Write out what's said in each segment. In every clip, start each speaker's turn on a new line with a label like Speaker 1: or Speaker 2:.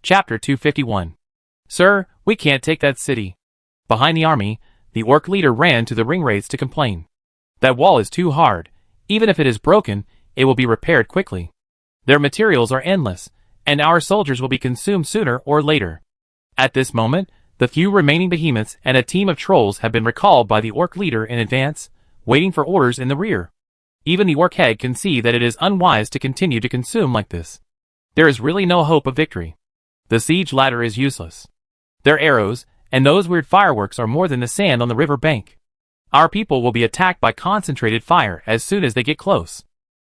Speaker 1: Chapter 251. Sir, we can't take that city. Behind the army, the orc leader ran to the ringwraiths to complain. That wall is too hard. Even if it is broken, it will be repaired quickly. Their materials are endless, and our soldiers will be consumed sooner or later. At this moment, the few remaining behemoths and a team of trolls have been recalled by the orc leader in advance, waiting for orders in the rear. Even the orc head can see that it is unwise to continue to consume like this. There is really no hope of victory. The siege ladder is useless. Their arrows, and those weird fireworks are more than the sand on the river bank. Our people will be attacked by concentrated fire as soon as they get close.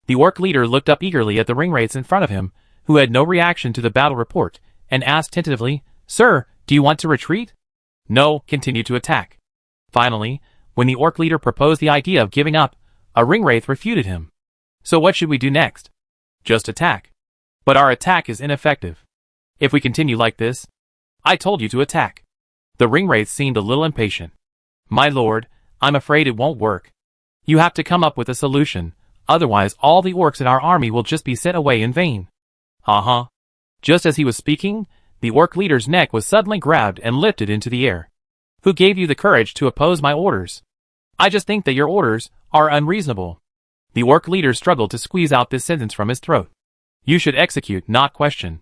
Speaker 1: The orc leader looked up eagerly at the ringwraiths in front of him, who had no reaction to the battle report, and asked tentatively, "Sir, do you want to retreat?" "No, continue to attack." Finally, when the orc leader proposed the idea of giving up, a ringwraith refuted him. "So what should we do next?" "Just attack." "But our attack is ineffective. If we continue like this..." "I told you to attack." The ringwraith seemed a little impatient. "My lord, I'm afraid it won't work. You have to come up with a solution, otherwise all the orcs in our army will just be sent away in vain." "Uh-huh." Just as he was speaking, the orc leader's neck was suddenly grabbed and lifted into the air. "Who gave you the courage to oppose my orders?" "I just think that your orders are unreasonable." The orc leader struggled to squeeze out this sentence from his throat. "You should execute, not question."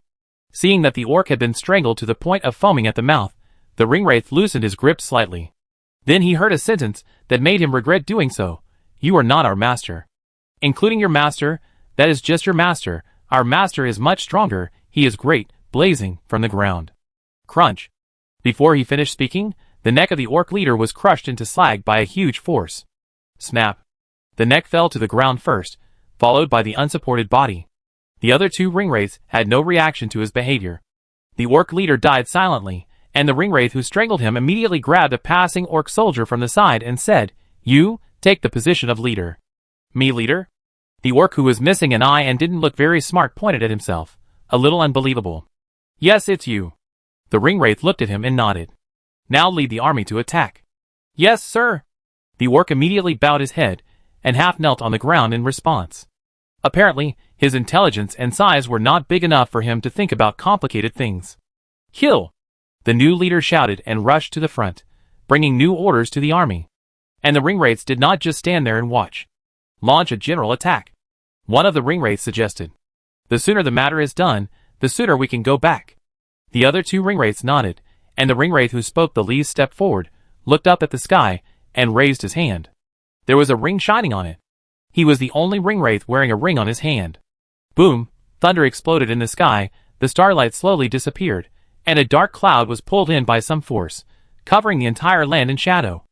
Speaker 1: Seeing that the orc had been strangled to the point of foaming at the mouth, the ringwraith loosened his grip slightly. Then he heard a sentence that made him regret doing so. "You are not our master." "Including your master, that is just your master. Our master is much stronger, he is great," blazing from the ground. Crunch. Before he finished speaking, the neck of the orc leader was crushed into slag by a huge force. Snap. The neck fell to the ground first, followed by the unsupported body. The other two ringwraiths had no reaction to his behavior. The orc leader died silently, and the ringwraith who strangled him immediately grabbed a passing orc soldier from the side and said, "You, take the position of leader." "Me leader?" The orc who was missing an eye and didn't look very smart pointed at himself, a little unbelievable. "Yes, it's you." The ringwraith looked at him and nodded. "Now lead the army to attack." "Yes, sir." The orc immediately bowed his head, and half knelt on the ground in response. Apparently, his intelligence and size were not big enough for him to think about complicated things. "Kill!" The new leader shouted and rushed to the front, bringing new orders to the army. And the ringwraiths did not just stand there and watch. "Launch a general attack," one of the ringwraiths suggested. "The sooner the matter is done, the sooner we can go back." The other two ringwraiths nodded, and the ringwraith who spoke the least stepped forward, looked up at the sky, and raised his hand. There was a ring shining on it. He was the only ringwraith wearing a ring on his hand. Boom! Thunder exploded in the sky, the starlight slowly disappeared, and a dark cloud was pulled in by some force, covering the entire land in shadow.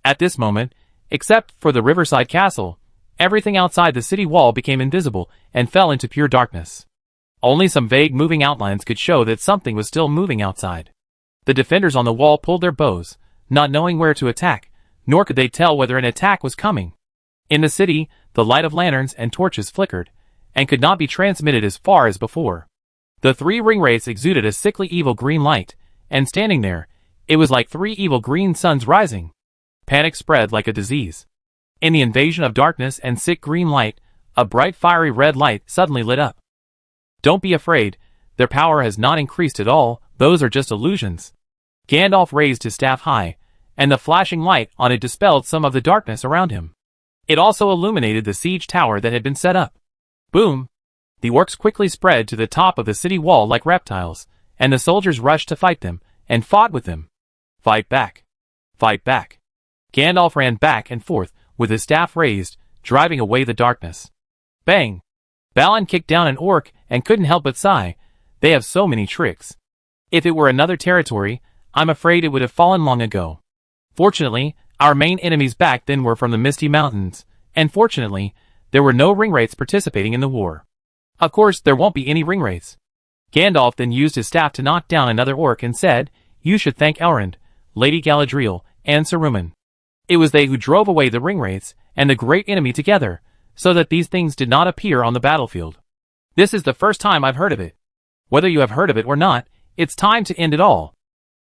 Speaker 1: At this moment, except for the riverside castle, everything outside the city wall became invisible and fell into pure darkness. Only some vague moving outlines could show that something was still moving outside. The defenders on the wall pulled their bows, not knowing where to attack, nor could they tell whether an attack was coming. In the city, the light of lanterns and torches flickered, and could not be transmitted as far as before. The three ringwraiths exuded a sickly evil green light, and standing there, it was like three evil green suns rising. Panic spread like a disease. In the invasion of darkness and sick green light, a bright fiery red light suddenly lit up. "Don't be afraid, their power has not increased at all, those are just illusions." Gandalf raised his staff high, and the flashing light on it dispelled some of the darkness around him. It also illuminated the siege tower that had been set up. Boom! The orcs quickly spread to the top of the city wall like reptiles, and the soldiers rushed to fight them, and fought with them. "Fight back! Fight back!" Gandalf ran back and forth, with his staff raised, driving away the darkness. Bang! Balin kicked down an orc and couldn't help but sigh. They have so many tricks. If it were another territory, I'm afraid it would have fallen long ago. Fortunately, our main enemies back then were from the Misty Mountains, and fortunately, there were no ringwraiths participating in the war. Of course, there won't be any ringwraiths. Gandalf then used his staff to knock down another orc and said, "You should thank Elrond, Lady Galadriel, and Saruman. It was they who drove away the ringwraiths and the great enemy together, so that these things did not appear on the battlefield. This is the first time I've heard of it. Whether you have heard of it or not, it's time to end it all."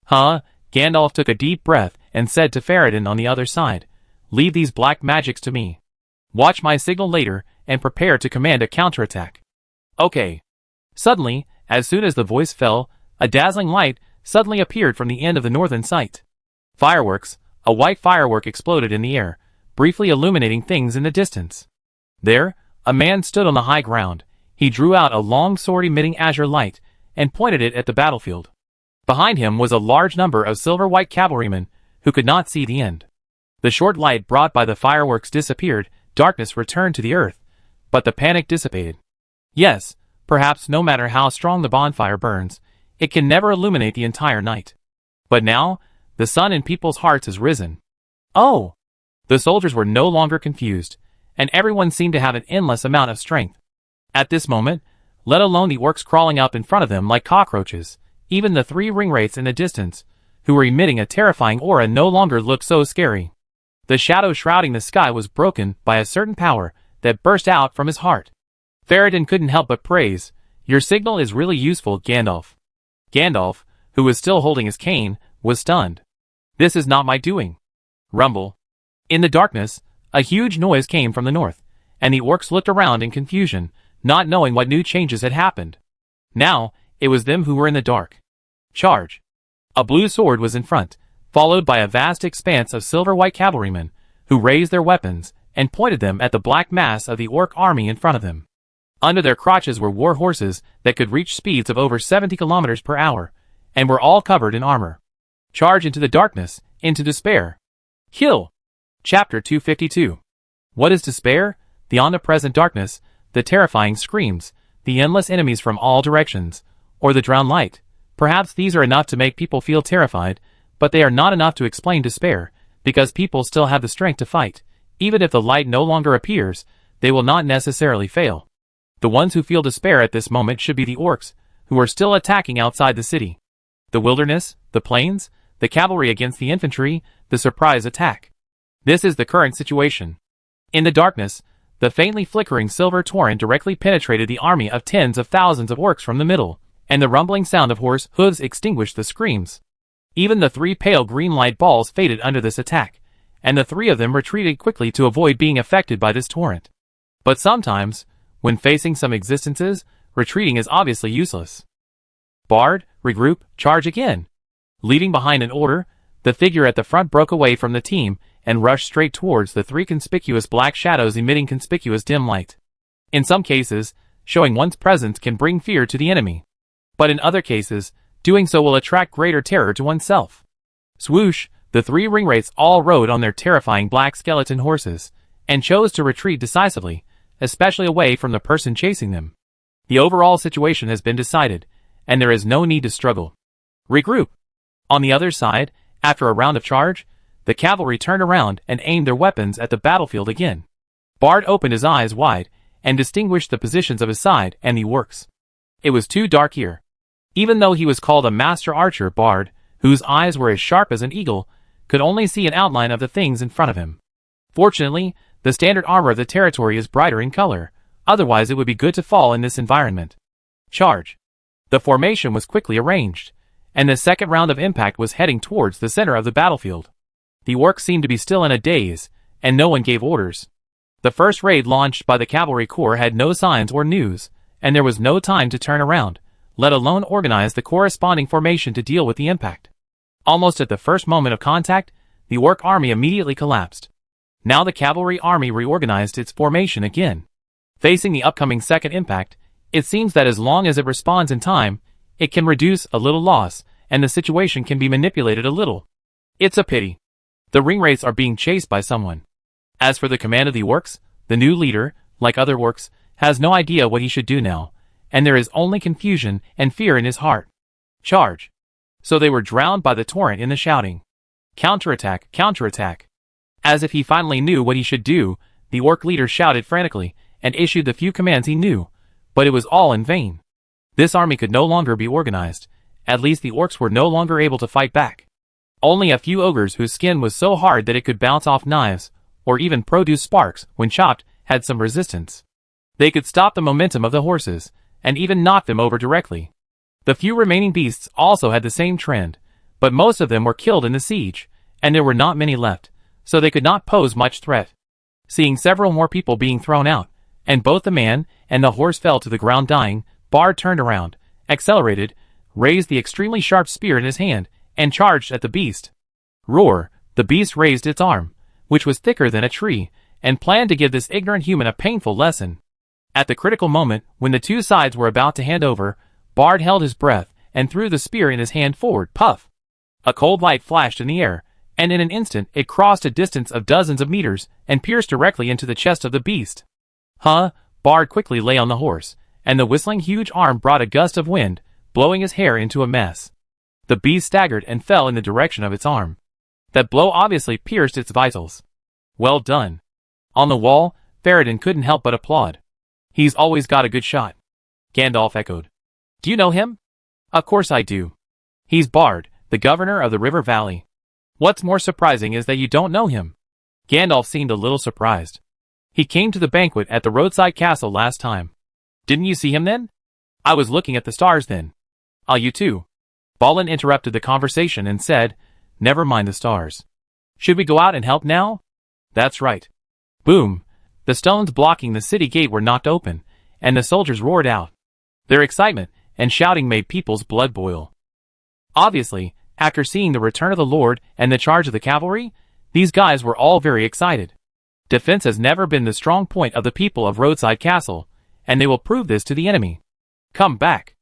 Speaker 1: "Huh?" Gandalf took a deep breath and said to Farad'n on the other side, "Leave these black magics to me. Watch my signal later and prepare to command a counterattack." "Okay." Suddenly, as soon as the voice fell, A dazzling light suddenly appeared from the end of the northern sight. Fireworks, a white firework exploded in the air, briefly illuminating things in the distance. There, a man stood on the high ground. He drew out a long sword emitting azure light, and pointed it at the battlefield. Behind him was a large number of silver-white cavalrymen, who could not see the end. The short light brought by the fireworks disappeared, darkness returned to the earth, but the panic dissipated. Yes, perhaps no matter how strong the bonfire burns, it can never illuminate the entire night. But now, the sun in people's hearts has risen. Oh! The soldiers were no longer confused, and everyone seemed to have an endless amount of strength. At this moment, let alone the orcs crawling up in front of them like cockroaches, even the 3 ringwraiths in the distance, who were emitting a terrifying aura, no longer looked so scary. The shadow shrouding the sky was broken by a certain power that burst out from his heart. Faradin couldn't help but praise, "Your signal is really useful, Gandalf." Gandalf, who was still holding his cane, was stunned. "This is not my doing." Rumble. In the darkness, a huge noise came from the north, and the orcs looked around in confusion, not knowing what new changes had happened. Now, it was them who were in the dark. Charge. A blue sword was in front, followed by a vast expanse of silver-white cavalrymen, who raised their weapons and pointed them at the black mass of the orc army in front of them. Under their crotches were war horses that could reach speeds of over 70 kilometers per hour, and were all covered in armor. Charge into the darkness, into despair. Kill. Chapter 252. What is despair? The omnipresent darkness, the terrifying screams, the endless enemies from all directions, or the drowned light. Perhaps these are enough to make people feel terrified, but they are not enough to explain despair, because people still have the strength to fight. Even if the light no longer appears, they will not necessarily fail. The ones who feel despair at this moment should be the orcs, who are still attacking outside the city. The wilderness, the plains, the cavalry against the infantry, the surprise attack. This is the current situation. In the darkness, the faintly flickering silver torrent directly penetrated the army of tens of thousands of orcs from the middle, and the rumbling sound of horse hooves extinguished the screams. Even the 3 pale green light balls faded under this attack, and the 3 of them retreated quickly to avoid being affected by this torrent. But sometimes, when facing some existences, retreating is obviously useless. Bard, regroup, charge again. Leaving behind an order, the figure at the front broke away from the team and rushed straight towards the 3 conspicuous black shadows emitting conspicuous dim light. In some cases, showing one's presence can bring fear to the enemy. But in other cases, doing so will attract greater terror to oneself. Swoosh, the 3 ringwraiths all rode on their terrifying black skeleton horses, and chose to retreat decisively, especially away from the person chasing them. The overall situation has been decided, and there is no need to struggle. Regroup. On the other side, after a round of charge, the cavalry turned around and aimed their weapons at the battlefield again. Bard opened his eyes wide, and distinguished the positions of his side and the orcs. It was too dark here. Even though he was called a master archer, Bard, whose eyes were as sharp as an eagle, could only see an outline of the things in front of him. Fortunately, the standard armor of the territory is brighter in color, otherwise it would be good to fall in this environment. Charge. The formation was quickly arranged, and the second round of impact was heading towards the center of the battlefield. The orcs seemed to be still in a daze, and no one gave orders. The first raid launched by the cavalry corps had no signs or news, and there was no time to turn around, let alone organize the corresponding formation to deal with the impact. Almost at the first moment of contact, the orc army immediately collapsed. Now the cavalry army reorganized its formation again. Facing the upcoming second impact, it seems that as long as it responds in time, it can reduce a little loss, and the situation can be manipulated a little. It's a pity. The ringwraiths are being chased by someone. As for the command of the orcs, the new leader, like other orcs, has no idea what he should do now, and there is only confusion and fear in his heart. Charge. So they were drowned by the torrent in the shouting. Counterattack, counterattack. As if he finally knew what he should do, the orc leader shouted frantically, and issued the few commands he knew, but it was all in vain. This army could no longer be organized, at least the orcs were no longer able to fight back. Only a few ogres whose skin was so hard that it could bounce off knives, or even produce sparks when chopped, had some resistance. They could stop the momentum of the horses, and even knock them over directly. The few remaining beasts also had the same trend, but most of them were killed in the siege, and there were not many left, so they could not pose much threat. Seeing several more people being thrown out, and both the man and the horse fell to the ground dying, Bard turned around, accelerated, raised the extremely sharp spear in his hand, and charged at the beast. Roar! The beast raised its arm, which was thicker than a tree, and planned to give this ignorant human a painful lesson. At the critical moment, when the two sides were about to hand over, Bard held his breath, and threw the spear in his hand forward. Puff! A cold light flashed in the air, and in an instant it crossed a distance of dozens of meters, and pierced directly into the chest of the beast. Huh! Bard quickly lay on the horse, and the whistling huge arm brought a gust of wind, blowing his hair into a mess. The beast staggered and fell in the direction of its arm. That blow obviously pierced its vitals. Well done. On the wall, Farad'n couldn't help but applaud. He's always got a good shot. Gandalf echoed. Do you know him? Of course I do. He's Bard, the governor of the River Valley. What's more surprising is that you don't know him. Gandalf seemed a little surprised. He came to the banquet at the roadside castle last time. Didn't you see him then? I was looking at the stars then. Ah, you too. Balin interrupted the conversation and said, Never mind the stars. Should we go out and help now? That's right. Boom! The stones blocking the city gate were knocked open, and the soldiers roared out. Their excitement and shouting made people's blood boil. Obviously, after seeing the return of the Lord and the charge of the cavalry, these guys were all very excited. Defense has never been the strong point of the people of Roadside Castle, and they will prove this to the enemy. Come back.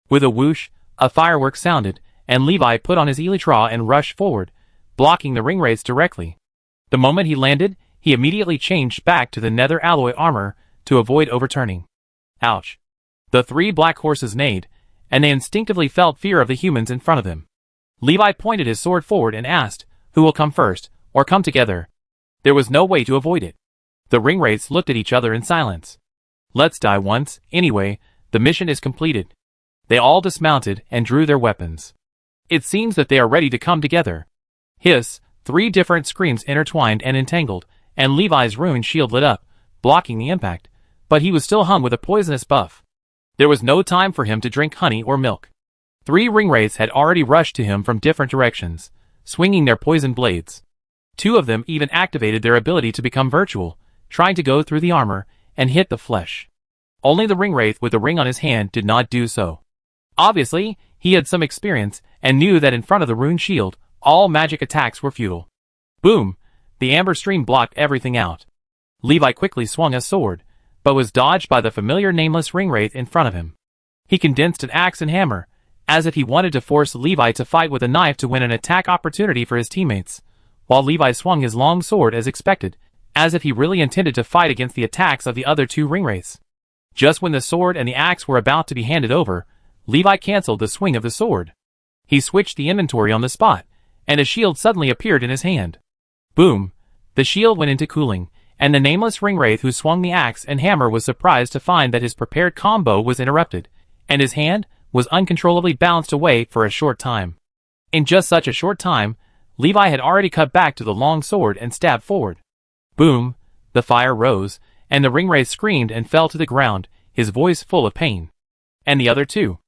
Speaker 1: With a whoosh, a firework sounded, and Levi put on his elytra and rushed forward, blocking the ring wraiths directly. The moment he landed, he immediately changed back to the nether alloy armor to avoid overturning. Ouch. The three black horses neighed, and they instinctively felt fear of the humans in front of them. Levi pointed his sword forward and asked, Who will come first, or come together? There was no way to avoid it. The ring wraiths looked at each other in silence. Let's die once, anyway, the mission is completed. They all dismounted and drew their weapons. It seems that they are ready to come together. Hiss, three different screams intertwined and entangled, and Levi's ruined shield lit up, blocking the impact, but he was still hung with a poisonous buff. There was no time for him to drink honey or milk. Three ring wraiths had already rushed to him from different directions, swinging their poison blades. Two of them even activated their ability to become virtual, trying to go through the armor and hit the flesh. Only the ring wraith with the ring on his hand did not do so. Obviously, he had some experience and knew that in front of the rune shield, all magic attacks were futile. Boom! The amber stream blocked everything out. Levi quickly swung a sword, but was dodged by the familiar nameless ring wraith in front of him. He condensed an axe and hammer, as if he wanted to force Levi to fight with a knife to win an attack opportunity for his teammates, while Levi swung his long sword as expected, as if he really intended to fight against the attacks of the other two ring wraiths. Just when the sword and the axe were about to be handed over, Levi cancelled the swing of the sword. He switched the inventory on the spot, and a shield suddenly appeared in his hand. Boom! The shield went into cooling, and the nameless ring wraith who swung the axe and hammer was surprised to find that his prepared combo was interrupted, and his hand was uncontrollably bounced away for a short time. In just such a short time, Levi had already cut back to the long sword and stabbed forward. Boom! The fire rose, and the ring wraith screamed and fell to the ground, his voice full of pain. And the other two.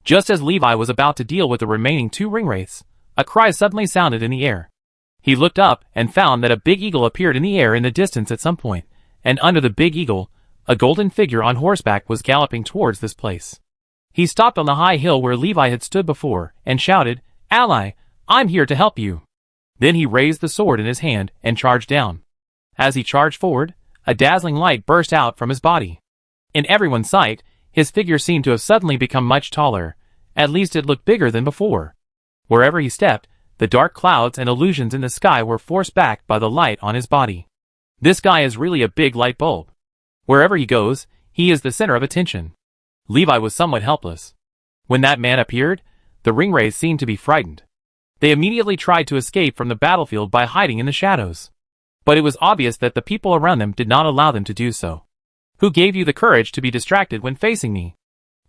Speaker 1: Just as Levi was about to deal with the remaining two ring wraiths, a cry suddenly sounded in the air. He looked up and found that a big eagle appeared in the air in the distance at some point, and under the big eagle, a golden figure on horseback was galloping towards this place. He stopped on the high hill where Levi had stood before, and shouted, Ally, I'm here to help you. Then he raised the sword in his hand and charged down. As he charged forward, a dazzling light burst out from his body. In everyone's sight, his figure seemed to have suddenly become much taller, at least it looked bigger than before. Wherever he stepped, the dark clouds and illusions in the sky were forced back by the light on his body. This guy is really a big light bulb. Wherever he goes, he is the center of attention. Levi was somewhat helpless. When that man appeared, the ring wraiths seemed to be frightened. They immediately tried to escape from the battlefield by hiding in the shadows. But it was obvious that the people around them did not allow them to do so. Who gave you the courage to be distracted when facing me?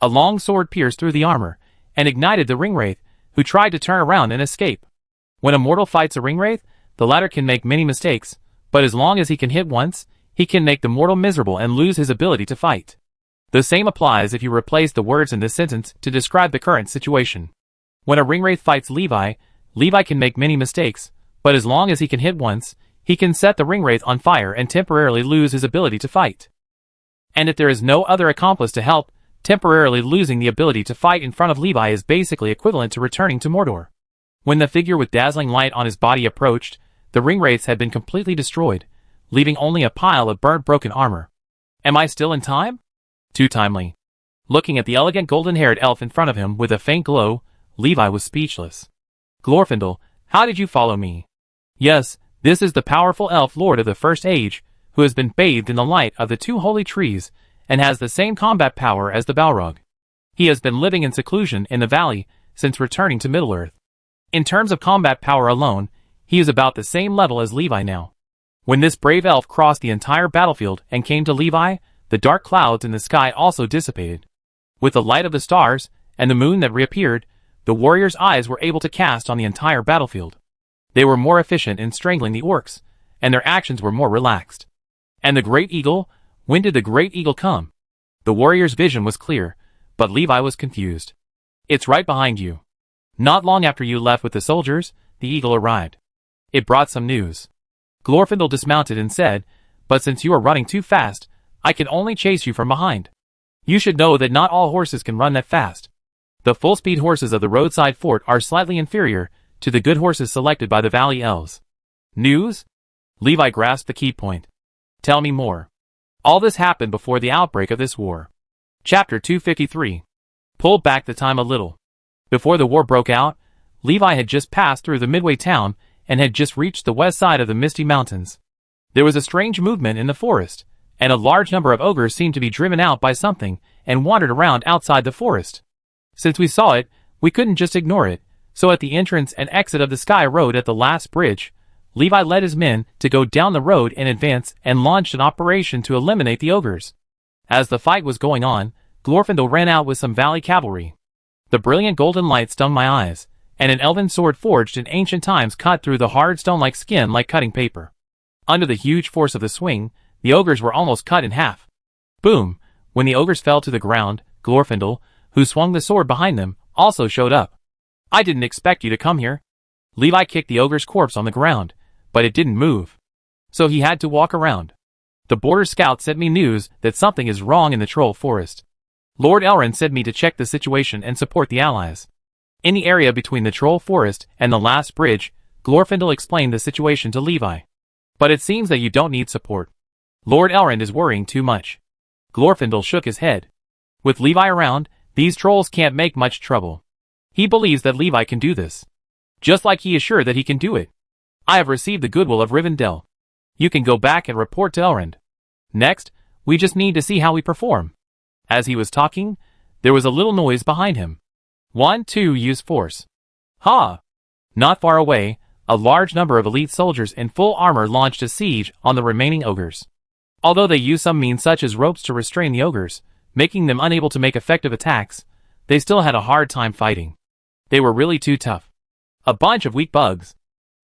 Speaker 1: A long sword pierced through the armor, and ignited the ring wraith, who tried to turn around and escape. When a mortal fights a ring wraith, the latter can make many mistakes, but as long as he can hit once, he can make the mortal miserable and lose his ability to fight. The same applies if you replace the words in this sentence to describe the current situation. When a ring wraith fights Levi, Levi can make many mistakes, but as long as he can hit once, he can set the ring wraith on fire and temporarily lose his ability to fight. And if there is no other accomplice to help, temporarily losing the ability to fight in front of Levi is basically equivalent to returning to Mordor. When the figure with dazzling light on his body approached, the ring wraiths had been completely destroyed, leaving only a pile of burnt broken armor. Am I still in time? Too timely. Looking at the elegant golden-haired elf in front of him with a faint glow, Levi was speechless. Glorfindel, how did you follow me? Yes, this is the powerful elf lord of the First Age, who has been bathed in the light of the two holy trees, and has the same combat power as the Balrog. He has been living in seclusion in the valley since returning to Middle-earth. In terms of combat power alone, he is about the same level as Levi now. When this brave elf crossed the entire battlefield and came to Levi, the dark clouds in the sky also dissipated. With the light of the stars and the moon that reappeared, the warriors' eyes were able to cast on the entire battlefield. They were more efficient in strangling the orcs, and their actions were more relaxed. And the great eagle? When did the great eagle come? The warrior's vision was clear, but Levi was confused. It's right behind you. Not long after you left with the soldiers, the eagle arrived. It brought some news. Glorfindel dismounted and said, but since you are running too fast, I can only chase you from behind. You should know that not all horses can run that fast. The full-speed horses of the roadside fort are slightly inferior to the good horses selected by the valley elves. News? Levi grasped the key point. Tell me more. All this happened before the outbreak of this war. Chapter 253. Pull back the time a little. Before the war broke out, Levi had just passed through the Midway town and had just reached the west side of the Misty Mountains. There was a strange movement in the forest, and a large number of ogres seemed to be driven out by something and wandered around outside the forest. Since we saw it, we couldn't just ignore it, so at the entrance and exit of the Sky Road at the last bridge, Levi led his men to go down the road in advance and launched an operation to eliminate the ogres. As the fight was going on, Glorfindel ran out with some valley cavalry. The brilliant golden light stung my eyes, and an elven sword forged in ancient times cut through the hard stone-like skin like cutting paper. Under the huge force of the swing, the ogres were almost cut in half. Boom! When the ogres fell to the ground, Glorfindel, who swung the sword behind them, also showed up. I didn't expect you to come here. Levi kicked the ogre's corpse on the ground, but it didn't move. So he had to walk around. The border scout sent me news that something is wrong in the troll forest. Lord Elrond sent me to check the situation and support the allies. In the area between the troll forest and the last bridge, Glorfindel explained the situation to Levi. But it seems that you don't need support. Lord Elrond is worrying too much. Glorfindel shook his head. With Levi around, these trolls can't make much trouble. He believes that Levi can do this. Just like he is sure that he can do it. I have received the goodwill of Rivendell. You can go back and report to Elrond. Next, we just need to see how we perform. As he was talking, there was a little noise behind him. 1, 2, use force. Ha! Not far away, a large number of elite soldiers in full armor launched a siege on the remaining ogres. Although they used some means such as ropes to restrain the ogres, making them unable to make effective attacks, they still had a hard time fighting. They were really too tough. A bunch of weak bugs.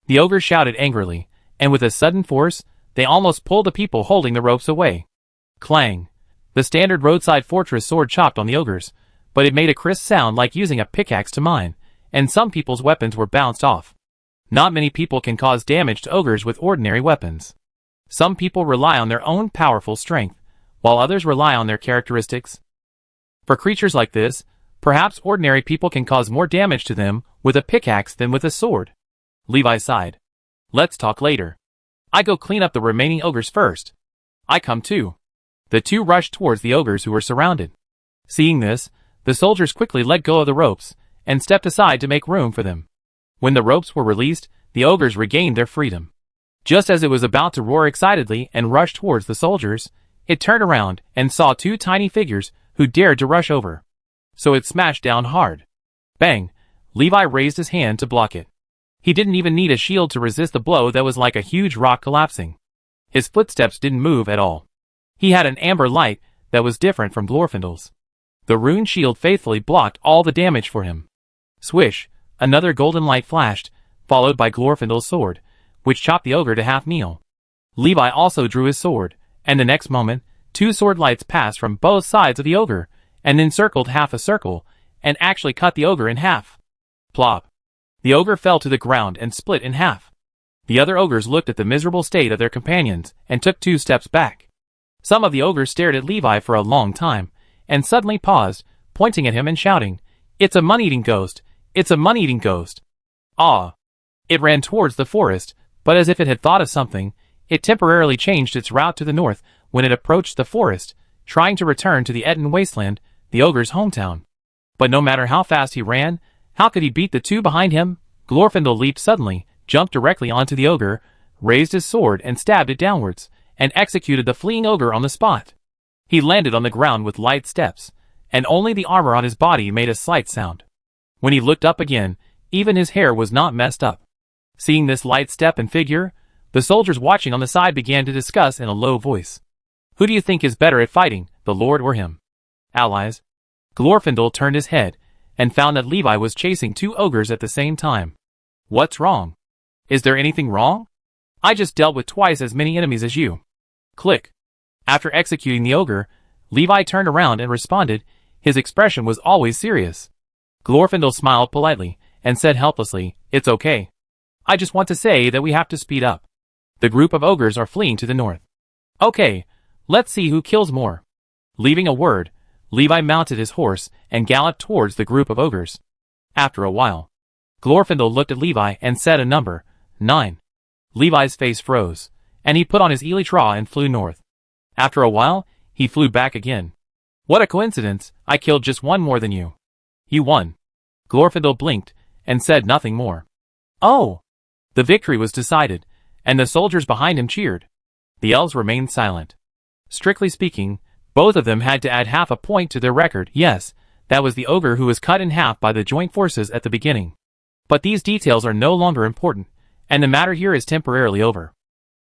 Speaker 1: The ogres shouted angrily, and with a sudden force, they almost pulled the people holding the ropes away. Clang! The standard roadside fortress sword chopped on the ogres, but it made a crisp sound like using a pickaxe to mine, and some people's weapons were bounced off. Not many people can cause damage to ogres with ordinary weapons. Some people rely on their own powerful strength, while others rely on their characteristics. For creatures like this, perhaps ordinary people can cause more damage to them with a pickaxe than with a sword. Levi sighed. Let's talk later. I go clean up the remaining ogres first. I come too. The two rushed towards the ogres who were surrounded. Seeing this, the soldiers quickly let go of the ropes and stepped aside to make room for them. When the ropes were released, the ogres regained their freedom. Just as it was about to roar excitedly and rush towards the soldiers, it turned around and saw two tiny figures who dared to rush over. So it smashed down hard. Bang! Levi raised his hand to block it. He didn't even need a shield to resist the blow that was like a huge rock collapsing. His footsteps didn't move at all. He had an amber light that was different from Glorfindel's. The rune shield faithfully blocked all the damage for him. Swish! Another golden light flashed, followed by Glorfindel's sword, which chopped the ogre to half meal. Levi also drew his sword, and the next moment, two sword lights passed from both sides of the ogre, and then circled half a circle, and actually cut the ogre in half. Plop! The ogre fell to the ground and split in half. The other ogres looked at the miserable state of their companions and took 2 steps back. Some of the ogres stared at Levi for a long time, and suddenly paused, pointing at him and shouting, "It's a money-eating ghost! It's a money-eating ghost!" Ah! It ran towards the forest, but as if it had thought of something, it temporarily changed its route to the north when it approached the forest, trying to return to the Eton wasteland, the ogre's hometown. But no matter how fast he ran, how could he beat the two behind him? Glorfindel leaped suddenly, jumped directly onto the ogre, raised his sword and stabbed it downwards, and executed the fleeing ogre on the spot. He landed on the ground with light steps, and only the armor on his body made a slight sound. When he looked up again, even his hair was not messed up. Seeing this light step and figure, the soldiers watching on the side began to discuss in a low voice. Who do you think is better at fighting, the Lord or him? Allies. Glorfindel turned his head, and found that Levi was chasing two ogres at the same time. What's wrong? Is there anything wrong? I just dealt with twice as many enemies as you. Click. After executing the ogre, Levi turned around and responded. His expression was always serious. Glorfindel smiled politely, and said helplessly, "It's okay. I just want to say that we have to speed up. The group of ogres are fleeing to the north. Okay, let's see who kills more." Leaving a word, Levi mounted his horse and galloped towards the group of ogres. After a while, Glorfindel looked at Levi and said a number, 9. Levi's face froze, and he put on his elytra and flew north. After a while, he flew back again. What a coincidence, I killed just one more than you. You won. Glorfindel blinked, and said nothing more. Oh! The victory was decided, and the soldiers behind him cheered. The elves remained silent. Strictly speaking, both of them had to add half a point to their record. Yes, that was the ogre who was cut in half by the joint forces at the beginning. But these details are no longer important, and the matter here is temporarily over.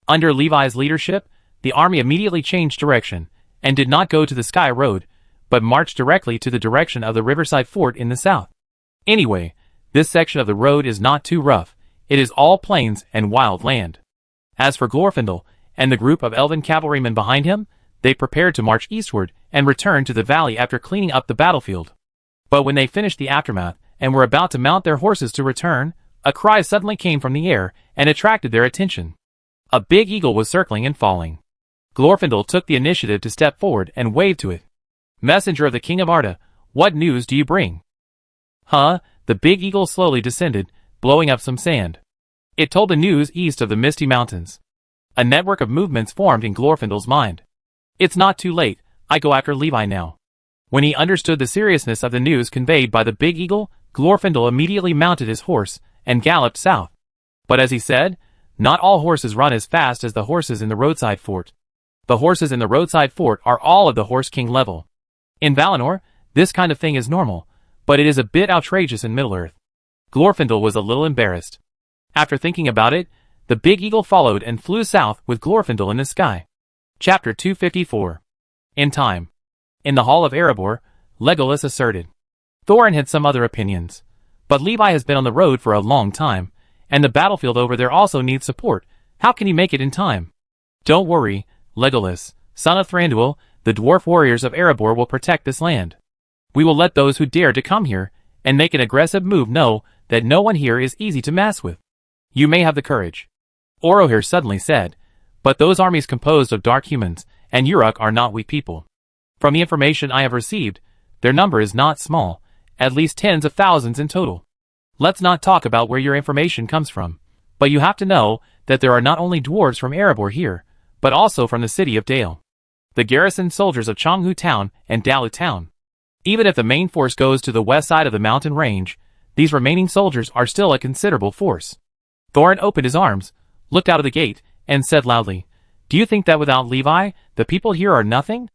Speaker 1: Under Levi's leadership, the army immediately changed direction, and did not go to the Sky Road, but marched directly to the direction of the Riverside Fort in the south. Anyway, this section of the road is not too rough, it is all plains and wild land. As for Glorfindel, and the group of elven cavalrymen behind him, they prepared to march eastward and return to the valley after cleaning up the battlefield. But when they finished the aftermath, and were about to mount their horses to return, a cry suddenly came from the air, and attracted their attention. A big eagle was circling and falling. Glorfindel took the initiative to step forward and wave to it. Messenger of the King of Arda, what news do you bring? Huh? The big eagle slowly descended, blowing up some sand. It told the news east of the Misty Mountains. A network of movements formed in Glorfindel's mind. It's not too late, I go after Levi now. When he understood the seriousness of the news conveyed by the big eagle, Glorfindel immediately mounted his horse, and galloped south. But as he said, not all horses run as fast as the horses in the roadside fort. The horses in the roadside fort are all of the Horse King level. In Valinor, this kind of thing is normal, but it is a bit outrageous in Middle-earth. Glorfindel was a little embarrassed. After thinking about it, the big eagle followed and flew south with Glorfindel in the sky. Chapter 254. In time. In the Hall of Erebor, Legolas asserted. Thorin had some other opinions. But Levi has been on the road for a long time, and the battlefield over there also needs support. How can he make it in time? Don't worry, Legolas, son of Thranduil, the dwarf warriors of Erebor will protect this land. We will let those who dare to come here, and make an aggressive move know that no one here is easy to mess with. You may have the courage. Orohir suddenly said, but those armies composed of dark humans, and Uruk are not weak people. From the information I have received, their number is not small, at least tens of thousands in total. Let's not talk about where your information comes from, but you have to know that there are not only dwarves from Erebor here, but also from the city of Dale. The garrison soldiers of Chonghu Town and Dalu Town. Even if the main force goes to the west side of the mountain range, these remaining soldiers are still a considerable force. Thorin opened his arms, looked out of the gate, and said loudly, Do you think that without Levi, the people here are nothing?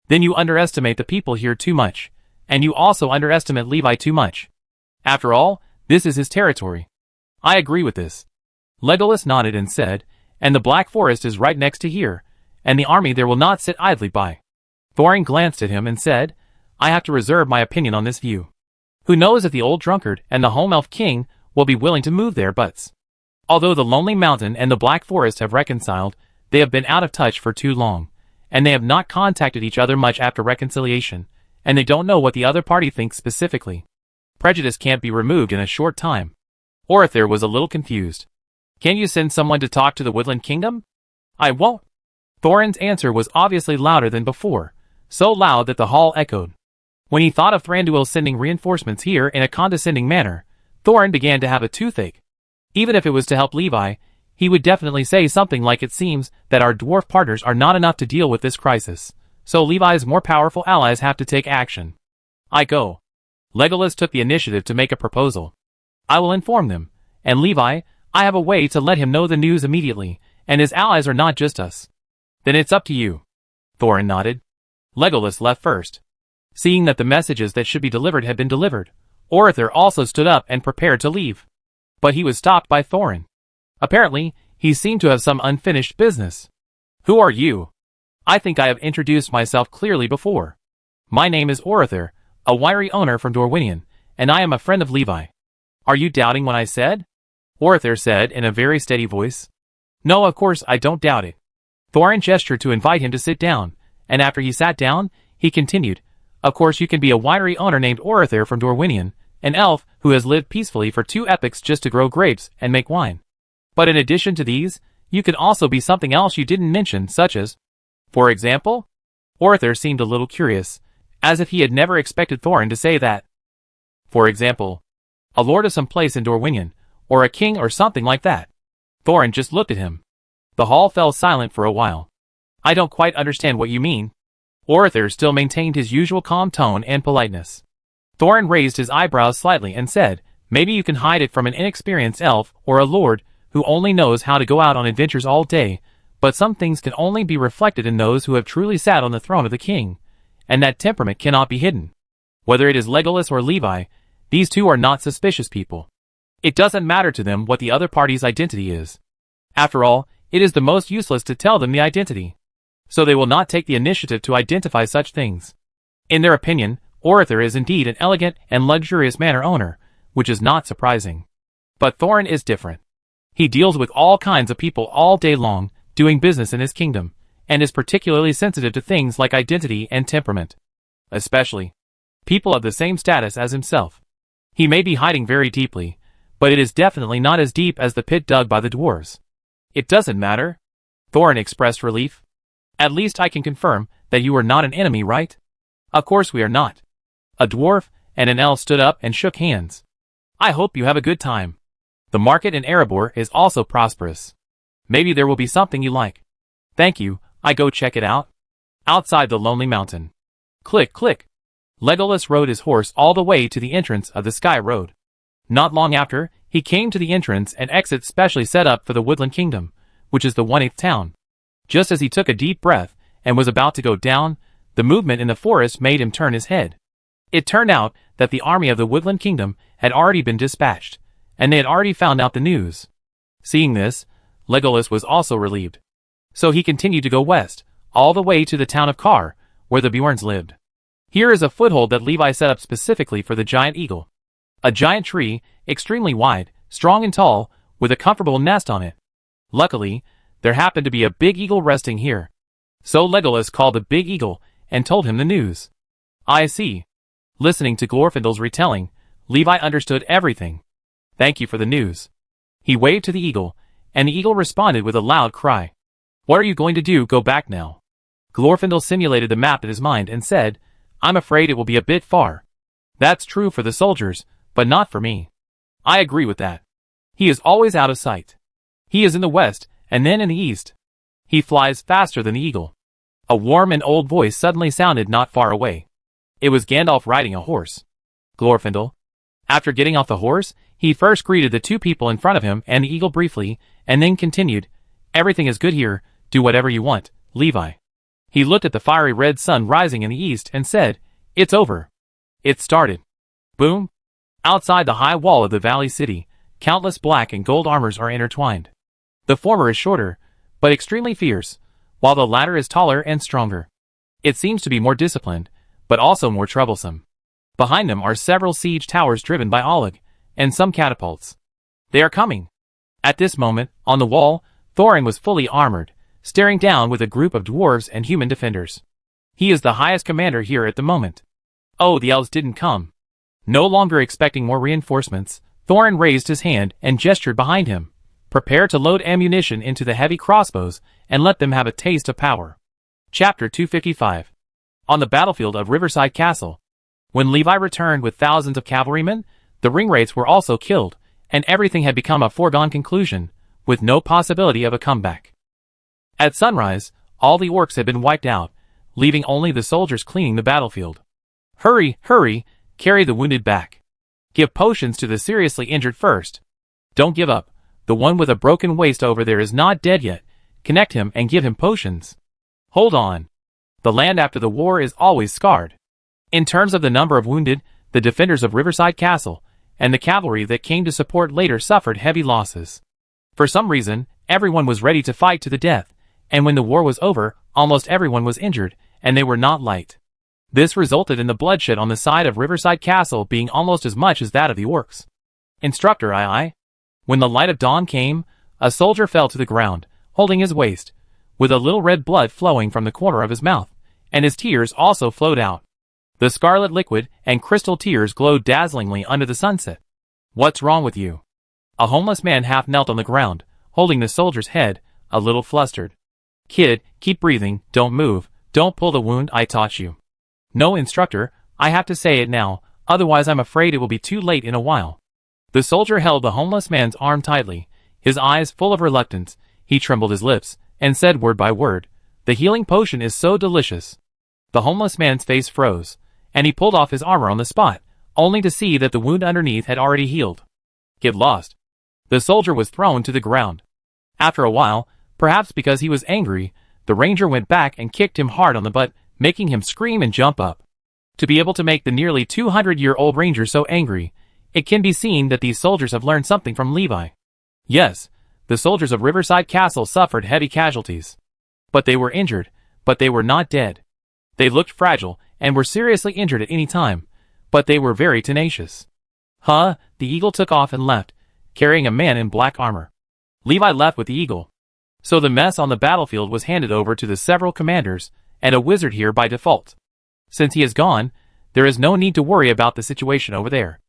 Speaker 1: Then you underestimate the people here too much, and you also underestimate Levi too much. After all, this is his territory. I agree with this. Legolas nodded and said, and the Black Forest is right next to here, and the army there will not sit idly by. Thorin glanced at him and said, I have to reserve my opinion on this view. Who knows if the old drunkard and the home elf king will be willing to move their butts. Although the Lonely Mountain and the Black Forest have reconciled, they have been out of touch for too long, and they have not contacted each other much after reconciliation, and they don't know what the other party thinks specifically. Prejudice can't be removed in a short time. Orohir was a little confused. Can you send someone to talk to the Woodland Kingdom? I won't. Thorin's answer was obviously louder than before, so loud that the hall echoed. When he thought of Thranduil sending reinforcements here in a condescending manner, Thorin began to have a toothache. Even if it was to help Levi, he would definitely say something like, "It seems that our dwarf partners are not enough to deal with this crisis, so Levi's more powerful allies have to take action. I go." Legolas took the initiative to make a proposal. "I will inform them, and Levi, I have a way to let him know the news immediately, and his allies are not just us." "Then it's up to you." Thorin nodded. Legolas left first. Seeing that the messages that should be delivered had been delivered, Orather also stood up and prepared to leave. But he was stopped by Thorin. Apparently, he seemed to have some unfinished business. "Who are you?" "I think I have introduced myself clearly before. My name is Orather, a winery owner from Dorwinion, and I am a friend of Levi." "Are you doubting what I said?" Orather said in a very steady voice. "No, of course I don't doubt it." Thorin gestured to invite him to sit down, and after he sat down, he continued, "Of course you can be a winery owner named Orather from Dorwinion, an elf who has lived peacefully for 2 epochs just to grow grapes and make wine. But in addition to these, you could also be something else you didn't mention, such as..." "For example?" Orather seemed a little curious, as if he had never expected Thorin to say that. "For example, a lord of some place in Dorwinion, or a king or something like that." Thorin just looked at him. The hall fell silent for a while. "I don't quite understand what you mean." Orather still maintained his usual calm tone and politeness. Thorin raised his eyebrows slightly and said, "Maybe you can hide it from an inexperienced elf or a lord who only knows how to go out on adventures all day, but some things can only be reflected in those who have truly sat on the throne of the king, and that temperament cannot be hidden. Whether it is Legolas or Levi, these two are not suspicious people. It doesn't matter to them what the other party's identity is. After all, it is the most useless to tell them the identity. So they will not take the initiative to identify such things. In their opinion, Orather is indeed an elegant and luxurious manor owner, which is not surprising. But Thorin is different. He deals with all kinds of people all day long, doing business in his kingdom, and is particularly sensitive to things like identity and temperament. Especially people of the same status as himself. He may be hiding very deeply, but it is definitely not as deep as the pit dug by the dwarves. "It doesn't matter." Thorin expressed relief. "At least I can confirm that you are not an enemy, right?" "Of course we are not." A dwarf and an elf stood up and shook hands. "I hope you have a good time. The market in Erebor is also prosperous. Maybe there will be something you like." "Thank you, I go check it out." Outside the lonely mountain. Click, click. Legolas rode his horse all the way to the entrance of the Sky Road. Not long after, he came to the entrance and exit specially set up for the Woodland Kingdom, which is the 1/8th town. Just as he took a deep breath and was about to go down, the movement in the forest made him turn his head. It turned out that the army of the Woodland Kingdom had already been dispatched, and they had already found out the news. Seeing this, Legolas was also relieved. So he continued to go west, all the way to the town of Kar, where the Bjorns lived. Here is a foothold that Levi set up specifically for the giant eagle. A giant tree, extremely wide, strong and tall, with a comfortable nest on it. Luckily, there happened to be a big eagle resting here. So Legolas called the big eagle and told him the news. "I see." Listening to Glorfindel's retelling, Levi understood everything. "Thank you for the news." He waved to the eagle, and the eagle responded with a loud cry. "What are you going to do? Go back now?" Glorfindel simulated the map in his mind and said, "I'm afraid it will be a bit far." "That's true for the soldiers, but not for me." "I agree with that. He is always out of sight. He is in the west, and then in the east. He flies faster than the eagle." A warm and old voice suddenly sounded not far away. It was Gandalf riding a horse. Glorfindel. After getting off the horse, he first greeted the two people in front of him and the eagle briefly, and then continued, "Everything is good here, do whatever you want, Levi." He looked at the fiery red sun rising in the east and said, "It's over." It started. Boom. Outside the high wall of the valley city, countless black and gold armors are intertwined. The former is shorter, but extremely fierce, while the latter is taller and stronger. It seems to be more disciplined, but also more troublesome. Behind them are several siege towers driven by Oleg, and some catapults. They are coming. At this moment, on the wall, Thorin was fully armored, staring down with a group of dwarves and human defenders. He is the highest commander here at the moment. Oh, the elves didn't come. No longer expecting more reinforcements, Thorin raised his hand and gestured behind him. Prepare to load ammunition into the heavy crossbows and let them have a taste of power. Chapter 255. On the battlefield of Riverside Castle. When Levi returned with thousands of cavalrymen, the ringwraiths were also killed, and everything had become a foregone conclusion, with no possibility of a comeback. At sunrise, all the orcs had been wiped out, leaving only the soldiers cleaning the battlefield. Hurry, hurry, carry the wounded back. Give potions to the seriously injured first. Don't give up, the one with a broken waist over there is not dead yet, connect him and give him potions. Hold on. The land after the war is always scarred. In terms of the number of wounded, the defenders of Riverside Castle, and the cavalry that came to support later suffered heavy losses. For some reason, everyone was ready to fight to the death, and when the war was over, almost everyone was injured, and they were not light. This resulted in the bloodshed on the side of Riverside Castle being almost as much as that of the orcs. Instructor, aye. When the light of dawn came, a soldier fell to the ground, holding his waist, with a little red blood flowing from the corner of his mouth, and his tears also flowed out. The scarlet liquid and crystal tears glowed dazzlingly under the sunset. What's wrong with you? A homeless man half knelt on the ground, holding the soldier's head, a little flustered. Kid, keep breathing, don't move, don't pull the wound I taught you. No, instructor, I have to say it now, otherwise I'm afraid it will be too late in a while. The soldier held the homeless man's arm tightly, his eyes full of reluctance. He trembled his lips, and said word by word, "The healing potion is so delicious." The homeless man's face froze, and he pulled off his armor on the spot, only to see that the wound underneath had already healed. Get lost. The soldier was thrown to the ground. After a while, perhaps because he was angry, the ranger went back and kicked him hard on the butt, making him scream and jump up. To be able to make the nearly 200-year-old ranger so angry, it can be seen that these soldiers have learned something from Levi. Yes, the soldiers of Riverside Castle suffered heavy casualties. But they were injured, but they were not dead. They looked fragile, and were seriously injured at any time, but they were very tenacious. The eagle took off and left, carrying a man in black armor. Levi left with the eagle. So the mess on the battlefield was handed over to the several commanders, and a wizard here by default. Since he is gone, there is no need to worry about the situation over there.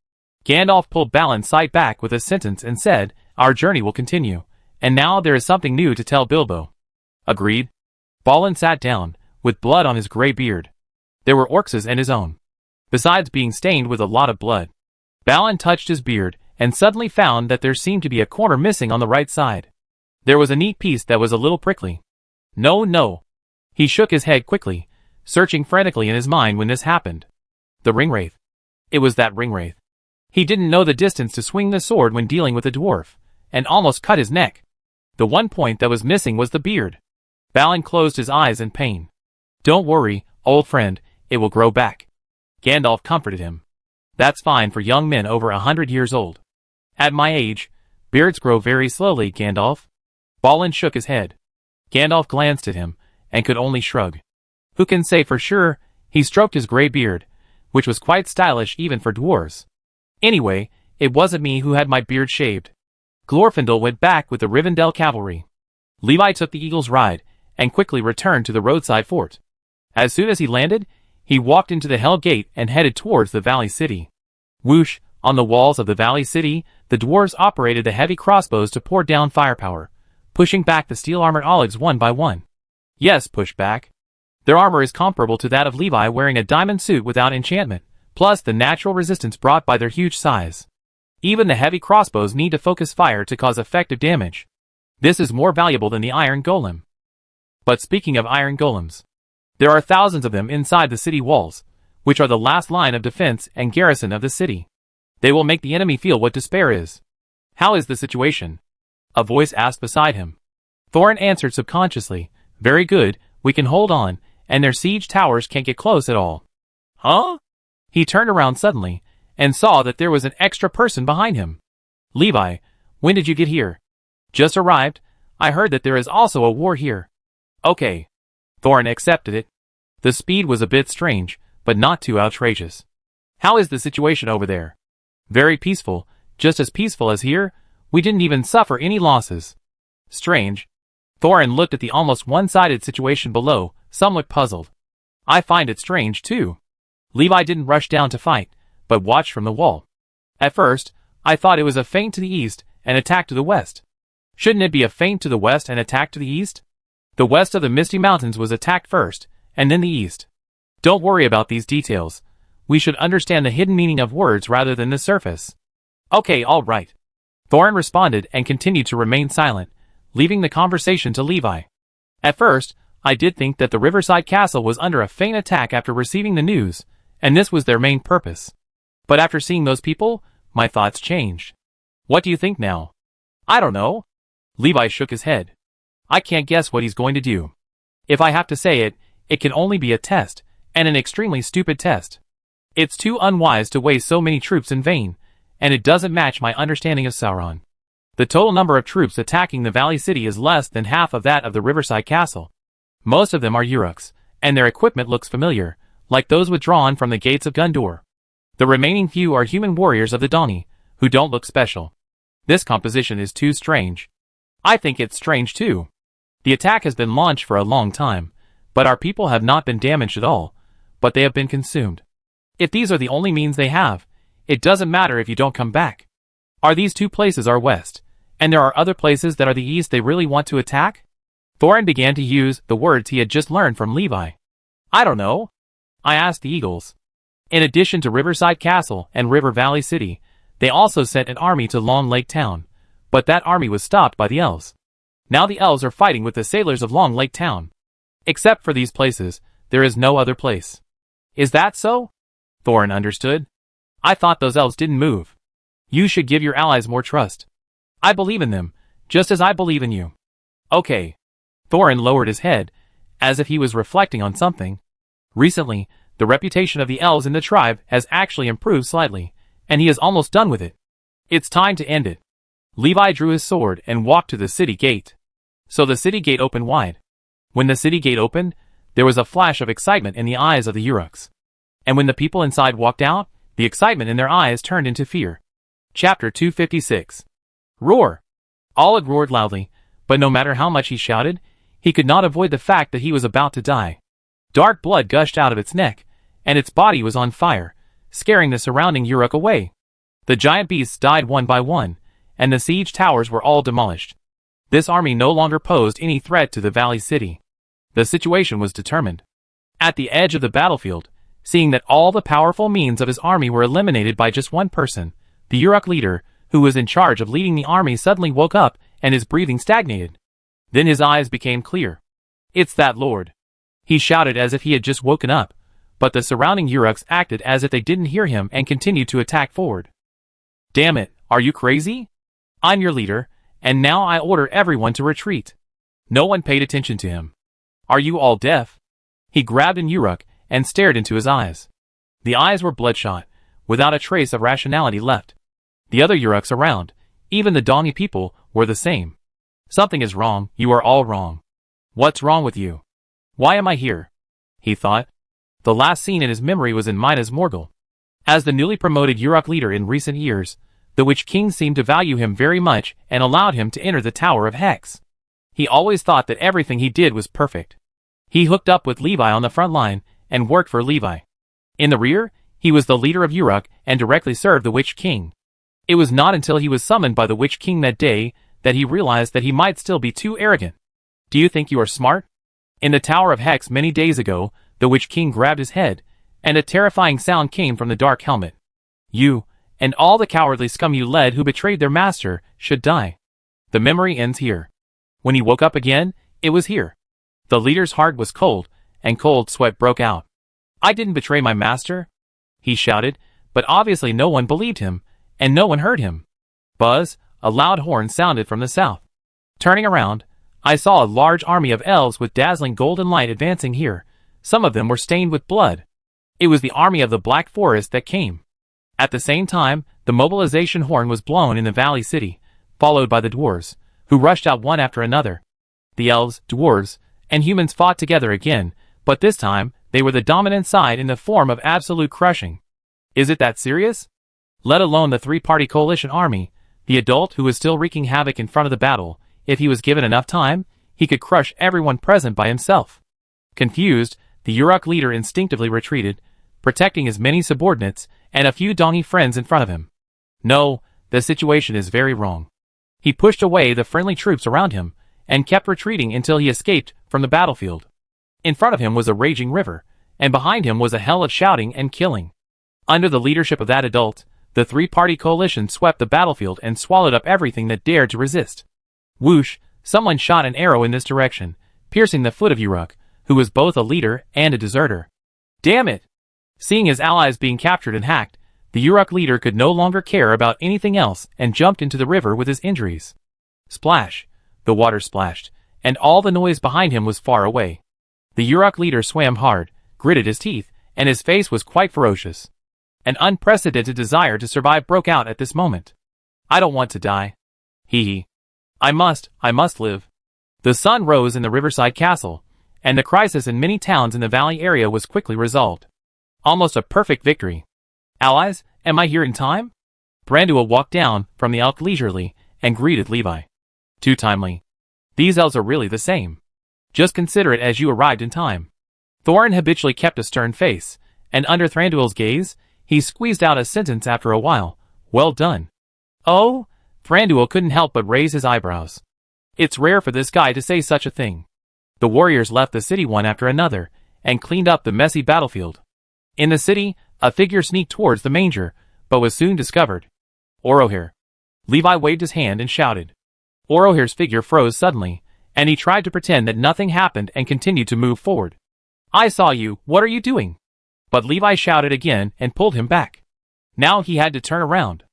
Speaker 1: Gandalf pulled Balin's sight back with a sentence and said, "Our journey will continue, and now there is something new to tell Bilbo." Agreed. Balin sat down, with blood on his gray beard. There were orcs' and his own, besides being stained with a lot of blood. Balin touched his beard, and suddenly found that there seemed to be a corner missing on the right side. There was a neat piece that was a little prickly. No. He shook his head quickly, searching frantically in his mind when this happened. The ringwraith. It was that ringwraith. He didn't know the distance to swing the sword when dealing with a dwarf, and almost cut his neck. The one point that was missing was the beard. Balin closed his eyes in pain. "Don't worry, old friend, it will grow back." Gandalf comforted him. "That's fine for young men over 100 years old. At my age, beards grow very slowly, Gandalf." Balin shook his head. Gandalf glanced at him, and could only shrug. Who can say for sure? He stroked his gray beard, which was quite stylish even for dwarves. Anyway, it wasn't me who had my beard shaved. Glorfindel went back with the Rivendell cavalry. Levi took the eagle's ride, and quickly returned to the roadside fort. As soon as he landed, he walked into the Hell Gate and headed towards the Valley City. Whoosh, on the walls of the Valley City, the dwarves operated the heavy crossbows to pour down firepower, pushing back the steel-armored olives one by one. Yes, push back. Their armor is comparable to that of Levi wearing a diamond suit without enchantment, plus the natural resistance brought by their huge size. Even the heavy crossbows need to focus fire to cause effective damage. This is more valuable than the iron golem. But speaking of iron golems, there are thousands of them inside the city walls, which are the last line of defense and garrison of the city. They will make the enemy feel what despair is. How is the situation? A voice asked beside him. Thorin answered subconsciously, "Very good, we can hold on, and their siege towers can't get close at all." Huh? He turned around suddenly, and saw that there was an extra person behind him. "Levi, when did you get here?" "Just arrived. I heard that there is also a war here." "Okay." Thorin accepted it. The speed was a bit strange, but not too outrageous. "How is the situation over there?" "Very peaceful, just as peaceful as here. We didn't even suffer any losses." "Strange." Thorin looked at the almost one-sided situation below, somewhat puzzled. "I find it strange, too." Levi didn't rush down to fight, but watched from the wall. "At first, I thought it was a feint to the east and attack to the west." "Shouldn't it be a feint to the west and attack to the east?" "The west of the Misty Mountains was attacked first, and then the east." "Don't worry about these details. we should understand the hidden meaning of words rather than the surface. Okay, all right. Thorin responded and continued to remain silent, leaving the conversation to Levi. At first, I did think that the Riverside Castle was under a faint attack after receiving the news, and this was their main purpose. But after seeing those people, my thoughts changed. What do you think now? I don't know. Levi shook his head. I can't guess what he's going to do. If I have to say it, it can only be a test, and an extremely stupid test. It's too unwise to waste so many troops in vain, and it doesn't match my understanding of Sauron. The total number of troops attacking the Valley City is less than half of that of the Riverside Castle. Most of them are Uruks, and their equipment looks familiar, like those withdrawn from the gates of Gondor. The remaining few are human warriors of the Dani, who don't look special. This composition is too strange. I think it's strange too. The attack has been launched for a long time, but our people have not been damaged at all, but they have been consumed. If these are the only means they have, it doesn't matter if you don't come back. Are these two places our west, and there are other places that are the east they really want to attack? Thorin began to use the words he had just learned from Levi. I don't know. I asked the eagles. In addition to Riverside Castle and River Valley City, they also sent an army to Long Lake Town, but that army was stopped by the elves. Now the elves are fighting with the sailors of Long Lake Town. Except for these places, there is no other place. Is that so? Thorin understood. I thought those elves didn't move. You should give your allies more trust. I believe in them, just as I believe in you. Okay. Thorin lowered his head, as if he was reflecting on something. Recently, the reputation of the elves in the tribe has actually improved slightly, and he is almost done with it. It's time to end it. Levi drew his sword and walked to the city gate. So the city gate opened wide. When the city gate opened, there was a flash of excitement in the eyes of the Uruks. And when the people inside walked out, the excitement in their eyes turned into fear. Chapter 256. Roar! Oleg roared loudly, but no matter how much he shouted, he could not avoid the fact that he was about to die. Dark blood gushed out of its neck, and its body was on fire, scaring the surrounding Uruk away. The giant beasts died one by one, and the siege towers were all demolished. This army no longer posed any threat to the Valley City. The situation was determined. At the edge of the battlefield, seeing that all the powerful means of his army were eliminated by just one person, the Uruk leader, who was in charge of leading the army, suddenly woke up, and his breathing stagnated. Then his eyes became clear. It's that lord. He shouted as if he had just woken up, but the surrounding Uruks acted as if they didn't hear him and continued to attack forward. Damn it, are you crazy? I'm your leader, and now I order everyone to retreat. No one paid attention to him. Are you all deaf? He grabbed an Uruk and stared into his eyes. The eyes were bloodshot, without a trace of rationality left. The other Uruks around, even the Dani people, were the same. Something is wrong, you are all wrong. What's wrong with you? Why am I here? He thought. The last scene in his memory was in Minas Morgul. As the newly promoted Uruk leader in recent years, the Witch King seemed to value him very much and allowed him to enter the Tower of Hex. He always thought that everything he did was perfect. He hooked up with Levi on the front line and worked for Levi. In the rear, he was the leader of Uruk and directly served the Witch King. It was not until he was summoned by the Witch King that day that he realized that he might still be too arrogant. Do you think you are smart? In the Tower of Hex many days ago, the Witch King grabbed his head, and a terrifying sound came from the dark helmet. You, and all the cowardly scum you led who betrayed their master, should die. The memory ends here. When he woke up again, it was here. The leader's heart was cold, and cold sweat broke out. I didn't betray my master, he shouted, but obviously no one believed him, and no one heard him. Buzz, a loud horn sounded from the south. Turning around, I saw a large army of elves with dazzling golden light advancing here. Some of them were stained with blood. It was the army of the Black Forest that came. At the same time, the mobilization horn was blown in the Valley City, followed by the dwarves, who rushed out one after another. The elves, dwarves, and humans fought together again, but this time, they were the dominant side in the form of absolute crushing. Is it that serious? Let alone the three-party coalition army, the adult who was still wreaking havoc in front of the battle. If he was given enough time, he could crush everyone present by himself. Confused, the Uruk leader instinctively retreated, protecting his many subordinates and a few Dani friends in front of him. No, the situation is very wrong. He pushed away the friendly troops around him, and kept retreating until he escaped from the battlefield. In front of him was a raging river, and behind him was a hell of shouting and killing. Under the leadership of that adult, the three-party coalition swept the battlefield and swallowed up everything that dared to resist. Whoosh, someone shot an arrow in this direction, piercing the foot of Uruk, who was both a leader and a deserter. Damn it! Seeing his allies being captured and hacked, the Uruk leader could no longer care about anything else and jumped into the river with his injuries. Splash! The water splashed, and all the noise behind him was far away. The Uruk leader swam hard, gritted his teeth, and his face was quite ferocious. An unprecedented desire to survive broke out at this moment. I don't want to die. Hee hee. I must live. The sun rose in the riverside castle, and the crisis in many towns in the valley area was quickly resolved. Almost a perfect victory. Allies, am I here in time? Thranduil walked down from the elk leisurely and greeted Levi. Too timely. These elves are really the same. Just consider it as you arrived in time. Thorin habitually kept a stern face, and under Thranduil's gaze, he squeezed out a sentence after a while. Well done. Oh? Thranduil couldn't help but raise his eyebrows. It's rare for this guy to say such a thing. The warriors left the city one after another, and cleaned up the messy battlefield. In the city, a figure sneaked towards the manger, but was soon discovered. Orohir. Levi waved his hand and shouted. Orohir's figure froze suddenly, and he tried to pretend that nothing happened and continued to move forward. I saw you, what are you doing? But Levi shouted again and pulled him back. Now he had to turn around.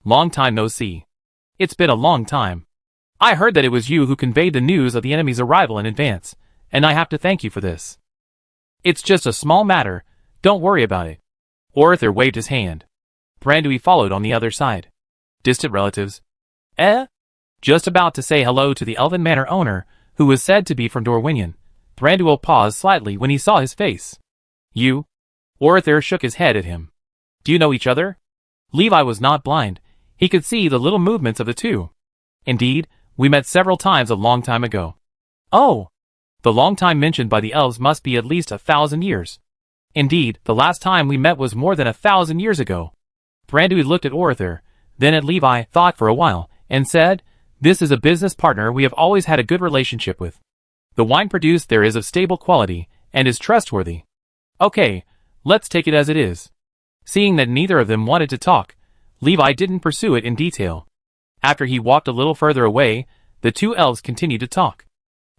Speaker 1: Long time no see. It's been a long time. I heard that it was you who conveyed the news of the enemy's arrival in advance, and I have to thank you for this. It's just a small matter, don't worry about it. Orohir waved his hand. Thranduil followed on the other side. Distant relatives. Just about to say hello to the Elven Manor owner, who was said to be from Dorwinion. Thranduil paused slightly when he saw his face. You? Orohir shook his head at him. Do you know each other? Levi was not blind. He could see the little movements of the two. Indeed, we met several times a long time ago. Oh! The long time mentioned by the elves must be at least 1,000 years. Indeed, the last time we met was more than 1,000 years ago. Thranduil looked at Orohir, then at Levi, thought for a while, and said, This is a business partner we have always had a good relationship with. The wine produced there is of stable quality, and is trustworthy. Okay, let's take it as it is. Seeing that neither of them wanted to talk, Levi didn't pursue it in detail. After he walked a little further away, the two elves continued to talk.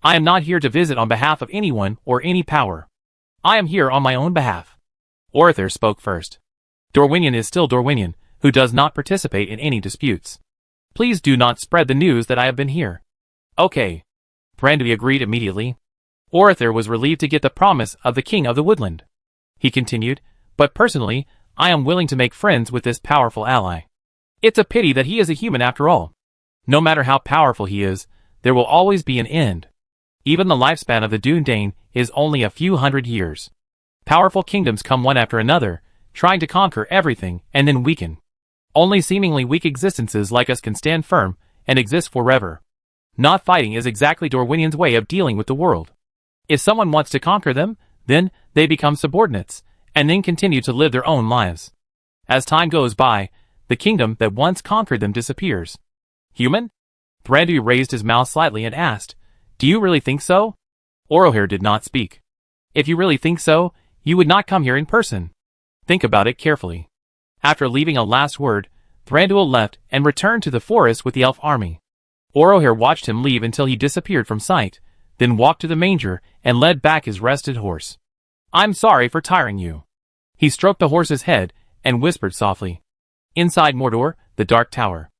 Speaker 1: I am not here to visit on behalf of anyone or any power. I am here on my own behalf. Orohir spoke first. Dorwinion is still Dorwinion, who does not participate in any disputes. Please do not spread the news that I have been here. Okay. Thranduil agreed immediately. Orohir was relieved to get the promise of the king of the woodland. He continued, but personally, I am willing to make friends with this powerful ally. It's a pity that he is a human after all. No matter how powerful he is, there will always be an end. Even the lifespan of the Dúnedain is only a few hundred years. Powerful kingdoms come one after another, trying to conquer everything and then weaken. Only seemingly weak existences like us can stand firm and exist forever. Not fighting is exactly Dorwinion's way of dealing with the world. If someone wants to conquer them, then they become subordinates, and then continue to live their own lives. As time goes by, the kingdom that once conquered them disappears. Human? Thranduil raised his mouth slightly and asked, Do you really think so? Orohir did not speak. If you really think so, you would not come here in person. Think about it carefully. After leaving a last word, Thranduil left and returned to the forest with the elf army. Orohir watched him leave until he disappeared from sight, then walked to the manger and led back his rested horse. I'm sorry for tiring you. He stroked the horse's head and whispered softly. Inside Mordor, the Dark Tower.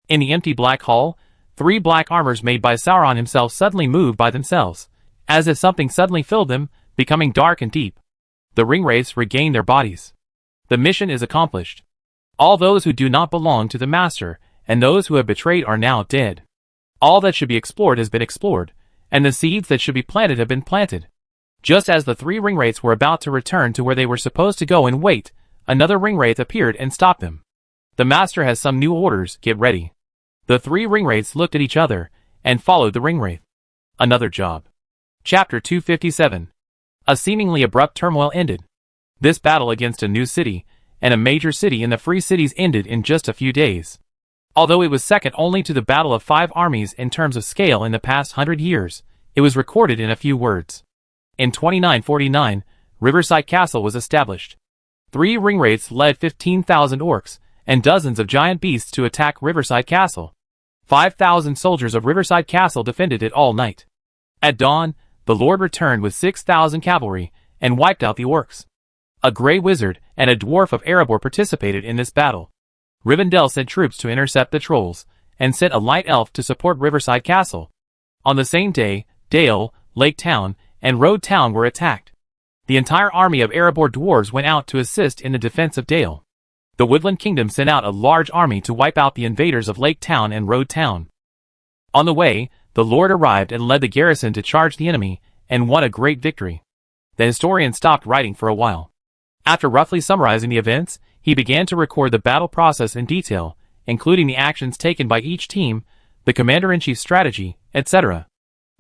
Speaker 1: In the empty black hall, 3 black armors made by Sauron himself suddenly moved by themselves, as if something suddenly filled them, becoming dark and deep. The ringwraiths regained their bodies. The mission is accomplished. All those who do not belong to the Master, and those who have betrayed are now dead. All that should be explored has been explored, and the seeds that should be planted have been planted. Just as the 3 ringwraiths were about to return to where they were supposed to go and wait, another ringwraith appeared and stopped them. The Master has some new orders, get ready. The 3 ringwraiths looked at each other, and followed the ringwraith. Another job. Chapter 257. A seemingly abrupt turmoil ended. This battle against a new city, and a major city in the Free Cities ended in just a few days. Although it was second only to the Battle of 5 Armies in terms of scale in the past 100 years, it was recorded in a few words. In 2949, Riverside Castle was established. 3 ringwraiths led 15,000 orcs and dozens of giant beasts to attack Riverside Castle. 5,000 soldiers of Riverside Castle defended it all night. At dawn, the Lord returned with 6,000 cavalry and wiped out the orcs. A grey wizard and a dwarf of Erebor participated in this battle. Rivendell sent troops to intercept the trolls, and sent a light elf to support Riverside Castle. On the same day, Dale, Lake Town, and Road Town were attacked. The entire army of Erebor dwarves went out to assist in the defense of Dale. The Woodland Kingdom sent out a large army to wipe out the invaders of Lake Town and Road Town. On the way, the Lord arrived and led the garrison to charge the enemy, and won a great victory. The historian stopped writing for a while. After roughly summarizing the events, he began to record the battle process in detail, including the actions taken by each team, the commander-in-chief's strategy, etc.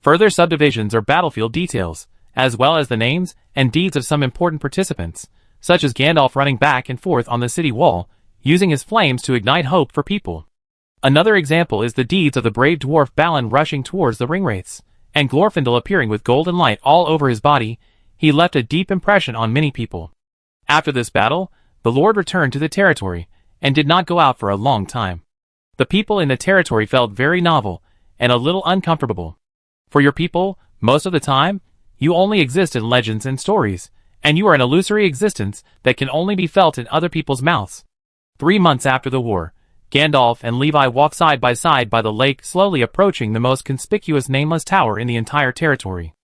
Speaker 1: Further subdivisions are battlefield details, as well as the names and deeds of some important participants, such as Gandalf running back and forth on the city wall, using his flames to ignite hope for people. Another example is the deeds of the brave dwarf Balin rushing towards the ringwraiths, and Glorfindel appearing with golden light all over his body. He left a deep impression on many people. After this battle, the Lord returned to the territory, and did not go out for a long time. The people in the territory felt very novel, and a little uncomfortable. For your people, most of the time, you only exist in legends and stories, and you are an illusory existence that can only be felt in other people's mouths. 3 months after the war, Gandalf and Levi walked side by the lake, slowly approaching the most conspicuous nameless tower in the entire territory.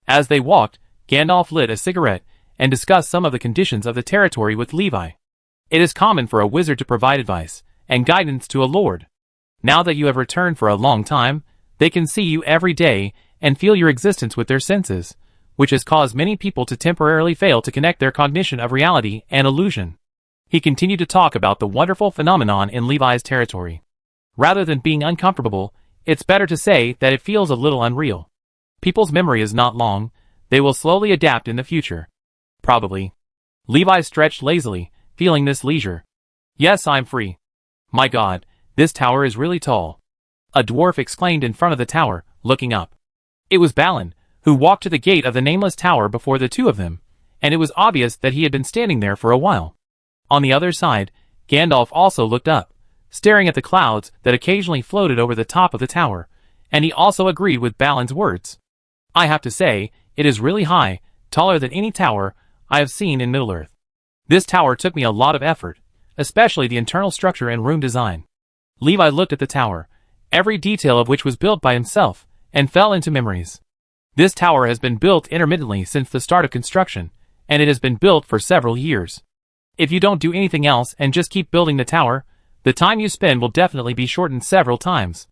Speaker 1: As they walked, Gandalf lit a cigarette, and discussed some of the conditions of the territory with Levi. It is common for a wizard to provide advice and guidance to a lord. Now that you have returned for a long time, they can see you every day and feel your existence with their senses, which has caused many people to temporarily fail to connect their cognition of reality and illusion. He continued to talk about the wonderful phenomenon in Levi's territory. Rather than being uncomfortable, it's better to say that it feels a little unreal. People's memory is not long, they will slowly adapt in the future. Probably. Levi stretched lazily, feeling this leisure. Yes, I'm free. My God, this tower is really tall. A dwarf exclaimed in front of the tower, looking up. It was Balin, who walked to the gate of the nameless tower before the two of them, and it was obvious that he had been standing there for a while. On the other side, Gandalf also looked up, staring at the clouds that occasionally floated over the top of the tower, and he also agreed with Balin's words. I have to say, it is really high, taller than any tower I have seen in Middle-earth. This tower took me a lot of effort, especially the internal structure and room design. Levi looked at the tower, every detail of which was built by himself, and fell into memories. This tower has been built intermittently since the start of construction, and it has been built for several years. If you don't do anything else and just keep building the tower, the time you spend will definitely be shortened several times.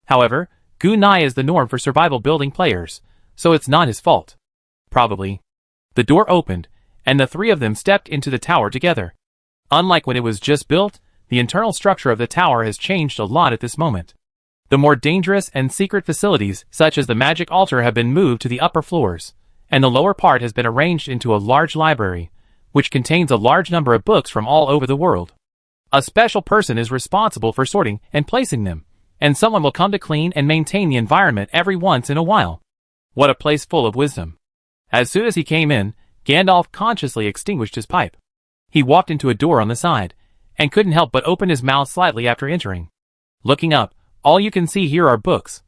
Speaker 1: However, Gunai is the norm for survival building players, so it's not his fault. Probably. The door opened, and the three of them stepped into the tower together. Unlike when it was just built, the internal structure of the tower has changed a lot at this moment. The more dangerous and secret facilities, such as the magic altar, have been moved to the upper floors, and the lower part has been arranged into a large library, which contains a large number of books from all over the world. A special person is responsible for sorting and placing them, and someone will come to clean and maintain the environment every once in a while. What a place full of wisdom. As soon as he came in, Gandalf consciously extinguished his pipe. He walked into a door on the side, and couldn't help but open his mouth slightly after entering. Looking up, all you can see here are books,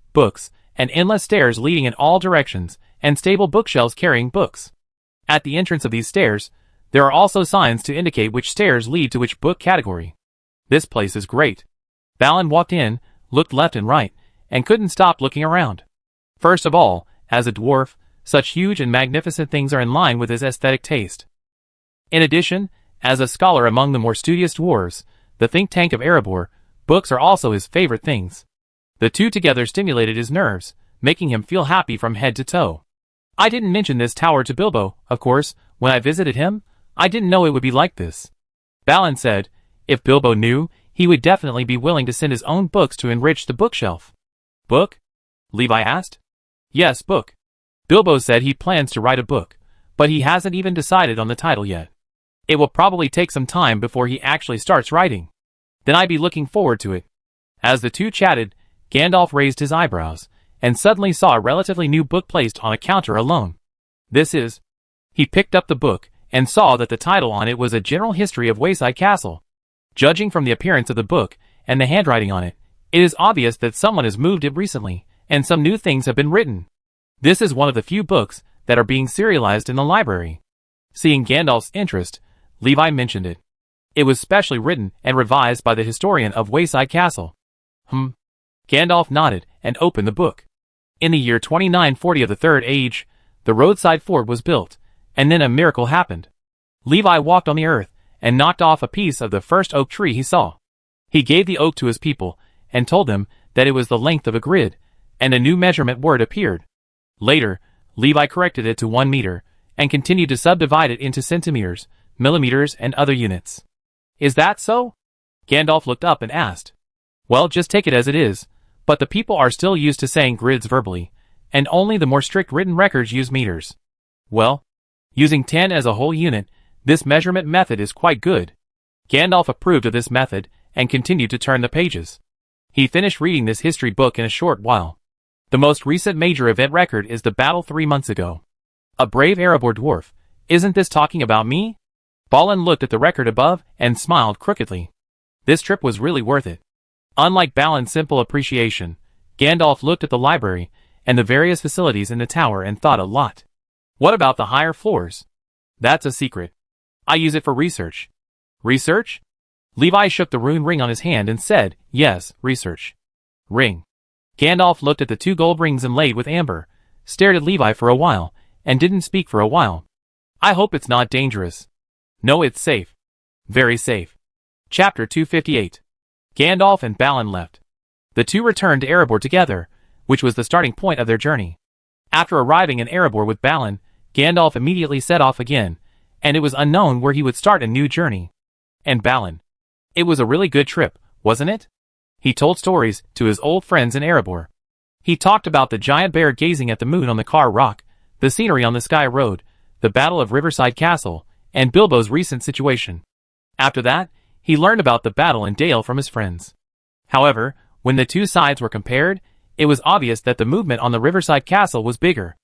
Speaker 1: and endless stairs leading in all directions, and stable bookshelves carrying books. At the entrance of these stairs, there are also signs to indicate which stairs lead to which book category. This place is great. Balin walked in, looked left and right, and couldn't stop looking around. First of all, as a dwarf, such huge and magnificent things are in line with his aesthetic taste. In addition, as a scholar among the more studious dwarves, the think tank of Erebor, books are also his favorite things. The two together stimulated his nerves, making him feel happy from head to toe. I didn't mention this tower to Bilbo, of course, when I visited him. I didn't know it would be like this. Balin said, if Bilbo knew, he would definitely be willing to send his own books to enrich the bookshelf. Book? Levi asked. Yes, book. Bilbo said he plans to write a book, but he hasn't even decided on the title yet. It will probably take some time before he actually starts writing. Then I'd be looking forward to it. As the two chatted, Gandalf raised his eyebrows, and suddenly saw a relatively new book placed on a counter alone. This is... He picked up the book, and saw that the title on it was A General History of Wayside Castle. Judging from the appearance of the book and the handwriting on it, it is obvious that someone has moved it recently, and some new things have been written. This is one of the few books that are being serialized in the library. Seeing Gandalf's interest, Levi mentioned it. It was specially written and revised by the historian of Wayside Castle. Gandalf nodded and opened the book. In the year 2940 of the Third Age, the roadside ford was built, and then a miracle happened. Levi walked on the earth and knocked off a piece of the first oak tree he saw. He gave the oak to his people and told them that it was the length of a grid, and a new measurement word appeared. Later, Levi corrected it to 1 meter and continued to subdivide it into centimeters, millimeters, and other units. Is that so? Gandalf looked up and asked. Well, just take it as it is, but the people are still used to saying grids verbally, and only the more strict written records use meters. Well, using 10 as a whole unit, this measurement method is quite good. Gandalf approved of this method and continued to turn the pages. He finished reading this history book in a short while. The most recent major event record is the battle 3 months ago. A brave Erebor dwarf. Isn't this talking about me? Balin looked at the record above and smiled crookedly. This trip was really worth it. Unlike Balin's simple appreciation, Gandalf looked at the library and the various facilities in the tower and thought a lot. What about the higher floors? That's a secret. I use it for research. Research? Levi shook the rune ring on his hand and said, yes, research. Ring. Gandalf looked at the 2 gold rings inlaid with amber, stared at Levi for a while, and didn't speak for a while. I hope it's not dangerous. No, it's safe. Very safe. Chapter 258. Gandalf and Balin left. The two returned to Erebor together, which was the starting point of their journey. After arriving in Erebor with Balin, Gandalf immediately set off again, and it was unknown where he would start a new journey. And Balin. It was a really good trip, wasn't it? He told stories to his old friends in Erebor. He talked about the giant bear gazing at the moon on the Car Rock, the scenery on the Sky Road, the Battle of Riverside Castle, and Bilbo's recent situation. After that, he learned about the battle in Dale from his friends. However, when the two sides were compared, it was obvious that the movement on the Riverside Castle was bigger.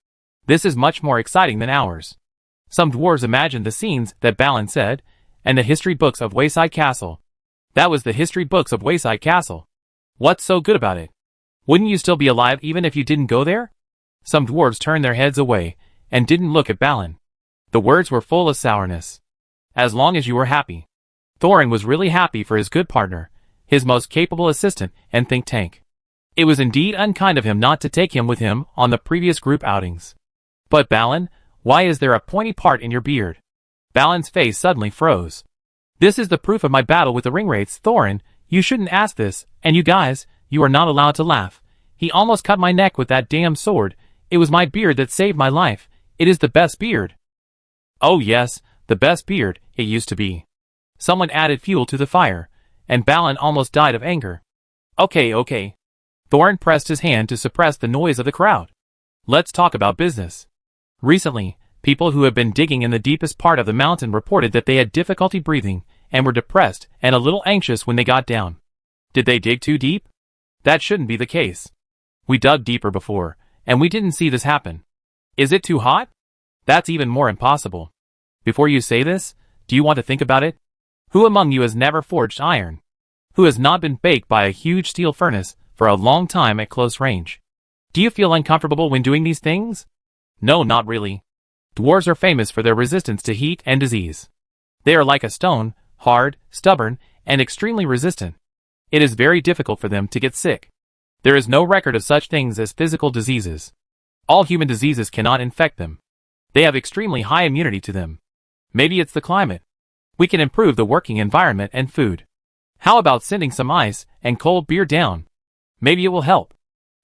Speaker 1: This is much more exciting than ours. Some dwarves imagined the scenes that Balin said, and the history books of Wayside Castle. That was the history books of Wayside Castle. What's so good about it? Wouldn't you still be alive even if you didn't go there? Some dwarves turned their heads away, and didn't look at Balin. The words were full of sourness. As long as you were happy. Thorin was really happy for his good partner, his most capable assistant and think tank. It was indeed unkind of him not to take him with him on the previous group outings. But Balin, why is there a pointy part in your beard? Balin's face suddenly froze. This is the proof of my battle with the ringwraiths, Thorin. You shouldn't ask this, and you guys, you are not allowed to laugh. He almost cut my neck with that damn sword. It was my beard that saved my life. It is the best beard. Oh yes, the best beard, it used to be. Someone added fuel to the fire, and Balin almost died of anger. Okay. Thorin pressed his hand to suppress the noise of the crowd. Let's talk about business. Recently, people who had been digging in the deepest part of the mountain reported that they had difficulty breathing, and were depressed and a little anxious when they got down. Did they dig too deep? That shouldn't be the case. We dug deeper before, and we didn't see this happen. Is it too hot? That's even more impossible. Before you say this, do you want to think about it? Who among you has never forged iron? Who has not been baked by a huge steel furnace for a long time at close range? Do you feel uncomfortable when doing these things? No, not really. Dwarves are famous for their resistance to heat and disease. They are like a stone, hard, stubborn, and extremely resistant. It is very difficult for them to get sick. There is no record of such things as physical diseases. All human diseases cannot infect them. They have extremely high immunity to them. Maybe it's the climate. We can improve the working environment and food. How about sending some ice and cold beer down? Maybe it will help.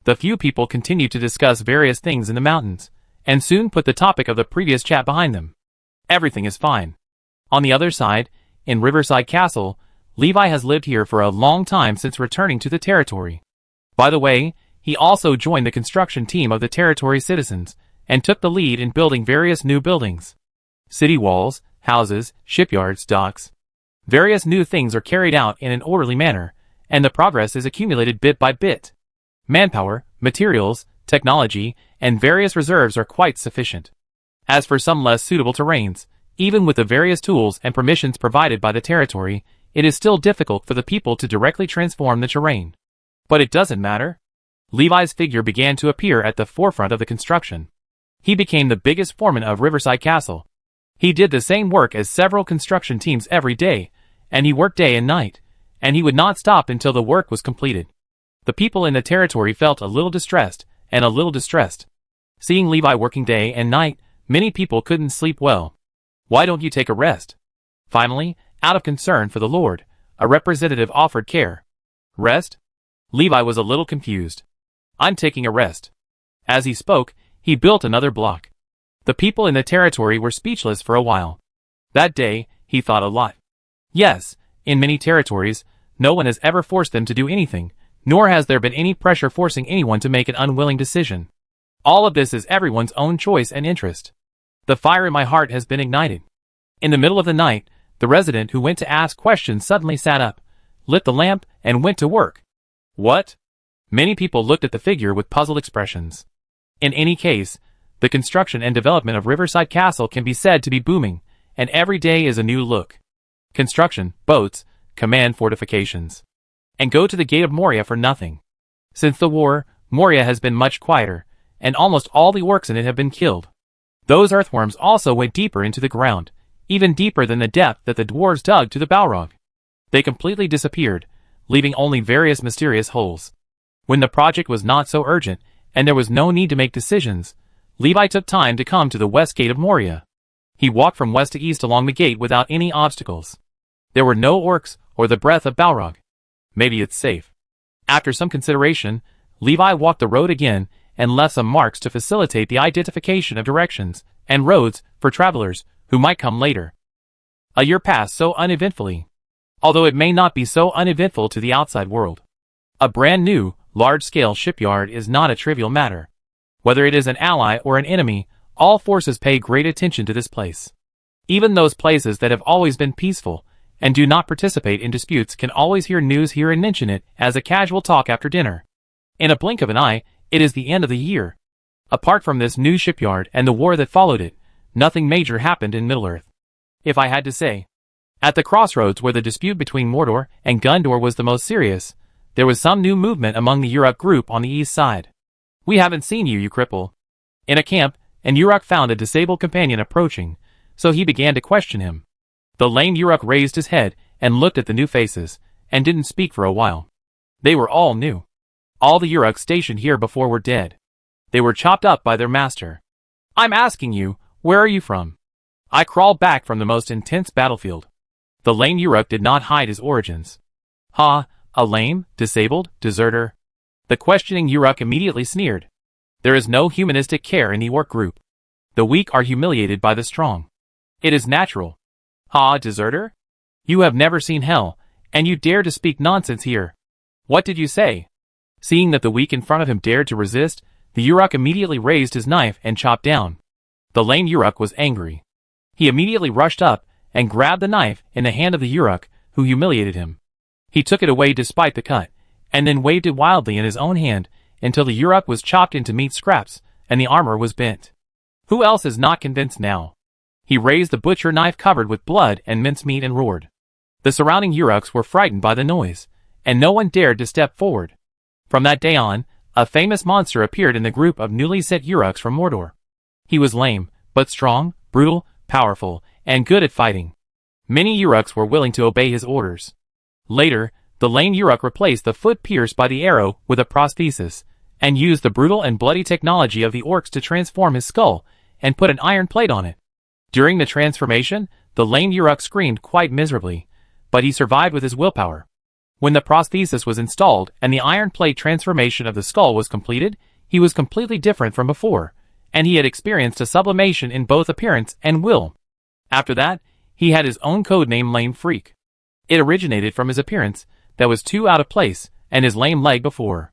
Speaker 1: The few people continued to discuss various things in the mountains, and soon put the topic of the previous chat behind them. Everything is fine. On the other side, in Riverside Castle, Levi has lived here for a long time since returning to the territory. By the way, he also joined the construction team of the territory citizens, and took the lead in building various new buildings. City walls, houses, shipyards, docks. Various new things are carried out in an orderly manner, and the progress is accumulated bit by bit. Manpower, materials, technology, and various reserves are quite sufficient. As for some less suitable terrains, Even with the various tools and permissions provided by the territory, it is still difficult for the people to directly transform the terrain. But it doesn't matter. Levi's figure began to appear at the forefront of the construction. He became the biggest foreman of Riverside Castle. He did the same work as several construction teams every day, and he worked day and night, and he would not stop until the work was completed. The people in the territory felt a little distressed and a little distressed. Seeing Levi working day and night, many people couldn't sleep well. Why don't you take a rest? Finally, out of concern for the Lord, a representative offered care. Rest? Levi was a little confused. I'm taking a rest. As he spoke, he built another block. The people in the territory were speechless for a while. That day, he thought a lot. Yes, in many territories, no one has ever forced them to do anything, nor has there been any pressure forcing anyone to make an unwilling decision. All of this is everyone's own choice and interest. The fire in my heart has been ignited. In the middle of the night, the resident who went to ask questions suddenly sat up, lit the lamp, and went to work. What? Many people looked at the figure with puzzled expressions. In any case, the construction and development of Riverside Castle can be said to be booming, and every day is a new look. Construction, boats, command fortifications. And go to the Gate of Moria for nothing. Since the war, Moria has been much quieter, and almost all the orcs in it have been killed. Those earthworms also went deeper into the ground, even deeper than the depth that the dwarves dug to the Balrog. They completely disappeared, leaving only various mysterious holes. When the project was not so urgent, and there was no need to make decisions, Levi took time to come to the west gate of Moria. He walked from west to east along the gate without any obstacles. There were no orcs or the breath of Balrog. Maybe it's safe. After some consideration, Levi walked the road again and left some marks to facilitate the identification of directions and roads for travelers who might come later. A year passed so uneventfully, although it may not be so uneventful to the outside world. A brand new, large-scale shipyard is not a trivial matter. Whether it is an ally or an enemy, all forces pay great attention to this place. Even those places that have always been peaceful and do not participate in disputes can always hear news here and mention it as a casual talk after dinner. In a blink of an eye, it is the end of the year. Apart from this new shipyard and the war that followed it, nothing major happened in Middle-earth. If I had to say, at the crossroads where the dispute between Mordor and Gondor was the most serious, there was some new movement among the Uruk group on the east side. We haven't seen you cripple. In a camp, and Uruk found a disabled companion approaching, so he began to question him. The lame Uruk raised his head and looked at the new faces, and didn't speak for a while. They were all new. All the Uruks stationed here before were dead. They were chopped up by their master. I'm asking you, where are you from? I crawled back from the most intense battlefield. The lame Uruk did not hide his origins. Ha, a lame, disabled, deserter. The questioning Uruk immediately sneered. There is no humanistic care in the orc group. The weak are humiliated by the strong. It is natural. Ha, deserter? You have never seen hell, and you dare to speak nonsense here. What did you say? Seeing that the weak in front of him dared to resist, the Uruk immediately raised his knife and chopped down. The lame Uruk was angry. He immediately rushed up and grabbed the knife in the hand of the Uruk who humiliated him. He took it away despite the cut, and then waved it wildly in his own hand until the Uruk was chopped into meat scraps and the armor was bent. Who else is not convinced now? He raised the butcher knife covered with blood and mincemeat and roared. The surrounding Uruks were frightened by the noise, and no one dared to step forward. From that day on, a famous monster appeared in the group of newly set Uruks from Mordor. He was lame, but strong, brutal, powerful, and good at fighting. Many Uruks were willing to obey his orders. Later, the lame Uruk replaced the foot pierced by the arrow with a prosthesis, and used the brutal and bloody technology of the orcs to transform his skull and put an iron plate on it. During the transformation, the lame Uruk screamed quite miserably, but he survived with his willpower. When the prosthesis was installed and the iron plate transformation of the skull was completed, he was completely different from before, and he had experienced a sublimation in both appearance and will. After that, he had his own code name Lame Freak. It originated from his appearance that was too out of place and his lame leg before.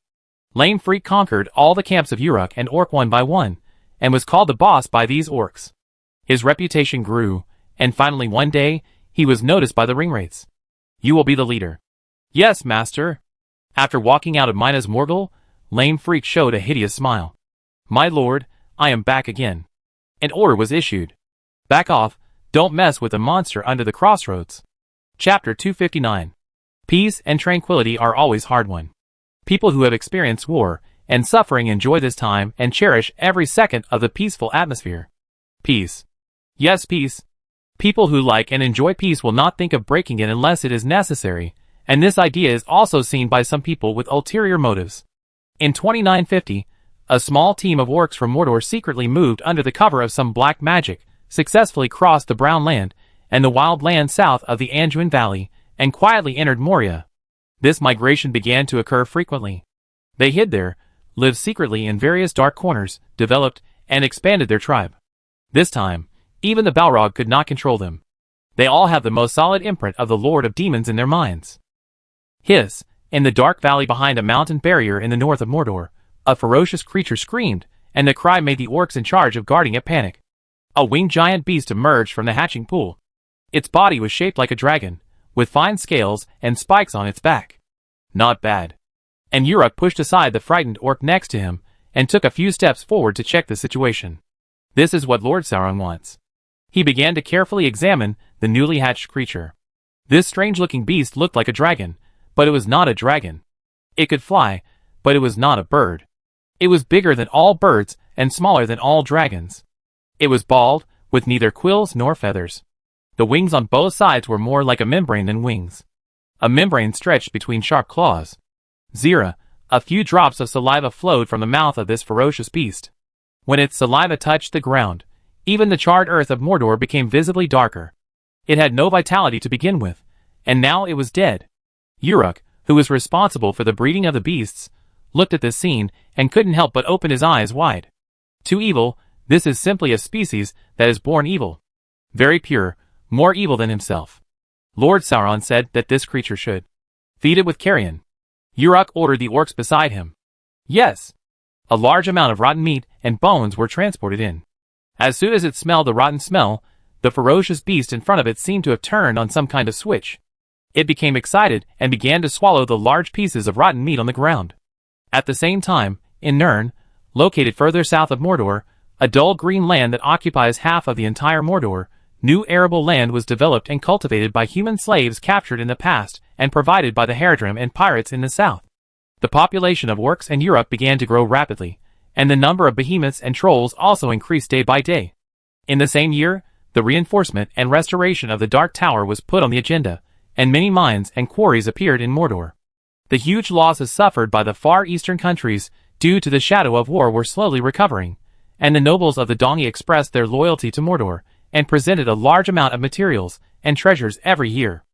Speaker 1: Lame Freak conquered all the camps of Uruk and Orc one by one, and was called the boss by these orcs. His reputation grew, and finally one day, he was noticed by the ringwraiths. You will be the leader. Yes, master. After walking out of Minas Morgul, Lame Freak showed a hideous smile. My lord, I am back again. An order was issued. Back off, Don't mess with the monster under the crossroads. Chapter 259. Peace and tranquility are always hard won. People who have experienced war and suffering enjoy this time and cherish every second of the peaceful atmosphere. Peace. Yes, peace. People who like and enjoy peace will not think of breaking it unless it is necessary, and this idea is also seen by some people with ulterior motives. In 2950, a small team of orcs from Mordor secretly moved under the cover of some black magic, successfully crossed the Brown Land and the wild land south of the Anduin Valley, and quietly entered Moria. This migration began to occur frequently. They hid there, lived secretly in various dark corners, developed, and expanded their tribe. This time, even the Balrog could not control them. They all have the most solid imprint of the Lord of Demons in their minds. Hiss, in the dark valley behind a mountain barrier in the north of Mordor, a ferocious creature screamed, and the cry made the orcs in charge of guarding it panic. A winged giant beast emerged from the hatching pool. Its body was shaped like a dragon, with fine scales and spikes on its back. Not bad. And Uruk pushed aside the frightened orc next to him, and took a few steps forward to check the situation. This is what Lord Sauron wants. He began to carefully examine the newly hatched creature. This strange-looking beast looked like a dragon, but it was not a dragon. It could fly, but it was not a bird. It was bigger than all birds and smaller than all dragons. It was bald, with neither quills nor feathers. The wings on both sides were more like a membrane than wings. A membrane stretched between sharp claws. Zira, a few drops of saliva flowed from the mouth of this ferocious beast. When its saliva touched the ground, even the charred earth of Mordor became visibly darker. It had no vitality to begin with, and now it was dead. Uruk, who was responsible for the breeding of the beasts, looked at this scene and couldn't help but open his eyes wide. Too evil, this is simply a species that is born evil. Very pure, more evil than himself. Lord Sauron said that this creature should feed it with carrion. Uruk ordered the orcs beside him. Yes. A large amount of rotten meat and bones were transported in. As soon as it smelled the rotten smell, the ferocious beast in front of it seemed to have turned on some kind of switch. It became excited and began to swallow the large pieces of rotten meat on the ground. At the same time, in Nirn, located further south of Mordor, a dull green land that occupies half of the entire Mordor, new arable land was developed and cultivated by human slaves captured in the past and provided by the Haradrim and pirates in the south. The population of orcs and Uruk began to grow rapidly, and the number of behemoths and trolls also increased day by day. In the same year, the reinforcement and restoration of the Dark Tower was put on the agenda, and many mines and quarries appeared in Mordor. The huge losses suffered by the far eastern countries due to the shadow of war were slowly recovering, and the nobles of the Dongi expressed their loyalty to Mordor, and presented a large amount of materials and treasures every year.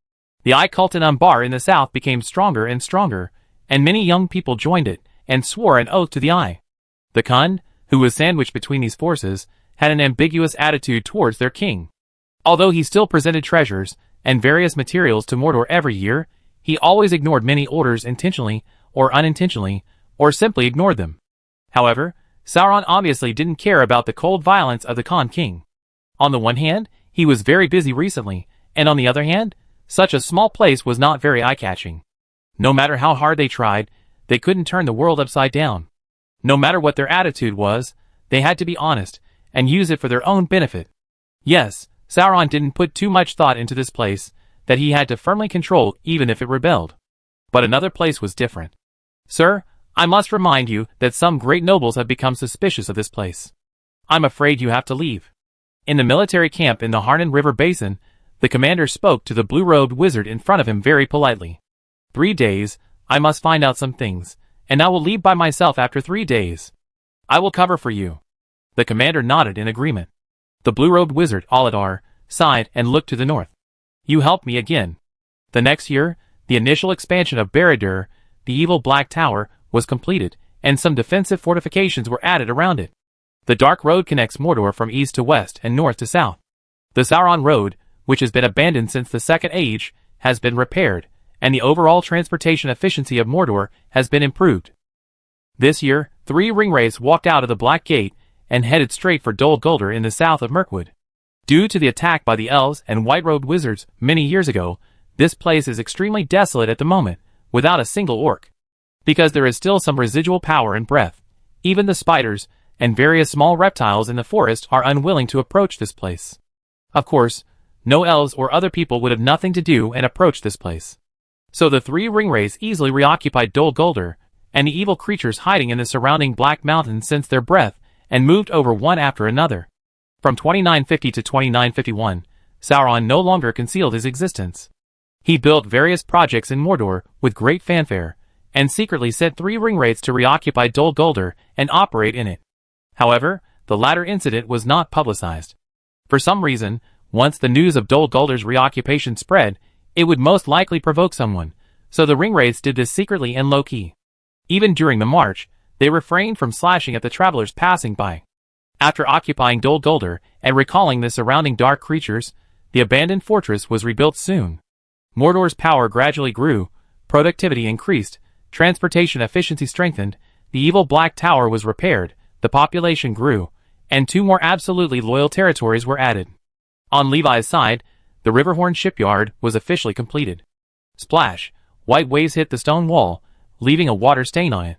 Speaker 1: The Eye cult in Umbar in the south became stronger and stronger, and many young people joined it, and swore an oath to the Eye. The Khund, who was sandwiched between these forces, had an ambiguous attitude towards their king. Although he still presented treasures and various materials to Mordor every year, he always ignored many orders intentionally or unintentionally, or simply ignored them. However, Sauron obviously didn't care about the cold violence of the Khand king. On the one hand, he was very busy recently, and on the other hand, such a small place was not very eye-catching. No matter how hard they tried, they couldn't turn the world upside down. No matter what their attitude was, they had to be honest, and use it for their own benefit. Yes, Sauron didn't put too much thought into this place, that he had to firmly control even if it rebelled. But another place was different. Sir, I must remind you that some great nobles have become suspicious of this place. I'm afraid you have to leave. In the military camp in the Harnan River Basin, the commander spoke to the blue-robed wizard in front of him very politely. 3 days, I must find out some things, and I will leave by myself after 3 days. I will cover for you. The commander nodded in agreement. The blue-robed wizard, Aladar, sighed and looked to the north. You helped me again. The next year, the initial expansion of Barad-dûr, the evil Black Tower, was completed, and some defensive fortifications were added around it. The Dark Road connects Mordor from east to west and north to south. The Sauron Road, which has been abandoned since the Second Age, has been repaired, and the overall transportation efficiency of Mordor has been improved. This year, 3 ringwraiths walked out of the Black Gate and headed straight for Dol Guldur in the south of Mirkwood. Due to the attack by the elves and white-robed wizards many years ago, this place is extremely desolate at the moment, without a single orc. Because there is still some residual power and breath, even the spiders and various small reptiles in the forest are unwilling to approach this place. Of course, No elves or other people would have nothing to do and approach this place. So the three ringwraiths easily reoccupied Dol Guldur, and the evil creatures hiding in the surrounding Black Mountains sensed their breath and moved over one after another. From 2950 to 2951, Sauron no longer concealed his existence. He built various projects in Mordor with great fanfare, and secretly sent three ringwraiths to reoccupy Dol Guldur and operate in it. However, the latter incident was not publicized. For some reason, once the news of Dol Guldur's reoccupation spread, it would most likely provoke someone, so the ringwraiths did this secretly and low-key. Even during the march, they refrained from slashing at the travelers passing by. After occupying Dol Guldur and recalling the surrounding dark creatures, the abandoned fortress was rebuilt soon. Mordor's power gradually grew, productivity increased, transportation efficiency strengthened, the evil Black Tower was repaired, the population grew, and two more absolutely loyal territories were added. On Levi's side, the Riverhorn shipyard was officially completed. Splash! White waves hit the stone wall, leaving a water stain on it.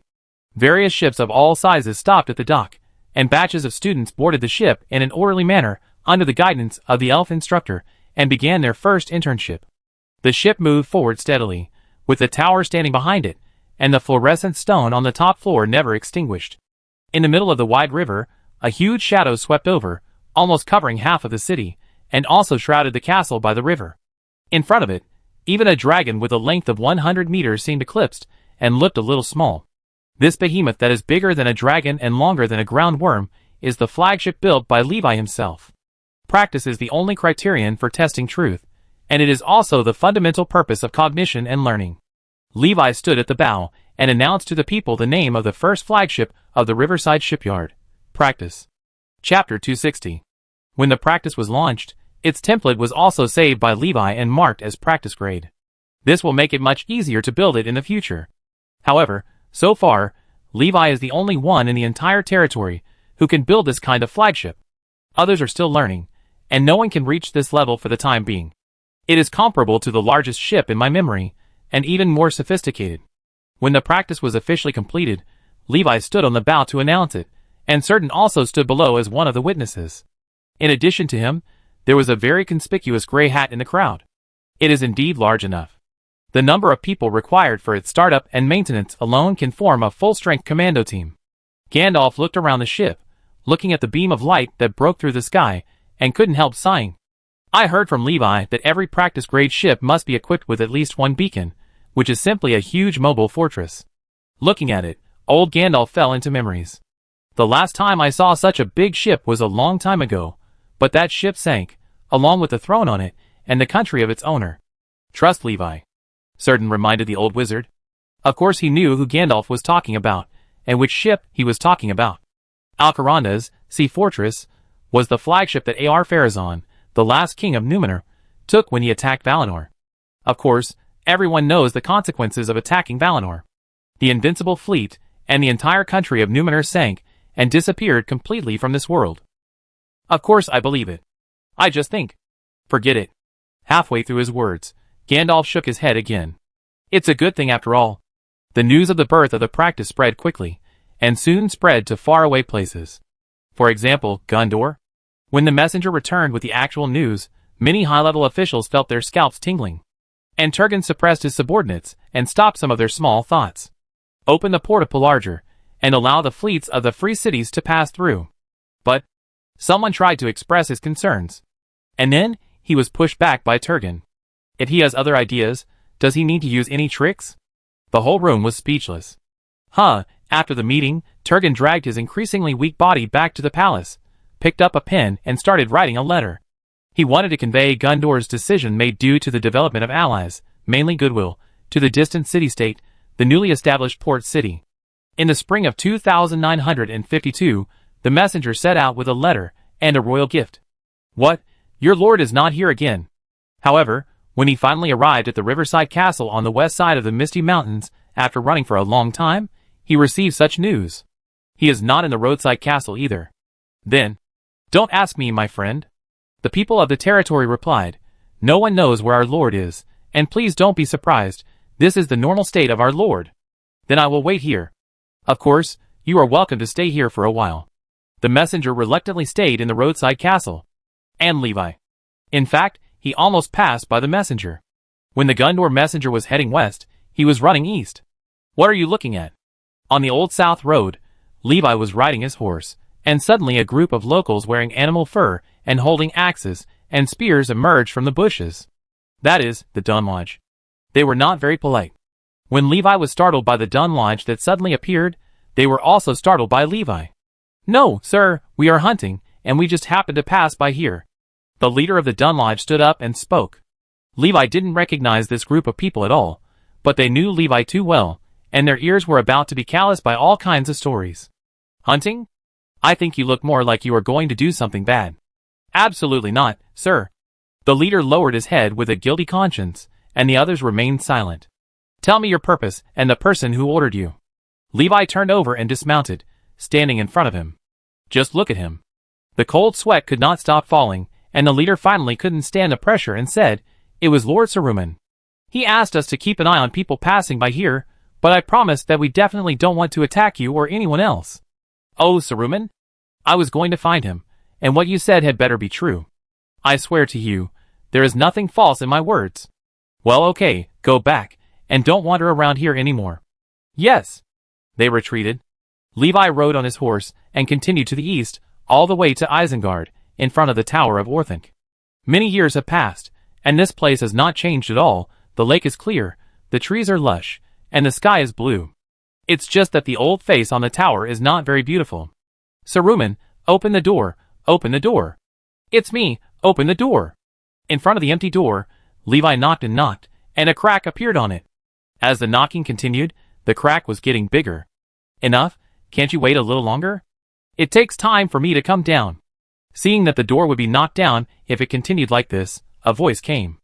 Speaker 1: Various ships of all sizes stopped at the dock, and batches of students boarded the ship in an orderly manner under the guidance of the elf instructor and began their first internship. The ship moved forward steadily, with the tower standing behind it, and the fluorescent stone on the top floor never extinguished. In the middle of the wide river, a huge shadow swept over, almost covering half of the city, and also shrouded the castle by the river. In front of it, even a dragon with a length of 100 meters seemed eclipsed, and looked a little small. This behemoth that is bigger than a dragon and longer than a ground worm is the flagship built by Levi himself. Practice is the only criterion for testing truth, and it is also the fundamental purpose of cognition and learning. Levi stood at the bow and announced to the people the name of the first flagship of the Riverside Shipyard, Practice. Chapter 260. When the Practice was launched, its template was also saved by Levi and marked as Practice Grade. This will make it much easier to build it in the future. However, so far, Levi is the only one in the entire territory who can build this kind of flagship. Others are still learning, and no one can reach this level for the time being. It is comparable to the largest ship in my memory, and even more sophisticated. When the practice was officially completed, Levi stood on the bow to announce it, and Certain also stood below as one of the witnesses. In addition to him, there was a very conspicuous gray hat in the crowd. It is indeed large enough. The number of people required for its startup and maintenance alone can form a full-strength commando team. Gandalf looked around the ship, looking at the beam of light that broke through the sky, and couldn't help sighing. I heard from Levi that every practice-grade ship must be equipped with at least one beacon, which is simply a huge mobile fortress. Looking at it, old Gandalf fell into memories. The last time I saw such a big ship was a long time ago, but that ship sank, along with the throne on it, and the country of its owner. Trust Levi, Certain reminded the old wizard. Of course he knew who Gandalf was talking about, and which ship he was talking about. Alcaranda's Sea Fortress was the flagship that Ar-Pharazôn, the last king of Númenor, took when he attacked Valinor. Of course, everyone knows the consequences of attacking Valinor. The invincible fleet and the entire country of Númenor sank and disappeared completely from this world. Of course I believe it. I just think. Forget it. Halfway through his words, Gandalf shook his head again. It's a good thing after all. The news of the birth of the practice spread quickly, and soon spread to faraway places. For example, Gondor. When the messenger returned with the actual news, many high-level officials felt their scalps tingling. And Turgon suppressed his subordinates and stopped some of their small thoughts. Open the port of Pelargir, and allow the fleets of the free cities to pass through. But someone tried to express his concerns. And then he was pushed back by Turgon. If he has other ideas, does he need to use any tricks? The whole room was speechless. After the meeting, Turgon dragged his increasingly weak body back to the palace, picked up a pen and started writing a letter. He wanted to convey Gondor's decision made due to the development of allies, mainly goodwill, to the distant city-state, the newly established port city. In the spring of 2952, the messenger set out with a letter and a royal gift. What? Your lord is not here again. However, when he finally arrived at the Riverside Castle on the west side of the Misty Mountains, after running for a long time, he received such news. He is not in the roadside castle either. Then, don't ask me, my friend. The people of the territory replied, no one knows where our lord is, and please don't be surprised, this is the normal state of our lord. Then I will wait here. Of course, you are welcome to stay here for a while. The messenger reluctantly stayed in the roadside castle. And Levi. In fact, he almost passed by the messenger. When the Gundor messenger was heading west, he was running east. What are you looking at? On the Old South Road, Levi was riding his horse, and suddenly a group of locals wearing animal fur and holding axes and spears emerged from the bushes. That is, the Dun Lodge. They were not very polite. When Levi was startled by the Dun Lodge that suddenly appeared, they were also startled by Levi. No, sir, we are hunting, and we just happened to pass by here. The leader of the Dun Lodge stood up and spoke. Levi didn't recognize this group of people at all, but they knew Levi too well, and their ears were about to be calloused by all kinds of stories. Hunting? I think you look more like you are going to do something bad. Absolutely not, sir. The leader lowered his head with a guilty conscience, and the others remained silent. Tell me your purpose and the person who ordered you. Levi turned over and dismounted, standing in front of him. Just look at him. The cold sweat could not stop falling, and the leader finally couldn't stand the pressure and said, "It was Lord Saruman. He asked us to keep an eye on people passing by here, but I promised that we definitely don't want to attack you or anyone else." "Oh, Saruman? I was going to find him, and what you said had better be true. I swear to you, there is nothing false in my words." "Well, okay, go back, and don't wander around here anymore." "Yes." They retreated. Levi rode on his horse and continued to the east, all the way to Isengard, in front of the Tower of Orthanc. Many years have passed, and this place has not changed at all. The lake is clear, the trees are lush, and the sky is blue. It's just that the old face on the tower is not very beautiful. "Saruman, open the door, open the door." "It's me, open the door." In front of the empty door, Levi knocked, and a crack appeared on it. As the knocking continued, the crack was getting bigger. "Enough? Can't you wait a little longer? It takes time for me to come down." Seeing that the door would be knocked down if it continued like this, a voice came.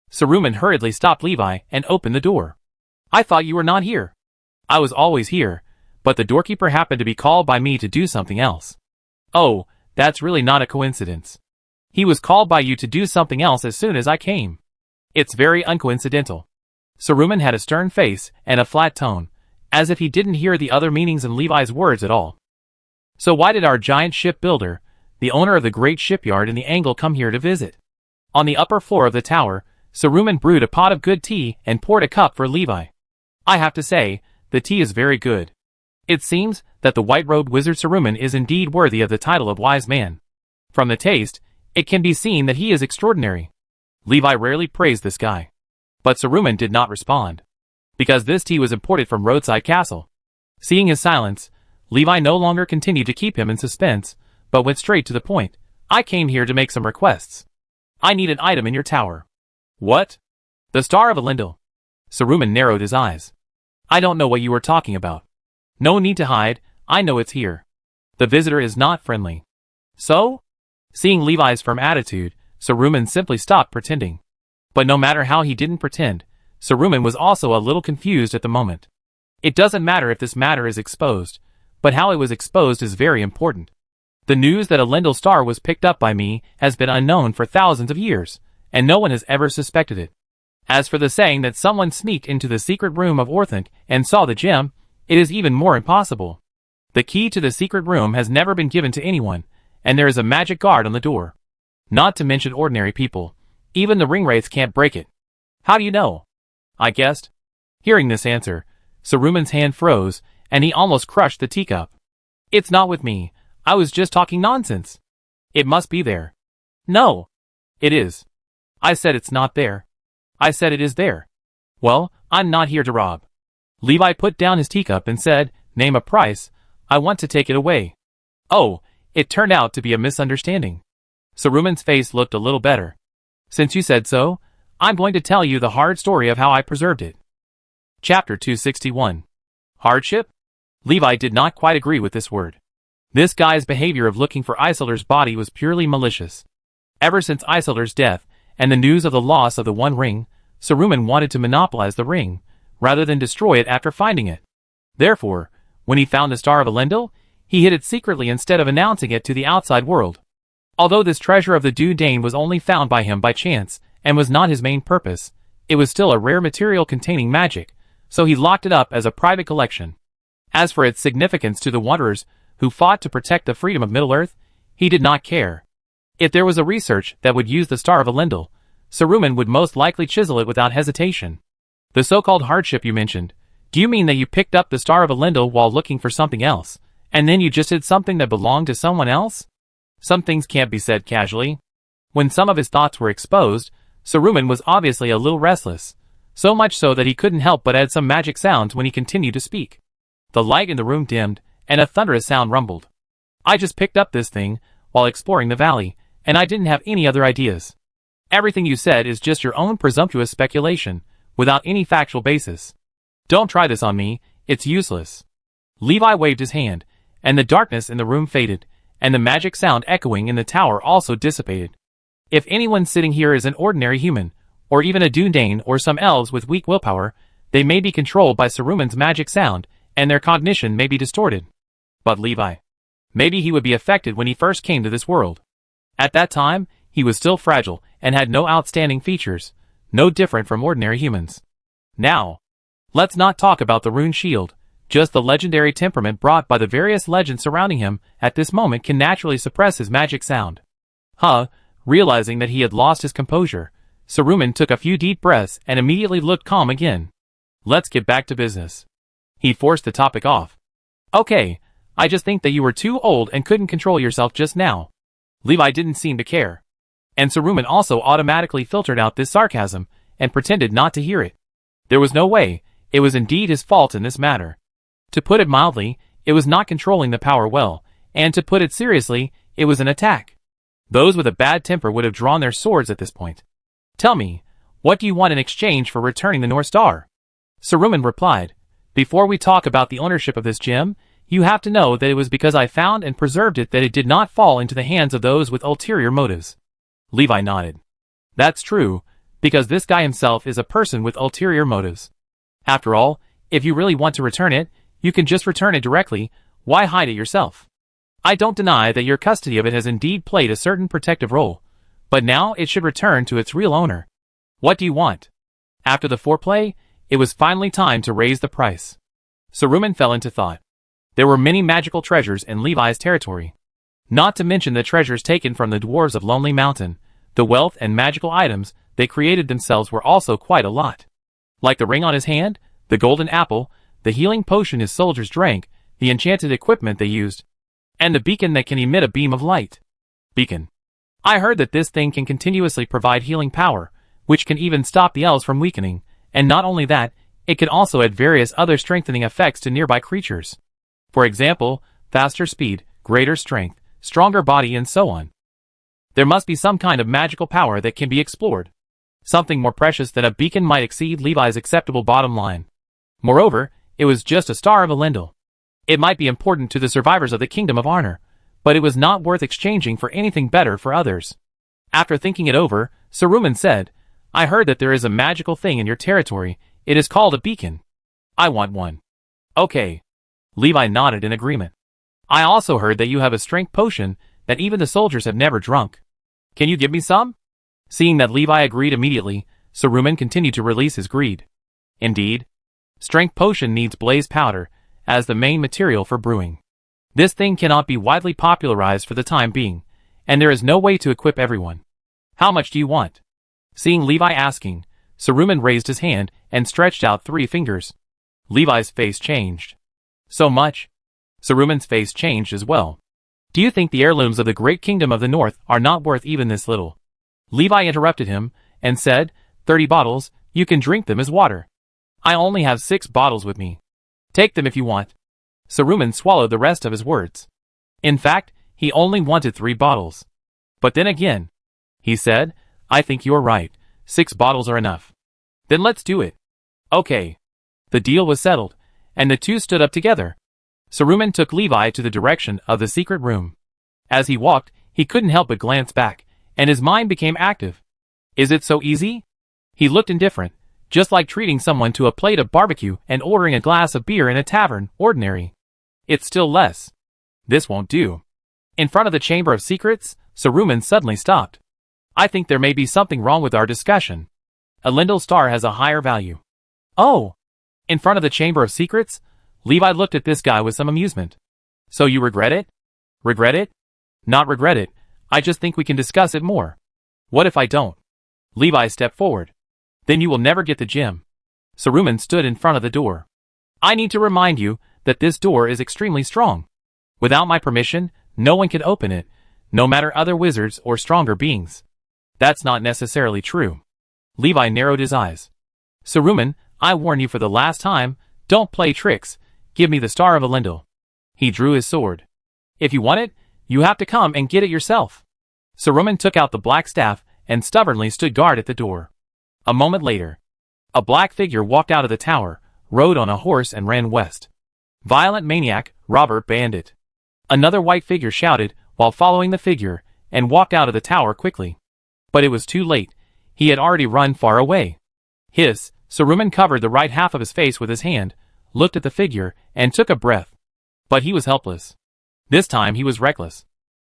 Speaker 1: Saruman hurriedly stopped Levi and opened the door. "I thought you were not here." "I was always here, but the doorkeeper happened to be called by me to do something else." "Oh, that's really not a coincidence. He was called by you to do something else as soon as I came." "It's very uncoincidental." Saruman had a stern face and a flat tone, as if he didn't hear the other meanings in Levi's words at all. "So why did our giant shipbuilder, the owner of the great shipyard in the angle, come here to visit?" On the upper floor of the tower, Saruman brewed a pot of good tea and poured a cup for Levi. "I have to say, the tea is very good. It seems that the white-robed wizard Saruman is indeed worthy of the title of wise man. From the taste, it can be seen that he is extraordinary." Levi rarely praised this guy. But Saruman did not respond, because this tea was imported from Roadside Castle. Seeing his silence, Levi no longer continued to keep him in suspense, but went straight to the point. "I came here to make some requests. I need an item in your tower." "What?" "The Star of Elendil." Saruman narrowed his eyes. "I don't know what you are talking about." "No need to hide, I know it's here. The visitor is not friendly." "So?" Seeing Levi's firm attitude, Saruman simply stopped pretending. But no matter how he didn't pretend, Saruman was also a little confused at the moment. It doesn't matter if this matter is exposed, but how it was exposed is very important. The news that Elendil's star was picked up by me has been unknown for thousands of years, and no one has ever suspected it. As for the saying that someone sneaked into the secret room of Orthanc and saw the gem, it is even more impossible. The key to the secret room has never been given to anyone, and there is a magic guard on the door. Not to mention ordinary people. Even the ringwraiths can't break it. How do you know? I guessed. Hearing this answer, Saruman's hand froze, and he almost crushed the teacup. "It's not with me. I was just talking nonsense." "It must be there." "No. It is." "I said it's not there." "I said it is there." "Well, I'm not here to rob." Levi put down his teacup and said, "Name a price. I want to take it away." "Oh, it turned out to be a misunderstanding." Saruman's face looked a little better. "Since you said so, I'm going to tell you the hard story of how I preserved it." Chapter 261. Hardship? Levi did not quite agree with this word. This guy's behavior of looking for Isildur's body was purely malicious. Ever since Isildur's death, and the news of the loss of the One Ring, Saruman wanted to monopolize the ring, rather than destroy it after finding it. Therefore, when he found the Star of Elendil, he hid it secretly instead of announcing it to the outside world. Although this treasure of the Dúnedain was only found by him by chance, and was not his main purpose, it was still a rare material containing magic, so he locked it up as a private collection. As for its significance to the wanderers who fought to protect the freedom of Middle-earth, he did not care. If there was a research that would use the Star of Elendil, Saruman would most likely chisel it without hesitation. The so-called hardship you mentioned. Do you mean that you picked up the Star of Elendil while looking for something else, and then you just did something that belonged to someone else? Some things can't be said casually. When some of his thoughts were exposed, Saruman was obviously a little restless, so much so that he couldn't help but add some magic sounds when he continued to speak. The light in the room dimmed, and a thunderous sound rumbled. I just picked up this thing while exploring the valley, and I didn't have any other ideas. Everything you said is just your own presumptuous speculation, without any factual basis. Don't try this on me, it's useless. Levi waved his hand, and the darkness in the room faded, and the magic sound echoing in the tower also dissipated. If anyone sitting here is an ordinary human, or even a Dundane or some elves with weak willpower, they may be controlled by Saruman's magic sound, and their cognition may be distorted. But Levi. Maybe he would be affected when he first came to this world. At that time, he was still fragile, and had no outstanding features, no different from ordinary humans. Now, let's not talk about the rune shield, just the legendary temperament brought by the various legends surrounding him at this moment can naturally suppress his magic sound. Realizing that he had lost his composure, Saruman took a few deep breaths and immediately looked calm again. Let's get back to business. He forced the topic off. Okay, I just think that you were too old and couldn't control yourself just now. Levi didn't seem to care. And Saruman also automatically filtered out this sarcasm and pretended not to hear it. There was no way, it was indeed his fault in this matter. To put it mildly, it was not controlling the power well, and to put it seriously, it was an attack. Those with a bad temper would have drawn their swords at this point. Tell me, what do you want in exchange for returning the North Star? Saruman replied, before we talk about the ownership of this gem, you have to know that it was because I found and preserved it that it did not fall into the hands of those with ulterior motives. Levi nodded. That's true, because this guy himself is a person with ulterior motives. After all, if you really want to return it, you can just return it directly, why hide it yourself? I don't deny that your custody of it has indeed played a certain protective role, but now it should return to its real owner. What do you want? After the foreplay, it was finally time to raise the price. Saruman fell into thought. There were many magical treasures in Levi's territory. Not to mention the treasures taken from the dwarves of Lonely Mountain, the wealth and magical items they created themselves were also quite a lot. Like the ring on his hand, the golden apple, the healing potion his soldiers drank, the enchanted equipment they used, and the beacon that can emit a beam of light. Beacon. I heard that this thing can continuously provide healing power, which can even stop the elves from weakening, and not only that, it can also add various other strengthening effects to nearby creatures. For example, faster speed, greater strength, stronger body and so on. There must be some kind of magical power that can be explored. Something more precious than a beacon might exceed Levi's acceptable bottom line. Moreover, it was just a Star of Elendil. It might be important to the survivors of the Kingdom of Arnor, but it was not worth exchanging for anything better for others. After thinking it over, Saruman said, I heard that there is a magical thing in your territory. It is called a beacon. I want one. Okay. Levi nodded in agreement. I also heard that you have a strength potion that even the soldiers have never drunk. Can you give me some? Seeing that Levi agreed immediately, Saruman continued to release his greed. Indeed. Strength potion needs blaze powder as the main material for brewing. This thing cannot be widely popularized for the time being, and there is no way to equip everyone. How much do you want? Seeing Levi asking, Saruman raised his hand and stretched out 3 fingers. Levi's face changed. So much? Saruman's face changed as well. Do you think the heirlooms of the great kingdom of the north are not worth even this little? Levi interrupted him and said, 30 bottles, you can drink them as water. I only have 6 bottles with me. Take them if you want. Saruman swallowed the rest of his words. In fact, he only wanted 3 bottles. But then again, he said, I think you're right, 6 bottles are enough. Then let's do it. Okay. The deal was settled, and the two stood up together. Saruman took Levi to the direction of the secret room. As he walked, he couldn't help but glance back, and his mind became active. Is it so easy? He looked indifferent, just like treating someone to a plate of barbecue and ordering a glass of beer in a tavern, ordinary. It's still less. This won't do. In front of the Chamber of Secrets, Saruman suddenly stopped. I think there may be something wrong with our discussion. Elendil Star has a higher value. Oh! In front of the Chamber of Secrets, Levi looked at this guy with some amusement. So you regret it? Regret it? Not regret it, I just think we can discuss it more. What if I don't? Levi stepped forward. Then you will never get the gem. Saruman stood in front of the door. I need to remind you that this door is extremely strong. Without my permission, no one can open it, no matter other wizards or stronger beings. That's not necessarily true. Levi narrowed his eyes. Saruman, I warn you for the last time, don't play tricks. Give me the Star of Elendil. He drew his sword. If you want it, you have to come and get it yourself. Saruman took out the black staff and stubbornly stood guard at the door. A moment later, a black figure walked out of the tower, rode on a horse and ran west. Violent maniac, robber, bandit. Another white figure shouted while following the figure and walked out of the tower quickly. But it was too late. He had already run far away. Saruman covered the right half of his face with his hand, looked at the figure, and took a breath. But he was helpless. This time he was reckless.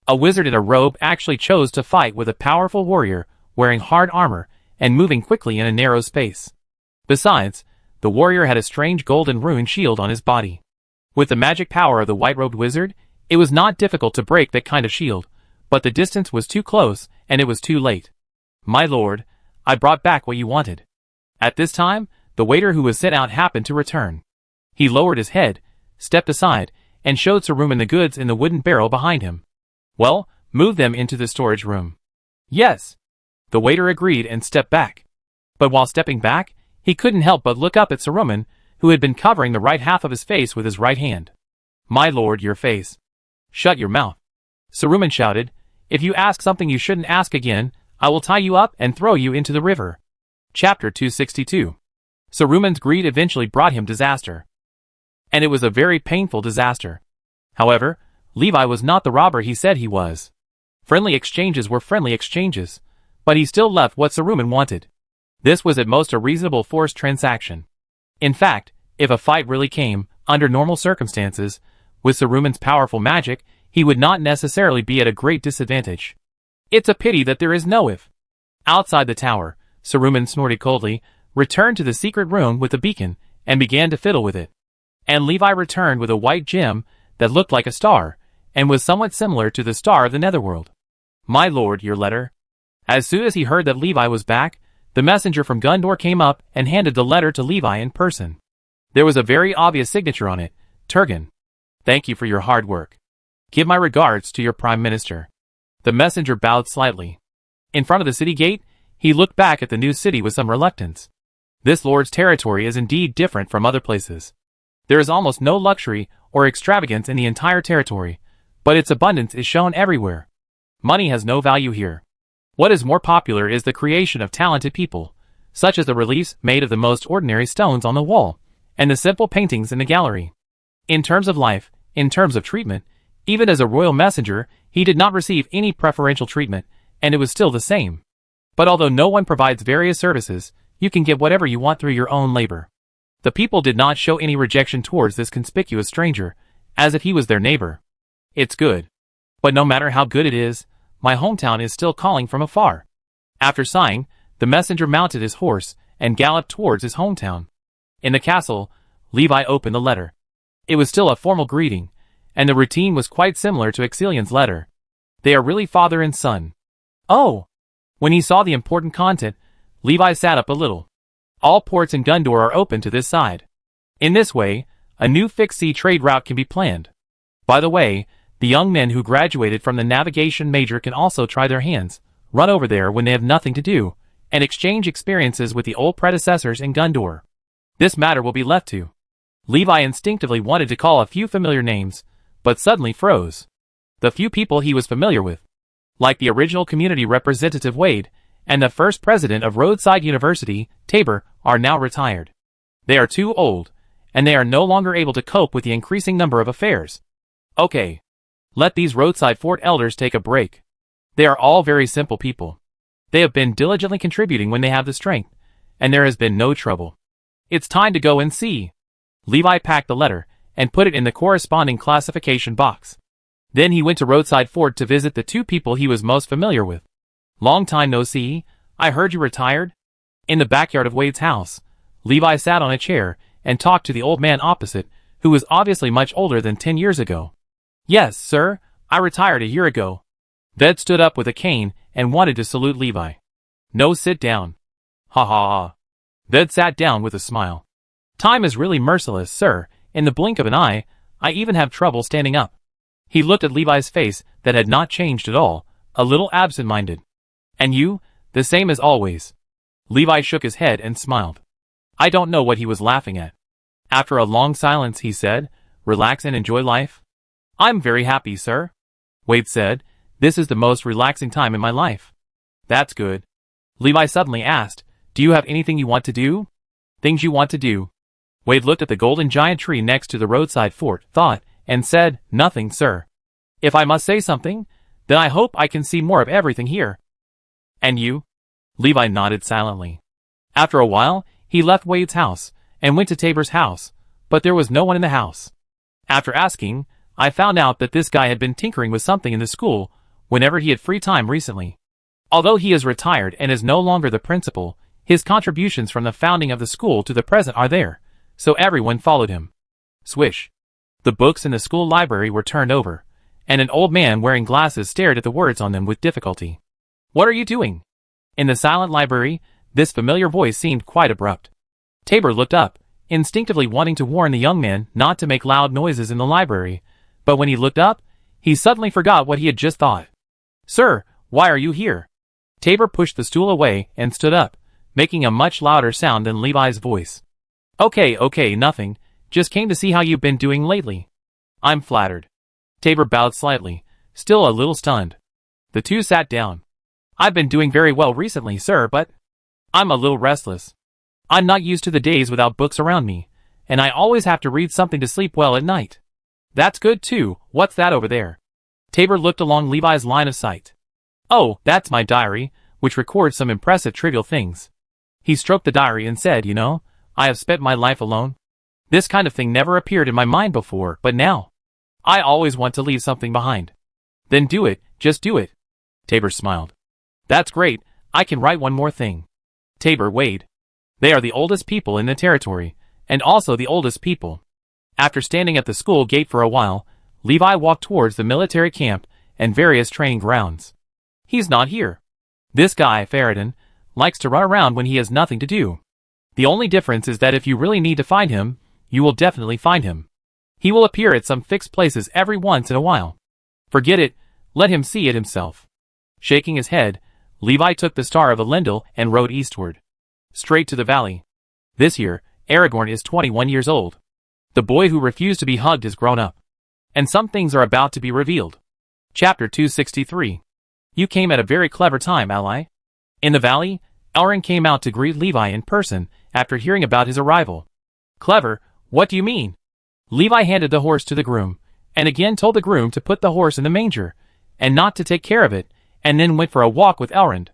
Speaker 1: A wizard in a robe actually chose to fight with a powerful warrior wearing hard armor and moving quickly in a narrow space. Besides, the warrior had a strange golden rune shield on his body. With the magic power of the white-robed wizard, it was not difficult to break that kind of shield, but the distance was too close and it was too late. My lord, I brought back what you wanted. At this time, the waiter who was sent out happened to return. He lowered his head, stepped aside, and showed Saruman the goods in the wooden barrel behind him. Well, move them into the storage room. Yes. The waiter agreed and stepped back. But while stepping back, he couldn't help but look up at Saruman, who had been covering the right half of his face with his right hand. My lord, your face. Shut your mouth. Saruman shouted, if you ask something you shouldn't ask again, I will tie you up and throw you into the river. Chapter 262. Saruman's greed eventually brought him disaster. And it was a very painful disaster. However, Levi was not the robber he said he was. Friendly exchanges were friendly exchanges, but he still left what Saruman wanted. This was at most a reasonable forced transaction. In fact, if a fight really came, under normal circumstances, with Saruman's powerful magic, he would not necessarily be at a great disadvantage. It's a pity that there is no if. Outside the tower, Saruman snorted coldly, returned to the secret room with the beacon, and began to fiddle with it. And Levi returned with a white gem that looked like a star, and was somewhat similar to the star of the Netherworld. My lord, your letter. As soon as he heard that Levi was back, the messenger from Gondor came up and handed the letter to Levi in person. There was a very obvious signature on it, Turgon. Thank you for your hard work. Give my regards to your prime minister. The messenger bowed slightly. In front of the city gate, he looked back at the new city with some reluctance. This lord's territory is indeed different from other places. There is almost no luxury or extravagance in the entire territory, but its abundance is shown everywhere. Money has no value here. What is more popular is the creation of talented people, such as the reliefs made of the most ordinary stones on the wall, and the simple paintings in the gallery. In terms of life, in terms of treatment, even as a royal messenger, he did not receive any preferential treatment, and it was still the same. But although no one provides various services, you can get whatever you want through your own labor. The people did not show any rejection towards this conspicuous stranger, as if he was their neighbor. It's good. But no matter how good it is, my hometown is still calling from afar. After sighing, the messenger mounted his horse and galloped towards his hometown. In the castle, Levi opened the letter. It was still a formal greeting, and the routine was quite similar to Exilian's letter. They are really father and son. Oh! When he saw the important content, Levi sat up a little. All ports in Gondor are open to this side. In this way, a new fixed sea trade route can be planned. By the way, the young men who graduated from the navigation major can also try their hands, run over there when they have nothing to do, and exchange experiences with the old predecessors in Gondor. This matter will be left to. Levi instinctively wanted to call a few familiar names, but suddenly froze. The few people he was familiar with, like the original community representative Wade, and the first president of Roadside University, Tabor, are now retired. They are too old, and they are no longer able to cope with the increasing number of affairs. Okay. Let these roadside fort elders take a break. They are all very simple people. They have been diligently contributing when they have the strength, and there has been no trouble. It's time to go and see. Levi packed the letter, and put it in the corresponding classification box. Then he went to Roadside Fort to visit the two people he was most familiar with. Long time no see, I heard you retired? In the backyard of Wade's house, Levi sat on a chair and talked to the old man opposite, who was obviously much older than 10 years ago. Yes, sir, I retired a year ago. Ved stood up with a cane and wanted to salute Levi. No, sit down. Ha ha ha. Ved sat down with a smile. Time is really merciless, sir. In the blink of an eye, I even have trouble standing up. He looked at Levi's face that had not changed at all, a little absent-minded. And you? The same as always. Levi shook his head and smiled. I don't know what he was laughing at. After a long silence he said, relax and enjoy life. I'm very happy, sir. Wade said, this is the most relaxing time in my life. That's good. Levi suddenly asked, do you have anything you want to do? Things you want to do. Wade looked at the golden giant tree next to the roadside fort, thought, and said, nothing, sir. If I must say something, then I hope I can see more of everything here. And you? Levi nodded silently. After a while, he left Wade's house, and went to Tabor's house, but there was no one in the house. After asking, I found out that this guy had been tinkering with something in the school, whenever he had free time recently. Although he is retired and is no longer the principal, his contributions from the founding of the school to the present are there, so everyone followed him. Swish. The books in the school library were turned over, and an old man wearing glasses stared at the words on them with difficulty. What are you doing? In the silent library, this familiar voice seemed quite abrupt. Tabor looked up, instinctively wanting to warn the young man not to make loud noises in the library, but when he looked up, he suddenly forgot what he had just thought. Sir, why are you here? Tabor pushed the stool away and stood up, making a much louder sound than Levi's voice. Okay, nothing, just came to see how you've been doing lately. I'm flattered. Tabor bowed slightly, still a little stunned. The two sat down. I've been doing very well recently, sir, but I'm a little restless. I'm not used to the days without books around me, and I always have to read something to sleep well at night. That's good too. What's that over there? Tabor looked along Levi's line of sight. Oh, that's my diary, which records some impressive trivial things. He stroked the diary and said, you know, I have spent my life alone. This kind of thing never appeared in my mind before, but now, I always want to leave something behind. Then do it, just do it. Tabor smiled. That's great, I can write one more thing. Tabor, Wade. They are the oldest people in the territory, and also the oldest people. After standing at the school gate for a while, Levi walked towards the military camp and various training grounds. He's not here. This guy, Faradin, likes to run around when he has nothing to do. The only difference is that if you really need to find him, you will definitely find him. He will appear at some fixed places every once in a while. Forget it, let him see it himself. Shaking his head, Levi took the Star of Elendil and rode eastward. Straight to the valley. This year, Aragorn is 21 years old. The boy who refused to be hugged is grown up. And some things are about to be revealed. Chapter 263. You came at a very clever time, ally. In the valley, Elrond came out to greet Levi in person after hearing about his arrival. Clever, what do you mean? Levi handed the horse to the groom, and again told the groom to put the horse in the manger, and not to take care of it, and then went for a walk with Elrond.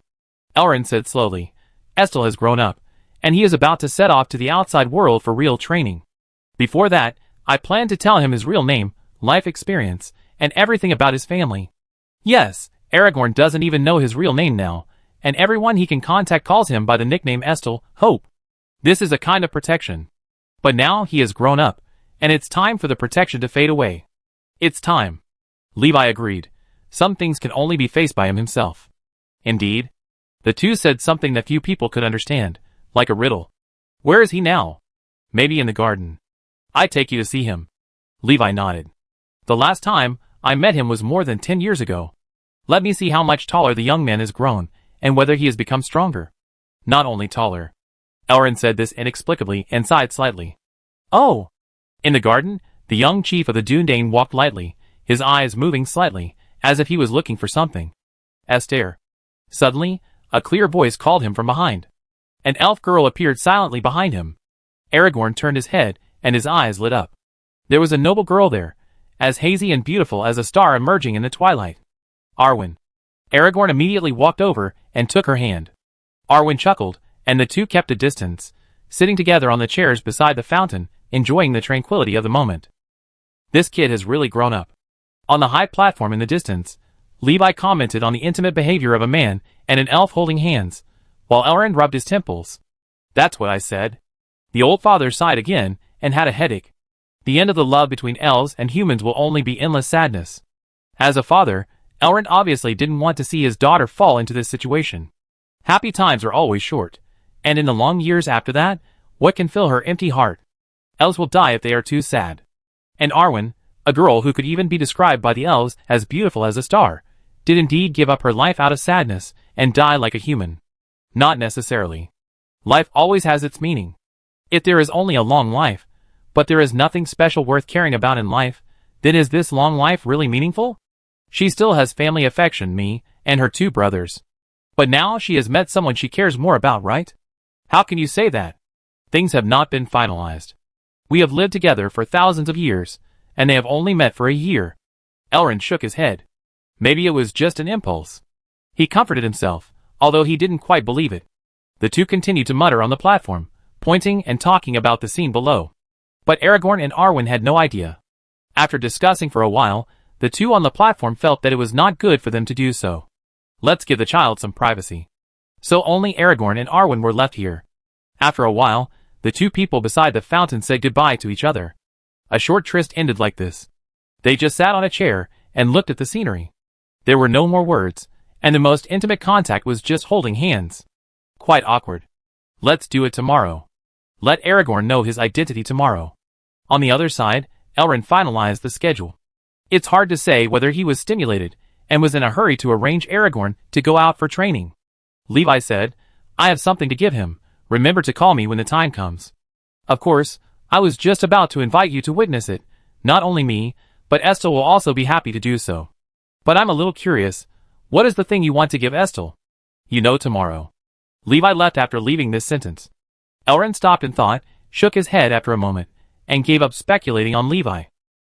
Speaker 1: Elrond said slowly, Estel has grown up, and he is about to set off to the outside world for real training. Before that, I planned to tell him his real name, life experience, and everything about his family. Yes, Aragorn doesn't even know his real name now, and everyone he can contact calls him by the nickname Estel, Hope. This is a kind of protection. But now he has grown up, and it's time for the protection to fade away. It's time. Levi agreed. Some things can only be faced by him himself. Indeed. The two said something that few people could understand, like a riddle. Where is he now? Maybe in the garden. I take you to see him. Levi nodded. The last time I met him was more than 10 years ago. Let me see how much taller the young man has grown, and whether he has become stronger. Not only taller. Elrond said this inexplicably and sighed slightly. Oh! In the garden, the young chief of the Dúnedain walked lightly, his eyes moving slightly, as if he was looking for something. Esther. Suddenly, a clear voice called him from behind. An elf girl appeared silently behind him. Aragorn turned his head, and his eyes lit up. There was a noble girl there, as hazy and beautiful as a star emerging in the twilight. Arwen. Aragorn immediately walked over and took her hand. Arwen chuckled, and the two kept a distance, sitting together on the chairs beside the fountain, enjoying the tranquility of the moment. This kid has really grown up. On the high platform in the distance, Levi commented on the intimate behavior of a man and an elf holding hands, while Elrond rubbed his temples. That's what I said. The old father sighed again, and had a headache. The end of the love between elves and humans will only be endless sadness. As a father, Elrond obviously didn't want to see his daughter fall into this situation. Happy times are always short, and in the long years after that, what can fill her empty heart? Elves will die if they are too sad. And Arwen, a girl who could even be described by the elves as beautiful as a star, did indeed give up her life out of sadness and die like a human. Not necessarily. Life always has its meaning. If there is only a long life, but there is nothing special worth caring about in life, then is this long life really meaningful? She still has family affection, me, and her 2 brothers. But now she has met someone she cares more about, right? How can you say that? Things have not been finalized. We have lived together for thousands of years, and they have only met for a year. Elrond shook his head. Maybe it was just an impulse. He comforted himself, although he didn't quite believe it. The 2 continued to mutter on the platform, pointing and talking about the scene below. But Aragorn and Arwen had no idea. After discussing for a while, the 2 on the platform felt that it was not good for them to do so. Let's give the child some privacy. So only Aragorn and Arwen were left here. After a while, the 2 people beside the fountain said goodbye to each other. A short tryst ended like this. They just sat on a chair and looked at the scenery. There were no more words, and the most intimate contact was just holding hands. Quite awkward. Let's do it tomorrow. Let Aragorn know his identity tomorrow. On the other side, Elrond finalized the schedule. It's hard to say whether he was stimulated and was in a hurry to arrange Aragorn to go out for training. Levi said, I have something to give him. Remember to call me when the time comes. Of course, I was just about to invite you to witness it. Not only me, but Estel will also be happy to do so. But I'm a little curious. What is the thing you want to give Estel? You know tomorrow. Levi left after leaving this sentence. Elrond stopped and thought, shook his head after a moment, and gave up speculating on Levi.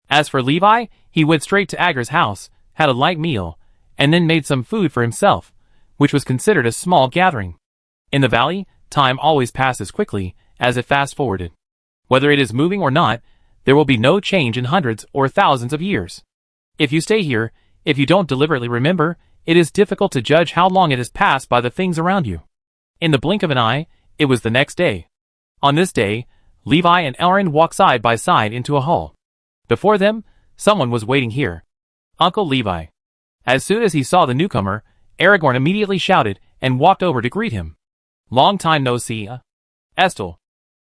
Speaker 1: As for Levi, he went straight to Agger's house, had a light meal, and then made some food for himself, which was considered a small gathering. In the valley, time always passes quickly, as it fast-forwarded. Whether it is moving or not, there will be no change in hundreds or thousands of years. If you stay here, if you don't deliberately remember, it is difficult to judge how long it has passed by the things around you. In the blink of an eye, it was the next day. On this day, Levi and Elrond walked side by side into a hall. Before them, someone was waiting here. Uncle Levi. As soon as he saw the newcomer, Aragorn immediately shouted and walked over to greet him. Long time no see, Estel.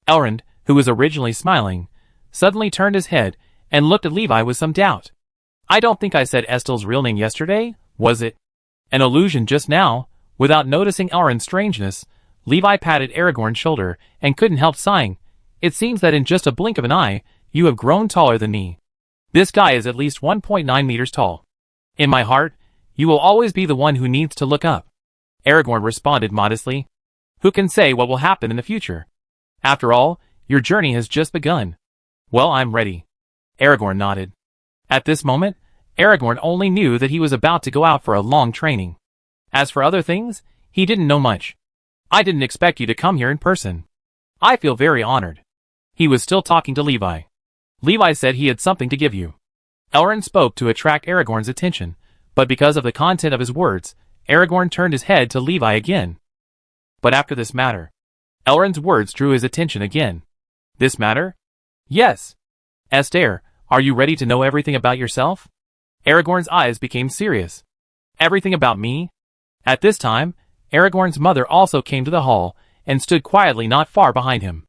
Speaker 1: Elrond, who was originally smiling, suddenly turned his head and looked at Levi with some doubt. I don't think I said Estel's real name yesterday, was it? An illusion just now. Without noticing Elrond's strangeness, Levi patted Aragorn's shoulder and couldn't help sighing. It seems that in just a blink of an eye, you have grown taller than me. This guy is at least 1.9 meters tall. In my heart, you will always be the one who needs to look up. Aragorn responded modestly. Who can say what will happen in the future? After all, your journey has just begun. Well, I'm ready. Aragorn nodded. At this moment, Aragorn only knew that he was about to go out for a long training. As for other things, he didn't know much. I didn't expect you to come here in person. I feel very honored. He was still talking to Levi. Levi said he had something to give you. Elrond spoke to attract Aragorn's attention, but because of the content of his words, Aragorn turned his head to Levi again. But after this matter. Elrond's words drew his attention again. This matter? Yes. Esther, are you ready to know everything about yourself? Aragorn's eyes became serious. Everything about me? At this time, Aragorn's mother also came to the hall and stood quietly not far behind him.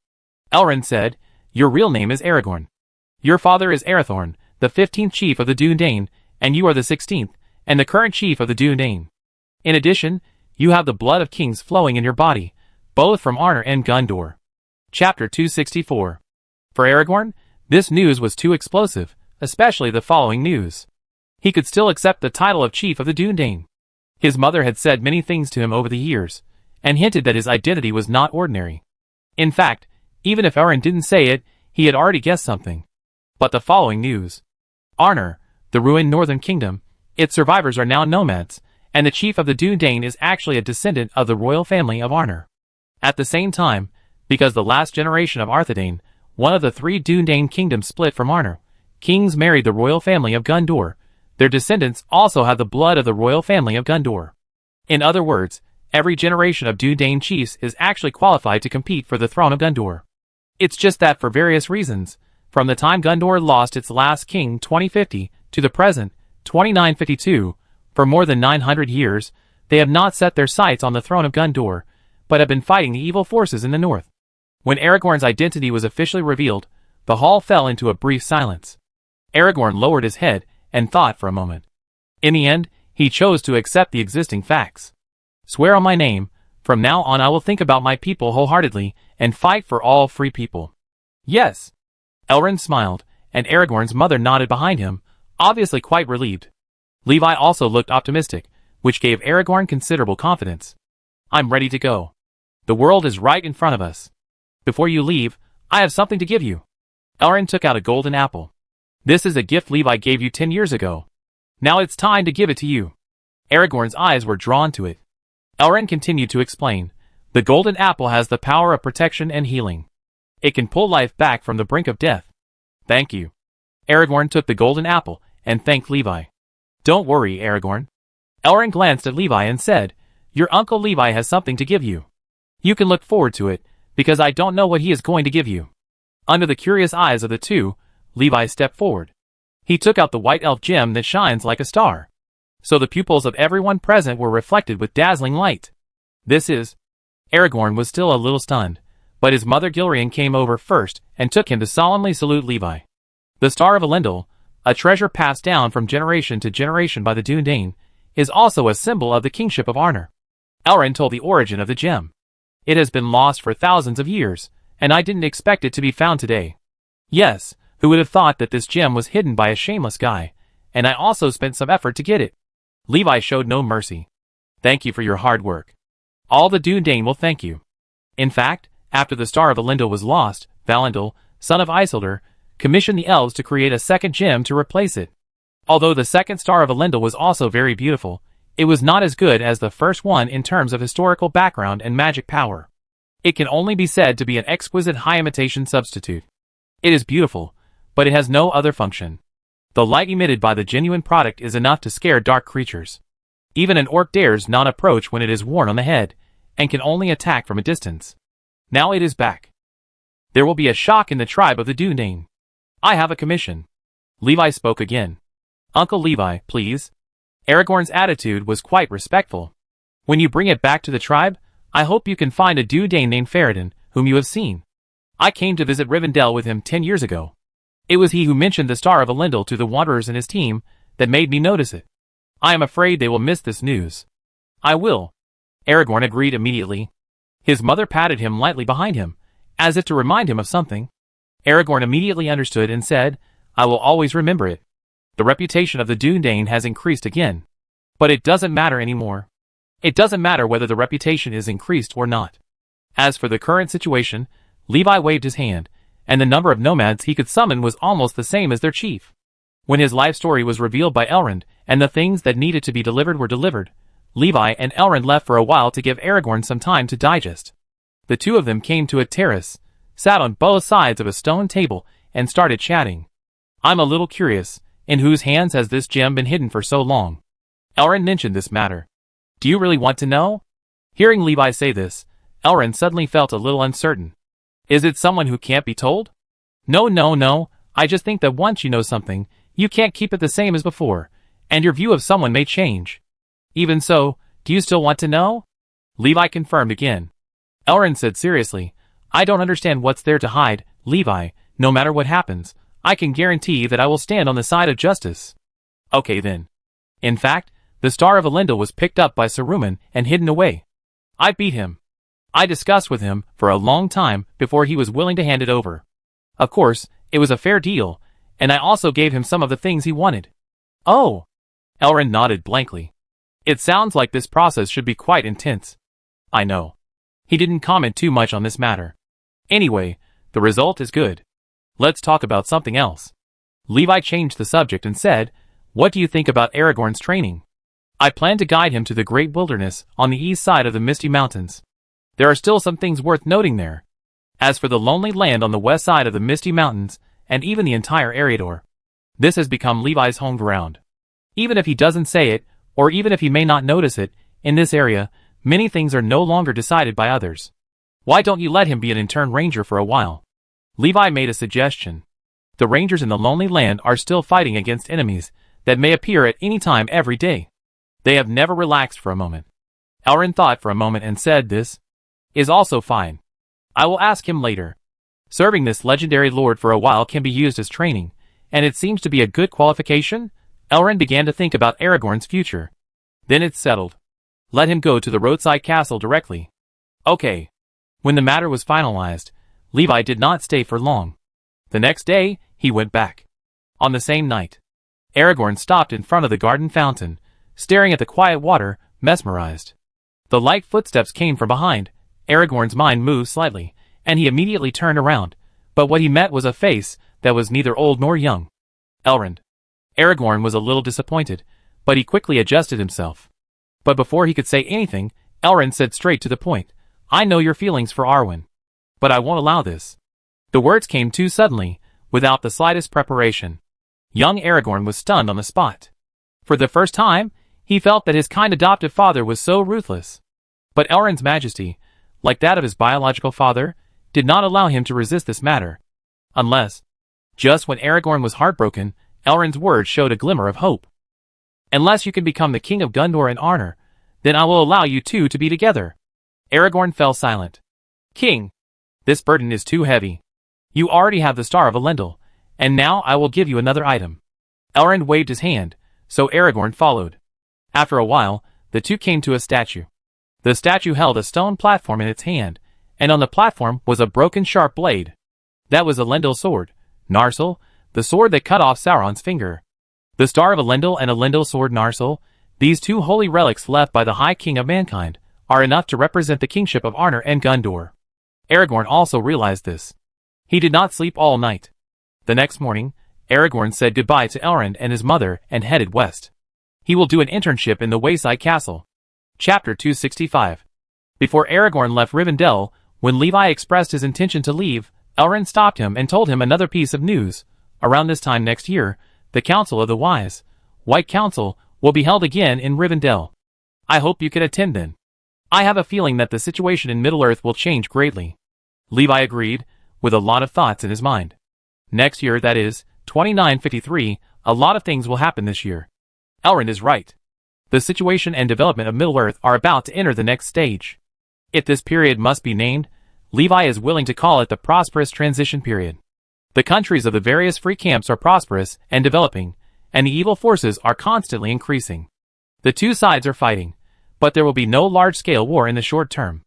Speaker 1: Elrond said, Your real name is Aragorn. Your father is Arathorn, the 15th chief of the Dúnedain, and you are the 16th, and the current chief of the Dúnedain. In addition, you have the blood of kings flowing in your body, both from Arnor and Gondor. Chapter 264. For Aragorn, this news was too explosive, especially the following news. He could still accept the title of chief of the Dúnedain. His mother had said many things to him over the years, and hinted that his identity was not ordinary. In fact, even if Elrond didn't say it, he had already guessed something. But the following news. Arnor, the ruined northern kingdom, its survivors are now nomads, and the chief of the Dúnedain is actually a descendant of the royal family of Arnor. At the same time, because the last generation of Arthedain, one of the 3 Dúnedain kingdoms split from Arnor, kings married the royal family of Gondor. Their descendants also have the blood of the royal family of Gondor. In other words, every generation of Dúnedain chiefs is actually qualified to compete for the throne of Gondor. It's just that for various reasons, from the time Gondor lost its last king 2050 to the present 2952, for more than 900 years, they have not set their sights on the throne of Gondor, but have been fighting the evil forces in the north. When Aragorn's identity was officially revealed, the hall fell into a brief silence. Aragorn lowered his head and thought for a moment. In the end, he chose to accept the existing facts. Swear on my name, from now on I will think about my people wholeheartedly and fight for all free people. Yes. Elrond smiled, and Aragorn's mother nodded behind him, obviously quite relieved. Levi also looked optimistic, which gave Aragorn considerable confidence. I'm ready to go. The world is right in front of us. Before you leave, I have something to give you. Elrond took out a golden apple. This is a gift Levi gave you 10 years ago. Now it's time to give it to you. Aragorn's eyes were drawn to it. Elrond continued to explain. The golden apple has the power of protection and healing. It can pull life back from the brink of death. Thank you. Aragorn took the golden apple and thanked Levi. Don't worry, Aragorn. Elrond glanced at Levi and said, Your uncle Levi has something to give you. You can look forward to it, because I don't know what he is going to give you. Under the curious eyes of the two, Levi stepped forward. He took out the white elf gem that shines like a star. So the pupils of everyone present were reflected with dazzling light. This is... Aragorn was still a little stunned, but his mother Gilrian came over first and took him to solemnly salute Levi. The Star of Elendil, a treasure passed down from generation to generation by the Dúnedain, is also a symbol of the kingship of Arnor. Elrond told the origin of the gem. It has been lost for thousands of years, and I didn't expect it to be found today. Yes, who would have thought that this gem was hidden by a shameless guy, and I also spent some effort to get it. Levi showed no mercy. Thank you for your hard work. All the Dúnedain will thank you. In fact, after the Star of Elendil was lost, Valendil, son of Isildur, commissioned the elves to create a second gem to replace it. Although the second Star of Elendil was also very beautiful, it was not as good as the first one in terms of historical background and magic power. It can only be said to be an exquisite high imitation substitute. It is beautiful, but it has no other function. The light emitted by the genuine product is enough to scare dark creatures. Even an orc dares not approach when it is worn on the head, and can only attack from a distance. Now it is back. There will be a shock in the tribe of the Dúnedain. I have a commission. Levi spoke again. Uncle Levi, please. Aragorn's attitude was quite respectful. When you bring it back to the tribe, I hope you can find a Dúnedain named Farad'n, whom you have seen. I came to visit Rivendell with him 10 years ago. It was he who mentioned the Star of Elendil to the Wanderers and his team that made me notice it. I am afraid they will miss this news. I will. Aragorn agreed immediately. His mother patted him lightly behind him, as if to remind him of something. Aragorn immediately understood and said, I will always remember it. The reputation of the Dúnedain has increased again. But it doesn't matter anymore. It doesn't matter whether the reputation is increased or not. As for the current situation, Levi waved his hand, and the number of nomads he could summon was almost the same as their chief. When his life story was revealed by Elrond, and the things that needed to be delivered were delivered, Levi and Elrond left for a while to give Aragorn some time to digest. The two of them came to a terrace, sat on both sides of a stone table, and started chatting. I'm a little curious, in whose hands has this gem been hidden for so long? Elrond mentioned this matter. Do you really want to know? Hearing Levi say this, Elrond suddenly felt a little uncertain. Is it someone who can't be told? No, I just think that once you know something, you can't keep it the same as before, and your view of someone may change. Even so, do you still want to know? Levi confirmed again. Elrond said seriously, I don't understand what's there to hide, Levi. No matter what happens, I can guarantee that I will stand on the side of justice. Okay then. In fact, the Star of Elendil was picked up by Saruman and hidden away. I beat him. I discussed with him for a long time before he was willing to hand it over. Of course, it was a fair deal, and I also gave him some of the things he wanted. Oh! Elrond nodded blankly. It sounds like this process should be quite intense. I know. He didn't comment too much on this matter. Anyway, the result is good. Let's talk about something else. Levi changed the subject and said, What do you think about Aragorn's training? I plan to guide him to the great wilderness on the east side of the Misty Mountains. There are still some things worth noting there. As for the lonely land on the west side of the Misty Mountains, and even the entire Eriador, this has become Levi's home ground. Even if he doesn't say it, or even if he may not notice it, in this area, many things are no longer decided by others. Why don't you let him be an intern ranger for a while? Levi made a suggestion. The rangers in the lonely land are still fighting against enemies that may appear at any time every day. They have never relaxed for a moment. Elrond thought for a moment and said, "This is also fine. I will ask him later." Serving this legendary lord for a while can be used as training, and it seems to be a good qualification. Elrond began to think about Aragorn's future. Then it's settled. Let him go to the roadside castle directly. Okay. When the matter was finalized, Levi did not stay for long. The next day, he went back. On the same night, Aragorn stopped in front of the garden fountain, staring at the quiet water, mesmerized. The light footsteps came from behind. Aragorn's mind moved slightly, and he immediately turned around, but what he met was a face that was neither old nor young. Elrond. Aragorn was a little disappointed, but he quickly adjusted himself. But before he could say anything, Elrond said straight to the point, "I know your feelings for Arwen. But I won't allow this." The words came too suddenly, without the slightest preparation. Young Aragorn was stunned on the spot. For the first time, he felt that his kind adoptive father was so ruthless. But Elrond's majesty, like that of his biological father, did not allow him to resist this matter. Unless, just when Aragorn was heartbroken, Elrond's words showed a glimmer of hope. "Unless you can become the king of Gondor in honor, then I will allow you two to be together." Aragorn fell silent. "King, this burden is too heavy. You already have the Star of Elendil, and now I will give you another item." Elrond waved his hand, so Aragorn followed. After a while, the two came to a statue. The statue held a stone platform in its hand, and on the platform was a broken sharp blade. That was Elendil's sword, Narsil, the sword that cut off Sauron's finger. The Star of Elendil and Elendil's sword Narsil, these two holy relics left by the High King of Mankind, are enough to represent the kingship of Arnor and Gondor. Aragorn also realized this. He did not sleep all night. The next morning, Aragorn said goodbye to Elrond and his mother and headed west. He will do an internship in the Wayside Castle. Chapter 265. Before Aragorn left Rivendell, when Levi expressed his intention to leave, Elrond stopped him and told him another piece of news. Around this time next year, the Council of the Wise, White Council, will be held again in Rivendell. I hope you can attend then. I have a feeling that the situation in Middle-earth will change greatly. Levi agreed, with a lot of thoughts in his mind. Next year, that is, 2953, a lot of things will happen this year. Elrond is right. The situation and development of Middle-earth are about to enter the next stage. If this period must be named, Levi is willing to call it the prosperous transition period. The countries of the various free camps are prosperous and developing, and the evil forces are constantly increasing. The two sides are fighting, but there will be no large-scale war in the short term.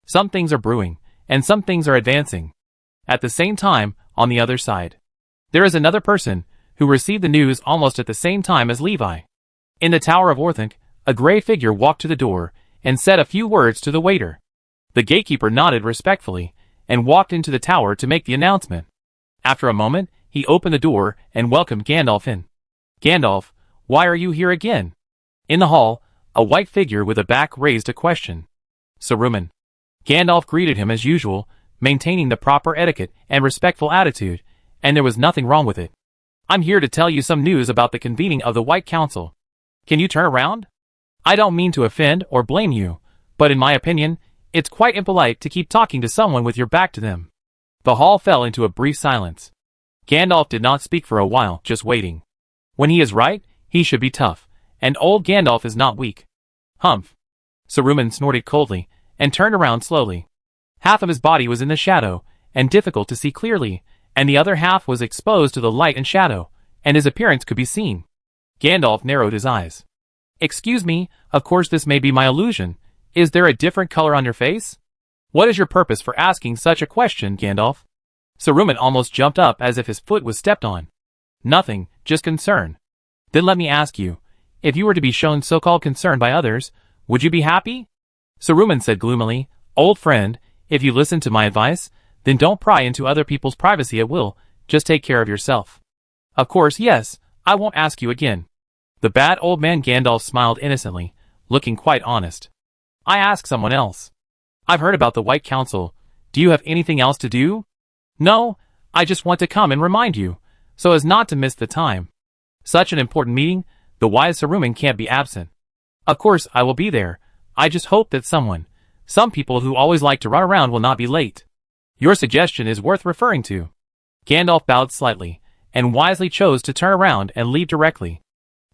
Speaker 1: Some things are brewing, and some things are advancing. At the same time, on the other side, there is another person who received the news almost at the same time as Levi. In the Tower of Orthanc, a gray figure walked to the door and said a few words to the waiter. The gatekeeper nodded respectfully and walked into the tower to make the announcement. After a moment, he opened the door and welcomed Gandalf in. "Gandalf, why are you here again?" In the hall, a white figure with a back raised a question. "Saruman." Gandalf greeted him as usual, maintaining the proper etiquette and respectful attitude, and there was nothing wrong with it. "I'm here to tell you some news about the convening of the White Council. Can you turn around? I don't mean to offend or blame you, but in my opinion, it's quite impolite to keep talking to someone with your back to them." The hall fell into a brief silence. Gandalf did not speak for a while, just waiting. When he is right, he should be tough, and old Gandalf is not weak. "Humph." Saruman snorted coldly, and turned around slowly. Half of his body was in the shadow, and difficult to see clearly, and the other half was exposed to the light and shadow, and his appearance could be seen. Gandalf narrowed his eyes. "Excuse me, of course this may be my illusion. Is there a different color on your face? What is your purpose for asking such a question, Gandalf?" Saruman almost jumped up as if his foot was stepped on. "Nothing, just concern." "Then let me ask you, if you were to be shown so-called concern by others, would you be happy?" Saruman said gloomily, "Old friend, if you listen to my advice, then don't pry into other people's privacy at will, just take care of yourself." "Of course, yes, I won't ask you again." The bad old man Gandalf smiled innocently, looking quite honest. "I ask someone else. I've heard about the White Council. Do you have anything else to do?" "No, I just want to come and remind you, so as not to miss the time. Such an important meeting, the wise Saruman can't be absent. Of course I will be there. I just hope that some people who always like to run around will not be late. Your suggestion is worth referring to." Gandalf bowed slightly, and wisely chose to turn around and leave directly.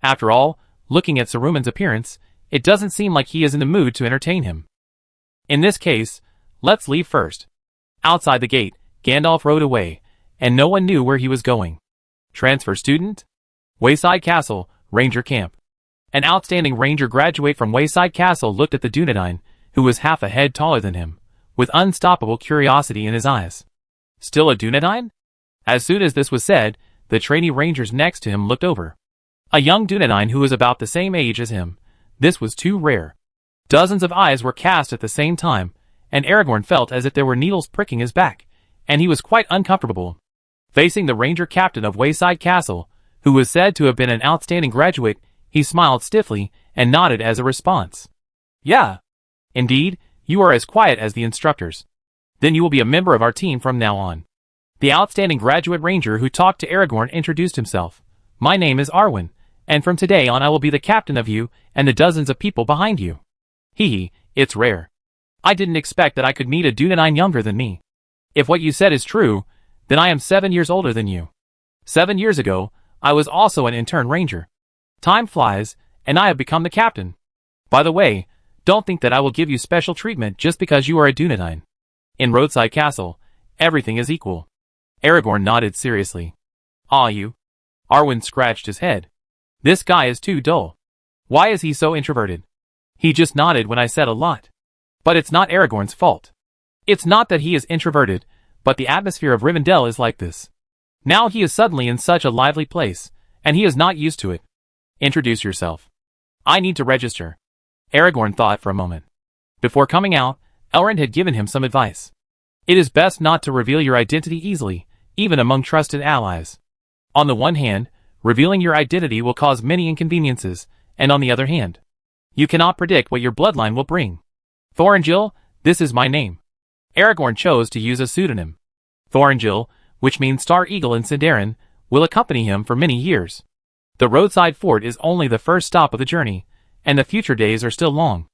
Speaker 1: After all, looking at Saruman's appearance, it doesn't seem like he is in the mood to entertain him. In this case, let's leave first. Outside the gate, Gandalf rode away, and no one knew where he was going. Transfer student? Wayside Castle, Ranger Camp. An outstanding ranger graduate from Wayside Castle looked at the Dunedain, who was half a head taller than him, with unstoppable curiosity in his eyes. Still a Dunedain? As soon as this was said, the trainee rangers next to him looked over. A young Dunedain who was about the same age as him. This was too rare. Dozens of eyes were cast at the same time, and Aragorn felt as if there were needles pricking his back, and he was quite uncomfortable. Facing the ranger captain of Wayside Castle, who was said to have been an outstanding graduate, he smiled stiffly and nodded as a response. Yeah. Indeed, you are as quiet as the instructors. Then you will be a member of our team from now on. The outstanding graduate ranger who talked to Aragorn introduced himself. My name is Arwen, and from today on I will be the captain of you and the dozens of people behind you. Hee, it's rare. I didn't expect that I could meet a Dunedain younger than me. If what you said is true, then I am 7 years older than you. 7 years ago, I was also an intern ranger. Time flies, and I have become the captain. By the way, don't think that I will give you special treatment just because you are a Dunedain. In Roadside Castle, everything is equal. Aragorn nodded seriously. Ah, you? Arwen scratched his head. This guy is too dull. Why is he so introverted? He just nodded when I said a lot. But it's not Aragorn's fault. It's not that he is introverted, but the atmosphere of Rivendell is like this. Now he is suddenly in such a lively place, and he is not used to it. Introduce yourself. I need to register. Aragorn thought for a moment. Before coming out, Elrond had given him some advice. It is best not to reveal your identity easily, even among trusted allies. On the one hand, revealing your identity will cause many inconveniences, and on the other hand, you cannot predict what your bloodline will bring. Thorongil, this is my name. Aragorn chose to use a pseudonym. Thorongil, which means Star Eagle in Sindarin, will accompany him for many years. The roadside fort is only the first stop of the journey, and the future days are still long.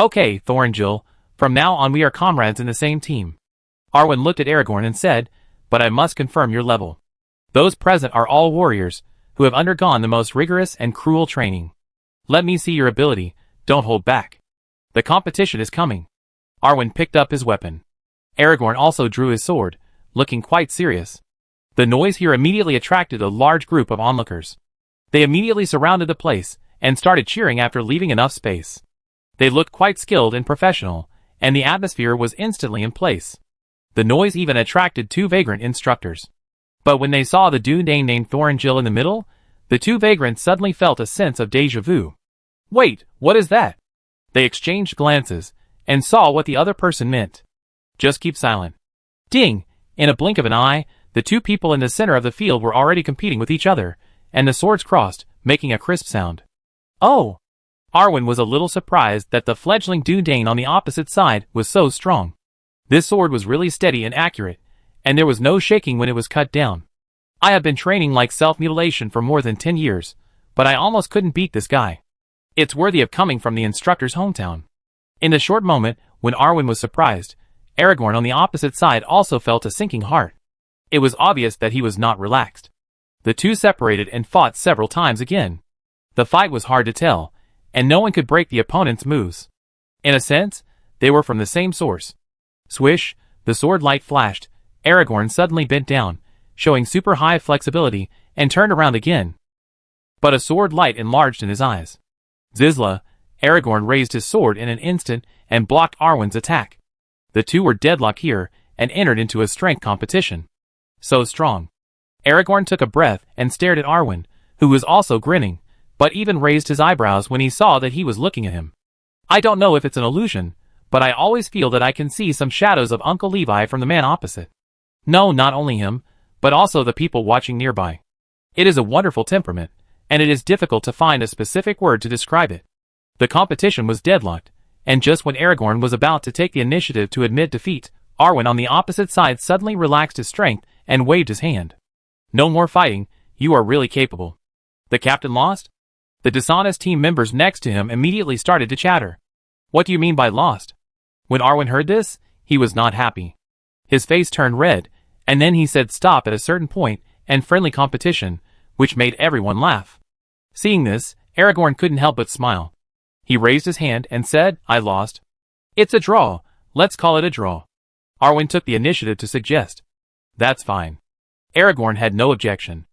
Speaker 1: Okay, Thorongil, from now on we are comrades in the same team. Arwen looked at Aragorn and said, but I must confirm your level. Those present are all warriors, who have undergone the most rigorous and cruel training. Let me see your ability, don't hold back. The competition is coming. Arwen picked up his weapon. Aragorn also drew his sword, looking quite serious. The noise here immediately attracted a large group of onlookers. They immediately surrounded the place, and started cheering after leaving enough space. They looked quite skilled and professional, and the atmosphere was instantly in place. The noise even attracted 2 vagrant instructors. But when they saw the Dunedain named Thorongil in the middle, the 2 vagrants suddenly felt a sense of déjà vu. Wait, what is that? They exchanged glances, and saw what the other person meant. Just keep silent. Ding! In a blink of an eye, the 2 people in the center of the field were already competing with each other, and the swords crossed, making a crisp sound. Oh! Arwen was a little surprised that the fledgling Dunedain on the opposite side was so strong. This sword was really steady and accurate, and there was no shaking when it was cut down. I have been training like self-mutilation for more than 10 years, but I almost couldn't beat this guy. It's worthy of coming from the instructor's hometown. In the short moment, when Arwen was surprised, Aragorn on the opposite side also felt a sinking heart. It was obvious that he was not relaxed. The 2 separated and fought several times again. The fight was hard to tell, and no one could break the opponent's moves. In a sense, they were from the same source. Swish, the sword light flashed. Aragorn suddenly bent down, showing super high flexibility, and turned around again. But a sword light enlarged in his eyes. Zizla, Aragorn raised his sword in an instant and blocked Arwen's attack. The 2 were deadlocked here and entered into a strength competition. So strong. Aragorn took a breath and stared at Arwen, who was also grinning, but even raised his eyebrows when he saw that he was looking at him. I don't know if it's an illusion, but I always feel that I can see some shadows of Uncle Levi from the man opposite. No, not only him, but also the people watching nearby. It is a wonderful temperament, and it is difficult to find a specific word to describe it. The competition was deadlocked, and just when Aragorn was about to take the initiative to admit defeat, Arwen on the opposite side suddenly relaxed his strength and waved his hand. No more fighting, you are really capable. The captain lost? The dishonest team members next to him immediately started to chatter. What do you mean by lost? When Arwen heard this, he was not happy. His face turned red, and then he said stop at a certain point and friendly competition, which made everyone laugh. Seeing this, Aragorn couldn't help but smile. He raised his hand and said, I lost. It's a draw. Let's call it a draw. Arwen took the initiative to suggest. That's fine. Aragorn had no objection.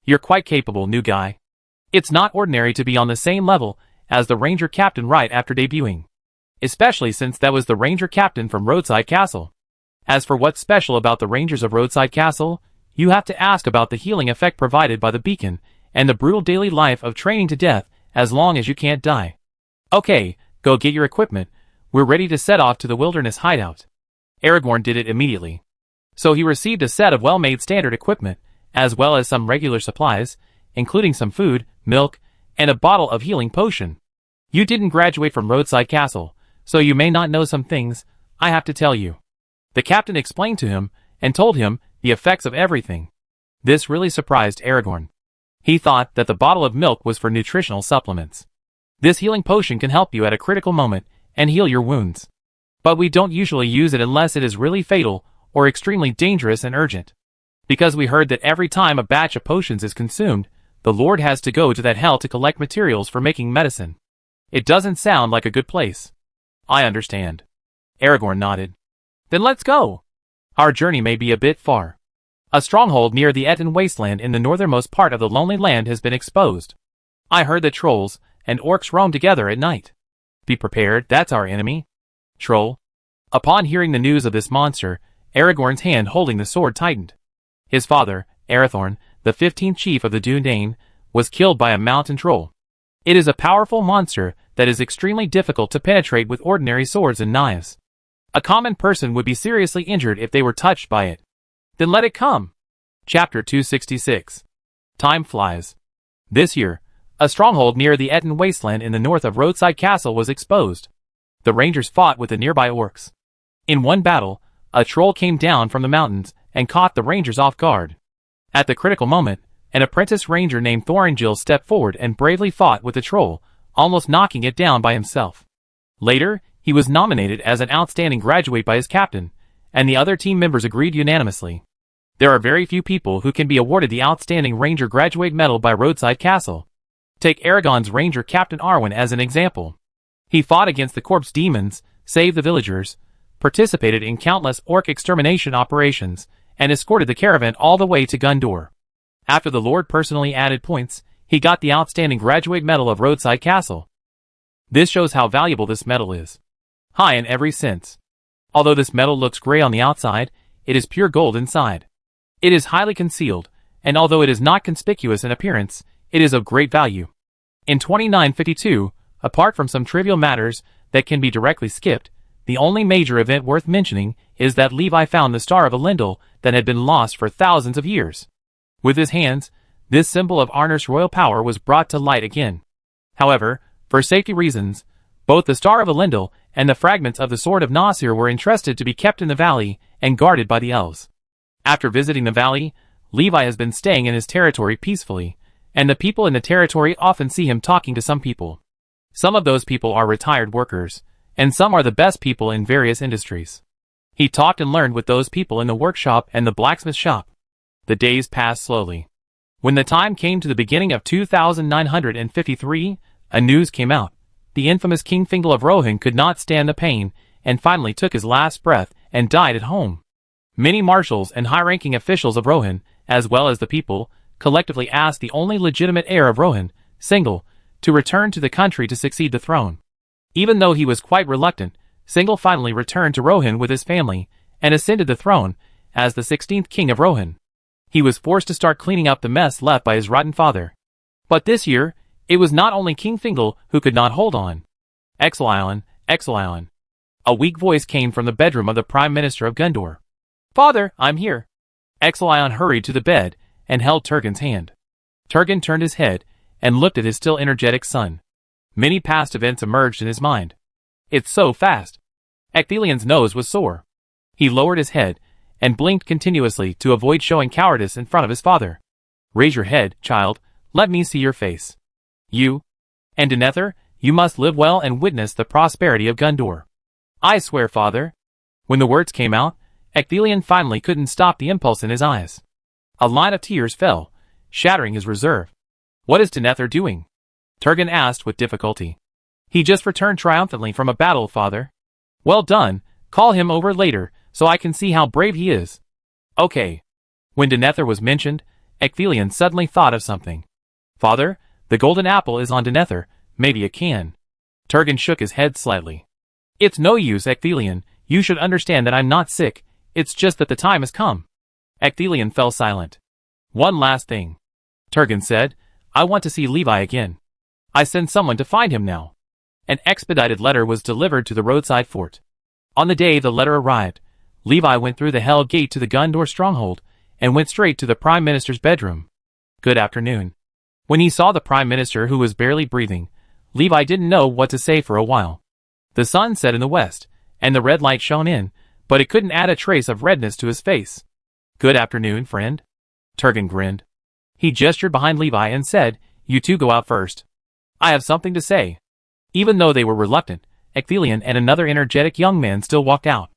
Speaker 1: You're quite capable, new guy. It's not ordinary to be on the same level as the Ranger Captain right after debuting. Especially since that was the Ranger Captain from Roadside Castle. As for what's special about the Rangers of Roadside Castle, you have to ask about the healing effect provided by the beacon, and the brutal daily life of training to death as long as you can't die. Okay, go get your equipment. We're ready to set off to the wilderness hideout. Aragorn did it immediately. So he received a set of well-made standard equipment, as well as some regular supplies, including some food, milk, and a bottle of healing potion. You didn't graduate from Roadside Castle, so you may not know some things I have to tell you. The captain explained to him, and told him the effects of everything. This really surprised Aragorn. He thought that the bottle of milk was for nutritional supplements. This healing potion can help you at a critical moment and heal your wounds. But we don't usually use it unless it is really fatal or extremely dangerous and urgent. Because we heard that every time a batch of potions is consumed, the Lord has to go to that hell to collect materials for making medicine. It doesn't sound like a good place. I understand. Aragorn nodded. Then let's go. Our journey may be a bit far. A stronghold near the Etten wasteland in the northernmost part of the Lonely Land has been exposed. I heard that trolls and orcs roam together at night. Be prepared, that's our enemy. Troll. Upon hearing the news of this monster, Aragorn's hand holding the sword tightened. His father, Arathorn, the 15th chief of the Dúnedain, was killed by a mountain troll. It is a powerful monster that is extremely difficult to penetrate with ordinary swords and knives. A common person would be seriously injured if they were touched by it. Then let it come. Chapter 266. Time flies. This year, a stronghold near the Etten wasteland in the north of Roadside Castle was exposed. The rangers fought with the nearby orcs. In one battle, a troll came down from the mountains and caught the rangers off guard. At the critical moment, an apprentice ranger named Thorongil stepped forward and bravely fought with the troll, almost knocking it down by himself. Later, he was nominated as an outstanding graduate by his captain, and the other team members agreed unanimously. There are very few people who can be awarded the Outstanding Ranger Graduate Medal by Roadside Castle. Take Aragorn's Ranger Captain Arwen as an example. He fought against the corpse demons, saved the villagers, participated in countless orc extermination operations, and escorted the caravan all the way to Gondor. After the Lord personally added points, he got the Outstanding Graduate Medal of Roadside Castle. This shows how valuable this medal is. High in every sense. Although this medal looks gray on the outside, it is pure gold inside. It is highly concealed, and although it is not conspicuous in appearance, it is of great value. In 2952, apart from some trivial matters that can be directly skipped, the only major event worth mentioning is that Levi found the Star of Elendil that had been lost for thousands of years. With his hands, this symbol of Arnor's royal power was brought to light again. However, for safety reasons, both the Star of Elendil and the fragments of the Sword of Nasir were entrusted to be kept in the valley and guarded by the elves. After visiting the valley, Levi has been staying in his territory peacefully, and the people in the territory often see him talking to some people. Some of those people are retired workers, and some are the best people in various industries. He talked and learned with those people in the workshop and the blacksmith shop. The days passed slowly. When the time came to the beginning of 2953, a news came out. The infamous King Fingal of Rohan could not stand the pain, and finally took his last breath and died at home. Many marshals and high-ranking officials of Rohan, as well as the people, collectively asked the only legitimate heir of Rohan, Singal, to return to the country to succeed the throne. Even though he was quite reluctant, Singal finally returned to Rohan with his family, and ascended the throne, as the 16th king of Rohan. He was forced to start cleaning up the mess left by his rotten father. But this year, it was not only King Fingal who could not hold on. Exilion, Exilion. A weak voice came from the bedroom of the Prime Minister of Gondor. Father, I'm here. Exilion hurried to the bed, and held Turgon's hand. Turgon turned his head, and looked at his still energetic son. Many past events emerged in his mind. It's so fast. Ecthelion's nose was sore. He lowered his head, and blinked continuously to avoid showing cowardice in front of his father. Raise your head, child, let me see your face. You and Denethor, you must live well and witness the prosperity of Gondor. I swear, father. When the words came out, Ecthelion finally couldn't stop the impulse in his eyes. A line of tears fell, shattering his reserve. What is Denethor doing? Turgon asked with difficulty. He just returned triumphantly from a battle, father. Well done, call him over later, so I can see how brave he is. Okay. When Denethor was mentioned, Ecthelion suddenly thought of something. Father, the golden apple is on Denethor, maybe it can. Turgon shook his head slightly. It's no use, Ecthelion, you should understand that I'm not sick, it's just that the time has come. Ecthelion fell silent. One last thing. Turgon said, I want to see Levi again. I send someone to find him now. An expedited letter was delivered to the roadside fort. On the day the letter arrived, Levi went through the Hell Gate to the Gondor stronghold, and went straight to the Prime Minister's bedroom. Good afternoon. When he saw the Prime Minister, who was barely breathing, Levi didn't know what to say for a while. The sun set in the west, and the red light shone in, but it couldn't add a trace of redness to his face. Good afternoon, friend. Turgon grinned. He gestured behind Levi and said, You two go out first. I have something to say. Even though they were reluctant, Ecthelion and another energetic young man still walked out.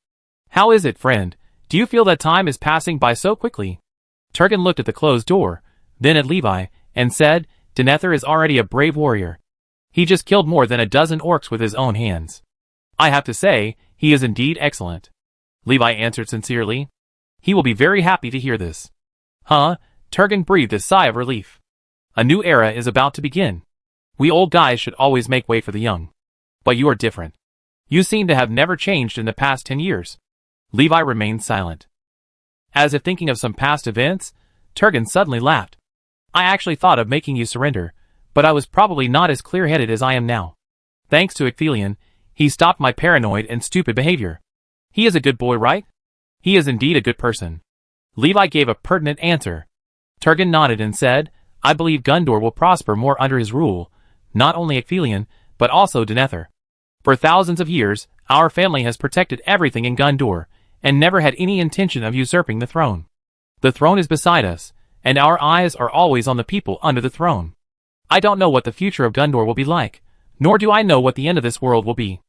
Speaker 1: How is it, friend? Do you feel that time is passing by so quickly? Turgon looked at the closed door, then at Levi, and said, Denethor is already a brave warrior. He just killed more than a dozen orcs with his own hands. I have to say, he is indeed excellent. Levi answered sincerely. He will be very happy to hear this. Huh? Turgon breathed a sigh of relief. A new era is about to begin. We old guys should always make way for the young. But you are different. You seem to have never changed in the past 10 years. Levi remained silent. As if thinking of some past events, Turgon suddenly laughed. I actually thought of making you surrender, but I was probably not as clear-headed as I am now. Thanks to Ecthelion, he stopped my paranoid and stupid behavior. He is a good boy, right? He is indeed a good person. Levi gave a pertinent answer. Turgon nodded and said, I believe Gondor will prosper more under his rule, not only Ecthelion, but also Denethor. For thousands of years, our family has protected everything in Gondor, and never had any intention of usurping the throne. The throne is beside us, and our eyes are always on the people under the throne. I don't know what the future of Gondor will be like, nor do I know what the end of this world will be.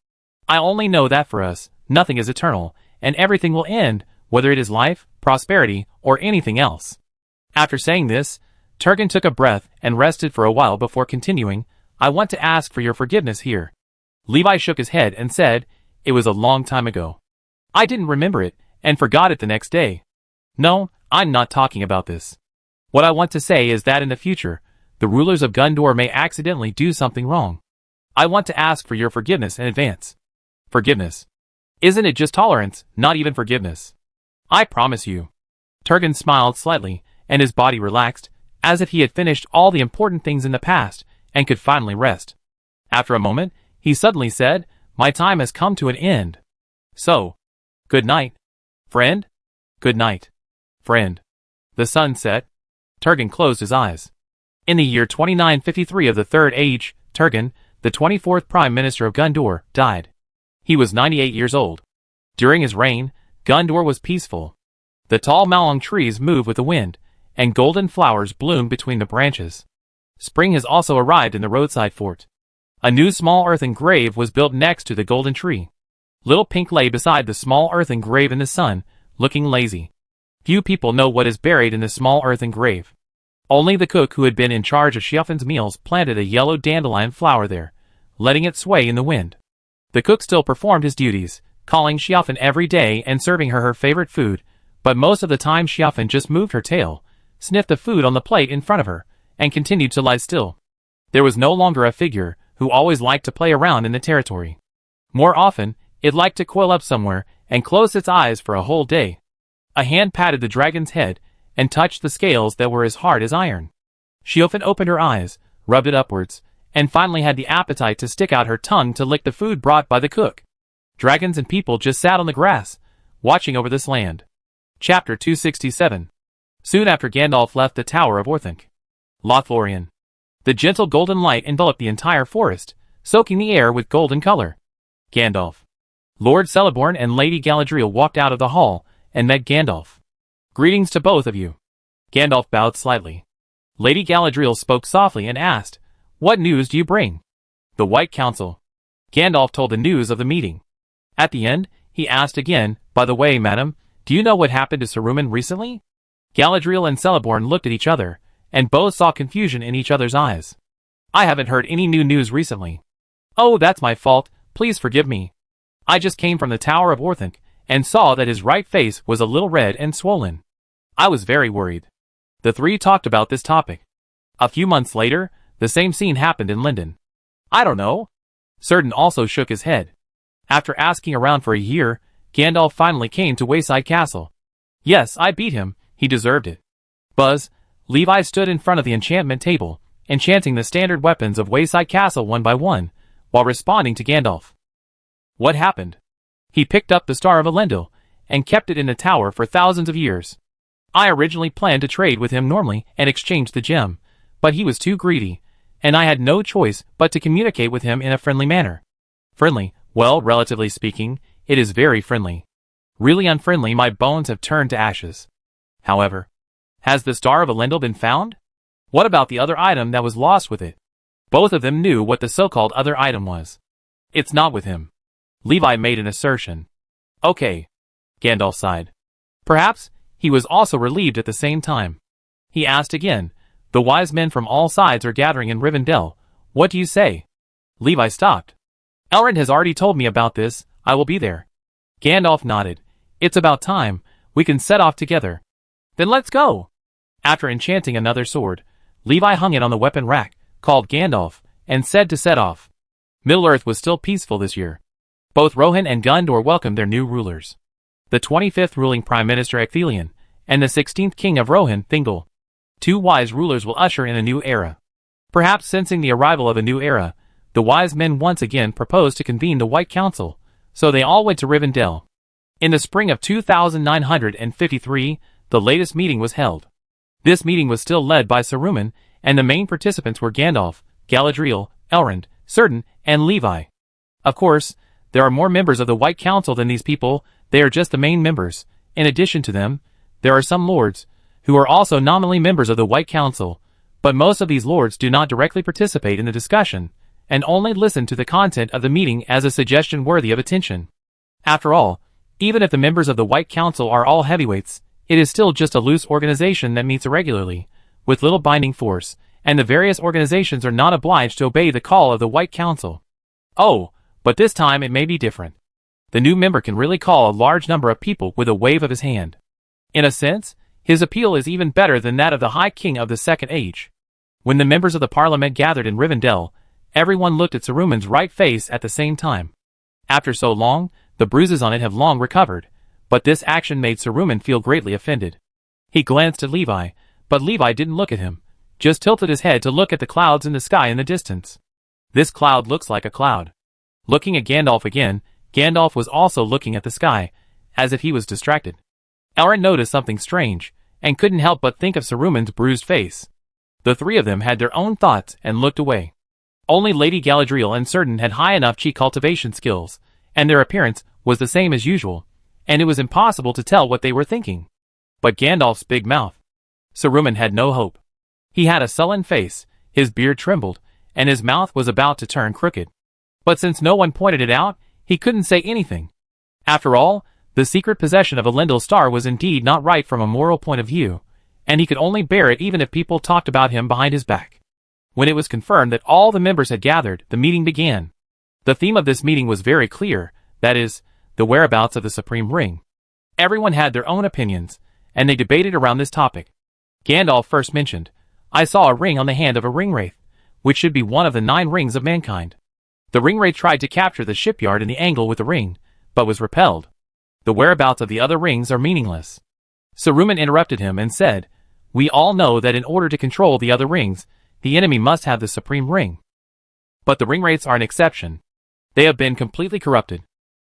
Speaker 1: I only know that for us, nothing is eternal, and everything will end, whether it is life, prosperity, or anything else. After saying this, Turgon took a breath and rested for a while before continuing, I want to ask for your forgiveness here. Levi shook his head and said, It was a long time ago. I didn't remember it, and forgot it the next day. No, I'm not talking about this. What I want to say is that in the future, the rulers of Gondor may accidentally do something wrong. I want to ask for your forgiveness in advance. Forgiveness. Isn't it just tolerance, not even forgiveness? I promise you. Turgon smiled slightly, and his body relaxed, as if he had finished all the important things in the past, and could finally rest. After a moment, he suddenly said, My time has come to an end. So, good night, friend. Good night, friend. The sun set. Turgon closed his eyes. In the year 2953 of the Third Age, Turgon, the 24th Prime Minister of Gondor, died. He was 98 years old. During his reign, Gondor was peaceful. The tall malong trees moved with the wind, and golden flowers bloomed between the branches. Spring has also arrived in the roadside fort. A new small earthen grave was built next to the golden tree. Little Pink lay beside the small earthen grave in the sun, looking lazy. Few people know what is buried in the small earthen grave. Only the cook who had been in charge of Sheofin's meals planted a yellow dandelion flower there, letting it sway in the wind. The cook still performed his duties, calling Sheofin every day and serving her favorite food, but most of the time Sheofin just moved her tail, sniffed the food on the plate in front of her, and continued to lie still. There was no longer a figure who always liked to play around in the territory. More often, it liked to coil up somewhere and close its eyes for a whole day. A hand patted the dragon's head and touched the scales that were as hard as iron. Sheofin opened her eyes, rubbed it upwards, and finally had the appetite to stick out her tongue to lick the food brought by the cook. Dragons and people just sat on the grass, watching over this land. Chapter 267. Soon after Gandalf left the Tower of Orthanc. Lothlorien. The gentle golden light enveloped the entire forest, soaking the air with golden color. Gandalf. Lord Celeborn and Lady Galadriel walked out of the hall and met Gandalf. Greetings to both of you. Gandalf bowed slightly. Lady Galadriel spoke softly and asked, What news do you bring? The White Council. Gandalf told the news of the meeting. At the end, he asked again, By the way, madam, do you know what happened to Saruman recently? Galadriel and Celeborn looked at each other, and both saw confusion in each other's eyes. I haven't heard any new news recently. "Oh, that's my fault, please forgive me. I just came from the Tower of Orthanc, and saw that his right face was a little red and swollen. I was very worried." The three talked about this topic. A few months later, the same scene happened in London. "I don't know." Círdan also shook his head. After asking around for a year, Gandalf finally came to Wayside Castle. "Yes, I beat him, he deserved it." Buzz, Levi stood in front of the enchantment table, enchanting the standard weapons of Wayside Castle one by one, while responding to Gandalf. "What happened?" "He picked up the Star of Elendil, and kept it in the tower for thousands of years. I originally planned to trade with him normally and exchange the gem, but he was too greedy, and I had no choice but to communicate with him in a friendly manner." "Friendly? Well, relatively speaking, it is very friendly. Really unfriendly, my bones have turned to ashes. However, has the Star of Elendil been found? What about the other item that was lost with it?" Both of them knew what the so-called other item was. "It's not with him." Levi made an assertion. "Okay." Gandalf sighed. Perhaps he was also relieved at the same time. He asked again, "The wise men from all sides are gathering in Rivendell. What do you say?" Levi stopped. "Elrond has already told me about this. I will be there." Gandalf nodded. "It's about time. We can set off together." "Then let's go." After enchanting another sword, Levi hung it on the weapon rack, called Gandalf, and said to set off. Middle-earth was still peaceful this year. Both Rohan and Gondor welcomed their new rulers. The 25th ruling Prime Minister Ecthelion, and the 16th King of Rohan, Thingol. Two wise rulers will usher in a new era. Perhaps sensing the arrival of a new era, the wise men once again proposed to convene the White Council, so they all went to Rivendell. In the spring of 2953, the latest meeting was held. This meeting was still led by Saruman, and the main participants were Gandalf, Galadriel, Elrond, Círdan, and Levi. Of course, there are more members of the White Council than these people. They are just the main members. In addition to them, there are some lords, who are also nominally members of the White Council, but most of these lords do not directly participate in the discussion, and only listen to the content of the meeting as a suggestion worthy of attention. After all, even if the members of the White Council are all heavyweights, it is still just a loose organization that meets irregularly, with little binding force, and the various organizations are not obliged to obey the call of the White Council. Oh, but this time it may be different. The new member can really call a large number of people with a wave of his hand. In a sense, his appeal is even better than that of the High King of the Second Age. When the members of the Parliament gathered in Rivendell, everyone looked at Saruman's right face at the same time. After so long, the bruises on it have long recovered, but this action made Saruman feel greatly offended. He glanced at Levi, but Levi didn't look at him, just tilted his head to look at the clouds in the sky in the distance. "This cloud looks like a cloud." Looking at Gandalf again, Gandalf was also looking at the sky, as if he was distracted. Elrond noticed something strange, and couldn't help but think of Saruman's bruised face. The three of them had their own thoughts and looked away. Only Lady Galadriel and Círdan had high enough chi cultivation skills, and their appearance was the same as usual, and it was impossible to tell what they were thinking. But Gandalf's big mouth. Saruman had no hope. He had a sullen face, his beard trembled, and his mouth was about to turn crooked. But since no one pointed it out, he couldn't say anything. After all, the secret possession of Elendil's star was indeed not right from a moral point of view, and he could only bear it even if people talked about him behind his back. When it was confirmed that all the members had gathered, the meeting began. The theme of this meeting was very clear, that is, the whereabouts of the Supreme Ring. Everyone had their own opinions, and they debated around this topic. Gandalf first mentioned, "I saw a ring on the hand of a ringwraith, which should be one of the 9 rings of mankind." The ringwraith tried to capture the shipyard in the angle with the ring, but was repelled. "The whereabouts of the other rings are meaningless." Saruman interrupted him and said, "We all know that in order to control the other rings, the enemy must have the Supreme Ring. But the ringwraiths are an exception. They have been completely corrupted.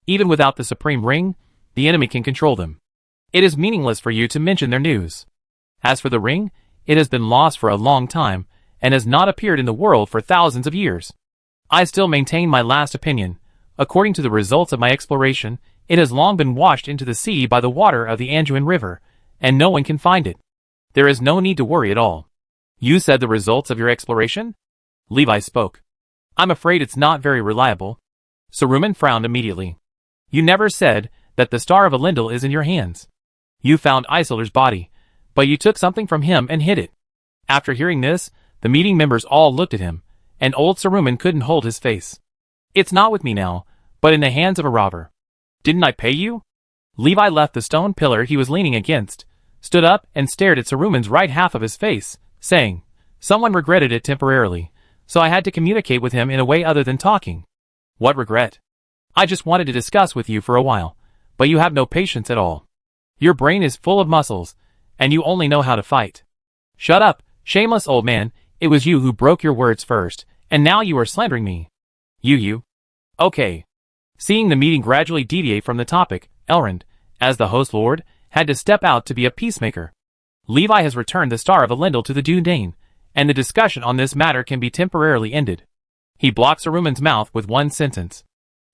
Speaker 1: Even without the Supreme Ring, the enemy can control them. It is meaningless for you to mention their news. As for the ring, it has been lost for a long time, and has not appeared in the world for thousands of years. I still maintain my last opinion. According to the results of my exploration, it has long been washed into the sea by the water of the Anduin River, and no one can find it. There is no need to worry at all." "You said the results of your exploration?" Levi spoke. "I'm afraid it's not very reliable." Saruman frowned immediately. "You never said that the Star of Elendil is in your hands. You found Isildur's body, but you took something from him and hid it." After hearing this, the meeting members all looked at him, and old Saruman couldn't hold his face. It's not with me now, but in the hands of a robber. Didn't I pay you? Levi left the stone pillar he was leaning against, stood up and stared at Saruman's right half of his face, saying, "Someone regretted it temporarily, so I had to communicate with him in a way other than talking." "What regret?" "I just wanted to discuss with you for a while, but you have no patience at all. Your brain is full of muscles, and you only know how to fight." "Shut up, shameless old man, it was you who broke your words first, and now you are slandering me." You. Okay. Seeing the meeting gradually deviate from the topic, Elrond, as the host lord, had to step out to be a peacemaker. Levi has returned the Star of Elendil to the Dúnedain, and the discussion on this matter can be temporarily ended. He blocked Saruman's mouth with one sentence.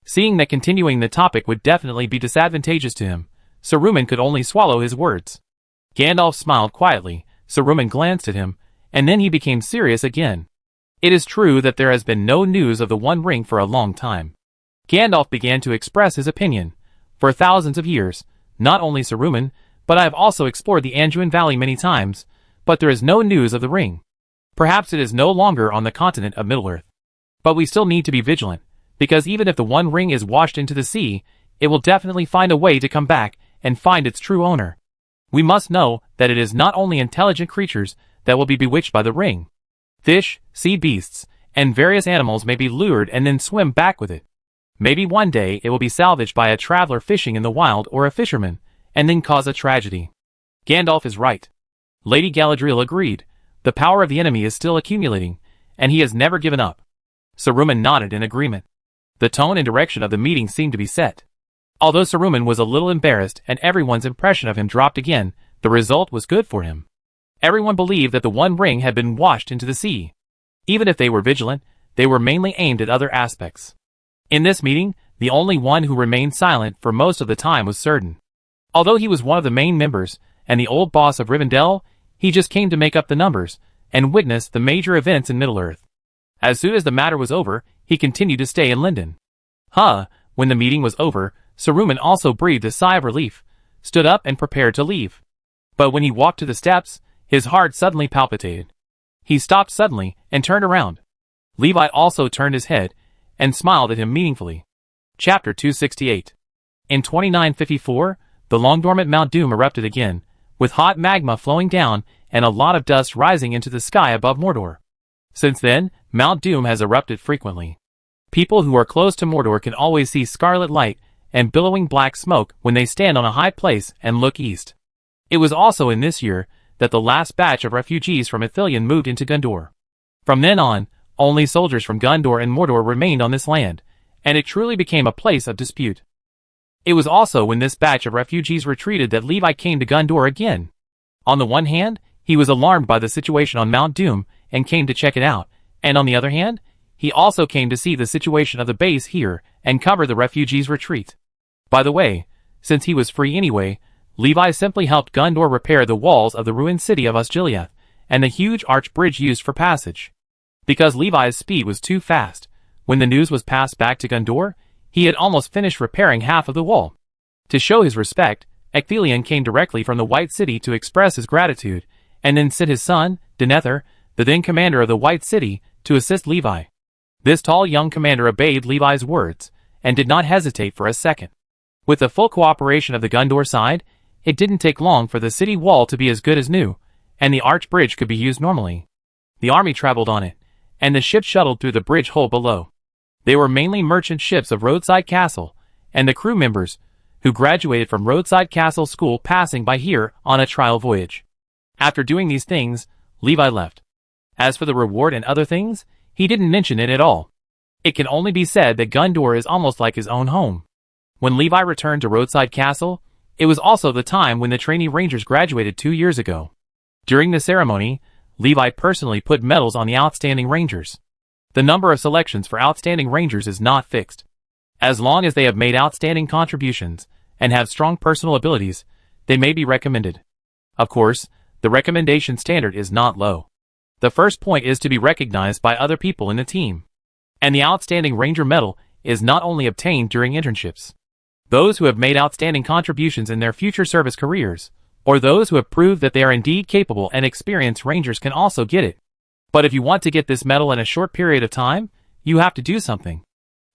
Speaker 1: Seeing that continuing the topic would definitely be disadvantageous to him, Saruman could only swallow his words. Gandalf smiled quietly. Saruman glanced at him, and then he became serious again. It is true that there has been no news of the One Ring for a long time. Gandalf began to express his opinion. For thousands of years, not only Saruman, but I have also explored the Anduin Valley many times, but there is no news of the ring. Perhaps it is no longer on the continent of Middle-earth. But we still need to be vigilant, because even if the One Ring is washed into the sea, it will definitely find a way to come back and find its true owner. We must know that it is not only intelligent creatures that will be bewitched by the ring. Fish, sea beasts, and various animals may be lured and then swim back with it. Maybe one day it will be salvaged by a traveler fishing in the wild or a fisherman, and then cause a tragedy. Gandalf is right. Lady Galadriel agreed. The power of the enemy is still accumulating, and he has never given up. Saruman nodded in agreement. The tone and direction of the meeting seemed to be set. Although Saruman was a little embarrassed and everyone's impression of him dropped again, the result was good for him. Everyone believed that the One Ring had been washed into the sea. Even if they were vigilant, they were mainly aimed at other aspects. In this meeting, the only one who remained silent for most of the time was Círdan. Although he was one of the main members, and the old boss of Rivendell, he just came to make up the numbers, and witness the major events in Middle-earth. As soon as the matter was over, he continued to stay in Lindon. When the meeting was over, Saruman also breathed a sigh of relief, stood up and prepared to leave. But when he walked to the steps, his heart suddenly palpitated. He stopped suddenly and turned around. Levi also turned his head and smiled at him meaningfully. Chapter 268. In 2954, the long-dormant Mount Doom erupted again, with hot magma flowing down and a lot of dust rising into the sky above Mordor. Since then, Mount Doom has erupted frequently. People who are close to Mordor can always see scarlet light and billowing black smoke when they stand on a high place and look east. It was also in this year that the last batch of refugees from Ithilien moved into Gondor. From then on, only soldiers from Gondor and Mordor remained on this land, and it truly became a place of dispute. It was also when this batch of refugees retreated that Levi came to Gondor again. On the one hand, he was alarmed by the situation on Mount Doom and came to check it out, and on the other hand, he also came to see the situation of the base here and cover the refugees' retreat. By the way, since he was free anyway, Levi simply helped Gondor repair the walls of the ruined city of Osgiliath and the huge arch bridge used for passage. Because Levi's speed was too fast, when the news was passed back to Gondor, he had almost finished repairing half of the wall. To show his respect, Ecthelion came directly from the White City to express his gratitude, and then sent his son, Denethor, the then commander of the White City, to assist Levi. This tall young commander obeyed Levi's words, and did not hesitate for a second. With the full cooperation of the Gondor side, it didn't take long for the city wall to be as good as new, and the arch bridge could be used normally. The army traveled on it, and the ships shuttled through the bridge hole below. They were mainly merchant ships of Roadside Castle, and the crew members, who graduated from Roadside Castle School passing by here on a trial voyage. After doing these things, Levi left. As for the reward and other things, he didn't mention it at all. It can only be said that Gondor is almost like his own home. When Levi returned to Roadside Castle, it was also the time when the trainee rangers graduated 2 years ago. During the ceremony, Levi personally put medals on the outstanding rangers. The number of selections for outstanding rangers is not fixed. As long as they have made outstanding contributions and have strong personal abilities, they may be recommended. Of course, the recommendation standard is not low. The first point is to be recognized by other people in the team. And the Outstanding Ranger Medal is not only obtained during internships. Those who have made outstanding contributions in their future service careers, or those who have proved that they are indeed capable and experienced rangers can also get it. But if you want to get this medal in a short period of time, you have to do something.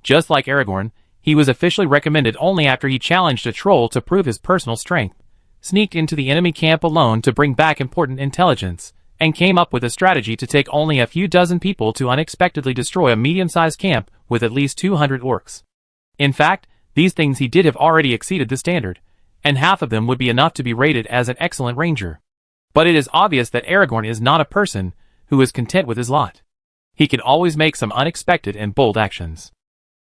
Speaker 1: Just like Aragorn, he was officially recommended only after he challenged a troll to prove his personal strength, sneaked into the enemy camp alone to bring back important intelligence, and came up with a strategy to take only a few dozen people to unexpectedly destroy a medium-sized camp with at least 200 orcs. In fact, these things he did have already exceeded the standard, and half of them would be enough to be rated as an excellent ranger. But it is obvious that Aragorn is not a person who is content with his lot. He can always make some unexpected and bold actions.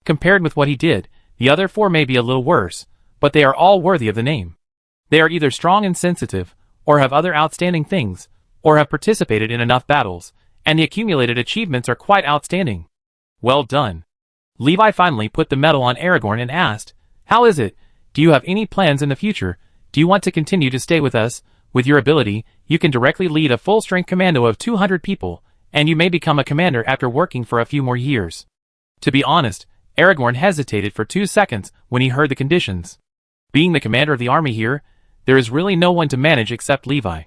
Speaker 1: Compared with what he did, the other four may be a little worse, but they are all worthy of the name. They are either strong and sensitive, or have other outstanding things, or have participated in enough battles, and the accumulated achievements are quite outstanding. Well done. Levi finally put the medal on Aragorn and asked, "How is it? Do you have any plans in the future? Do you want to continue to stay with us? With your ability, you can directly lead a full-strength commando of 200 people, and you may become a commander after working for a few more years." To be honest, Aragorn hesitated for 2 seconds when he heard the conditions. Being the commander of the army here, there is really no one to manage except Levi.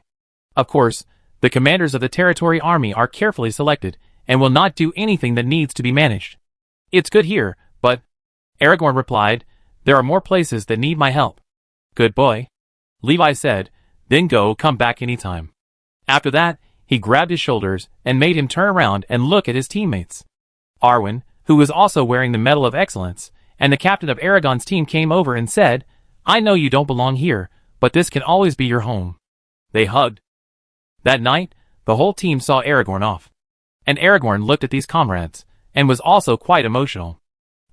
Speaker 1: Of course, the commanders of the territory army are carefully selected, and will not do anything that needs to be managed. "It's good here, but," Aragorn replied, "there are more places that need my help." "Good boy," Levi said, "then come back anytime." After that, he grabbed his shoulders and made him turn around and look at his teammates. Arwen, who was also wearing the Medal of Excellence, and the captain of Aragorn's team came over and said, "I know you don't belong here, but this can always be your home." They hugged. That night, the whole team saw Aragorn off. And Aragorn looked at these comrades, and was also quite emotional.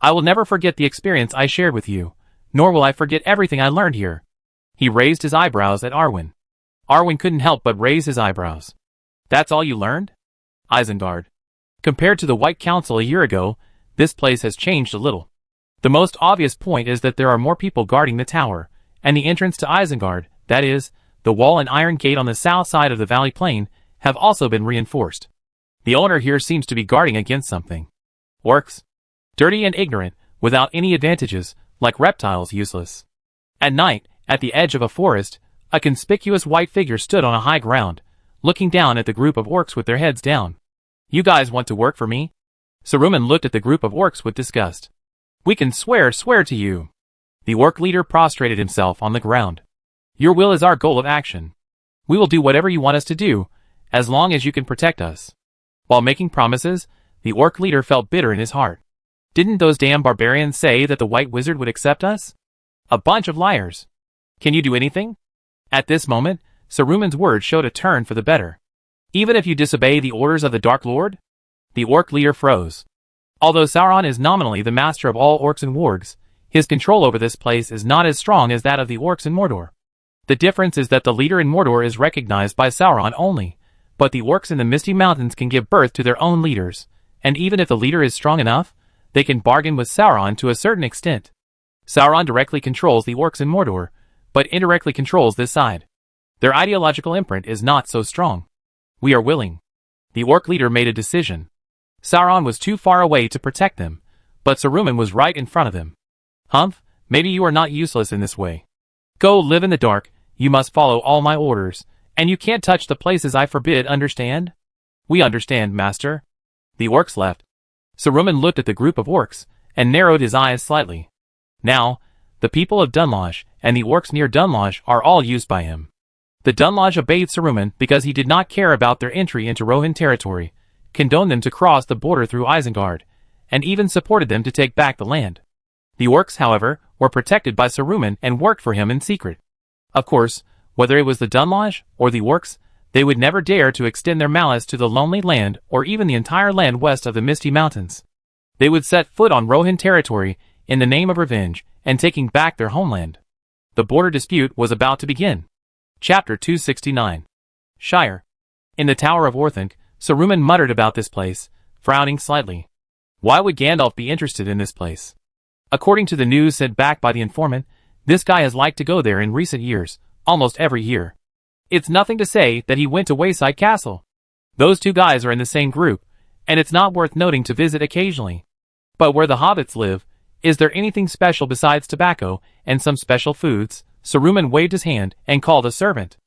Speaker 1: "I will never forget the experience I shared with you, nor will I forget everything I learned here." He raised his eyebrows at Arwen. Arwen couldn't help but raise his eyebrows. "That's all you learned?" Isengard. Compared to the White Council a year ago, this place has changed a little. The most obvious point is that there are more people guarding the tower, and the entrance to Isengard, that is, the wall and iron gate on the south side of the valley plain, have also been reinforced. The owner here seems to be guarding against something. Orcs. Dirty and ignorant, without any advantages, like reptiles useless. At night, at the edge of a forest, a conspicuous white figure stood on a high ground, looking down at the group of orcs with their heads down. "You guys want to work for me?" Saruman looked at the group of orcs with disgust. "We can swear to you." The orc leader prostrated himself on the ground. "Your will is our goal of action. We will do whatever you want us to do, as long as you can protect us." While making promises, the orc leader felt bitter in his heart. Didn't those damn barbarians say that the white wizard would accept us? A bunch of liars. Can you do anything? At this moment, Saruman's words showed a turn for the better. "Even if you disobey the orders of the Dark Lord?" The orc leader froze. Although Sauron is nominally the master of all orcs and wargs, his control over this place is not as strong as that of the orcs in Mordor. The difference is that the leader in Mordor is recognized by Sauron only, but the orcs in the Misty Mountains can give birth to their own leaders, and even if the leader is strong enough, they can bargain with Sauron to a certain extent. Sauron directly controls the orcs in Mordor, but indirectly controls this side. Their ideological imprint is not so strong. "We are willing." The orc leader made a decision. Sauron was too far away to protect them, but Saruman was right in front of them. "Humph, maybe you are not useless in this way. Go live in the dark, you must follow all my orders, and you can't touch the places I forbid, understand?" "We understand, master." The orcs left. Saruman looked at the group of orcs, and narrowed his eyes slightly. Now, the people of Dunlodge and the orcs near Dunlodge are all used by him. The Dunlodge obeyed Saruman because he did not care about their entry into Rohan territory, condoned them to cross the border through Isengard, and even supported them to take back the land. The orcs, however, were protected by Saruman and worked for him in secret. Of course, whether it was the Dunlodge or the orcs, they would never dare to extend their malice to the Lonely Land or even the entire land west of the Misty Mountains. They would set foot on Rohan territory in the name of revenge and taking back their homeland. The border dispute was about to begin. Chapter 269. Shire. In the Tower of Orthanc, Saruman muttered about this place, frowning slightly. Why would Gandalf be interested in this place? According to the news sent back by the informant, this guy has liked to go there in recent years, almost every year. It's nothing to say that he went to Wayside Castle. Those two guys are in the same group, and it's not worth noting to visit occasionally. But where the hobbits live, is there anything special besides tobacco and some special foods? Saruman waved his hand and called a servant.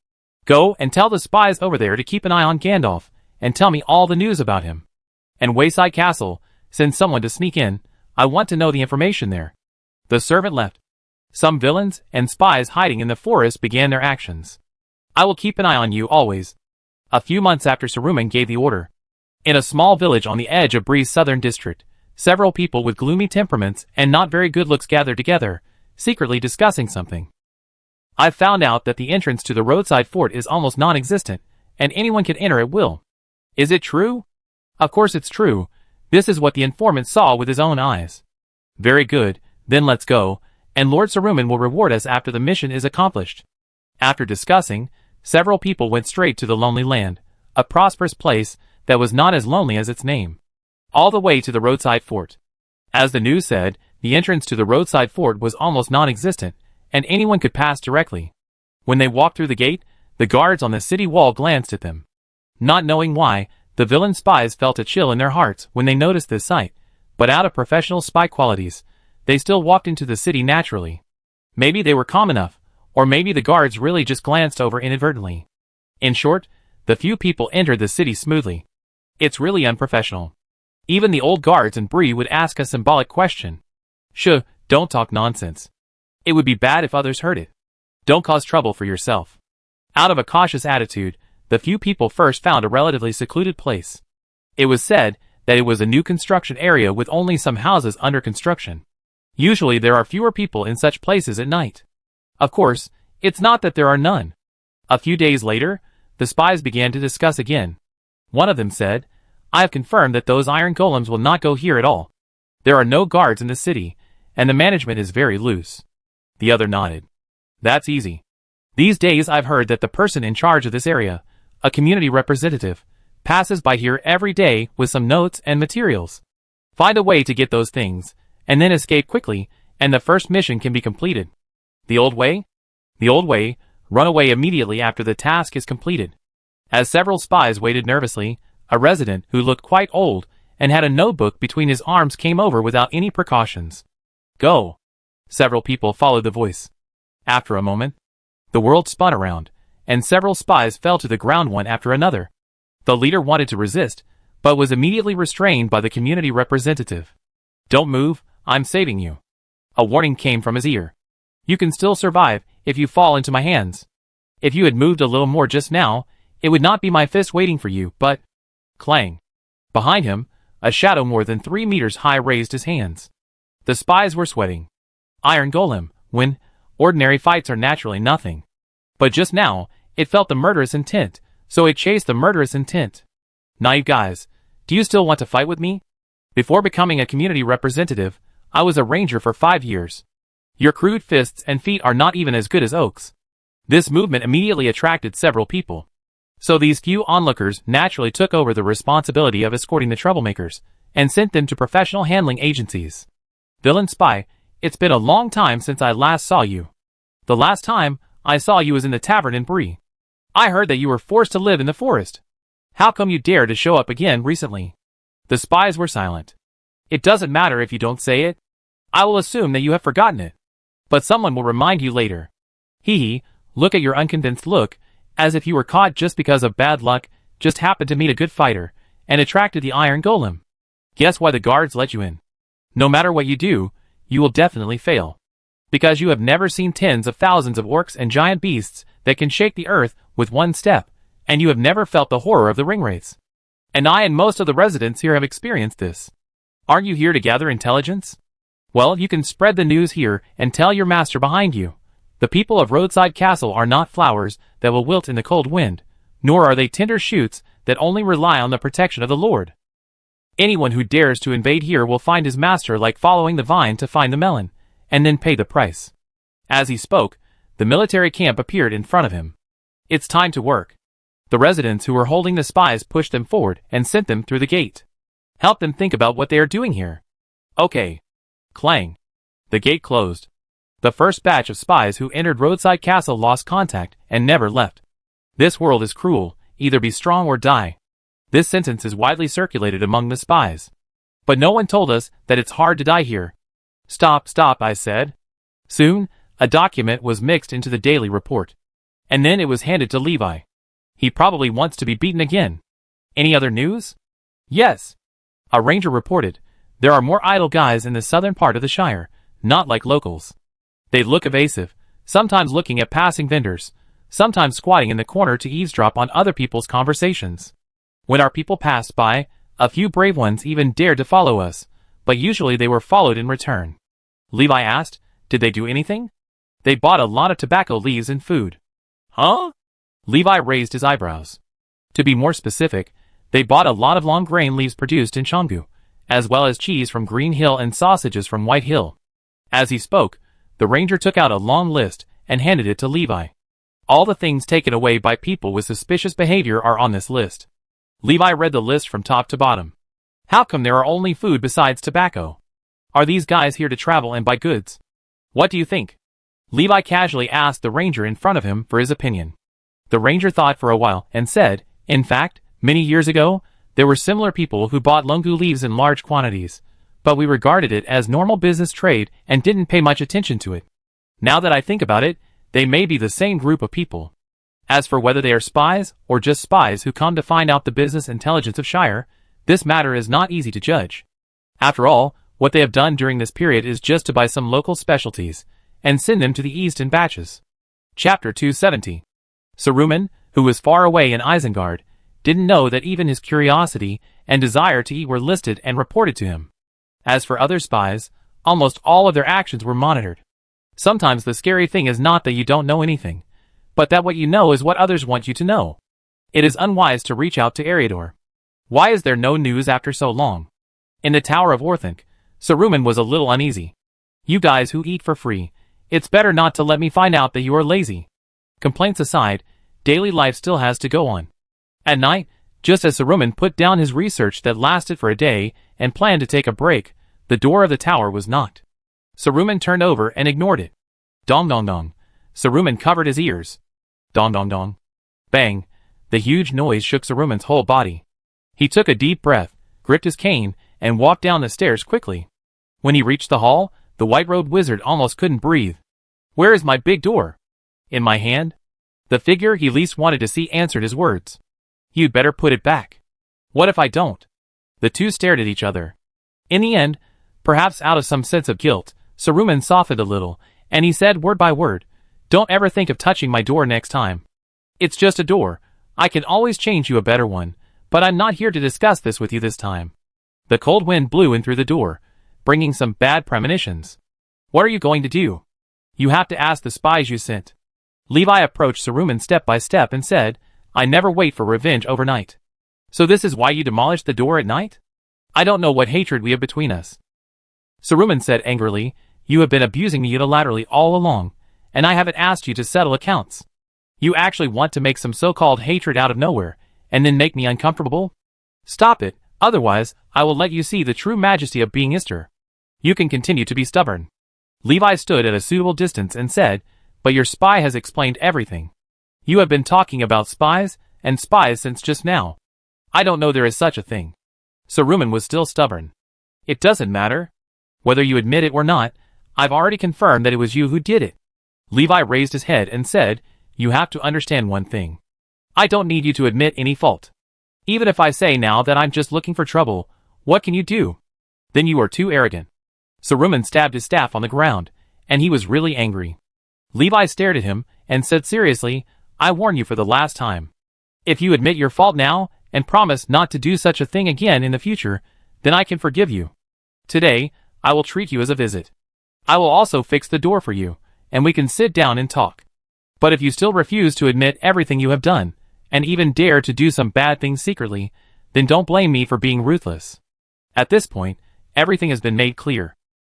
Speaker 1: "Go and tell the spies over there to keep an eye on Gandalf, and tell me all the news about him. And Wayside Castle, send someone to sneak in. I want to know the information there. The servant left. Some villains and spies hiding in the forest began their actions. I will keep an eye on you always. A few months after Saruman gave the order. In a small village on the edge of Bree's southern district, several people with gloomy temperaments and not very good looks gathered together, secretly discussing something. I've found out that the entrance to the roadside fort is almost non-existent, and anyone can enter at will. Is it true? Of course it's true. This is what the informant saw with his own eyes. Very good, then let's go, and Lord Saruman will reward us after the mission is accomplished. After discussing, several people went straight to the Lonely Land, a prosperous place that was not as lonely as its name. All the way to the roadside fort. As the news said, the entrance to the roadside fort was almost non-existent, and anyone could pass directly. When they walked through the gate, the guards on the city wall glanced at them. Not knowing why, the villain spies felt a chill in their hearts when they noticed this sight, but out of professional spy qualities, they still walked into the city naturally. Maybe they were calm enough, or maybe the guards really just glanced over inadvertently. In short, the few people entered the city smoothly. It's really unprofessional. Even the old guards in Bree would ask a symbolic question. Shh, don't talk nonsense. It would be bad if others heard it. Don't cause trouble for yourself. Out of a cautious attitude, the few people first found a relatively secluded place. It was said that it was a new construction area with only some houses under construction. Usually there are fewer people in such places at night. Of course, it's not that there are none. A few days later, the spies began to discuss again. One of them said, I have confirmed that those iron golems will not go here at all. There are no guards in the city, and the management is very loose. The other nodded. That's easy. These days I've heard that the person in charge of this area, a community representative, passes by here every day with some notes and materials. Find a way to get those things, and then escape quickly, and the first mission can be completed. The old way? The old way, run away immediately after the task is completed. As several spies waited nervously, a resident who looked quite old and had a notebook between his arms came over without any precautions. Go. Several people followed the voice. After a moment, the world spun around, and several spies fell to the ground one after another. The leader wanted to resist, but was immediately restrained by the community representative. Don't move, I'm saving you. A warning came from his ear. You can still survive if you fall into my hands. If you had moved a little more just now, it would not be my fist waiting for you, but... Clang. Behind him, a shadow more than 3 meters high raised his hands. The spies were sweating. Iron Golem, when ordinary fights are naturally nothing. But just now, it felt the murderous intent, so it chased the murderous intent. Now you guys, do you still want to fight with me? Before becoming a community representative, I was a ranger for 5 years. Your crude fists and feet are not even as good as Oak's. This movement immediately attracted several people. So these few onlookers naturally took over the responsibility of escorting the troublemakers, and sent them to professional handling agencies. Villain spy, it's been a long time since I last saw you. The last time I saw you was in the tavern in Bree. I heard that you were forced to live in the forest. How come you dare to show up again recently? The spies were silent. It doesn't matter if you don't say it. I will assume that you have forgotten it. But someone will remind you later. Hee, look at your unconvinced look, as if you were caught just because of bad luck, just happened to meet a good fighter, and attracted the Iron Golem. Guess why the guards let you in? No matter what you do, you will definitely fail. Because you have never seen tens of thousands of orcs and giant beasts that can shake the earth with one step, and you have never felt the horror of the ring wraiths. And I and most of the residents here have experienced this. Aren't you here to gather intelligence? Well, you can spread the news here and tell your master behind you. The people of Roadside Castle are not flowers that will wilt in the cold wind, nor are they tender shoots that only rely on the protection of the Lord. Anyone who dares to invade here will find his master like following the vine to find the melon, and then pay the price. As he spoke, the military camp appeared in front of him. It's time to work. The residents who were holding the spies pushed them forward and sent them through the gate. Help them think about what they are doing here. Okay. Clang. The gate closed. The first batch of spies who entered Roadside Castle lost contact and never left. This world is cruel, either be strong or die. This sentence is widely circulated among the spies. But no one told us that it's hard to die here. Stop, I said. Soon, a document was mixed into the daily report. And then it was handed to Levi. He probably wants to be beaten again. Any other news? Yes. A ranger reported. There are more idle guys in the southern part of the Shire, not like locals. They look evasive, sometimes looking at passing vendors, sometimes squatting in the corner to eavesdrop on other people's conversations. When our people passed by, a few brave ones even dared to follow us, but usually they were followed in return. Levi asked, did they do anything? They bought a lot of tobacco leaves and food. Huh? Levi raised his eyebrows. To be more specific, they bought a lot of long grain leaves produced in Changgu, as well as cheese from Green Hill and sausages from White Hill. As he spoke, the ranger took out a long list and handed it to Levi. All the things taken away by people with suspicious behavior are on this list. Levi read the list from top to bottom. How come there are only food besides tobacco? Are these guys here to travel and buy goods? What do you think? Levi casually asked the ranger in front of him for his opinion. The ranger thought for a while and said, in fact, many years ago, there were similar people who bought lungu leaves in large quantities, but we regarded it as normal business trade and didn't pay much attention to it. Now that I think about it, they may be the same group of people. As for whether they are spies or just spies who come to find out the business intelligence of Shire, this matter is not easy to judge. After all, what they have done during this period is just to buy some local specialties and send them to the east in batches. Chapter 270. Saruman, who was far away in Isengard, didn't know that even his curiosity and desire to eat were listed and reported to him. As for other spies, almost all of their actions were monitored. Sometimes the scary thing is not that you don't know anything, but that what you know is what others want you to know. It is unwise to reach out to Eriador. Why is there no news after so long? In the Tower of Orthanc, Saruman was a little uneasy. You guys who eat for free, it's better not to let me find out that you are lazy. Complaints aside, daily life still has to go on. At night, just as Saruman put down his research that lasted for a day and planned to take a break, the door of the tower was knocked. Saruman turned over and ignored it. Dong dong dong. Saruman covered his ears. Dong dong dong. Bang. The huge noise shook Saruman's whole body. He took a deep breath, gripped his cane, and walked down the stairs quickly. When he reached the hall, the white-robed wizard almost couldn't breathe. Where is my big door? In my hand? The figure he least wanted to see answered his words. You'd better put it back. What if I don't? The two stared at each other. In the end, perhaps out of some sense of guilt, Saruman softened a little, and he said word by word, don't ever think of touching my door next time. It's just a door. I can always change you a better one, but I'm not here to discuss this with you this time. The cold wind blew in through the door, bringing some bad premonitions. What are you going to do? You have to ask the spies you sent. Levi approached Saruman step by step and said, I never wait for revenge overnight. So this is why you demolished the door at night? I don't know what hatred we have between us. Saruman said angrily, you have been abusing me unilaterally all along, and I haven't asked you to settle accounts. You actually want to make some so-called hatred out of nowhere, and then make me uncomfortable? Stop it, otherwise I will let you see the true majesty of being Easter. You can continue to be stubborn. Levi stood at a suitable distance and said, but your spy has explained everything. You have been talking about spies and spies since just now. I don't know there is such a thing. Saruman was still stubborn. It doesn't matter. Whether you admit it or not, I've already confirmed that it was you who did it. Levi raised his head and said, you have to understand one thing. I don't need you to admit any fault. Even if I say now that I'm just looking for trouble, what can you do? Then you are too arrogant. Saruman stabbed his staff on the ground, and he was really angry. Levi stared at him and said seriously, I warn you for the last time. If you admit your fault now and promise not to do such a thing again in the future, then I can forgive you. Today, I will treat you as a visit. I will also fix the door for you, and we can sit down and talk. But if you still refuse to admit everything you have done, and even dare to do some bad things secretly, then don't blame me for being ruthless. At this point, everything has been made clear.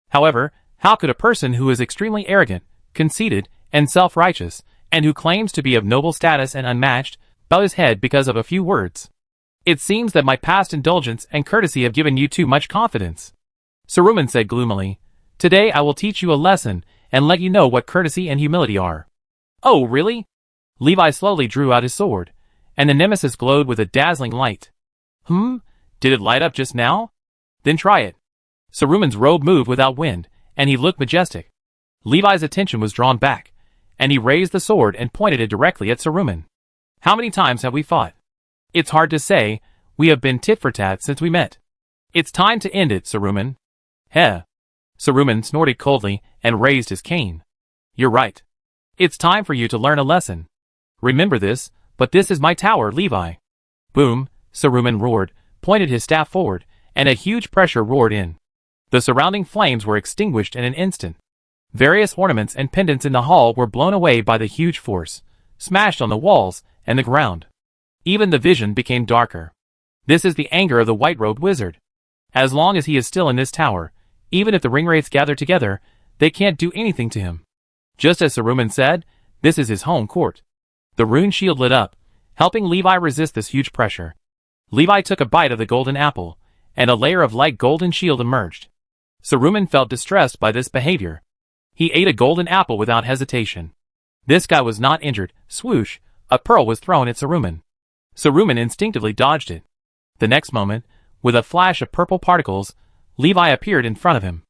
Speaker 1: However, how could a person who is extremely arrogant, conceited, and self-righteous, and who claims to be of noble status and unmatched, bow his head because of a few words? It seems that my past indulgence and courtesy have given you too much confidence. Saruman said gloomily, today I will teach you a lesson and let you know what courtesy and humility are. Oh, really? Levi slowly drew out his sword, and the nemesis glowed with a dazzling light. Did it light up just now? Then try it. Saruman's robe moved without wind, and he looked majestic. Levi's attention was drawn back, and he raised the sword and pointed it directly at Saruman. How many times have we fought? It's hard to say, we have been tit for tat since we met. It's time to end it, Saruman. Heh. Saruman snorted coldly and raised his cane. You're right. It's time for you to learn a lesson. Remember this, but this is my tower, Levi. Boom, Saruman roared, pointed his staff forward, and a huge pressure roared in. The surrounding flames were extinguished in an instant. Various ornaments and pendants in the hall were blown away by the huge force, smashed on the walls and the ground. Even the vision became darker. This is the anger of the white-robed wizard. As long as he is still in this tower, even if the ringwraiths gather together, they can't do anything to him. Just as Saruman said, this is his home court. The rune shield lit up, helping Levi resist this huge pressure. Levi took a bite of the golden apple, and a layer of light golden shield emerged. Saruman felt distressed by this behavior. He ate a golden apple without hesitation. This guy was not injured. Swoosh, a pearl was thrown at Saruman. Saruman instinctively dodged it. The next moment, with a flash of purple particles, Levi appeared in front of him.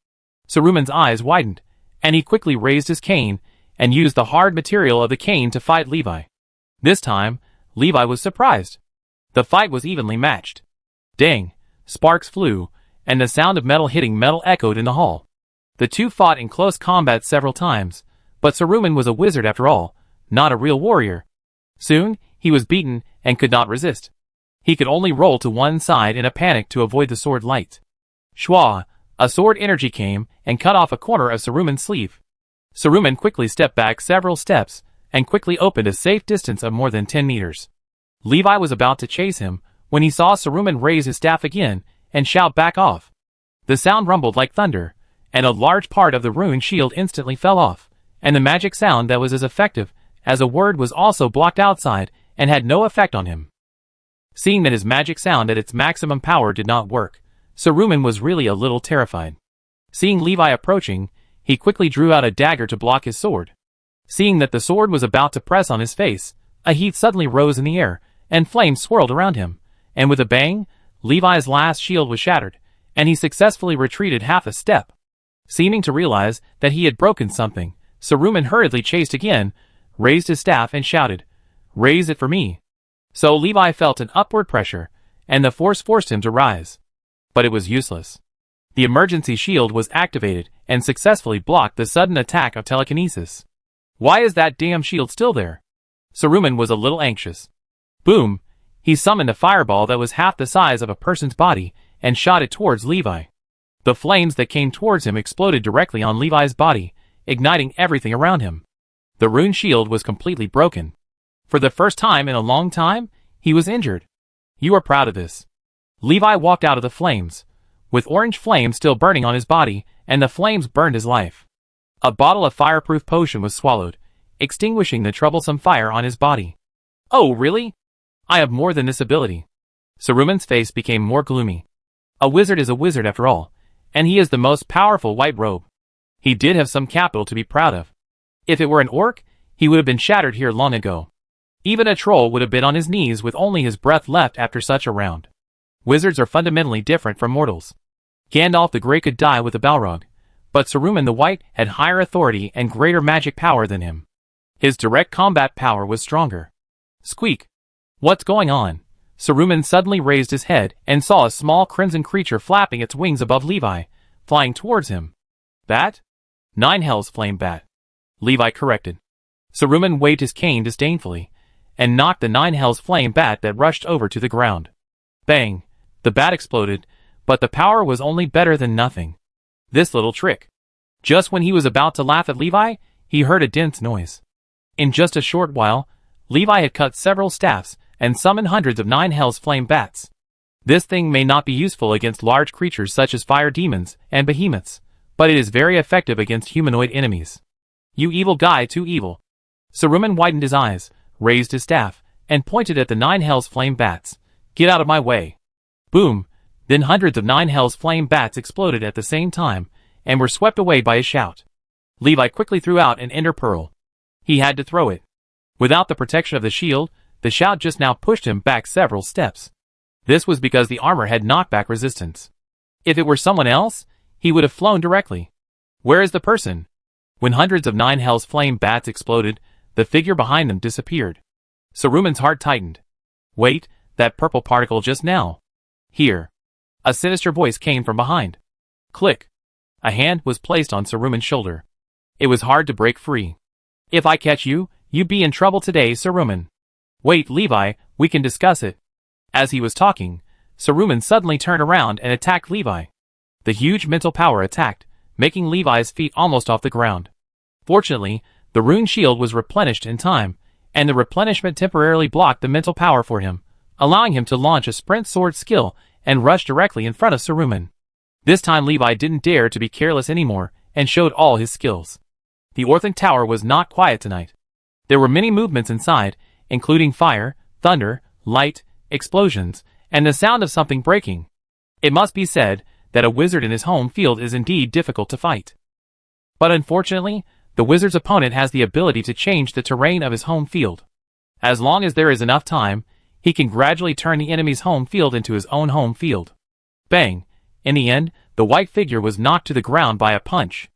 Speaker 1: Saruman's eyes widened, and he quickly raised his cane and used the hard material of the cane to fight Levi. This time, Levi was surprised. The fight was evenly matched. Dang! Sparks flew, and the sound of metal hitting metal echoed in the hall. The two fought in close combat several times, but Saruman was a wizard after all, not a real warrior. Soon, he was beaten and could not resist. He could only roll to one side in a panic to avoid the sword light. Shwa, a sword energy came and cut off a corner of Saruman's sleeve. Saruman quickly stepped back several steps and quickly opened a safe distance of more than 10 meters. Levi was about to chase him when he saw Saruman raise his staff again and shout back off. The sound rumbled like thunder, and a large part of the rune shield instantly fell off, and the magic sound that was as effective as a word was also blocked outside and had no effect on him. Seeing that his magic sound at its maximum power did not work, Saruman was really a little terrified. Seeing Levi approaching, he quickly drew out a dagger to block his sword. Seeing that the sword was about to press on his face, a heat suddenly rose in the air, and flames swirled around him, and with a bang, Levi's last shield was shattered, and he successfully retreated half a step. Seeming to realize that he had broken something, Saruman hurriedly chased again, raised his staff and shouted, "Raise it for me." So Levi felt an upward pressure, and the force forced him to rise. But it was useless. The emergency shield was activated and successfully blocked the sudden attack of telekinesis. Why is that damn shield still there? Saruman was a little anxious. Boom! He summoned a fireball that was half the size of a person's body and shot it towards Levi. The flames that came towards him exploded directly on Levi's body, igniting everything around him. The rune shield was completely broken. For the first time in a long time, he was injured. You are proud of this. Levi walked out of the flames, with orange flames still burning on his body, and the flames burned his life. A bottle of fireproof potion was swallowed, extinguishing the troublesome fire on his body. Oh, really? I have more than this ability. Saruman's face became more gloomy. A wizard is a wizard after all, and he is the most powerful white robe. He did have some capital to be proud of. If it were an orc, he would have been shattered here long ago. Even a troll would have been on his knees with only his breath left after such a round. Wizards are fundamentally different from mortals. Gandalf the Grey could die with a Balrog, but Saruman the White had higher authority and greater magic power than him. His direct combat power was stronger. Squeak! What's going on? Saruman suddenly raised his head and saw a small crimson creature flapping its wings above Levi, flying towards him. Bat? Nine Hells Flame Bat. Levi corrected. Saruman waved his cane disdainfully, and knocked the Nine Hells Flame Bat that rushed over to the ground. Bang! The bat exploded, but the power was only better than nothing. This little trick. Just when he was about to laugh at Levi, he heard a dense noise. In just a short while, Levi had cut several staffs and summoned hundreds of Nine Hells Flame Bats. This thing may not be useful against large creatures such as fire demons and behemoths, but it is very effective against humanoid enemies. You evil guy, too evil. Saruman widened his eyes, raised his staff, and pointed at the Nine Hells Flame Bats. Get out of my way. Boom! Then hundreds of Nine Hells Flame Bats exploded at the same time, and were swept away by a shout. Levi quickly threw out an ender pearl. He had to throw it. Without the protection of the shield, the shout just now pushed him back several steps. This was because the armor had knockback resistance. If it were someone else, he would have flown directly. Where is the person? When hundreds of Nine Hells Flame Bats exploded, the figure behind them disappeared. Saruman's heart tightened. Wait, that purple particle just now. Here. A sinister voice came from behind. Click. A hand was placed on Saruman's shoulder. It was hard to break free. If I catch you, you be in trouble today, Saruman. Wait, Levi, we can discuss it. As he was talking, Saruman suddenly turned around and attacked Levi. The huge mental power attacked, making Levi's feet almost off the ground. Fortunately, the rune shield was replenished in time, and the replenishment temporarily blocked the mental power for him, allowing him to launch a sprint sword skill and rush directly in front of Saruman. This time Levi didn't dare to be careless anymore and showed all his skills. The Orthanc Tower was not quiet tonight. There were many movements inside, including fire, thunder, light, explosions, and the sound of something breaking. It must be said that a wizard in his home field is indeed difficult to fight. But unfortunately, the wizard's opponent has the ability to change the terrain of his home field. As long as there is enough time, he can gradually turn the enemy's home field into his own home field. Bang! In the end, the white figure was knocked to the ground by a punch.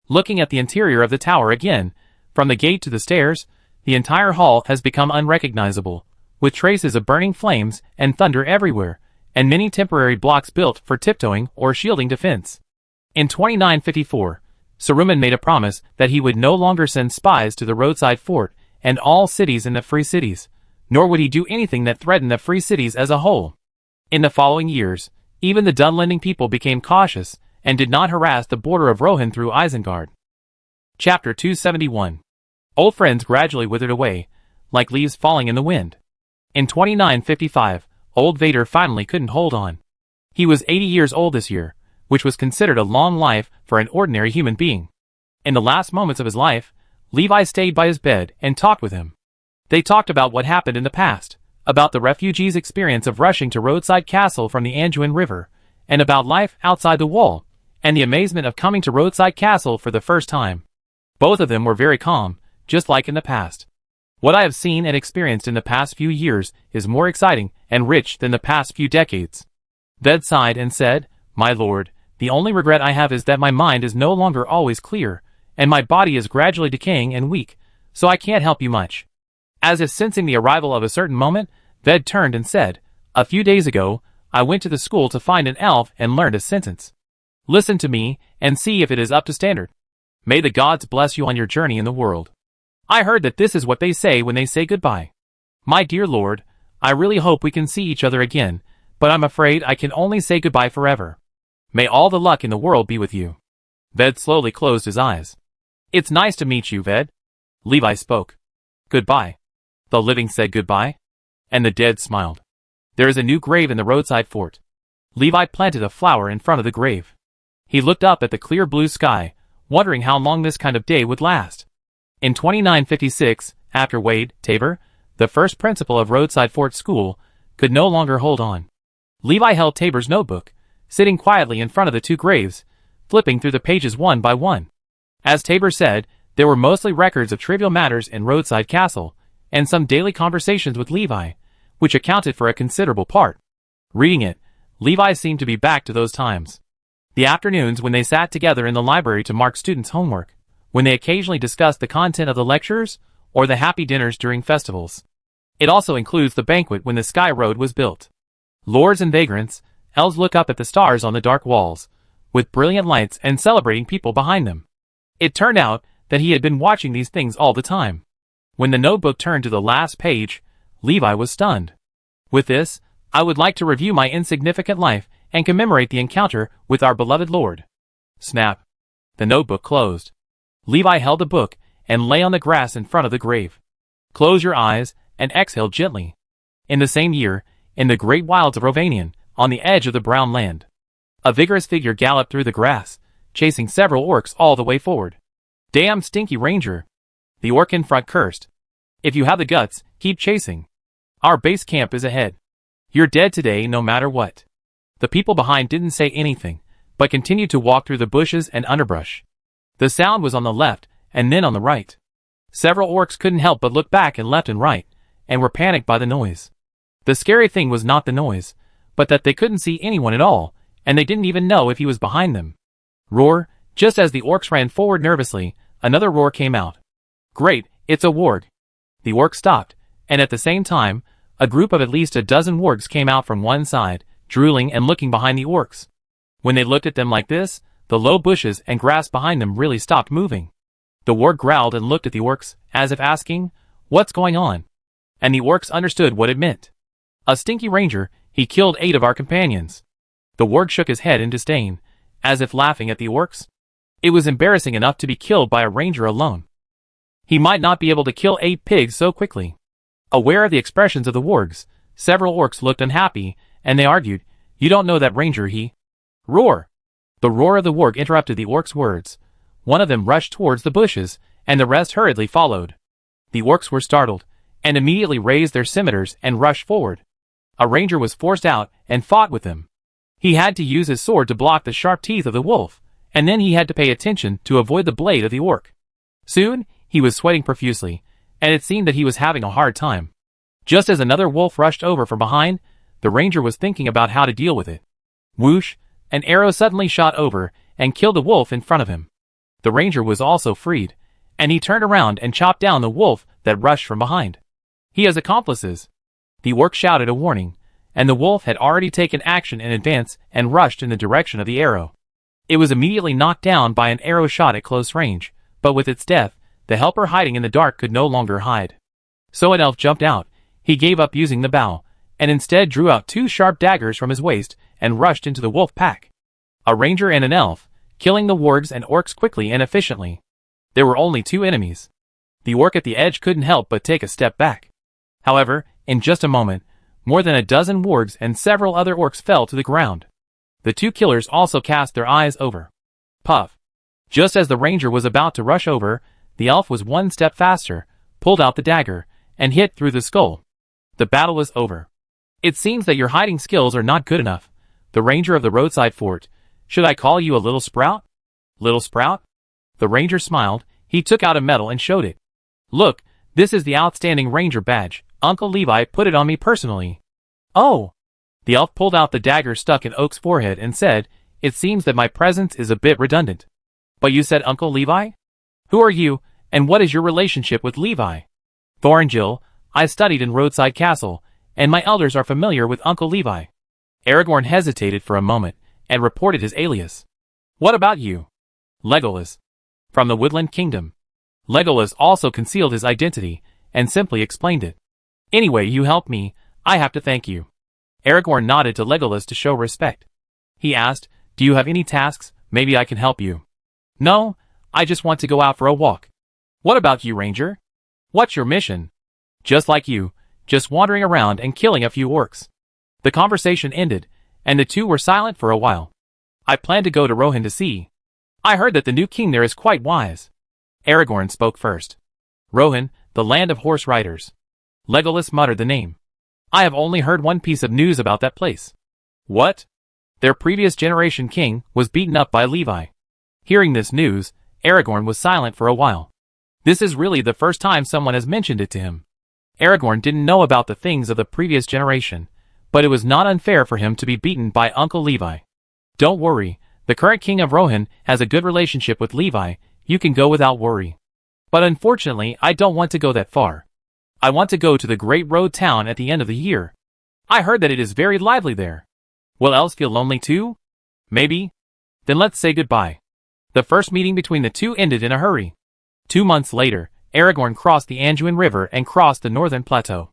Speaker 1: Looking at the interior of the tower again, from the gate to the stairs, the entire hall has become unrecognizable, with traces of burning flames and thunder everywhere, and many temporary blocks built for tiptoeing or shielding defense. In 2954, Saruman made a promise that he would no longer send spies to the roadside fort and all cities in the free cities, nor would he do anything that threatened the free cities as a whole. In the following years, even the Dunlending people became cautious and did not harass the border of Rohan through Isengard. Chapter 271. Old friends gradually withered away, like leaves falling in the wind. In 2955, old Vader finally couldn't hold on. He was 80 years old this year, which was considered a long life for an ordinary human being. In the last moments of his life, Levi stayed by his bed and talked with him. They talked about what happened in the past, about the refugees' experience of rushing to Roadside Castle from the Anduin River, and about life outside the wall, and the amazement of coming to Roadside Castle for the first time. Both of them were very calm, just like in the past. What I have seen and experienced in the past few years is more exciting and rich than the past few decades. Ved sighed and said, My lord, the only regret I have is that my mind is no longer always clear, and my body is gradually decaying and weak, so I can't help you much. As if sensing the arrival of a certain moment, Ved turned and said, A few days ago, I went to the school to find an elf and learned a sentence. Listen to me, and see if it is up to standard. May the gods bless you on your journey in the world. I heard that this is what they say when they say goodbye. My dear lord, I really hope we can see each other again, but I'm afraid I can only say goodbye forever. May all the luck in the world be with you. Ved slowly closed his eyes. It's nice to meet you, Ved. Levi spoke. Goodbye. The living said goodbye, and the dead smiled. There is a new grave in the roadside fort. Levi planted a flower in front of the grave. He looked up at the clear blue sky, wondering how long this kind of day would last. In 2956, after Wade Tabor, the first principal of Roadside Fort School, could no longer hold on. Levi held Tabor's notebook, sitting quietly in front of the two graves, flipping through the pages one by one. As Tabor said, there were mostly records of trivial matters in Roadside Castle, and some daily conversations with Levi, which accounted for a considerable part. Reading it, Levi seemed to be back to those times. The afternoons when they sat together in the library to mark students' homework, when they occasionally discussed the content of the lectures, or the happy dinners during festivals. It also includes the banquet when the Sky Road was built. Lords and vagrants, elves look up at the stars on the dark walls, with brilliant lights and celebrating people behind them. It turned out that he had been watching these things all the time. When the notebook turned to the last page, Levi was stunned. With this, I would like to review my insignificant life and commemorate the encounter with our beloved Lord. Snap. The notebook closed. Levi held the book and lay on the grass in front of the grave. Close your eyes and exhale gently. In the same year, in the great wilds of Rovanian, on the edge of the brown land, a vigorous figure galloped through the grass, chasing several orcs all the way forward. Damn stinky ranger. The orc in front cursed. If you have the guts, keep chasing. Our base camp is ahead. You're dead today no matter what. The people behind didn't say anything, but continued to walk through the bushes and underbrush. The sound was on the left, and then on the right. Several orcs couldn't help but look back and left and right, and were panicked by the noise. The scary thing was not the noise, but that they couldn't see anyone at all, and they didn't even know if he was behind them. Roar! Just as the orcs ran forward nervously, another roar came out. Great, it's a warg. The orc stopped, and at the same time, a group of at least a dozen wargs came out from one side, drooling and looking behind the orcs. When they looked at them like this, the low bushes and grass behind them really stopped moving. The warg growled and looked at the orcs, as if asking, "What's going on?" And the orcs understood what it meant. "A stinky ranger, he killed 8 of our companions." The warg shook his head in disdain, as if laughing at the orcs. It was embarrassing enough to be killed by a ranger alone. He might not be able to kill 8 pigs so quickly. Aware of the expressions of the wargs, several orcs looked unhappy, and they argued, "You don't know that ranger, he..." Roar! The roar of the warg interrupted the orcs' words. One of them rushed towards the bushes, and the rest hurriedly followed. The orcs were startled, and immediately raised their scimitars and rushed forward. A ranger was forced out and fought with them. He had to use his sword to block the sharp teeth of the wolf, and then he had to pay attention to avoid the blade of the orc. Soon, he was sweating profusely, and it seemed that he was having a hard time. Just as another wolf rushed over from behind, the ranger was thinking about how to deal with it. Whoosh! An arrow suddenly shot over and killed the wolf in front of him. The ranger was also freed, and he turned around and chopped down the wolf that rushed from behind. He has accomplices. The orc shouted a warning, and the wolf had already taken action in advance and rushed in the direction of the arrow. It was immediately knocked down by an arrow shot at close range, but with its death, the helper hiding in the dark could no longer hide. So an elf jumped out. He gave up using the bow, and instead drew out 2 sharp daggers from his waist and rushed into the wolf pack. A ranger and an elf, killing the wargs and orcs quickly and efficiently. There were only 2 enemies. The orc at the edge couldn't help but take a step back. However, in just a moment, more than a dozen wargs and several other orcs fell to the ground. The 2 killers also cast their eyes over. Puff! Just as the ranger was about to rush over, the elf was 1 step faster, pulled out the dagger, and hit through the skull. The battle was over. "It seems that your hiding skills are not good enough. The ranger of the roadside fort. Should I call you a little sprout?" "Little sprout?" The ranger smiled. He took out a medal and showed it. "Look, this is the outstanding ranger badge. Uncle Levi put it on me personally." "Oh!" The elf pulled out the dagger stuck in Oak's forehead and said, "It seems that my presence is a bit redundant. But you said Uncle Levi? Who are you, and what is your relationship with Levi?" "Thorngill, I studied in Roadside Castle, and my elders are familiar with Uncle Levi." Aragorn hesitated for a moment, and reported his alias. "What about you?" "Legolas. From the Woodland Kingdom." Legolas also concealed his identity, and simply explained it. "Anyway, you helped me. I have to thank you." Aragorn nodded to Legolas to show respect. He asked, "Do you have any tasks? Maybe I can help you." "No, I just want to go out for a walk." "What about you, Ranger? What's your mission?" "Just like you, just wandering around and killing a few orcs." The conversation ended, and the 2 were silent for a while. "I plan to go to Rohan to see. I heard that the new king there is quite wise." Aragorn spoke first. "Rohan, the land of horse riders." Legolas muttered the name. "I have only heard one piece of news about that place." "What?" "Their previous generation king was beaten up by Levi." Hearing this news, Aragorn was silent for a while. This is really the first time someone has mentioned it to him. Aragorn didn't know about the things of the previous generation, but it was not unfair for him to be beaten by Uncle Levi. "Don't worry, the current king of Rohan has a good relationship with Levi. You can go without worry." "But unfortunately, I don't want to go that far. I want to go to the Great Road Town at the end of the year. I heard that it is very lively there." "Will elves feel lonely too?" "Maybe." "Then let's say goodbye." The first meeting between the 2 ended in a hurry. 2 months later, Aragorn crossed the Anduin River and crossed the northern plateau.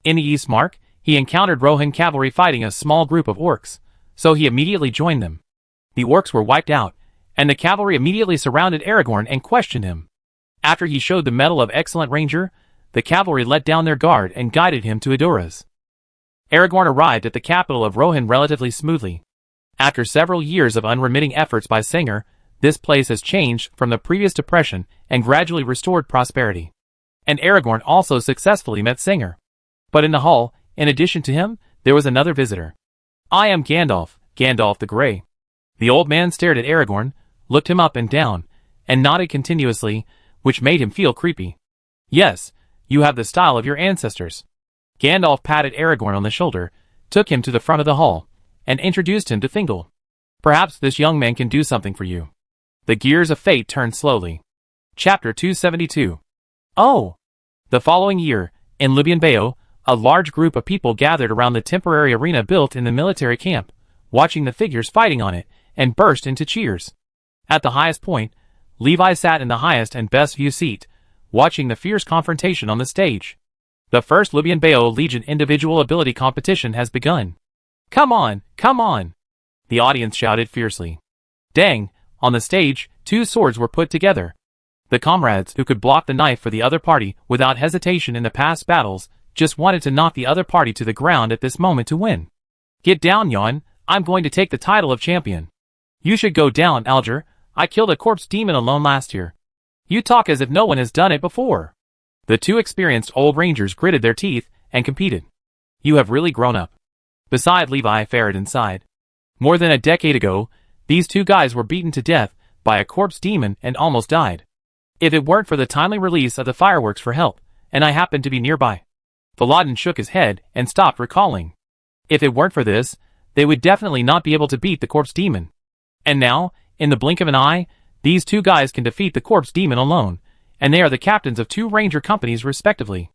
Speaker 1: In the East Mark, he encountered Rohan cavalry fighting a small group of orcs, so he immediately joined them. The orcs were wiped out, and the cavalry immediately surrounded Aragorn and questioned him. After he showed the medal of Excellent Ranger, the cavalry let down their guard and guided him to Edoras. Aragorn arrived at the capital of Rohan relatively smoothly. After several years of unremitting efforts by Singer, this place has changed from the previous depression and gradually restored prosperity. And Aragorn also successfully met Singer. But in the hall, in addition to him, there was another visitor. "I am Gandalf, Gandalf the Grey." The old man stared at Aragorn, looked him up and down, and nodded continuously, which made him feel creepy. "Yes, you have the style of your ancestors." Gandalf patted Aragorn on the shoulder, took him to the front of the hall, and introduced him to Thingol. "Perhaps this young man can do something for you." The gears of fate turned slowly. Chapter 272. Oh! The following year, in Libyan Bayo, A large group of people gathered around the temporary arena built in the military camp, watching the figures fighting on it, and burst into cheers. At the highest point, Levi sat in the highest and best view seat, watching the fierce confrontation on the stage. The first Libyan Bayo Legion individual ability competition has begun. Come on, come on! The audience shouted fiercely. Dang, on the stage, two swords were put together. The comrades who could block the knife for the other party without hesitation in the past battles just wanted to knock the other party to the ground at this moment to win. Get down, Yon, I'm going to take the title of champion. You should go down, Alger, I killed a corpse demon alone last year. You talk as if no one has done it before. The two experienced old rangers gritted their teeth and competed. You have really grown up. Beside Levi Faradin sighed. More than a decade ago, these two guys were beaten to death by a corpse demon and almost died. If it weren't for the timely release of the fireworks for help, and I happened to be nearby. Faladin shook his head and stopped recalling. If it weren't for this, they would definitely not be able to beat the corpse demon. And now, in the blink of an eye, these two guys can defeat the corpse demon alone, and they are the captains of two ranger companies respectively.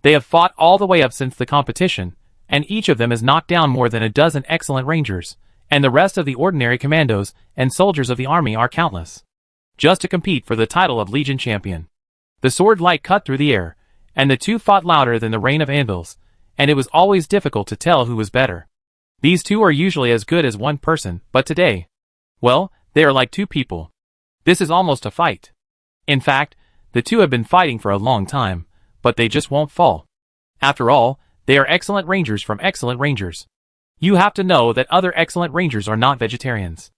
Speaker 1: They have fought all the way up since the competition, and each of them has knocked down more than a dozen excellent rangers, and the rest of the ordinary commandos and soldiers of the army are countless. Just to compete for the title of Legion Champion. The sword light cut through the air, and the two fought louder than the rain of anvils, and it was always difficult to tell who was better. These two are usually as good as one person, but today, well, they are like two people. This is almost a fight. In fact, the two have been fighting for a long time, but they just won't fall. After all, they are excellent rangers from excellent rangers. You have to know that other excellent rangers are not vegetarians.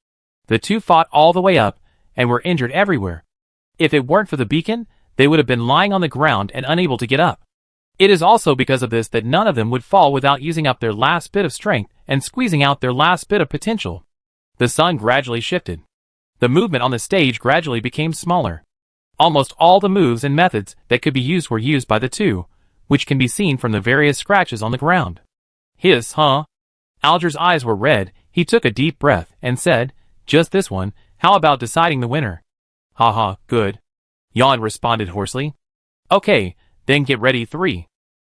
Speaker 1: The two fought all the way up, and were injured everywhere. If it weren't for the beacon, they would have been lying on the ground and unable to get up. It is also because of this that none of them would fall without using up their last bit of strength and squeezing out their last bit of potential. The sun gradually shifted. The movement on the stage gradually became smaller. Almost all the moves and methods that could be used were used by the two, which can be seen from the various scratches on the ground. Hiss, huh? Alger's eyes were red, he took a deep breath and said, just this one, how about deciding the winner? Haha, good. Yon responded hoarsely. Okay, then get ready 3.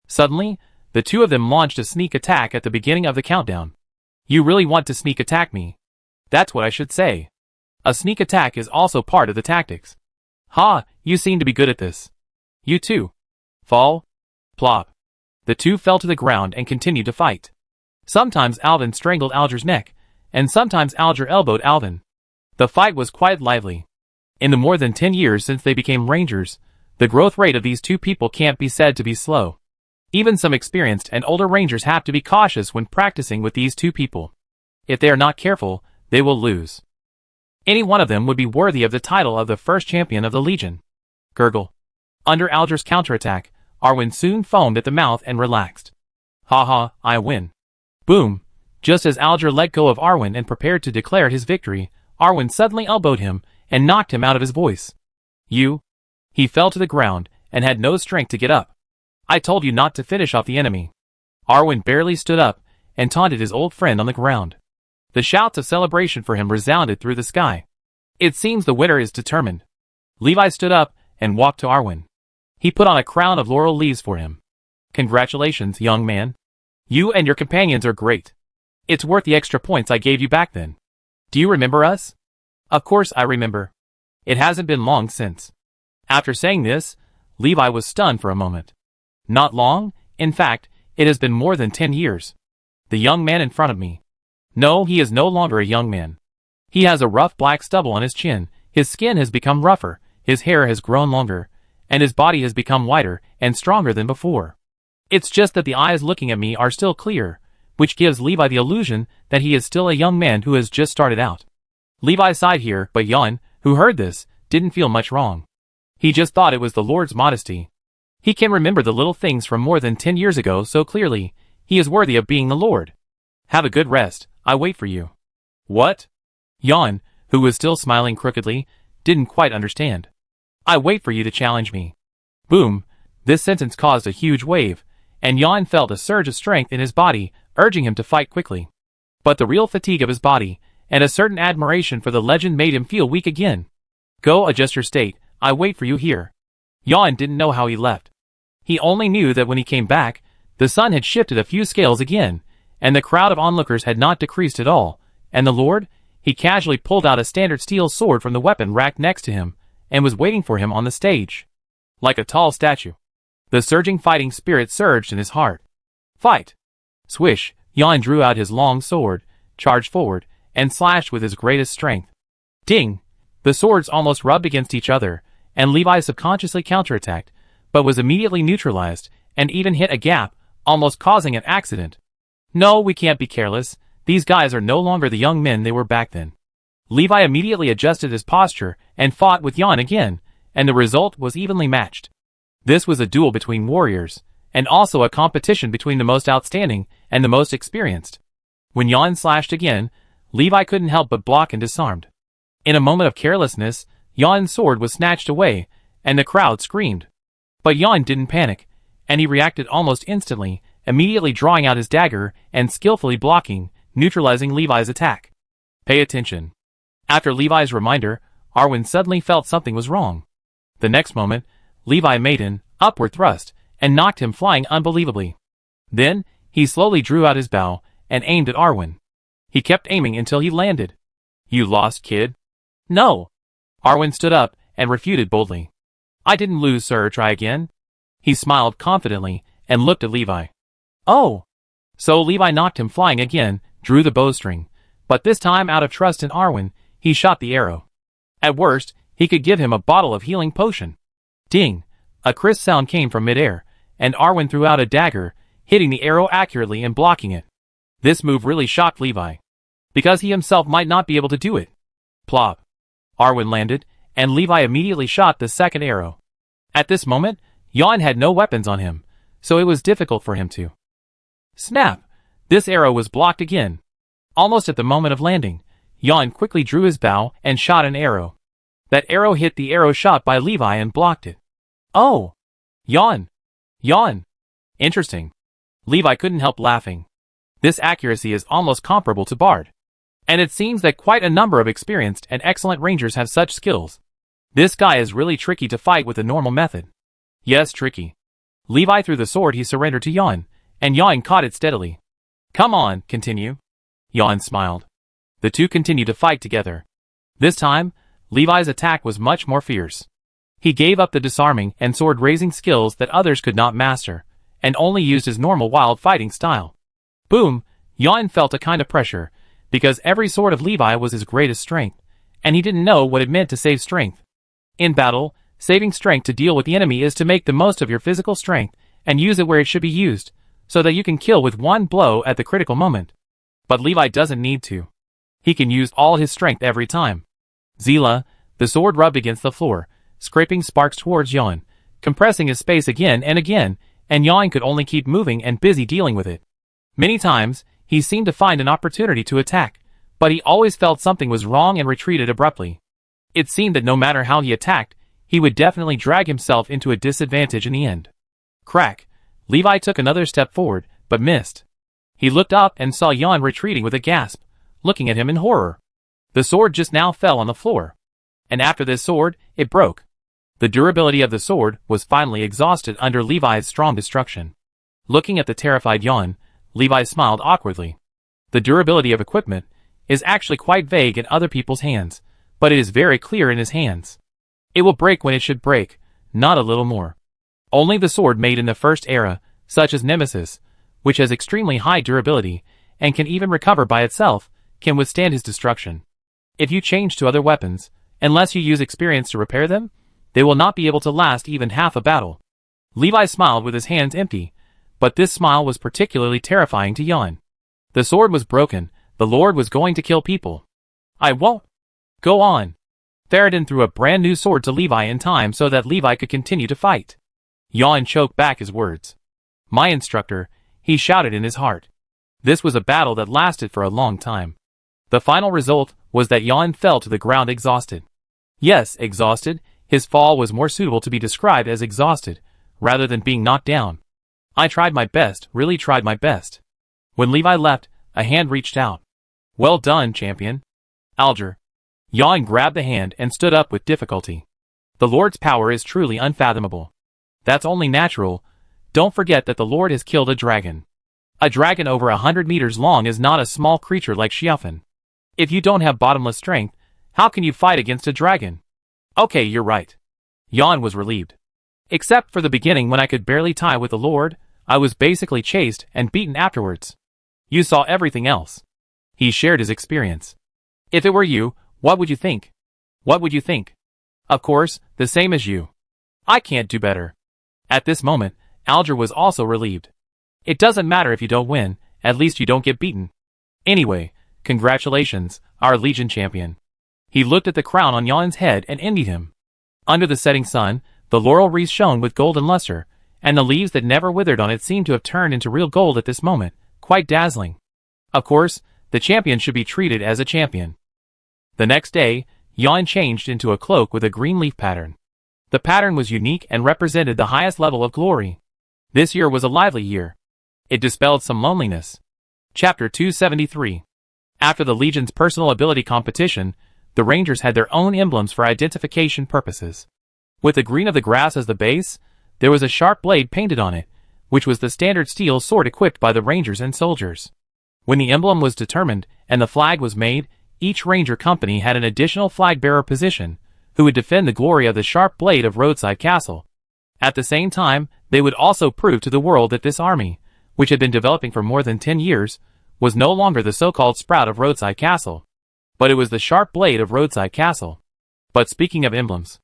Speaker 1: Suddenly, the two of them launched a sneak attack at the beginning of the countdown. You really want to sneak attack me? That's what I should say. A sneak attack is also part of the tactics. Ha, you seem to be good at this. You too. Fall. Plop. The two fell to the ground and continued to fight. Sometimes Alvin strangled Alger's neck, and sometimes Alger elbowed Alvin. The fight was quite lively. In the more than 10 years since they became rangers, the growth rate of these two people can't be said to be slow. Even some experienced and older rangers have to be cautious when practicing with these two people. If they are not careful, they will lose. Any one of them would be worthy of the title of the first champion of the Legion. Gurgle. Under Alger's counterattack, Arwen soon foamed at the mouth and relaxed. Haha, I win. Boom. Just as Alger let go of Arwen and prepared to declare his victory, Arwen suddenly elbowed him and knocked him out of his voice. You? He fell to the ground and had no strength to get up. I told you not to finish off the enemy. Arwen barely stood up and taunted his old friend on the ground. The shouts of celebration for him resounded through the sky. It seems the winner is determined. Levi stood up and walked to Arwen. He put on a crown of laurel leaves for him. Congratulations, young man. You and your companions are great. It's worth the extra points I gave you back then. Do you remember us? Of course I remember. It hasn't been long since. After saying this, Levi was stunned for a moment. Not long, in fact, it has been more than 10 years. The young man in front of me. No, he is no longer a young man. He has a rough black stubble on his chin, his skin has become rougher, his hair has grown longer, and his body has become whiter and stronger than before. It's just that the eyes looking at me are still clear, which gives Levi the illusion that he is still a young man who has just started out. Levi sighed here, but Yon, who heard this, didn't feel much wrong. He just thought it was the Lord's modesty. He can remember the little things from more than 10 years ago so clearly. He is worthy of being the Lord. Have a good rest, I wait for you. What? Yon, who was still smiling crookedly, didn't quite understand. I wait for you to challenge me. Boom, this sentence caused a huge wave, and Yon felt a surge of strength in his body, urging him to fight quickly. But the real fatigue of his body, and a certain admiration for the legend made him feel weak again. Go adjust your state, I wait for you here. Yon didn't know how he left. He only knew that when he came back, The sun had shifted a few scales again, and the crowd of onlookers had not decreased at all, and the Lord, he casually pulled out a standard steel sword from the weapon rack next to him, and was waiting for him on the stage. Like a tall statue. The surging fighting spirit surged in his heart. Fight! Swish, Jan drew out his long sword, charged forward, and slashed with his greatest strength. Ding! The swords almost rubbed against each other, and Levi subconsciously counterattacked, but was immediately neutralized, and even hit a gap, almost causing an accident. No, we can't be careless. These guys are no longer the young men they were back then. Levi immediately adjusted his posture and fought with Jan again, and the result was evenly matched. This was a duel between warriors, and also a competition between the most outstanding and the most experienced. When Jan slashed again, Levi couldn't help but block and disarmed. In a moment of carelessness, Jan's sword was snatched away, and the crowd screamed. But Jan didn't panic, and he reacted almost instantly, immediately drawing out his dagger and skillfully blocking, neutralizing Levi's attack. Pay attention. After Levi's reminder, Arwen suddenly felt something was wrong. The next moment, Levi made an upward thrust and knocked him flying unbelievably. Then, he slowly drew out his bow and aimed at Arwen. He kept aiming until he landed. You lost, kid. No. Arwen stood up and refuted boldly. I didn't lose, sir. Try again. He smiled confidently and looked at Levi. Oh. So Levi knocked him flying again, drew the bowstring, but this time out of trust in Arwen, he shot the arrow. At worst, he could give him a bottle of healing potion. Ding! A crisp sound came from midair, and Arwen threw out a dagger, hitting the arrow accurately and blocking it. This move really shocked Levi, because he himself might not be able to do it. Plop! Arwen landed, and Levi immediately shot the second arrow. At this moment, Jan had no weapons on him, so it was difficult for him to. Snap! This arrow was blocked again. Almost at the moment of landing, Jan quickly drew his bow and shot an arrow. That arrow hit the arrow shot by Levi and blocked it. Oh! Jan! Jan! Interesting. Levi couldn't help laughing. This accuracy is almost comparable to Bard. And it seems that quite a number of experienced and excellent rangers have such skills. This guy is really tricky to fight with the normal method. Yes, tricky. Levi threw the sword he surrendered to Jan, and Jan caught it steadily. Come on, continue. Jan smiled. The two continued to fight together. This time, Levi's attack was much more fierce. He gave up the disarming and sword-raising skills that others could not master, and only used his normal wild fighting style. Boom! Jan felt a kind of pressure, because every sword of Levi was his greatest strength, and he didn't know what it meant to save strength. In battle, saving strength to deal with the enemy is to make the most of your physical strength and use it where it should be used, so that you can kill with one blow at the critical moment. But Levi doesn't need to. He can use all his strength every time. Zila, the sword rubbed against the floor, scraping sparks towards Jan, compressing his space again, and Jan could only keep moving and busy dealing with it. Many times, he seemed to find an opportunity to attack, but he always felt something was wrong and retreated abruptly. It seemed that no matter how he attacked, he would definitely drag himself into a disadvantage in the end. Crack! Levi took another step forward, but missed. He looked up and saw Jan retreating with a gasp, looking at him in horror. The sword just now fell on the floor. And after this sword, it broke. The durability of the sword was finally exhausted under Levi's strong destruction. Looking at the terrified Jan, Levi smiled awkwardly. The durability of equipment is actually quite vague in other people's hands, but it is very clear in his hands. It will break when it should break, not a little more. Only the sword made in the first era, such as Nemesis, which has extremely high durability, and can even recover by itself, can withstand his destruction. If you change to other weapons, unless you use experience to repair them, they will not be able to last even half a battle. Levi smiled with his hands empty, but this smile was particularly terrifying to Jan. The sword was broken, the Lord was going to kill people. I won't. Go on. Theoden threw a brand new sword to Levi in time so that Levi could continue to fight. Jan choked back his words. My instructor, he shouted in his heart. This was a battle that lasted for a long time. The final result was that Jan fell to the ground exhausted. Yes, exhausted, his fall was more suitable to be described as exhausted, rather than being knocked down. I tried my best, really tried my best. When Levi left, a hand reached out. Well done, champion. Alger. Jan grabbed the hand and stood up with difficulty. The Lord's power is truly unfathomable. That's only natural, Don't forget that the Lord has killed a dragon. A dragon over 100 meters long is not a small creature like Xiaofan. If you don't have bottomless strength, how can you fight against a dragon? Okay, you're right. Yan was relieved. Except for the beginning when I could barely tie with the Lord, I was basically chased and beaten afterwards. You saw everything else. He shared his experience. If it were you, what would you think? What would you think? Of course, the same as you. I can't do better. At this moment, Alger was also relieved. It doesn't matter if you don't win, at least you don't get beaten. Anyway, congratulations, our Legion champion. He looked at the crown on Yan's head and envied him. Under the setting sun, the laurel wreath shone with golden luster, and the leaves that never withered on it seemed to have turned into real gold at this moment, quite dazzling. Of course, the champion should be treated as a champion. The next day, Yan changed into a cloak with a green leaf pattern. The pattern was unique and represented the highest level of glory. This year was a lively year. It dispelled some loneliness. Chapter 273. After the Legion's personal ability competition, the Rangers had their own emblems for identification purposes. With the green of the grass as the base, there was a sharp blade painted on it, which was the standard steel sword equipped by the Rangers and soldiers. When the emblem was determined and the flag was made, each Ranger company had an additional flag-bearer position, who would defend the glory of the sharp blade of Roadside Castle. At the same time, they would also prove to the world that this army, which had been developing for more than 10 years, was no longer the so-called Sprout of Roadside Castle, but it was the sharp blade of Roadside Castle. But speaking of emblems,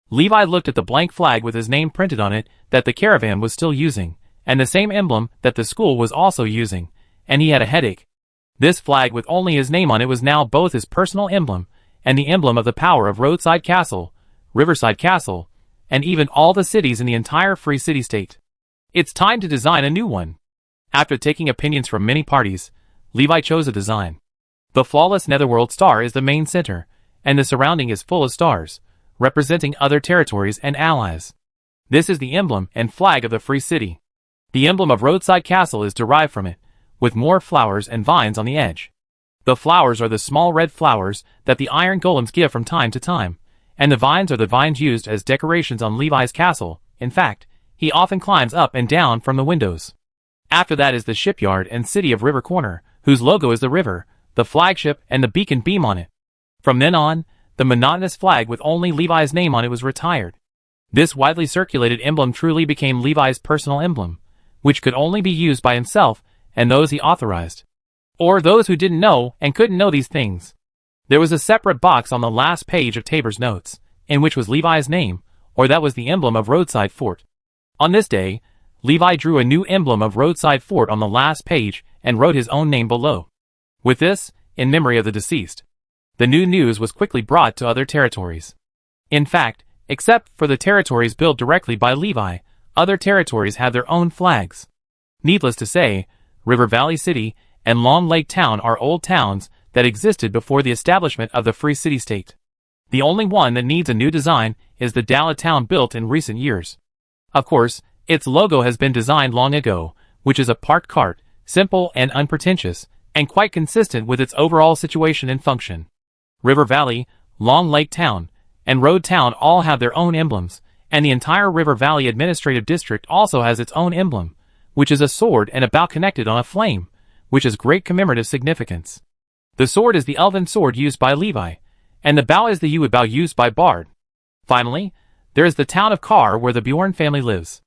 Speaker 1: Levi looked at the blank flag with his name printed on it that the caravan was still using, and the same emblem that the school was also using, and he had a headache. This flag with only his name on it was now both his personal emblem and the emblem of the power of Roadside Castle, Riverside Castle, and even all the cities in the entire Free City State. It's time to design a new one. After taking opinions from many parties, Levi chose a design. The flawless Netherworld star is the main center, and the surrounding is full of stars, representing other territories and allies. This is the emblem and flag of the Free City. The emblem of Roadside Castle is derived from it, with more flowers and vines on the edge. The flowers are the small red flowers that the iron golems give from time to time, and the vines are the vines used as decorations on Levi's castle. In fact, he often climbs up and down from the windows. After that is the shipyard and city of River Corner, whose logo is the river, the flagship, and the beacon beam on it. From then on, the monotonous flag with only Levi's name on it was retired. This widely circulated emblem truly became Levi's personal emblem, which could only be used by himself and those he authorized, or those who didn't know and couldn't know these things. There was a separate box on the last page of Tabor's notes, in which was Levi's name, or that was the emblem of Roadside Fort. On this day, Levi drew a new emblem of Roadside Fort on the last page and wrote his own name below. With this, in memory of the deceased. The new news was quickly brought to other territories. In fact, except for the territories built directly by Levi, other territories had their own flags. Needless to say, River Valley City and Long Lake Town are old towns that existed before the establishment of the Free City State. The only one that needs a new design is the Dalla town built in recent years. Of course, its logo has been designed long ago, which is a parked cart, simple and unpretentious, and quite consistent with its overall situation and function. River Valley, Long Lake Town, and Road Town all have their own emblems, and the entire River Valley Administrative District also has its own emblem, which is a sword and a bow connected on a flame, which has great commemorative significance. The sword is the elven sword used by Levi, and the bow is the Yuid bow used by Bard. Finally, there is the town of Kar where the Bjorn family lives.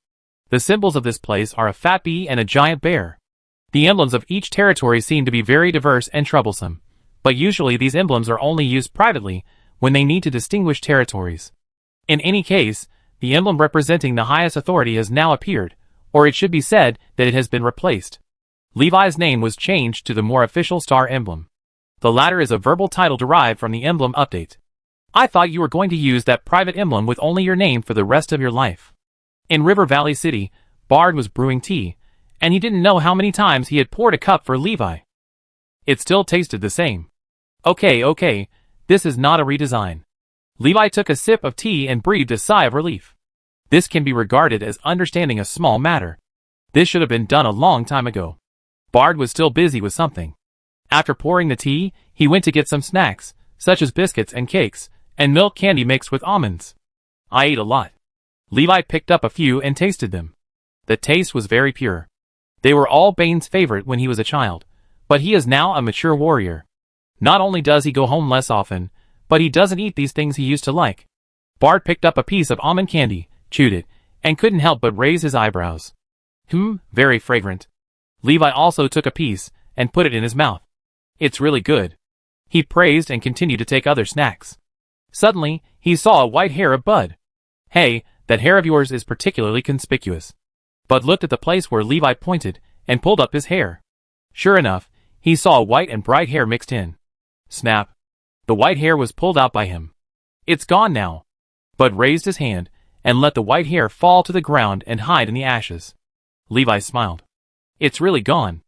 Speaker 1: The symbols of this place are a fat bee and a giant bear. The emblems of each territory seem to be very diverse and troublesome, but usually these emblems are only used privately when they need to distinguish territories. In any case, the emblem representing the highest authority has now appeared, or it should be said that it has been replaced. Levi's name was changed to the more official star emblem. The latter is a verbal title derived from the emblem update. I thought you were going to use that private emblem with only your name for the rest of your life. In River Valley City, Bard was brewing tea, and he didn't know how many times he had poured a cup for Levi. It still tasted the same. Okay, this is not a redesign. Levi took a sip of tea and breathed a sigh of relief. This can be regarded as understanding a small matter. This should have been done a long time ago. Bard was still busy with something. After pouring the tea, he went to get some snacks, such as biscuits and cakes, and milk candy mixed with almonds. I ate a lot. Levi picked up a few and tasted them. The taste was very pure. They were all Bane's favorite when he was a child, but he is now a mature warrior. Not only does he go home less often, but he doesn't eat these things he used to like. Bard picked up a piece of almond candy, chewed it, and couldn't help but raise his eyebrows. Very fragrant. Levi also took a piece and put it in his mouth. It's really good. He praised and continued to take other snacks. Suddenly, he saw a white hair of Bud. Hey, that hair of yours is particularly conspicuous. Bud looked at the place where Levi pointed and pulled up his hair. Sure enough, he saw white and bright hair mixed in. Snap. The white hair was pulled out by him. It's gone now. Bud raised his hand and let the white hair fall to the ground and hide in the ashes. Levi smiled. It's really gone.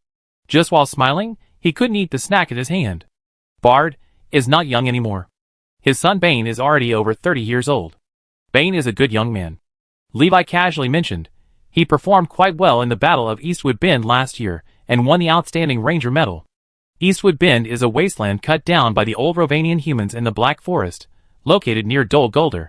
Speaker 1: Just while smiling, he couldn't eat the snack in his hand. Bard is not young anymore. His son Bane is already over 30 years old. Bane is a good young man. Levi casually mentioned. He performed quite well in the Battle of Eastwood Bend last year and won the Outstanding Ranger Medal. Eastwood Bend is a wasteland cut down by the old Rovanian humans in the Black Forest, located near Dol Guldur.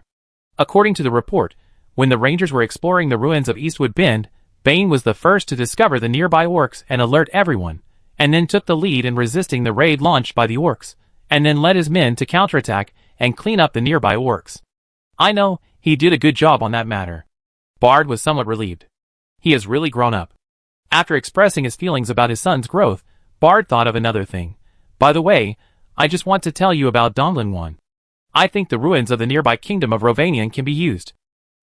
Speaker 1: According to the report, when the Rangers were exploring the ruins of Eastwood Bend, Bane was the first to discover the nearby orcs and alert everyone, and then took the lead in resisting the raid launched by the orcs, and then led his men to counterattack and clean up the nearby orcs. I know, he did a good job on that matter. Bard was somewhat relieved. He has really grown up. After expressing his feelings about his son's growth, Bard thought of another thing. By the way, I just want to tell you about Donglinwan. I think the ruins of the nearby kingdom of Rovanian can be used.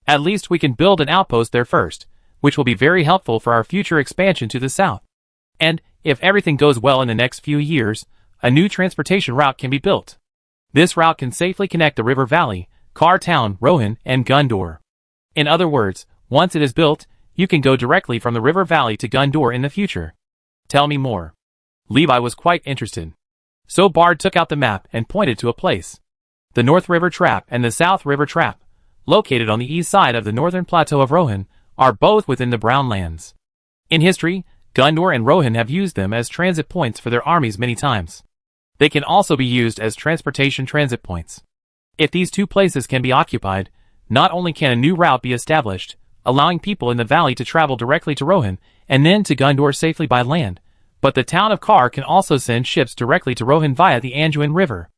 Speaker 1: At least we can build an outpost there first, which will be very helpful for our future expansion to the south. And, if everything goes well in the next few years, a new transportation route can be built. This route can safely connect the river valley, Kar Town, Rohan, and Gundur. In other words, once it is built, you can go directly from the river valley to Gundur in the future. Tell me more. Levi was quite interested. So Bard took out the map and pointed to a place. The North River Trap and the South River Trap, located on the east side of the northern plateau of Rohan, are both within the Brown Lands. In history, Gundur and Rohan have used them as transit points for their armies many times. They can also be used as transportation transit points. If these two places can be occupied, not only can a new route be established, allowing people in the valley to travel directly to Rohan and then to Gundur safely by land, but the town of Kar can also send ships directly to Rohan via the Anduin River.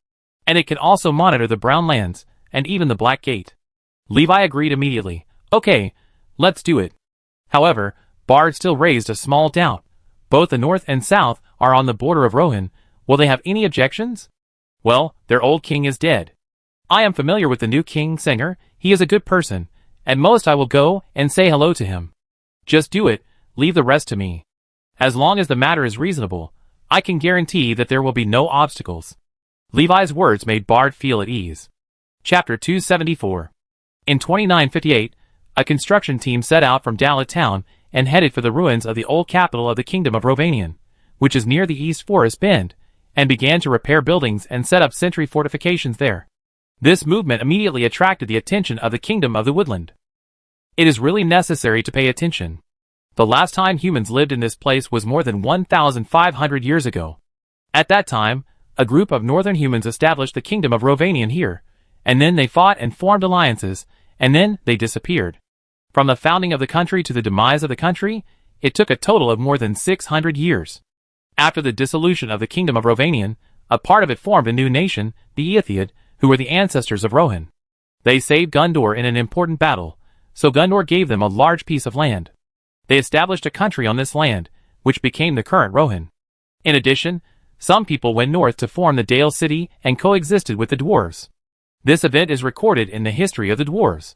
Speaker 1: And it can also monitor the Brown Lands, and even the Black Gate. Levi agreed immediately. Okay, let's do it. However, Bard still raised a small doubt. Both the north and south are on the border of Rohan. Will they have any objections? Well, their old king is dead. I am familiar with the new king Singer. He is a good person. At most I will go and say hello to him. Just do it, leave the rest to me. As long as the matter is reasonable, I can guarantee that there will be no obstacles. Levi's words made Bard feel at ease. Chapter 274. In 2958, a construction team set out from Dalit town and headed for the ruins of the old capital of the Kingdom of Rovanian, which is near the East Forest Bend, and began to repair buildings and set up sentry fortifications there. This movement immediately attracted the attention of the Kingdom of the Woodland. It is really necessary to pay attention. The last time humans lived in this place was more than 1,500 years ago. At that time, a group of northern humans established the Kingdom of Rovanian here, and then they fought and formed alliances, and then they disappeared. From the founding of the country to the demise of the country, it took a total of more than 600 years. After the dissolution of the Kingdom of Rovanian, a part of it formed a new nation, the Aethiad, who were the ancestors of Rohan. They saved Gundur in an important battle, so Gundur gave them a large piece of land. They established a country on this land, which became the current Rohan. In addition, some people went north to form the Dale city and coexisted with the dwarves. This event is recorded in the history of the dwarves.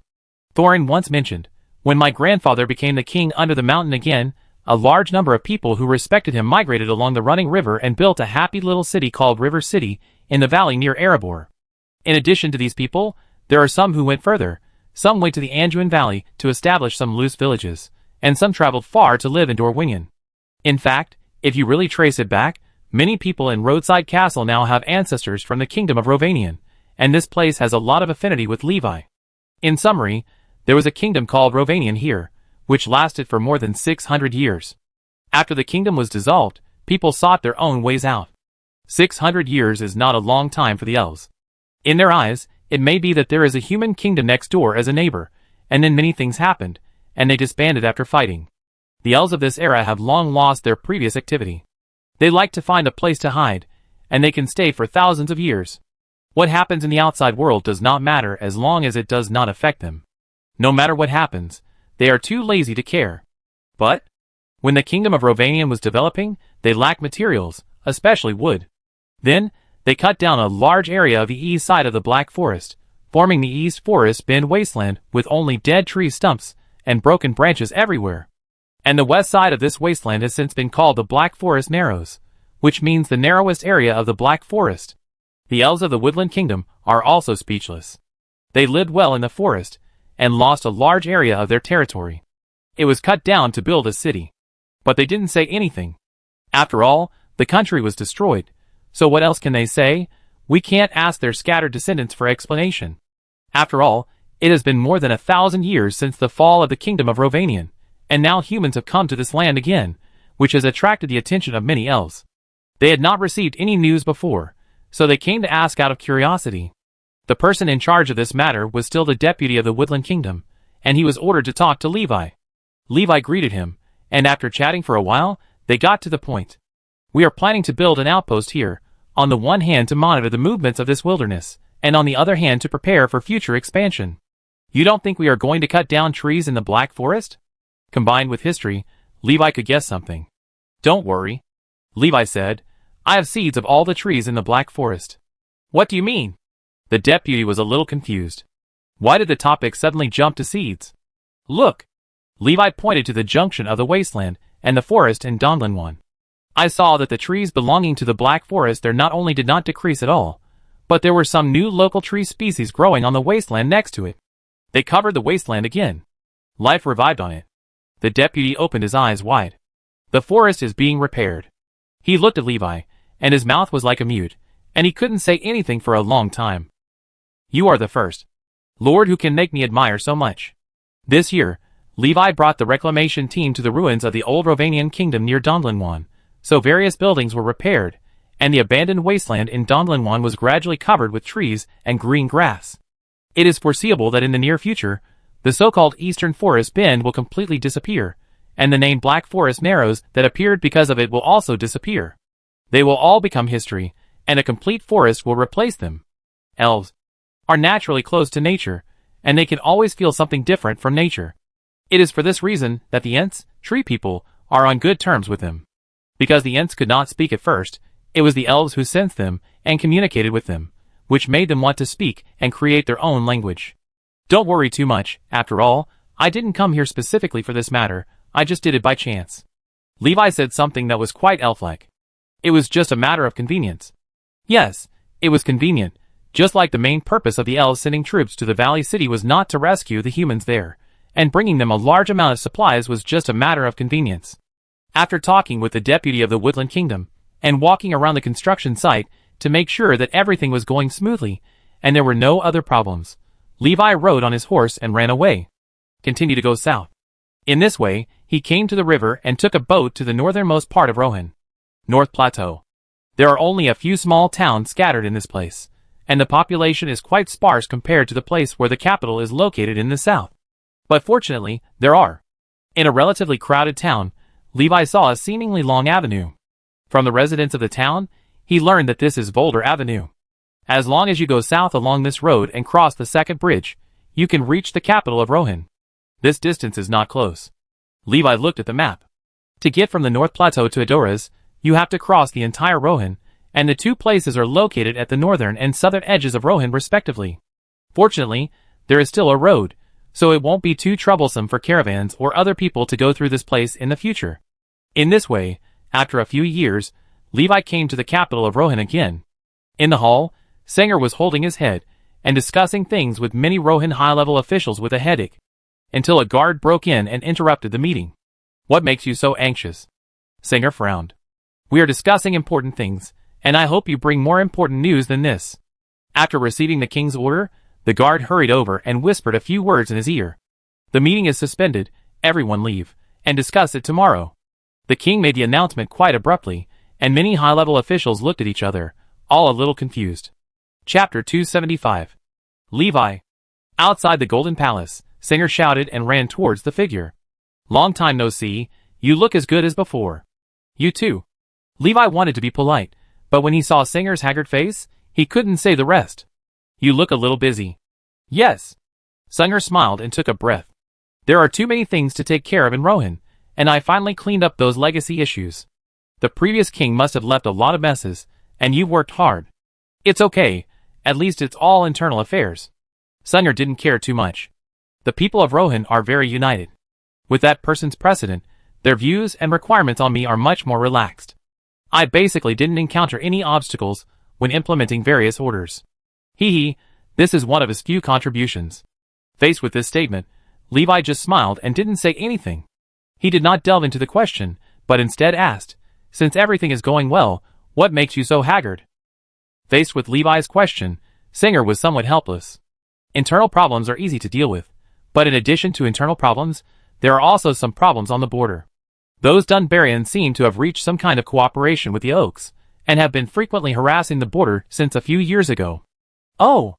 Speaker 1: Thorin once mentioned, when my grandfather became the king under the mountain again, a large number of people who respected him migrated along the running river and built a happy little city called River City in the valley near Erebor. In addition to these people, there are some who went further. Some went to the Anduin Valley to establish some loose villages, and some traveled far to live in Dorwinion. In fact, if you really trace it back, many people in Roadside Castle now have ancestors from the Kingdom of Rovanian, and this place has a lot of affinity with Levi. In summary, there was a kingdom called Rovanian here, which lasted for more than 600 years. After the kingdom was dissolved, people sought their own ways out. 600 years is not a long time for the elves. In their eyes, it may be that there is a human kingdom next door as a neighbor, and then many things happened, and they disbanded after fighting. The elves of this era have long lost their previous activity. They like to find a place to hide, and they can stay for thousands of years. What happens in the outside world does not matter as long as it does not affect them. No matter what happens, they are too lazy to care. But when the kingdom of Rovanian was developing, they lacked materials, especially wood. Then, they cut down a large area of the east side of the Black Forest, forming the East Forest Bend wasteland with only dead tree stumps and broken branches everywhere. And the west side of this wasteland has since been called the Black Forest Narrows, which means the narrowest area of the Black Forest. The elves of the Woodland Kingdom are also speechless. They lived well in the forest, and lost a large area of their territory. It was cut down to build a city. But they didn't say anything. After all, the country was destroyed, so what else can they say? We can't ask their scattered descendants for explanation. After all, it has been more than 1,000 years since the fall of the kingdom of Rovanian, and now humans have come to this land again, which has attracted the attention of many elves. They had not received any news before, so they came to ask out of curiosity. The person in charge of this matter was still the deputy of the Woodland Kingdom, and he was ordered to talk to Levi. Levi greeted him, and after chatting for a while, they got to the point. We are planning to build an outpost here, on the one hand to monitor the movements of this wilderness, and on the other hand to prepare for future expansion. You don't think we are going to cut down trees in the Black Forest? Combined with history, Levi could guess something. Don't worry, Levi said. I have seeds of all the trees in the Black Forest. What do you mean? The deputy was a little confused. Why did the topic suddenly jump to seeds? Look! Levi pointed to the junction of the wasteland and the forest in Donlin. I saw that the trees belonging to the Black Forest there not only did not decrease at all, but there were some new local tree species growing on the wasteland next to it. They covered the wasteland again. Life revived on it. The deputy opened his eyes wide. The forest is being repaired. He looked at Levi, and his mouth was like a mute, and he couldn't say anything for a long time. You are the first Lord who can make me admire so much. This year, Levi brought the reclamation team to the ruins of the old Rovanian kingdom near Donlin, so various buildings were repaired, and the abandoned wasteland in Donlin was gradually covered with trees and green grass. It is foreseeable that in the near future, the so-called Eastern Forest Bend will completely disappear, and the name Black Forest Narrows that appeared because of it will also disappear. They will all become history, and a complete forest will replace them. Elves are naturally close to nature, and they can always feel something different from nature. It is for this reason that the Ents, tree people, are on good terms with them. Because the Ents could not speak at first, it was the elves who sensed them and communicated with them, which made them want to speak and create their own language. Don't worry too much, after all, I didn't come here specifically for this matter, I just did it by chance. Levi said something that was quite elf-like. It was just a matter of convenience. Yes, it was convenient, just like the main purpose of the elves sending troops to the Valley City was not to rescue the humans there, and bringing them a large amount of supplies was just a matter of convenience. After talking with the deputy of the Woodland Kingdom, and walking around the construction site to make sure that everything was going smoothly, and there were no other problems, Levi rode on his horse and ran away. Continue to go south. In this way, he came to the river and took a boat to the northernmost part of Rohan. North Plateau. There are only a few small towns scattered in this place, and the population is quite sparse compared to the place where the capital is located in the south. But fortunately, there are. In a relatively crowded town, Levi saw a seemingly long avenue. From the residents of the town, he learned that this is Boulder Avenue. As long as you go south along this road and cross the second bridge, you can reach the capital of Rohan. This distance is not close. Levi looked at the map. To get from the North Plateau to Adoras, you have to cross the entire Rohan, and the two places are located at the northern and southern edges of Rohan respectively. Fortunately, there is still a road, so it won't be too troublesome for caravans or other people to go through this place in the future. In this way, after a few years, Levi came to the capital of Rohan again. In the hall, Sanger was holding his head and discussing things with many Rohan high-level officials with a headache, until a guard broke in and interrupted the meeting. What makes you so anxious? Sanger frowned. We are discussing important things, and I hope you bring more important news than this. After receiving the king's order, the guard hurried over and whispered a few words in his ear. The meeting is suspended, everyone leave, and discuss it tomorrow. The king made the announcement quite abruptly, and many high-level officials looked at each other, all a little confused. Chapter 275. Levi. Outside the Golden Palace, Sanger shouted and ran towards the figure. Long time no see, You look as good as before. You too. Levi wanted to be polite, but when he saw Singer's haggard face, he couldn't say the rest. You look a little busy. Yes. Singer smiled and took a breath. There are too many things to take care of in Rohan, and I finally cleaned up those legacy issues. The previous king must have left a lot of messes, and you've worked hard. It's okay, at least it's all internal affairs. Singer didn't care too much. The people of Rohan are very united. With that person's precedent, their views and requirements on me are much more relaxed. I basically didn't encounter any obstacles when implementing various orders. Hee, this is one of his few contributions. Faced with this statement, Levi just smiled and didn't say anything. He did not delve into the question, but instead asked, since everything is going well, what makes you so haggard? Faced with Levi's question, Singer was somewhat helpless. Internal problems are easy to deal with, but in addition to internal problems, there are also some problems on the border. Those Dunbarians seem to have reached some kind of cooperation with the Oaks, and have been frequently harassing the border since a few years ago. Oh!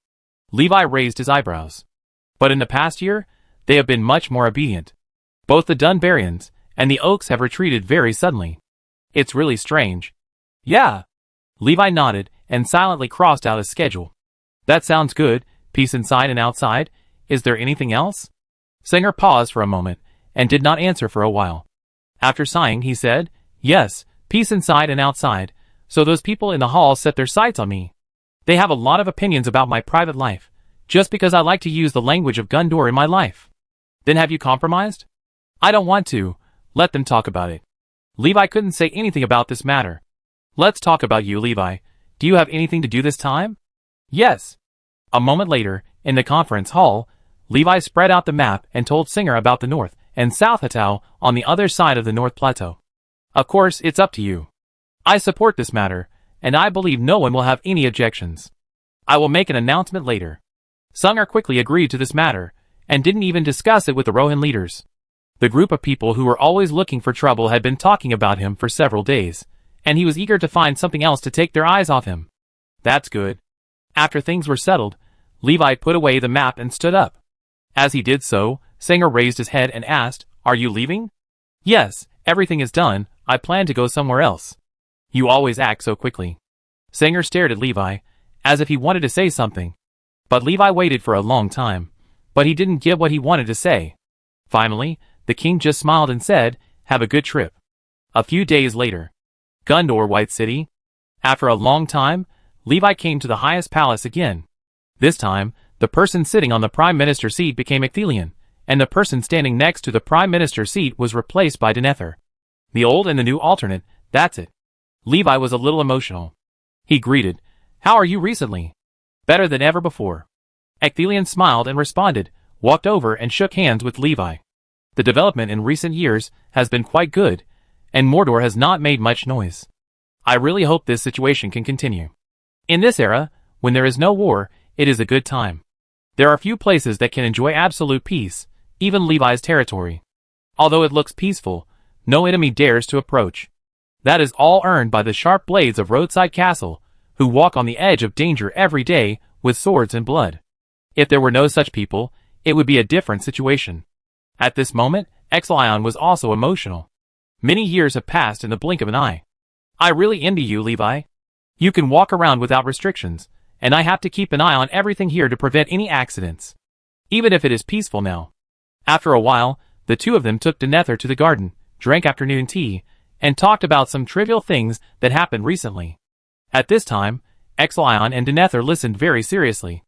Speaker 1: Levi raised his eyebrows. But in the past year, they have been much more obedient. Both the Dunbarians and the Oaks have retreated very suddenly. It's really strange. Yeah. Levi nodded and silently crossed out his schedule. That sounds good, peace inside and outside. Is there anything else? Singer paused for a moment and did not answer for a while. After sighing, he said, yes, peace inside and outside, so those people in the hall set their sights on me. They have a lot of opinions about my private life, just because I like to use the language of Gundor in my life. Then have you compromised? I don't want to. Let them talk about it. Levi couldn't say anything about this matter. Let's talk about you, Levi. Do you have anything to do this time? Yes. A moment later, in the conference hall, Levi spread out the map and told Singer about the North and South Hatau on the other side of the North Plateau. Of course, it's up to you. I support this matter, and I believe no one will have any objections. I will make an announcement later. Singer quickly agreed to this matter, and didn't even discuss it with the Rohan leaders. The group of people who were always looking for trouble had been talking about him for several days, and he was eager to find something else to take their eyes off him. That's good. After things were settled, Levi put away the map and stood up. As he did so, Singer raised his head and asked, Are you leaving? Yes, everything is done, I plan to go somewhere else. You always act so quickly. Singer stared at Levi, as if he wanted to say something. But Levi waited for a long time, but he didn't get what he wanted to say. Finally, the king just smiled and said, Have a good trip. A few days later. Gundor, White City. After a long time, Levi came to the highest palace again. This time, the person sitting on the prime minister seat became Ecthelion, and the person standing next to the prime minister seat was replaced by Denethor. The old and the new alternate, that's it. Levi was a little emotional. He greeted, How are you recently? Better than ever before. Ecthelion smiled and responded, walked over and shook hands with Levi. The development in recent years has been quite good, and Mordor has not made much noise. I really hope this situation can continue. In this era, when there is no war, it is a good time. There are few places that can enjoy absolute peace, even Levi's territory. Although it looks peaceful, no enemy dares to approach. That is all earned by the sharp blades of Roadside Castle, who walk on the edge of danger every day with swords and blood. If there were no such people, it would be a different situation. At this moment, Exilion was also emotional. Many years have passed in the blink of an eye. I really envy you, Levi. You can walk around without restrictions, and I have to keep an eye on everything here to prevent any accidents. Even if it is peaceful now. After a while, the two of them took Denethor to the garden, drank afternoon tea, and talked about some trivial things that happened recently. At this time, Exilion and Denethor listened very seriously.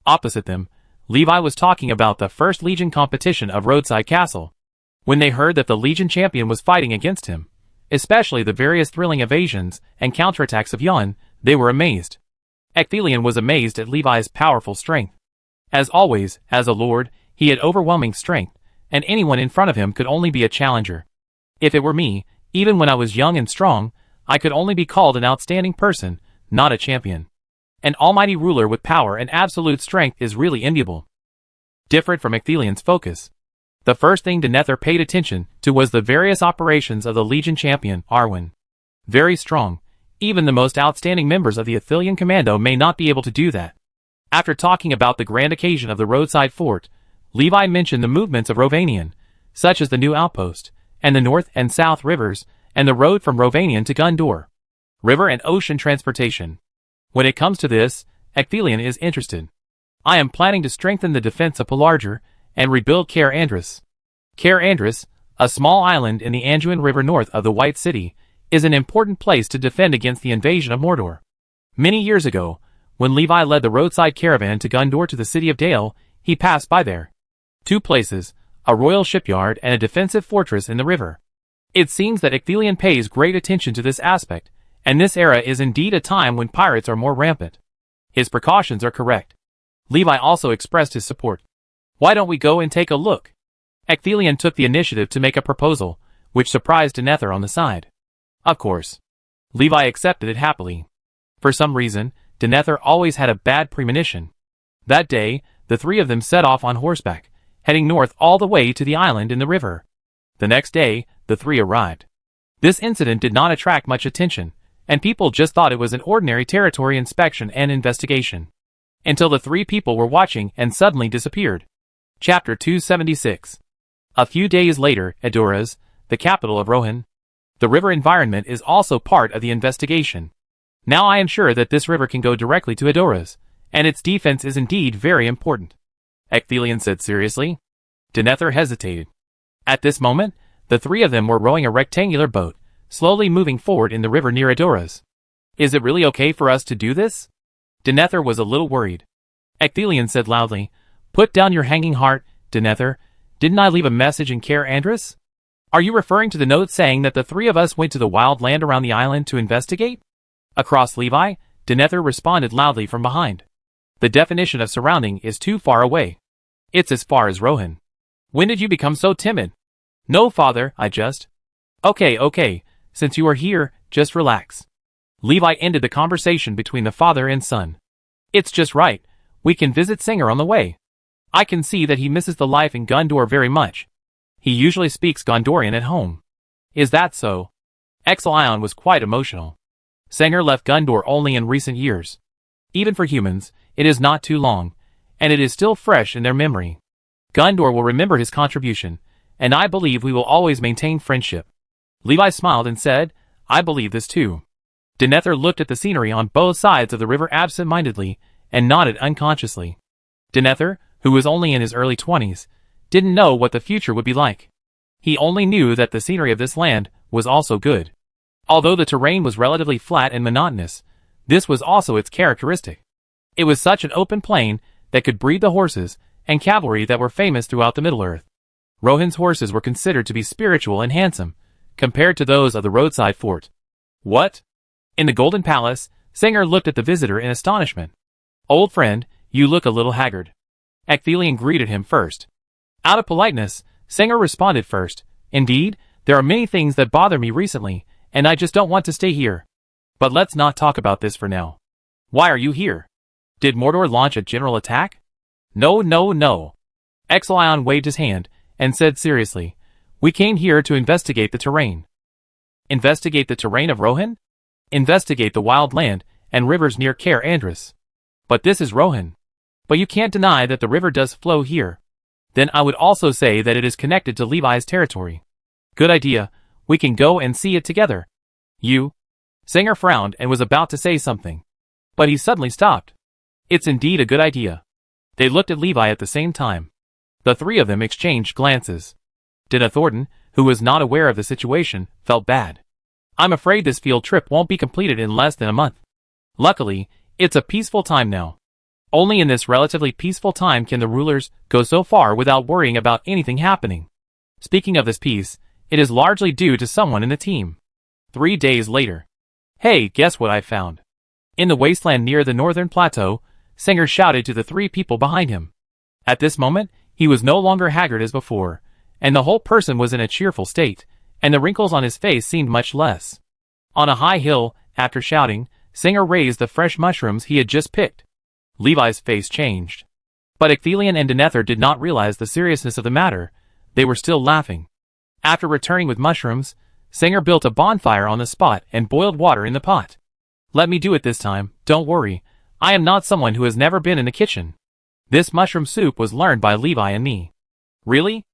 Speaker 1: Opposite them, Levi was talking about the First Legion competition of Roadside Castle. When they heard that the Legion champion was fighting against him, especially the various thrilling evasions and counterattacks of Yon, they were amazed. Ecthelion was amazed at Levi's powerful strength. As always, as a lord, he had overwhelming strength, and anyone in front of him could only be a challenger. If it were me, even when I was young and strong, I could only be called an outstanding person, not a champion. An almighty ruler with power and absolute strength is really enviable. Different from Ecthelion's focus. The first thing Denethor paid attention to was the various operations of the Legion champion, Arwen. Very strong. Even the most outstanding members of the Ecthelion Commando may not be able to do that. After talking about the grand occasion of the roadside fort, Levi mentioned the movements of Rovanian, such as the new outpost, and the North and South rivers, and the road from Rovanian to Gundur. River and ocean transportation. When it comes to this, Ecthelion is interested. I am planning to strengthen the defense of Pelargir and rebuild Caer Andris. Caer Andris, a small island in the Anduin River north of the White City, is an important place to defend against the invasion of Mordor. Many years ago, when Levi led the roadside caravan to Gundur to the city of Dale, he passed by there. Two places, a royal shipyard and a defensive fortress in the river. It seems that Ecthelion pays great attention to this aspect, and this era is indeed a time when pirates are more rampant. His precautions are correct. Levi also expressed his support. Why don't we go and take a look? Ecthelion took the initiative to make a proposal, which surprised Denethor on the side. Of course. Levi accepted it happily. For some reason, Denethor always had a bad premonition. That day, the three of them set off on horseback, heading north all the way to the island in the river. The next day, the three arrived. This incident did not attract much attention, and people just thought it was an ordinary territory inspection and investigation. Until the three people were watching and suddenly disappeared. Chapter 276. A few days later, Edoras, the capital of Rohan. The river environment is also part of the investigation. Now I am sure that this river can go directly to Edoras, and its defense is indeed very important. Ecthelion said seriously. Denethor hesitated. At this moment, the three of them were rowing a rectangular boat, slowly moving forward in the river near Edoras. Is it really okay for us to do this? Denethor was a little worried. Ecthelion said loudly, Put down your hanging heart, Denethor. Didn't I leave a message in Caer Andris? Are you referring to the note saying that the three of us went to the wild land around the island to investigate? Across Levi, Denethor responded loudly from behind. The definition of surrounding is too far away. It's as far as Rohan. When did you become so timid? No, father, I just... Okay, since you are here, just relax. Levi ended the conversation between the father and son. It's just right, we can visit Singer on the way. I can see that he misses the life in Gundur very much. He usually speaks Gondorian at home. Is that so? Ecthelion was quite emotional. Singer left Gundur only in recent years. Even for humans, it is not too long, and it is still fresh in their memory. Gundur will remember his contribution, and I believe we will always maintain friendship. Levi smiled and said, I believe this too. Denethor looked at the scenery on both sides of the river absent-mindedly, and nodded unconsciously. Denethor, who was only in his early 20s, didn't know what the future would be like. He only knew that the scenery of this land was also good. Although the terrain was relatively flat and monotonous, this was also its characteristic. It was such an open plain that could breed the horses and cavalry that were famous throughout the Middle-earth. Rohan's horses were considered to be spiritual and handsome, compared to those of the roadside fort. What? In the Golden Palace, Singer looked at the visitor in astonishment. Old friend, you look a little haggard. Ecthelion greeted him first. Out of politeness, Singer responded first. Indeed, there are many things that bother me recently, and I just don't want to stay here. But let's not talk about this for now. Why are you here? Did Mordor launch a general attack? No. Ecthelion waved his hand, and said seriously, We came here to investigate the terrain. Investigate the terrain of Rohan? Investigate the wild land and rivers near Caer Andris. But this is Rohan. But you can't deny that the river does flow here. Then I would also say that it is connected to Levi's territory. Good idea, we can go and see it together. You? Singer frowned and was about to say something. But he suddenly stopped. It's indeed a good idea. They looked at Levi at the same time. The three of them exchanged glances. Denethor, who was not aware of the situation, felt bad. I'm afraid this field trip won't be completed in less than a month. Luckily, it's a peaceful time now. Only in this relatively peaceful time can the rulers go so far without worrying about anything happening. Speaking of this peace, it is largely due to someone in the team. 3 days later. Hey, guess what I found? In the wasteland near the northern plateau, Singer shouted to the three people behind him. At this moment, he was no longer haggard as before, and the whole person was in a cheerful state, and the wrinkles on his face seemed much less. On a high hill, after shouting, Singer raised the fresh mushrooms he had just picked. Levi's face changed. But Ecthelion and Denethor did not realize the seriousness of the matter. They were still laughing. After returning with mushrooms, Singer built a bonfire on the spot and boiled water in the pot. Let me do it this time, don't worry. I am not someone who has never been in the kitchen. This mushroom soup was learned by Levi and me. Really?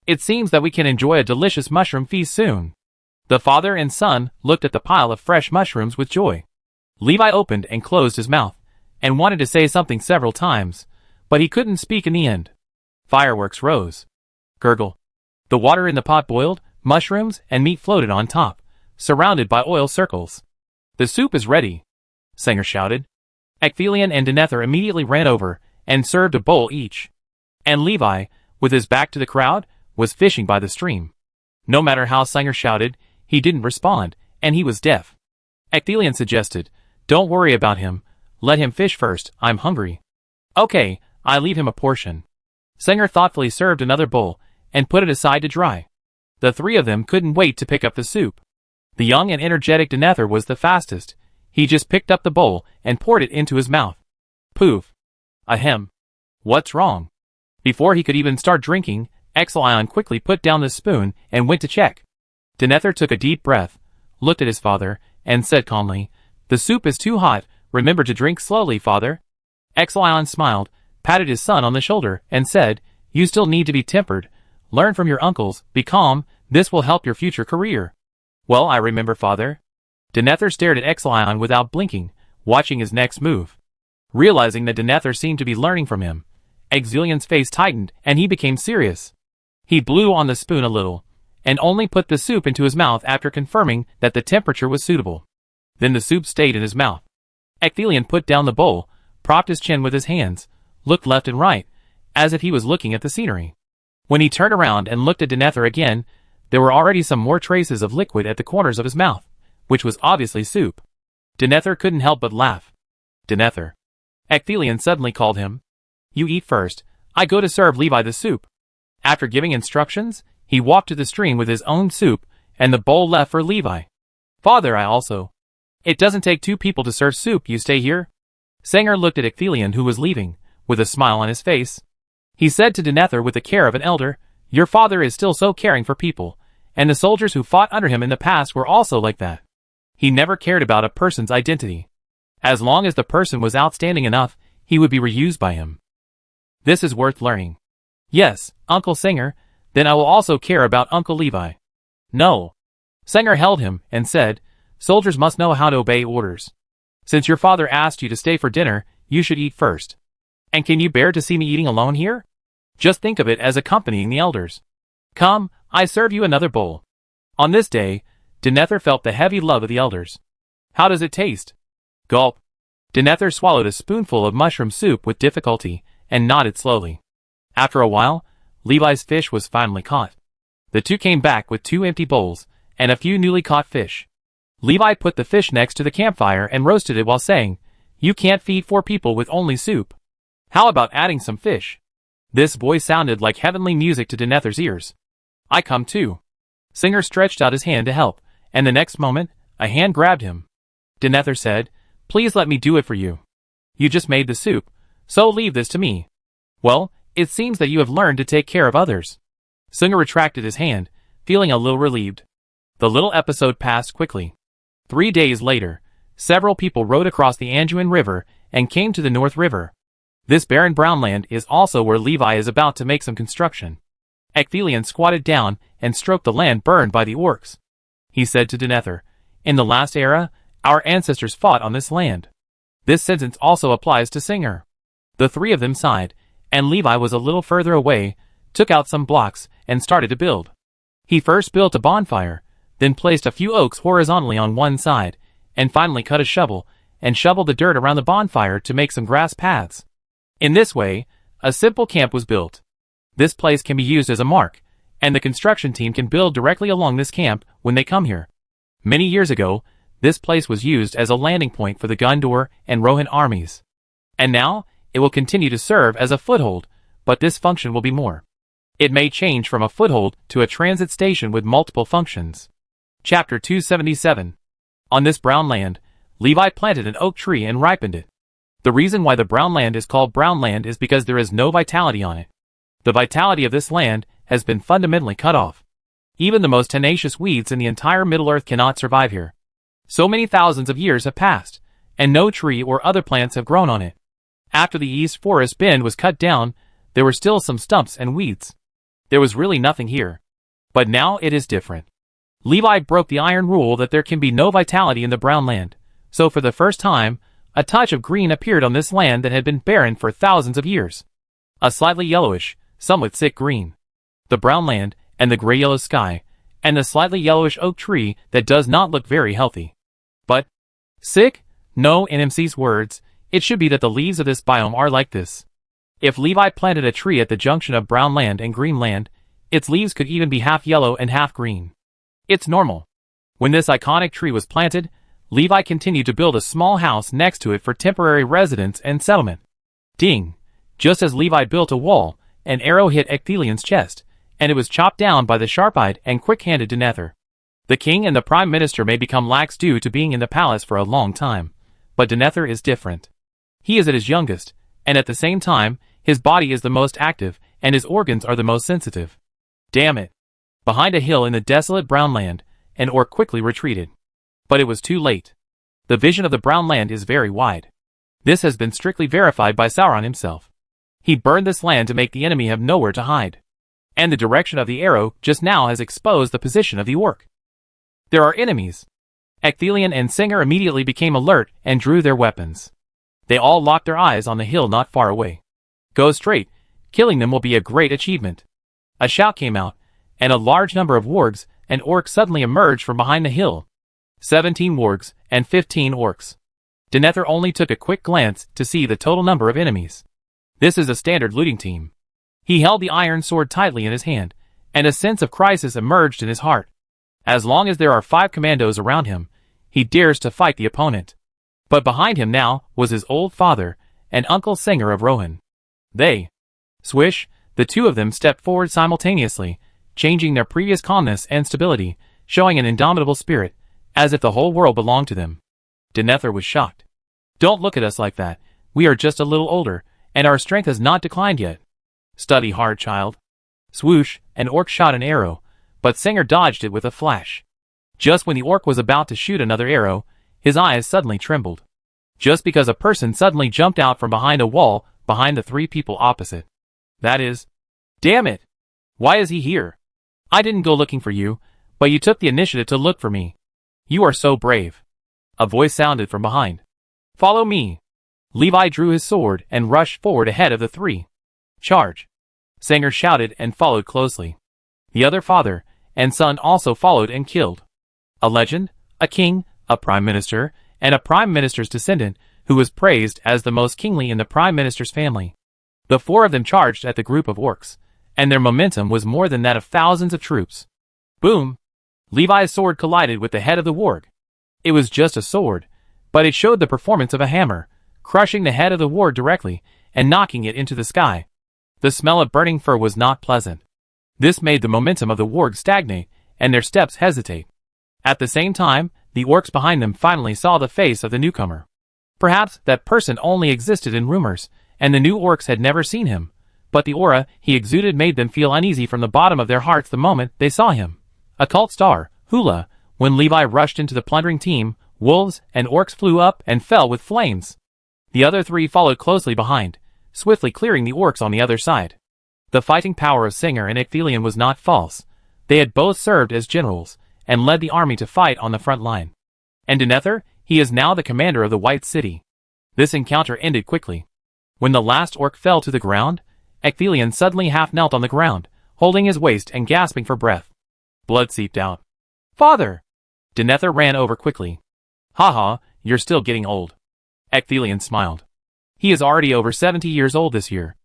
Speaker 1: It seems that we can enjoy a delicious mushroom feast soon. The father and son looked at the pile of fresh mushrooms with joy. Levi opened and closed his mouth, and wanted to say something several times, but he couldn't speak in the end. Fireworks rose. Gurgle. The water in the pot boiled, mushrooms and meat floated on top, surrounded by oil circles. The soup is ready, Sanger shouted. Ecthelion and Denethor immediately ran over and served a bowl each. And Levi, with his back to the crowd, was fishing by the stream. No matter how Sanger shouted, he didn't respond, and he was deaf. Ecthelion suggested, "Don't worry about him. Let him fish first, I'm hungry." "Okay, I leave him a portion." Sanger thoughtfully served another bowl, and put it aside to dry. The three of them couldn't wait to pick up the soup. The young and energetic Denethor was the fastest. He just picked up the bowl and poured it into his mouth. Poof. Ahem. What's wrong? Before he could even start drinking, Exelion quickly put down the spoon and went to check. Denethor took a deep breath, looked at his father, and said calmly, "The soup is too hot, remember to drink slowly, father." Exelion smiled, patted his son on the shoulder, and said, "You still need to be tempered. Learn from your uncles, be calm, this will help your future career." "Well, I remember, father." Denethor stared at Exelion without blinking, watching his next move. Realizing that Denethor seemed to be learning from him, Exelion's face tightened and he became serious. He blew on the spoon a little, and only put the soup into his mouth after confirming that the temperature was suitable. Then the soup stayed in his mouth. Ecthelion put down the bowl, propped his chin with his hands, looked left and right, as if he was looking at the scenery. When he turned around and looked at Denethor again, there were already some more traces of liquid at the corners of his mouth, which was obviously soup. Denethor couldn't help but laugh. "Denethor." Ecthelion suddenly called him. "You eat first, I go to serve Levi the soup." After giving instructions, he walked to the stream with his own soup, and the bowl left for Levi. "Father, I also." "It doesn't take two people to serve soup, you stay here." Sanger looked at Ecthelion, who was leaving, with a smile on his face. He said to Denethor with the care of an elder, "Your father is still so caring for people, and the soldiers who fought under him in the past were also like that. He never cared about a person's identity. As long as the person was outstanding enough, he would be reused by him. This is worth learning." "Yes, Uncle Sanger, then I will also care about Uncle Levi." "No." Sanger held him and said, "Soldiers must know how to obey orders. Since your father asked you to stay for dinner, you should eat first. And can you bear to see me eating alone here? Just think of it as accompanying the elders. Come, I serve you another bowl." On this day, Denethor felt the heavy love of the elders. "How does it taste?" Gulp. Denethor swallowed a spoonful of mushroom soup with difficulty, and nodded slowly. After a while, Levi's fish was finally caught. The two came back with 2 empty bowls, and a few newly caught fish. Levi put the fish next to the campfire and roasted it while saying, "You can't feed 4 people with only soup. How about adding some fish?" This voice sounded like heavenly music to Denethor's ears. "I come too." Singer stretched out his hand to help, and the next moment, a hand grabbed him. Denethor said, "Please let me do it for you. You just made the soup, so leave this to me." "Well, it seems that you have learned to take care of others." Singer retracted his hand, feeling a little relieved. The little episode passed quickly. 3 days later, several people rowed across the Anduin River and came to the North River. This barren brown land is also where Levi is about to make some construction. Ecthelion squatted down and stroked the land burned by the orcs. He said to Denethor, "In the last era, our ancestors fought on this land." This sentence also applies to Singer. The 3 of them sighed, and Levi was a little further away, took out some blocks, and started to build. He first built a bonfire, then placed a few oaks horizontally on one side, and finally cut a shovel, and shoveled the dirt around the bonfire to make some grass paths. In this way, a simple camp was built. This place can be used as a mark, and the construction team can build directly along this camp when they come here. Many years ago, this place was used as a landing point for the Gondor and Rohan armies. And now, it will continue to serve as a foothold, but this function will be more. It may change from a foothold to a transit station with multiple functions. Chapter 277. On this brown land, Levi planted an oak tree and ripened it. The reason why the brown land is called brown land is because there is no vitality on it. The vitality of this land has been fundamentally cut off. Even the most tenacious weeds in the entire Middle-earth cannot survive here. So many thousands of years have passed, and no tree or other plants have grown on it. After the East Forest Bend was cut down, there were still some stumps and weeds. There was really nothing here. But now it is different. Levi broke the iron rule that there can be no vitality in the brown land, so for the first time, a touch of green appeared on this land that had been barren for thousands of years. A slightly yellowish, somewhat sick green. The brown land, and the gray-yellow sky, and the slightly yellowish oak tree that does not look very healthy. But, sick? No, in MC's words, it should be that the leaves of this biome are like this. If Levi planted a tree at the junction of brown land and green land, its leaves could even be half yellow and half green. It's normal. When this iconic tree was planted, Levi continued to build a small house next to it for temporary residence and settlement. Ding! Just as Levi built a wall, an arrow hit Ecthelian's chest, and it was chopped down by the sharp-eyed and quick-handed Denethor. The king and the prime minister may become lax due to being in the palace for a long time, but Denethor is different. He is at his youngest, and at the same time, his body is the most active, and his organs are the most sensitive. Damn it! Behind a hill in the desolate brown land, an orc quickly retreated. But it was too late. The vision of the brown land is very wide. This has been strictly verified by Sauron himself. He burned this land to make the enemy have nowhere to hide. And the direction of the arrow just now has exposed the position of the orc. There are enemies. Ecthelian and Singer immediately became alert and drew their weapons. They all locked their eyes on the hill not far away. Go straight. Killing them will be a great achievement. A shout came out, and a large number of wargs and orcs suddenly emerged from behind the hill. 17 wargs and 15 orcs. Denethor only took a quick glance to see the total number of enemies. This is a standard looting team. He held the iron sword tightly in his hand, and a sense of crisis emerged in his heart. As long as there are 5 commandos around him, he dares to fight the opponent. But behind him now was his old father and Uncle Singer of Rohan. They. Swish, the two of them stepped forward simultaneously, changing their previous calmness and stability, showing an indomitable spirit, as if the whole world belonged to them. Denethor was shocked. Don't look at us like that. We are just a little older, and our strength has not declined yet. Study hard, child. Swoosh, an orc shot an arrow, but Singer dodged it with a flash. Just when the orc was about to shoot another arrow, his eyes suddenly trembled. Just because a person suddenly jumped out from behind a wall behind the 3 people opposite. That is... Damn it! Why is he here? I didn't go looking for you, but you took the initiative to look for me. You are so brave. A voice sounded from behind. Follow me. Levi drew his sword and rushed forward ahead of the 3. Charge! Singer shouted and followed closely. The other father and son also followed and killed. A legend, a king, a prime minister, and a prime minister's descendant who was praised as the most kingly in the prime minister's family. The 4 of them charged at the group of orcs, and their momentum was more than that of thousands of troops. Boom! Levi's sword collided with the head of the warg. It was just a sword, but it showed the performance of a hammer, crushing the head of the warg directly and knocking it into the sky. The smell of burning fur was not pleasant. This made the momentum of the warg stagnate and their steps hesitate. At the same time, the orcs behind them finally saw the face of the newcomer. Perhaps that person only existed in rumors, and the new orcs had never seen him, but the aura he exuded made them feel uneasy from the bottom of their hearts the moment they saw him. A cult star, Hula, when Levi rushed into the plundering team, wolves and orcs flew up and fell with flames. The other 3 followed closely behind, swiftly clearing the orcs on the other side. The fighting power of Singer and Ecthelian was not false. They had both served as generals, and led the army to fight on the front line. And Denethor, he is now the commander of the White City. This encounter ended quickly. When the last orc fell to the ground, Ecthelian suddenly half knelt on the ground, holding his waist and gasping for breath. Blood seeped out. Father! Denethor ran over quickly. Haha, you're still getting old. Ecthelian smiled. He is already over 70 years old this year.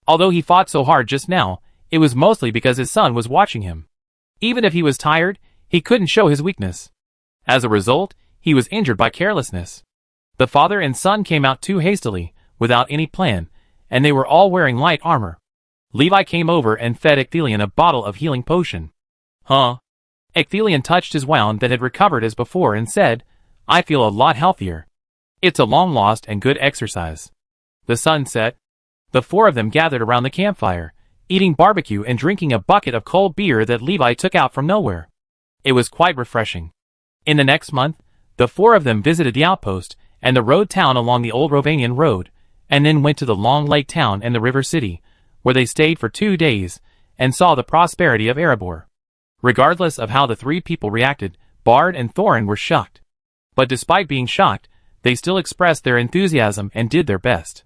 Speaker 1: Although he fought so hard just now, it was mostly because his son was watching him. Even if he was tired, he couldn't show his weakness. As a result, he was injured by carelessness. The father and son came out too hastily, without any plan, and they were all wearing light armor. Levi came over and fed Ecthelian a bottle of healing potion. Huh? Ecthelian touched his wound that had recovered as before and said, I feel a lot healthier. It's a long lost and good exercise. The sun set. The 4 of them gathered around the campfire, eating barbecue and drinking a bucket of cold beer that Levi took out from nowhere. It was quite refreshing. In the next month, the 4 of them visited the outpost and the road town along the old Rovanian road, and then went to the long lake town and the river city, where they stayed for 2 days, and saw the prosperity of Erebor. Regardless of how the three people reacted, Bard and Thorin were shocked. But despite being shocked, they still expressed their enthusiasm and did their best.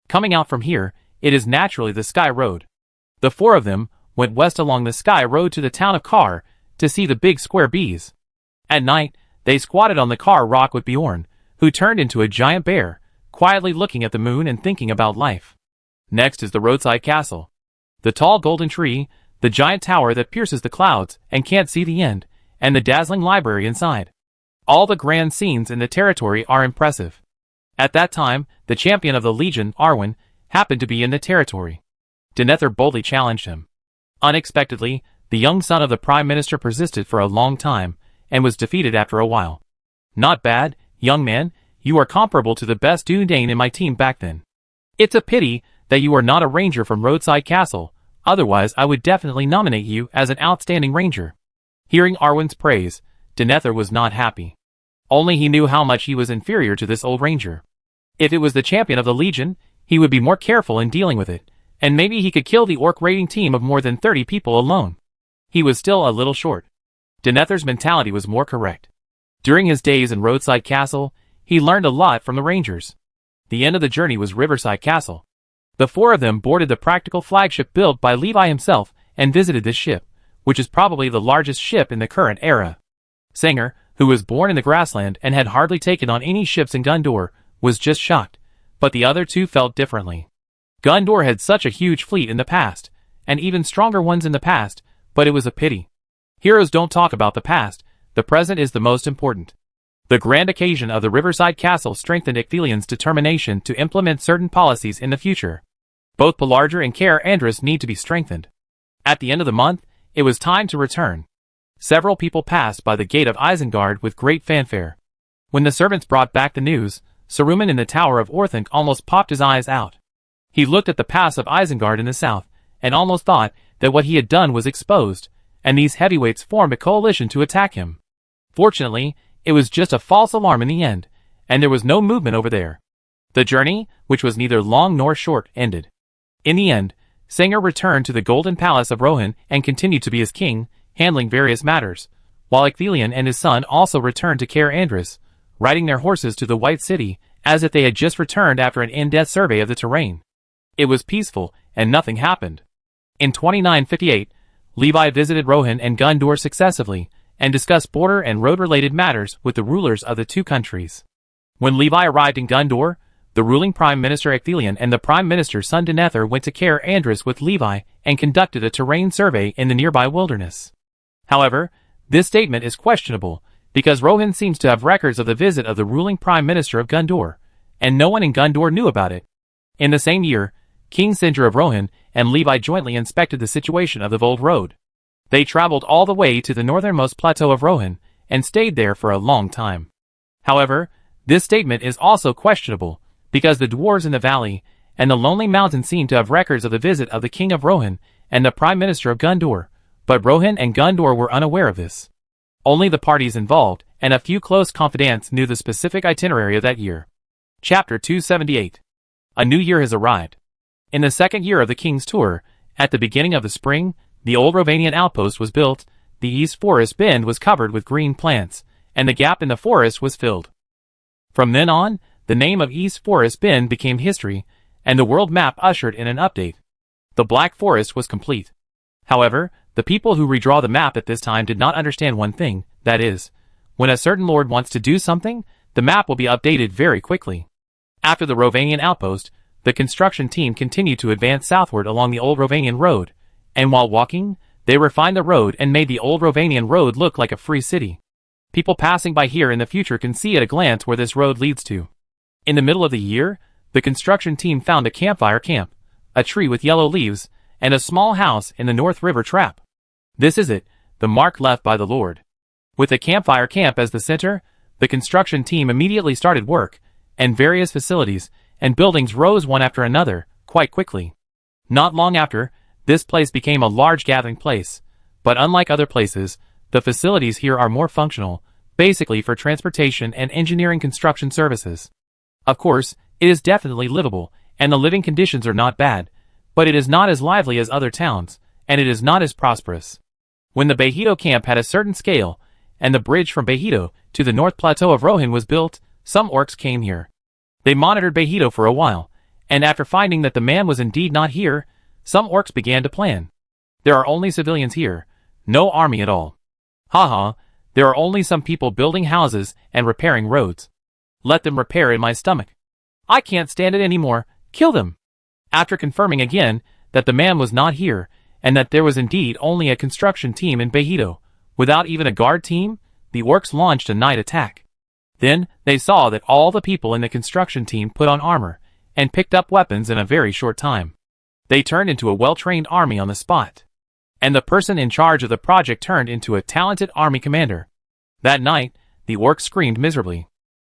Speaker 1: Coming out from here, it is naturally the Sky Road. The four of them went west along the Sky Road to the town of Kar to see the big square bees. At night, they squatted on the Kar rock with Bjorn, who turned into a giant bear, quietly looking at the moon and thinking about life. Next is the roadside castle. The tall golden tree, the giant tower that pierces the clouds and can't see the end, and the dazzling library inside. All the grand scenes in the territory are impressive. At that time, the champion of the Legion, Arwen, happened to be in the territory. Denethor boldly challenged him. Unexpectedly, the young son of the Prime Minister persisted for a long time, and was defeated after a while. Not bad, young man, you are comparable to the best Dúnedain in my team back then. It's a pity that you are not a ranger from Roadside Castle, otherwise I would definitely nominate you as an outstanding ranger. Hearing Arwen's praise, Denethor was not happy. Only he knew how much he was inferior to this old ranger. If it was the champion of the Legion, he would be more careful in dealing with it, and maybe he could kill the orc raiding team of more than 30 people alone. He was still a little short. Denethor's mentality was more correct. During his days in Roadside Castle, he learned a lot from the rangers. The end of the journey was Riverside Castle. The four of them boarded the practical flagship built by Levi himself and visited this ship, which is probably the largest ship in the current era. Sanger, who was born in the grassland and had hardly taken on any ships in Gondor, was just shocked, but the other two felt differently. Gondor had such a huge fleet in the past, and even stronger ones in the past, but it was a pity. Heroes don't talk about the past, the present is the most important. The grand occasion of the Riverside Castle strengthened Ecthelian's determination to implement certain policies in the future. Both Pelargir and Caer Andris need to be strengthened. At the end of the month, it was time to return. Several people passed by the gate of Isengard with great fanfare. When the servants brought back the news, Saruman in the Tower of Orthanc almost popped his eyes out. He looked at the pass of Isengard in the south, and almost thought that what he had done was exposed, and these heavyweights formed a coalition to attack him. Fortunately, it was just a false alarm in the end, and there was no movement over there. The journey, which was neither long nor short, ended. In the end, Sanger returned to the Golden Palace of Rohan and continued to be his king, handling various matters, while Ecthelian and his son also returned to Caer Andris, riding their horses to the White City as if they had just returned after an in-depth survey of the terrain. It was peaceful, and nothing happened. In 2958, Levi visited Rohan and Gondor successively, and discussed border and road-related matters with the rulers of the two countries. When Levi arrived in Gondor, the ruling Prime Minister Ecthelian and the Prime Minister's son Denethor went to Caer Andris with Levi and conducted a terrain survey in the nearby wilderness. However, this statement is questionable, because Rohan seems to have records of the visit of the ruling Prime Minister of Gondor, and no one in Gondor knew about it. In the same year, King Sindri of Rohan and Levi jointly inspected the situation of the Vold Road. They traveled all the way to the northernmost plateau of Rohan, and stayed there for a long time. However, this statement is also questionable, because the dwarves in the valley and the lonely mountain seem to have records of the visit of the King of Rohan and the Prime Minister of Gondor, but Rohan and Gondor were unaware of this. Only the parties involved, and a few close confidants knew the specific itinerary of that year. Chapter 278. A new year has arrived. In the second year of the king's tour, at the beginning of the spring, the old Rovanian outpost was built, the East Forest Bend was covered with green plants, and the gap in the forest was filled. From then on, the name of East Forest Bend became history, and the world map ushered in an update. The Black Forest was complete. However, the people who redraw the map at this time did not understand one thing, that is, when a certain lord wants to do something, the map will be updated very quickly. After the Rovanian outpost, the construction team continued to advance southward along the old Rovanian road, and while walking, they refined the road and made the old Rovanian road look like a free city. People passing by here in the future can see at a glance where this road leads to. In the middle of the year, the construction team found a campfire camp, a tree with yellow leaves, and a small house in the North River Trap. This is it, the mark left by the Lord. With the campfire camp as the center, the construction team immediately started work, and various facilities and buildings rose one after another, quite quickly. Not long after, this place became a large gathering place, but unlike other places, the facilities here are more functional, basically for transportation and engineering construction services. Of course, it is definitely livable, and the living conditions are not bad, but it is not as lively as other towns, and it is not as prosperous. When the Behito camp had a certain scale, and the bridge from Behito to the North Plateau of Rohan was built, some orcs came here. They monitored Behito for a while, and after finding that the man was indeed not here, some orcs began to plan. There are only civilians here, no army at all. Haha, there are only some people building houses and repairing roads. Let them repair in my stomach. I can't stand it anymore, kill them. After confirming again that the man was not here, and that there was indeed only a construction team in Behito, without even a guard team, the orcs launched a night attack. Then, they saw that all the people in the construction team put on armor, and picked up weapons in a very short time. They turned into a well-trained army on the spot. And the person in charge of the project turned into a talented army commander. That night, the orcs screamed miserably.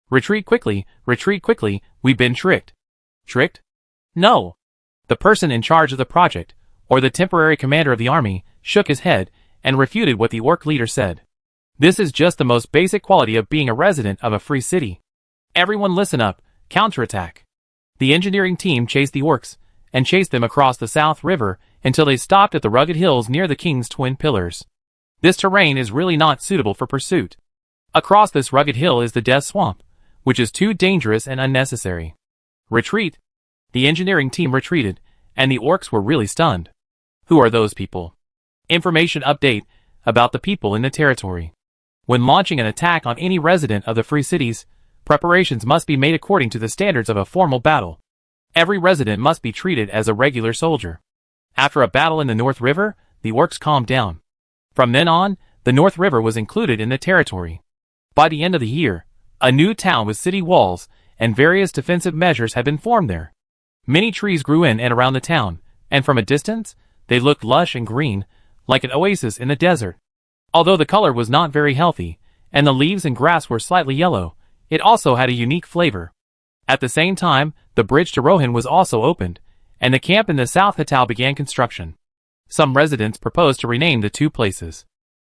Speaker 1: Retreat quickly, we've been tricked. Tricked? No. The person in charge of the project, or the temporary commander of the army, shook his head, and refuted what the orc leader said. This is just the most basic quality of being a resident of a free city. Everyone listen up, counterattack. The engineering team chased the orcs, and chased them across the South River until they stopped at the rugged hills near the King's Twin Pillars. This terrain is really not suitable for pursuit. Across this rugged hill is the Death Swamp, which is too dangerous and unnecessary. Retreat. The engineering team retreated, and the orcs were really stunned. Who are those people? Information update about the people in the territory. When launching an attack on any resident of the free cities, preparations must be made according to the standards of a formal battle. Every resident must be treated as a regular soldier. After a battle in the North River, the orcs calmed down. From then on, the North River was included in the territory. By the end of the year, a new town with city walls and various defensive measures had been formed there. Many trees grew in and around the town, and from a distance, they looked lush and green, like an oasis in the desert. Although the color was not very healthy, and the leaves and grass were slightly yellow, it also had a unique flavor. At the same time, the bridge to Rohan was also opened, and the camp in the South Hatal began construction. Some residents proposed to rename the two places.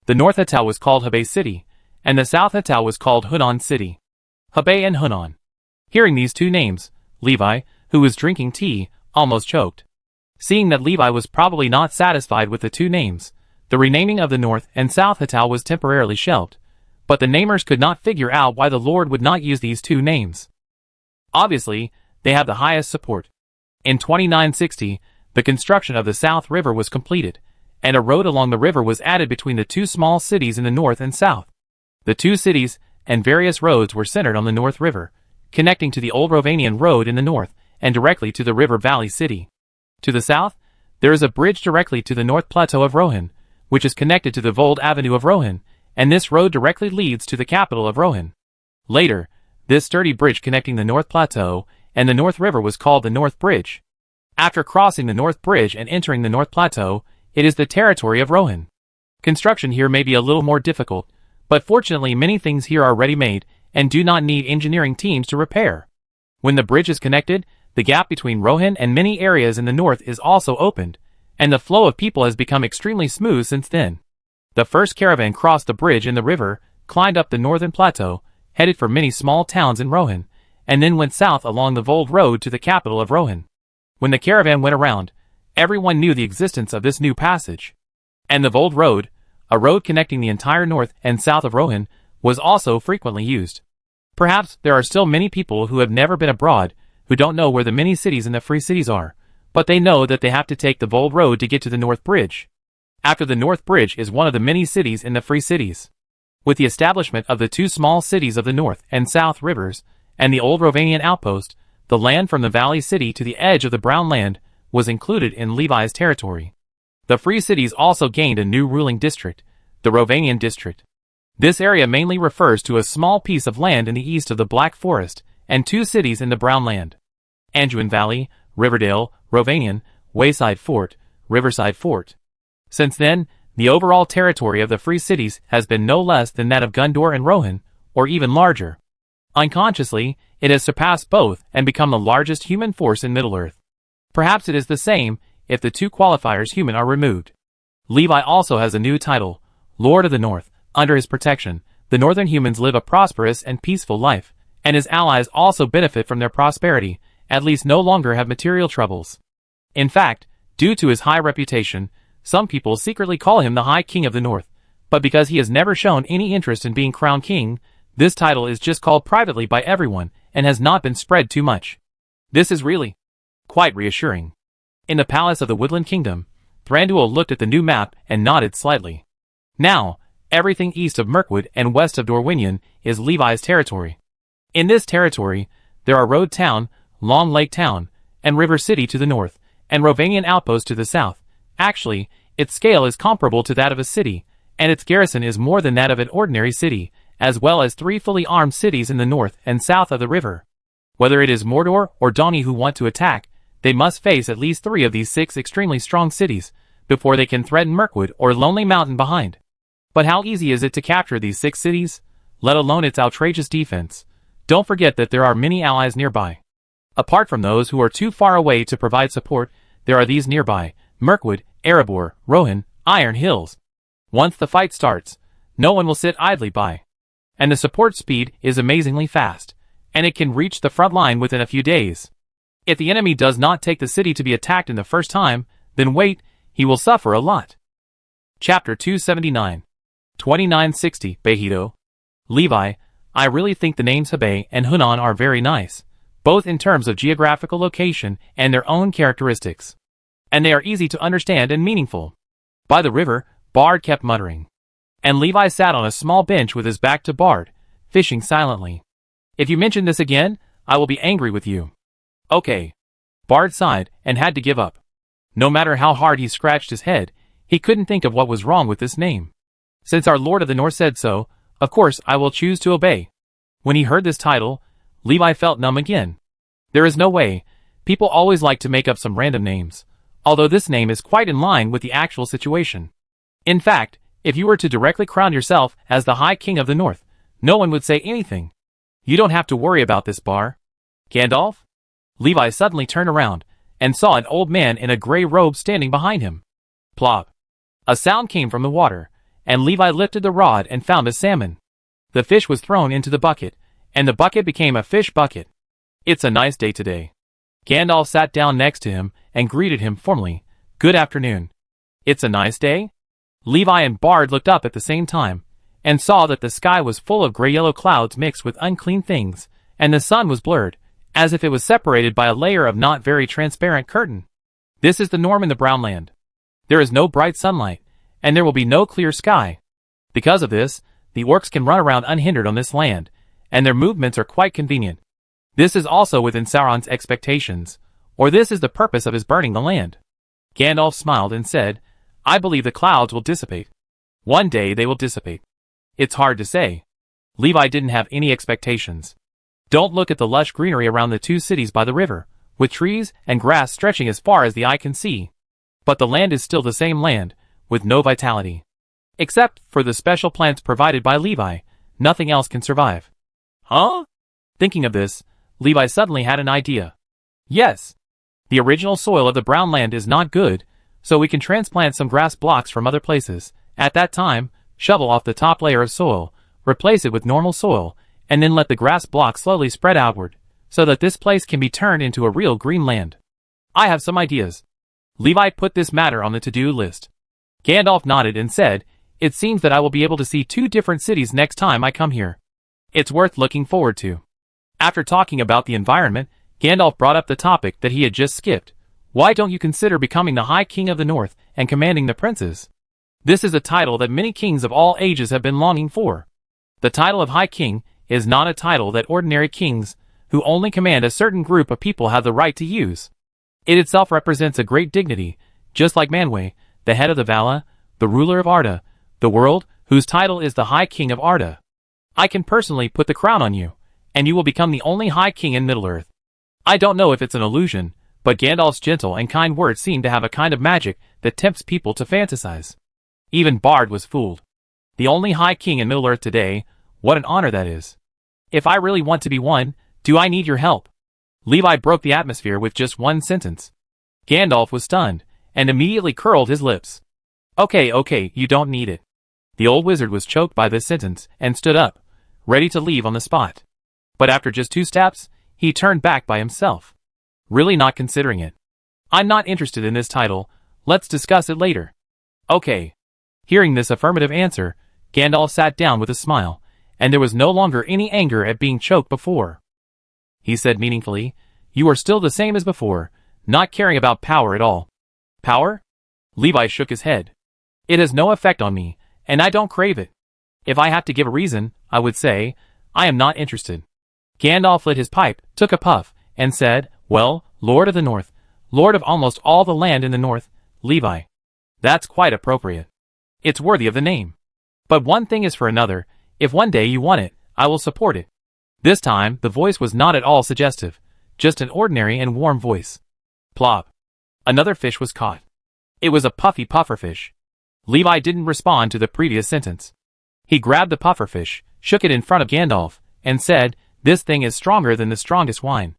Speaker 1: The North Hatal was called Hebei City, and the South Hatal was called Hunan City. Hebei and Hunan. Hearing these two names, Levi, who was drinking tea, almost choked. Seeing that Levi was probably not satisfied with the two names, the renaming of the North and South Hatal was temporarily shelved, but the namers could not figure out why the Lord would not use these two names. Obviously, they have the highest support. In 2960, the construction of the South River was completed, and a road along the river was added between the two small cities in the north and south. The two cities and various roads were centered on the North River, connecting to the old Rovanian road in the north and directly to the River Valley City. To the south, there is a bridge directly to the North Plateau of Rohan, which is connected to the Vold Avenue of Rohan, and this road directly leads to the capital of Rohan. Later, this sturdy bridge connecting the North Plateau and the North River was called the North Bridge. After crossing the North Bridge and entering the North Plateau, it is the territory of Rohan. Construction here may be a little more difficult, but fortunately many things here are ready-made and do not need engineering teams to repair. When the bridge is connected, the gap between Rohan and many areas in the north is also opened, and the flow of people has become extremely smooth since then. The first caravan crossed the bridge in the river, climbed up the northern plateau, headed for many small towns in Rohan, and then went south along the Vold Road to the capital of Rohan. When the caravan went around, everyone knew the existence of this new passage. And the Vold Road, a road connecting the entire north and south of Rohan, was also frequently used. Perhaps there are still many people who have never been abroad, who don't know where the many cities in the free cities are, but they know that they have to take the Vold Road to get to the North Bridge. After the North Bridge is one of the many cities in the free cities. With the establishment of the two small cities of the North and South Rivers, and the old Rovanian outpost, the land from the Valley City to the edge of the Brown Land was included in Levi's territory. The free cities also gained a new ruling district, the Rovanian district. This area mainly refers to a small piece of land in the east of the Black Forest, and two cities in the Brown Land. Anjuin Valley, Riverdale, Rovanian, Wayside Fort, Riverside Fort. Since then, the overall territory of the free cities has been no less than that of Gundor and Rohan, or even larger. Unconsciously, it has surpassed both and become the largest human force in Middle-earth. Perhaps it is the same if the two qualifiers human are removed. Levi also has a new title, Lord of the North. Under his protection, the northern humans live a prosperous and peaceful life, and his allies also benefit from their prosperity, at least no longer have material troubles. In fact, due to his high reputation, Some people secretly call him the High King of the North, but because he has never shown any interest in being crowned king, this title is just called privately by everyone and has not been spread too much. This is really quite reassuring. In the palace of the Woodland Kingdom, Thranduil looked at the new map and nodded slightly. Now, everything east of Mirkwood and west of Dorwinion is Levi's territory. In this territory, there are Road Town, Long Lake Town, and River City to the north, and Rovanian Outpost to the south. Actually, its scale is comparable to that of a city, and its garrison is more than that of an ordinary city, as well as 3 fully armed cities in the north and south of the river. Whether it is Mordor or Dani who want to attack, they must face at least 3 of these 6 extremely strong cities before they can threaten Mirkwood or Lonely Mountain behind. But how easy is it to capture these 6 cities, let alone its outrageous defense? Don't forget that there are many allies nearby. Apart from those who are too far away to provide support, there are these nearby: Mirkwood, Erebor, Rohan, Iron Hills. Once the fight starts, no one will sit idly by. And the support speed is amazingly fast, and it can reach the front line within a few days. If the enemy does not take the city to be attacked in the first time, then wait, he will suffer a lot. Chapter 279. 2960, Behido. Levi, I really think the names Habe and Hunan are very nice, both in terms of geographical location and their own characteristics. And they are easy to understand and meaningful. By the river, Bard kept muttering. And Levi sat on a small bench with his back to Bard, fishing silently. If you mention this again, I will be angry with you. Okay. Bard sighed and had to give up. No matter how hard he scratched his head, he couldn't think of what was wrong with this name. Since our Lord of the North said so, of course I will choose to obey. When he heard this title, Levi felt numb again. There is no way. People always like to make up some random names, although this name is quite in line with the actual situation. In fact, if you were to directly crown yourself as the High King of the North, no one would say anything. You don't have to worry about this, Bar. Gandalf? Levi suddenly turned around and saw an old man in a gray robe standing behind him. Plop. A sound came from the water, and Levi lifted the rod and found a salmon. The fish was thrown into the bucket, and the bucket became a fish bucket. It's a nice day today. Gandalf sat down next to him and greeted him formally. Good afternoon. It's a nice day? Levi and Bard looked up at the same time, and saw that the sky was full of gray-yellow clouds mixed with unclean things, and the sun was blurred, as if it was separated by a layer of not very transparent curtain. This is the norm in the Brown Land. There is no bright sunlight, and there will be no clear sky. Because of this, the orcs can run around unhindered on this land, and their movements are quite convenient. This is also within Sauron's expectations, or this is the purpose of his burning the land. Gandalf smiled and said, I believe the clouds will dissipate. One day they will dissipate. It's hard to say. Levi didn't have any expectations. Don't look at the lush greenery around the 2 cities by the river, with trees and grass stretching as far as the eye can see. But the land is still the same land, with no vitality. Except for the special plants provided by Levi, nothing else can survive. Huh? Thinking of this, Levi suddenly had an idea. Yes. The original soil of the Brown Land is not good, so we can transplant some grass blocks from other places. At that time, shovel off the top layer of soil, replace it with normal soil, and then let the grass block slowly spread outward, so that this place can be turned into a real green land. I have some ideas. Levi put this matter on the to-do list. Gandalf nodded and said, It seems that I will be able to see 2 different cities next time I come here. It's worth looking forward to. After talking about the environment, Gandalf brought up the topic that he had just skipped. Why don't you consider becoming the High King of the North and commanding the princes? This is a title that many kings of all ages have been longing for. The title of High King is not a title that ordinary kings, who only command a certain group of people, have the right to use. It itself represents a great dignity, just like Manwë, the head of the Vala, the ruler of Arda, the world, whose title is the High King of Arda. I can personally put the crown on you, and you will become the only High King in Middle-earth. I don't know if it's an illusion, but Gandalf's gentle and kind words seem to have a kind of magic that tempts people to fantasize. Even Bard was fooled. The only High King in Middle-earth today, what an honor that is. If I really want to be one, do I need your help? Levi broke the atmosphere with just one sentence. Gandalf was stunned, and immediately curled his lips. Okay, you don't need it. The old wizard was choked by this sentence, and stood up, ready to leave on the spot. But after just 2 steps, he turned back by himself. Really not considering it. I'm not interested in this title, let's discuss it later. Okay. Hearing this affirmative answer, Gandalf sat down with a smile, and there was no longer any anger at being choked before. He said meaningfully, "You are still the same as before, not caring about power at all." Power? Levi shook his head. "It has no effect on me, and I don't crave it. If I had to give a reason, I would say, I am not interested." Gandalf lit his pipe, took a puff, and said, "Well, Lord of the North, Lord of almost all the land in the North, Levi. That's quite appropriate. It's worthy of the name. But one thing is for another, if one day you want it, I will support it." This time, the voice was not at all suggestive, just an ordinary and warm voice. Plop. Another fish was caught. It was a puffy pufferfish. Levi didn't respond to the previous sentence. He grabbed the pufferfish, shook it in front of Gandalf, and said, "This thing is stronger than the strongest wine.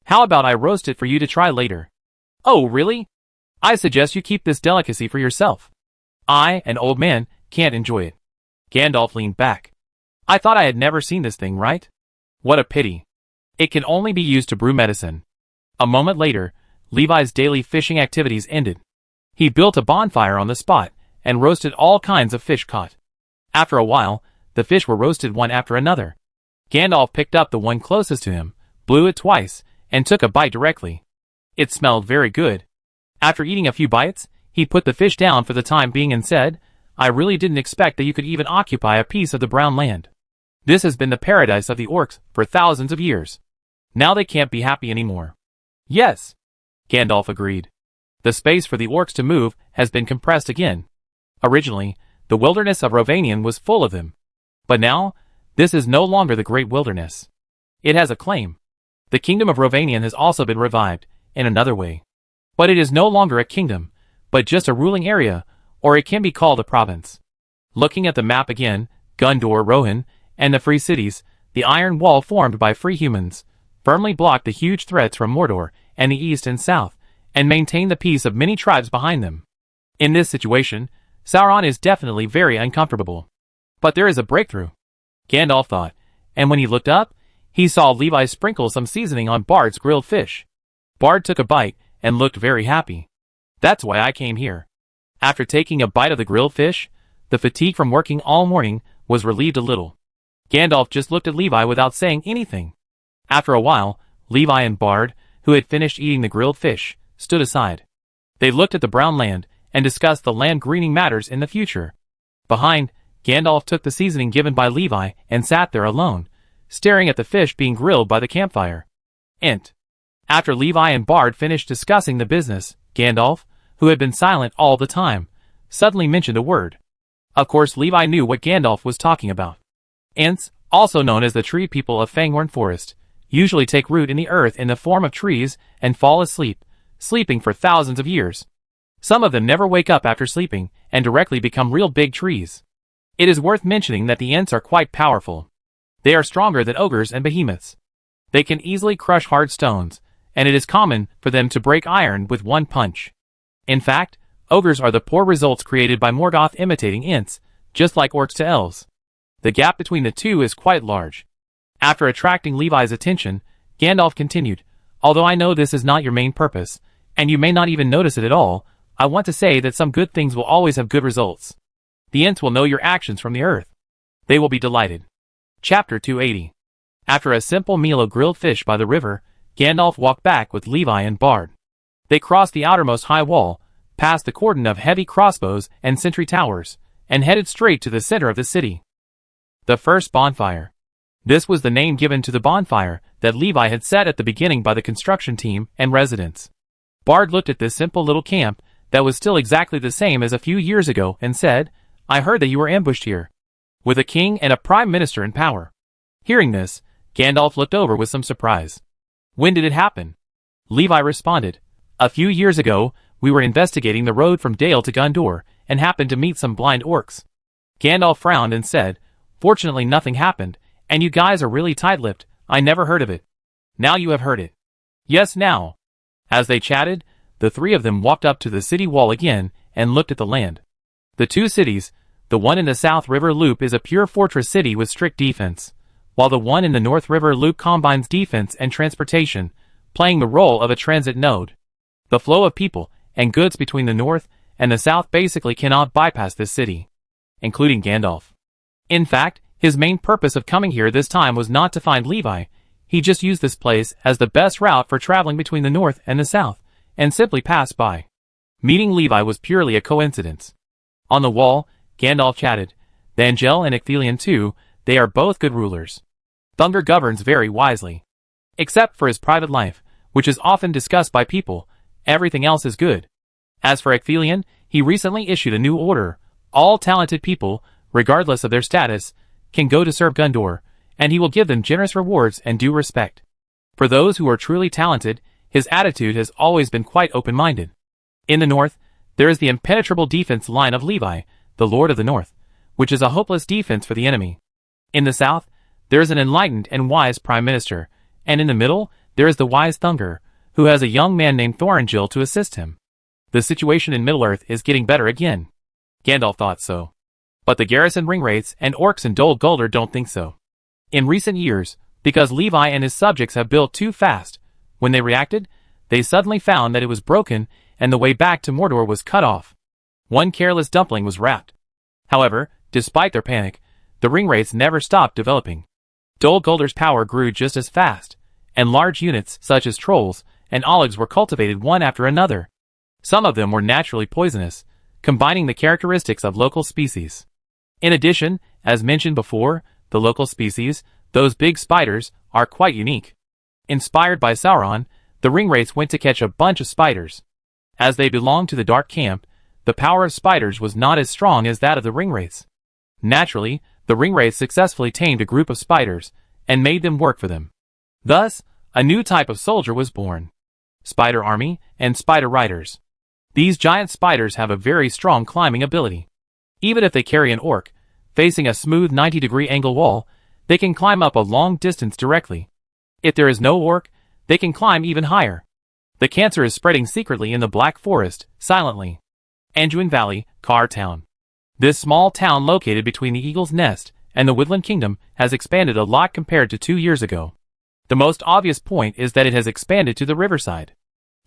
Speaker 1: How about I roast it for you to try later?" "Oh, really? I suggest you keep this delicacy for yourself. I, an old man, can't enjoy it." Gandalf leaned back. "I thought I had never seen this thing, right? What a pity. It can only be used to brew medicine." A moment later, Levi's daily fishing activities ended. He built a bonfire on the spot and roasted all kinds of fish caught. After a while, the fish were roasted one after another. Gandalf picked up the one closest to him, blew it twice, and took a bite directly. It smelled very good. After eating a few bites, he put the fish down for the time being and said, "I really didn't expect that you could even occupy a piece of the brown land. This has been the paradise of the orcs for thousands of years. Now they can't be happy anymore." "Yes," Gandalf agreed. "The space for the orcs to move has been compressed again. Originally, the wilderness of Rovanion was full of them. But now, this is no longer the great wilderness. It has a claim. The kingdom of Rovanion has also been revived, in another way. But it is no longer a kingdom, but just a ruling area, or it can be called a province." Looking at the map again, Gondor, Rohan, and the free cities, the iron wall formed by free humans, firmly blocked the huge threats from Mordor and the east and south, and maintained the peace of many tribes behind them. In this situation, Sauron is definitely very uncomfortable. But there is a breakthrough, Gandalf thought, and when he looked up, he saw Levi sprinkle some seasoning on Bard's grilled fish. Bard took a bite and looked very happy. "That's why I came here." After taking a bite of the grilled fish, the fatigue from working all morning was relieved a little. Gandalf just looked at Levi without saying anything. After a while, Levi and Bard, who had finished eating the grilled fish, stood aside. They looked at the brown land and discussed the land greening matters in the future. Behind, Gandalf took the seasoning given by Levi and sat there alone, staring at the fish being grilled by the campfire. After Levi and Bard finished discussing the business, Gandalf, who had been silent all the time, suddenly mentioned a word. Of course, Levi knew what Gandalf was talking about. Ents, also known as the tree people of Fangorn Forest, usually take root in the earth in the form of trees and fall asleep, sleeping for thousands of years. Some of them never wake up after sleeping and directly become real big trees. It is worth mentioning that the Ents are quite powerful. They are stronger than ogres and behemoths. They can easily crush hard stones, and it is common for them to break iron with one punch. In fact, ogres are the poor results created by Morgoth imitating Ents, just like orcs to elves. The gap between the two is quite large. After attracting Levi's attention, Gandalf continued, "Although I know this is not your main purpose, and you may not even notice it at all, I want to say that some good things will always have good results. The Ents will know your actions from the earth. They will be delighted." Chapter 280. After a simple meal of grilled fish by the river, Gandalf walked back with Levi and Bard. They crossed the outermost high wall, passed the cordon of heavy crossbows and sentry towers, and headed straight to the center of the city. The first bonfire. This was the name given to the bonfire that Levi had set at the beginning by the construction team and residents. Bard looked at this simple little camp that was still exactly the same as a few years ago and said, "I heard that you were ambushed here, with a king and a prime minister in power." Hearing this, Gandalf looked over with some surprise. "When did it happen?" Levi responded, "A few years ago, we were investigating the road from Dale to Gondor and happened to meet some blind orcs." Gandalf frowned and said, "Fortunately nothing happened, and you guys are really tight-lipped. I never heard of it. Now you have heard it." "Yes, now." As they chatted, the three of them walked up to the city wall again and looked at the land. The two cities, the one in the South River Loop is a pure fortress city with strict defense, while the one in the North River Loop combines defense and transportation, playing the role of a transit node. The flow of people and goods between the North and the South basically cannot bypass this city, including Gandalf. In fact, his main purpose of coming here this time was not to find Levi. He just used this place as the best route for traveling between the North and the South, and simply passed by. Meeting Levi was purely a coincidence. On the wall, Gandalf chatted. The Angel and Ecthelion too, they are both good rulers. Thunder governs very wisely. Except for his private life, which is often discussed by people, everything else is good. As for Ecthelion, he recently issued a new order. All talented people, regardless of their status, can go to serve Gondor, and he will give them generous rewards and due respect. For those who are truly talented, his attitude has always been quite open-minded. In the North, there is the impenetrable defense line of Levi, the Lord of the North, which is a hopeless defense for the enemy. In the South, there is an enlightened and wise Prime Minister, and in the middle, there is the wise Thungar, who has a young man named Thorongil to assist him. The situation in Middle-earth is getting better again. Gandalf thought so. But the garrison ringwraiths and orcs in Dol Guldur don't think so. In recent years, because Levi and his subjects have built too fast, when they reacted, they suddenly found that it was broken and the way back to Mordor was cut off. One careless dumpling was wrapped. However, despite their panic, the ringwraiths never stopped developing. Dol Guldur's power grew just as fast, and large units such as trolls and oligs were cultivated one after another. Some of them were naturally poisonous, combining the characteristics of local species. In addition, as mentioned before, the local species, those big spiders, are quite unique. Inspired by Sauron, the ringwraiths went to catch a bunch of spiders. As they belonged to the Dark Camp, the power of spiders was not as strong as that of the ringwraiths. Naturally, the ringwraiths successfully tamed a group of spiders, and made them work for them. Thus, a new type of soldier was born. Spider Army and Spider Riders. These giant spiders have a very strong climbing ability. Even if they carry an orc, facing a smooth 90-degree angle wall, they can climb up a long distance directly. If there is no orc, they can climb even higher. The cancer is spreading secretly in the Black Forest, silently. Anduin Valley, Car Town. This small town located between the Eagle's Nest and the Woodland Kingdom has expanded a lot compared to 2 years ago. The most obvious point is that it has expanded to the riverside.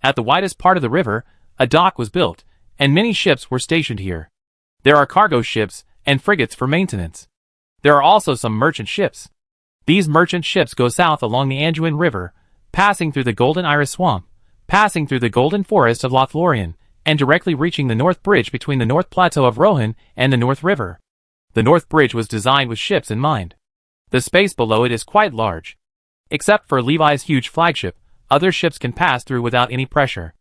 Speaker 1: At the widest part of the river, a dock was built, and many ships were stationed here. There are cargo ships and frigates for maintenance. There are also some merchant ships. These merchant ships go south along the Anduin River, passing through the Golden Iris Swamp, passing through the Golden Forest of Lothlorien, and directly reaching the North Bridge between the North Plateau of Rohan and the North River. The North Bridge was designed with ships in mind. The space below it is quite large. Except for Levi's huge flagship, other ships can pass through without any pressure.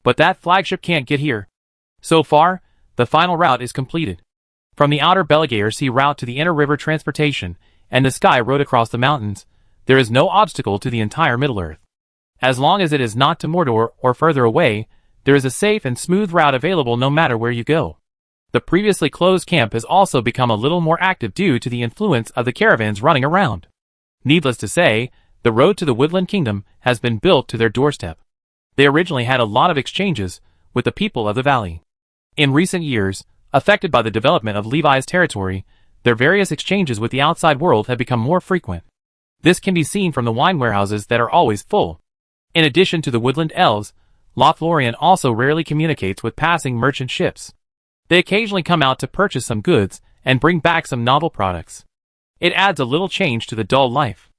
Speaker 1: But that flagship can't get here. So far, the final route is completed. From the outer Belagair Sea route to the inner river transportation, and the sky road across the mountains, there is no obstacle to the entire Middle-earth. As long as it is not to Mordor or further away, there is a safe and smooth route available no matter where you go. The previously closed camp has also become a little more active due to the influence of the caravans running around. Needless to say, the road to the Woodland Kingdom has been built to their doorstep. They originally had a lot of exchanges with the people of the valley. In recent years, affected by the development of Levi's territory, their various exchanges with the outside world have become more frequent. This can be seen from the wine warehouses that are always full. In addition to the woodland elves, Lothlorien also rarely communicates with passing merchant ships. They occasionally come out to purchase some goods and bring back some novel products. It adds a little change to the dull life.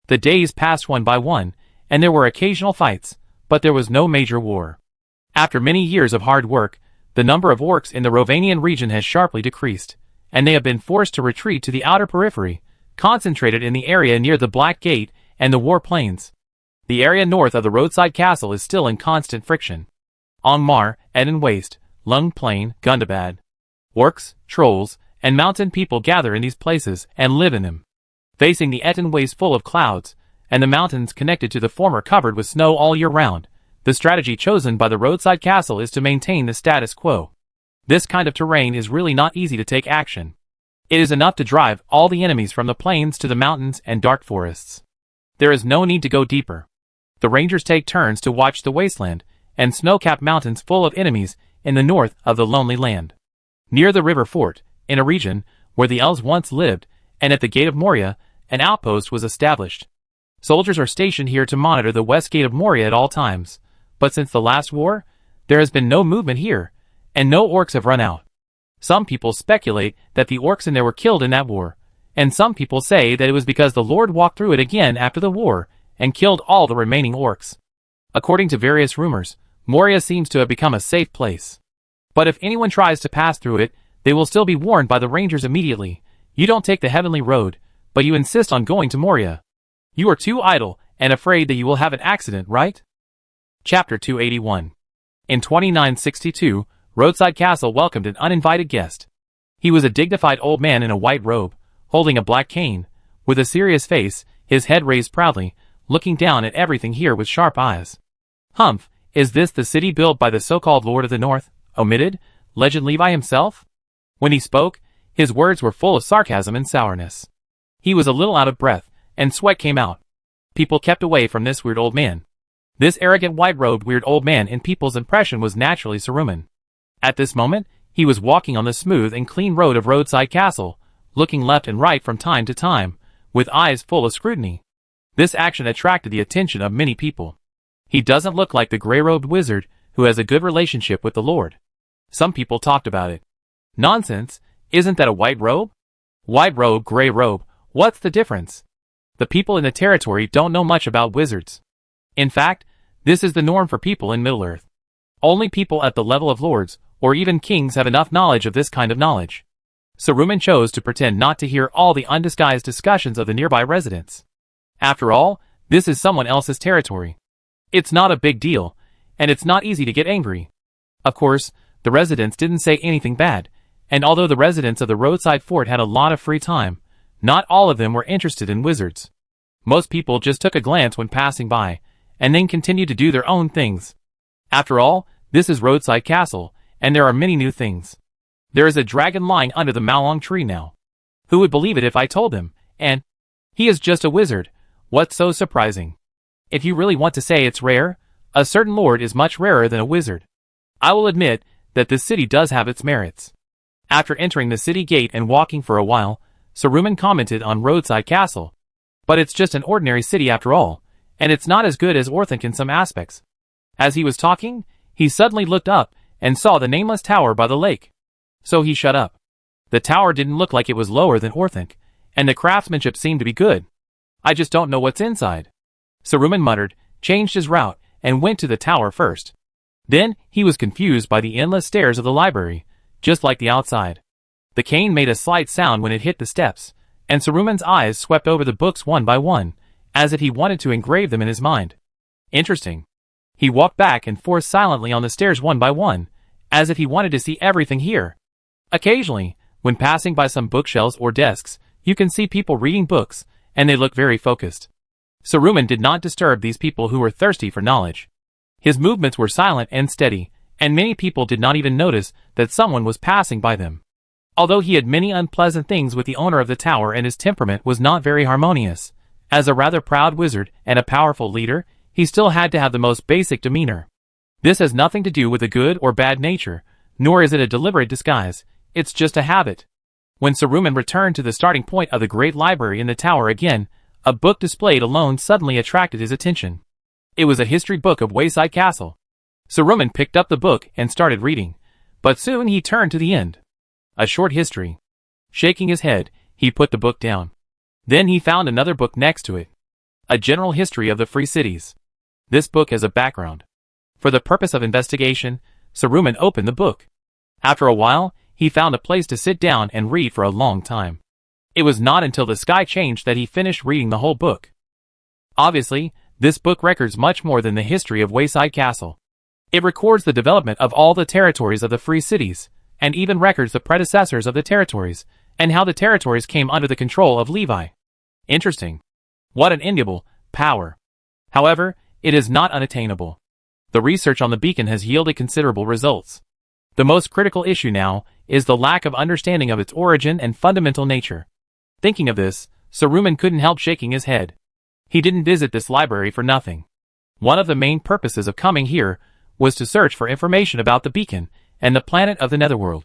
Speaker 1: The days passed one by one, and there were occasional fights, but there was no major war. After many years of hard work, the number of orcs in the Rovanian region has sharply decreased, and they have been forced to retreat to the outer periphery, concentrated in the area near the Black Gate and the War Plains. The area north of the roadside castle is still in constant friction. Angmar, Eden Waste, Lung Plain, Gundabad. Orcs, trolls, and mountain people gather in these places and live in them. Facing the Etten Waste full of clouds, and the mountains connected to the former covered with snow all year round, the strategy chosen by the roadside castle is to maintain the status quo. This kind of terrain is really not easy to take action. It is enough to drive all the enemies from the plains to the mountains and dark forests. There is no need to go deeper. The rangers take turns to watch the wasteland and snow-capped mountains full of enemies in the north of the Lonely Land. Near the river fort, in a region where the elves once lived, and at the Gate of Moria, an outpost was established. Soldiers are stationed here to monitor the west gate of Moria at all times, but since the last war, there has been no movement here, and no orcs have run out. Some people speculate that the orcs in there were killed in that war, and some people say that it was because the Lord walked through it again after the war and killed all the remaining orcs. According to various rumors, Moria seems to have become a safe place. But if anyone tries to pass through it, they will still be warned by the rangers immediately. You don't take the heavenly road, but you insist on going to Moria. You are too idle and afraid that you will have an accident, right? Chapter 281. In 2962, Roadside Castle welcomed an uninvited guest. He was a dignified old man in a white robe, holding a black cane, with a serious face, his head raised proudly, looking down at everything here with sharp eyes. Humph, is this the city built by the so-called Lord of the North, omitted, Legend Levi himself? When he spoke, his words were full of sarcasm and sourness. He was a little out of breath, and sweat came out. People kept away from this weird old man. This arrogant white-robed weird old man in people's impression was naturally Saruman. At this moment, he was walking on the smooth and clean road of Roadside Castle, looking left and right from time to time, with eyes full of scrutiny. This action attracted the attention of many people. He doesn't look like the gray-robed wizard who has a good relationship with the Lord. Some people talked about it. Nonsense, isn't that a white robe? White robe, gray robe, what's the difference? The people in the territory don't know much about wizards. In fact, this is the norm for people in Middle-earth. Only people at the level of lords, or even kings, have enough knowledge of this kind of knowledge. Saruman chose to pretend not to hear all the undisguised discussions of the nearby residents. After all, this is someone else's territory. It's not a big deal, and it's not easy to get angry. Of course, the residents didn't say anything bad, and although the residents of the roadside fort had a lot of free time, not all of them were interested in wizards. Most people just took a glance when passing by, and then continued to do their own things. After all, this is Roadside Castle, and there are many new things. There is a dragon lying under the Malong tree now. Who would believe it if I told them? And he is just a wizard. What's so surprising? If you really want to say it's rare, a certain lord is much rarer than a wizard. I will admit that this city does have its merits. After entering the city gate and walking for a while, Saruman commented on Roadside Castle. But it's just an ordinary city after all, and it's not as good as Orthanc in some aspects. As he was talking, he suddenly looked up and saw the nameless tower by the lake. So he shut up. The tower didn't look like it was lower than Orthanc, and the craftsmanship seemed to be good. I just don't know what's inside. Saruman muttered, changed his route, and went to the tower first. Then, he was confused by the endless stairs of the library, just like the outside. The cane made a slight sound when it hit the steps, and Saruman's eyes swept over the books one by one, as if he wanted to engrave them in his mind. Interesting. He walked back and forth silently on the stairs one by one, as if he wanted to see everything here. Occasionally, when passing by some bookshelves or desks, you can see people reading books, and they look very focused. Saruman did not disturb these people who were thirsty for knowledge. His movements were silent and steady, and many people did not even notice that someone was passing by them. Although he had many unpleasant things with the owner of the tower and his temperament was not very harmonious, as a rather proud wizard and a powerful leader, he still had to have the most basic demeanor. This has nothing to do with a good or bad nature, nor is it a deliberate disguise, it's just a habit. When Saruman returned to the starting point of the great library in the tower again, a book displayed alone suddenly attracted his attention. It was a history book of Wayside Castle. Saruman picked up the book and started reading, but soon he turned to the end. A short history. Shaking his head, he put the book down. Then he found another book next to it. A general history of the free cities. This book has a background. For the purpose of investigation, Saruman opened the book. After a while, he found a place to sit down and read for a long time. It was not until the sky changed that he finished reading the whole book. Obviously, this book records much more than the history of Wayside Castle. It records the development of all the territories of the free cities, and even records the predecessors of the territories, and how the territories came under the control of Levi. Interesting. What an enviable power. However, it is not unattainable. The research on the beacon has yielded considerable results. The most critical issue now is the lack of understanding of its origin and fundamental nature. Thinking of this, Saruman couldn't help shaking his head. He didn't visit this library for nothing. One of the main purposes of coming here was to search for information about the beacon and the planet of the Netherworld.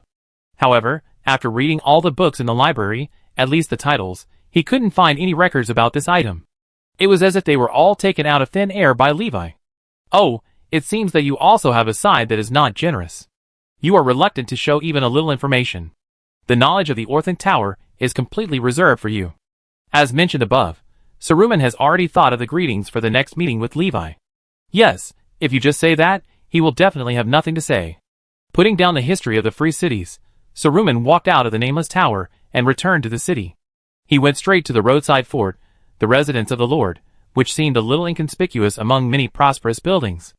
Speaker 1: However, after reading all the books in the library, at least the titles, he couldn't find any records about this item. It was as if they were all taken out of thin air by Levi. Oh, it seems that you also have a side that is not generous. You are reluctant to show even a little information. The knowledge of the Orthanc Tower is completely reserved for you. As mentioned above, Saruman has already thought of the greetings for the next meeting with Levi. Yes, if you just say that, he will definitely have nothing to say. Putting down the history of the free cities, Saruman walked out of the nameless tower and returned to the city. He went straight to the roadside fort, the residence of the Lord, which seemed a little inconspicuous among many prosperous buildings.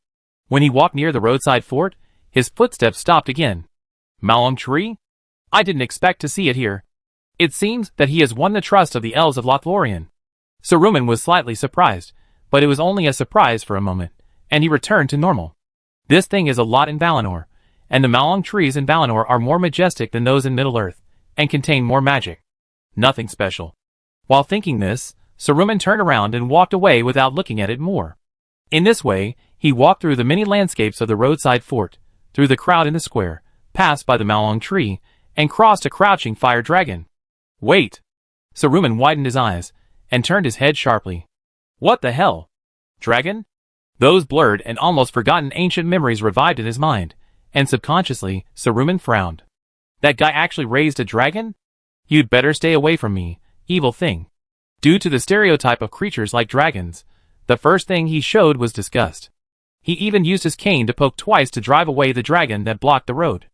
Speaker 1: When he walked near the roadside fort, his footsteps stopped again. Malum tree? I didn't expect to see it here. It seems that he has won the trust of the elves of Lothlorien. Saruman was slightly surprised, but it was only a surprise for a moment, and he returned to normal. This thing is a lot in Valinor, and the Malung trees in Valinor are more majestic than those in Middle-earth, and contain more magic. Nothing special. While thinking this, Saruman turned around and walked away without looking at it more. In this way, he walked through the many landscapes of the roadside fort, through the crowd in the square, passed by the Malung tree, and crossed a crouching fire dragon. Wait! Saruman widened his eyes, and turned his head sharply. What the hell? Dragon? Those blurred and almost forgotten ancient memories revived in his mind, and subconsciously, Saruman frowned. That guy actually raised a dragon? You'd better stay away from me, evil thing. Due to the stereotype of creatures like dragons, the first thing he showed was disgust. He even used his cane to poke twice to drive away the dragon that blocked the road.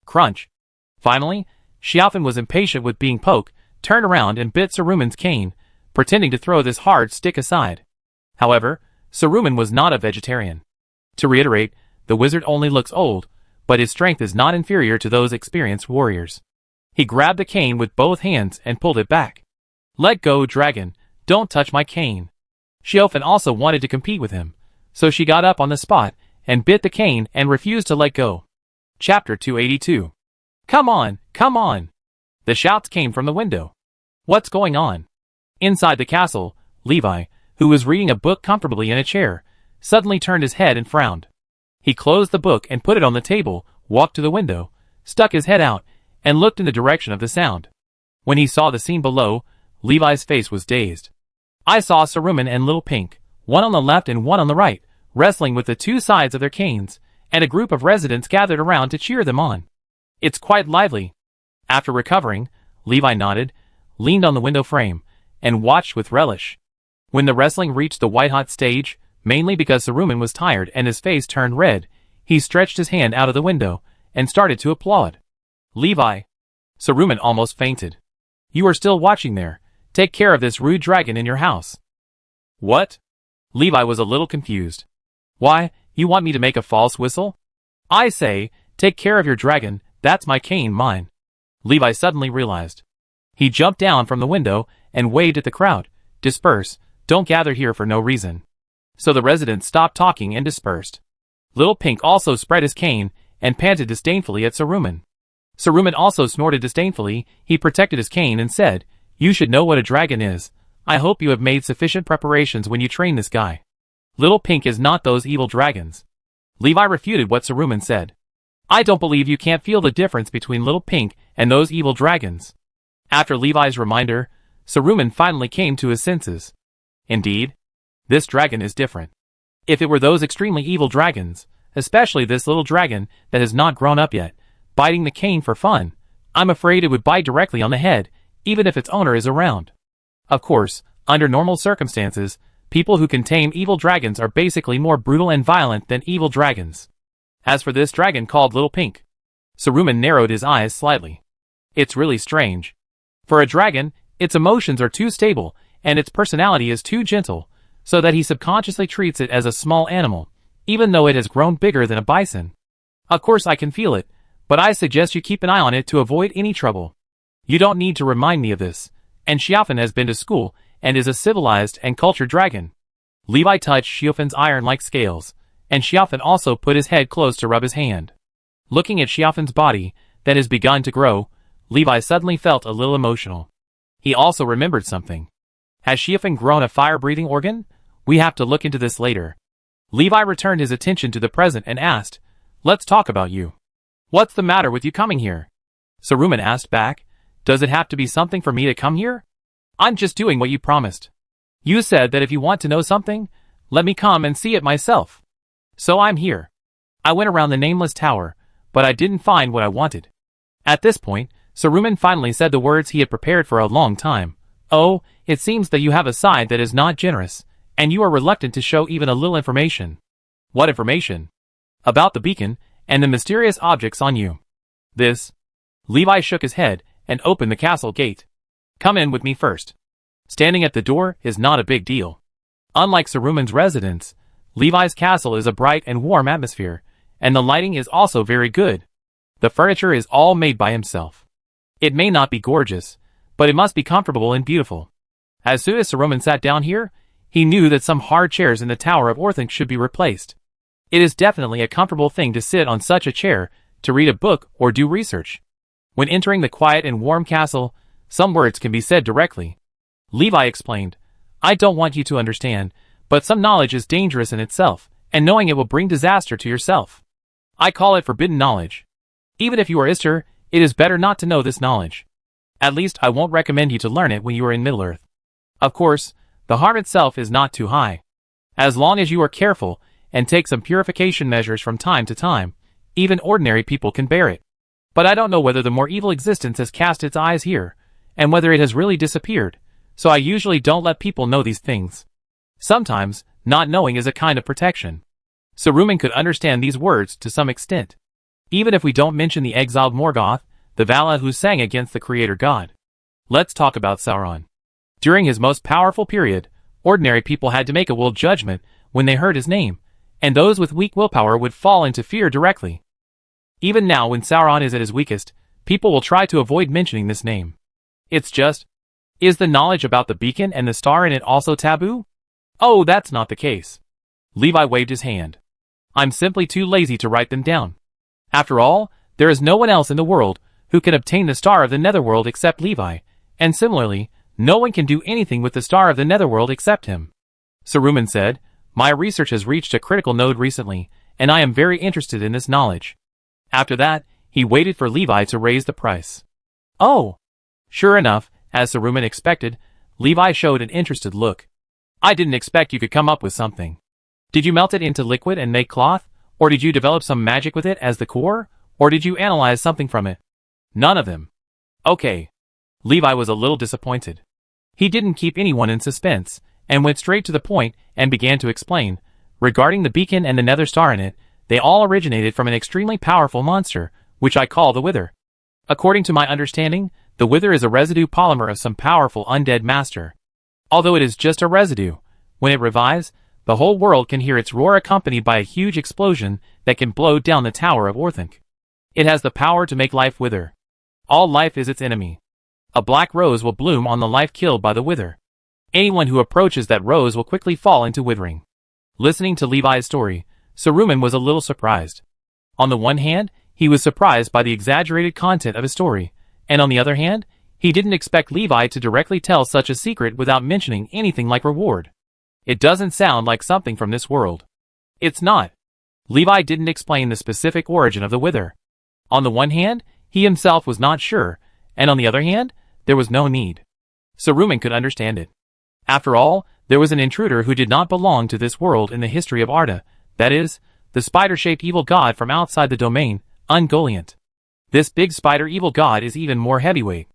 Speaker 1: Crunch. Finally, Xiaofan was impatient with being poked, turned around and bit Saruman's cane, pretending to throw this hard stick aside. However, Saruman was not a vegetarian. To reiterate, the wizard only looks old, but his strength is not inferior to those experienced warriors. He grabbed the cane with both hands and pulled it back. Let go, dragon, don't touch my cane. Xiaofan also wanted to compete with him, so she got up on the spot and bit the cane and refused to let go. Chapter 282. Come on, come on! The shouts came from the window. What's going on? Inside the castle, Levi, who was reading a book comfortably in a chair, suddenly turned his head and frowned. He closed the book and put it on the table, walked to the window, stuck his head out, and looked in the direction of the sound. When he saw the scene below, Levi's face was dazed. I saw Saruman and Little Pink, one on the left and one on the right, wrestling with the two sides of their canes, and a group of residents gathered around to cheer them on. It's quite lively. After recovering, Levi nodded, leaned on the window frame, and watched with relish. When the wrestling reached the white-hot stage, mainly because Saruman was tired and his face turned red, he stretched his hand out of the window and started to applaud. Levi! Saruman almost fainted. You are still watching there. Take care of this rude dragon in your house. What? Levi was a little confused. Why, you want me to make a false whistle? I say, take care of your dragon, that's my cane, mine. Levi suddenly realized. He jumped down from the window and waved at the crowd. Disperse, don't gather here for no reason. So the residents stopped talking and dispersed. Little Pink also spread his cane and panted disdainfully at Saruman. Saruman also snorted disdainfully. He protected his cane and said, You should know what a dragon is. I hope you have made sufficient preparations when you train this guy. Little Pink is not those evil dragons. Levi refuted what Saruman said. I don't believe you can't feel the difference between Little Pink and those evil dragons. After Levi's reminder, Saruman finally came to his senses. Indeed, this dragon is different. If it were those extremely evil dragons, especially this little dragon that has not grown up yet, biting the cane for fun, I'm afraid it would bite directly on the head, even if its owner is around. Of course, under normal circumstances, people who can tame evil dragons are basically more brutal and violent than evil dragons. As for this dragon called Little Pink, Saruman narrowed his eyes slightly. It's really strange. For a dragon, its emotions are too stable, and its personality is too gentle, so that he subconsciously treats it as a small animal, even though it has grown bigger than a bison. Of course I can feel it, but I suggest you keep an eye on it to avoid any trouble. You don't need to remind me of this, and Xiaofan has been to school, and is a civilized and cultured dragon. Levi touched Xiaofan's iron-like scales, and Xiaofan also put his head close to rub his hand. Looking at Xiaofan's body, that has begun to grow, Levi suddenly felt a little emotional. He also remembered something. Has Xiaofan grown a fire-breathing organ? We have to look into this later. Levi returned his attention to the present and asked, Let's talk about you. What's the matter with you coming here? Saruman asked back, Does it have to be something for me to come here? I'm just doing what you promised. You said that if you want to know something, let me come and see it myself. So I'm here. I went around the nameless tower, but I didn't find what I wanted. At this point, Saruman finally said the words he had prepared for a long time. Oh, it seems that you have a side that is not generous, and you are reluctant to show even a little information. What information? About the beacon, and the mysterious objects on you. This. Levi shook his head, and opened the castle gate. Come in with me first. Standing at the door is not a big deal. Unlike Saruman's residence, Levi's castle is a bright and warm atmosphere, and the lighting is also very good. The furniture is all made by himself. It may not be gorgeous, but it must be comfortable and beautiful. As soon as Saruman sat down here, he knew that some hard chairs in the Tower of Orthanc should be replaced. It is definitely a comfortable thing to sit on such a chair, to read a book or do research. When entering the quiet and warm castle, some words can be said directly. Levi explained, I don't want you to understand, but some knowledge is dangerous in itself, and knowing it will bring disaster to yourself. I call it forbidden knowledge. Even if you are Istar, it is better not to know this knowledge. At least I won't recommend you to learn it when you are in Middle-earth. Of course, the harm itself is not too high. As long as you are careful, and take some purification measures from time to time, even ordinary people can bear it. But I don't know whether the more evil existence has cast its eyes here, and whether it has really disappeared, so I usually don't let people know these things. Sometimes, not knowing is a kind of protection. Saruman could understand these words to some extent. Even if we don't mention the exiled Morgoth, the Vala who sang against the creator god. Let's talk about Sauron. During his most powerful period, ordinary people had to make a will judgment when they heard his name, and those with weak willpower would fall into fear directly. Even now when Sauron is at his weakest, people will try to avoid mentioning this name. It's just, is the knowledge about the beacon and the star in it also taboo? Oh, that's not the case. Levi waved his hand. I'm simply too lazy to write them down. After all, there is no one else in the world who can obtain the star of the Netherworld except Levi, and similarly, no one can do anything with the star of the Netherworld except him. Saruman said, My research has reached a critical node recently, and I am very interested in this knowledge. After that, he waited for Levi to raise the price. Oh! Sure enough, as Saruman expected, Levi showed an interested look. I didn't expect you could come up with something. Did you melt it into liquid and make cloth, or did you develop some magic with it as the core, or did you analyze something from it? None of them. Okay. Levi was a little disappointed. He didn't keep anyone in suspense, and went straight to the point and began to explain, regarding the beacon and the nether star in it, they all originated from an extremely powerful monster, which I call the Wither. According to my understanding, the Wither is a residue polymer of some powerful undead master. Although it is just a residue, when it revives, the whole world can hear its roar accompanied by a huge explosion that can blow down the Tower of Orthanc. It has the power to make life wither. All life is its enemy. A black rose will bloom on the life killed by the Wither. Anyone who approaches that rose will quickly fall into withering. Listening to Levi's story, Saruman was a little surprised. On the one hand, he was surprised by the exaggerated content of his story, and on the other hand, he didn't expect Levi to directly tell such a secret without mentioning anything like reward. It doesn't sound like something from this world. It's not. Levi didn't explain the specific origin of the Wither. On the one hand, he himself was not sure, and on the other hand, there was no need. Saruman could understand it. After all, there was an intruder who did not belong to this world in the history of Arda, that is, the spider-shaped evil god from outside the domain, Ungoliant. This big spider evil god is even more heavyweight.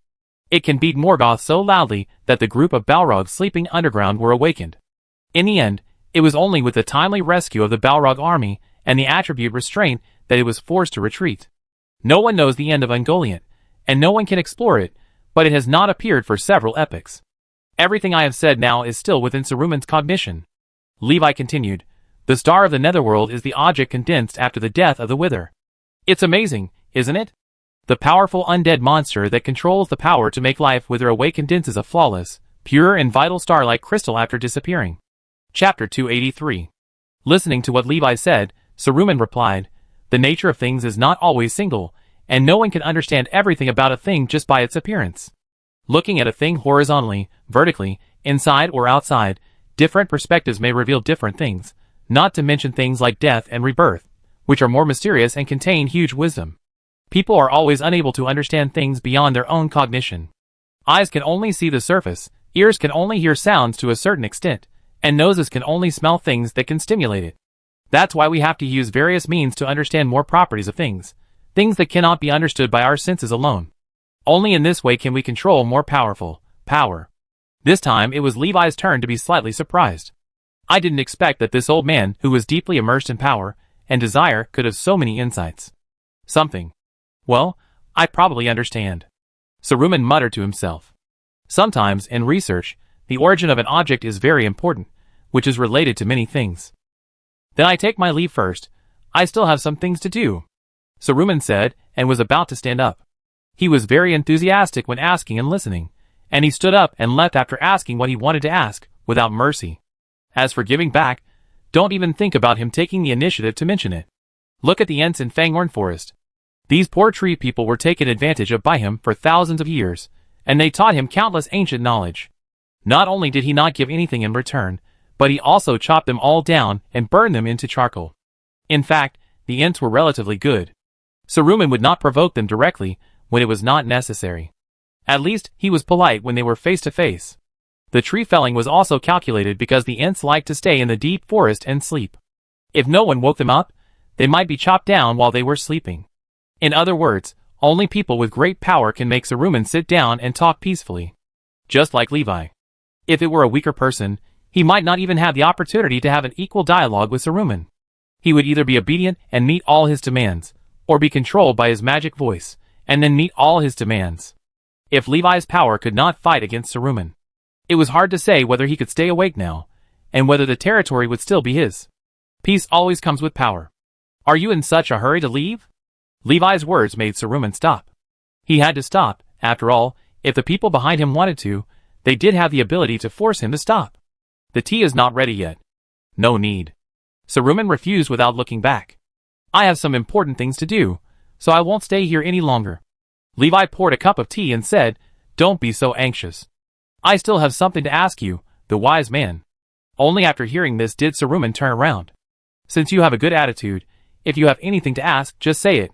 Speaker 1: It can beat Morgoth so loudly that the group of Balrogs sleeping underground were awakened. In the end, it was only with the timely rescue of the Balrog army and the attribute restraint that it was forced to retreat. No one knows the end of Ungoliant, and no one can explore it, but it has not appeared for several epochs. Everything I have said now is still within Saruman's cognition. Levi continued, The star of the Netherworld is the object condensed after the death of the Wither. It's amazing, isn't it? The powerful undead monster that controls the power to make life wither away condenses a flawless, pure and vital star like crystal after disappearing. Chapter 283. Listening to what Levi said, Saruman replied, The nature of things is not always single, and no one can understand everything about a thing just by its appearance. Looking at a thing horizontally, vertically, inside or outside, different perspectives may reveal different things, not to mention things like death and rebirth, which are more mysterious and contain huge wisdom. People are always unable to understand things beyond their own cognition. Eyes can only see the surface, ears can only hear sounds to a certain extent, and noses can only smell things that can stimulate it. That's why we have to use various means to understand more properties of things. things that cannot be understood by our senses alone. Only in this way can we control more powerful power. This time it was Levi's turn to be slightly surprised. I didn't expect that this old man, who was deeply immersed in power and desire, could have so many insights. Something. Well, I probably understand. Saruman muttered to himself. Sometimes, in research, the origin of an object is very important, which is related to many things. Then I take my leave first. I still have some things to do, Saruman said, and was about to stand up. He was very enthusiastic when asking and listening, and he stood up and left after asking what he wanted to ask, without mercy. As for giving back, don't even think about him taking the initiative to mention it. Look at the Ents in Fangorn Forest. These poor tree people were taken advantage of by him for thousands of years, and they taught him countless ancient knowledge. Not only did he not give anything in return, but he also chopped them all down and burned them into charcoal. In fact, the Ents were relatively good. Saruman would not provoke them directly when it was not necessary. At least, he was polite when they were face to face. The tree felling was also calculated because the Ents liked to stay in the deep forest and sleep. If no one woke them up, they might be chopped down while they were sleeping. In other words, only people with great power can make Saruman sit down and talk peacefully. Just like Levi. If it were a weaker person, he might not even have the opportunity to have an equal dialogue with Saruman. He would either be obedient and meet all his demands, or be controlled by his magic voice, and then meet all his demands. If Levi's power could not fight against Saruman, it was hard to say whether he could stay awake now, and whether the territory would still be his. Peace always comes with power. Are you in such a hurry to leave? Levi's words made Saruman stop. He had to stop, after all, if the people behind him wanted to, they did have the ability to force him to stop. The tea is not ready yet. No need. Saruman refused without looking back. I have some important things to do, so I won't stay here any longer. Levi poured a cup of tea and said, Don't be so anxious. I still have something to ask you, the wise man. Only after hearing this did Saruman turn around. Since you have a good attitude, if you have anything to ask, just say it.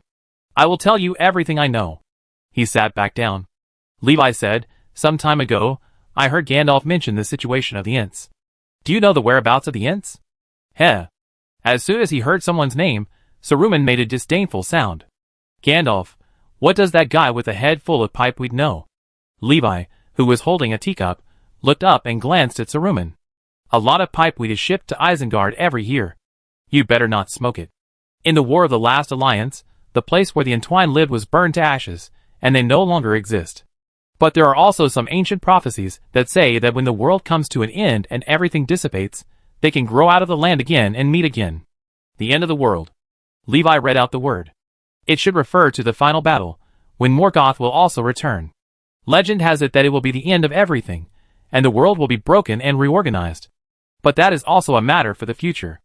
Speaker 1: I will tell you everything I know. He sat back down. Levi said, Some time ago, I heard Gandalf mention the situation of the Ents. Do you know the whereabouts of the Ents? Heh. As soon as he heard someone's name, Saruman made a disdainful sound. Gandalf, what does that guy with a head full of pipeweed know? Levi, who was holding a teacup, looked up and glanced at Saruman. A lot of pipeweed is shipped to Isengard every year. You better not smoke it. In the War of the Last Alliance, the place where the Entwined lived was burned to ashes, and they no longer exist. But there are also some ancient prophecies that say that when the world comes to an end and everything dissipates, they can grow out of the land again and meet again. The end of the world. Levi read out the word. It should refer to the final battle, when Morgoth will also return. Legend has it that it will be the end of everything, and the world will be broken and reorganized. But that is also a matter for the future.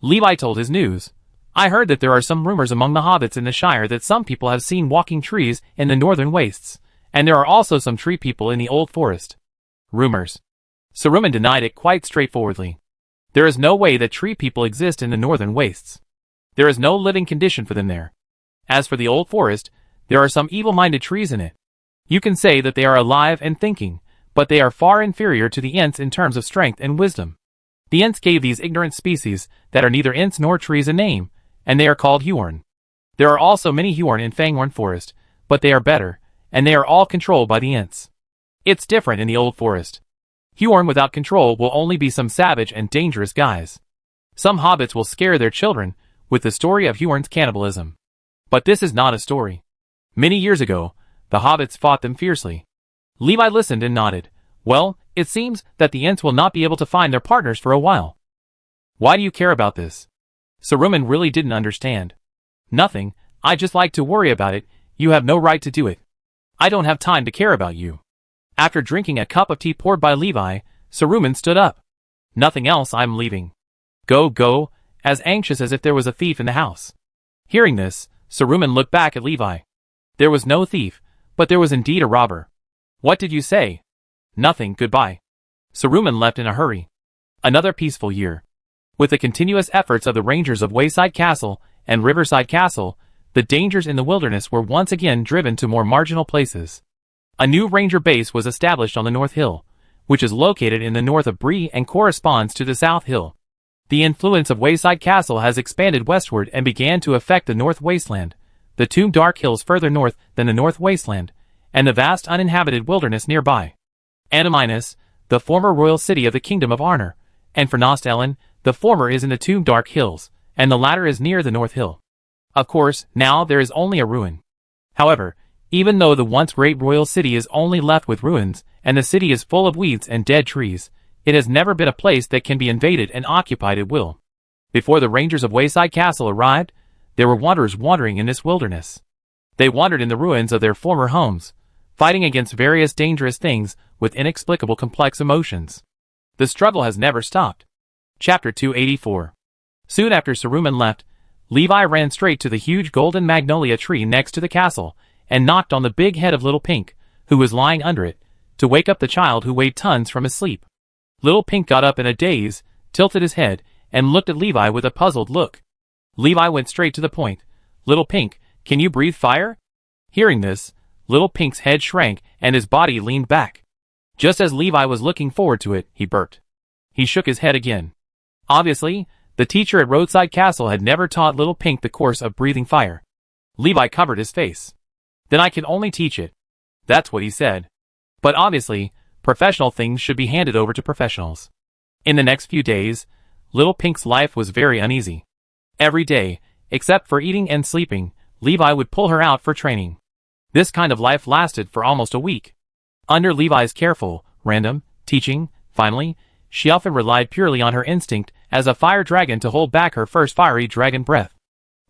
Speaker 1: Levi told his news. I heard that there are some rumors among the hobbits in the Shire that some people have seen walking trees in the northern wastes, and there are also some tree people in the old forest. Rumors. Saruman denied it quite straightforwardly. There is no way that tree people exist in the northern wastes. There is no living condition for them there. As for the old forest, there are some evil-minded trees in it. You can say that they are alive and thinking, but they are far inferior to the Ents in terms of strength and wisdom. The Ents gave these ignorant species that are neither Ents nor trees a name, and they are called Huorn. There are also many Huorn in Fangorn Forest, but they are better, and they are all controlled by the Ents. It's different in the old forest. Huorn without control will only be some savage and dangerous guys. Some hobbits will scare their children with the story of Huorn's cannibalism. But this is not a story. Many years ago, the hobbits fought them fiercely. Levi listened and nodded. Well, it seems that the Ents will not be able to find their partners for a while. Why do you care about this? Saruman really didn't understand. Nothing, I just like to worry about it. You have no right to do it. I don't have time to care about you. After drinking a cup of tea poured by Levi, Saruman stood up. Nothing else, I'm leaving. Go, go, as anxious as if there was a thief in the house. Hearing this, Saruman looked back at Levi. There was no thief, but there was indeed a robber. What did you say? Nothing, goodbye. Saruman left in a hurry. Another peaceful year. With the continuous efforts of the rangers of Wayside Castle and Riverside Castle, the dangers in the wilderness were once again driven to more marginal places. A new ranger base was established on the North Hill, which is located in the north of Bree and corresponds to the South Hill. The influence of Wayside Castle has expanded westward and began to affect the North Wasteland, the two dark hills further north than the North Wasteland, and the vast uninhabited wilderness nearby. Antiminus, the former royal city of the Kingdom of Arnor, and for Nostellen, the former is in the two dark hills, and the latter is near the North Hill. Of course, now there is only a ruin. However, even though the once great royal city is only left with ruins, and the city is full of weeds and dead trees, it has never been a place that can be invaded and occupied at will. Before the rangers of Wayside Castle arrived, there were wanderers wandering in this wilderness. They wandered in the ruins of their former homes, fighting against various dangerous things with inexplicable complex emotions. The struggle has never stopped. Chapter 284. Soon after Saruman left, Levi ran straight to the huge golden magnolia tree next to the castle, and knocked on the big head of Little Pink, who was lying under it, to wake up the child who weighed tons from his sleep. Little Pink got up in a daze, tilted his head, and looked at Levi with a puzzled look. Levi went straight to the point. "Little Pink, can you breathe fire?" Hearing this, Little Pink's head shrank and his body leaned back. Just as Levi was looking forward to it, he burped. He shook his head again. Obviously, the teacher at Roadside Castle had never taught Little Pink the course of breathing fire. Levi covered his face. "Then I can only teach it." That's what he said. But obviously, professional things should be handed over to professionals. In the next few days, Little Pink's life was very uneasy. Every day, except for eating and sleeping, Levi would pull her out for training. This kind of life lasted for almost a week. Under Levi's careful, random, teaching, finally, she often relied purely on her instinct as a fire dragon to hold back her first fiery dragon breath.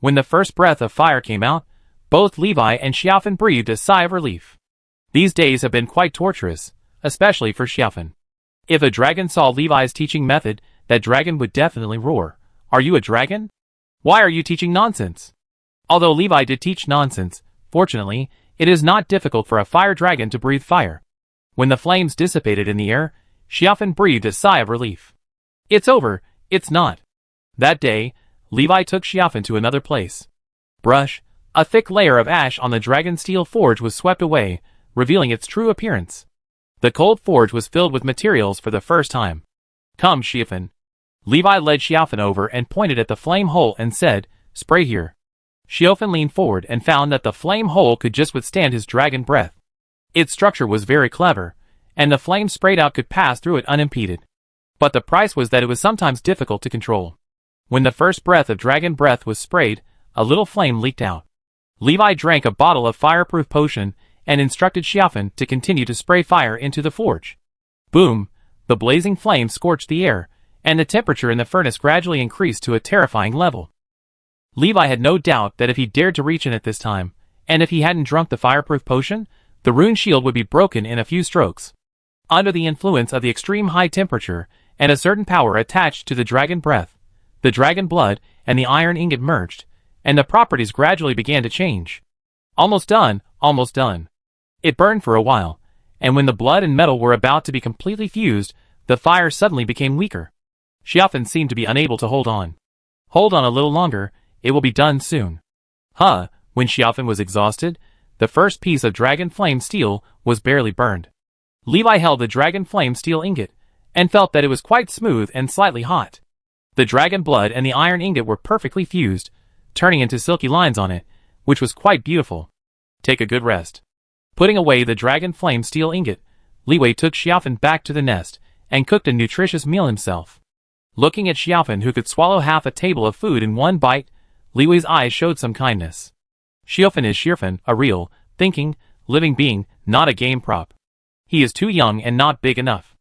Speaker 1: When the first breath of fire came out, both Levi and Xiaofan breathed a sigh of relief. These days have been quite torturous, especially for Xiaofan. If a dragon saw Levi's teaching method, that dragon would definitely roar, "Are you a dragon? Why are you teaching nonsense?" Although Levi did teach nonsense, fortunately, it is not difficult for a fire dragon to breathe fire. When the flames dissipated in the air, Xiaofan breathed a sigh of relief. "It's over, it's not." That day, Levi took Xiaofan to another place. Brush, a thick layer of ash on the dragon steel forge was swept away, revealing its true appearance. The cold forge was filled with materials for the first time. "Come, Xiaofan." Levi led Xiaofan over and pointed at the flame hole and said, "Spray here." Xiaofan leaned forward and found that the flame hole could just withstand his dragon breath. Its structure was very clever, and the flame sprayed out could pass through it unimpeded. But the price was that it was sometimes difficult to control. When the first breath of dragon breath was sprayed, a little flame leaked out. Levi drank a bottle of fireproof potion and instructed Xiaofan to continue to spray fire into the forge. Boom! The blazing flame scorched the air, and the temperature in the furnace gradually increased to a terrifying level. Levi had no doubt that if he dared to reach in it this time, and if he hadn't drunk the fireproof potion, the rune shield would be broken in a few strokes. Under the influence of the extreme high temperature, and a certain power attached to the dragon breath, the dragon blood and the iron ingot merged, and the properties gradually began to change. Almost done, almost done. It burned for a while, and when the blood and metal were about to be completely fused, the fire suddenly became weaker. Xiaofan seemed to be unable to hold on. "Hold on a little longer, it will be done soon." When Xiaofan was exhausted, the first piece of dragon flame steel was barely burned. Levi held the dragon flame steel ingot, and felt that it was quite smooth and slightly hot. The dragon blood and the iron ingot were perfectly fused, turning into silky lines on it, which was quite beautiful. "Take a good rest." Putting away the dragon flame steel ingot, Levi took Xiaofan back to the nest, and cooked a nutritious meal himself. Looking at Xiaofan, who could swallow half a table of food in one bite, Liwei's eyes showed some kindness. Xiaofan is Xiaofan, a real, thinking, living being, not a game prop. He is too young and not big enough.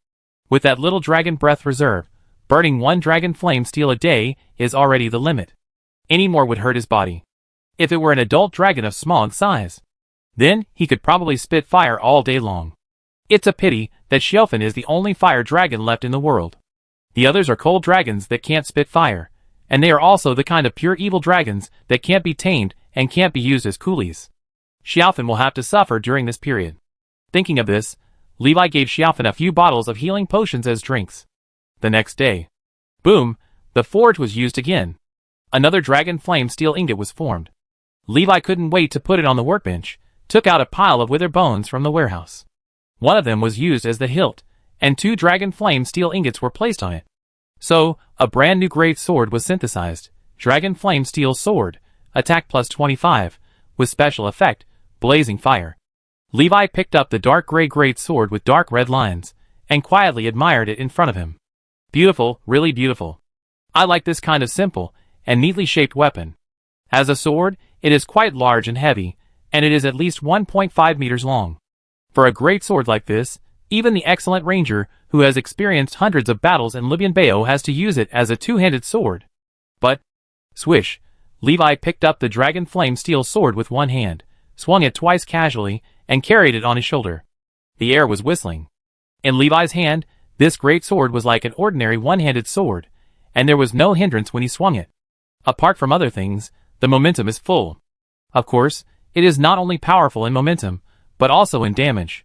Speaker 1: With that little dragon breath reserve, burning one dragon flame steel a day is already the limit. Any more would hurt his body. If it were an adult dragon of small size, then he could probably spit fire all day long. It's a pity that Xiaofan is the only fire dragon left in the world. The others are cold dragons that can't spit fire, and they are also the kind of pure evil dragons that can't be tamed and can't be used as coolies. Xiaofan will have to suffer during this period. Thinking of this, Levi gave Xiaofan a few bottles of healing potions as drinks. The next day, boom, the forge was used again. Another dragon flame steel ingot was formed. Levi couldn't wait to put it on the workbench, took out a pile of withered bones from the warehouse. One of them was used as the hilt, and 2 dragon flame steel ingots were placed on it. So, a brand new great sword was synthesized, Dragon Flame Steel Sword, attack plus 25, with special effect, blazing fire. Levi picked up the dark gray great sword with dark red lines, and quietly admired it in front of him. Beautiful, really beautiful. I like this kind of simple and neatly shaped weapon. As a sword, it is quite large and heavy, and it is at least 1.5 meters long. For a great sword like this, even the excellent ranger who has experienced hundreds of battles in Libyan Bayo has to use it as a two-handed sword. But, swish, Levi picked up the dragon flame steel sword with one hand, swung it twice casually, and carried it on his shoulder. The air was whistling. In Levi's hand, this great sword was like an ordinary one-handed sword, and there was no hindrance when he swung it. Apart from other things, the momentum is full. Of course, it is not only powerful in momentum, but also in damage.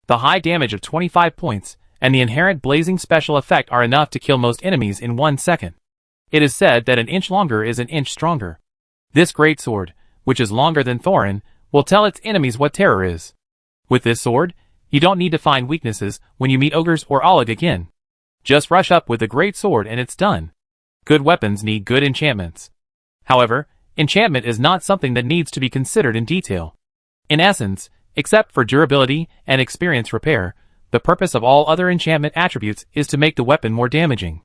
Speaker 1: The high damage of 25 points and the inherent blazing special effect are enough to kill most enemies in 1 second. It is said that an inch longer is an inch stronger. This great sword, which is longer than Thorin, will tell its enemies what terror is. With this sword, you don't need to find weaknesses when you meet ogres or Oleg again. Just rush up with the great sword and it's done. Good weapons need good enchantments. However, enchantment is not something that needs to be considered in detail. In essence, except for durability and experience repair, the purpose of all other enchantment attributes is to make the weapon more damaging.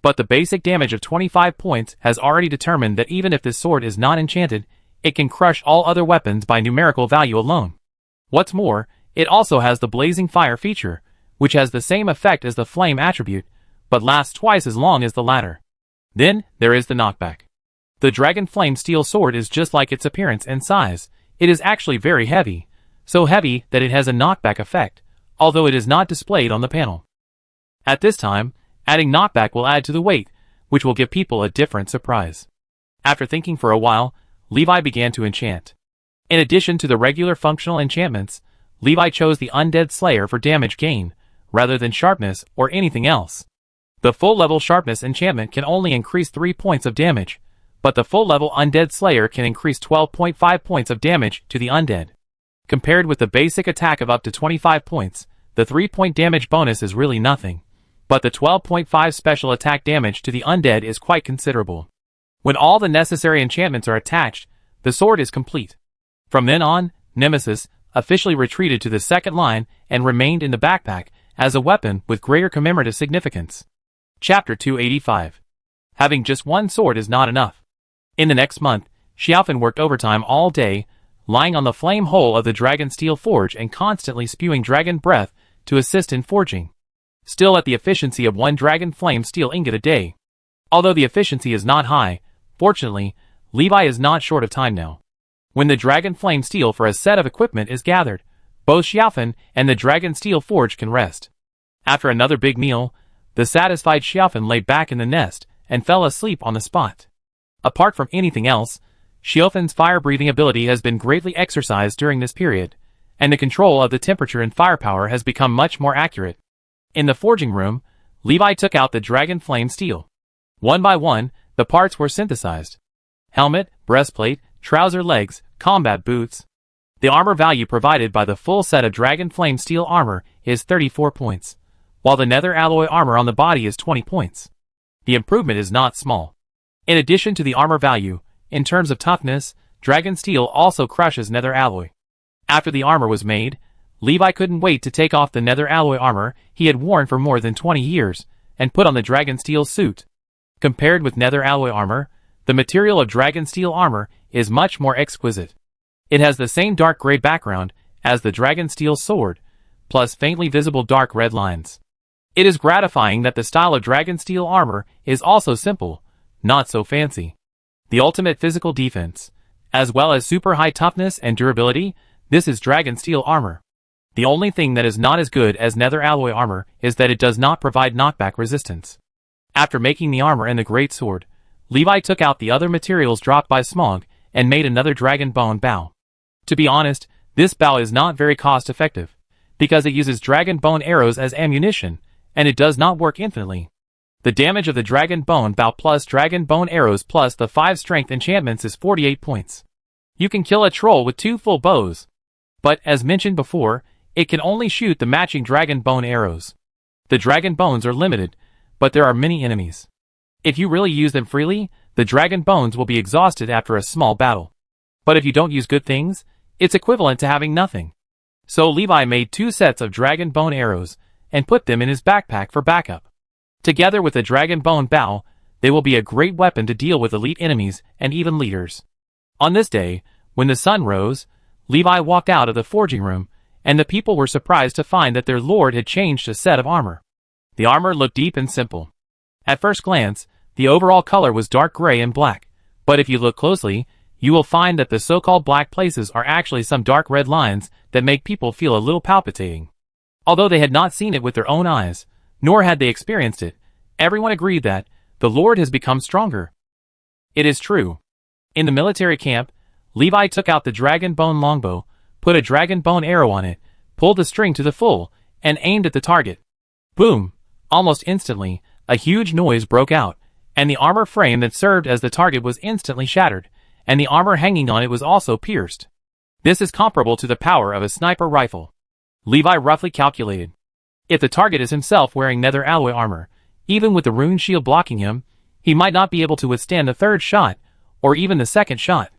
Speaker 1: But the basic damage of 25 points has already determined that even if this sword is not enchanted, it can crush all other weapons by numerical value alone. What's more, it also has the blazing fire feature, which has the same effect as the flame attribute, but lasts twice as long as the latter. Then, there is the knockback. The dragon flame steel sword is just like its appearance and size. It is actually very heavy, so heavy that it has a knockback effect, although it is not displayed on the panel. At this time, adding knockback will add to the weight, which will give people a different surprise. After thinking for a while, Levi began to enchant. In addition to the regular functional enchantments, Levi chose the Undead Slayer for damage gain, rather than sharpness or anything else. The full-level sharpness enchantment can only increase 3 points of damage, but the full-level Undead Slayer can increase 12.5 points of damage to the undead. Compared with the basic attack of up to 25 points, the 3-point damage bonus is really nothing, but the 12.5 special attack damage to the undead is quite considerable. When all the necessary enchantments are attached, the sword is complete. From then on, Nemesis officially retreated to the second line and remained in the backpack as a weapon with greater commemorative significance. Chapter 285. Having just one sword is not enough. In the next month, Xiaofan worked overtime all day, lying on the flame hole of the dragon steel forge and constantly spewing dragon breath to assist in forging. Still at the efficiency of 1 dragon flame steel ingot a day. Although the efficiency is not high, fortunately, Levi is not short of time now. When the dragon flame steel for a set of equipment is gathered, both Xiaofan and the dragon steel forge can rest. After another big meal, the satisfied Xiaofan lay back in the nest and fell asleep on the spot. Apart from anything else, Xiaofan's fire-breathing ability has been greatly exercised during this period, and the control of the temperature and firepower has become much more accurate. In the forging room, Levi took out the dragon flame steel. One by one, the parts were synthesized. Helmet, breastplate, trouser legs, combat boots. The armor value provided by the full set of dragon flame steel armor is 34 points, while the nether alloy armor on the body is 20 points. The improvement is not small. In addition to the armor value, in terms of toughness, dragon steel also crushes nether alloy. After the armor was made, Levi couldn't wait to take off the nether alloy armor he had worn for more than 20 years, and put on the dragon steel suit. Compared with nether alloy armor, the material of dragon steel armor is much more exquisite. It has the same dark gray background as the dragon steel sword, plus faintly visible dark red lines. It is gratifying that the style of dragon steel armor is also simple, not so fancy. The ultimate physical defense, as well as super high toughness and durability, this is dragon steel armor. The only thing that is not as good as nether alloy armor is that it does not provide knockback resistance. After making the armor and the great sword, Levi took out the other materials dropped by Smog and made another dragon bone bow. To be honest, this bow is not very cost effective, because it uses dragon bone arrows as ammunition, and it does not work infinitely. The damage of the dragon bone bow plus dragon bone arrows plus the 5 strength enchantments is 48 points. You can kill a troll with 2 full bows. But, as mentioned before, it can only shoot the matching dragon bone arrows. The dragon bones are limited, but there are many enemies. If you really use them freely, the dragon bones will be exhausted after a small battle. But if you don't use good things, it's equivalent to having nothing. So Levi made 2 sets of dragon bone arrows and put them in his backpack for backup. Together with the dragon bone bow, they will be a great weapon to deal with elite enemies and even leaders. On this day, when the sun rose, Levi walked out of the forging room, and the people were surprised to find that their lord had changed a set of armor. The armor looked deep and simple. At first glance, the overall color was dark gray and black, but if you look closely, you will find that the so-called black places are actually some dark red lines that make people feel a little palpitating. Although they had not seen it with their own eyes, nor had they experienced it, everyone agreed that the Lord has become stronger. It is true. In the military camp, Levi took out the dragon bone longbow, put a dragon bone arrow on it, pulled the string to the full, and aimed at the target. Boom! Almost instantly, a huge noise broke out, and the armor frame that served as the target was instantly shattered, and the armor hanging on it was also pierced. This is comparable to the power of a sniper rifle. Levi roughly calculated. If the target is himself wearing nether alloy armor, even with the rune shield blocking him, he might not be able to withstand the 3rd shot, or even the 2nd shot.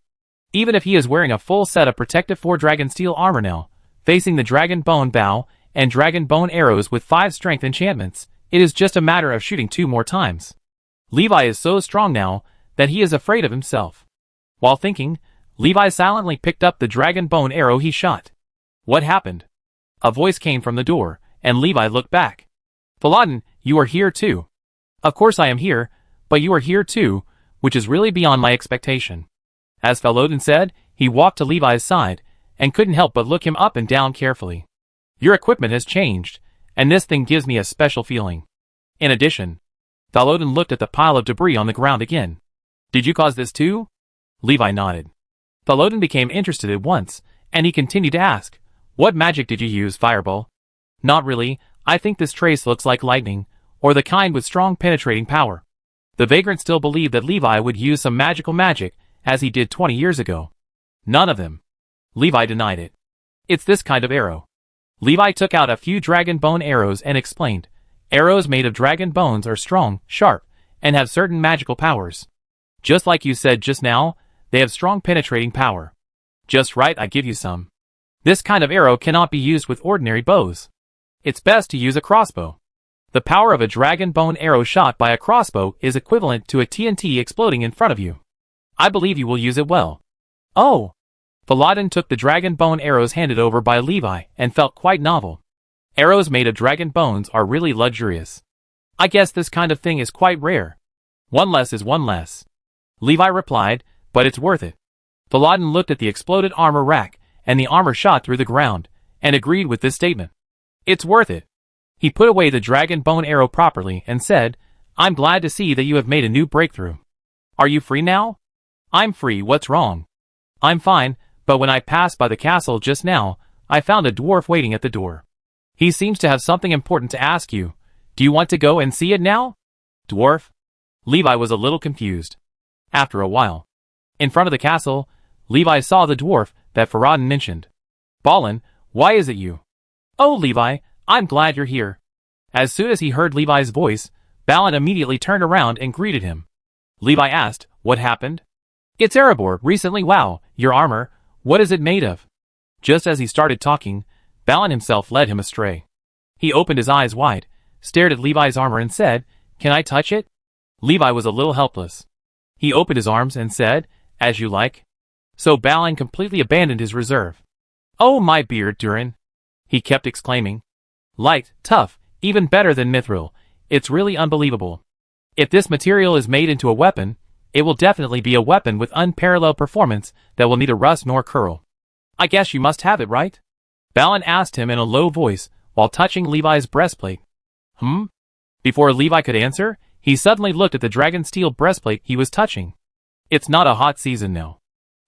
Speaker 1: Even if he is wearing a full set of protective 4 dragon steel armor now, facing the dragon bone bow and dragon bone arrows with 5 strength enchantments, it is just a matter of shooting 2 more times. Levi is so strong now that he is afraid of himself. While thinking, Levi silently picked up the dragon bone arrow he shot. What happened? A voice came from the door, and Levi looked back. Faladin, you are here too. Of course I am here, but you are here too, which is really beyond my expectation. As Faladin said, he walked to Levi's side, and couldn't help but look him up and down carefully. Your equipment has changed, and this thing gives me a special feeling. In addition, Faladin looked at the pile of debris on the ground again. Did you cause this too? Levi nodded. Faladin became interested at once, and he continued to ask, what magic did you use, Fireball? Not really, I think this trace looks like lightning, or the kind with strong penetrating power. The vagrant still believed that Levi would use some magical magic, as he did 20 years ago. None of them. Levi denied it. It's this kind of arrow. Levi took out a few dragon bone arrows and explained, arrows made of dragon bones are strong, sharp, and have certain magical powers. Just like you said just now, they have strong penetrating power. Just right, I give you some. This kind of arrow cannot be used with ordinary bows. It's best to use a crossbow. The power of a dragon bone arrow shot by a crossbow is equivalent to a TNT exploding in front of you. I believe you will use it well. Oh! Faladin took the dragon bone arrows handed over by Levi and felt quite novel. Arrows made of dragon bones are really luxurious. I guess this kind of thing is quite rare. 1 less is 1 less. Levi replied, but it's worth it. Faladin looked at the exploded armor rack and the armor shot through the ground, and agreed with this statement. It's worth it. He put away the dragon bone arrow properly and said, I'm glad to see that you have made a new breakthrough. Are you free now? I'm free, what's wrong? I'm fine, but when I passed by the castle just now, I found a dwarf waiting at the door. He seems to have something important to ask you. Do you want to go and see it now? Dwarf? Levi was a little confused. After a while, in front of the castle, Levi saw the dwarf that Faradin mentioned. Balin, why is it you? Oh, Levi, I'm glad you're here. As soon as he heard Levi's voice, Balin immediately turned around and greeted him. Levi asked, what happened? It's Erebor, recently. Wow, your armor, what is it made of? Just as he started talking, Balin himself led him astray. He opened his eyes wide, stared at Levi's armor and said, Can I touch it? Levi was a little helpless. He opened his arms and said, As you like. So Balin completely abandoned his reserve. Oh my beard, Durin! He kept exclaiming. Light, tough, even better than Mithril. It's really unbelievable. If this material is made into a weapon, it will definitely be a weapon with unparalleled performance that will neither rust nor curl. I guess you must have it, right? Balin asked him in a low voice while touching Levi's breastplate. Before Levi could answer, he suddenly looked at the dragon steel breastplate he was touching. It's not a hot season now.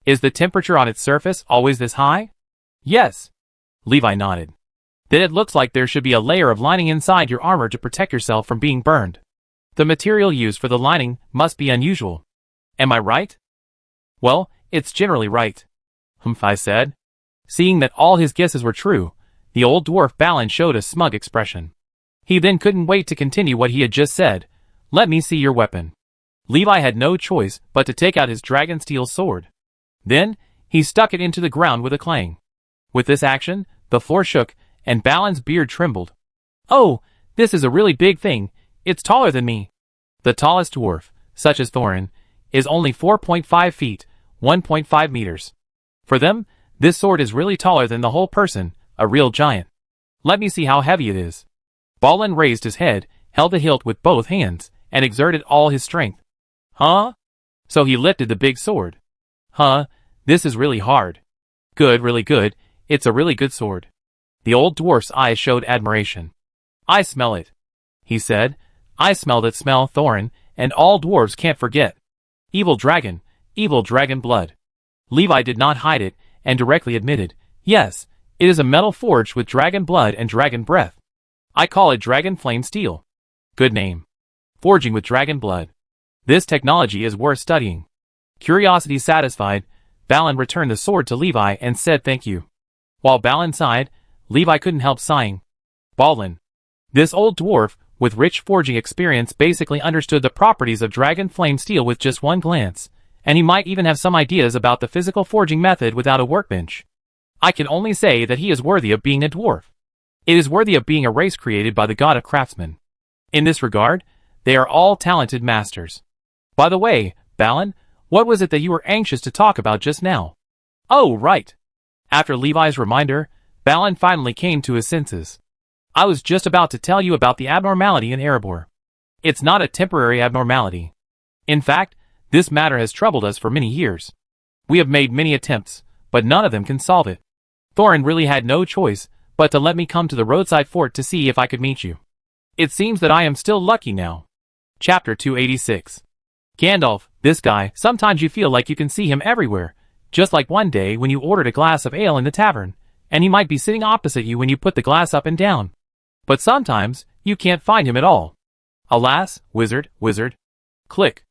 Speaker 1: Is the temperature on its surface always this high? Yes. Levi nodded. Then it looks like there should be a layer of lining inside your armor to protect yourself from being burned. The material used for the lining must be unusual. Am I right? Well, it's generally right. I said. Seeing that all his guesses were true, the old dwarf Balin showed a smug expression. He then couldn't wait to continue what he had just said. Let me see your weapon. Levi had no choice but to take out his dragon steel sword. Then, He stuck it into the ground with a clang. With this action, the floor shook, and Balin's beard trembled. "Oh, this is a really big thing. It's taller than me." The tallest dwarf, such as Thorin, is only 4.5 feet, 1.5 meters. For them, this sword is really taller than the whole person, a real giant. "Let me see how heavy it is." Balin raised his head, held the hilt with both hands, and exerted all his strength. "Huh?" So he lifted the big sword. "Huh, this is really hard." "Good, really good. It's a really good sword." The old dwarf's eyes showed admiration. "I smell it," he said. "I smell that smell, Thorin, and all dwarves can't forget. Evil dragon blood." Levi did not hide it, and directly admitted, "Yes, it is a metal forged with dragon blood and dragon breath. I call it dragon flame steel." "Good name. Forging with dragon blood. This technology is worth studying." Curiosity satisfied, Balin returned the sword to Levi and said thank you. While Balin sighed, Levi couldn't help sighing. Balin. This old dwarf, with rich forging experience, basically understood the properties of dragon flame steel with just one glance, and he might even have some ideas about the physical forging method without a workbench. I can only say that he is worthy of being a dwarf. It is worthy of being a race created by the god of craftsmen. In this regard, they are all talented masters. By the way, Balin, what was it that you were anxious to talk about just now? Oh, right. After Levi's reminder, Balin finally came to his senses. I was just about to tell you about the abnormality in Erebor. It's not a temporary abnormality. In fact, this matter has troubled us for many years. We have made many attempts, but none of them can solve it. Thorin really had no choice but to let me come to the roadside fort to see if I could meet you. It seems that I am still lucky now. Chapter 286. Gandalf, this guy, sometimes you feel like you can see him everywhere, just like one day when you ordered a glass of ale in the tavern, and he might be sitting opposite you when you put the glass up and down. But sometimes, you can't find him at all. Alas, wizard. Click.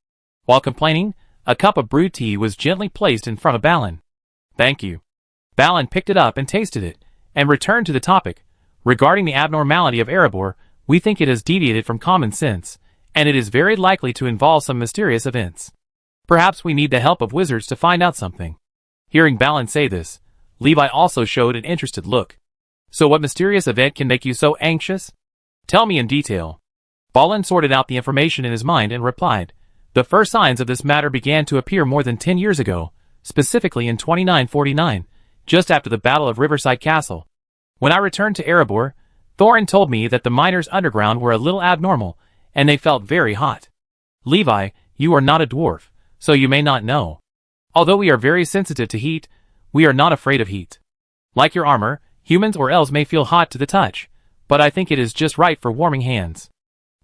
Speaker 1: While complaining, a cup of brewed tea was gently placed in front of Balin. Thank you. Balin picked it up and tasted it, and returned to the topic. Regarding the abnormality of Erebor, we think it has deviated from common sense, and it is very likely to involve some mysterious events. Perhaps we need the help of wizards to find out something. Hearing Balin say this, Levi also showed an interested look. So what mysterious event can make you so anxious? Tell me in detail. Balin sorted out the information in his mind and replied, the first signs of this matter began to appear more than 10 years ago, specifically in 2949, just after the Battle of Riverside Castle. When I returned to Erebor, Thorin told me that the miners underground were a little abnormal, and they felt very hot. Levi, you are not a dwarf, so you may not know. Although we are very sensitive to heat, we are not afraid of heat. Like your armor, humans or elves may feel hot to the touch, but I think it is just right for warming hands.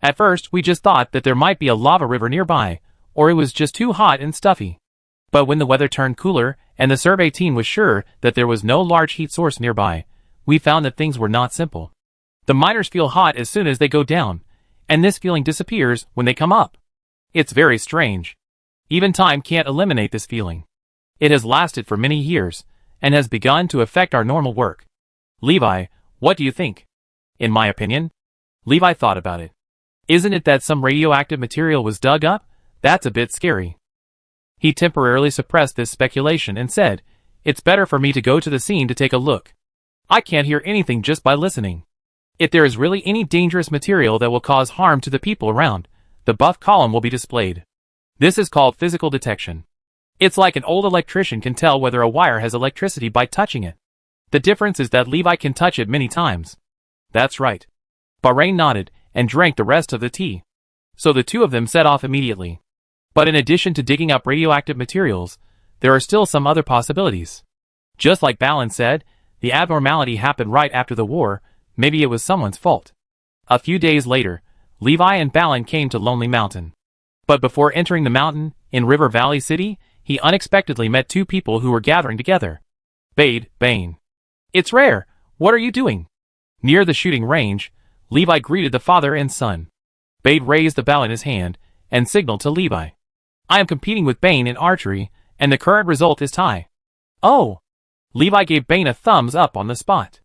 Speaker 1: At first, we just thought that there might be a lava river nearby, or it was just too hot and stuffy. But when the weather turned cooler, and the survey team was sure that there was no large heat source nearby, we found that things were not simple. The miners feel hot as soon as they go down, and this feeling disappears when they come up. It's very strange. Even time can't eliminate this feeling. It has lasted for many years, and has begun to affect our normal work. Levi, what do you think? In my opinion, Levi thought about it. Isn't it that some radioactive material was dug up? That's a bit scary. He temporarily suppressed this speculation and said, it's better for me to go to the scene to take a look. I can't hear anything just by listening. If there is really any dangerous material that will cause harm to the people around, the buff column will be displayed. This is called physical detection. It's like an old electrician can tell whether a wire has electricity by touching it. The difference is that Levi can touch it many times. That's right. Bahrain nodded and drank the rest of the tea. So the two of them set off immediately. But in addition to digging up radioactive materials, there are still some other possibilities. Just like Balin said, the abnormality happened right after the war. Maybe it was someone's fault. A few days later, Levi and Balin came to Lonely Mountain. But before entering the mountain, in River Valley City, he unexpectedly met two people who were gathering together. Bane. It's Rare. What are you doing? Near the shooting range, Levi greeted the father and son. Bade raised the bow in his hand and signaled to Levi. I am competing with Bane in archery, and the current result is tie. Oh! Levi gave Bane a thumbs up on the spot.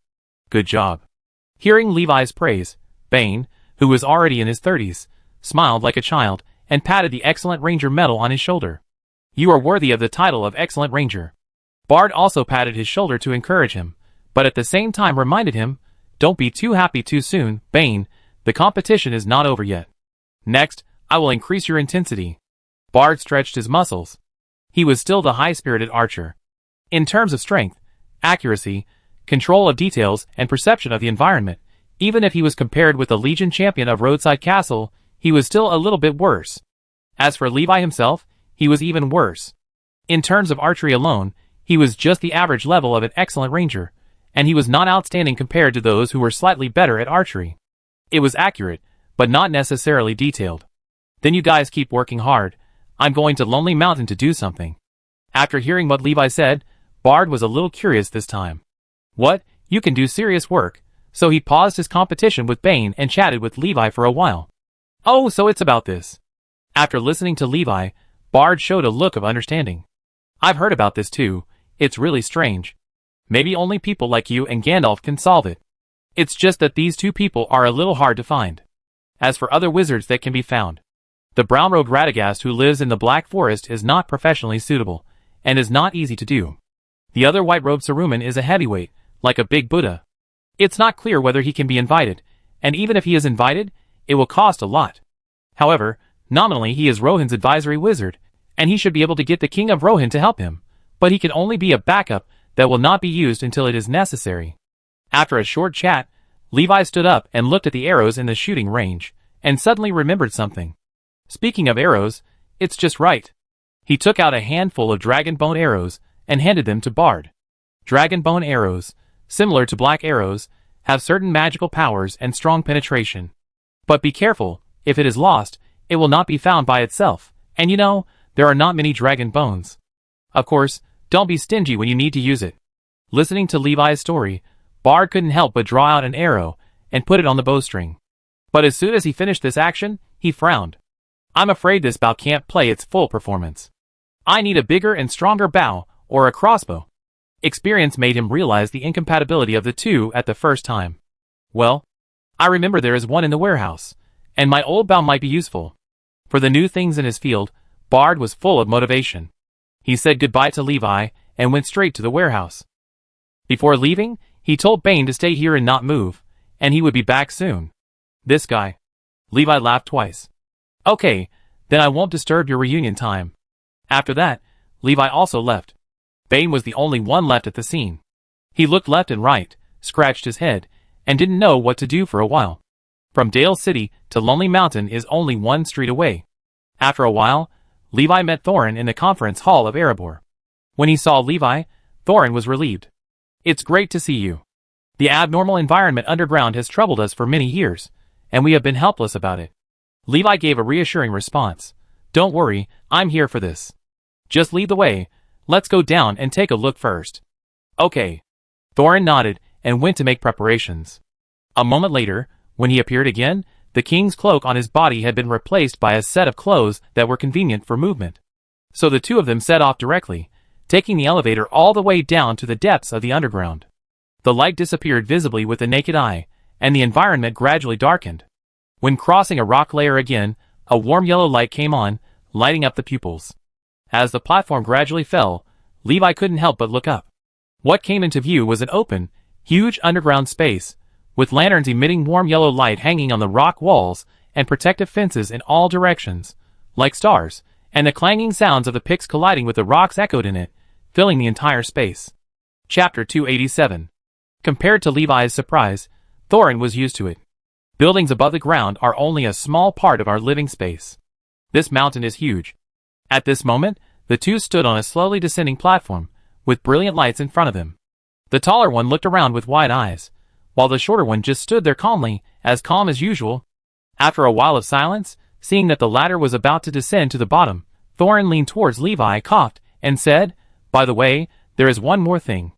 Speaker 1: Good job. Hearing Levi's praise, Bane, who was already in his 30s, smiled like a child and patted the Excellent Ranger medal on his shoulder. You are worthy of the title of Excellent Ranger. Bard also patted his shoulder to encourage him, but at the same time reminded him, "Don't be too happy too soon, Bane, the competition is not over yet. Next, I will increase your intensity." Bard stretched his muscles. He was still the high-spirited archer. In terms of strength, accuracy, control of details, and perception of the environment, even if he was compared with the Legion champion of Roadside Castle, he was still a little bit worse. As for Levi himself, he was even worse. In terms of archery alone, he was just the average level of an excellent ranger, and he was not outstanding compared to those who were slightly better at archery. It was accurate, but not necessarily detailed. "Then you guys keep working hard. I'm going to Lonely Mountain to do something." After hearing what Levi said, Bard was a little curious this time. "What? You can do serious work?" So he paused his competition with Bane and chatted with Levi for a while. "Oh, so it's about this." After listening to Levi, Bard showed a look of understanding. "I've heard about this too. It's really strange. Maybe only people like you and Gandalf can solve it. It's just that these two people are a little hard to find. As for other wizards that can be found, the brown rogue Radagast who lives in the Black Forest is not professionally suitable, and is not easy to do. The other white robed Saruman is a heavyweight, like a big Buddha. It's not clear whether he can be invited, and even if he is invited, it will cost a lot. However, nominally he is Rohan's advisory wizard, and he should be able to get the King of Rohan to help him, but he can only be a backup that will not be used until it is necessary." After a short chat, Levi stood up and looked at the arrows in the shooting range, and suddenly remembered something. "Speaking of arrows, it's just right." He took out a handful of dragon bone arrows and handed them to Bard. Dragon bone arrows, similar to black arrows, have certain magical powers and strong penetration. But be careful, if it is lost, it will not be found by itself, and you know, there are not many dragon bones. Of course, don't be stingy when you need to use it. Listening to Levi's story, Bard couldn't help but draw out an arrow and put it on the bowstring. But as soon as he finished this action, he frowned. "I'm afraid this bow can't play its full performance. I need a bigger and stronger bow, or a crossbow." Experience made him realize the incompatibility of the two at the first time. "Well, I remember there is one in the warehouse, and my old bow might be useful." For the new things in his field, Bard was full of motivation. He said goodbye to Levi and went straight to the warehouse. Before leaving, he told Bane to stay here and not move, and he would be back soon. "This guy." Levi laughed twice. "Okay, then I won't disturb your reunion time." After that, Levi also left. Bane was the only one left at the scene. He looked left and right, scratched his head, and didn't know what to do for a while. From Dale City to Lonely Mountain is only one street away. After a while, Levi met Thorin in the conference hall of Erebor. When he saw Levi, Thorin was relieved. "It's great to see you. The abnormal environment underground has troubled us for many years, and we have been helpless about it." Levi gave a reassuring response. "Don't worry, I'm here for this. Just lead the way. Let's go down and take a look first." "Okay." Thorin nodded and went to make preparations. A moment later, when he appeared again, the king's cloak on his body had been replaced by a set of clothes that were convenient for movement. So the two of them set off directly, taking the elevator all the way down to the depths of the underground. The light disappeared visibly with the naked eye, and the environment gradually darkened. When crossing a rock layer again, a warm yellow light came on, lighting up the pupils. As the platform gradually fell, Levi couldn't help but look up. What came into view was an open, huge underground space, with lanterns emitting warm yellow light hanging on the rock walls and protective fences in all directions, like stars, and the clanging sounds of the picks colliding with the rocks echoed in it, filling the entire space. Chapter 287. Compared to Levi's surprise, Thorin was used to it. Buildings above the ground are only a small part of our living space. This mountain is huge. At this moment, the two stood on a slowly descending platform, with brilliant lights in front of them. The taller one looked around with wide eyes, while the shorter one just stood there calmly, as calm as usual. After a while of silence, seeing that the ladder was about to descend to the bottom, Thorin leaned towards Levi, coughed, and said, "By the way, there is one more thing.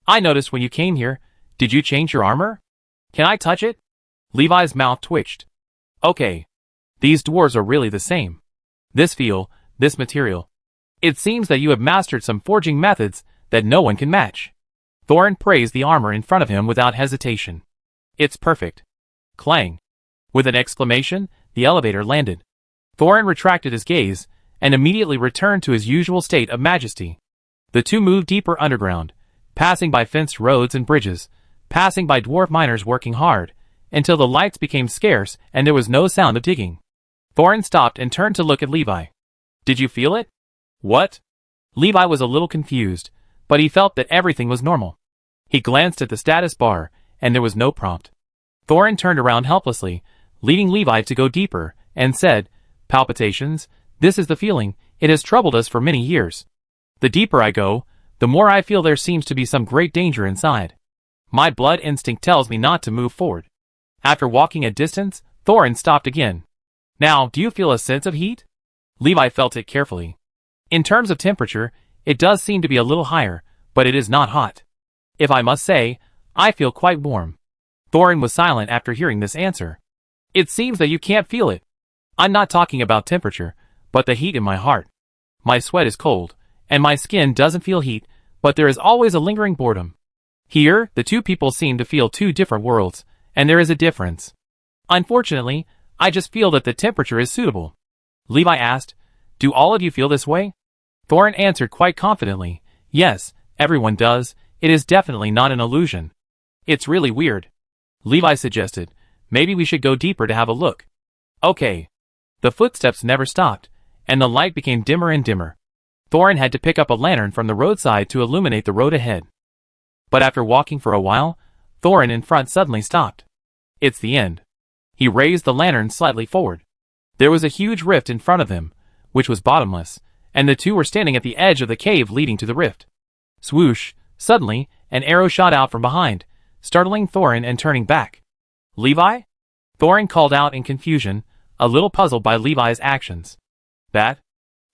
Speaker 1: I noticed when you came here, did you change your armor? Can I touch it?" Levi's mouth twitched. "Okay. These dwarves are really the same. This feel, this material. It seems that you have mastered some forging methods that no one can match." Thorin praised the armor in front of him without hesitation. "It's perfect." Clang. With an exclamation, the elevator landed. Thorin retracted his gaze, and immediately returned to his usual state of majesty. The two moved deeper underground, passing by fenced roads and bridges, passing by dwarf miners working hard, until the lights became scarce and there was no sound of digging. Thorin stopped and turned to look at Levi. Did you feel it? What? Levi was a little confused, but he felt that everything was normal. He glanced at the status bar, and there was no prompt. Thorin turned around helplessly, leading Levi to go deeper, and said, Palpitations, this is the feeling, it has troubled us for many years. The deeper I go, the more I feel there seems to be some great danger inside. My blood instinct tells me not to move forward. After walking a distance, Thorin stopped again. Now, do you feel a sense of heat? Levi felt it carefully. In terms of temperature, it does seem to be a little higher, but it is not hot. If I must say, I feel quite warm. Thorin was silent after hearing this answer. It seems that you can't feel it. I'm not talking about temperature, but the heat in my heart. My sweat is cold, and my skin doesn't feel heat, but there is always a lingering boredom. Here, the two people seem to feel two different worlds, and there is a difference. Unfortunately, I just feel that the temperature is suitable. Levi asked, Do all of you feel this way? Thorin answered quite confidently, Yes, everyone does, it is definitely not an illusion. It's really weird. Levi suggested, Maybe we should go deeper to have a look. Okay. The footsteps never stopped, and the light became dimmer and dimmer. Thorin had to pick up a lantern from the roadside to illuminate the road ahead. But after walking for a while, Thorin in front suddenly stopped. It's the end. He raised the lantern slightly forward. There was a huge rift in front of him, which was bottomless, and the two were standing at the edge of the cave leading to the rift. Swoosh! Suddenly, an arrow shot out from behind, startling Thorin and turning back. Levi? Thorin called out in confusion, a little puzzled by Levi's actions. Bat?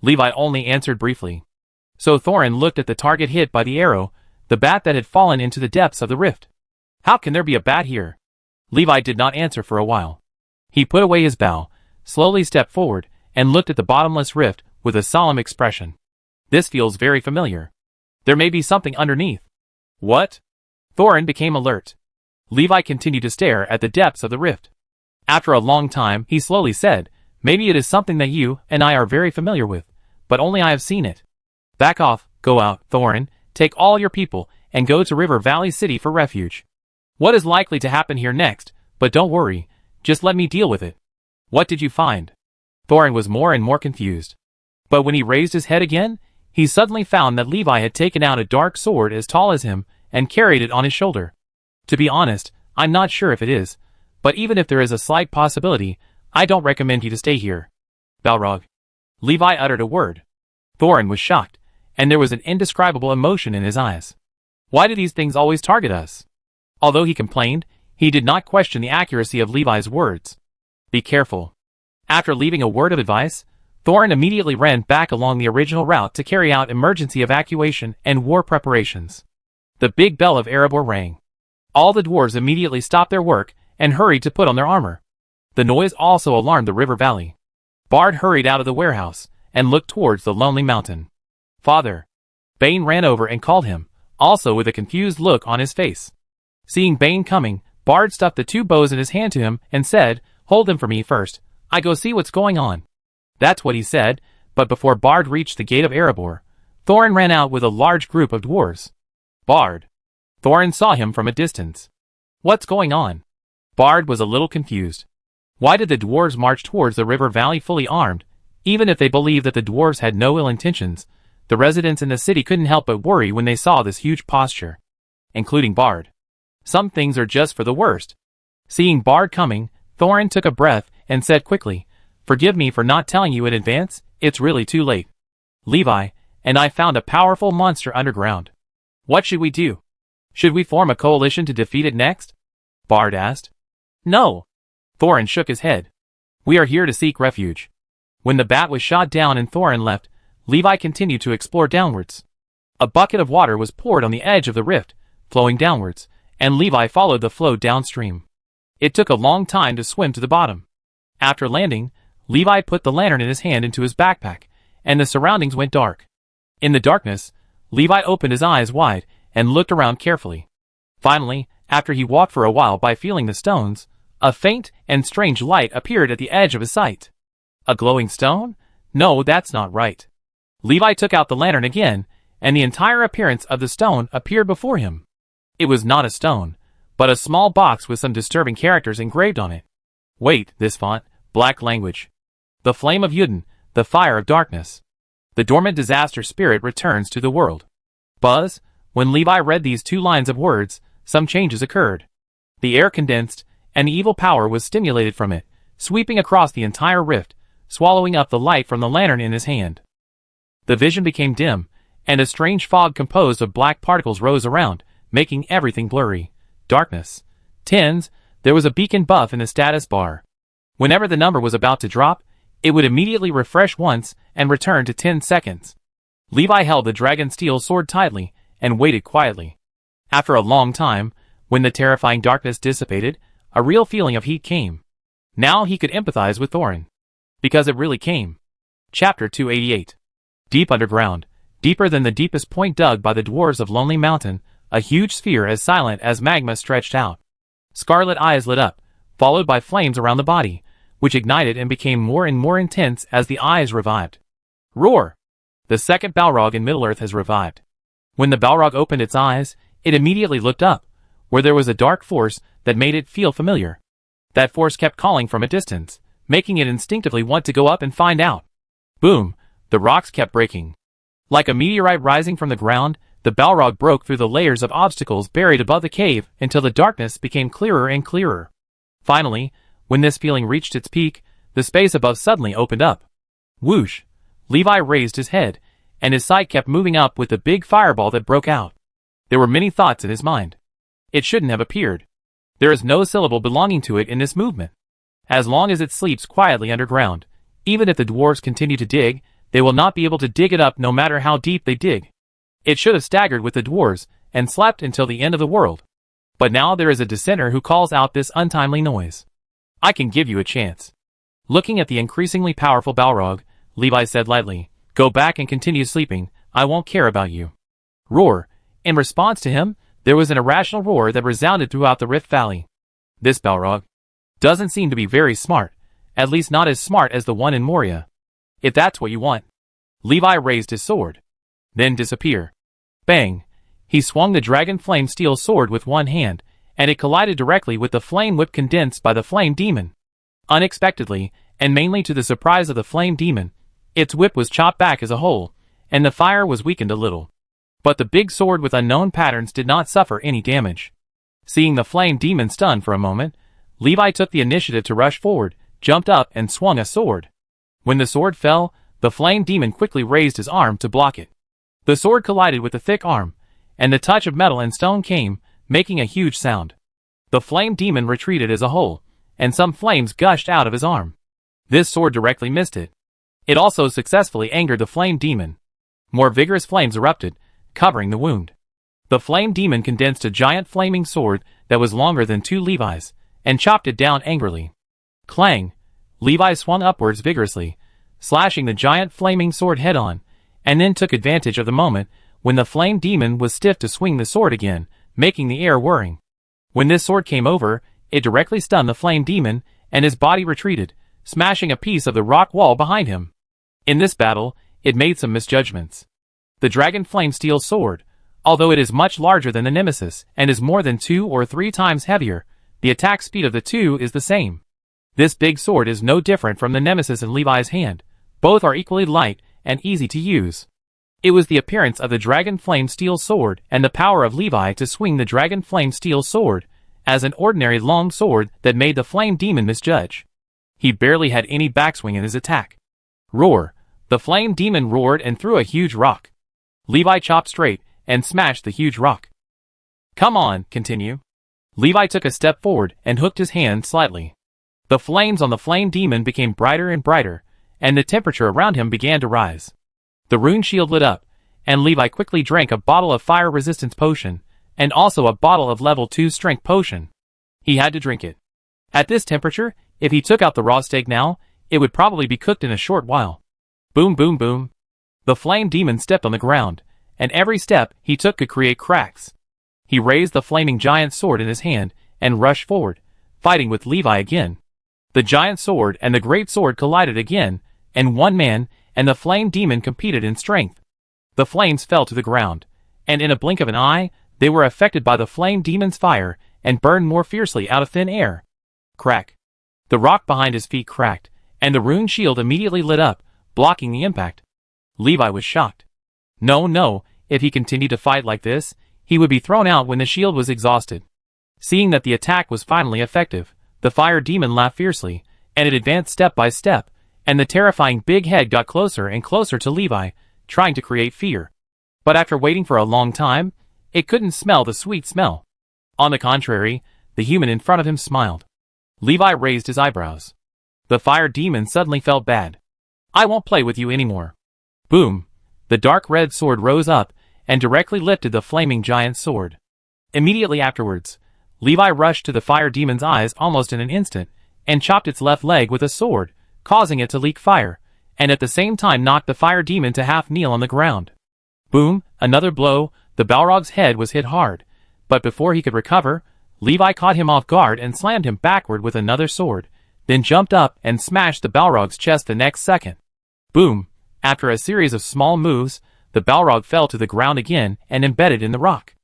Speaker 1: Levi only answered briefly. So Thorin looked at the target hit by the arrow, the bat that had fallen into the depths of the rift. How can there be a bat here? Levi did not answer for a while. He put away his bow, slowly stepped forward, and looked at the bottomless rift with a solemn expression. This feels very familiar. There may be something underneath. What? Thorin became alert. Levi continued to stare at the depths of the rift. After a long time, he slowly said, Maybe it is something that you and I are very familiar with, but only I have seen it. Back off, go out, Thorin, take all your people, and go to River Valley City for refuge. What is likely to happen here next, but don't worry, just let me deal with it. What did you find? Thorin was more and more confused. But when he raised his head again, he suddenly found that Levi had taken out a dark sword as tall as him, and carried it on his shoulder. To be honest, I'm not sure if it is, but even if there is a slight possibility, I don't recommend you to stay here. Balrog. Levi uttered a word. Thorin was shocked, and there was an indescribable emotion in his eyes. Why do these things always target us? Although he complained, he did not question the accuracy of Levi's words. Be careful. After leaving a word of advice, Thorin immediately ran back along the original route to carry out emergency evacuation and war preparations. The big bell of Erebor rang. All the dwarves immediately stopped their work and hurried to put on their armor. The noise also alarmed the river valley. Bard hurried out of the warehouse and looked towards the lonely mountain. Father. Bane ran over and called him, also with a confused look on his face. Seeing Bane coming, Bard stuffed the two bows in his hand to him and said, Hold them for me first, I go see what's going on. That's what he said, but before Bard reached the gate of Erebor, Thorin ran out with a large group of dwarves. Bard. Thorin saw him from a distance. What's going on? Bard was a little confused. Why did the dwarves march towards the river valley fully armed? Even if they believed that the dwarves had no ill intentions, the residents in the city couldn't help but worry when they saw this huge posture. Including Bard. Some things are just for the worst. Seeing Bard coming, Thorin took a breath and said quickly, Forgive me for not telling you in advance, it's really too late. Levi, and I found a powerful monster underground. What should we do? Should we form a coalition to defeat it next? Bard asked. No. Thorin shook his head. We are here to seek refuge. When the bat was shot down and Thorin left, Levi continued to explore downwards. A bucket of water was poured on the edge of the rift, flowing downwards, and Levi followed the flow downstream. It took a long time to swim to the bottom. After landing, Levi put the lantern in his hand into his backpack, and the surroundings went dark. In the darkness, Levi opened his eyes wide and looked around carefully. Finally, after he walked for a while by feeling the stones, a faint and strange light appeared at the edge of his sight. A glowing stone? No, that's not right. Levi took out the lantern again, and the entire appearance of the stone appeared before him. It was not a stone, but a small box with some disturbing characters engraved on it. Wait, this font, black language. The flame of Yuden, the fire of darkness. The dormant disaster spirit returns to the world. Buzz, when Levi read these 2 lines of words, some changes occurred. The air condensed, and the evil power was stimulated from it, sweeping across the entire rift, swallowing up the light from the lantern in his hand. The vision became dim, and a strange fog composed of black particles rose around, making everything blurry. Darkness. Tens, there was a beacon buff in the status bar. Whenever the number was about to drop, it would immediately refresh once and return to 10 seconds. Levi held the dragon steel sword tightly and waited quietly. After a long time, when the terrifying darkness dissipated, a real feeling of heat came. Now he could empathize with Thorin. Because it really came. Chapter 288. Deep underground, deeper than the deepest point dug by the dwarves of Lonely Mountain, a huge sphere as silent as magma stretched out. Scarlet eyes lit up, followed by flames around the body, which ignited and became more and more intense as the eyes revived. Roar! The second Balrog in Middle-earth has revived. When the Balrog opened its eyes, it immediately looked up, where there was a dark force that made it feel familiar. That force kept calling from a distance, making it instinctively want to go up and find out. Boom! The rocks kept breaking. Like a meteorite rising from the ground, the Balrog broke through the layers of obstacles buried above the cave until the darkness became clearer and clearer. Finally, when this feeling reached its peak, the space above suddenly opened up. Whoosh! Levi raised his head, and his sight kept moving up with the big fireball that broke out. There were many thoughts in his mind. It shouldn't have appeared. There is no syllable belonging to it in this movement. As long as it sleeps quietly underground, even if the dwarves continue to dig, they will not be able to dig it up no matter how deep they dig. It should have staggered with the dwarves and slept until the end of the world. But now there is a dissenter who calls out this untimely noise. I can give you a chance. Looking at the increasingly powerful Balrog, Levi said lightly, Go back and continue sleeping, I won't care about you. Roar! In response to him, there was an irrational roar that resounded throughout the Rift Valley. This Balrog doesn't seem to be very smart, at least not as smart as the one in Moria. If that's what you want. Levi raised his sword. Then disappear. Bang! He swung the dragon flame steel sword with one hand, and it collided directly with the flame whip condensed by the flame demon. Unexpectedly, and mainly to the surprise of the flame demon, its whip was chopped back as a whole, and the fire was weakened a little. But the big sword with unknown patterns did not suffer any damage. Seeing the flame demon stunned for a moment, Levi took the initiative to rush forward, jumped up and swung a sword. When the sword fell, the flame demon quickly raised his arm to block it. The sword collided with the thick arm, and the touch of metal and stone came, making a huge sound. The flame demon retreated as a whole, and some flames gushed out of his arm. This sword directly missed it. It also successfully angered the flame demon. More vigorous flames erupted, covering the wound. The flame demon condensed a giant flaming sword that was longer than 2 Levi's, and chopped it down angrily. Clang! Levi swung upwards vigorously, slashing the giant flaming sword head-on, and then took advantage of the moment when the flame demon was stiff to swing the sword again, making the air whirring. When this sword came over, it directly stunned the flame demon, and his body retreated, smashing a piece of the rock wall behind him. In this battle, it made some misjudgments. The dragon flame steel sword, although it is much larger than the Nemesis and is more than 2 or 3 times heavier, the attack speed of the two is the same. This big sword is no different from the Nemesis in Levi's hand. Both are equally light and easy to use. It was the appearance of the dragon flame steel sword and the power of Levi to swing the dragon flame steel sword as an ordinary long sword that made the flame demon misjudge. He barely had any backswing in his attack. Roar! The flame demon roared and threw a huge rock. Levi chopped straight and smashed the huge rock. Come on, continue. Levi took a step forward and hooked his hand slightly. The flames on the flame demon became brighter and brighter, and the temperature around him began to rise. The rune shield lit up, and Levi quickly drank a bottle of fire resistance potion, and also a bottle of level 2 strength potion. He had to drink it. At this temperature, if he took out the raw steak now, it would probably be cooked in a short while. Boom boom boom. The flame demon stepped on the ground, and every step he took could create cracks. He raised the flaming giant sword in his hand, and rushed forward, fighting with Levi again. The giant sword and the great sword collided again, and one man and the flame demon competed in strength. The flames fell to the ground, and in a blink of an eye, they were affected by the flame demon's fire and burned more fiercely out of thin air. Crack. The rock behind his feet cracked, and the rune shield immediately lit up, blocking the impact. Levi was shocked. No, if he continued to fight like this, he would be thrown out when the shield was exhausted. Seeing that the attack was finally effective, the fire demon laughed fiercely, and it advanced step by step, and the terrifying big head got closer and closer to Levi, trying to create fear. But after waiting for a long time, it couldn't smell the sweet smell. On the contrary, the human in front of him smiled. Levi raised his eyebrows. The fire demon suddenly felt bad. I won't play with you anymore. Boom! The dark red sword rose up and directly lifted the flaming giant's sword. Immediately afterwards, Levi rushed to the fire demon's eyes almost in an instant and chopped its left leg with a sword, causing it to leak fire, and at the same time knocked the fire demon to half kneel on the ground. Boom! Another blow. The Balrog's head was hit hard, but before he could recover, Levi caught him off guard and slammed him backward with another sword, then jumped up and smashed the Balrog's chest the next second. Boom! After a series of small moves, the Balrog fell to the ground again and embedded in the rock.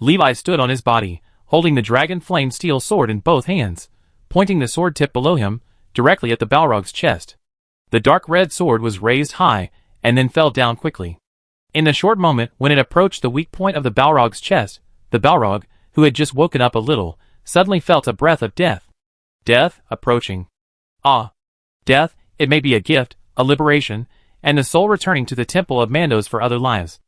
Speaker 1: Levi stood on his body, holding the dragon flame steel sword in both hands, pointing the sword tip below him, directly at the Balrog's chest. The dark red sword was raised high, and then fell down quickly. In the short moment when it approached the weak point of the Balrog's chest, the Balrog, who had just woken up a little, suddenly felt a breath of death. Death, approaching. Ah! Death, it may be a gift, a liberation, and the soul returning to the temple of Mandos for other lives.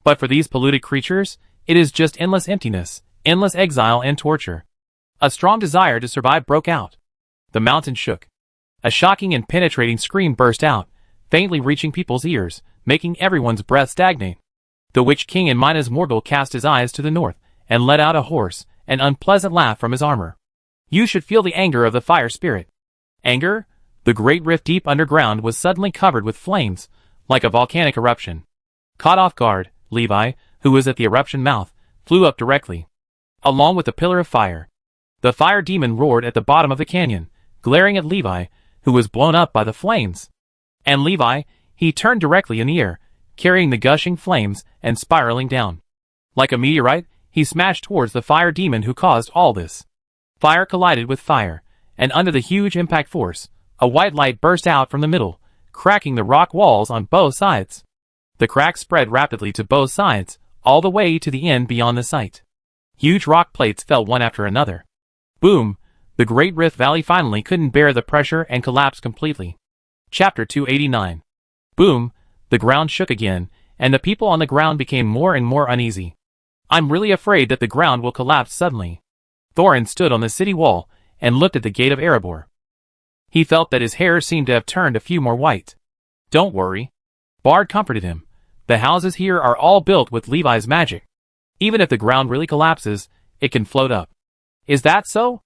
Speaker 1: But for these polluted creatures, it is just endless emptiness, endless exile and torture. A strong desire to survive broke out. The mountain shook. A shocking and penetrating scream burst out, faintly reaching people's ears, making everyone's breath stagnate. The Witch King in Minas Morgul cast his eyes to the north, and let out a hoarse and unpleasant laugh from his armor. You should feel the anger of the fire spirit. Anger? The great rift deep underground was suddenly covered with flames, like a volcanic eruption. Caught off guard, Levi, who was at the eruption mouth, flew up directly, along with the pillar of fire. The fire demon roared at the bottom of the canyon, glaring at Levi, who was blown up by the flames. And Levi, he turned directly in the air, carrying the gushing flames and spiraling down. Like a meteorite, he smashed towards the fire demon who caused all this. Fire collided with fire, and under the huge impact force, a white light burst out from the middle, cracking the rock walls on both sides. The cracks spread rapidly to both sides, all the way to the end beyond the site. Huge rock plates fell one after another. Boom! The Great Rift Valley finally couldn't bear the pressure and collapsed completely. Chapter 289. Boom! The ground shook again, and the people on the ground became more and more uneasy. I'm really afraid that the ground will collapse suddenly. Thorin stood on the city wall and looked at the gate of Erebor. He felt that his hair seemed to have turned a few more white. Don't worry. Bard comforted him. The houses here are all built with Levi's magic. Even if the ground really collapses, it can float up. Is that so?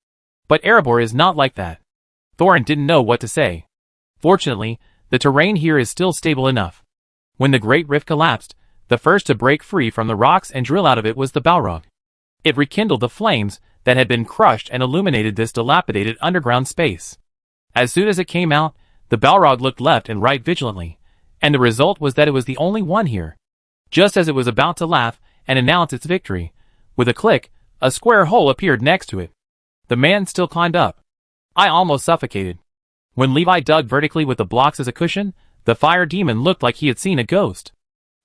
Speaker 1: But Erebor is not like that. Thorin didn't know what to say. Fortunately, the terrain here is still stable enough. When the Great Rift collapsed, the first to break free from the rocks and drill out of it was the Balrog. It rekindled the flames that had been crushed and illuminated this dilapidated underground space. As soon as it came out, the Balrog looked left and right vigilantly, and the result was that it was the only one here. Just as it was about to laugh and announce its victory, with a click, a square hole appeared next to it. The man still climbed up. I almost suffocated. When Levi dug vertically with the blocks as a cushion, the fire demon looked like he had seen a ghost.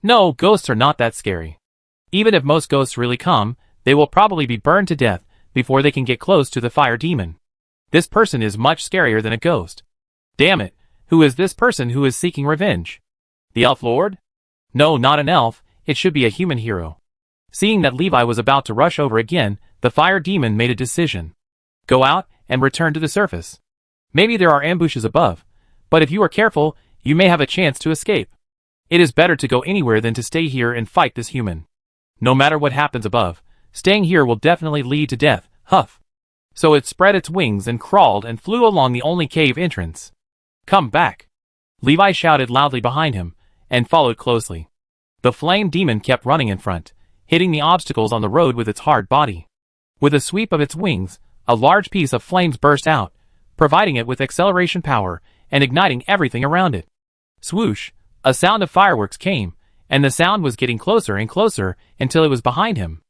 Speaker 1: No, ghosts are not that scary. Even if most ghosts really come, they will probably be burned to death before they can get close to the fire demon. This person is much scarier than a ghost. Damn it, who is this person who is seeking revenge? The Elf Lord? No, not an elf, it should be a human hero. Seeing that Levi was about to rush over again, the fire demon made a decision. Go out and return to the surface. Maybe there are ambushes above, but if you are careful, you may have a chance to escape. It is better to go anywhere than to stay here and fight this human. No matter what happens above, staying here will definitely lead to death. Huff. So it spread its wings and crawled and flew along the only cave entrance. Come back. Levi shouted loudly behind him, and followed closely. The flame demon kept running in front, hitting the obstacles on the road with its hard body. With a sweep of its wings, a large piece of flames burst out, providing it with acceleration power and igniting everything around it. Swoosh! A sound of fireworks came, and the sound was getting closer and closer until it was behind him.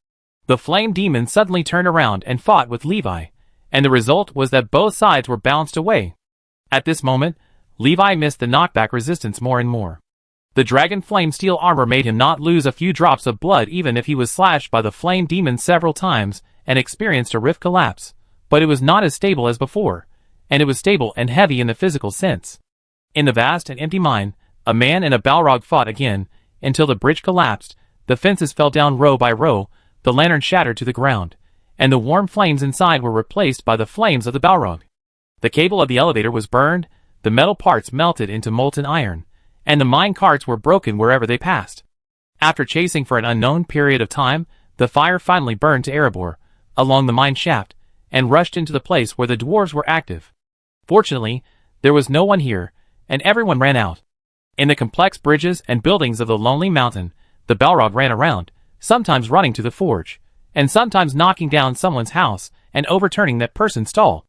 Speaker 1: The flame demon suddenly turned around and fought with Levi, and the result was that both sides were bounced away. At this moment, Levi missed the knockback resistance more and more. The dragon flame steel armor made him not lose a few drops of blood even if he was slashed by the flame demon several times and experienced a rift collapse, but it was not as stable as before, and it was stable and heavy in the physical sense. In the vast and empty mine, a man and a Balrog fought again, until the bridge collapsed, the fences fell down row by row, the lantern shattered to the ground, and the warm flames inside were replaced by the flames of the Balrog. The cable of the elevator was burned, the metal parts melted into molten iron, and the mine carts were broken wherever they passed. After chasing for an unknown period of time, the fire finally burned to Erebor, along the mine shaft, and rushed into the place where the dwarves were active. Fortunately, there was no one here, and everyone ran out. In the complex bridges and buildings of the Lonely Mountain, the Balrog ran around, sometimes running to the forge, and sometimes knocking down someone's house and overturning that person's stall.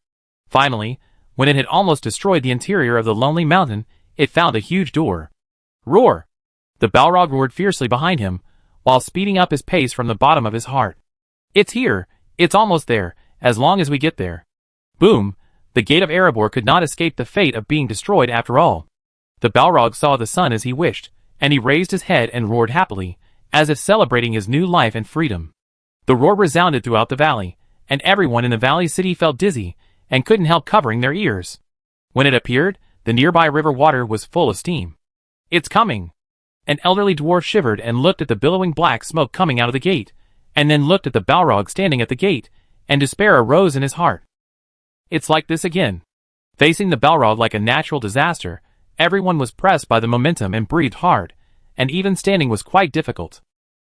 Speaker 1: Finally, when it had almost destroyed the interior of the Lonely Mountain, it found a huge door. Roar! The Balrog roared fiercely behind him, while speeding up his pace from the bottom of his heart. It's here! It's almost there, as long as we get there. Boom! The gate of Erebor could not escape the fate of being destroyed after all. The Balrog saw the sun as he wished, and he raised his head and roared happily, as if celebrating his new life and freedom. The roar resounded throughout the valley, and everyone in the valley city felt dizzy, and couldn't help covering their ears. When it appeared, the nearby river water was full of steam. It's coming! An elderly dwarf shivered and looked at the billowing black smoke coming out of the gate, and then looked at the Balrog standing at the gate, and despair arose in his heart. It's like this again. Facing the Balrog like a natural disaster, everyone was pressed by the momentum and breathed hard, and even standing was quite difficult.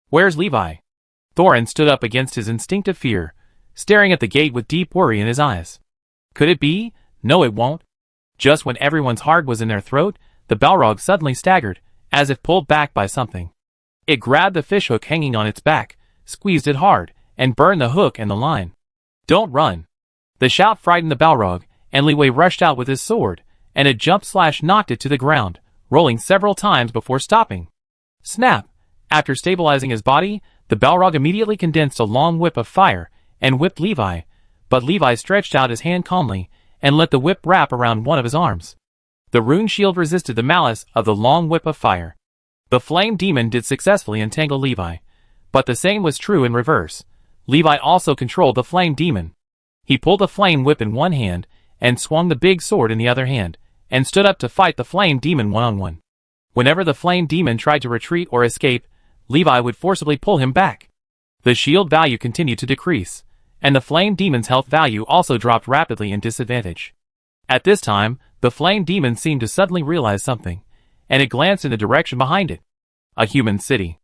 Speaker 1: Where's Levi? Thorin stood up against his instinctive fear, staring at the gate with deep worry in his eyes. Could it be? No, it won't. Just when everyone's heart was in their throat, the Balrog suddenly staggered, as if pulled back by something. It grabbed the fishhook hanging on its back, squeezed it hard, and burned the hook and the line. Don't run! The shout frightened the Balrog, and Leeway rushed out with his sword, and a jump slash knocked it to the ground, rolling several times before stopping. Snap! After stabilizing his body, the Balrog immediately condensed a long whip of fire, and whipped Levi, but Levi stretched out his hand calmly, and let the whip wrap around one of his arms. The rune shield resisted the malice of the long whip of fire. The flame demon did successfully entangle Levi, but the same was true in reverse. Levi also controlled the flame demon. He pulled the flame whip in one hand, and swung the big sword in the other hand, and stood up to fight the flame demon one-on-one. Whenever the flame demon tried to retreat or escape, Levi would forcibly pull him back. The shield value continued to decrease, and the flame demon's health value also dropped rapidly in disadvantage. At this time, the flame demon seemed to suddenly realize something, and it glanced in the direction behind it. A human city.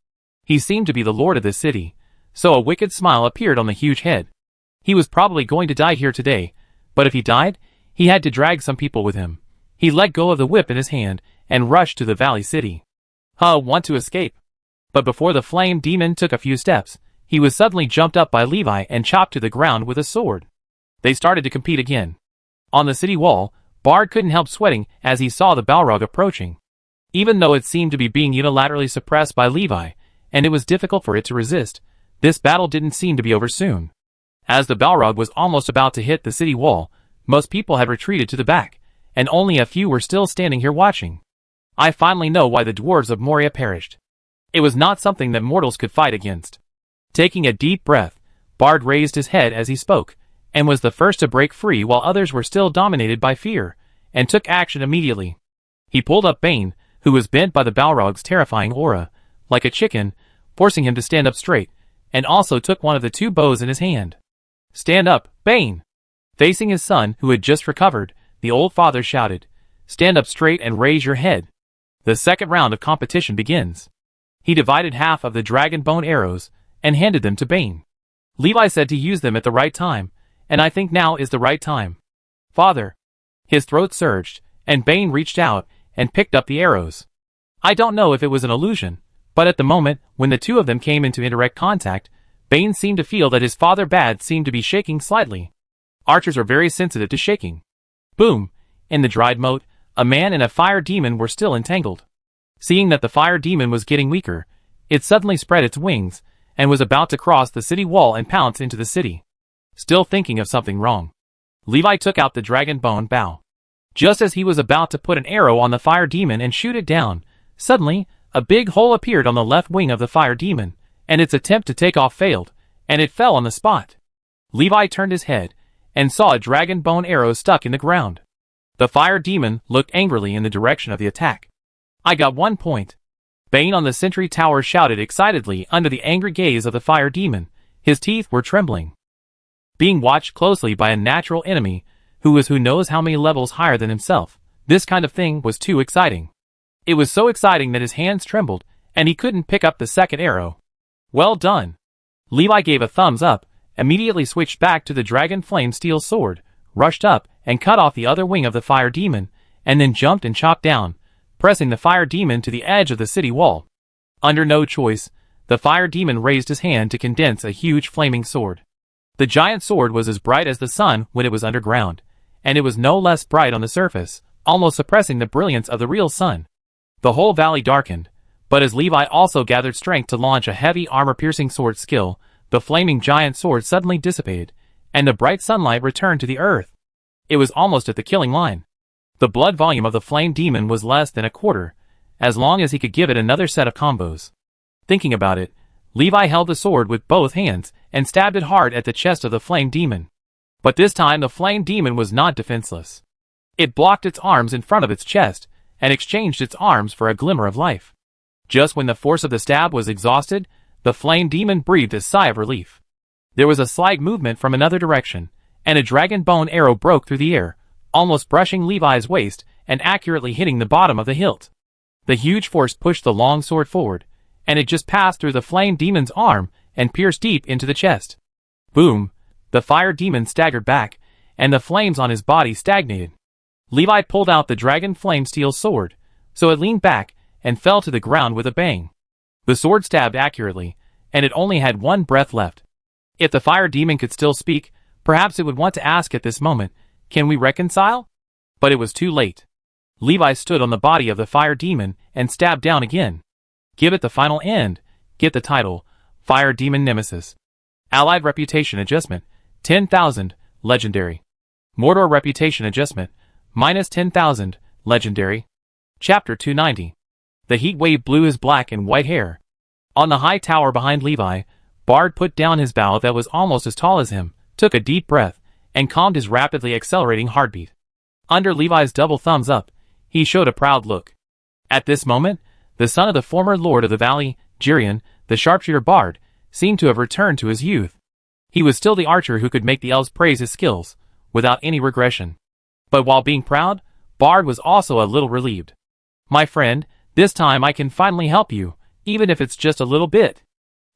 Speaker 1: He seemed to be the lord of this city, so a wicked smile appeared on the huge head. He was probably going to die here today, but if he died, he had to drag some people with him. He let go of the whip in his hand, and rushed to the valley city. Want to escape? But before the flame demon took a few steps, he was suddenly jumped up by Levi and chopped to the ground with a sword. They started to compete again. On the city wall, Bard couldn't help sweating as he saw the Balrog approaching. Even though it seemed to be being unilaterally suppressed by Levi, and it was difficult for it to resist, this battle didn't seem to be over soon. As the Balrog was almost about to hit the city wall, most people had retreated to the back, and only a few were still standing here watching. I finally know why the dwarves of Moria perished. It was not something that mortals could fight against. Taking a deep breath, Bard raised his head as he spoke, and was the first to break free while others were still dominated by fear, and took action immediately. He pulled up Bane, who was bent by the Balrog's terrifying aura, like a chicken, forcing him to stand up straight, and also took one of the two bows in his hand. Stand up, Bane! Facing his son, who had just recovered, the old father shouted, Stand up straight and raise your head. The second round of competition begins. He divided half of the dragon bone arrows, and handed them to Bane. Levi said to use them at the right time, and I think now is the right time. Father! His throat surged, and Bane reached out, and picked up the arrows. I don't know if it was an illusion, but at the moment, when the two of them came into indirect contact, Bane seemed to feel that his father Bad seemed to be shaking slightly. Archers are very sensitive to shaking. Boom! In the dried moat, a man and a fire demon were still entangled. Seeing that the fire demon was getting weaker, it suddenly spread its wings, and was about to cross the city wall and pounce into the city. Still thinking of something wrong, Levi took out the dragon bone bow. Just as he was about to put an arrow on the fire demon and shoot it down, suddenly, a big hole appeared on the left wing of the fire demon, and its attempt to take off failed, and it fell on the spot. Levi turned his head, and saw a dragon bone arrow stuck in the ground. The fire demon looked angrily in the direction of the attack. "I got 1 point. Bane on the sentry tower shouted excitedly under the angry gaze of the fire demon. His teeth were trembling. Being watched closely by a natural enemy, who was who knows how many levels higher than himself, this kind of thing was too exciting. It was so exciting that his hands trembled, and he couldn't pick up the second arrow. "Well done." Levi gave a thumbs up, immediately switched back to the dragon flame steel sword, rushed up, and cut off the other wing of the fire demon, and then jumped and chopped down, pressing the fire demon to the edge of the city wall. Under no choice, the fire demon raised his hand to condense a huge flaming sword. The giant sword was as bright as the sun when it was underground, and it was no less bright on the surface, almost suppressing the brilliance of the real sun. The whole valley darkened, but as Levi also gathered strength to launch a heavy armor-piercing sword skill, the flaming giant sword suddenly dissipated, and the bright sunlight returned to the earth. It was almost at the killing line. The blood volume of the flame demon was less than a quarter, as long as he could give it another set of combos. Thinking about it, Levi held the sword with both hands and stabbed it hard at the chest of the flame demon. But this time the flame demon was not defenseless. It blocked its arms in front of its chest, and exchanged its arms for a glimmer of life. Just when the force of the stab was exhausted, the flame demon breathed a sigh of relief. There was a slight movement from another direction, and a dragon bone arrow broke through the air, almost brushing Levi's waist and accurately hitting the bottom of the hilt. The huge force pushed the long sword forward, and it just passed through the flame demon's arm and pierced deep into the chest. Boom! The fire demon staggered back, and the flames on his body stagnated. Levi pulled out the dragon flame steel sword, so it leaned back and fell to the ground with a bang. The sword stabbed accurately, and it only had one breath left. If the fire demon could still speak, perhaps it would want to ask at this moment, "Can we reconcile?" But it was too late. Levi stood on the body of the fire demon and stabbed down again. Give it the final end. Get the title, Fire Demon Nemesis. Allied Reputation Adjustment, 10,000, Legendary. Mordor Reputation Adjustment, minus 10,000, Legendary. Chapter 290. The heat wave blew his black and white hair. On the high tower behind Levi, Bard put down his bow that was almost as tall as him, took a deep breath, and calmed his rapidly accelerating heartbeat. Under Levi's double thumbs up, he showed a proud look. At this moment, the son of the former lord of the valley, Jirian, the sharpshooter Bard, seemed to have returned to his youth. He was still the archer who could make the elves praise his skills, without any regression. But while being proud, Bard was also a little relieved. "My friend, this time I can finally help you, even if it's just a little bit,"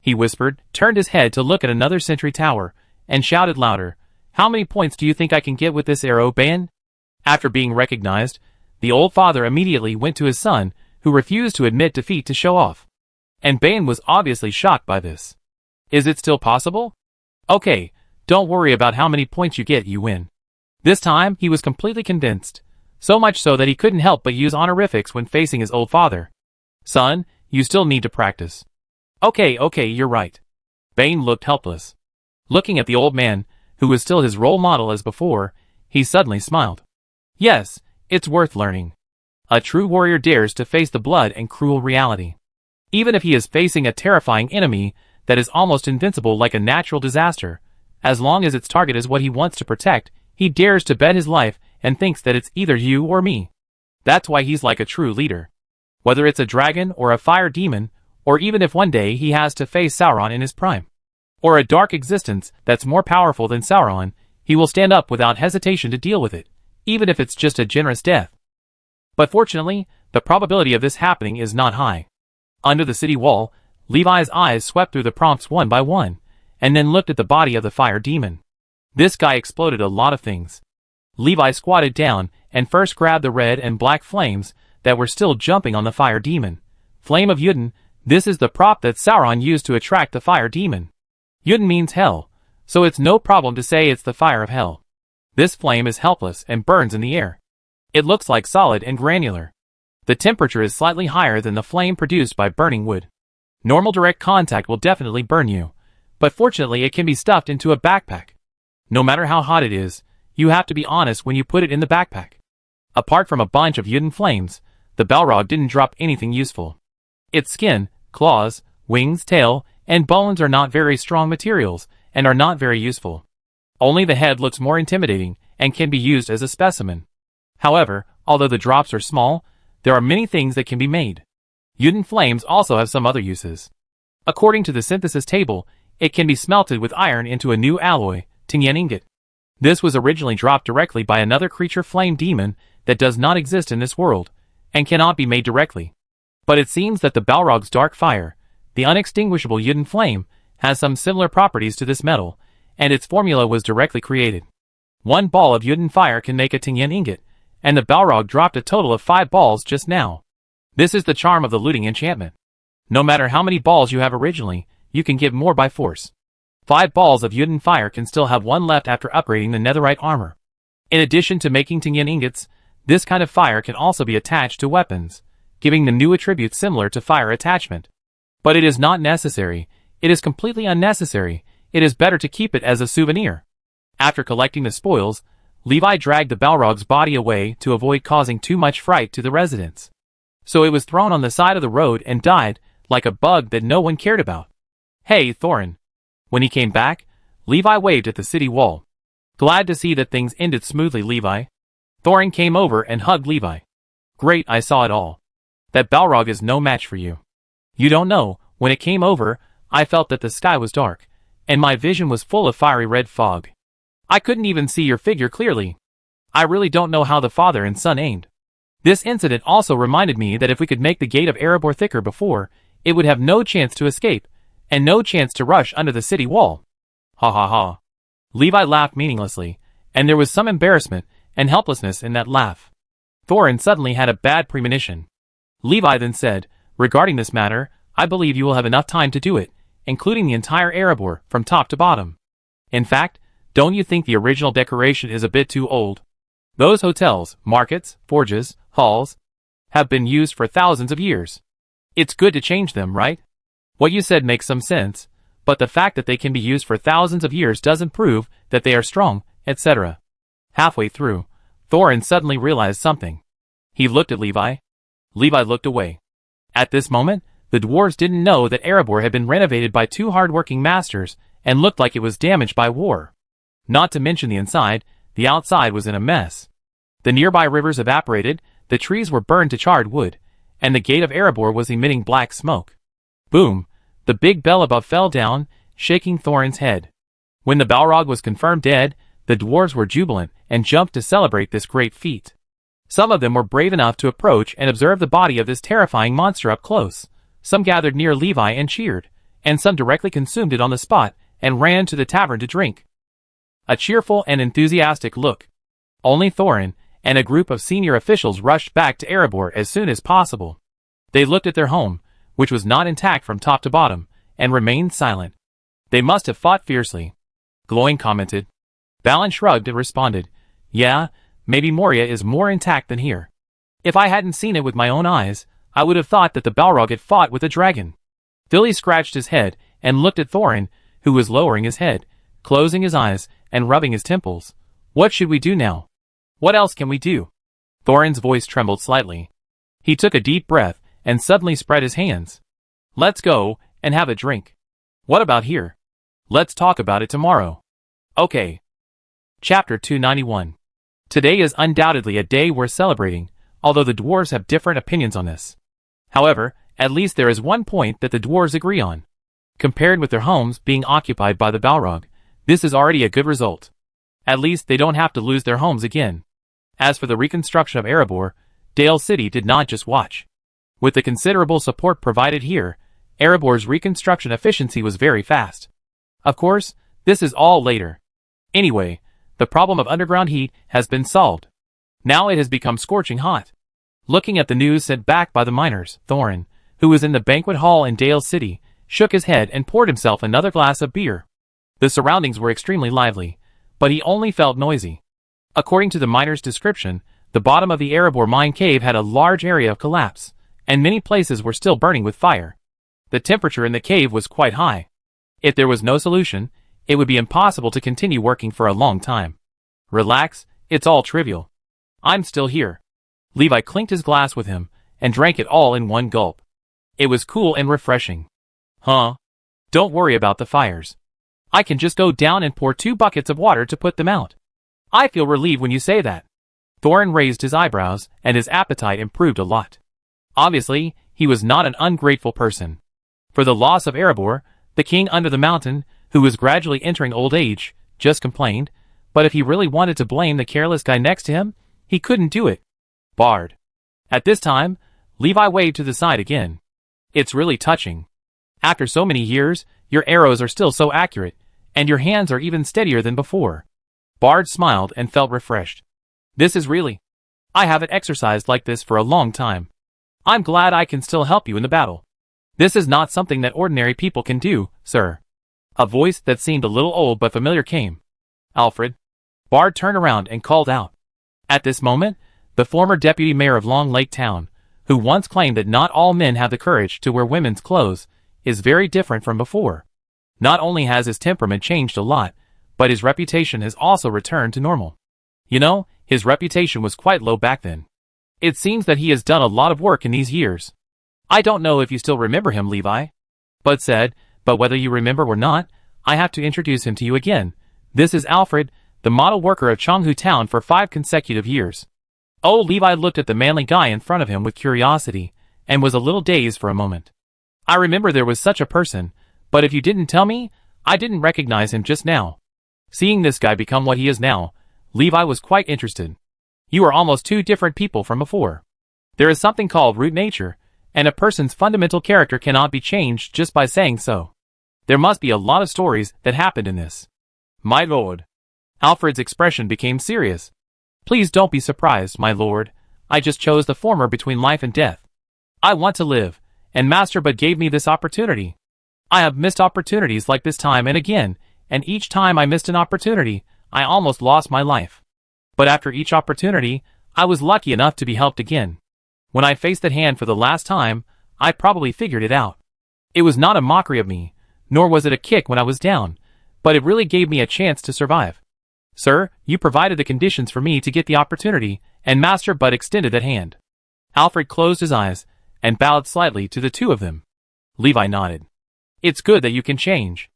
Speaker 1: he whispered, turned his head to look at another sentry tower, and shouted louder, "How many points do you think I can get with this arrow, Bane?" After being recognized, the old father immediately went to his son, who refused to admit defeat to show off. And Bane was obviously shocked by this. "Is it still possible?" "Okay, don't worry about how many points you get, you win." This time, he was completely convinced, so much so that he couldn't help but use honorifics when facing his old father. "Son, you still need to practice." Okay, you're right." Bane looked helpless. Looking at the old man, who was still his role model as before, he suddenly smiled. "Yes, it's worth learning. A true warrior dares to face the blood and cruel reality. Even if he is facing a terrifying enemy that is almost invincible like a natural disaster, as long as its target is what he wants to protect, he dares to bet his life and thinks that it's either you or me. That's why he's like a true leader. Whether it's a dragon or a fire demon, or even if one day he has to face Sauron in his prime, or a dark existence that's more powerful than Sauron, he will stand up without hesitation to deal with it, even if it's just a generous death. But fortunately, the probability of this happening is not high. Under the city wall, Levi's eyes swept through the prompts one by one, and then looked at the body of the fire demon. This guy exploded a lot of things. Levi squatted down and first grabbed the red and black flames that were still jumping on the fire demon. Flame of Yudin, this is the prop that Sauron used to attract the fire demon. Yudin means hell, so it's no problem to say it's the fire of hell. This flame is helpless and burns in the air. It looks like solid and granular. The temperature is slightly higher than the flame produced by burning wood. Normal direct contact will definitely burn you, but fortunately it can be stuffed into a backpack. No matter how hot it is, you have to be honest when you put it in the backpack. Apart from a bunch of wooden flames, the Balrog didn't drop anything useful. Its skin, claws, wings, tail, and bones are not very strong materials and are not very useful. Only the head looks more intimidating and can be used as a specimen. However, although the drops are small, there are many things that can be made. Wooden flames also have some other uses. According to the synthesis table, it can be smelted with iron into a new alloy, Tingyan ingot. This was originally dropped directly by another creature flame demon that does not exist in this world, and cannot be made directly. But it seems that the Balrog's dark fire, the unextinguishable wooden flame, has some similar properties to this metal, and its formula was directly created. One ball of wooden fire can make a Tingyan ingot, and the Balrog dropped a total of 5 balls just now. This is the charm of the looting enchantment. No matter how many balls you have originally, you can give more by force. 5 balls of wooden fire can still have 1 left after upgrading the netherite armor. In addition to making Tingyan ingots, this kind of fire can also be attached to weapons, giving the new attribute similar to fire attachment. But it is not necessary. It is completely unnecessary. It is better to keep it as a souvenir. After collecting the spoils, Levi dragged the Balrog's body away to avoid causing too much fright to the residents. So it was thrown on the side of the road and died, like a bug that no one cared about. Hey, Thorin. When he came back, Levi waved at the city wall. Glad to see that things ended smoothly, Levi. Thorin came over and hugged Levi. Great, I saw it all. That Balrog is no match for you. You don't know, when it came over, I felt that the sky was dark, and my vision was full of fiery red fog. I couldn't even see your figure clearly. I really don't know how the father and son aimed. This incident also reminded me that if we could make the gate of Erebor thicker before, it would have no chance to escape, and no chance to rush under the city wall. Ha ha ha. Levi laughed meaninglessly, and there was some embarrassment and helplessness in that laugh. Thorin suddenly had a bad premonition. Levi then said, regarding this matter, I believe you will have enough time to do it, including the entire Erebor from top to bottom. In fact, don't you think the original decoration is a bit too old? Those hotels, markets, forges, halls, have been used for thousands of years. It's good to change them, right? What you said makes some sense, but the fact that they can be used for thousands of years doesn't prove that they are strong, etc. Halfway through, Thorin suddenly realized something. He looked at Levi. Levi looked away. At this moment, the dwarves didn't know that Erebor had been renovated by 2 hard-working masters and looked like it was damaged by war. Not to mention the inside, the outside was in a mess. The nearby rivers evaporated, the trees were burned to charred wood, and the gate of Erebor was emitting black smoke. Boom! The big bell above fell down, shaking Thorin's head. When the Balrog was confirmed dead, the dwarves were jubilant and jumped to celebrate this great feat. Some of them were brave enough to approach and observe the body of this terrifying monster up close. Some gathered near Levi and cheered, and some directly consumed it on the spot and ran to the tavern to drink. A cheerful and enthusiastic look. Only Thorin and a group of senior officials rushed back to Erebor as soon as possible. They looked at their home, which was not intact from top to bottom, and remained silent. They must have fought fiercely. Glowing commented. Balin shrugged and responded, yeah, maybe Moria is more intact than here. If I hadn't seen it with my own eyes, I would have thought that the Balrog had fought with a dragon. Philly scratched his head and looked at Thorin, who was lowering his head, closing his eyes, and rubbing his temples. What should we do now? What else can we do? Thorin's voice trembled slightly. He took a deep breath and suddenly spread his hands. Let's go and have a drink. What about here? Let's talk about it tomorrow. Okay. Chapter 291. Today is undoubtedly a day worth celebrating, although the dwarves have different opinions on this. However, at least there is one point that the dwarves agree on. Compared with their homes being occupied by the Balrog, this is already a good result. At least they don't have to lose their homes again. As for the reconstruction of Erebor, Dale City did not just watch. With the considerable support provided here, Erebor's reconstruction efficiency was very fast. Of course, this is all later. Anyway, the problem of underground heat has been solved. Now it has become scorching hot. Looking at the news sent back by the miners, Thorin, who was in the banquet hall in Dale City, shook his head and poured himself another glass of beer. The surroundings were extremely lively, but he only felt noisy. According to the miner's description, The bottom of the Erebor mine cave had a large area of collapse, and many places were still burning with fire. The temperature in the cave was quite high. If there was no solution, it would be impossible to continue working for a long time. Relax, it's all trivial. I'm still here. Levi clinked his glass with him, and drank it all in one gulp. It was cool and refreshing. Huh? Don't worry about the fires. I can just go down and pour 2 buckets of water to put them out. I feel relieved when you say that. Thorin raised his eyebrows, and his appetite improved a lot. Obviously, he was not an ungrateful person. For the loss of Erebor, the king under the mountain, who was gradually entering old age, just complained, but if he really wanted to blame the careless guy next to him, he couldn't do it. Bard. At this time, Levi waved to the side again. It's really touching. After so many years, your arrows are still so accurate, and your hands are even steadier than before. Bard smiled and felt refreshed. This is really... I haven't exercised like this for a long time. I'm glad I can still help you in the battle. This is not something that ordinary people can do, sir. A voice that seemed a little old but familiar came. Alfred. Bard turned around and called out. At this moment, the former deputy mayor of Long Lake Town, who once claimed that not all men have the courage to wear women's clothes, is very different from before. Not only has his temperament changed a lot, but his reputation has also returned to normal. You know, his reputation was quite low back then. It seems that he has done a lot of work in these years. I don't know if you still remember him, Levi. Bud said, but whether you remember or not, I have to introduce him to you again. This is Alfred, the model worker of Chenghu Town for 5 consecutive years. Oh, Levi looked at the manly guy in front of him with curiosity, and was a little dazed for a moment. I remember there was such a person, but if you didn't tell me, I didn't recognize him just now. Seeing this guy become what he is now, Levi was quite interested. You are almost 2 different people from before. There is something called root nature, and a person's fundamental character cannot be changed just by saying so. There must be a lot of stories that happened in this. My lord. Alfred's expression became serious. Please don't be surprised, my lord. I just chose the former between life and death. I want to live, and Master Bud gave me this opportunity. I have missed opportunities like this time and again, and each time I missed an opportunity, I almost lost my life. But after each opportunity, I was lucky enough to be helped again. When I faced that hand for the last time, I probably figured it out. It was not a mockery of me, nor was it a kick when I was down, but it really gave me a chance to survive. Sir, you provided the conditions for me to get the opportunity, and Master Bud extended that hand. Alfred closed his eyes, and bowed slightly to the 2 of them. Levi nodded. It's good that you can change.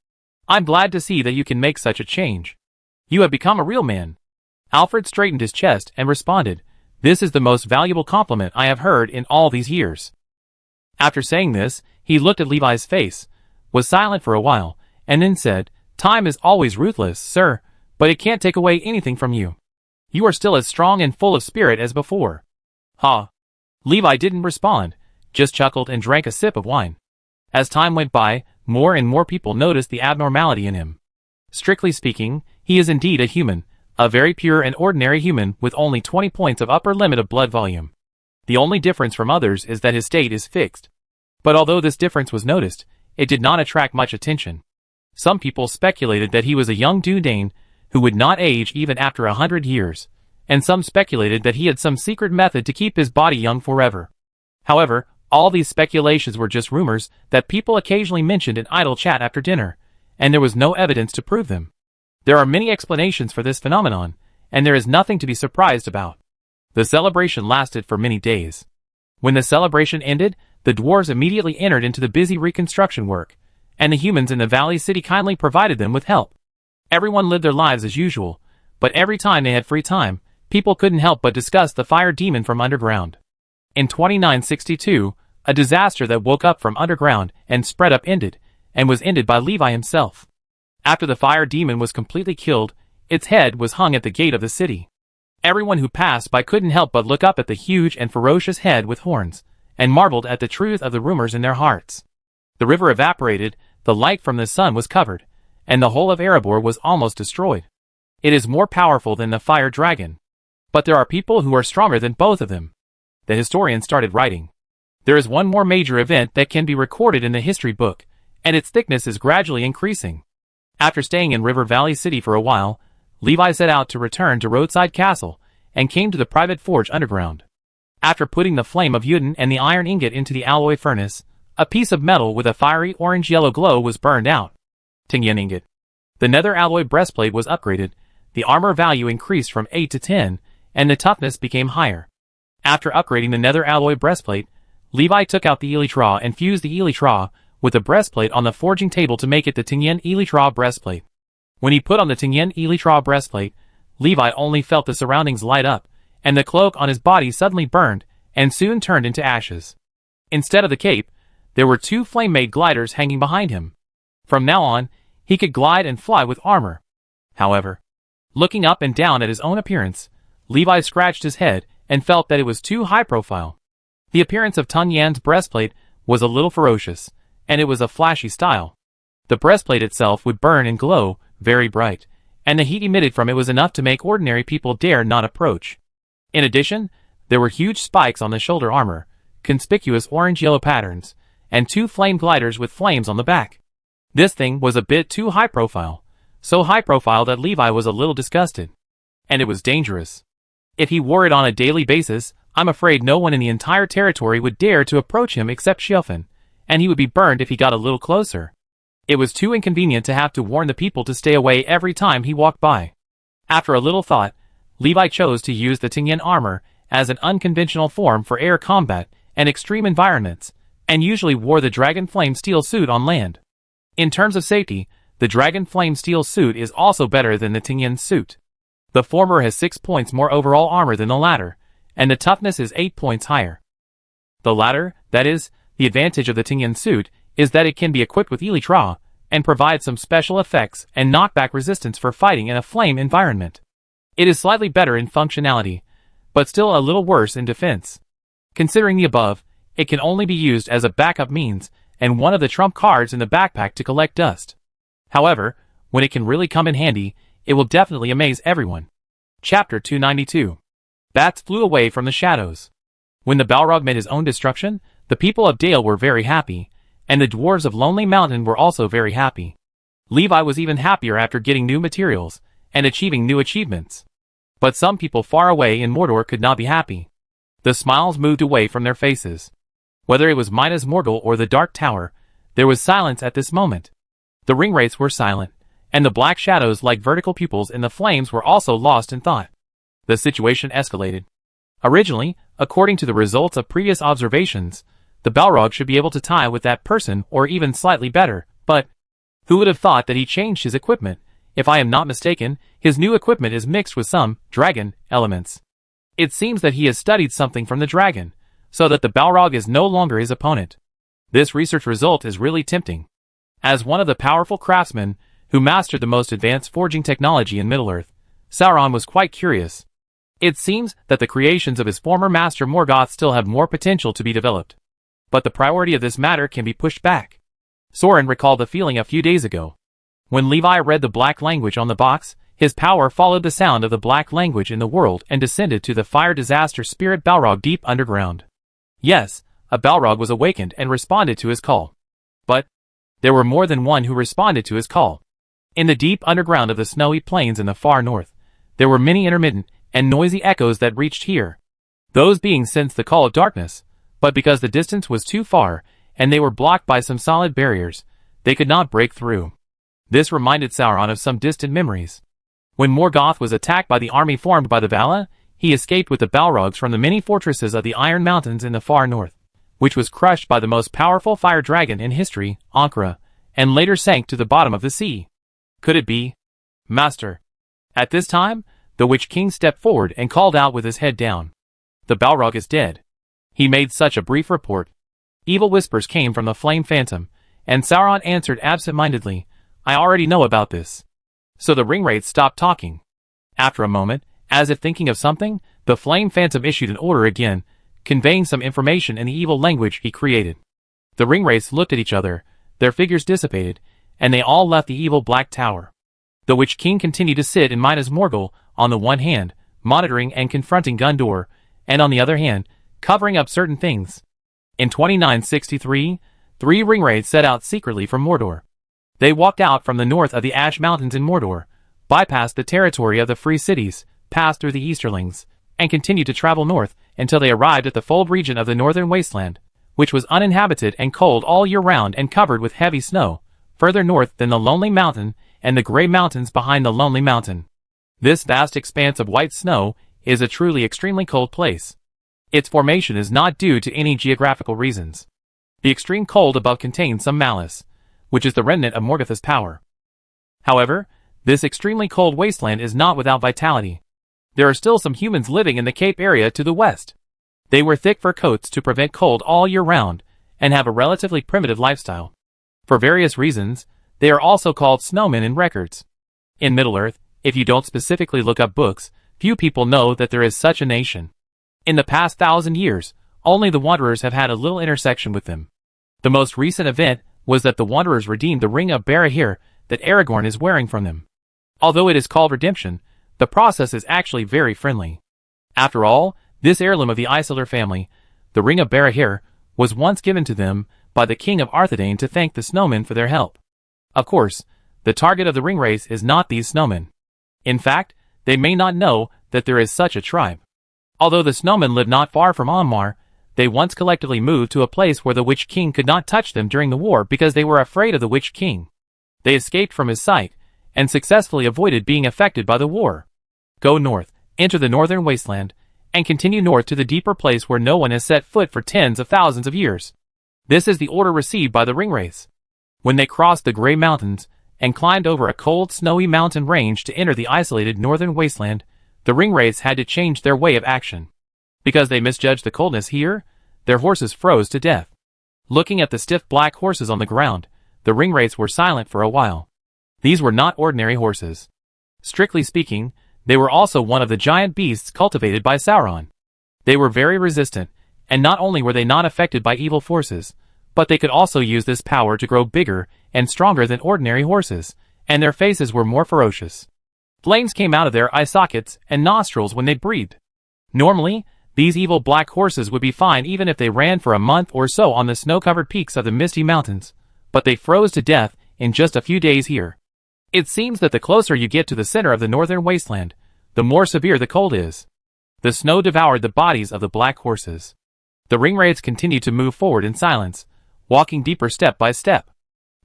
Speaker 1: I'm glad to see that you can make such a change. You have become a real man. Alfred straightened his chest and responded, This is the most valuable compliment I have heard in all these years. After saying this, he looked at Levi's face, was silent for a while, and then said, Time is always ruthless, sir, but it can't take away anything from you. You are still as strong and full of spirit as before. Ha! Levi didn't respond, just chuckled and drank a sip of wine. As time went by, more and more people noticed the abnormality in him. Strictly speaking, he is indeed a human, a very pure and ordinary human with only 20 points of upper limit of blood volume. The only difference from others is that his state is fixed. But although this difference was noticed, it did not attract much attention. Some people speculated that he was a young Dúnedain who would not age even after 100 years, and some speculated that he had some secret method to keep his body young forever. However, all these speculations were just rumors that people occasionally mentioned in idle chat after dinner, and there was no evidence to prove them. There are many explanations for this phenomenon, and there is nothing to be surprised about. The celebration lasted for many days. When the celebration ended, the dwarves immediately entered into the busy reconstruction work, and the humans in the Valley City kindly provided them with help. Everyone lived their lives as usual, but every time they had free time, people couldn't help but discuss the fire demon from underground. In 2962, a disaster that woke up from underground and spread up ended, and was ended by Levi himself. After the fire demon was completely killed, its head was hung at the gate of the city. Everyone who passed by couldn't help but look up at the huge and ferocious head with horns, and marveled at the truth of the rumors in their hearts. The river evaporated, the light from the sun was covered, and the whole of Erebor was almost destroyed. It is more powerful than the fire dragon. But there are people who are stronger than both of them. The historian started writing. There is one more major event that can be recorded in the history book, and its thickness is gradually increasing. After staying in River Valley City for a while, Levi set out to return to Roadside Castle, and came to the private forge underground. After putting the flame of Yuden and the iron ingot into the alloy furnace, a piece of metal with a fiery orange-yellow glow was burned out. Tingyan ingot. The nether alloy breastplate was upgraded, the armor value increased from 8 to 10, and the toughness became higher. After upgrading the nether alloy breastplate, Levi took out the elytra and fused the elytra with the breastplate on the forging table to make it the Tingyan elytra breastplate. When he put on the Tingyan elytra breastplate, Levi only felt the surroundings light up, and the cloak on his body suddenly burned and soon turned into ashes. Instead of the cape, there were 2 flame-made gliders hanging behind him. From now on, he could glide and fly with armor. However, looking up and down at his own appearance, Levi scratched his head and felt that it was too high profile. The appearance of Tun Yan's breastplate was a little ferocious, and it was a flashy style. The breastplate itself would burn and glow very bright, and the heat emitted from it was enough to make ordinary people dare not approach. In addition, there were huge spikes on the shoulder armor, conspicuous orange-yellow patterns, and 2 flame gliders with flames on the back. This thing was a bit too high profile, so high profile that Levi was a little disgusted. And it was dangerous. If he wore it on a daily basis, I'm afraid no one in the entire territory would dare to approach him except Xiaofan, and he would be burned if he got a little closer. It was too inconvenient to have to warn the people to stay away every time he walked by. After a little thought, Levi chose to use the Tingyan armor as an unconventional form for air combat and extreme environments, and usually wore the Dragon Flame Steel suit on land. In terms of safety, the Dragon Flame Steel suit is also better than the Tingyan suit. The former has 6 points more overall armor than the latter, and the toughness is 8 points higher. The latter, that is, the advantage of the Tingyan suit, is that it can be equipped with elytra, and provide some special effects and knockback resistance for fighting in a flame environment. It is slightly better in functionality, but still a little worse in defense. Considering the above, it can only be used as a backup means, and one of the trump cards in the backpack to collect dust. However, when it can really come in handy, it will definitely amaze everyone. Chapter 292. Bats flew away from the shadows. When the Balrog met his own destruction, the people of Dale were very happy, and the dwarves of Lonely Mountain were also very happy. Levi was even happier after getting new materials, and achieving new achievements. But some people far away in Mordor could not be happy. The smiles moved away from their faces. Whether it was Minas Morgul or the Dark Tower, there was silence at this moment. The ring wraiths were silent, and the black shadows like vertical pupils in the flames were also lost in thought. The situation escalated. Originally, according to the results of previous observations, the Balrog should be able to tie with that person or even slightly better, but who would have thought that he changed his equipment? If I am not mistaken, his new equipment is mixed with some dragon elements. It seems that he has studied something from the dragon, so that the Balrog is no longer his opponent. This research result is really tempting. As one of the powerful craftsmen who mastered the most advanced forging technology in Middle-earth, Sauron was quite curious. It seems that the creations of his former master Morgoth still have more potential to be developed. But the priority of this matter can be pushed back. Soren recalled the feeling a few days ago. When Levi read the black language on the box, his power followed the sound of the black language in the world and descended to the fire disaster spirit Balrog deep underground. Yes, a Balrog was awakened and responded to his call. But there were more than one who responded to his call. In the deep underground of the snowy plains in the far north, there were many intermittent and noisy echoes that reached here. Those beings sensed the call of darkness, but because the distance was too far, and they were blocked by some solid barriers, they could not break through. This reminded Sauron of some distant memories. When Morgoth was attacked by the army formed by the Vala, he escaped with the Balrogs from the many fortresses of the Iron Mountains in the far north, which was crushed by the most powerful fire dragon in history, Ankra, and later sank to the bottom of the sea. Could it be? Master. At this time, the Witch King stepped forward and called out with his head down. The Balrog is dead. He made such a brief report. Evil whispers came from the Flame Phantom, and Sauron answered absent-mindedly, I already know about this. So the ringwraiths stopped talking. After a moment, as if thinking of something, the Flame Phantom issued an order again, conveying some information in the evil language he created. The ringwraiths looked at each other, their figures dissipated, and they all left the evil Black Tower. The Witch King continued to sit in Minas Morgul, on the one hand, monitoring and confronting Gondor, and on the other hand, covering up certain things. In 2963, 3 ringwraiths set out secretly from Mordor. They walked out from the north of the Ash Mountains in Mordor, bypassed the territory of the Free Cities, passed through the Easterlings, and continued to travel north until they arrived at the fold region of the northern wasteland, which was uninhabited and cold all year round and covered with heavy snow, further north than the Lonely Mountain and the Gray Mountains behind the Lonely Mountain. This vast expanse of white snow is a truly extremely cold place. Its formation is not due to any geographical reasons. The extreme cold above contains some malice, which is the remnant of Morgatha's power. However, this extremely cold wasteland is not without vitality. There are still some humans living in the Cape area to the west. They wear thick fur coats to prevent cold all year round, and have a relatively primitive lifestyle. For various reasons, they are also called snowmen in records. In Middle-earth, if you don't specifically look up books, few people know that there is such a nation. In the past 1,000 years, only the Wanderers have had a little intersection with them. The most recent event was that the Wanderers redeemed the ring of Barahir that Aragorn is wearing from them. Although it is called redemption, the process is actually very friendly. After all, this heirloom of the Isildur family, the ring of Barahir, was once given to them by the king of Arthedain to thank the snowmen for their help. Of course, the target of the ring race is not these snowmen. In fact, they may not know that there is such a tribe. Although the snowmen live not far from Ammar, they once collectively moved to a place where the Witch King could not touch them during the war because they were afraid of the Witch King. They escaped from his sight, and successfully avoided being affected by the war. Go north, enter the northern wasteland, and continue north to the deeper place where no one has set foot for tens of thousands of years. This is the order received by the ringwraiths. When they crossed the Grey Mountains, and climbed over a cold, snowy mountain range to enter the isolated northern wasteland, the ringwraiths had to change their way of action. Because they misjudged the coldness here, their horses froze to death. Looking at the stiff black horses on the ground, the ringwraiths were silent for a while. These were not ordinary horses. Strictly speaking, they were also one of the giant beasts cultivated by Sauron. They were very resistant, and not only were they not affected by evil forces, but they could also use this power to grow bigger and stronger than ordinary horses, and their faces were more ferocious. Flames came out of their eye sockets and nostrils when they breathed. Normally, these evil black horses would be fine even if they ran for a month or so on the snow-covered peaks of the Misty Mountains, but they froze to death in just a few days here. It seems that the closer you get to the center of the northern wasteland, the more severe the cold is. The snow devoured the bodies of the black horses. The ringwraiths continued to move forward in silence, walking deeper step by step.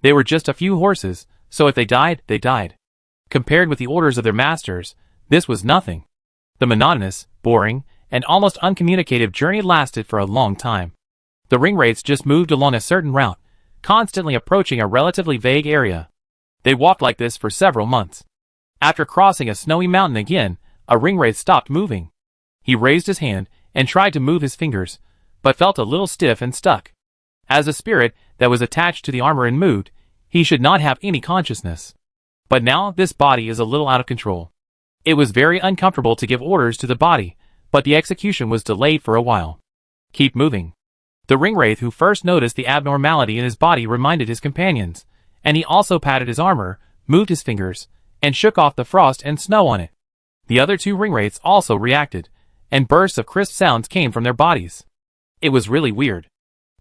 Speaker 1: They were just a few horses, so if they died, they died. Compared with the orders of their masters, this was nothing. The monotonous, boring, and almost uncommunicative journey lasted for a long time. The ringwraiths just moved along a certain route, constantly approaching a relatively vague area. They walked like this for several months. After crossing a snowy mountain again, a ringwraith stopped moving. He raised his hand and tried to move his fingers, but felt a little stiff and stuck. As a spirit that was attached to the armor and moved, he should not have any consciousness. But now this body is a little out of control. It was very uncomfortable to give orders to the body, but the execution was delayed for a while. Keep moving. The ringwraith who first noticed the abnormality in his body reminded his companions, and he also patted his armor, moved his fingers, and shook off the frost and snow on it. The other two ringwraiths also reacted, and bursts of crisp sounds came from their bodies. It was really weird.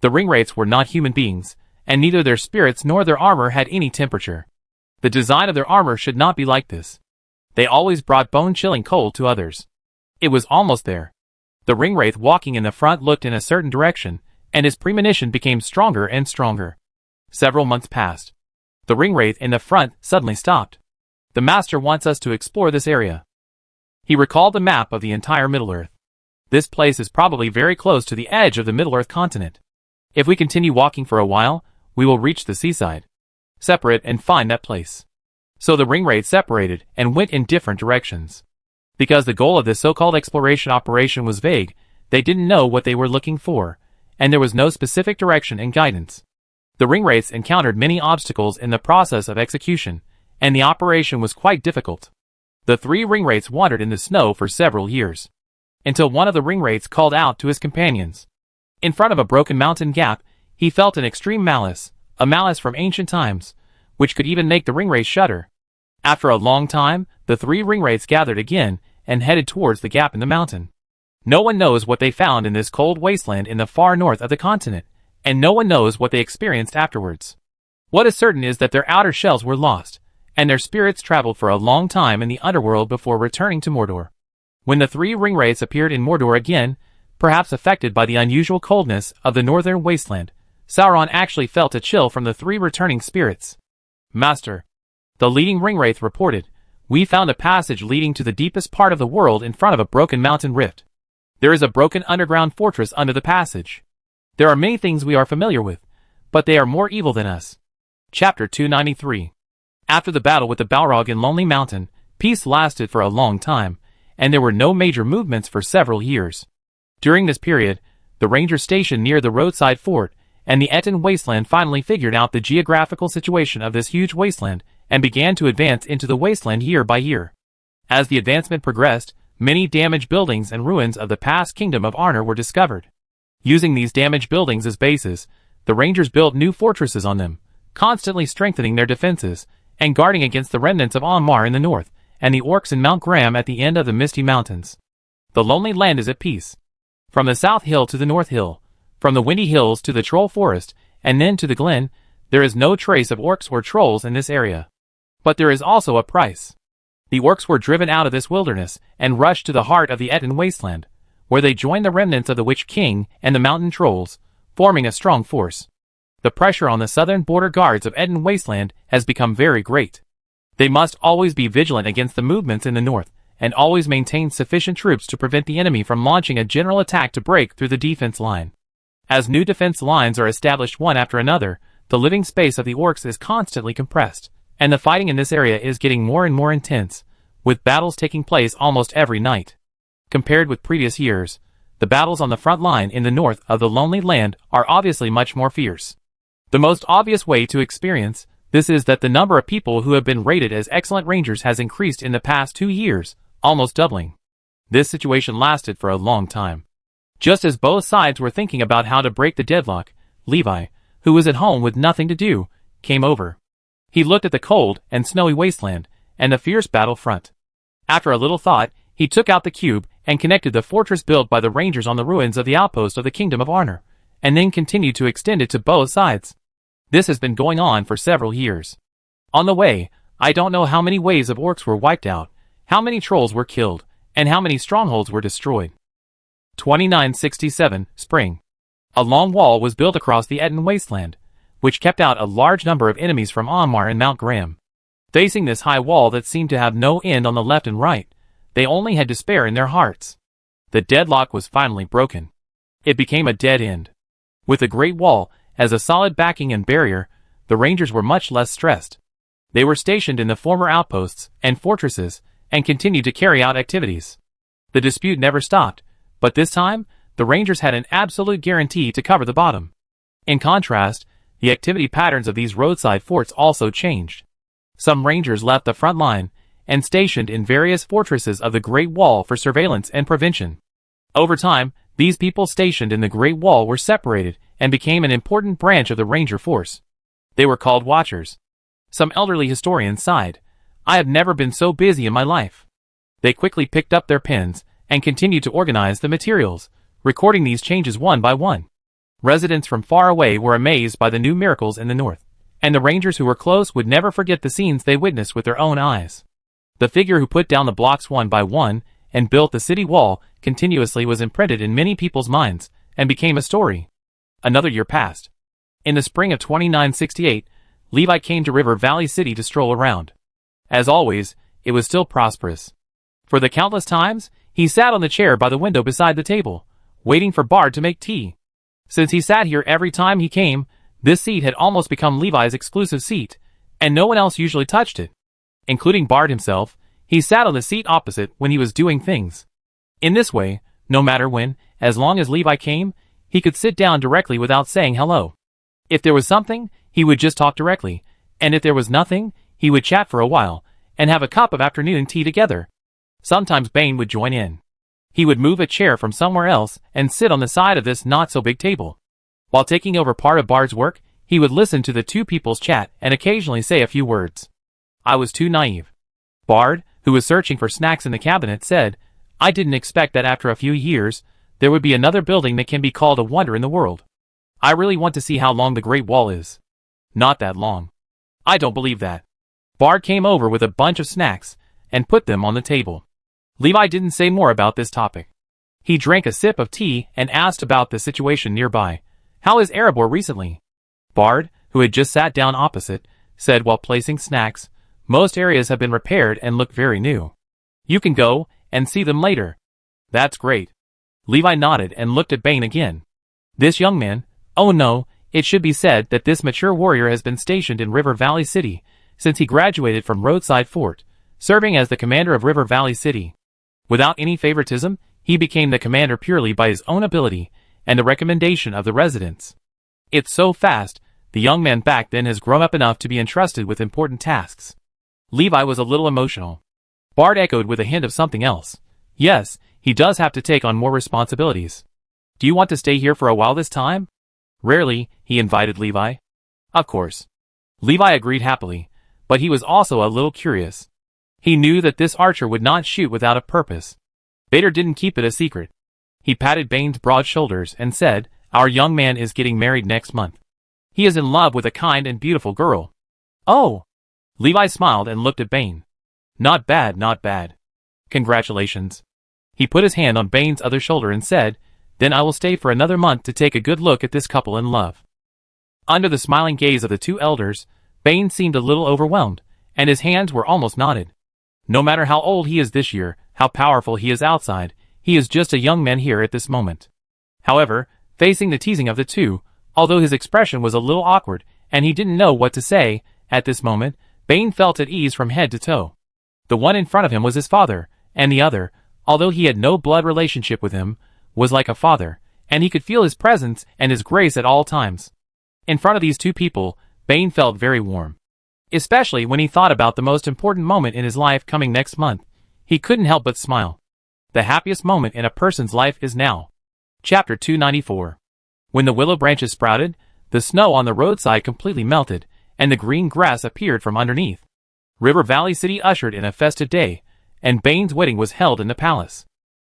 Speaker 1: The ringwraiths were not human beings, and neither their spirits nor their armor had any temperature. The design of their armor should not be like this. They always brought bone-chilling cold to others. It was almost there. The ringwraith walking in the front looked in a certain direction, and his premonition became stronger and stronger. Several months passed. The ringwraith in the front suddenly stopped. The master wants us to explore this area. He recalled the map of the entire Middle-earth. This place is probably very close to the edge of the Middle-earth continent. If we continue walking for a while, we will reach the seaside. Separate and find that place. So the ringwraiths separated and went in different directions. Because the goal of this so-called exploration operation was vague, they didn't know what they were looking for, and there was no specific direction and guidance. The ringwraiths encountered many obstacles in the process of execution, and the operation was quite difficult. The three ringwraiths wandered in the snow for several years, until one of the ringwraiths called out to his companions. In front of a broken mountain gap, he felt an extreme malice, a malice from ancient times, which could even make the ringwraiths shudder. After a long time, the three ringwraiths gathered again and headed towards the gap in the mountain. No one knows what they found in this cold wasteland in the far north of the continent, and no one knows what they experienced afterwards. What is certain is that their outer shells were lost, and their spirits traveled for a long time in the underworld before returning to Mordor. When the three ringwraiths appeared in Mordor again, perhaps affected by the unusual coldness of the northern wasteland, Sauron actually felt a chill from the three returning spirits. "Master," the leading ringwraith reported, "we found a passage leading to the deepest part of the world in front of a broken mountain rift. There is a broken underground fortress under the passage. There are many things we are familiar with, but they are more evil than us." Chapter 293. After the battle with the Balrog in Lonely Mountain, peace lasted for a long time, and there were no major movements for several years. During this period, the rangers stationed near the roadside fort and the Etten wasteland finally figured out the geographical situation of this huge wasteland and began to advance into the wasteland year by year. As the advancement progressed, many damaged buildings and ruins of the past kingdom of Arnor were discovered. Using these damaged buildings as bases, the rangers built new fortresses on them, constantly strengthening their defenses and guarding against the remnants of Angmar in the north and the orcs in Mount Graham at the end of the Misty Mountains. The Lonely Land is at peace. From the South Hill to the North Hill, from the Windy Hills to the Troll Forest, and then to the Glen, there is no trace of orcs or trolls in this area. But there is also a price. The orcs were driven out of this wilderness and rushed to the heart of the Etten wasteland, where they joined the remnants of the Witch King and the mountain trolls, forming a strong force. The pressure on the southern border guards of Etten wasteland has become very great. They must always be vigilant against the movements in the north, and always maintain sufficient troops to prevent the enemy from launching a general attack to break through the defense line. As new defense lines are established one after another, the living space of the orcs is constantly compressed, and the fighting in this area is getting more and more intense, with battles taking place almost every night. Compared with previous years, the battles on the front line in the north of the Lonely Land are obviously much more fierce. The most obvious way to experience this is that the number of people who have been rated as excellent rangers has increased in the past 2 years, almost doubling. This situation lasted for a long time. Just as both sides were thinking about how to break the deadlock, Levi, who was at home with nothing to do, came over. He looked at the cold and snowy wasteland, and the fierce battle front. After a little thought, he took out the cube and connected the fortress built by the rangers on the ruins of the outpost of the Kingdom of Arnor, and then continued to extend it to both sides. This has been going on for several years. On the way, I don't know how many waves of orcs were wiped out, how many trolls were killed, and how many strongholds were destroyed. 2967, Spring. A long wall was built across the Etten wasteland, which kept out a large number of enemies from Angmar and Mount Graham. Facing this high wall that seemed to have no end on the left and right, they only had despair in their hearts. The deadlock was finally broken. It became a dead end. With the Great Wall as a solid backing and barrier, the rangers were much less stressed. They were stationed in the former outposts and fortresses and continued to carry out activities. The dispute never stopped, but this time, the rangers had an absolute guarantee to cover the bottom. In contrast, the activity patterns of these roadside forts also changed. Some rangers left the front line and stationed in various fortresses of the Great Wall for surveillance and prevention. Over time, these people stationed in the Great Wall were separated and became an important branch of the ranger force. They were called Watchers. Some elderly historians sighed, "I have never been so busy in my life." They quickly picked up their pens and continued to organize the materials, recording these changes one by one. Residents from far away were amazed by the new miracles in the north, and the rangers who were close would never forget the scenes they witnessed with their own eyes. The figure who put down the blocks one by one and built the city wall continuously was imprinted in many people's minds and became a story. Another year passed. In the spring of 2968, Levi came to River Valley City to stroll around. As always, it was still prosperous. For the countless times, he sat on the chair by the window beside the table, waiting for Bard to make tea. Since he sat here every time he came, this seat had almost become Levi's exclusive seat, and no one else usually touched it. Including Bard himself, he sat on the seat opposite when he was doing things. In this way, no matter when, as long as Levi came, he could sit down directly without saying hello. If there was something, he would just talk directly, and if there was nothing, he would chat for a while, and have a cup of afternoon tea together. Sometimes Bane would join in. He would move a chair from somewhere else and sit on the side of this not-so-big table. While taking over part of Bard's work, he would listen to the two people's chat and occasionally say a few words. I was too naive. Bard, who was searching for snacks in the cabinet, said, I didn't expect that after a few years, there would be another building that can be called a wonder in the world. I really want to see how long the Great Wall is. Not that long. I don't believe that. Bard came over with a bunch of snacks and put them on the table. Levi didn't say more about this topic. He drank a sip of tea and asked about the situation nearby. How is Erebor recently? Bard, who had just sat down opposite, said while placing snacks, most areas have been repaired and look very new. You can go and see them later. That's great. Levi nodded and looked at Bane again. This young man, oh no, it should be said that this mature warrior has been stationed in River Valley City since he graduated from Roadside Fort, serving as the commander of River Valley City. Without any favoritism, he became the commander purely by his own ability and the recommendation of the residents. It's so fast, the young man back then has grown up enough to be entrusted with important tasks. Levi was a little emotional. Bard echoed with a hint of something else. Yes, he does have to take on more responsibilities. Do you want to stay here for a while this time? Rarely, he invited Levi. Of course. Levi agreed happily, but he was also a little curious. He knew that this archer would not shoot without a purpose. Bader didn't keep it a secret. He patted Bane's broad shoulders and said, Our young man is getting married next month. He is in love with a kind and beautiful girl. Oh! Levi smiled and looked at Bane. Not bad, not bad. Congratulations. He put his hand on Bane's other shoulder and said, Then I will stay for another month to take a good look at this couple in love. Under the smiling gaze of the two elders, Bane seemed a little overwhelmed, and his hands were almost knotted. No matter how old he is this year, how powerful he is outside, he is just a young man here at this moment. However, facing the teasing of the two, although his expression was a little awkward, and he didn't know what to say, at this moment, Bane felt at ease from head to toe. The one in front of him was his father, and the other, although he had no blood relationship with him, was like a father, and he could feel his presence and his grace at all times. In front of these two people, Bane felt very warm. Especially when he thought about the most important moment in his life coming next month, he couldn't help but smile. The happiest moment in a person's life is now. Chapter 294. When the willow branches sprouted, the snow on the roadside completely melted, and the green grass appeared from underneath. River Valley City ushered in a festive day, and Bane's wedding was held in the palace.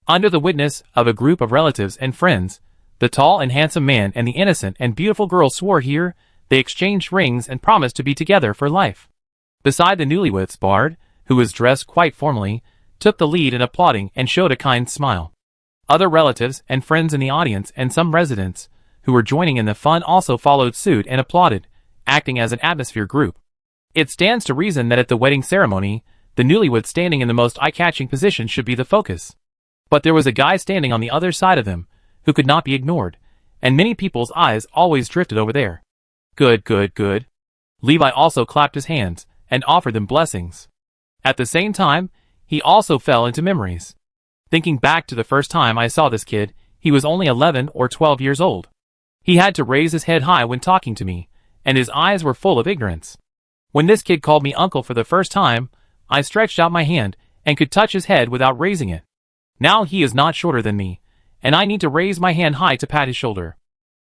Speaker 1: Under the witness of a group of relatives and friends, the tall and handsome man and the innocent and beautiful girl swore here, they exchanged rings and promised to be together for life. Beside the newlyweds, Bard, who was dressed quite formally, took the lead in applauding and showed a kind smile. Other relatives and friends in the audience and some residents, who were joining in the fun also followed suit and applauded, acting as an atmosphere group. It stands to reason that at the wedding ceremony, the newlywed standing in the most eye-catching position should be the focus. But there was a guy standing on the other side of them, who could not be ignored, and many people's eyes always drifted over there. Good, good, good. Levi also clapped his hands, and offered them blessings. At the same time, he also fell into memories. Thinking back to the first time I saw this kid, he was only 11 or 12 years old. He had to raise his head high when talking to me, and his eyes were full of ignorance. When this kid called me uncle for the first time, I stretched out my hand and could touch his head without raising it. Now he is not shorter than me, and I need to raise my hand high to pat his shoulder.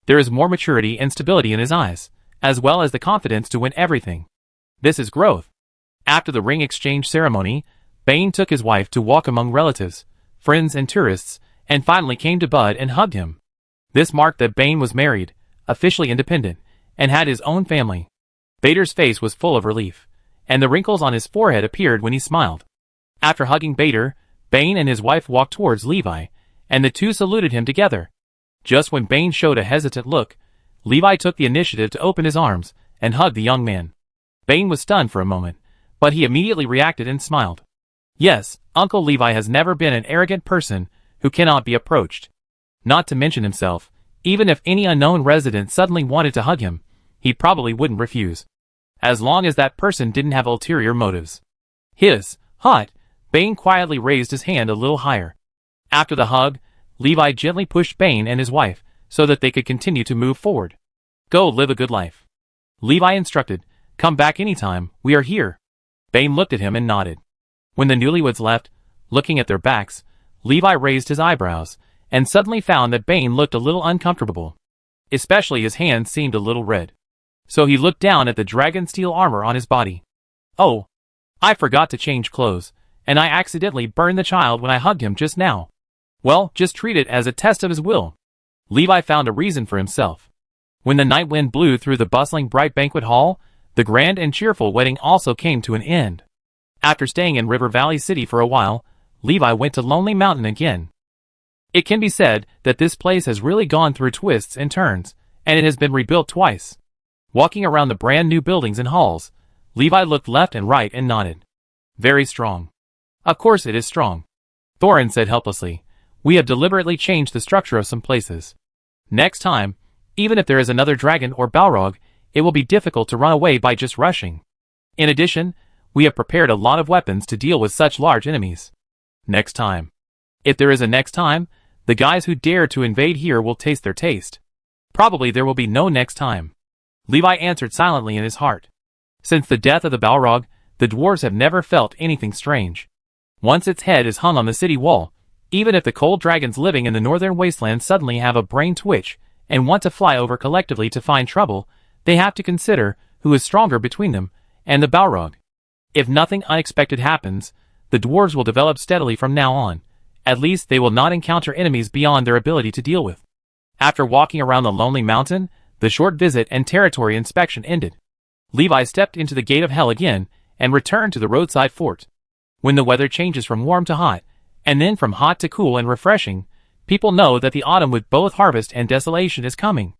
Speaker 1: There is more maturity and stability in his eyes, as well as the confidence to win everything. This is growth. After the ring exchange ceremony, Bane took his wife to walk among relatives, friends and tourists, and finally came to Bud and hugged him. This marked that Bane was married, officially independent, and had his own family. Bader's face was full of relief, and the wrinkles on his forehead appeared when he smiled. After hugging Bader, Bane and his wife walked towards Levi, and the two saluted him together. Just when Bane showed a hesitant look, Levi took the initiative to open his arms and hug the young man. Bane was stunned for a moment, but he immediately reacted and smiled. Yes, Uncle Levi has never been an arrogant person who cannot be approached. Not to mention himself, even if any unknown resident suddenly wanted to hug him, he probably wouldn't refuse. As long as that person didn't have ulterior motives. Hot, Bane quietly raised his hand a little higher. After the hug, Levi gently pushed Bane and his wife so that they could continue to move forward. Go live a good life. Levi instructed, come back anytime, we are here. Bane looked at him and nodded. When the newlyweds left, looking at their backs, Levi raised his eyebrows, and suddenly found that Bane looked a little uncomfortable. Especially his hands seemed a little red. So he looked down at the dragon steel armor on his body. Oh, I forgot to change clothes, and I accidentally burned the child when I hugged him just now. Well, just treat it as a test of his will. Levi found a reason for himself. When the night wind blew through the bustling bright banquet hall, the grand and cheerful wedding also came to an end. After staying in River Valley City for a while, Levi went to Lonely Mountain again. It can be said that this place has really gone through twists and turns, and it has been rebuilt twice. Walking around the brand new buildings and halls, Levi looked left and right and nodded. Very strong. Of course it is strong. Thorin said helplessly. We have deliberately changed the structure of some places. Next time, even if there is another dragon or Balrog, it will be difficult to run away by just rushing. In addition, we have prepared a lot of weapons to deal with such large enemies. Next time. If there is a next time, the guys who dare to invade here will taste their taste. Probably there will be no next time. Levi answered silently in his heart. Since the death of the Balrog, the dwarves have never felt anything strange. Once its head is hung on the city wall, even if the cold dragons living in the northern wasteland suddenly have a brain twitch and want to fly over collectively to find trouble, they have to consider who is stronger between them and the Balrog. If nothing unexpected happens, the dwarves will develop steadily from now on. At least they will not encounter enemies beyond their ability to deal with. After walking around the Lonely Mountain, the short visit and territory inspection ended. Levi stepped into the gate of hell again and returned to the roadside fort. When the weather changes from warm to hot, and then from hot to cool and refreshing, people know that the autumn with both harvest and desolation is coming.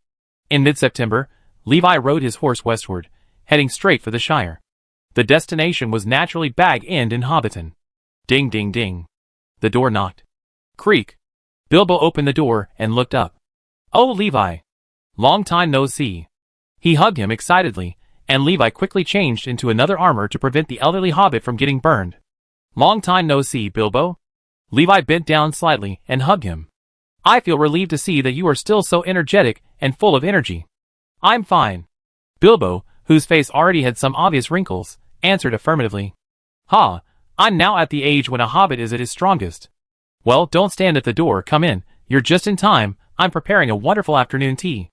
Speaker 1: In mid-September, Levi rode his horse westward, heading straight for the Shire. The destination was naturally Bag End in Hobbiton. Ding ding ding. The door knocked. Creak. Bilbo opened the door and looked up. Oh, Levi. Long time no see. He hugged him excitedly, and Levi quickly changed into another armor to prevent the elderly hobbit from getting burned. Long time no see, Bilbo. Levi bent down slightly and hugged him. I feel relieved to see that you are still so energetic and full of energy. I'm fine. Bilbo, whose face already had some obvious wrinkles, answered affirmatively. Ha, I'm now at the age when a hobbit is at his strongest. Well, don't stand at the door, come in, you're just in time, I'm preparing a wonderful afternoon tea.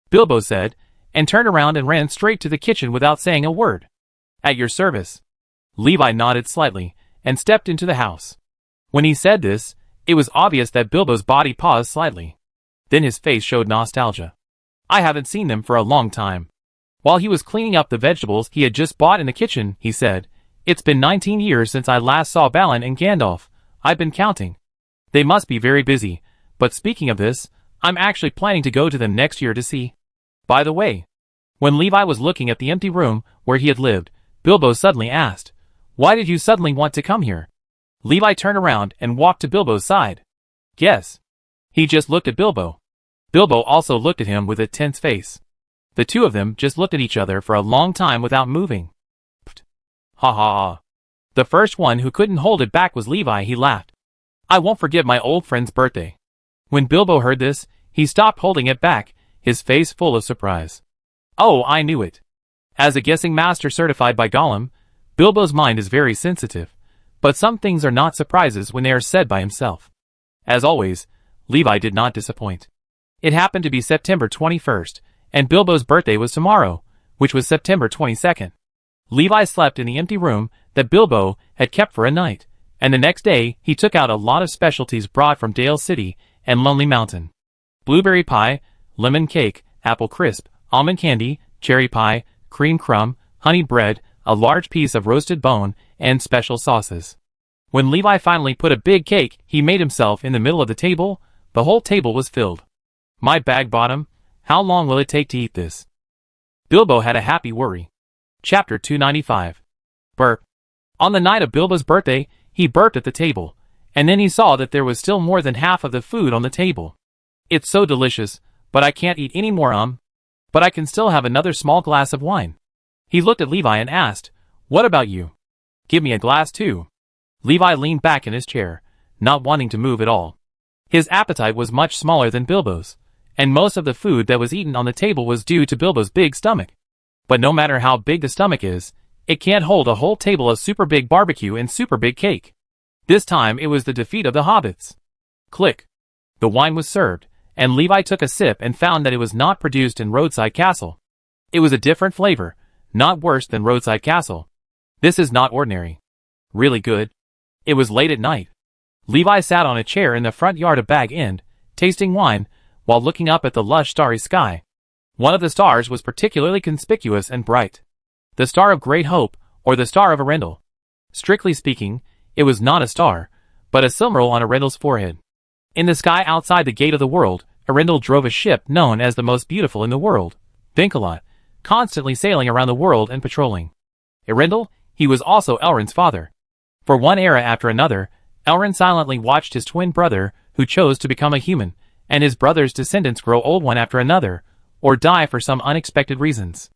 Speaker 1: Bilbo said, and turned around and ran straight to the kitchen without saying a word. At your service. Levi nodded slightly, and stepped into the house. When he said this, it was obvious that Bilbo's body paused slightly. Then his face showed nostalgia. I haven't seen them for a long time. While he was cleaning up the vegetables he had just bought in the kitchen, he said, It's been 19 years since I last saw Balin and Gandalf. I've been counting. They must be very busy, but speaking of this, I'm actually planning to go to them next year to see. By the way, when Levi was looking at the empty room where he had lived, Bilbo suddenly asked, Why did you suddenly want to come here? Levi turned around and walked to Bilbo's side. Guess. He just looked at Bilbo. Bilbo also looked at him with a tense face. The two of them just looked at each other for a long time without moving. Pfft. Ha ha ha. The first one who couldn't hold it back was Levi. He laughed. I won't forget my old friend's birthday. When Bilbo heard this, he stopped holding it back, his face full of surprise. Oh, I knew it. As a guessing master certified by Gollum, Bilbo's mind is very sensitive, but some things are not surprises when they are said by himself. As always, Levi did not disappoint. It happened to be September 21st, and Bilbo's birthday was tomorrow, which was September 22nd. Levi slept in the empty room that Bilbo had kept for a night, and the next day he took out a lot of specialties brought from Dale City and Lonely Mountain. Blueberry pie, lemon cake, apple crisp, almond candy, cherry pie, cream crumb, honey bread, a large piece of roasted bone, and special sauces. When Levi finally put a big cake he made himself in the middle of the table, the whole table was filled. My bag bottom, how long will it take to eat this? Bilbo had a happy worry. Chapter 295. Burp. On the night of Bilbo's birthday, he burped at the table, and then he saw that there was still more than half of the food on the table. It's so delicious, but I can't eat any more but I can still have another small glass of wine. He looked at Levi and asked, What about you? Give me a glass too. Levi leaned back in his chair, not wanting to move at all. His appetite was much smaller than Bilbo's, and most of the food that was eaten on the table was due to Bilbo's big stomach. But no matter how big the stomach is, it can't hold a whole table of super big barbecue and super big cake. This time it was the defeat of the hobbits. Click. The wine was served, and Levi took a sip and found that it was not produced in Roadside Castle. It was a different flavor, not worse than Roadside Castle. This is not ordinary. Really good. It was late at night. Levi sat on a chair in the front yard of Bag End, tasting wine, while looking up at the lush starry sky. One of the stars was particularly conspicuous and bright. The Star of Great Hope, or the Star of Arendelle. Strictly speaking, it was not a star, but a silmaril on Arendel's forehead. In the sky outside the gate of the world, Arendel drove a ship known as the most beautiful in the world, Vinkelot, constantly sailing around the world and patrolling. Arendel, he was also Elrond's father. For one era after another, Elrond silently watched his twin brother, who chose to become a human, and his brother's descendants grow old one after another, or die for some unexpected reasons.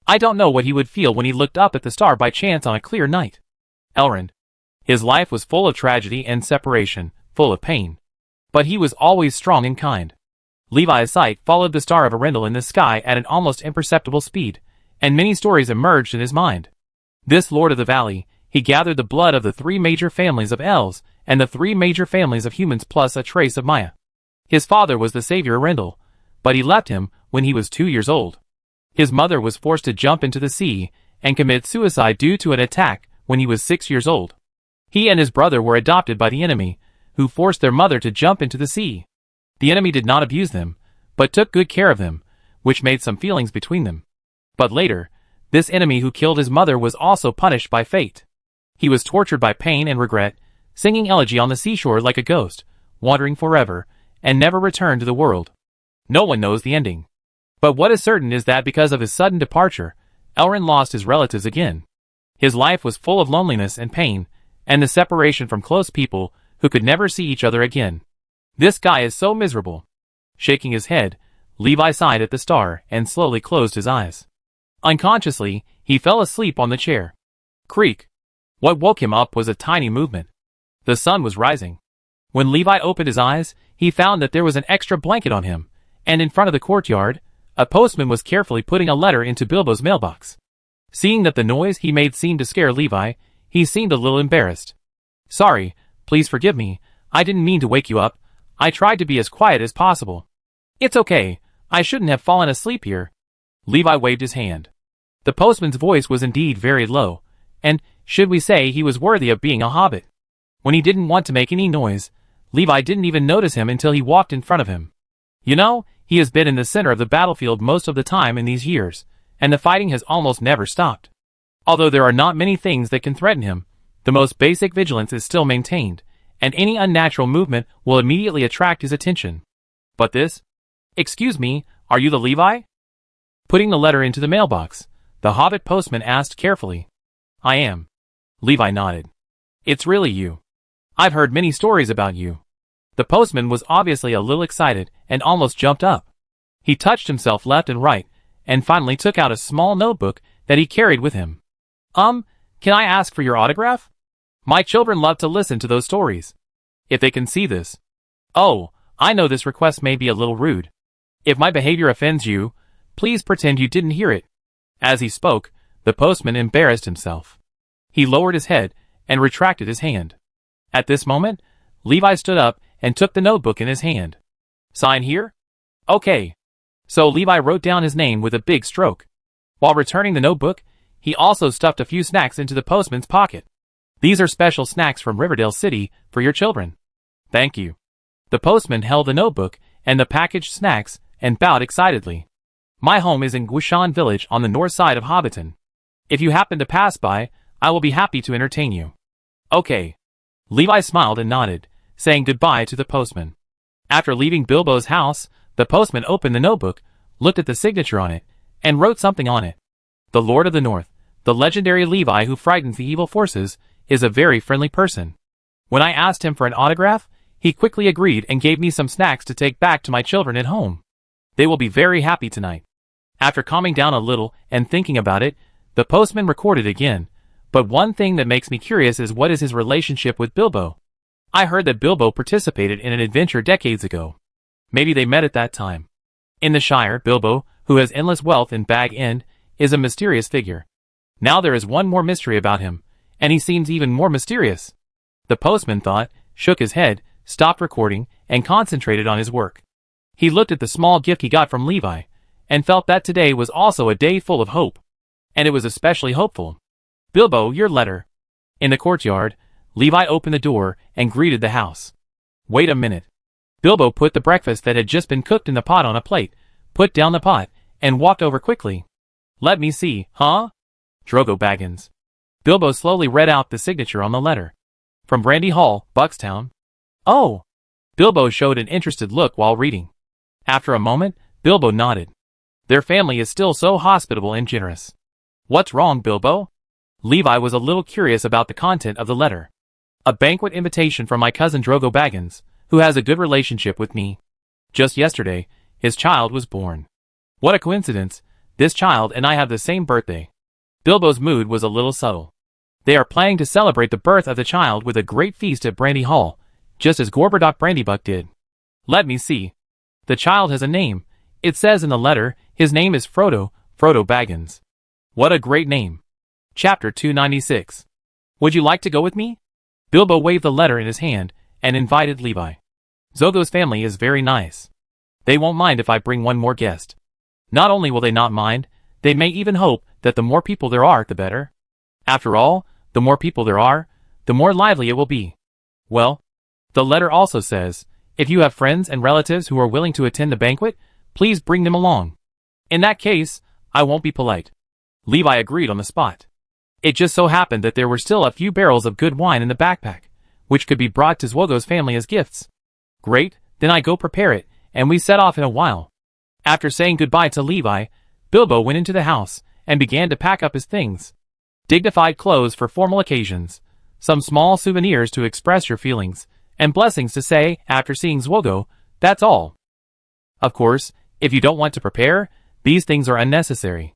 Speaker 1: I don't know what he would feel when he looked up at the star by chance on a clear night. Elrond. His life was full of tragedy and separation, full of pain. But he was always strong and kind. Levi's sight followed the star of Arendel in the sky at an almost imperceptible speed, and many stories emerged in his mind. This Lord of the Valley, he gathered the blood of the 3 major families of elves and the 3 major families of humans plus a trace of Maya. His father was the savior Arendel, but he left him when he was 2 years old. His mother was forced to jump into the sea and commit suicide due to an attack when he was 6 years old. He and his brother were adopted by the enemy, who forced their mother to jump into the sea. The enemy did not abuse them, but took good care of them, which made some feelings between them. But later, this enemy who killed his mother was also punished by fate. He was tortured by pain and regret, singing elegy on the seashore like a ghost, wandering forever, and never returned to the world. No one knows the ending. But what is certain is that because of his sudden departure, Elrond lost his relatives again. His life was full of loneliness and pain, and the separation from close people who could never see each other again. This guy is so miserable. Shaking his head, Levi sighed at the star and slowly closed his eyes. Unconsciously, he fell asleep on the chair. Creak. What woke him up was a tiny movement. The sun was rising. When Levi opened his eyes, he found that there was an extra blanket on him, and in front of the courtyard, a postman was carefully putting a letter into Bilbo's mailbox. Seeing that the noise he made seemed to scare Levi, he seemed a little embarrassed. Sorry, please forgive me, I didn't mean to wake you up, I tried to be as quiet as possible. It's okay, I shouldn't have fallen asleep here. Levi waved his hand. The postman's voice was indeed very low, and, should we say, he was worthy of being a hobbit. When he didn't want to make any noise, Levi didn't even notice him until he walked in front of him. You know, he has been in the center of the battlefield most of the time in these years, and the fighting has almost never stopped. Although there are not many things that can threaten him, the most basic vigilance is still maintained, and any unnatural movement will immediately attract his attention. But this? Excuse me, are you the Levi? Putting the letter into the mailbox, the hobbit postman asked carefully. I am. Levi nodded. It's really you. I've heard many stories about you. The postman was obviously a little excited and almost jumped up. He touched himself left and right, and finally took out a small notebook that he carried with him. Can I ask for your autograph? My children love to listen to those stories. If they can see this. Oh, I know this request may be a little rude. If my behavior offends you, please pretend you didn't hear it. As he spoke, the postman embarrassed himself. He lowered his head and retracted his hand. At this moment, Levi stood up and took the notebook in his hand. Sign here? Okay. So Levi wrote down his name with a big stroke. While returning the notebook, he also stuffed a few snacks into the postman's pocket. These are special snacks from Riverdale City for your children. Thank you. The postman held the notebook and the packaged snacks and bowed excitedly. My home is in Gwishan village on the north side of Hobbiton. If you happen to pass by, I will be happy to entertain you. Okay. Levi smiled and nodded, saying goodbye to the postman. After leaving Bilbo's house, the postman opened the notebook, looked at the signature on it, and wrote something on it. The Lord of the North, the legendary Levi who frightens the evil forces, is a very friendly person. When I asked him for an autograph, he quickly agreed and gave me some snacks to take back to my children at home. They will be very happy tonight. After calming down a little and thinking about it, the postman recorded again, but one thing that makes me curious is what is his relationship with Bilbo? I heard that Bilbo participated in an adventure decades ago. Maybe they met at that time. In the Shire, Bilbo, who has endless wealth in Bag End, is a mysterious figure. Now there is one more mystery about him, and he seems even more mysterious. The postman thought, shook his head, stopped recording, and concentrated on his work. He looked at the small gift he got from Levi, and felt that today was also a day full of hope. And it was especially hopeful. Bilbo, your letter. In the courtyard, Levi opened the door and greeted the house. Wait a minute. Bilbo put the breakfast that had just been cooked in the pot on a plate, put down the pot, and walked over quickly. Let me see, huh? Drogo Baggins. Bilbo slowly read out the signature on the letter. From Brandy Hall, Buckstown. Oh! Bilbo showed an interested look while reading. After a moment, Bilbo nodded. Their family is still so hospitable and generous. What's wrong, Bilbo? Levi was a little curious about the content of the letter. A banquet invitation from my cousin Drogo Baggins, who has a good relationship with me. Just yesterday, his child was born. What a coincidence, this child and I have the same birthday. Bilbo's mood was a little subtle. They are planning to celebrate the birth of the child with a great feast at Brandy Hall, just as Gorbodoc Brandybuck did. Let me see. The child has a name. It says in the letter, his name is Frodo Baggins. What a great name. Chapter 296. Would you like to go with me? Bilbo waved the letter in his hand and invited Levi. Zogo's family is very nice. They won't mind if I bring one more guest. Not only will they not mind, they may even hope that the more people there are, the better. After all, the more people there are, the more lively it will be. Well, the letter also says, if you have friends and relatives who are willing to attend the banquet, please bring them along. In that case, I won't be polite. Levi agreed on the spot. It just so happened that there were still a few barrels of good wine in the backpack, which could be brought to Zogo's family as gifts. Great, then I go prepare it, and we set off in a while. After saying goodbye to Levi, Bilbo went into the house and began to pack up his things. Dignified clothes for formal occasions, some small souvenirs to express your feelings, and blessings to say after seeing Zogo, that's all. Of course, if you don't want to prepare, these things are unnecessary.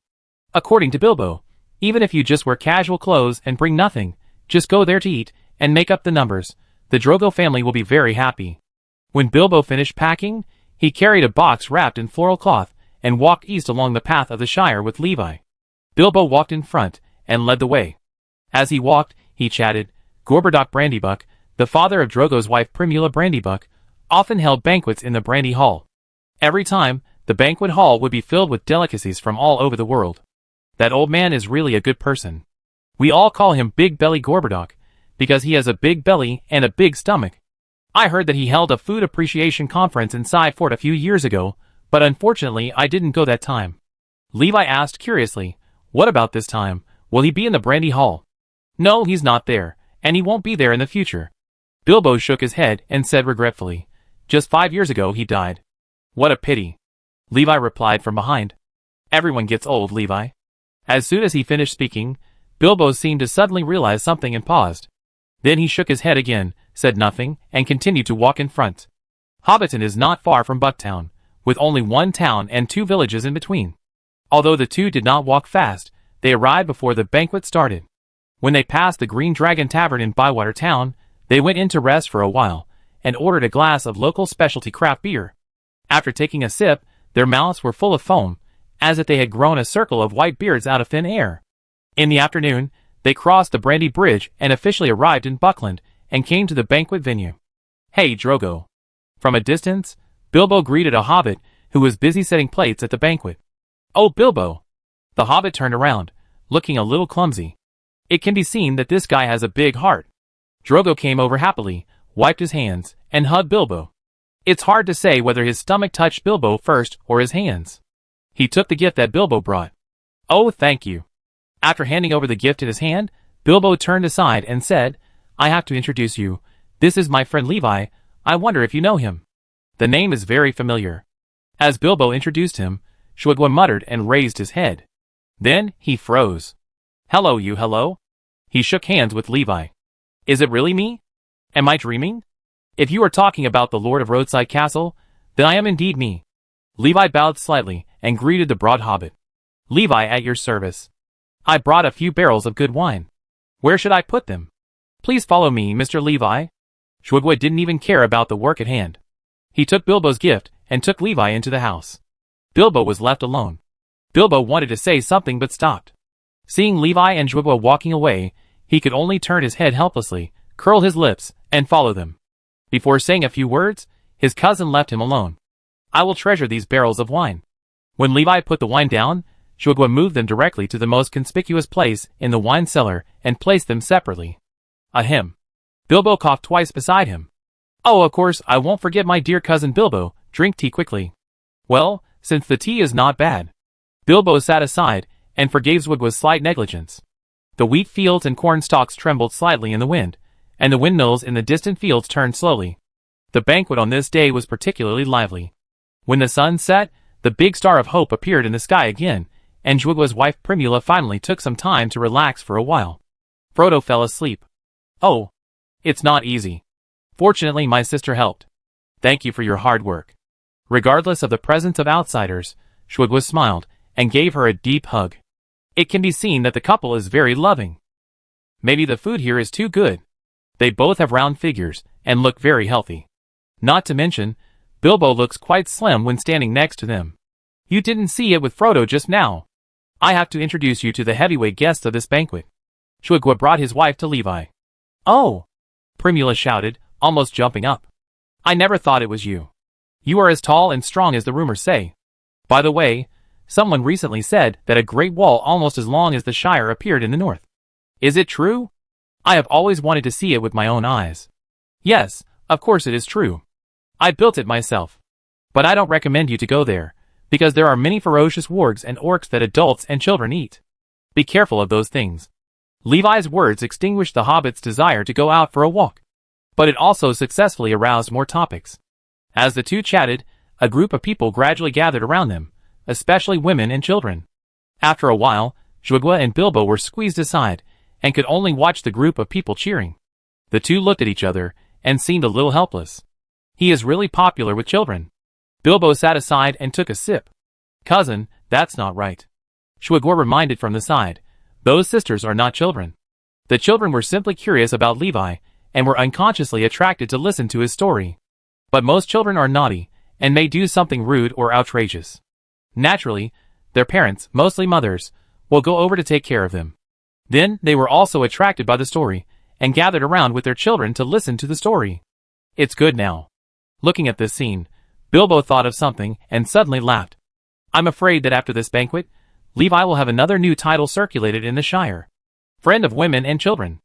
Speaker 1: According to Bilbo, even if you just wear casual clothes and bring nothing, just go there to eat and make up the numbers, the Drogo family will be very happy. When Bilbo finished packing, he carried a box wrapped in floral cloth and walked east along the path of the Shire with Levi. Bilbo walked in front and led the way. As he walked, he chatted. Gorbodoc Brandybuck, the father of Drogo's wife Primula Brandybuck, often held banquets in the Brandy Hall. Every time, the banquet hall would be filled with delicacies from all over the world. That old man is really a good person. We all call him Big Belly Gorbodoc, because he has a big belly and a big stomach. I heard that he held a food appreciation conference in Sci Fort a few years ago, but unfortunately I didn't go that time. Levi asked curiously, what about this time? Will he be in the Brandy Hall? No, he's not there, and he won't be there in the future. Bilbo shook his head and said regretfully, just 5 years ago he died. What a pity. Levi replied from behind. Everyone gets old, Levi. As soon as he finished speaking, Bilbo seemed to suddenly realize something and paused. Then he shook his head again, said nothing, and continued to walk in front. Hobbiton is not far from Bucktown, with only one town and 2 villages in between. Although the two did not walk fast, they arrived before the banquet started. When they passed the Green Dragon Tavern in Bywater Town, they went in to rest for a while, and ordered a glass of local specialty craft beer. After taking a sip, their mouths were full of foam, as if they had grown a circle of white beards out of thin air. In the afternoon, they crossed the Brandy Bridge and officially arrived in Buckland, and came to the banquet venue. Hey, Drogo. From a distance, Bilbo greeted a hobbit who was busy setting plates at the banquet. Oh, Bilbo. The hobbit turned around, looking a little clumsy. It can be seen that this guy has a big heart. Drogo came over happily, wiped his hands, and hugged Bilbo. It's hard to say whether his stomach touched Bilbo first or his hands. He took the gift that Bilbo brought. Oh, thank you. After handing over the gift in his hand, Bilbo turned aside and said, I have to introduce you. This is my friend Levi. I wonder if you know him. The name is very familiar. As Bilbo introduced him, Shwagwa muttered and raised his head. Then, he froze. Hello, you hello? He shook hands with Levi. Is it really me? Am I dreaming? If you are talking about the Lord of Roadside Castle, then I am indeed me. Levi bowed slightly and greeted the broad hobbit. Levi, at your service. I brought a few barrels of good wine. Where should I put them? Please follow me, Mr. Levi. Shwagwa didn't even care about the work at hand. He took Bilbo's gift and took Levi into the house. Bilbo was left alone. Bilbo wanted to say something but stopped. Seeing Levi and Shwagwa walking away, he could only turn his head helplessly, curl his lips, and follow them. Before saying a few words, his cousin left him alone. I will treasure these barrels of wine. When Levi put the wine down, Shwagwa moved them directly to the most conspicuous place in the wine cellar and placed them separately. Ahem. Bilbo coughed twice beside him. Oh, of course, I won't forget my dear cousin Bilbo. Drink tea quickly. Well, since the tea is not bad. Bilbo sat aside and forgave Shwagwa's slight negligence. The wheat fields and corn stalks trembled slightly in the wind, and the windmills in the distant fields turned slowly. The banquet on this day was particularly lively. When the sun set, the big star of hope appeared in the sky again, and Jugua's wife Primula finally took some time to relax for a while. Frodo fell asleep. "Oh, it's not easy. Fortunately, my sister helped. Thank you for your hard work." Regardless of the presence of outsiders, Jugua smiled and gave her a deep hug. It can be seen that the couple is very loving. Maybe the food here is too good. They both have round figures and look very healthy. Not to mention, Bilbo looks quite slim when standing next to them. You didn't see it with Frodo just now. I have to introduce you to the heavyweight guests of this banquet. Jugua brought his wife to Levi. "Oh!" Primula shouted, almost jumping up. "I never thought it was you. You are as tall and strong as the rumors say. By the way, someone recently said that a great wall almost as long as the Shire appeared in the north. Is it true? I have always wanted to see it with my own eyes." "Yes, of course it is true. I built it myself. But I don't recommend you to go there, because there are many ferocious wargs and orcs that adults and children eat. Be careful of those things." Levi's words extinguished the hobbit's desire to go out for a walk. But it also successfully aroused more topics. As the two chatted, a group of people gradually gathered around them, especially women and children. After a while, Jugua and Bilbo were squeezed aside, and could only watch the group of people cheering. The two looked at each other, and seemed a little helpless. He is really popular with children. Bilbo sat aside and took a sip. "Cousin, that's not right." Jugua reminded from the side. "Those sisters are not children." The children were simply curious about Levi, and were unconsciously attracted to listen to his story. But most children are naughty, and may do something rude or outrageous. Naturally, their parents, mostly mothers, will go over to take care of them. Then they were also attracted by the story, and gathered around with their children to listen to the story. "It's good now." Looking at this scene, Bilbo thought of something and suddenly laughed. "I'm afraid that after this banquet, Levi will have another new title circulated in the Shire. Friend of Women and Children."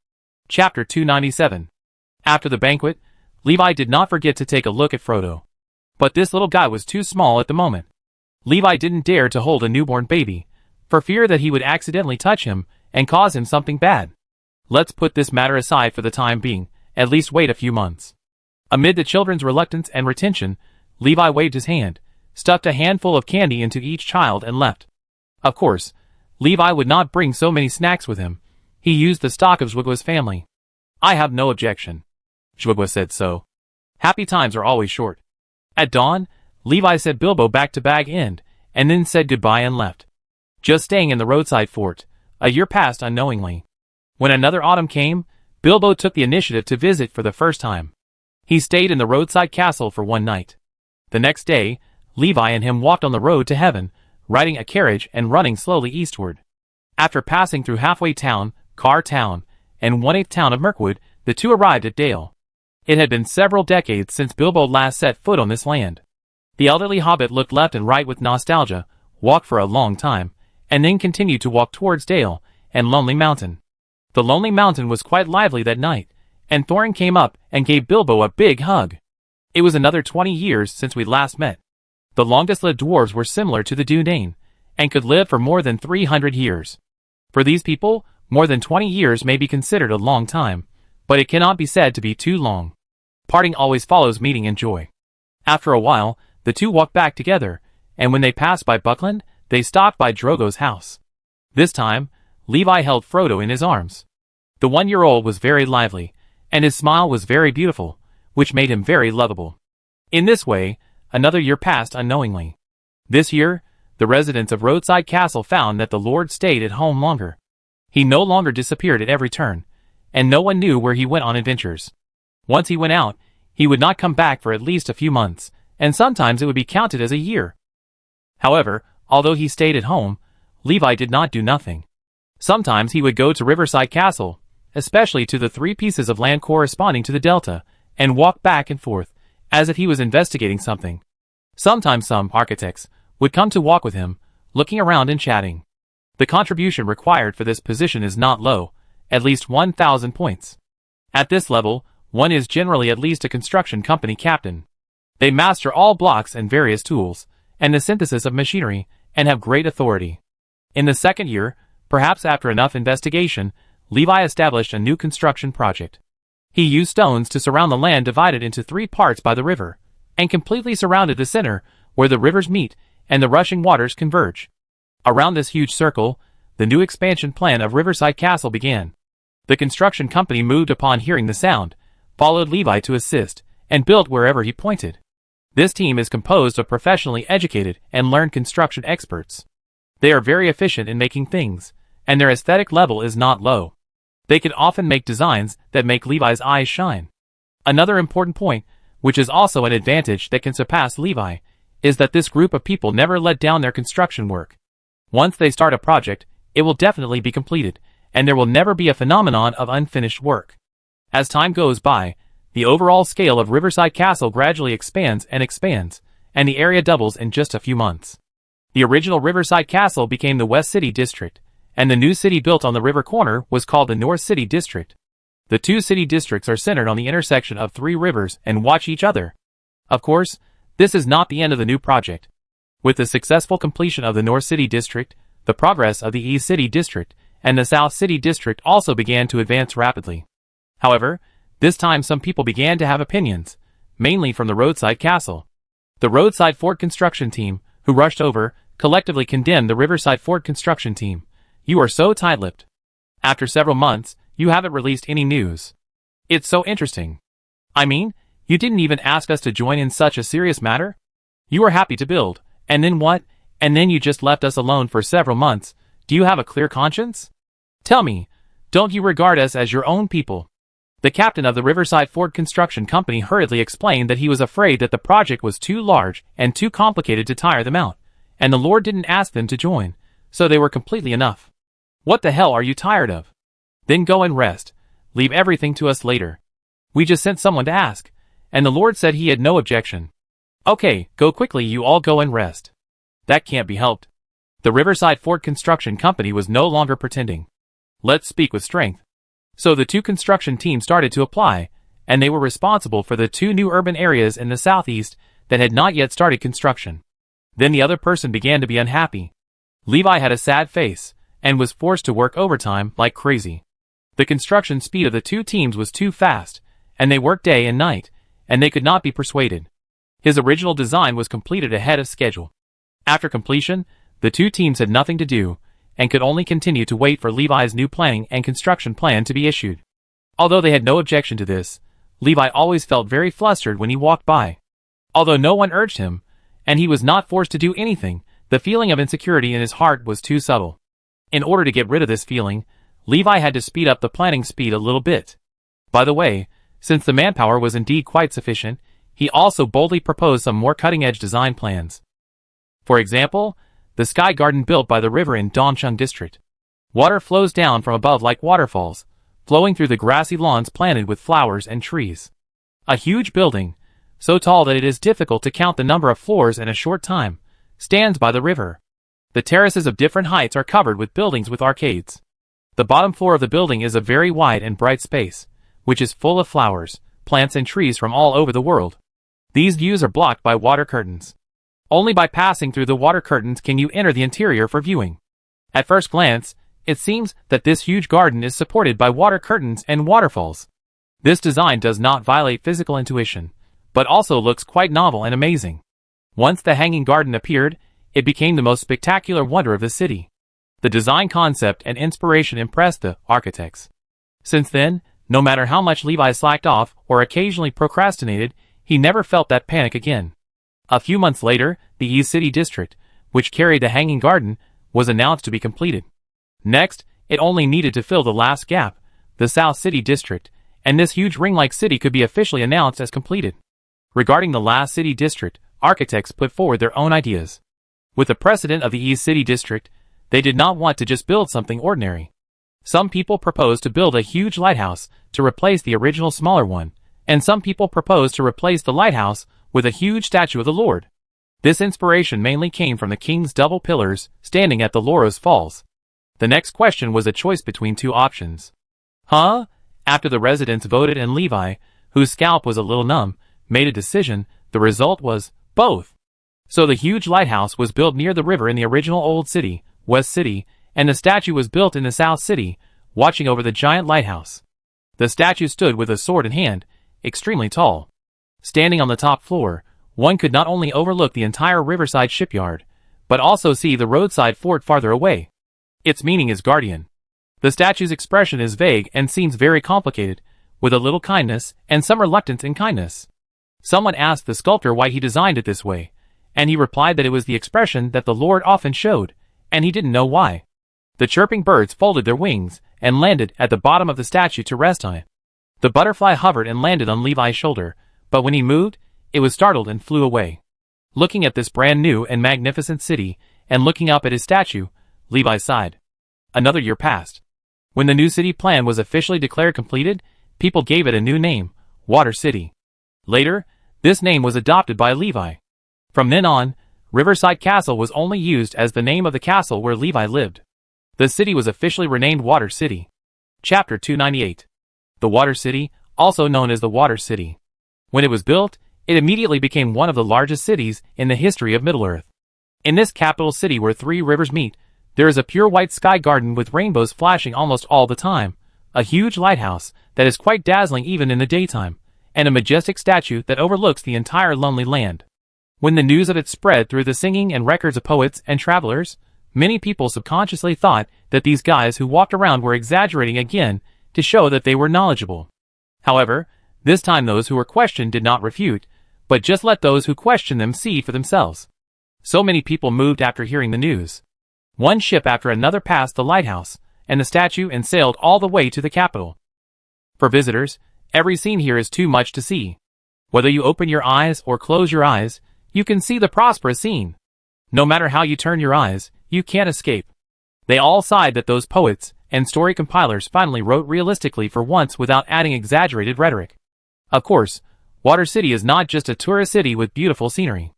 Speaker 1: Chapter 297. After the banquet, Levi did not forget to take a look at Frodo. But this little guy was too small at the moment. Levi didn't dare to hold a newborn baby, for fear that he would accidentally touch him and cause him something bad. Let's put this matter aside for the time being, at least wait a few months. Amid the children's reluctance and retention, Levi waved his hand, stuffed a handful of candy into each child and left. Of course, Levi would not bring so many snacks with him. He used the stock of Jugua's family. "I have no objection." Jugua said so. Happy times are always short. At dawn, Levi sent Bilbo back to Bag End, and then said goodbye and left. Just staying in the roadside fort, a year passed unknowingly. When another autumn came, Bilbo took the initiative to visit for the first time. He stayed in the roadside castle for one night. The next day, Levi and him walked on the road to heaven, riding a carriage and running slowly eastward. After passing through Halfway Town, Car Town, and 1/8 town of Mirkwood, the two arrived at Dale. It had been several decades since Bilbo last set foot on this land. The elderly hobbit looked left and right with nostalgia, walked for a long time, and then continued to walk towards Dale and Lonely Mountain. The Lonely Mountain was quite lively that night, and Thorin came up and gave Bilbo a big hug. "It was another 20 years since we last met." The longest-lived dwarves were similar to the Dúnedain, and could live for more than 300 years. For these people, more than 20 years may be considered a long time, but it cannot be said to be too long. Parting always follows meeting in joy. After a while, the two walked back together, and when they passed by Buckland, they stopped by Drogo's house. This time, Levi held Frodo in his arms. The 1-year-old was very lively, and his smile was very beautiful, which made him very lovable. In this way, another year passed unknowingly. This year, the residents of Roadside Castle found that the Lord stayed at home longer. He no longer disappeared at every turn, and no one knew where he went on adventures. Once he went out, he would not come back for at least a few months, and sometimes it would be counted as a year. However, although he stayed at home, Levi did not do nothing. Sometimes he would go to Riverside Castle, especially to the 3 pieces of land corresponding to the delta, and walk back and forth, as if he was investigating something. Sometimes some architects would come to walk with him, looking around and chatting. The contribution required for this position is not low, at least 1,000 points. At this level, one is generally at least a construction company captain. They master all blocks and various tools, and the synthesis of machinery, and have great authority. In the second year, perhaps after enough investigation, Levi established a new construction project. He used stones to surround the land divided into 3 parts by the river, and completely surrounded the center, where the rivers meet and the rushing waters converge. Around this huge circle, the new expansion plan of Riverside Castle began. The construction company moved upon hearing the sound, followed Levi to assist, and built wherever he pointed. This team is composed of professionally educated and learned construction experts. They are very efficient in making things, and their aesthetic level is not low. They can often make designs that make Levi's eyes shine. Another important point, which is also an advantage that can surpass Levi, is that this group of people never let down their construction work. Once they start a project, it will definitely be completed, and there will never be a phenomenon of unfinished work. As time goes by, the overall scale of Riverside Castle gradually expands, and the area doubles in just a few months. The original Riverside Castle became the West City District, and the new city built on the river corner was called the North City District. The 2 city districts are centered on the intersection of 3 rivers and watch each other. Of course, this is not the end of the new project. With the successful completion of the North City District, the progress of the East City District and the South City District also began to advance rapidly. However, this time some people began to have opinions, mainly from the Roadside Castle. The Roadside Fort construction team, who rushed over, collectively condemned the Riverside Fort construction team. You are so tight-lipped. After several months, you haven't released any news. It's so interesting. I mean, you didn't even ask us to join in such a serious matter? You were happy to build, and then what? And then you just left us alone for several months. Do you have a clear conscience? Tell me, don't you regard us as your own people? The captain of the Riverside Fort Construction Company hurriedly explained that he was afraid that the project was too large and too complicated to tire them out, and the Lord didn't ask them to join, so they were completely enough. What the hell are you tired of? Then go and rest. Leave everything to us later. We just sent someone to ask, and the Lord said he had no objection. Okay, go quickly, you all go and rest. That can't be helped. The Riverside Fort Construction Company was no longer pretending. Let's speak with strength. So the 2 construction teams started to apply, and they were responsible for the 2 new urban areas in the southeast that had not yet started construction. Then the other person began to be unhappy. Levi had a sad face, and was forced to work overtime like crazy. The construction speed of the 2 teams was too fast, and they worked day and night, and they could not be persuaded. His original design was completed ahead of schedule. After completion, the 2 teams had nothing to do, and could only continue to wait for Levi's new planning and construction plan to be issued. Although they had no objection to this, Levi always felt very flustered when he walked by. Although no one urged him, and he was not forced to do anything, the feeling of insecurity in his heart was too subtle. In order to get rid of this feeling, Levi had to speed up the planning speed a little bit. By the way, since the manpower was indeed quite sufficient, he also boldly proposed some more cutting-edge design plans. For example, the sky garden built by the river in Dongcheng District. Water flows down from above like waterfalls, flowing through the grassy lawns planted with flowers and trees. A huge building, so tall that it is difficult to count the number of floors in a short time, stands by the river. The terraces of different heights are covered with buildings with arcades. The bottom floor of the building is a very wide and bright space, which is full of flowers, plants and trees from all over the world. These views are blocked by water curtains. Only by passing through the water curtains can you enter the interior for viewing. At first glance, it seems that this huge garden is supported by water curtains and waterfalls. This design does not violate physical intuition, but also looks quite novel and amazing. Once the hanging garden appeared, it became the most spectacular wonder of the city. The design concept and inspiration impressed the architects. Since then, no matter how much Levi slacked off or occasionally procrastinated, he never felt that panic again. A few months later, the East City District, which carried the hanging garden, was announced to be completed. Next, it only needed to fill the last gap, the South City District, and this huge ring-like city could be officially announced as completed. Regarding the last city district, architects put forward their own ideas. With the precedent of the East City District, they did not want to just build something ordinary. Some people proposed to build a huge lighthouse to replace the original smaller one, and some people proposed to replace the lighthouse with a huge statue of the Lord. This inspiration mainly came from the king's double pillars standing at the Loros Falls. The next question was a choice between 2 options. After the residents voted and Levi, whose scalp was a little numb, made a decision, the result was both. So the huge lighthouse was built near the river in the original Old City, West City, and the statue was built in the South City, watching over the giant lighthouse. The statue stood with a sword in hand, extremely tall. Standing on the top floor, one could not only overlook the entire riverside shipyard, but also see the roadside fort farther away. Its meaning is guardian. The statue's expression is vague and seems very complicated, with a little kindness and some reluctance in kindness. Someone asked the sculptor why he designed it this way, and he replied that it was the expression that the Lord often showed, and he didn't know why. The chirping birds folded their wings and landed at the bottom of the statue to rest on it. The butterfly hovered and landed on Levi's shoulder, but when he moved, it was startled and flew away. Looking at this brand new and magnificent city, and looking up at his statue, Levi sighed. Another year passed. When the new city plan was officially declared completed, people gave it a new name, Water City. Later, this name was adopted by Levi. From then on, Riverside Castle was only used as the name of the castle where Levi lived. The city was officially renamed Water City. Chapter 298. The Water City, also known as the Water City. When it was built, it immediately became one of the largest cities in the history of Middle-earth. In this capital city where three rivers meet, there is a pure white sky garden with rainbows flashing almost all the time, a huge lighthouse that is quite dazzling even in the daytime, and a majestic statue that overlooks the entire lonely land. When the news of it spread through the singing and records of poets and travelers, many people subconsciously thought that these guys who walked around were exaggerating again to show that they were knowledgeable. However, this time those who were questioned did not refute, but just let those who questioned them see for themselves. So many people moved after hearing the news. One ship after another passed the lighthouse and the statue and sailed all the way to the capital. For visitors, every scene here is too much to see. Whether you open your eyes or close your eyes, you can see the prosperous scene. No matter how you turn your eyes, you can't escape. They all sighed that those poets and story compilers finally wrote realistically for once without adding exaggerated rhetoric. Of course, Water City is not just a tourist city with beautiful scenery.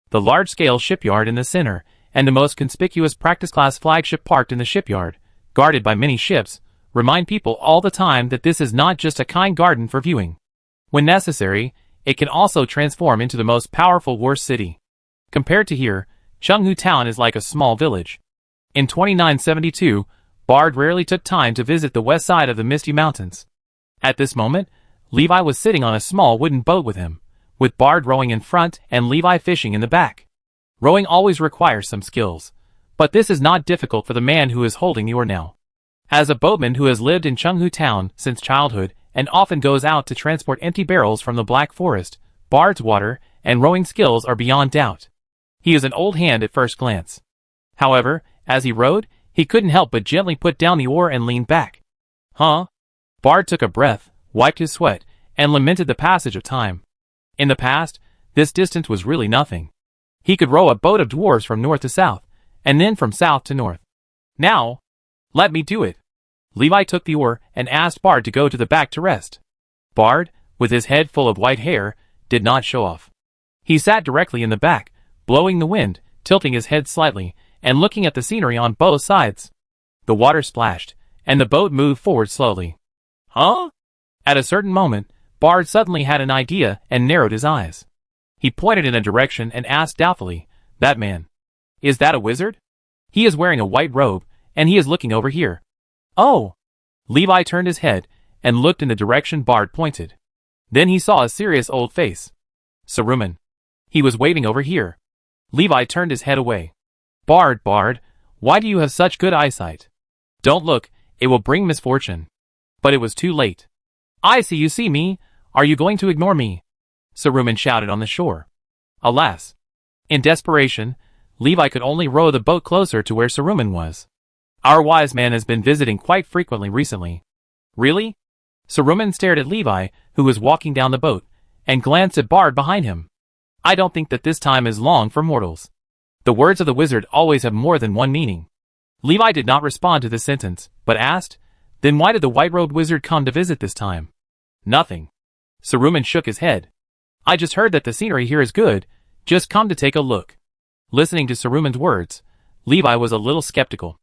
Speaker 1: The large-scale shipyard in the center, and the most conspicuous practice-class flagship parked in the shipyard, guarded by many ships, remind people all the time that this is not just a kind garden for viewing. When necessary, it can also transform into the most powerful war city. Compared to here, Chenghu Town is like a small village. In 2972, Bard rarely took time to visit the west side of the Misty Mountains. At this moment, Levi was sitting on a small wooden boat with him, with Bard rowing in front and Levi fishing in the back. Rowing always requires some skills, but this is not difficult for the man who is holding the oar now. As a boatman who has lived in Chenghu Town since childhood and often goes out to transport empty barrels from the Black Forest, Bard's water and rowing skills are beyond doubt. He is an old hand at first glance. However, as he rowed, he couldn't help but gently put down the oar and lean back. Huh? Bard took a breath, wiped his sweat, and lamented the passage of time. In the past, this distance was really nothing. He could row a boat of dwarves from north to south, and then from south to north. Now, let me do it. Levi took the oar and asked Bard to go to the back to rest. Bard, with his head full of white hair, did not show off. He sat directly in the back, blowing the wind, tilting his head slightly, and looking at the scenery on both sides. The water splashed, and the boat moved forward slowly. Huh? At a certain moment, Bard suddenly had an idea and narrowed his eyes. He pointed in a direction and asked doubtfully, "That man. Is that a wizard? He is wearing a white robe, and he is looking over here." "Oh!" Levi turned his head and looked in the direction Bard pointed. Then he saw a serious old face. Saruman. He was waving over here. Levi turned his head away. Bard, why do you have such good eyesight? Don't look, it will bring misfortune." But it was too late. "I see you see me. Are you going to ignore me?" Saruman shouted on the shore. Alas! In desperation, Levi could only row the boat closer to where Saruman was. "Our wise man has been visiting quite frequently recently." "Really?" Saruman stared at Levi, who was walking down the boat, and glanced at Bard behind him. "I don't think that this time is long for mortals." The words of the wizard always have more than one meaning. Levi did not respond to this sentence, but asked, "Then why did the white-robed wizard come to visit this time?" "Nothing." Saruman shook his head. "I just heard that the scenery here is good, just come to take a look." Listening to Saruman's words, Levi was a little skeptical.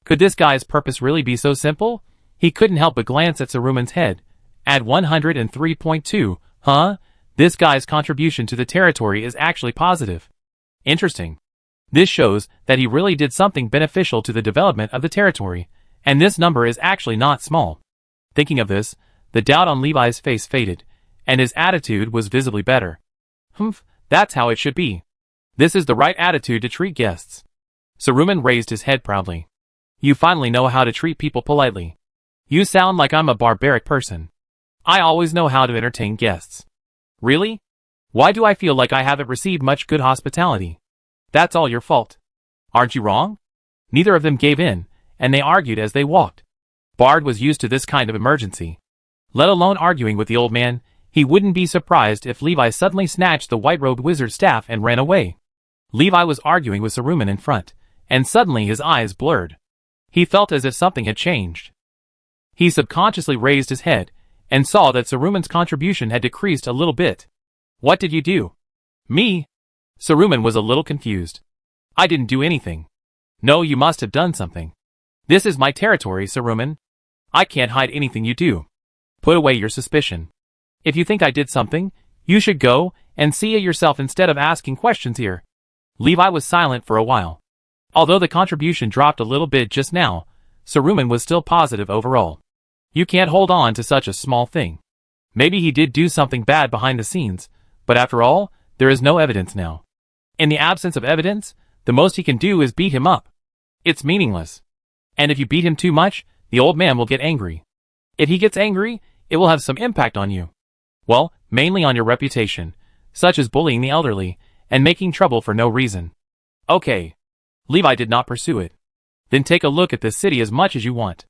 Speaker 1: Could this guy's purpose really be so simple? He couldn't help but glance at Saruman's head. At 103.2, huh? This guy's contribution to the territory is actually positive. Interesting. This shows that he really did something beneficial to the development of the territory, and this number is actually not small. Thinking of this, the doubt on Levi's face faded, and his attitude was visibly better. Humph, that's how it should be. This is the right attitude to treat guests. Saruman raised his head proudly. You finally know how to treat people politely. You sound like I'm a barbaric person. I always know how to entertain guests. Really? Why do I feel like I haven't received much good hospitality? That's all your fault. Aren't you wrong? Neither of them gave in, and they argued as they walked. Bard was used to this kind of emergency. Let alone arguing with the old man, he wouldn't be surprised if Levi suddenly snatched the white-robed wizard's staff and ran away. Levi was arguing with Saruman in front, and suddenly his eyes blurred. He felt as if something had changed. He subconsciously raised his head, and saw that Saruman's contribution had decreased a little bit. What did you do? Me? Saruman was a little confused. I didn't do anything. No, you must have done something. This is my territory, Saruman. I can't hide anything you do. Put away your suspicion. If you think I did something, you should go and see it yourself instead of asking questions here. Levi was silent for a while. Although the contribution dropped a little bit just now, Saruman was still positive overall. You can't hold on to such a small thing. Maybe he did do something bad behind the scenes, but after all, there is no evidence now. In the absence of evidence, the most he can do is beat him up. It's meaningless. And if you beat him too much, the old man will get angry. If he gets angry, it will have some impact on you. Well, mainly on your reputation, such as bullying the elderly, and making trouble for no reason. Okay. Levi did not pursue it. Then take a look at this city as much as you want.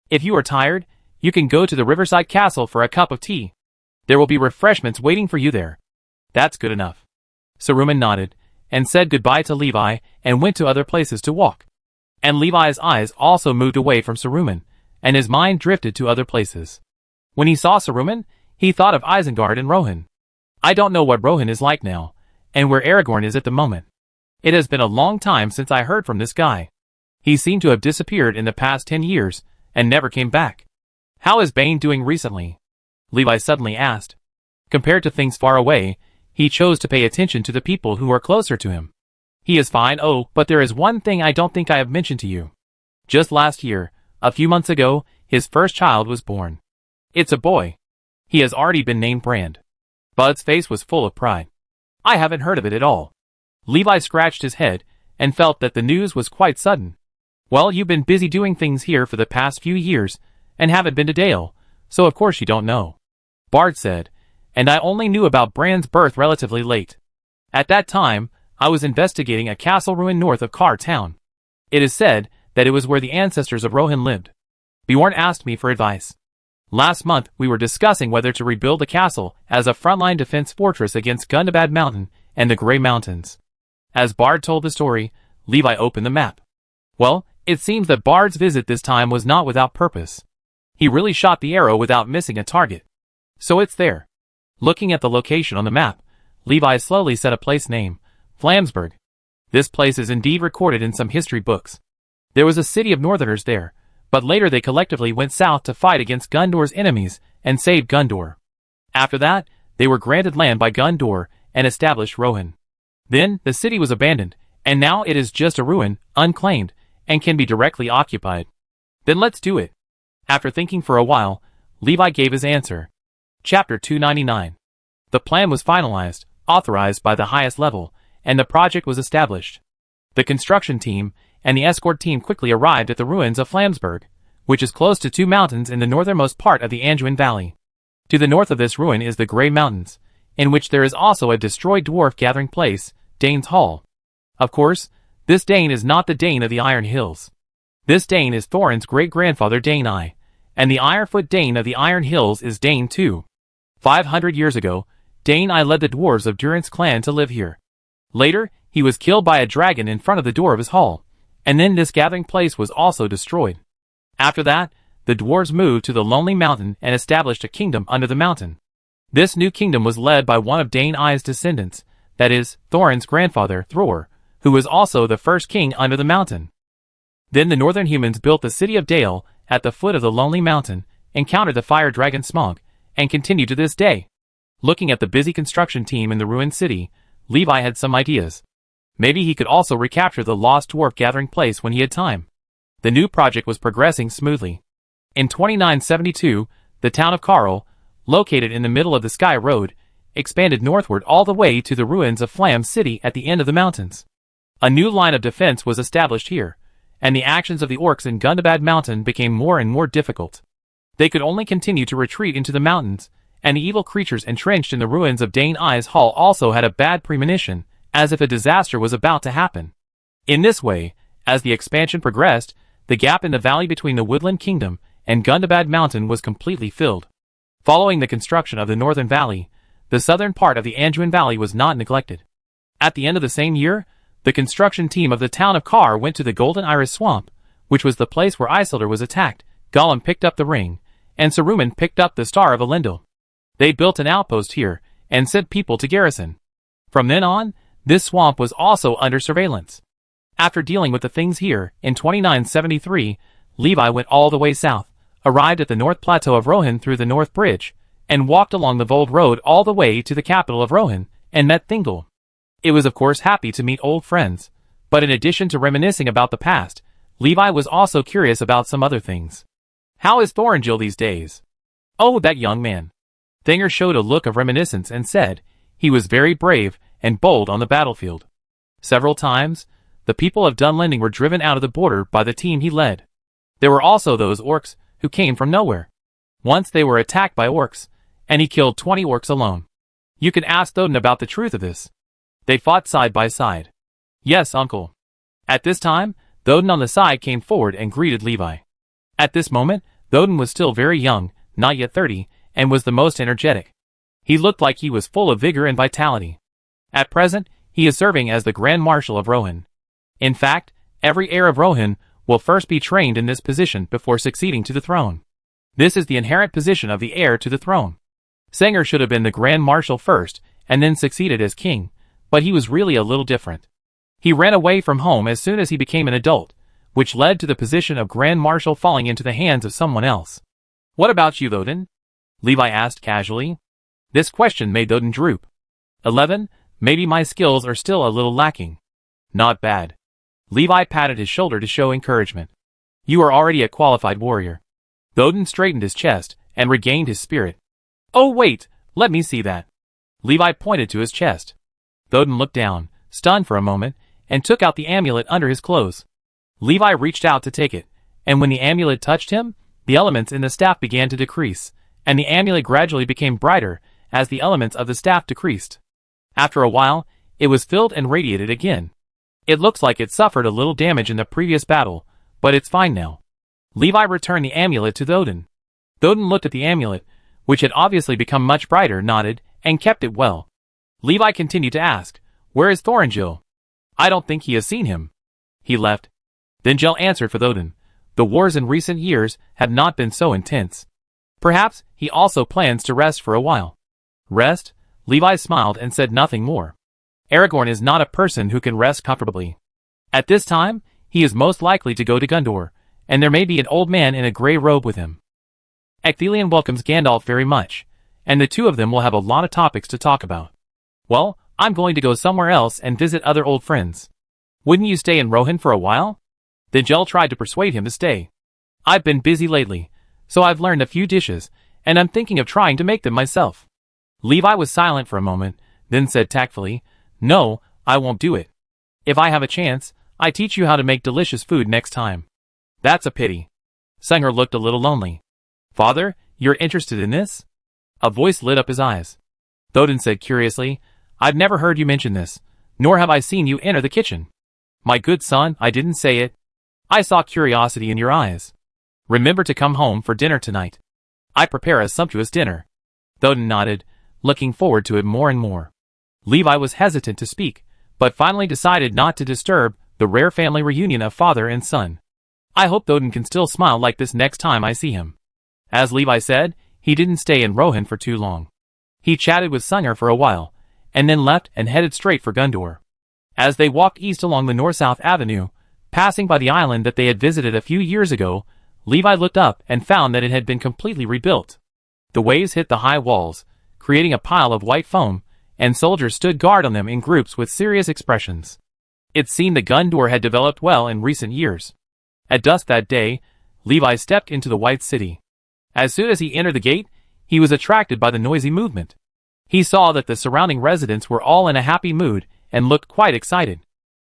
Speaker 1: If you are tired, you can go to the riverside castle for a cup of tea. There will be refreshments waiting for you there. That's good enough. Saruman nodded, and said goodbye to Levi, and went to other places to walk. And Levi's eyes also moved away from Saruman, and his mind drifted to other places. When he saw Saruman, he thought of Isengard and Rohan. I don't know what Rohan is like now, and where Aragorn is at the moment. It has been a long time since I heard from this guy. He seemed to have disappeared in the past 10 years, and never came back. How is Bane doing recently? Levi suddenly asked. Compared to things far away, he chose to pay attention to the people who are closer to him. He is fine. Oh, but there is one thing I don't think I have mentioned to you. Just last year, a few months ago, his first child was born. It's a boy. He has already been named Brand. Bud's face was full of pride. I haven't heard of it at all. Levi scratched his head, and felt that the news was quite sudden. Well, you've been busy doing things here for the past few years, and haven't been to Dale, so of course you don't know. Bard said, and I only knew about Brand's birth relatively late. At that time, I was investigating a castle ruin north of Carr Town. It is said that it was where the ancestors of Rohan lived. Bjorn asked me for advice. Last month, we were discussing whether to rebuild the castle as a frontline defense fortress against Gundabad Mountain and the Grey Mountains. As Bard told the story, Levi opened the map. Well, it seems that Bard's visit this time was not without purpose. He really shot the arrow without missing a target. So it's there. Looking at the location on the map, Levi slowly said a place name, Flamsburg. This place is indeed recorded in some history books. There was a city of Northerners there, but later they collectively went south to fight against Gundor's enemies and saved Gundor. After that, they were granted land by Gundor and established Rohan. Then, the city was abandoned, and now it is just a ruin, unclaimed, and can be directly occupied. Then let's do it. After thinking for a while, Levi gave his answer. Chapter 299. The plan was finalized, authorized by the highest level, and the project was established. The construction team and the escort team quickly arrived at the ruins of Flamsburg, which is close to two mountains in the northernmost part of the Anduin Valley. To the north of this ruin is the Grey Mountains, in which there is also a destroyed dwarf gathering place, Dane's Hall. Of course, this Dane is not the Dane of the Iron Hills. This Dane is Thorin's great-grandfather Dane I, and the Ironfoot Dane of the Iron Hills is Dane II. 500 years ago, Dane I led the dwarves of Durrance clan to live here. Later, he was killed by a dragon in front of the door of his hall, and then this gathering place was also destroyed. After that, the dwarves moved to the Lonely Mountain and established a kingdom under the mountain. This new kingdom was led by one of Dane I's descendants, that is, Thorin's grandfather, Thror, who was also the first king under the mountain. Then the northern humans built the city of Dale at the foot of the Lonely Mountain, encountered the fire dragon Smog, and continue to this day. Looking at the busy construction team in the ruined city, Levi had some ideas. Maybe he could also recapture the lost dwarf gathering place when he had time. The new project was progressing smoothly. In 2972, the town of Karl, located in the middle of the Sky Road, expanded northward all the way to the ruins of Flam City at the end of the mountains. A new line of defense was established here, and the actions of the orcs in Gundabad Mountain became more and more difficult. They could only continue to retreat into the mountains, and the evil creatures entrenched in the ruins of Dane Eye's Hall also had a bad premonition, as if a disaster was about to happen. In this way, as the expansion progressed, the gap in the valley between the Woodland Kingdom and Gundabad Mountain was completely filled. Following the construction of the Northern Valley, the southern part of the Anduin Valley was not neglected. At the end of the same year, the construction team of the town of Kar went to the Golden Iris Swamp, which was the place where Isildur was attacked. Gollum picked up the ring, and Saruman picked up the Star of Elendil. They built an outpost here, and sent people to garrison. From then on, this swamp was also under surveillance. After dealing with the things here, in 2973, Levi went all the way south, arrived at the North Plateau of Rohan through the North Bridge, and walked along the Vold Road all the way to the capital of Rohan, and met Thingol. It was of course happy to meet old friends, but in addition to reminiscing about the past, Levi was also curious about some other things. How is Thorongil these days? Oh, that young man. Thinger showed a look of reminiscence and said, he was very brave and bold on the battlefield. Several times, the people of Dunlending were driven out of the border by the team he led. There were also those orcs who came from nowhere. Once they were attacked by orcs, and he killed 20 orcs alone. You can ask Thoden about the truth of this. They fought side by side. Yes, uncle. At this time, Thoden on the side came forward and greeted Levi. At this moment, Thoden was still very young, not yet 30, and was the most energetic. He looked like he was full of vigor and vitality. At present, he is serving as the Grand Marshal of Rohan. In fact, every heir of Rohan will first be trained in this position before succeeding to the throne. This is the inherent position of the heir to the throne. Sanger should have been the Grand Marshal first, and then succeeded as king, but he was really a little different. He ran away from home as soon as he became an adult, which led to the position of Grand Marshal falling into the hands of someone else. What about you, Thoden? Levi asked casually. This question made Thoden droop. 11, maybe my skills are still a little lacking. Not bad. Levi patted his shoulder to show encouragement. You are already a qualified warrior. Thoden straightened his chest and regained his spirit. Oh wait, let me see that. Levi pointed to his chest. Thoden looked down, stunned for a moment, and took out the amulet under his clothes. Levi reached out to take it, and when the amulet touched him, the elements in the staff began to decrease, and the amulet gradually became brighter as the elements of the staff decreased. After a while, it was filled and radiated again. It looks like it suffered a little damage in the previous battle, but it's fine now. Levi returned the amulet to Thoden. Thoden looked at the amulet, which had obviously become much brighter, nodded, and kept it well. Levi continued to ask, where is Thorongil? I don't think he has seen him. He left. Then Jel answered for Thoden. The wars in recent years have not been so intense. Perhaps he also plans to rest for a while. Rest? Levi smiled and said nothing more. Aragorn is not a person who can rest comfortably. At this time, he is most likely to go to Gondor, and there may be an old man in a grey robe with him. Ecthelion welcomes Gandalf very much, and the two of them will have a lot of topics to talk about. Well, I'm going to go somewhere else and visit other old friends. Wouldn't you stay in Rohan for a while? Then Jel tried to persuade him to stay. I've been busy lately, so I've learned a few dishes, and I'm thinking of trying to make them myself. Levi was silent for a moment, then said tactfully, No, I won't do it. If I have a chance, I teach you how to make delicious food next time. That's a pity. Sanger looked a little lonely. Father, you're interested in this? A voice lit up his eyes. Thoden said curiously, I've never heard you mention this, nor have I seen you enter the kitchen. My good son, I didn't say it. I saw curiosity in your eyes. Remember to come home for dinner tonight. I prepare a sumptuous dinner. Thoden nodded, looking forward to it more and more. Levi was hesitant to speak, but finally decided not to disturb the rare family reunion of father and son. I hope Thoden can still smile like this next time I see him. As Levi said, he didn't stay in Rohan for too long. He chatted with Sanger for a while, and then left and headed straight for Gondor. As they walked east along the north-south avenue, passing by the island that they had visited a few years ago, Levi looked up and found that it had been completely rebuilt. The waves hit the high walls, creating a pile of white foam, and soldiers stood guard on them in groups with serious expressions. It seemed that Gondor had developed well in recent years. At dusk that day, Levi stepped into the White City. As soon as he entered the gate, he was attracted by the noisy movement. He saw that the surrounding residents were all in a happy mood and looked quite excited.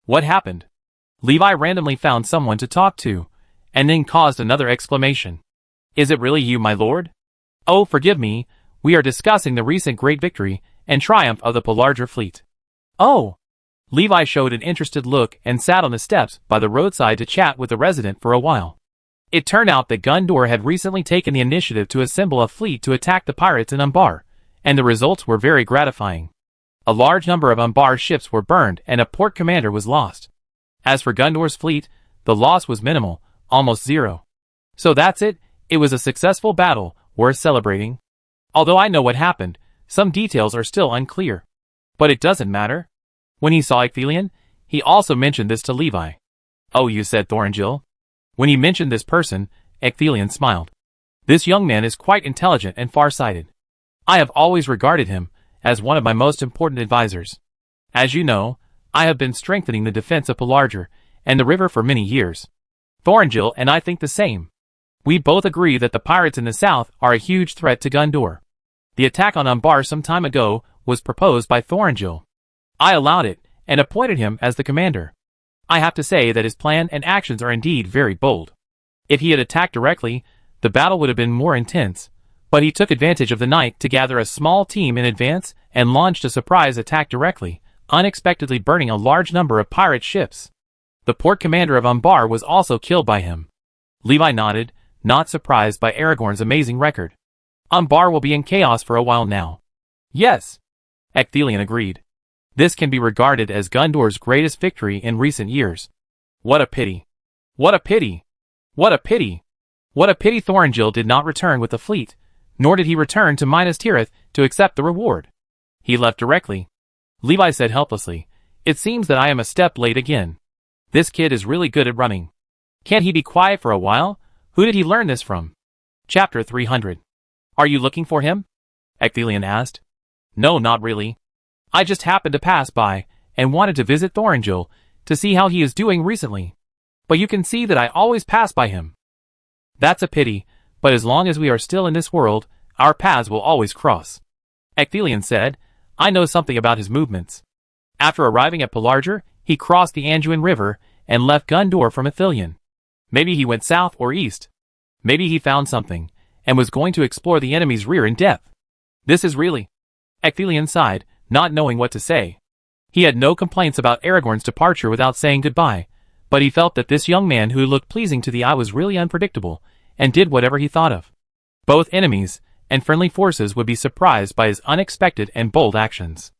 Speaker 1: What happened? Levi randomly found someone to talk to, and then caused another exclamation. Is it really you, my lord? Oh, forgive me, we are discussing the recent great victory and triumph of the Pelarger fleet. Oh! Levi showed an interested look and sat on the steps by the roadside to chat with the resident for a while. It turned out that Gundor had recently taken the initiative to assemble a fleet to attack the pirates in Umbar, and the results were very gratifying. A large number of Umbar ships were burned and a port commander was lost. As for Gundor's fleet, the loss was minimal, almost zero. So that's it, it was a successful battle, worth celebrating. Although I know what happened, some details are still unclear. But it doesn't matter. When he saw Ecthelion, he also mentioned this to Levi. Oh, you said Thorangil? When he mentioned this person, Ecthelion smiled. This young man is quite intelligent and far-sighted. I have always regarded him as one of my most important advisors. As you know, I have been strengthening the defense of Pelarger and the river for many years. Thorangil and I think the same. We both agree that the pirates in the south are a huge threat to Gundor. The attack on Umbar some time ago was proposed by Thorangil. I allowed it and appointed him as the commander. I have to say that his plan and actions are indeed very bold. If he had attacked directly, the battle would have been more intense, but he took advantage of the night to gather a small team in advance and launched a surprise attack directly, unexpectedly burning a large number of pirate ships. The port commander of Umbar was also killed by him. Levi nodded, not surprised by Aragorn's amazing record. Umbar will be in chaos for a while now. Yes. Ecthelion agreed. This can be regarded as Gundor's greatest victory in recent years. What a pity. What a pity. What a pity. What a pity Thorangil did not return with the fleet, nor did he return to Minas Tirith to accept the reward. He left directly. Levi said helplessly, It seems that I am a step late again. This kid is really good at running. Can't he be quiet for a while? Who did he learn this from? Chapter 300. Are you looking for him? Ecthelion asked. No, not really. I just happened to pass by, and wanted to visit Thorangil, to see how he is doing recently. But you can see that I always pass by him. That's a pity, but as long as we are still in this world, our paths will always cross. Ecthelion said, I know something about his movements. After arriving at Pelarger, he crossed the Anduin River, and left Gundor from Ecthelion. Maybe he went south or east. Maybe he found something, and was going to explore the enemy's rear in depth. This is really... Ecthelion sighed, not knowing what to say. He had no complaints about Aragorn's departure without saying goodbye, but he felt that this young man who looked pleasing to the eye was really unpredictable, and did whatever he thought of. Both enemies and friendly forces would be surprised by his unexpected and bold actions.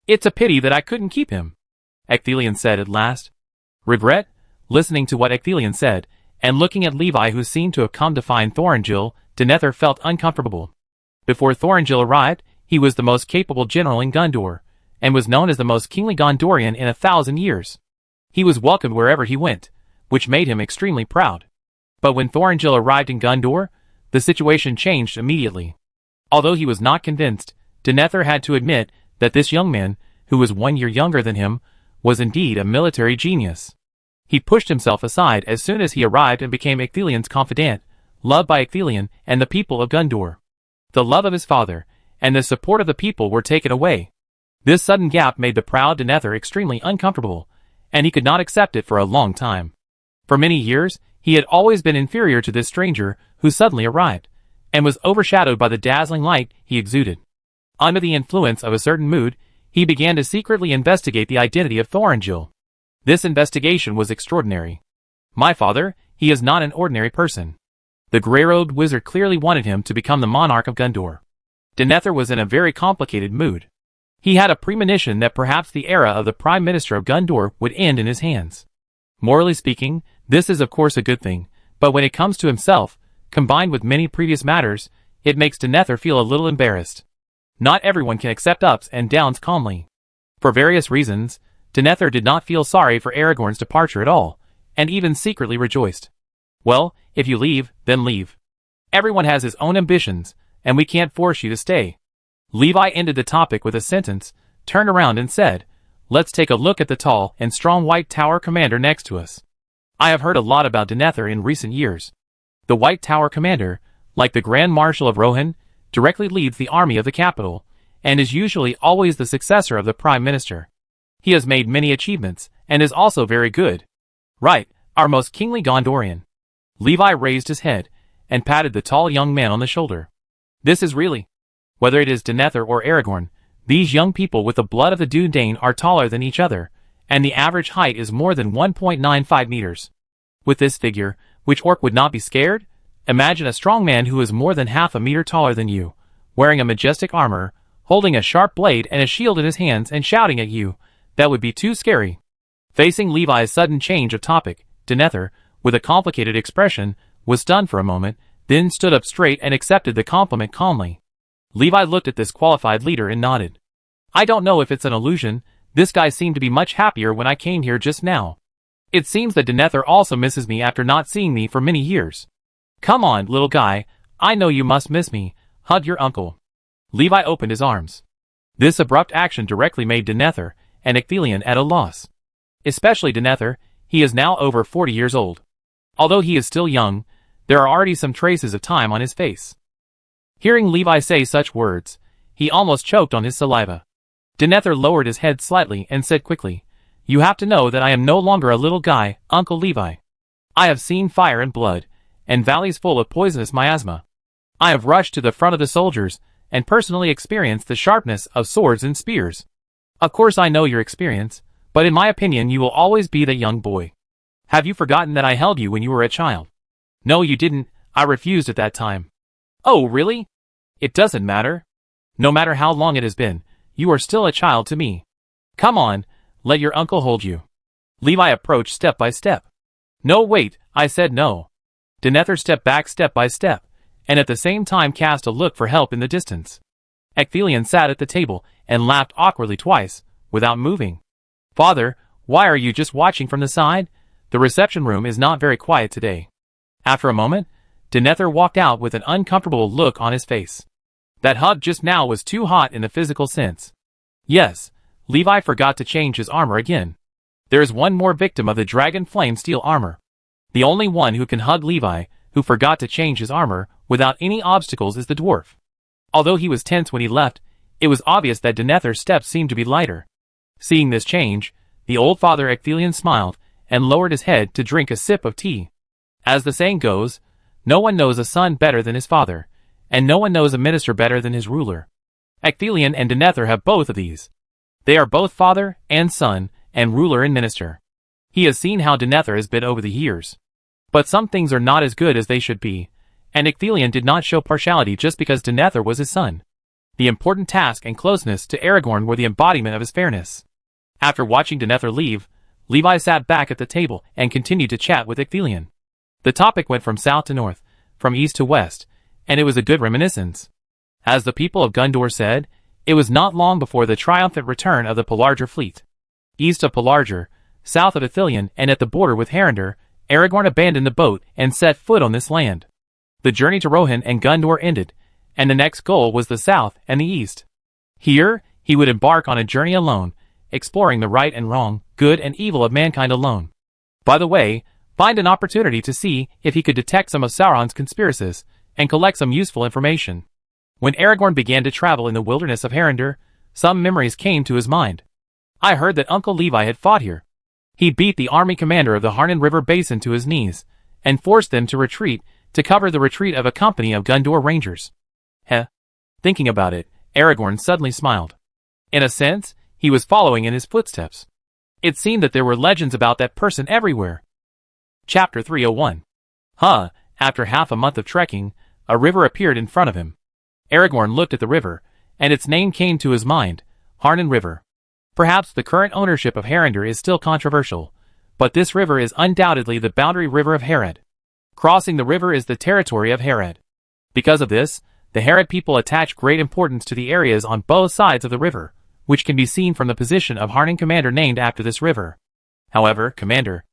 Speaker 1: It's a pity that I couldn't keep him, Ecthelion said at last. Regret? Listening to what Ecthelion said, and looking at Levi who seemed to have come to find Thorangil, Denethor felt uncomfortable. Before Thorangil arrived, he was the most capable general in Gundor, and was known as the most kingly Gondorian in 1,000 years. He was welcomed wherever he went, which made him extremely proud. But when Thorangil arrived in Gundor, the situation changed immediately. Although he was not convinced, Denethor had to admit that this young man, who was 1 year younger than him, was indeed a military genius. He pushed himself aside as soon as he arrived and became Ecthelion's confidant, loved by Ecthelion and the people of Gundor. The love of his father and the support of the people were taken away. This sudden gap made the proud Denethor extremely uncomfortable, and he could not accept it for a long time. For many years, he had always been inferior to this stranger who suddenly arrived, and was overshadowed by the dazzling light he exuded. Under the influence of a certain mood, he began to secretly investigate the identity of Thorangil. This investigation was extraordinary. My father, he is not an ordinary person. The grey-robed wizard clearly wanted him to become the monarch of Gundor. Denethor was in a very complicated mood. He had a premonition that perhaps the era of the Prime Minister of Gundor would end in his hands. Morally speaking, this is of course a good thing, but when it comes to himself, combined with many previous matters, it makes Denethor feel a little embarrassed. Not everyone can accept ups and downs calmly. For various reasons, Denethor did not feel sorry for Aragorn's departure at all, and even secretly rejoiced. Well, if you leave, then leave. Everyone has his own ambitions, and we can't force you to stay. Levi ended the topic with a sentence, turned around and said, Let's take a look at the tall and strong White Tower commander next to us. I have heard a lot about Denethor in recent years. The White Tower commander, like the Grand Marshal of Rohan, directly leads the army of the capital, and is usually always the successor of the Prime Minister. He has made many achievements, and is also very good. Right, our most kingly Gondorian. Levi raised his head, and patted the tall young man on the shoulder. This is really. Whether it is Denethor or Aragorn, these young people with the blood of the Dúnedain are taller than each other, and the average height is more than 1.95 meters. With this figure, which orc would not be scared? Imagine a strong man who is more than half a meter taller than you, wearing a majestic armor, holding a sharp blade and a shield in his hands and shouting at you. That would be too scary. Facing Levi's sudden change of topic, Denethor, with a complicated expression, was stunned for a moment, then stood up straight and accepted the compliment calmly. Levi looked at this qualified leader and nodded. I don't know if it's an illusion, this guy seemed to be much happier when I came here just now. It seems that Denethor also misses me after not seeing me for many years. Come on, little guy, I know you must miss me, hug your uncle. Levi opened his arms. This abrupt action directly made Denethor and Ecthelion at a loss. Especially Denethor, he is now over 40 years old. Although he is still young, there are already some traces of time on his face. Hearing Levi say such words, he almost choked on his saliva. Denethor lowered his head slightly and said quickly, You have to know that I am no longer a little guy, Uncle Levi. I have seen fire and blood, and valleys full of poisonous miasma. I have rushed to the front of the soldiers, and personally experienced the sharpness of swords and spears. Of course I know your experience, but in my opinion you will always be the young boy. Have you forgotten that I held you when you were a child? No, you didn't, I refused at that time. Oh, really? It doesn't matter. No matter how long it has been, you are still a child to me. Come on, let your uncle hold you. Levi approached step by step. No, wait, I said no. Denethor stepped back step by step, and at the same time cast a look for help in the distance. Ecthelion sat at the table and laughed awkwardly twice, without moving. Father, why are you just watching from the side? The reception room is not very quiet today. After a moment, Denethor walked out with an uncomfortable look on his face. That hug just now was too hot in the physical sense. Yes, Levi forgot to change his armor again. There is one more victim of the dragon flame steel armor. The only one who can hug Levi, who forgot to change his armor, without any obstacles is the dwarf. Although he was tense when he left, it was obvious that Denethor's steps seemed to be lighter. Seeing this change, the old father Ecthelion smiled, and lowered his head to drink a sip of tea. As the saying goes, no one knows a son better than his father, and no one knows a minister better than his ruler. Ecthelion and Denethor have both of these. They are both father and son, and ruler and minister. He has seen how Denethor has been over the years. But some things are not as good as they should be, and Ecthelion did not show partiality just because Denethor was his son. The important task and closeness to Aragorn were the embodiment of his fairness. After watching Denethor leave, Levi sat back at the table and continued to chat with Ecthelion. The topic went from south to north, from east to west, and it was a good reminiscence. As the people of Gondor said, it was not long before the triumphant return of the Pelargir fleet. East of Pelargir, south of Ithilien and at the border with Harrendir, Aragorn abandoned the boat and set foot on this land. The journey to Rohan and Gondor ended, and the next goal was the south and the east. Here, he would embark on a journey alone, exploring the right and wrong, good and evil of mankind alone. By the way, find an opportunity to see if he could detect some of Sauron's conspiracies, and collect some useful information. When Aragorn began to travel in the wilderness of Harrendir, some memories came to his mind. I heard that Uncle Levi had fought here. He beat the army commander of the Harnen River Basin to his knees, and forced them to retreat, to cover the retreat of a company of Gondor rangers. Heh. Thinking about it, Aragorn suddenly smiled. In a sense, he was following in his footsteps. It seemed that there were legends about that person everywhere. Chapter 301. After half a month of trekking, a river appeared in front of him. Aragorn looked at the river, and its name came to his mind, Harnen River. Perhaps the current ownership of Harrendir is still controversial, but this river is undoubtedly the boundary river of Harad. Crossing the river is the territory of Harad. Because of this, the Harad people attach great importance to the areas on both sides of the river, which can be seen from the position of Harnen commander named after this river. However, Commander,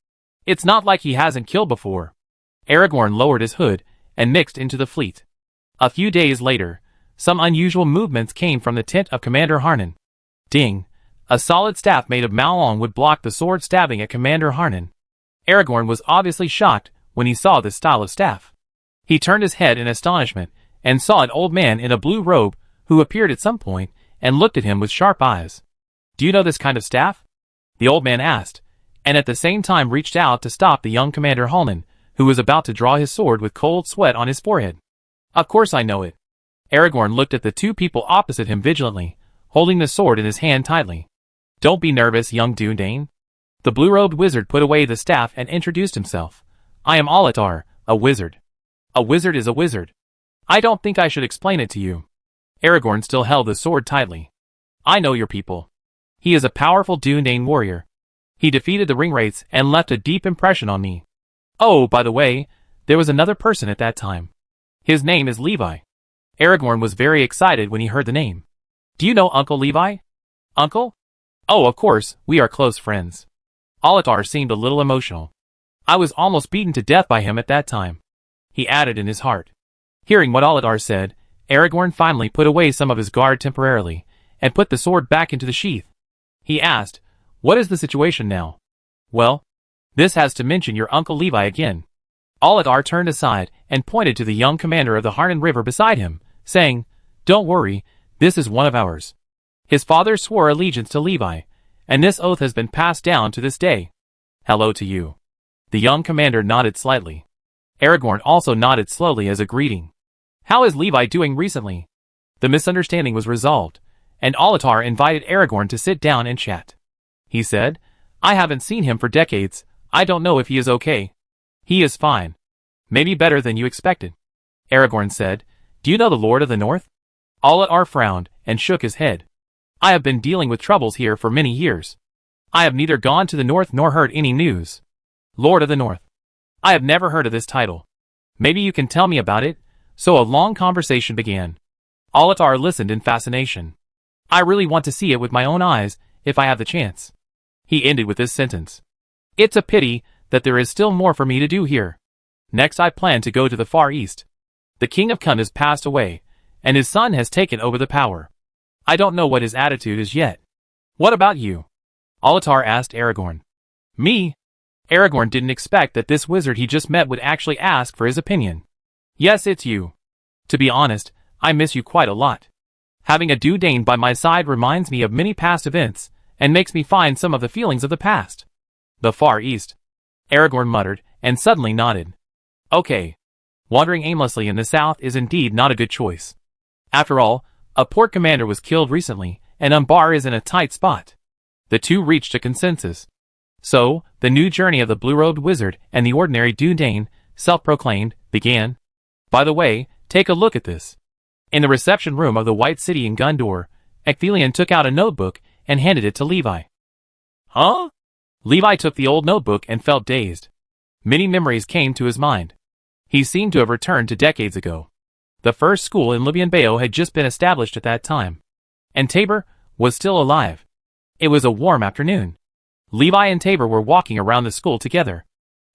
Speaker 1: it's not like he hasn't killed before. Aragorn lowered his hood and mixed into the fleet. A few days later, some unusual movements came from the tent of Commander Harnen. Ding! A solid staff made of Malong would block the sword stabbing at Commander Harnen. Aragorn was obviously shocked when he saw this style of staff. He turned his head in astonishment and saw an old man in a blue robe who appeared at some point and looked at him with sharp eyes. "Do you know this kind of staff?" the old man asked, and at the same time reached out to stop the young Commander Hallman, who was about to draw his sword with cold sweat on his forehead. "Of course I know it." Aragorn looked at the two people opposite him vigilantly, holding the sword in his hand tightly. "Don't be nervous, young Dunedain." The blue-robed wizard put away the staff and introduced himself. "I am Alatar, a wizard." "A wizard is a wizard. I don't think I should explain it to you." Aragorn still held the sword tightly. "I know your people. He is a powerful Dunedain warrior. He defeated the Ringwraiths and left a deep impression on me. Oh, by the way, there was another person at that time. His name is Levi." Aragorn was very excited when he heard the name. "Do you know Uncle Levi?" "Uncle? Oh, of course, we are close friends." Alatar seemed a little emotional. "I was almost beaten to death by him at that time," he added in his heart. Hearing what Alatar said, Aragorn finally put away some of his guard temporarily, and put the sword back into the sheath. He asked, "What is the situation now?" "Well, this has to mention your Uncle Levi again." Alatar turned aside and pointed to the young commander of the Harnan River beside him, saying, "Don't worry, this is one of ours. His father swore allegiance to Levi, and this oath has been passed down to this day." "Hello to you." The young commander nodded slightly. Aragorn also nodded slowly as a greeting. "How is Levi doing recently?" The misunderstanding was resolved, and Alatar invited Aragorn to sit down and chat. He said, "I haven't seen him for decades. I don't know if he is okay." "He is fine. Maybe better than you expected." Aragorn said, "Do you know the Lord of the North?" Alatar frowned and shook his head. "I have been dealing with troubles here for many years. I have neither gone to the north nor heard any news." "Lord of the North. I have never heard of this title. Maybe you can tell me about it." So a long conversation began. Alatar listened in fascination. "I really want to see it with my own eyes, if I have the chance." He ended with this sentence. "It's a pity that there is still more for me to do here. Next I plan to go to the Far East. The King of Kun has passed away, and his son has taken over the power. I don't know what his attitude is yet." "What about you?" Alatar asked Aragorn. "Me?" Aragorn didn't expect that this wizard he just met would actually ask for his opinion. "Yes, it's you. To be honest, I miss you quite a lot. Having a Dunedain by my side reminds me of many past events, and makes me find some of the feelings of the past." "The Far East," Aragorn muttered, and suddenly nodded. "Okay. Wandering aimlessly in the south is indeed not a good choice. After all, a port commander was killed recently, and Umbar is in a tight spot." The two reached a consensus. So, the new journey of the blue-robed wizard and the ordinary Dunedain, self-proclaimed, began. By the way, take a look at this. In the reception room of the White City in Gondor, Ecthelion took out a notebook and handed it to Levi. "Huh?" Levi took the old notebook and felt dazed. Many memories came to his mind. He seemed to have returned to decades ago. The first school in Libyan Bayo had just been established at that time, and Tabor was still alive. It was a warm afternoon. Levi and Tabor were walking around the school together.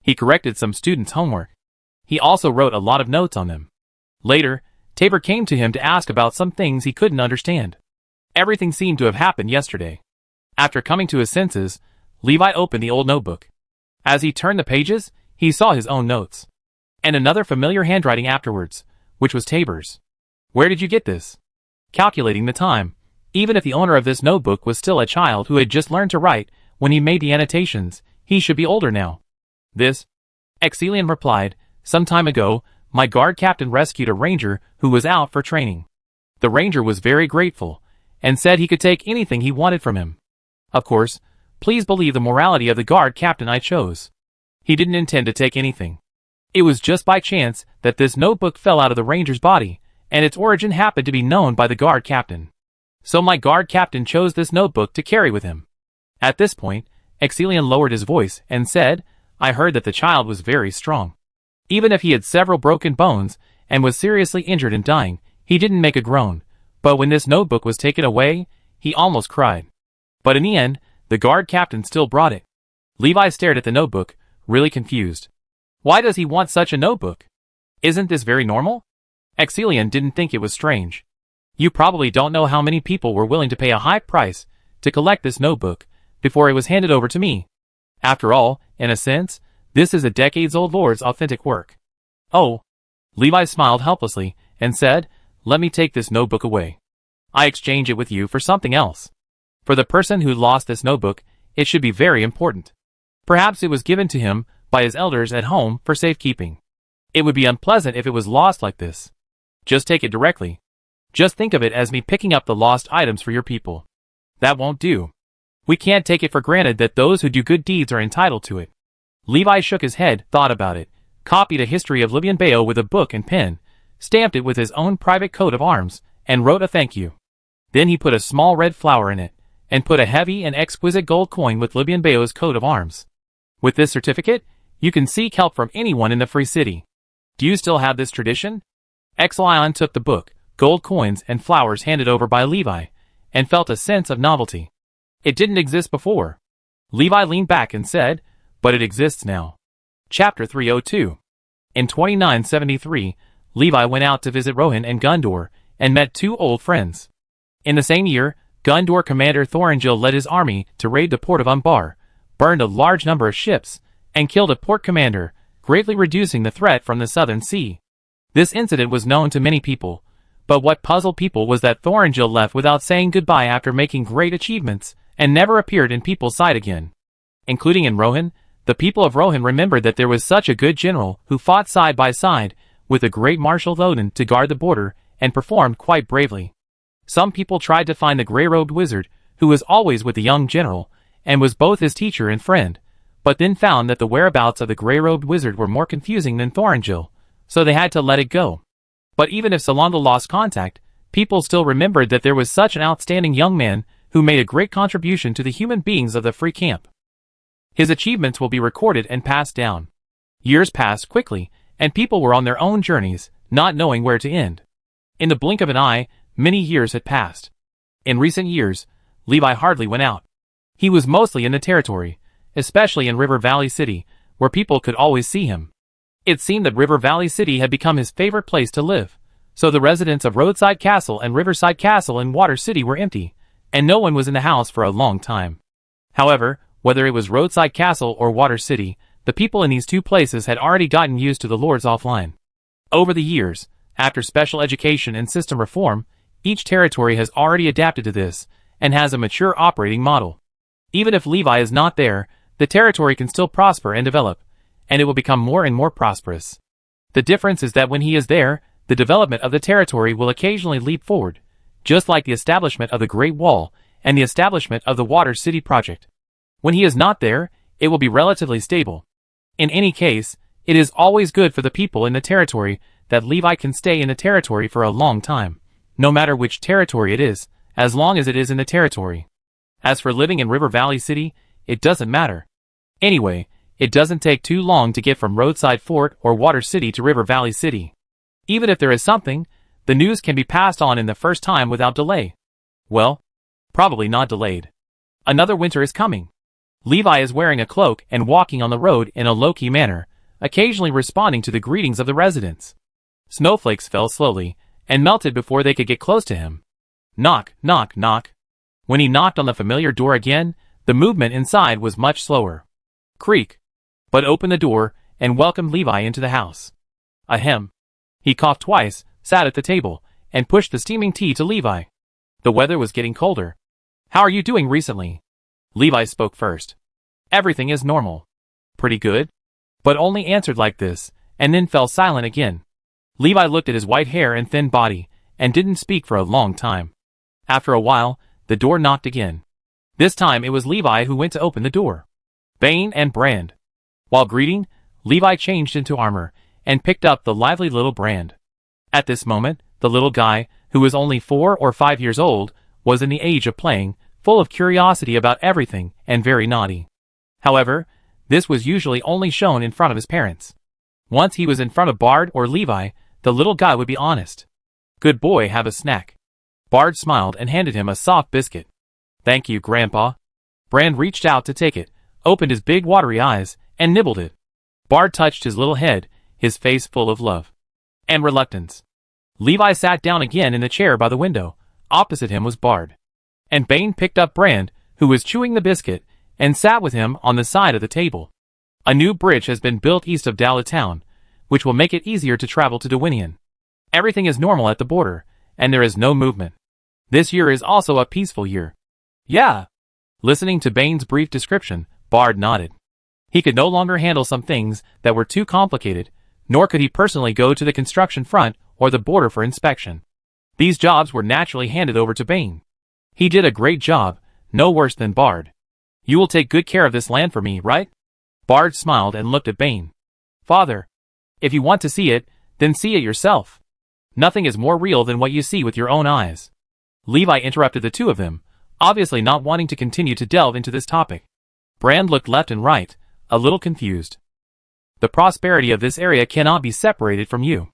Speaker 1: He corrected some students' homework. He also wrote a lot of notes on them. Later, Tabor came to him to ask about some things he couldn't understand. Everything seemed to have happened yesterday. After coming to his senses, Levi opened the old notebook. As he turned the pages, he saw his own notes. And another familiar handwriting afterwards, which was Tabor's. "Where did you get this?" Calculating the time, even if the owner of this notebook was still a child who had just learned to write when he made the annotations, he should be older now. "This," Ecthelion replied, "some time ago, my guard captain rescued a ranger who was out for training. The ranger was very grateful, and said he could take anything he wanted from him. Of course, please believe the morality of the guard captain I chose. He didn't intend to take anything. It was just by chance that this notebook fell out of the ranger's body, and its origin happened to be known by the guard captain. So my guard captain chose this notebook to carry with him." At this point, Ecthelion lowered his voice and said, "I heard that the child was very strong. Even if he had several broken bones and was seriously injured and dying, he didn't make a groan, but when this notebook was taken away, he almost cried. But in the end, the guard captain still brought it." Levi stared at the notebook, really confused. Why does he want such a notebook? Isn't this very normal? Ecthelion didn't think it was strange. "You probably don't know how many people were willing to pay a high price to collect this notebook before it was handed over to me. After all, in a sense, this is a decades-old lord's authentic work." "Oh." Levi smiled helplessly and said, "Let me take this notebook away. I exchange it with you for something else. For the person who lost this notebook, it should be very important. Perhaps it was given to him by his elders at home for safekeeping. It would be unpleasant if it was lost like this. Just take it directly. Just think of it as me picking up the lost items for your people. That won't do. We can't take it for granted that those who do good deeds are entitled to it." Levi shook his head, thought about it, copied a history of Libyan Bayo with a book and pen, stamped it with his own private coat of arms, and wrote a thank you. Then he put a small red flower in it, and put a heavy and exquisite gold coin with Libyan Bayo's coat of arms. "With this certificate, you can seek help from anyone in the free city. Do you still have this tradition?" Exilion took the book, gold coins and flowers handed over by Levi, and felt a sense of novelty. It didn't exist before. Levi leaned back and said, "But it exists now." Chapter 302. In 2973, Levi went out to visit Rohan and Gundur, and met two old friends. In the same year, Gundur commander Thorangil led his army to raid the port of Umbar, burned a large number of ships, and killed a port commander, greatly reducing the threat from the southern sea. This incident was known to many people, but what puzzled people was that Thorangil left without saying goodbye after making great achievements, and never appeared in people's sight again. Including in Rohan, the people of Rohan remembered that there was such a good general who fought side by side with the great Marshal Lodin to guard the border, and performed quite bravely. Some people tried to find the grey-robed wizard, who was always with the young general, and was both his teacher and friend, but then found that the whereabouts of the grey-robed wizard were more confusing than Thorangil, so they had to let it go. But even if Solanda lost contact, people still remembered that there was such an outstanding young man who made a great contribution to the human beings of the free camp. His achievements will be recorded and passed down. Years passed quickly, and people were on their own journeys, not knowing where to end. In the blink of an eye, many years had passed. In recent years, Levi hardly went out. He was mostly in the territory, especially in River Valley City, where people could always see him. It seemed that River Valley City had become his favorite place to live, so the residents of Roadside Castle and Riverside Castle in Water City were empty, and no one was in the house for a long time. However, whether it was Roadside Castle or Water City, the people in these two places had already gotten used to the lords offline. Over the years, after special education and system reform, each territory has already adapted to this, and has a mature operating model. Even if Levi is not there, the territory can still prosper and develop, and it will become more and more prosperous. The difference is that when he is there, the development of the territory will occasionally leap forward, just like the establishment of the Great Wall and the establishment of the Water City project. When he is not there, it will be relatively stable. In any case, it is always good for the people in the territory that Levi can stay in the territory for a long time, no matter which territory it is, as long as it is in the territory. As for living in River Valley City, it doesn't matter. Anyway, it doesn't take too long to get from Roadside Fort or Water City to River Valley City. Even if there is something, the news can be passed on in the first time without delay. Well, probably not delayed. Another winter is coming. Levi is wearing a cloak and walking on the road in a low-key manner, occasionally responding to the greetings of the residents. Snowflakes fell slowly, and melted before they could get close to him. Knock, knock, knock. When he knocked on the familiar door again, the movement inside was much slower. Creak. But opened the door, and welcomed Levi into the house. Ahem. He coughed twice, sat at the table, and pushed the steaming tea to Levi. The weather was getting colder. How are you doing recently? Levi spoke first. Everything is normal. Pretty good? But only answered like this, and then fell silent again. Levi looked at his white hair and thin body, and didn't speak for a long time. After a while, the door knocked again. This time it was Levi who went to open the door. Bane and Brand. While greeting, Levi changed into armor, and picked up the lively little Brand. At this moment, the little guy, who was only 4 or 5 years old, was in the age of playing, full of curiosity about everything, and very naughty. However, this was usually only shown in front of his parents. Once he was in front of Bard or Levi, the little guy would be honest. Good boy, have a snack. Bard smiled and handed him a soft biscuit. Thank you, Grandpa. Brand reached out to take it, opened his big watery eyes, and nibbled it. Bard touched his little head, his face full of love and reluctance. Levi sat down again in the chair by the window. Opposite him was Bard. And Bane picked up Brand, who was chewing the biscuit, and sat with him on the side of the table. A new bridge has been built east of Dala town, which will make it easier to travel to Dwinian. Everything is normal at the border, and there is no movement. This year is also a peaceful year. Yeah. Listening to Bane's brief description, Bard nodded. He could no longer handle some things that were too complicated, nor could he personally go to the construction front or the border for inspection. These jobs were naturally handed over to Bane. He did a great job, no worse than Bard. You will take good care of this land for me, right? Bard smiled and looked at Bane. Father, if you want to see it, then see it yourself. Nothing is more real than what you see with your own eyes. Levi interrupted the two of them, obviously not wanting to continue to delve into this topic. Brand looked left and right, a little confused. The prosperity of this area cannot be separated from you.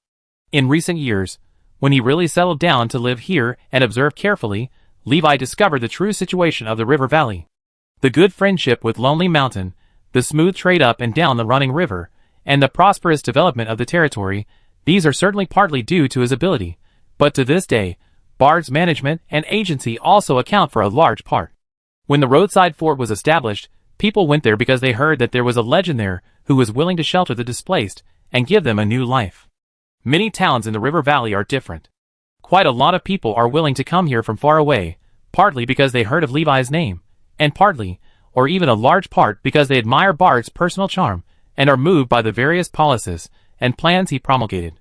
Speaker 1: In recent years, when he really settled down to live here and observe carefully, Levi discovered the true situation of the river valley. The good friendship with Lonely Mountain, the smooth trade up and down the running river, and the prosperous development of the territory, these are certainly partly due to his ability, but to this day, Bard's management and agency also account for a large part. When the roadside fort was established, people went there because they heard that there was a legend there who was willing to shelter the displaced and give them a new life. Many towns in the river valley are different. Quite a lot of people are willing to come here from far away, partly because they heard of Levi's name, and partly, or even a large part, because they admire Bard's personal charm and are moved by the various policies and plans he promulgated.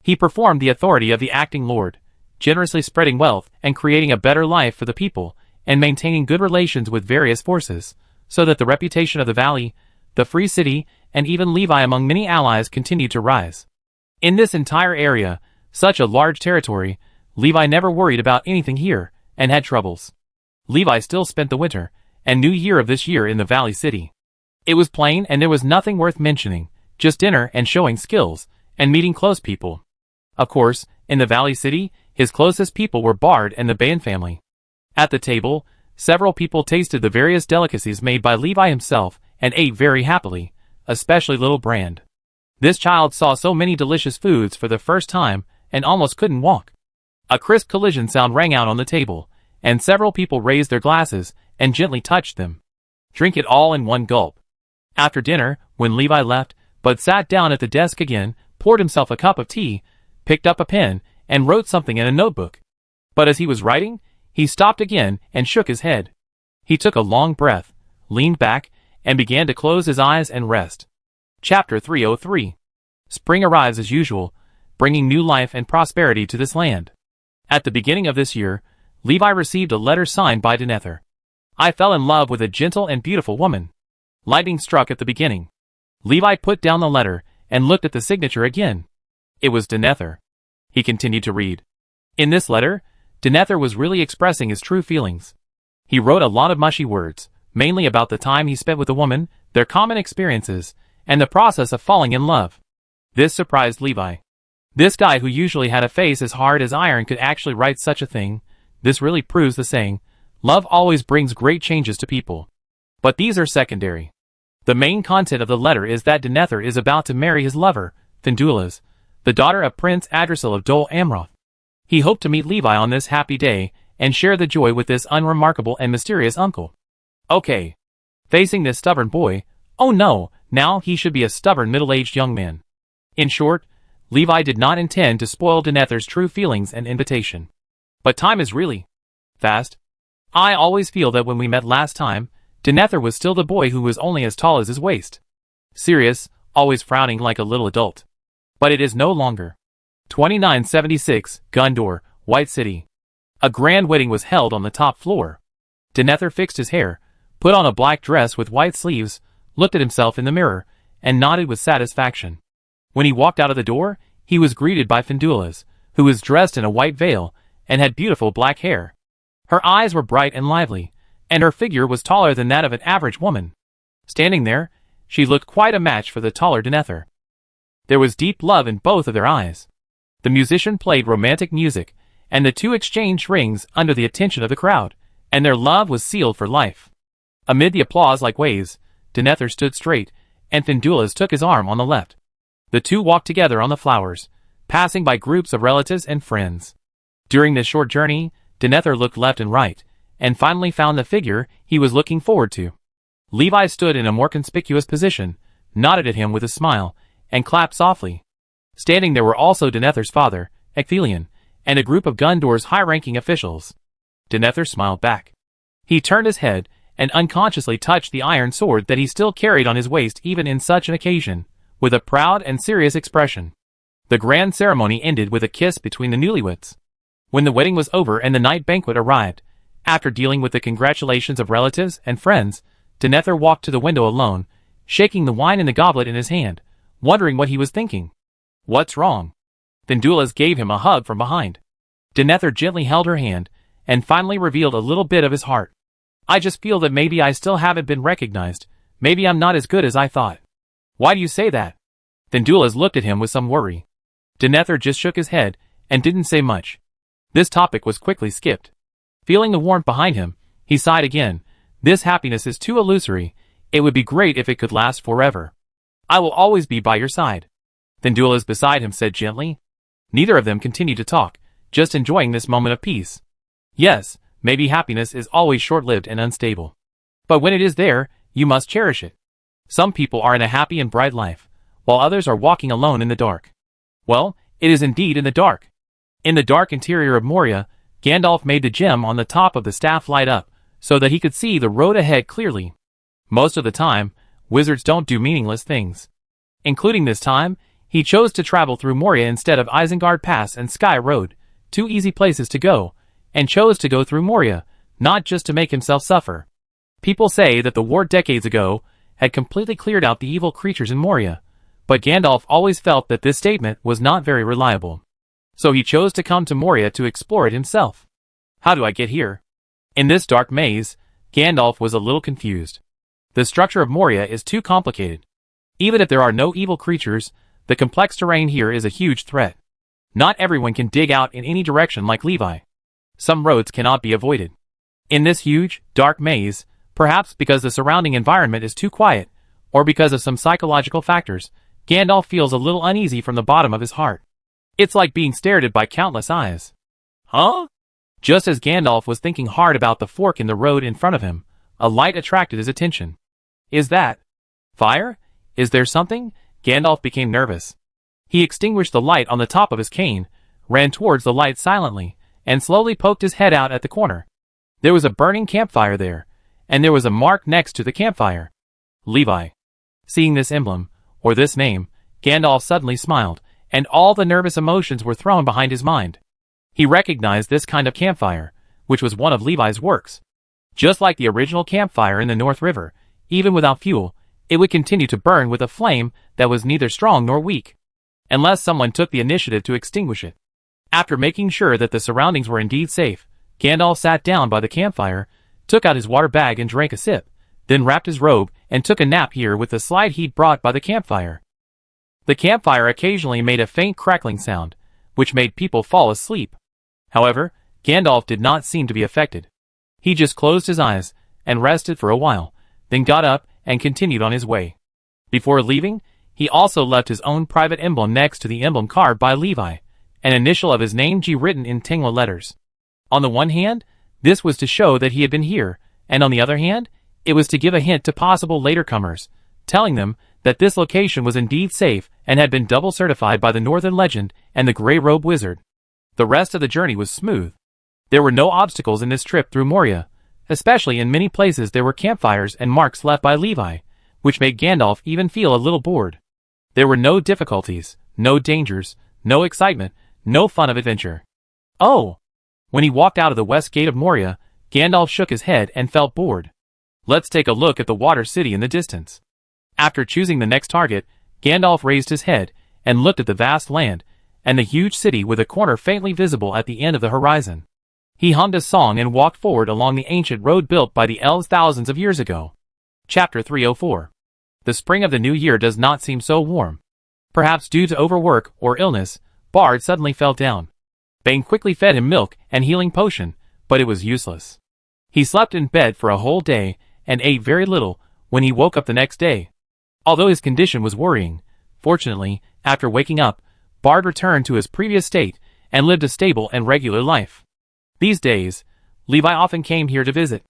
Speaker 1: He performed the authority of the acting lord, generously spreading wealth and creating a better life for the people and maintaining good relations with various forces, so that the reputation of the valley, the free city, and even Levi among many allies continued to rise. In this entire area, such a large territory, Levi never worried about anything here, and had troubles. Levi still spent the winter and New Year of this year in the Valley City. It was plain and there was nothing worth mentioning, just dinner and showing skills, and meeting close people. Of course, in the Valley City, his closest people were Bard and the Bane family. At the table, several people tasted the various delicacies made by Levi himself and ate very happily, especially little Brand. This child saw so many delicious foods for the first time and almost couldn't walk. A crisp collision sound rang out on the table, and several people raised their glasses and gently touched them. Drink it all in one gulp. After dinner, when Levi left, Bud sat down at the desk again, poured himself a cup of tea, picked up a pen, and wrote something in a notebook. But as he was writing, he stopped again and shook his head. He took a long breath, leaned back, and began to close his eyes and rest. Chapter 303. Spring arrives as usual, bringing new life and prosperity to this land. At the beginning of this year, Levi received a letter signed by Denether. I fell in love with a gentle and beautiful woman. Lightning struck at the beginning. Levi put down the letter and looked at the signature again. It was Denether. He continued to read. In this letter, Denether was really expressing his true feelings. He wrote a lot of mushy words, mainly about the time he spent with the woman, their common experiences, and the process of falling in love. This surprised Levi. This guy who usually had a face as hard as iron could actually write such a thing. This really proves the saying, love always brings great changes to people. But these are secondary. The main content of the letter is that Denether is about to marry his lover, Findulas, the daughter of Prince Adrasil of Dol Amroth. He hoped to meet Levi on this happy day and share the joy with this unremarkable and mysterious uncle. Okay. Facing this stubborn boy, oh no, now he should be a stubborn middle-aged young man. In short, Levi did not intend to spoil Denether's true feelings and invitation. But time is really fast. I always feel that when we met last time, Denether was still the boy who was only as tall as his waist. Serious, always frowning like a little adult. But it is no longer. 2976, Gundor, White City. A grand wedding was held on the top floor. Denether fixed his hair, put on a black dress with white sleeves, looked at himself in the mirror, and nodded with satisfaction. When he walked out of the door, he was greeted by Findulas, who was dressed in a white veil and had beautiful black hair. Her eyes were bright and lively, and her figure was taller than that of an average woman. Standing there, she looked quite a match for the taller Denether. There was deep love in both of their eyes. The musician played romantic music, and the two exchanged rings under the attention of the crowd, and their love was sealed for life. Amid the applause like waves, Denether stood straight, and Findulas took his arm on the left. The two walked together on the flowers, passing by groups of relatives and friends. During this short journey, Denether looked left and right, and finally found the figure he was looking forward to. Levi stood in a more conspicuous position, nodded at him with a smile, and clapped softly, Standing there were also Denethor's father, Ecthelion, and a group of Gundor's high-ranking officials. Denethor smiled back. He turned his head and unconsciously touched the iron sword that he still carried on his waist even in such an occasion, with a proud and serious expression. The grand ceremony ended with a kiss between the newlyweds. When the wedding was over and the night banquet arrived, after dealing with the congratulations of relatives and friends, Denethor walked to the window alone, shaking the wine in the goblet in his hand, wondering what he was thinking. What's wrong? Then Duelas gave him a hug from behind. Denethor gently held her hand, and finally revealed a little bit of his heart. I just feel that maybe I still haven't been recognized, maybe I'm not as good as I thought. Why do you say that? Then Duelas looked at him with some worry. Denethor just shook his head, and didn't say much. This topic was quickly skipped. Feeling the warmth behind him, he sighed again. This happiness is too illusory, it would be great if it could last forever. I will always be by your side. Then Duelas beside him said gently. Neither of them continued to talk, just enjoying this moment of peace. Yes, maybe happiness is always short-lived and unstable. But when it is there, you must cherish it. Some people are in a happy and bright life, while others are walking alone in the dark. Well, it is indeed in the dark. In the dark interior of Moria, Gandalf made the gem on the top of the staff light up, so that he could see the road ahead clearly. Most of the time, wizards don't do meaningless things. Including this time, he chose to travel through Moria instead of Isengard Pass and Sky Road, two easy places to go, and chose to go through Moria, not just to make himself suffer. People say that the war decades ago had completely cleared out the evil creatures in Moria, but Gandalf always felt that this statement was not very reliable. So he chose to come to Moria to explore it himself. How do I get here? In this dark maze, Gandalf was a little confused. The structure of Moria is too complicated. Even if there are no evil creatures, the complex terrain here is a huge threat. Not everyone can dig out in any direction like Levi. Some roads cannot be avoided. In this huge, dark maze, perhaps because the surrounding environment is too quiet, or because of some psychological factors, Gandalf feels a little uneasy from the bottom of his heart. It's like being stared at by countless eyes. Huh? Just as Gandalf was thinking hard about the fork in the road in front of him, a light attracted his attention. Is that fire? Is there something? Gandalf became nervous. He extinguished the light on the top of his cane, ran towards the light silently, and slowly poked his head out at the corner. There was a burning campfire there, and there was a mark next to the campfire. Levi. Seeing this emblem, or this name, Gandalf suddenly smiled, and all the nervous emotions were thrown behind his mind. He recognized this kind of campfire, which was one of Levi's works. Just like the original campfire in the North River, even without fuel, it would continue to burn with a flame that was neither strong nor weak, unless someone took the initiative to extinguish it. After making sure that the surroundings were indeed safe, Gandalf sat down by the campfire, took out his water bag and drank a sip, then wrapped his robe and took a nap here with the slight heat brought by the campfire. The campfire occasionally made a faint crackling sound, which made people fall asleep. However, Gandalf did not seem to be affected. He just closed his eyes and rested for a while, then got up and continued on his way. Before leaving, he also left his own private emblem next to the emblem carved by Levi, an initial of his name G written in Tengwa letters. On the one hand, this was to show that he had been here, and on the other hand, it was to give a hint to possible later-comers, telling them that this location was indeed safe and had been double certified by the Northern Legend and the Grey Robe Wizard. The rest of the journey was smooth. There were no obstacles in this trip through Moria, especially in many places there were campfires and marks left by Levi, which made Gandalf even feel a little bored. There were no difficulties, no dangers, no excitement, no fun of adventure. Oh! When he walked out of the west gate of Moria, Gandalf shook his head and felt bored. Let's take a look at the water city in the distance. After choosing the next target, Gandalf raised his head and looked at the vast land, and the huge city with a corner faintly visible at the end of the horizon. He hummed a song and walked forward along the ancient road built by the elves thousands of years ago. Chapter 304. The spring of the new year does not seem so warm. Perhaps due to overwork or illness, Bard suddenly fell down. Bane quickly fed him milk and healing potion, but it was useless. He slept in bed for a whole day and ate very little when he woke up the next day. Although his condition was worrying, fortunately, after waking up, Bard returned to his previous state and lived a stable and regular life. These days, Levi often came here to visit.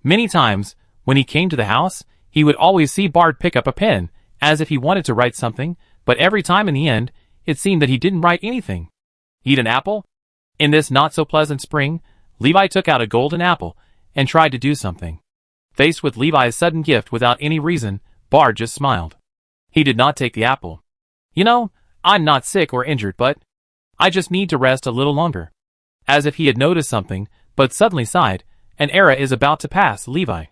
Speaker 1: Many times, when he came to the house, he would always see Bard pick up a pen, as if he wanted to write something, but every time in the end, it seemed that he didn't write anything. Eat an apple? In this not-so-pleasant spring, Levi took out a golden apple and tried to do something. Faced with Levi's sudden gift without any reason, Bard just smiled. He did not take the apple. You know, I'm not sick or injured, but I just need to rest a little longer. As if he had noticed something, but suddenly sighed, an era is about to pass, Levi.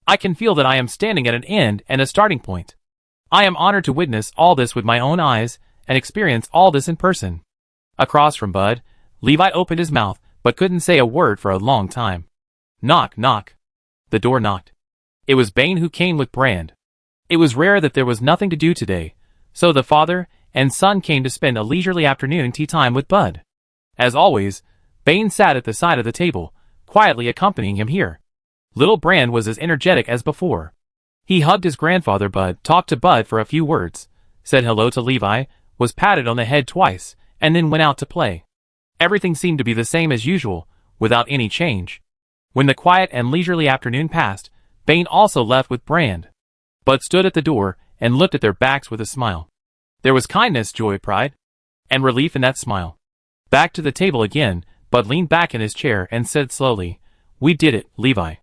Speaker 1: I can feel that I am standing at an end and a starting point. I am honored to witness all this with my own eyes and experience all this in person. Across from Bud, Levi opened his mouth but couldn't say a word for a long time. Knock, knock. The door knocked. It was Bane who came with Brand. It was rare that there was nothing to do today, so the father and son came to spend a leisurely afternoon tea time with Bud. As always, Bane sat at the side of the table, quietly accompanying him here. Little Brand was as energetic as before. He hugged his grandfather Bud, talked to Bud for a few words, said hello to Levi, was patted on the head twice, and then went out to play. Everything seemed to be the same as usual, without any change. When the quiet and leisurely afternoon passed, Bane also left with Brand. Bud stood at the door and looked at their backs with a smile. There was kindness, joy, pride, and relief in that smile. Back to the table again, Bud leaned back in his chair and said slowly, "We did it, Levi."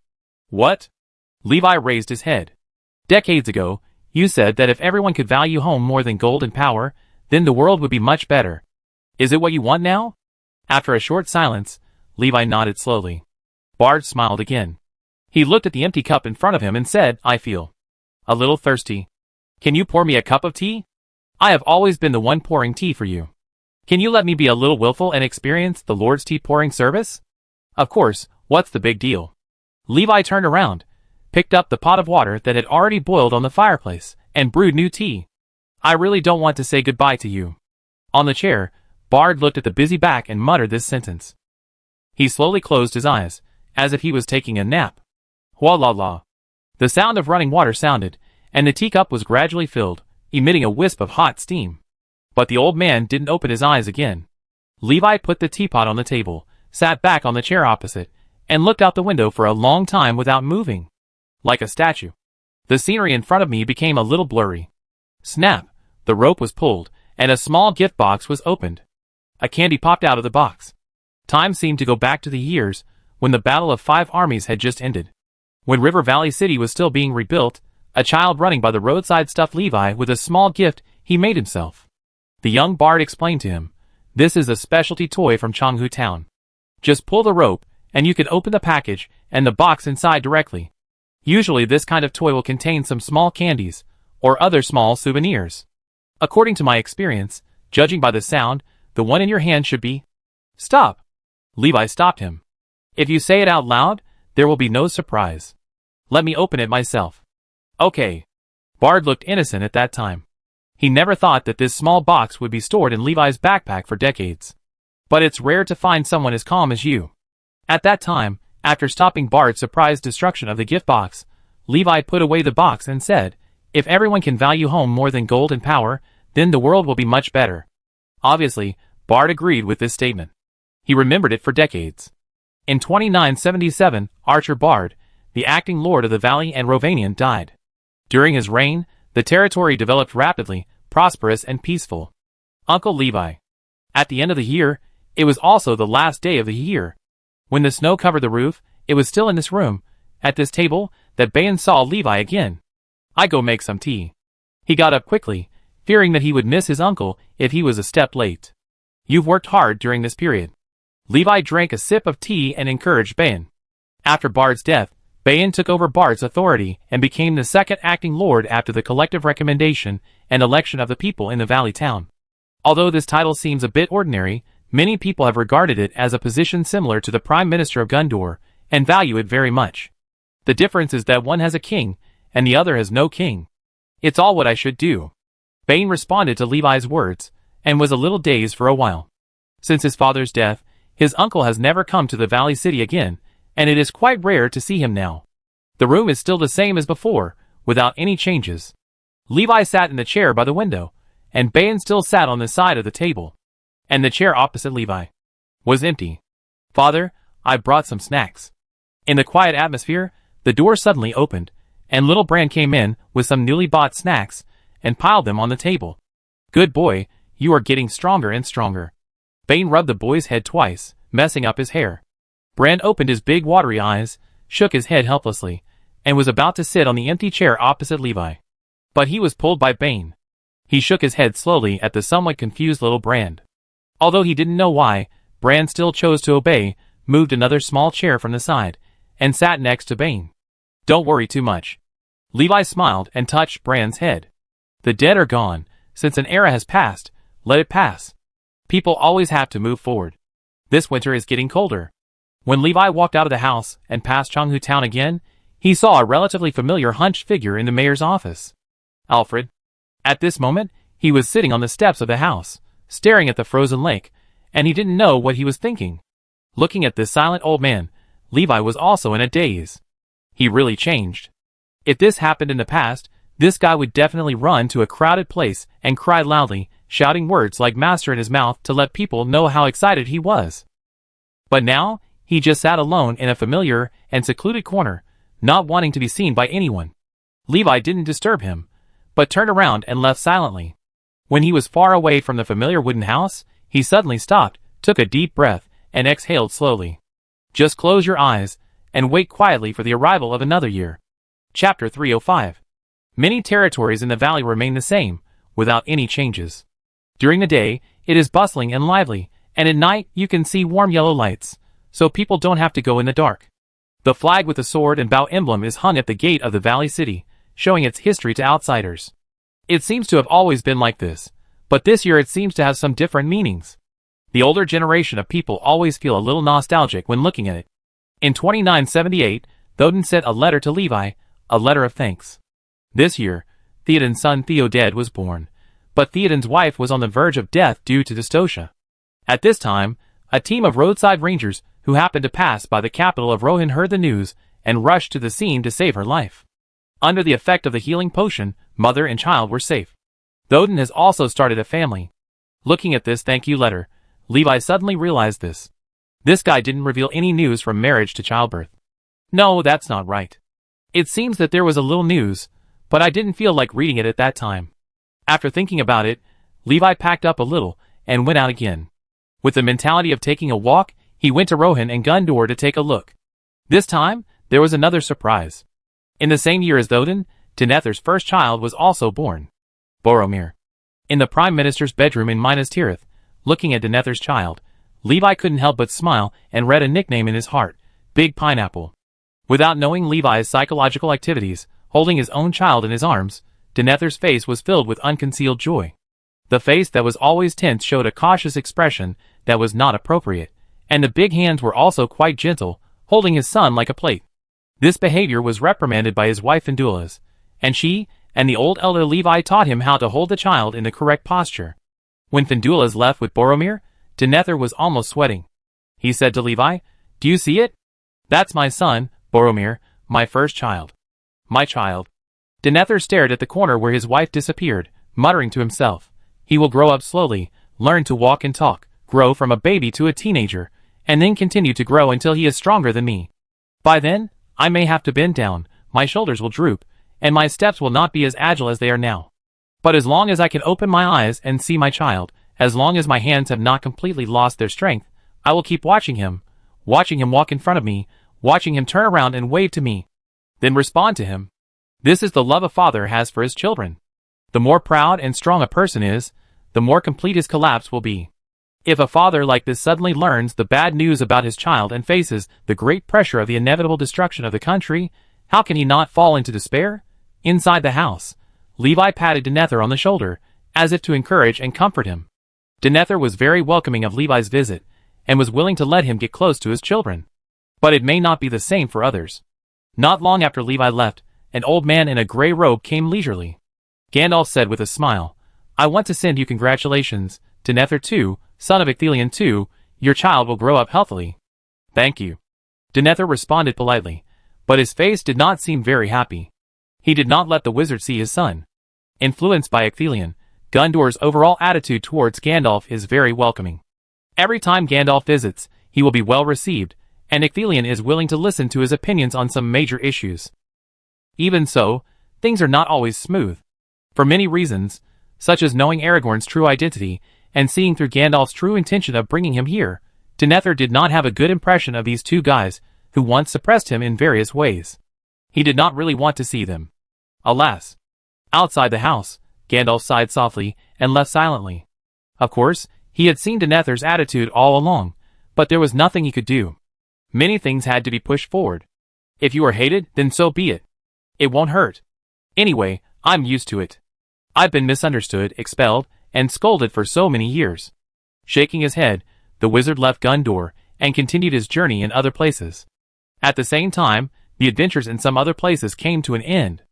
Speaker 1: "What?" Levi raised his head. "Decades ago, you said that if everyone could value home more than gold and power, then the world would be much better. Is it what you want now?" After a short silence, Levi nodded slowly. Bard smiled again. He looked at the empty cup in front of him and said, "I feel a little thirsty. Can you pour me a cup of tea? I have always been the one pouring tea for you. Can you let me be a little willful and experience the Lord's tea pouring service?" "Of course, what's the big deal?" Levi turned around, picked up the pot of water that had already boiled on the fireplace, and brewed new tea. "I really don't want to say goodbye to you." On the chair, Bard looked at the busy back and muttered this sentence. He slowly closed his eyes, as if he was taking a nap. "Hua la la." The sound of running water sounded, and the teacup was gradually filled, emitting a wisp of hot steam. But the old man didn't open his eyes again. Levi put the teapot on the table, sat back on the chair opposite, and looked out the window for a long time without moving. Like a statue. The scenery in front of me became a little blurry. Snap! The rope was pulled, and a small gift box was opened. A candy popped out of the box. Time seemed to go back to the years when the Battle of 5 Armies had just ended. When River Valley City was still being rebuilt, a child running by the roadside stuffed Levi with a small gift he made himself. The young bard explained to him, "This is a specialty toy from Changhu Town. Just pull the rope, and you can open the package and the box inside directly. Usually this kind of toy will contain some small candies, or other small souvenirs. According to my experience, judging by the sound, the one in your hand should be—" "Stop!" Levi stopped him. "If you say it out loud, there will be no surprise. Let me open it myself." "Okay." Bard looked innocent at that time. He never thought that this small box would be stored in Levi's backpack for decades. But it's rare to find someone as calm as you. At that time, after stopping Bard's surprised destruction of the gift box, Levi put away the box and said, "If everyone can value home more than gold and power, then the world will be much better." Obviously, Bard agreed with this statement. He remembered it for decades. In 2977, Archer Bard, the acting lord of the Valley and Rovanian, died. During his reign, the territory developed rapidly, prosperous and peaceful. Uncle Levi. At the end of the year, it was also the last day of the year. When the snow covered the roof, it was still in this room, at this table, that Bayan saw Levi again. "I go make some tea." He got up quickly, fearing that he would miss his uncle if he was a step late. "You've worked hard during this period." Levi drank a sip of tea and encouraged Bayan. After Bard's death, Bayan took over Bard's authority and became the second acting lord after the collective recommendation and election of the people in the valley town. Although this title seems a bit ordinary, many people have regarded it as a position similar to the Prime Minister of Gondor, and value it very much. The difference is that one has a king, and the other has no king. "It's all what I should do." Bayan responded to Levi's words, and was a little dazed for a while. Since his father's death, his uncle has never come to the Valley City again, and it is quite rare to see him now. The room is still the same as before, without any changes. Levi sat in the chair by the window, and Bayan still sat on the side of the table. And the chair opposite Levi was empty. "Father, I brought some snacks." In the quiet atmosphere, the door suddenly opened, and little Bran came in with some newly bought snacks, and piled them on the table. "Good boy, you are getting stronger and stronger. Bane rubbed the boy's head twice, messing up his hair. Bran opened his big watery eyes, shook his head helplessly, and was about to sit on the empty chair opposite Levi. But he was pulled by Bane. He shook his head slowly at the somewhat confused little Bran. Although he didn't know why, Bran still chose to obey, moved another small chair from the side, and sat next to Bane. Don't worry too much. Levi smiled and touched Bran's head. The dead are gone. Since an era has passed, let it pass. People always have to move forward. This winter is getting colder. When Levi walked out of the house and passed Changhu Town again, he saw a relatively familiar hunched figure in the mayor's office. Alfred. At this moment, he was sitting on the steps of the house, staring at the frozen lake, and he didn't know what he was thinking. Looking at this silent old man, Levi was also in a daze. He really changed. If this happened in the past, this guy would definitely run to a crowded place and cry loudly, shouting words like master in his mouth to let people know how excited he was. But now, he just sat alone in a familiar and secluded corner, not wanting to be seen by anyone. Levi didn't disturb him, but turned around and left silently. When he was far away from the familiar wooden house, he suddenly stopped, took a deep breath, and exhaled slowly. Just close your eyes, and wait quietly for the arrival of another year. Chapter 305. Many territories in the valley remain the same, without any changes. During the day, it is bustling and lively, and at night you can see warm yellow lights, so people don't have to go in the dark. The flag with the sword and bow emblem is hung at the gate of the valley city, showing its history to outsiders. It seems to have always been like this, but this year it seems to have some different meanings. The older generation of people always feel a little nostalgic when looking at it. In 2978, Théoden sent a letter to Levi, a letter of thanks. This year, Theoden's son Theoded was born, but Theoden's wife was on the verge of death due to dystocia. At this time, a team of roadside rangers who happened to pass by the capital of Rohan heard the news and rushed to the scene to save her life. Under the effect of the healing potion, mother and child were safe. Théoden has also started a family. Looking at this thank you letter, Levi suddenly realized this. This guy didn't reveal any news from marriage to childbirth. No, that's not right. It seems that there was a little news, but I didn't feel like reading it at that time. After thinking about it, Levi packed up a little and went out again. With the mentality of taking a walk, he went to Rohan and Gondor to take a look. This time, there was another surprise. In the same year as Théoden, Denethor's first child was also born. Boromir. In the Prime Minister's bedroom in Minas Tirith, looking at Denethor's child, Levi couldn't help but smile and read a nickname in his heart, Big Pineapple. Without knowing Levi's psychological activities, holding his own child in his arms, Denethor's face was filled with unconcealed joy. The face that was always tense showed a cautious expression that was not appropriate, and the big hands were also quite gentle, holding his son like a plate. This behavior was reprimanded by his wife Finduilas, and she and the old elder Levi taught him how to hold the child in the correct posture. When Finduilas left with Boromir, Denethor was almost sweating. He said to Levi, "Do you see it? That's my son, Boromir, my first child. My child." Denethor stared at the corner where his wife disappeared, muttering to himself, "He will grow up slowly, learn to walk and talk, grow from a baby to a teenager, and then continue to grow until he is stronger than me. By then, I may have to bend down, my shoulders will droop, and my steps will not be as agile as they are now. But as long as I can open my eyes and see my child, as long as my hands have not completely lost their strength, I will keep watching him walk in front of me, watching him turn around and wave to me. Then respond to him. This is the love a father has for his children. The more proud and strong a person is, the more complete his collapse will be. If a father like this suddenly learns the bad news about his child and faces the great pressure of the inevitable destruction of the country, how can he not fall into despair?" Inside the house, Levi patted Denethor on the shoulder, as if to encourage and comfort him. Denethor was very welcoming of Levi's visit, and was willing to let him get close to his children. But it may not be the same for others. Not long after Levi left, an old man in a grey robe came leisurely. Gandalf said with a smile, "I want to send you congratulations, Denethor too, son of Ithilien too, your child will grow up healthily." "Thank you." Denethor responded politely, but his face did not seem very happy. He did not let the wizard see his son. Influenced by Ithilien, Gondor's overall attitude towards Gandalf is very welcoming. Every time Gandalf visits, he will be well received, and Ithilien is willing to listen to his opinions on some major issues. Even so, things are not always smooth. For many reasons, such as knowing Aragorn's true identity and seeing through Gandalf's true intention of bringing him here, Denethor did not have a good impression of these two guys who once suppressed him in various ways. He did not really want to see them. Alas. Outside the house, Gandalf sighed softly and left silently. Of course, he had seen Denethor's attitude all along, but there was nothing he could do. Many things had to be pushed forward. If you are hated, then so be it. It won't hurt. Anyway, I'm used to it. I've been misunderstood, expelled, and scolded for so many years. Shaking his head, the wizard left Gondor and continued his journey in other places. At the same time, the adventures in some other places came to an end.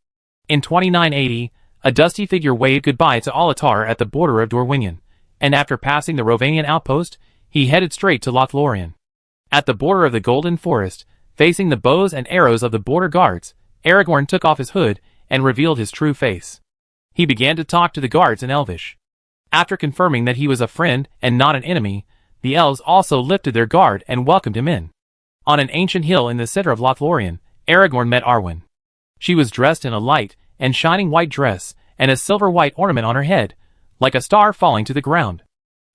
Speaker 1: In 2980, a dusty figure waved goodbye to Alatar at the border of Dorwinion, and after passing the Rovanian outpost, he headed straight to Lothlorien. At the border of the Golden Forest, facing the bows and arrows of the border guards, Aragorn took off his hood and revealed his true face. He began to talk to the guards in Elvish. After confirming that he was a friend and not an enemy, the elves also lifted their guard and welcomed him in. On an ancient hill in the center of Lothlorien, Aragorn met Arwen. She was dressed in a light and shining white dress and a silver-white ornament on her head, like a star falling to the ground.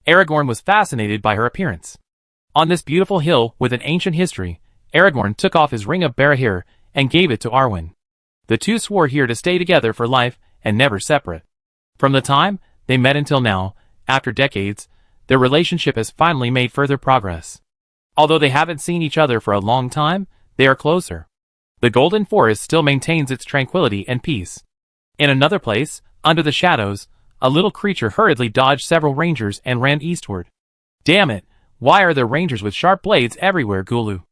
Speaker 1: Aragorn was fascinated by her appearance. On this beautiful hill with an ancient history, Aragorn took off his ring of Barahir and gave it to Arwen. The two swore here to stay together for life and never separate. From the time they met until now, after decades, their relationship has finally made further progress. Although they haven't seen each other for a long time, they are closer. The Golden Forest still maintains its tranquility and peace. In another place, under the shadows, a little creature hurriedly dodged several rangers and ran eastward. Damn it, why are there rangers with sharp blades everywhere, Gulu?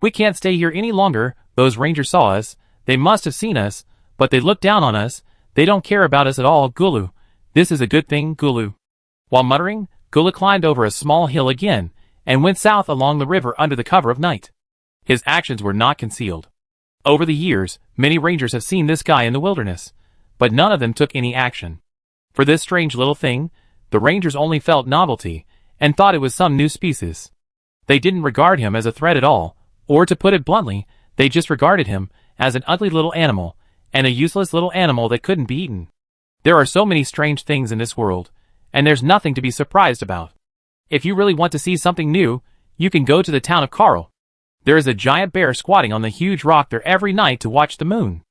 Speaker 1: We can't stay here any longer. Those rangers saw us. They must have seen us, but they look down on us. They don't care about us at all, Gulu. This is a good thing, Gulu. While muttering, Gulu climbed over a small hill again and went south along the river under the cover of night. His actions were not concealed. Over the years, many rangers have seen this guy in the wilderness, but none of them took any action. For this strange little thing, the rangers only felt novelty and thought it was some new species. They didn't regard him as a threat at all, or to put it bluntly, they just regarded him as an ugly little animal, and a useless little animal that couldn't be eaten. There are so many strange things in this world, and there's nothing to be surprised about. If you really want to see something new, you can go to the town of Carl. There is a giant bear squatting on the huge rock there every night to watch the moon.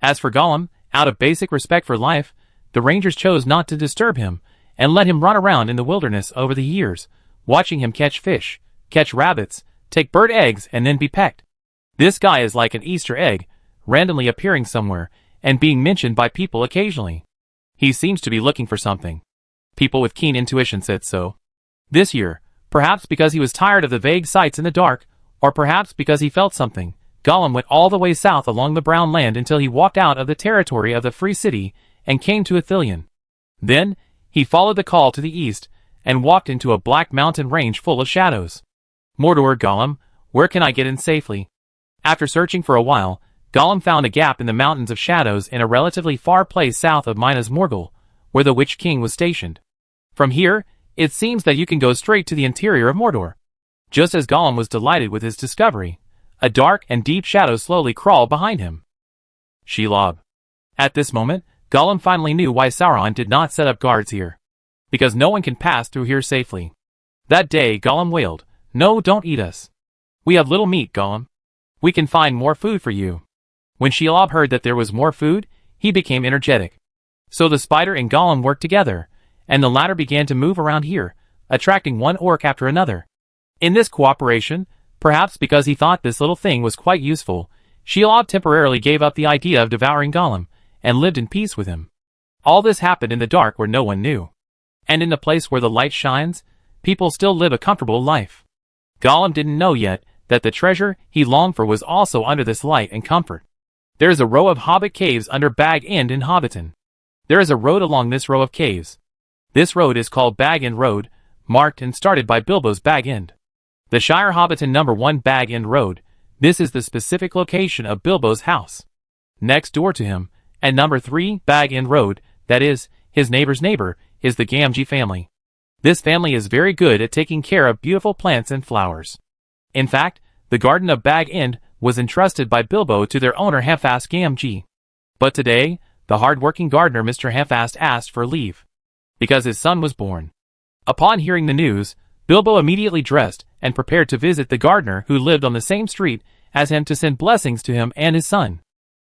Speaker 1: As for Gollum, out of basic respect for life, the rangers chose not to disturb him and let him run around in the wilderness over the years, watching him catch fish, catch rabbits, take bird eggs, and then be pecked. This guy is like an Easter egg, randomly appearing somewhere and being mentioned by people occasionally. He seems to be looking for something. People with keen intuition said so. This year, perhaps because he was tired of the vague sights in the dark, or perhaps because he felt something, Gollum went all the way south along the Brown Land until he walked out of the territory of the Free City and came to Ithilien. Then, he followed the call to the east and walked into a black mountain range full of shadows. Mordor, Gollum, where can I get in safely? After searching for a while, Gollum found a gap in the mountains of shadows in a relatively far place south of Minas Morgul, where the Witch King was stationed. From here, it seems that you can go straight to the interior of Mordor. Just as Gollum was delighted with his discovery, a dark and deep shadow slowly crawled behind him. Shelob. At this moment, Gollum finally knew why Sauron did not set up guards here. Because no one can pass through here safely. That day, Gollum wailed, "No, don't eat us. We have little meat, Gollum. We can find more food for you." When Shelob heard that there was more food, he became energetic. So the spider and Gollum worked together, and the latter began to move around here, attracting one orc after another. In this cooperation, perhaps because he thought this little thing was quite useful, Shelob temporarily gave up the idea of devouring Gollum, and lived in peace with him. All this happened in the dark where no one knew. And in the place where the light shines, people still live a comfortable life. Gollum didn't know yet that the treasure he longed for was also under this light and comfort. There is a row of hobbit caves under Bag End in Hobbiton. There is a road along this row of caves. This road is called Bag End Road, marked and started by Bilbo's Bag End. The Shire Hobbiton number 1 Bag End Road, this is the specific location of Bilbo's house. Next door to him, at number 3 Bag End Road, that is, his neighbor's neighbor, is the Gamgee family. This family is very good at taking care of beautiful plants and flowers. In fact, the garden of Bag End was entrusted by Bilbo to their owner Hephaestus Gamgee. But today, the hard-working gardener Mr. Hephaestus asked for leave. because his son was born. Upon hearing the news, Bilbo immediately dressed and prepared to visit the gardener who lived on the same street as him to send blessings to him and his son.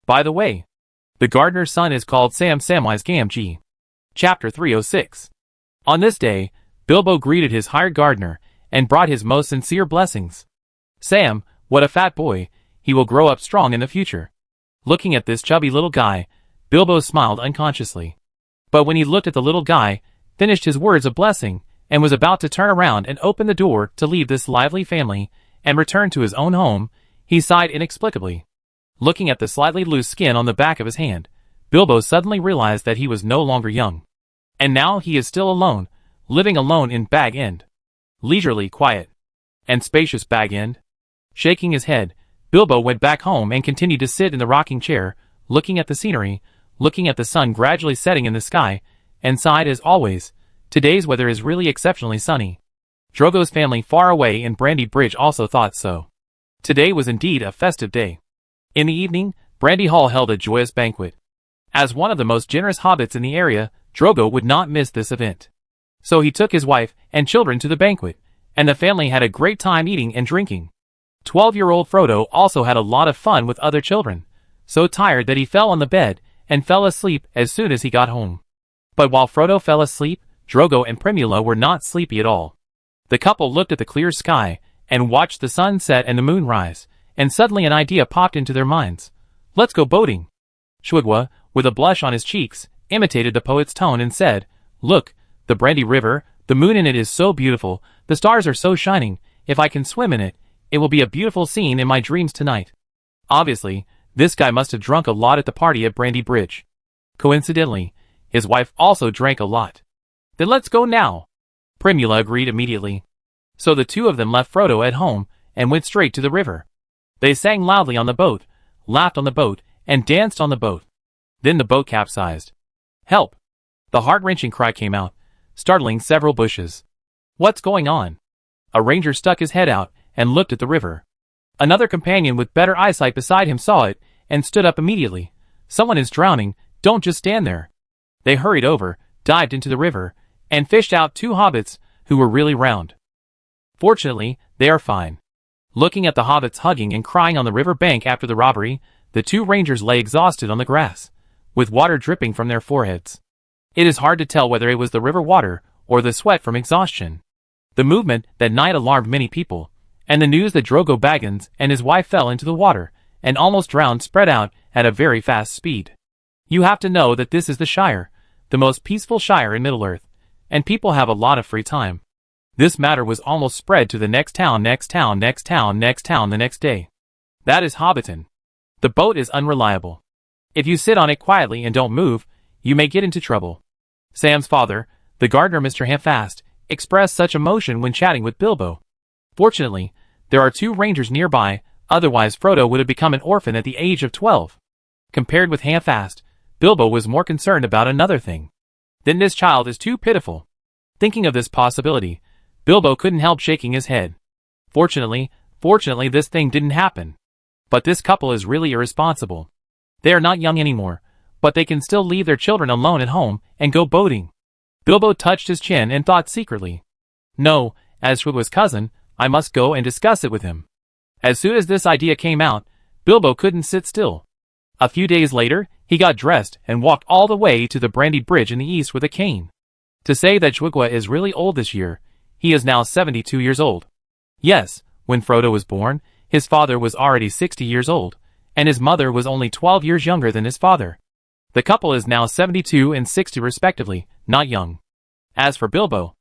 Speaker 1: By the way, the gardener's son is called Sam Samwise Gamgee. Chapter 306. On this day, Bilbo greeted his hired gardener and brought his most sincere blessings. Sam, what a fat boy, he will grow up strong in the future. Looking at this chubby little guy, Bilbo smiled unconsciously. But when he looked at the little guy, finished his words of blessing, and was about to turn around and open the door to leave this lively family and return to his own home, he sighed inexplicably. Looking at the slightly loose skin on the back of his hand, Bilbo suddenly realized that he was no longer young. And now he is still alone, living alone in Bag End. Leisurely, quiet, and spacious Bag End. Shaking his head, Bilbo went back home and continued to sit in the rocking chair, looking at the scenery, looking at the sun gradually setting in the sky, and sighed as always. Today's weather is really exceptionally sunny. Drogo's family far away in Brandy Bridge also thought so. Today was indeed a festive day. In the evening, Brandy Hall held a joyous banquet. As one of the most generous hobbits in the area, Drogo would not miss this event. So he took his wife and children to the banquet, and the family had a great time eating and drinking. 12-year-old Frodo also had a lot of fun with other children, so tired that he fell on the bed and fell asleep as soon as he got home. But while Frodo fell asleep, Drogo and Primula were not sleepy at all. The couple looked at the clear sky and watched the sun set and the moon rise, and suddenly an idea popped into their minds. Let's go boating. Shwigwa, with a blush on his cheeks, imitated the poet's tone and said, Look, the Brandy River, the moon in it is so beautiful, the stars are so shining, if I can swim in it, it will be a beautiful scene in my dreams tonight. Obviously, this guy must have drunk a lot at the party at Brandy Bridge. Coincidentally, his wife also drank a lot. Then let's go now. Primula agreed immediately. So the two of them left Frodo at home and went straight to the river. They sang loudly on the boat, laughed on the boat, and danced on the boat. Then the boat capsized. Help! The heart-wrenching cry came out, startling several bushes. What's going on? A ranger stuck his head out and looked at the river. Another companion with better eyesight beside him saw it and stood up immediately. Someone is drowning, don't just stand there. They hurried over, dived into the river, and fished out two hobbits who were really round. Fortunately, they are fine. Looking at the hobbits hugging and crying on the river bank after the robbery, the two rangers lay exhausted on the grass, with water dripping from their foreheads. It is hard to tell whether it was the river water or the sweat from exhaustion. The movement that night alarmed many people, and the news that Drogo Baggins and his wife fell into the water and almost drowned spread out at a very fast speed. You have to know that this is the Shire, the most peaceful Shire in Middle-earth, and people have a lot of free time. This matter was almost spread to the next town the next day. That is Hobbiton. The boat is unreliable. If you sit on it quietly and don't move, you may get into trouble. Sam's father, the gardener Mr. Hamfast, expressed such emotion when chatting with Bilbo. Fortunately, there are two rangers nearby, otherwise Frodo would have become an orphan at the age of 12. Compared with Hamfast, Bilbo was more concerned about another thing. Then this child is too pitiful. Thinking of this possibility, Bilbo couldn't help shaking his head. Fortunately, this thing didn't happen. But this couple is really irresponsible. They are not young anymore, but they can still leave their children alone at home and go boating. Bilbo touched his chin and thought secretly. No, as Shwigwa's cousin, I must go and discuss it with him. As soon as this idea came out, Bilbo couldn't sit still. A few days later, he got dressed and walked all the way to the Brandy Bridge in the east with a cane. To say that Shwigwa is really old this year, he is now 72 years old. Yes, when Frodo was born, his father was already 60 years old, and his mother was only 12 years younger than his father. The couple is now 72 and 60 respectively, not young. As for Bilbo,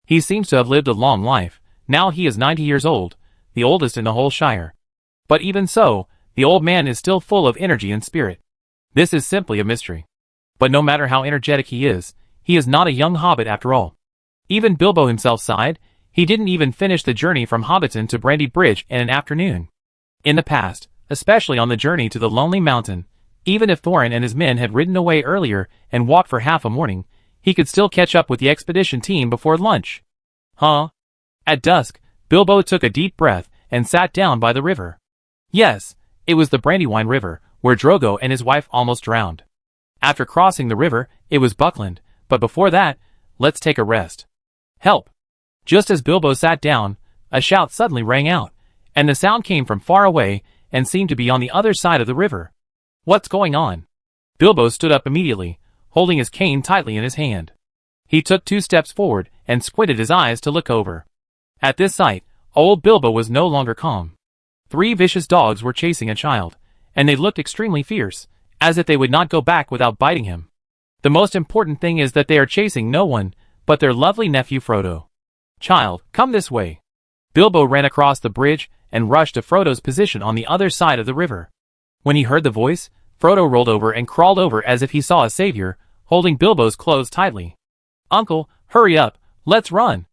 Speaker 1: he seems to have lived a long life. Now he is 90 years old, the oldest in the whole Shire. But even so, the old man is still full of energy and spirit. This is simply a mystery. But no matter how energetic he is not a young hobbit after all. Even Bilbo himself sighed. He didn't even finish the journey from Hobbiton to Brandy Bridge in an afternoon. In the past, especially on the journey to the Lonely Mountain, even if Thorin and his men had ridden away earlier and walked for half a morning, he could still catch up with the expedition team before lunch. At dusk, Bilbo took a deep breath and sat down by the river. Yes, it was the Brandywine River, where Drogo and his wife almost drowned. After crossing the river, it was Buckland, but before that, let's take a rest. Help! Just as Bilbo sat down, a shout suddenly rang out, and the sound came from far away and seemed to be on the other side of the river. What's going on? Bilbo stood up immediately, holding his cane tightly in his hand. He took 2 steps forward and squinted his eyes to look over. At this sight, old Bilbo was no longer calm. 3 vicious dogs were chasing a child, and they looked extremely fierce, as if they would not go back without biting him. The most important thing is that they are chasing no one but their lovely nephew Frodo. Child, come this way. Bilbo ran across the bridge and rushed to Frodo's position on the other side of the river. When he heard the voice, Frodo rolled over and crawled over as if he saw a savior, holding Bilbo's clothes tightly. Uncle, hurry up, let's run.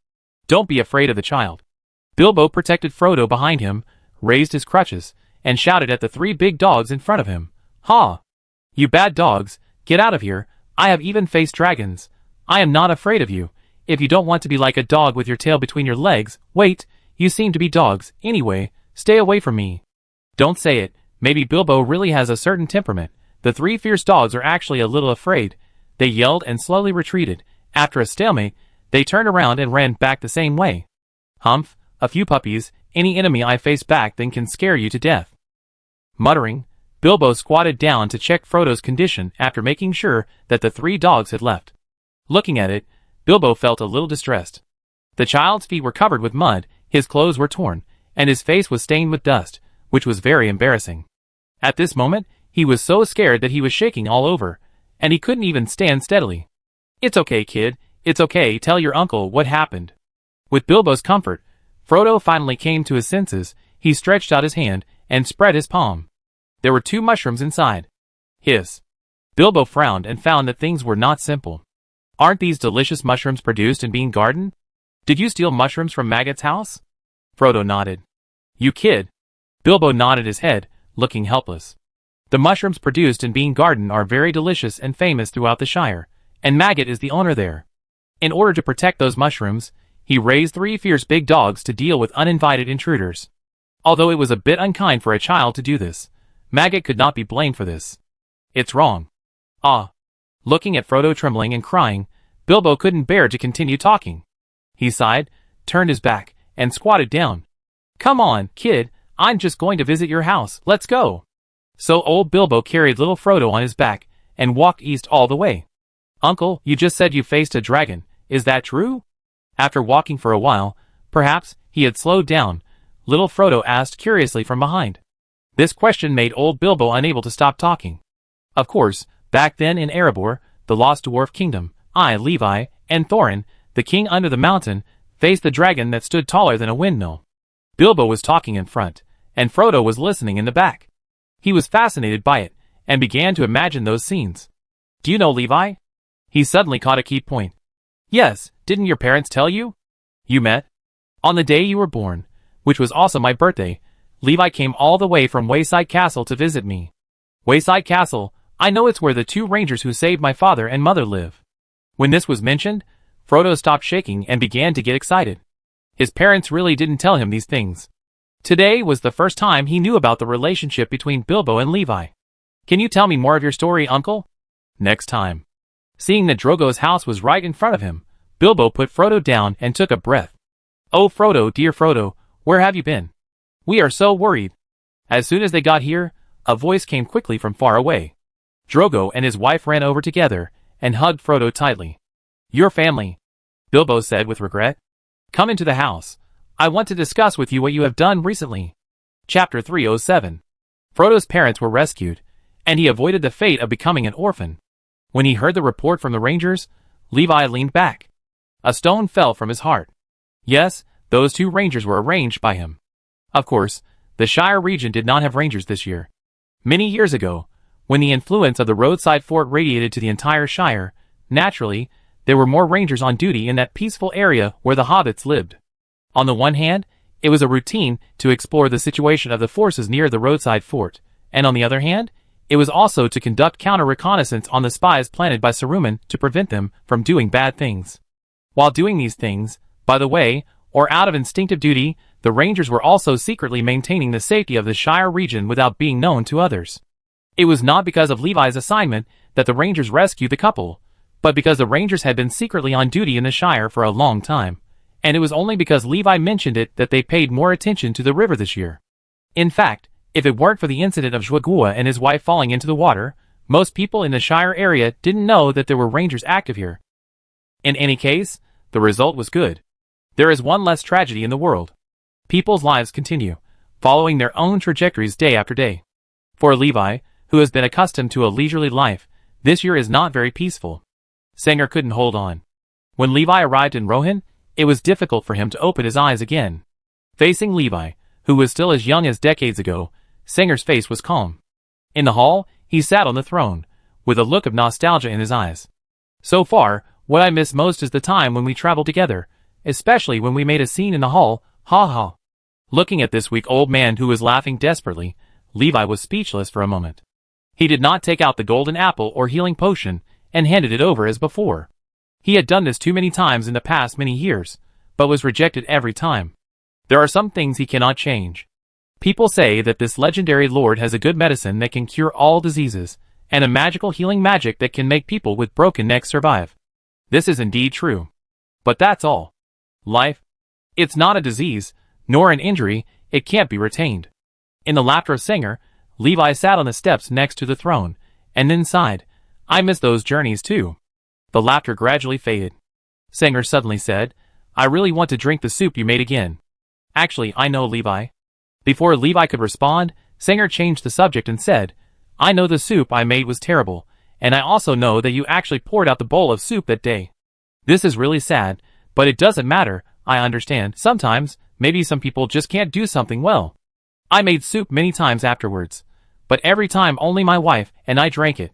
Speaker 1: Don't be afraid of the child. Bilbo protected Frodo behind him, raised his crutches, and shouted at the 3 big dogs in front of him. Ha! You bad dogs, get out of here. I have even faced dragons. I am not afraid of you. If you don't want to be like a dog with your tail between your legs, wait, you seem to be dogs. Anyway, stay away from me. Don't say it. Maybe Bilbo really has a certain temperament. The 3 fierce dogs are actually a little afraid. They yelled and slowly retreated. After a stalemate, they turned around and ran back the same way. Humph, a few puppies, any enemy I face back then can scare you to death. Muttering, Bilbo squatted down to check Frodo's condition after making sure that the 3 dogs had left. Looking at it, Bilbo felt a little distressed. The child's feet were covered with mud, his clothes were torn, and his face was stained with dust, which was very embarrassing. At this moment, he was so scared that he was shaking all over, and he couldn't even stand steadily. It's okay, kid, it's okay, tell your uncle what happened. With Bilbo's comfort, Frodo finally came to his senses. He stretched out his hand and spread his palm. There were 2 mushrooms inside. Hiss. Bilbo frowned and found that things were not simple. Aren't these delicious mushrooms produced in Bean Garden? Did you steal mushrooms from Maggot's house? Frodo nodded. You kid. Bilbo nodded his head, looking helpless. The mushrooms produced in Bean Garden are very delicious and famous throughout the Shire, and Maggot is the owner there. In order to protect those mushrooms, he raised 3 fierce big dogs to deal with uninvited intruders. Although it was a bit unkind for a child to do this, Maggot could not be blamed for this. It's wrong. Ah. Looking at Frodo trembling and crying, Bilbo couldn't bear to continue talking. He sighed, turned his back, and squatted down. Come on, kid, I'm just going to visit your house, let's go. So old Bilbo carried little Frodo on his back, and walked east all the way. Uncle, you just said you faced a dragon, is that true? After walking for a while, perhaps he had slowed down, little Frodo asked curiously from behind. This question made old Bilbo unable to stop talking. Of course, back then in Erebor, the Lost Dwarf Kingdom, I, Levi, and Thorin, the king under the mountain, faced the dragon that stood taller than a windmill. Bilbo was talking in front, and Frodo was listening in the back. He was fascinated by it, and began to imagine those scenes. Do you know Levi? He suddenly caught a key point. Yes, didn't your parents tell you? You met? On the day you were born, which was also my birthday, Levi came all the way from Wayside Castle to visit me. Wayside Castle, I know it's where the 2 rangers who saved my father and mother live. When this was mentioned, Frodo stopped shaking and began to get excited. His parents really didn't tell him these things. Today was the first time he knew about the relationship between Bilbo and Levi. Can you tell me more of your story, Uncle? Next time. Seeing that Drogo's house was right in front of him, Bilbo put Frodo down and took a breath. Oh Frodo, dear Frodo, where have you been? We are so worried. As soon as they got here, a voice came quickly from far away. Drogo and his wife ran over together and hugged Frodo tightly. Your family, Bilbo said with regret. Come into the house. I want to discuss with you what you have done recently. Chapter 307. Frodo's parents were rescued, and he avoided the fate of becoming an orphan. When he heard the report from the rangers, Levi leaned back. A stone fell from his heart. Yes, those 2 rangers were arranged by him. Of course, the Shire region did not have rangers this year. Many years ago, when the influence of the roadside fort radiated to the entire Shire, naturally, there were more rangers on duty in that peaceful area where the hobbits lived. On the one hand, it was a routine to explore the situation of the forces near the roadside fort, and on the other hand, it was also to conduct counter-reconnaissance on the spies planted by Saruman to prevent them from doing bad things. While doing these things, by the way, or out of instinctive duty, the rangers were also secretly maintaining the safety of the Shire region without being known to others. It was not because of Levi's assignment that the rangers rescued the couple, but because the Rangers had been secretly on duty in the Shire for a long time, and it was only because Levi mentioned it that they paid more attention to the river this year. In fact, if it weren't for the incident of Zhuagua and his wife falling into the water, most people in the Shire area didn't know that there were Rangers active here. In any case, the result was good. There is one less tragedy in the world. People's lives continue, following their own trajectories day after day. For Levi, who has been accustomed to a leisurely life, this year is not very peaceful. Sanger couldn't hold on. When Levi arrived in Rohan, it was difficult for him to open his eyes again. Facing Levi, who was still as young as decades ago, Sanger's face was calm. In the hall, he sat on the throne, with a look of nostalgia in his eyes. So far, what I miss most is the time when we traveled together, especially when we made a scene in the hall, ha ha. Looking at this weak old man who was laughing desperately, Levi was speechless for a moment. He did not take out the golden apple or healing potion and handed it over as before. He had done this too many times in the past many years, but was rejected every time. There are some things he cannot change. People say that this legendary lord has a good medicine that can cure all diseases, and a magical healing magic that can make people with broken necks survive. This is indeed true. But that's all. Life? It's not a disease, nor an injury, it can't be retained. In the laughter of Sanger, Levi sat on the steps next to the throne, and then sighed, I miss those journeys too. The laughter gradually faded. Sanger suddenly said, I really want to drink the soup you made again. Actually, I know Levi. Before Levi could respond, Sanger changed the subject and said, I know the soup I made was terrible, and I also know that you actually poured out the bowl of soup that day. This is really sad, but it doesn't matter, I understand. Sometimes, maybe some people just can't do something well. I made soup many times afterwards, but every time only my wife and I drank it.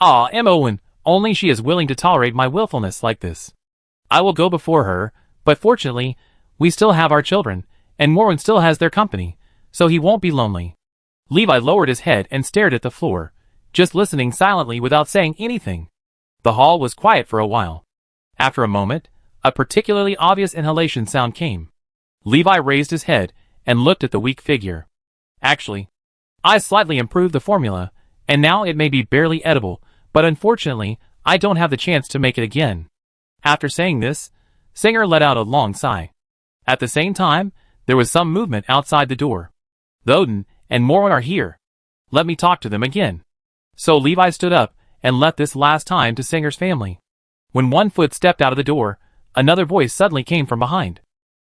Speaker 1: Ah, Owen, only she is willing to tolerate my willfulness like this. I will go before her, but fortunately, we still have our children, and Morwen still has their company, so he won't be lonely. Levi lowered his head and stared at the floor, just listening silently without saying anything. The hall was quiet for a while. After a moment, a particularly obvious inhalation sound came. Levi raised his head and looked at the weak figure. Actually, I slightly improved the formula, and now it may be barely edible, but unfortunately, I don't have the chance to make it again. After saying this, Sanger let out a long sigh. At the same time, there was some movement outside the door. Thoden and Morwen are here. Let me talk to them again. So Levi stood up and left this last time to Sanger's family. When one foot stepped out of the door, another voice suddenly came from behind.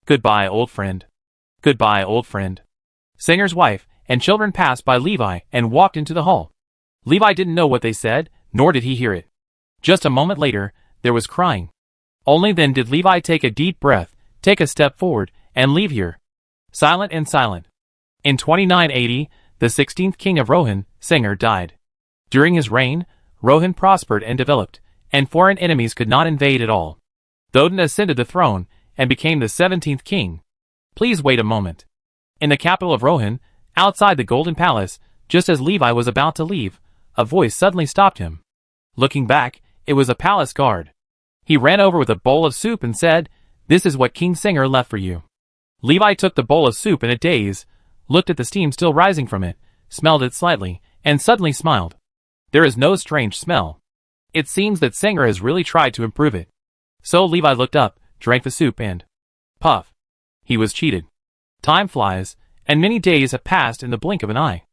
Speaker 1: Goodbye, old friend. Goodbye, old friend. Sanger's wife and children passed by Levi and walked into the hall. Levi didn't know what they said, nor did he hear it. Just a moment later, there was crying. Only then did Levi take a deep breath, take a step forward, and leave here. Silent and silent. In 2980, the 16th king of Rohan, Sanger, died. During his reign, Rohan prospered and developed, and foreign enemies could not invade at all. Thoden ascended the throne and became the 17th king. Please wait a moment. In the capital of Rohan, outside the Golden Palace, just as Levi was about to leave, a voice suddenly stopped him. Looking back, it was a palace guard. He ran over with a bowl of soup and said, This is what King Sanger left for you. Levi took the bowl of soup in a daze, looked at the steam still rising from it, smelled it slightly, and suddenly smiled. There is no strange smell. It seems that Sanger has really tried to improve it. So Levi looked up, drank the soup and... puff. He was cheated. Time flies, and many days have passed in the blink of an eye.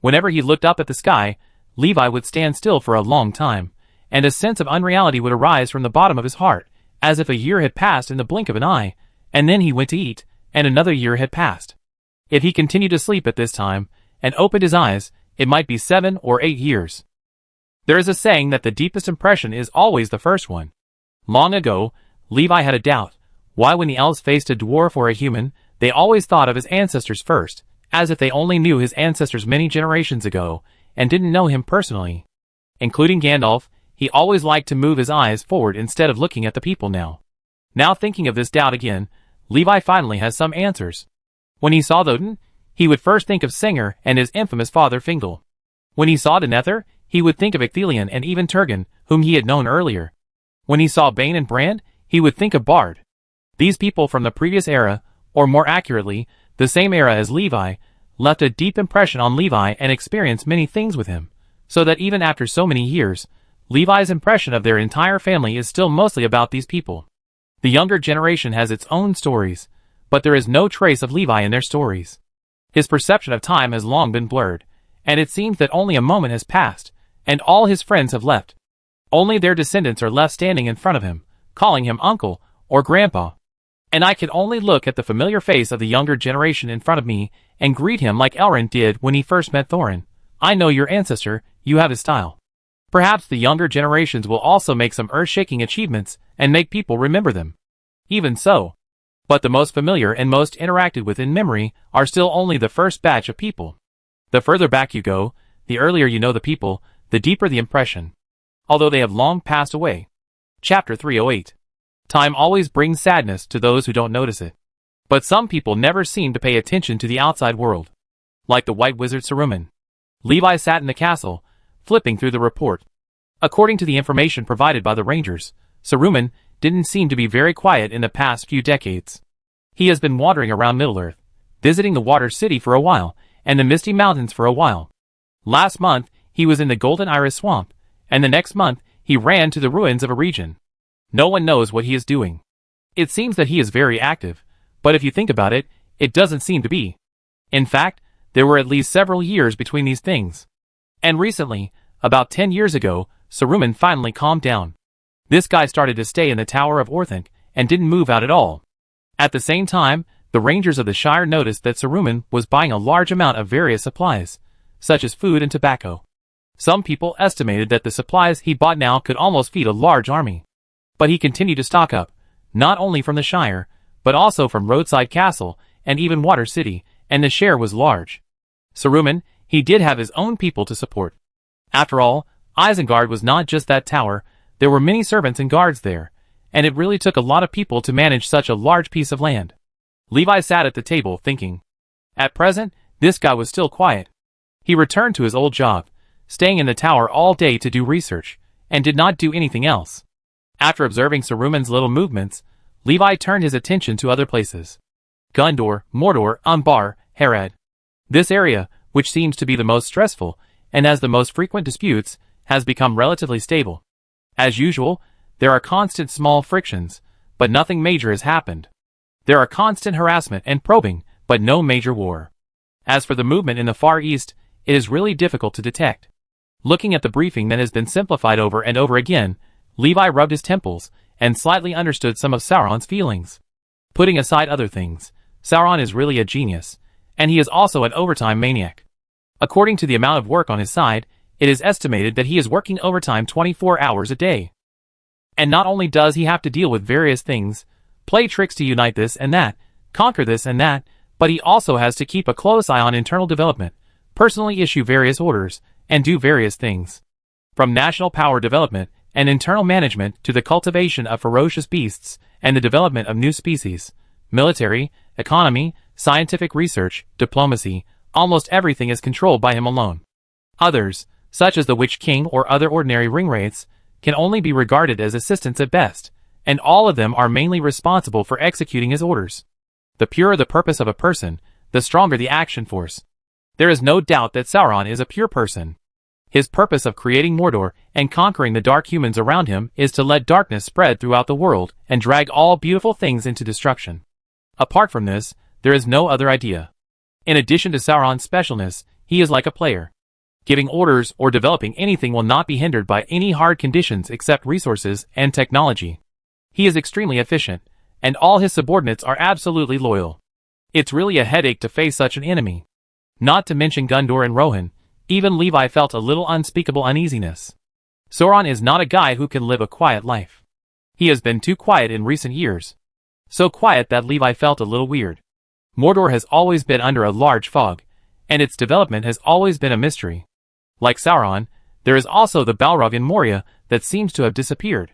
Speaker 1: Whenever he looked up at the sky, Levi would stand still for a long time, and a sense of unreality would arise from the bottom of his heart, as if a year had passed in the blink of an eye, and then he went to eat, and another year had passed. If he continued to sleep at this time, and opened his eyes, it might be 7 or 8 years. There is a saying that the deepest impression is always the first one. Long ago, Levi had a doubt, why when the elves faced a dwarf or a human, they always thought of his ancestors first, as if they only knew his ancestors many generations ago, and didn't know him personally. Including Gandalf, he always liked to move his eyes forward instead of looking at the people now. Now thinking of this doubt again, Levi finally has some answers. When he saw Thoden, he would first think of Sanger and his infamous father Fingal. When he saw Denethor, he would think of Ecthelion and even Turgon, whom he had known earlier. When he saw Bane and Brand, he would think of Bard. These people from the previous era, or more accurately, the same era as Levi, left a deep impression on Levi and experienced many things with him, so that even after so many years, Levi's impression of their entire family is still mostly about these people. The younger generation has its own stories, but there is no trace of Levi in their stories. His perception of time has long been blurred, and it seems that only a moment has passed, and all his friends have left. Only their descendants are left standing in front of him, calling him uncle or grandpa. And I can only look at the familiar face of the younger generation in front of me and greet him like Elrond did when he first met Thorin. I know your ancestor, you have his style. Perhaps the younger generations will also make some earth-shaking achievements and make people remember them. Even so. But the most familiar and most interacted with in memory are still only the first batch of people. The further back you go, the earlier you know the people, the deeper the impression. Although they have long passed away. Chapter 308. Time always brings sadness to those who don't notice it. But some people never seem to pay attention to the outside world. Like the White Wizard Saruman. Levi sat in the castle, flipping through the report. According to the information provided by the Rangers, Saruman didn't seem to be very quiet in the past few decades. He has been wandering around Middle-earth, visiting the Water City for a while, and the Misty Mountains for a while. Last month, he was in the Golden Iris Swamp, and the next month, he ran to the ruins of a region. No one knows what he is doing. It seems that he is very active, but if you think about it, it doesn't seem to be. In fact, there were at least several years between these things. And recently, about 10 years ago, Saruman finally calmed down. This guy started to stay in the Tower of Orthanc and didn't move out at all. At the same time, the Rangers of the Shire noticed that Saruman was buying a large amount of various supplies, such as food and tobacco. Some people estimated that the supplies he bought now could almost feed a large army. But he continued to stock up, not only from the Shire, but also from Roadside Castle and even Water City, and the share was large. Saruman, he did have his own people to support. After all, Isengard was not just that tower, there were many servants and guards there, and it really took a lot of people to manage such a large piece of land. Levi sat at the table thinking. At present, this guy was still quiet. He returned to his old job, staying in the tower all day to do research, and did not do anything else. After observing Saruman's little movements, Levi turned his attention to other places. Gondor, Mordor, Umbar, Harad. This area, which seems to be the most stressful, and has the most frequent disputes, has become relatively stable. As usual, there are constant small frictions, but nothing major has happened. There are constant harassment and probing, but no major war. As for the movement in the Far East, it is really difficult to detect. Looking at the briefing that has been simplified over and over again, Levi rubbed his temples, and slightly understood some of Sauron's feelings. Putting aside other things, Sauron is really a genius, and he is also an overtime maniac. According to the amount of work on his side, it is estimated that he is working overtime 24 hours a day. And not only does he have to deal with various things, play tricks to unite this and that, conquer this and that, but he also has to keep a close eye on internal development, personally issue various orders, and do various things. From national power development and internal management to the cultivation of ferocious beasts and the development of new species, military, economy, scientific research, diplomacy, almost everything is controlled by him alone. Others, such as the Witch King or other ordinary ringwraiths, can only be regarded as assistants at best, and all of them are mainly responsible for executing his orders. The purer the purpose of a person, the stronger the action force. There is no doubt that Sauron is a pure person. His purpose of creating Mordor and conquering the dark humans around him is to let darkness spread throughout the world and drag all beautiful things into destruction. Apart from this, there is no other idea. In addition to Sauron's specialness, he is like a player. Giving orders or developing anything will not be hindered by any hard conditions except resources and technology. He is extremely efficient, and all his subordinates are absolutely loyal. It's really a headache to face such an enemy. Not to mention Gondor and Rohan, even Levi felt a little unspeakable uneasiness. Sauron is not a guy who can live a quiet life. He has been too quiet in recent years. So quiet that Levi felt a little weird. Mordor has always been under a large fog, and its development has always been a mystery. Like Sauron, there is also the Balrog in Moria that seems to have disappeared.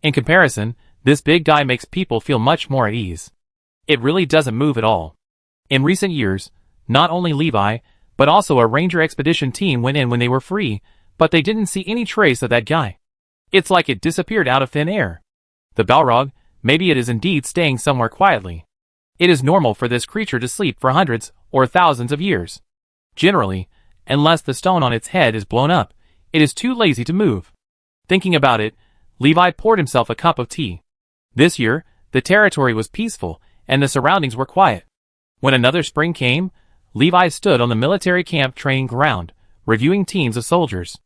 Speaker 1: In comparison, this big guy makes people feel much more at ease. It really doesn't move at all. In recent years, not only Levi, but also a ranger expedition team went in when they were free, but they didn't see any trace of that guy. It's like it disappeared out of thin air. The Balrog, maybe it is indeed staying somewhere quietly. It is normal for this creature to sleep for hundreds or thousands of years. Generally, unless the stone on its head is blown up, it is too lazy to move. Thinking about it, Levi poured himself a cup of tea. This year, the territory was peaceful, and the surroundings were quiet. When another spring came, Levi stood on the military camp training ground, reviewing teams of soldiers.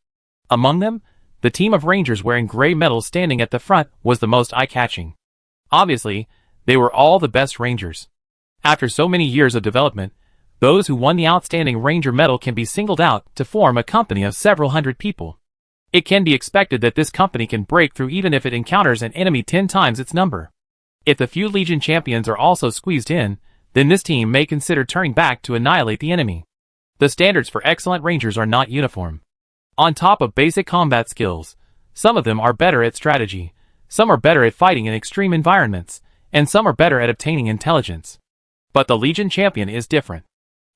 Speaker 1: Among them, the team of rangers wearing gray medals standing at the front was the most eye-catching. Obviously, they were all the best rangers. After so many years of development, those who won the Outstanding Ranger Medal can be singled out to form a company of several hundred people. It can be expected that this company can break through even if it encounters an enemy 10 times its number. If the few Legion champions are also squeezed in, then this team may consider turning back to annihilate the enemy. The standards for excellent rangers are not uniform. On top of basic combat skills, some of them are better at strategy, some are better at fighting in extreme environments, and some are better at obtaining intelligence. But the Legion champion is different.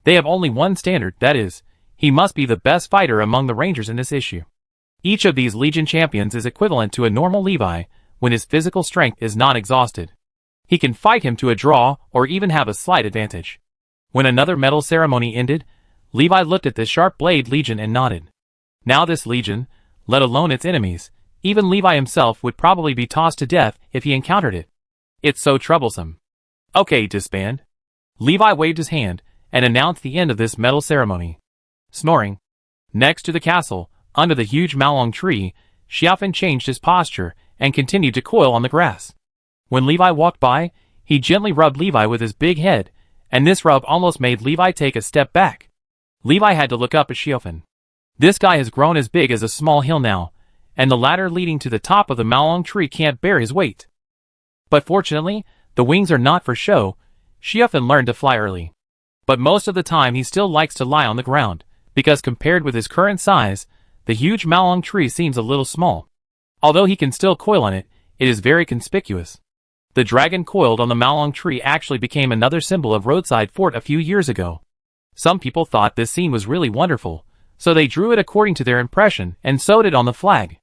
Speaker 1: They have only one standard, that is, he must be the best fighter among the rangers in this issue. Each of these Legion champions is equivalent to a normal Levi when his physical strength is not exhausted. He can fight him to a draw or even have a slight advantage. When another medal ceremony ended, Levi looked at this sharp-blade Legion and nodded. Now this Legion, let alone its enemies, even Levi himself would probably be tossed to death if he encountered it. It's so troublesome. Okay, disband. Levi waved his hand and announced the end of this medal ceremony. Snoring. Next to the castle, under the huge Malong tree, Xiaofan changed his posture and continued to coil on the grass. When Levi walked by, he gently rubbed Levi with his big head, and this rub almost made Levi take a step back. Levi had to look up at Xiaofan. This guy has grown as big as a small hill now, and the ladder leading to the top of the Malong tree can't bear his weight. But fortunately, the wings are not for show. Xiaofan learned to fly early. But most of the time he still likes to lie on the ground, because compared with his current size, the huge Malong tree seems a little small. Although he can still coil on it, it is very conspicuous. The dragon coiled on the Malong tree actually became another symbol of roadside fort a few years ago. Some people thought this scene was really wonderful, so they drew it according to their impression and sewed it on the flag.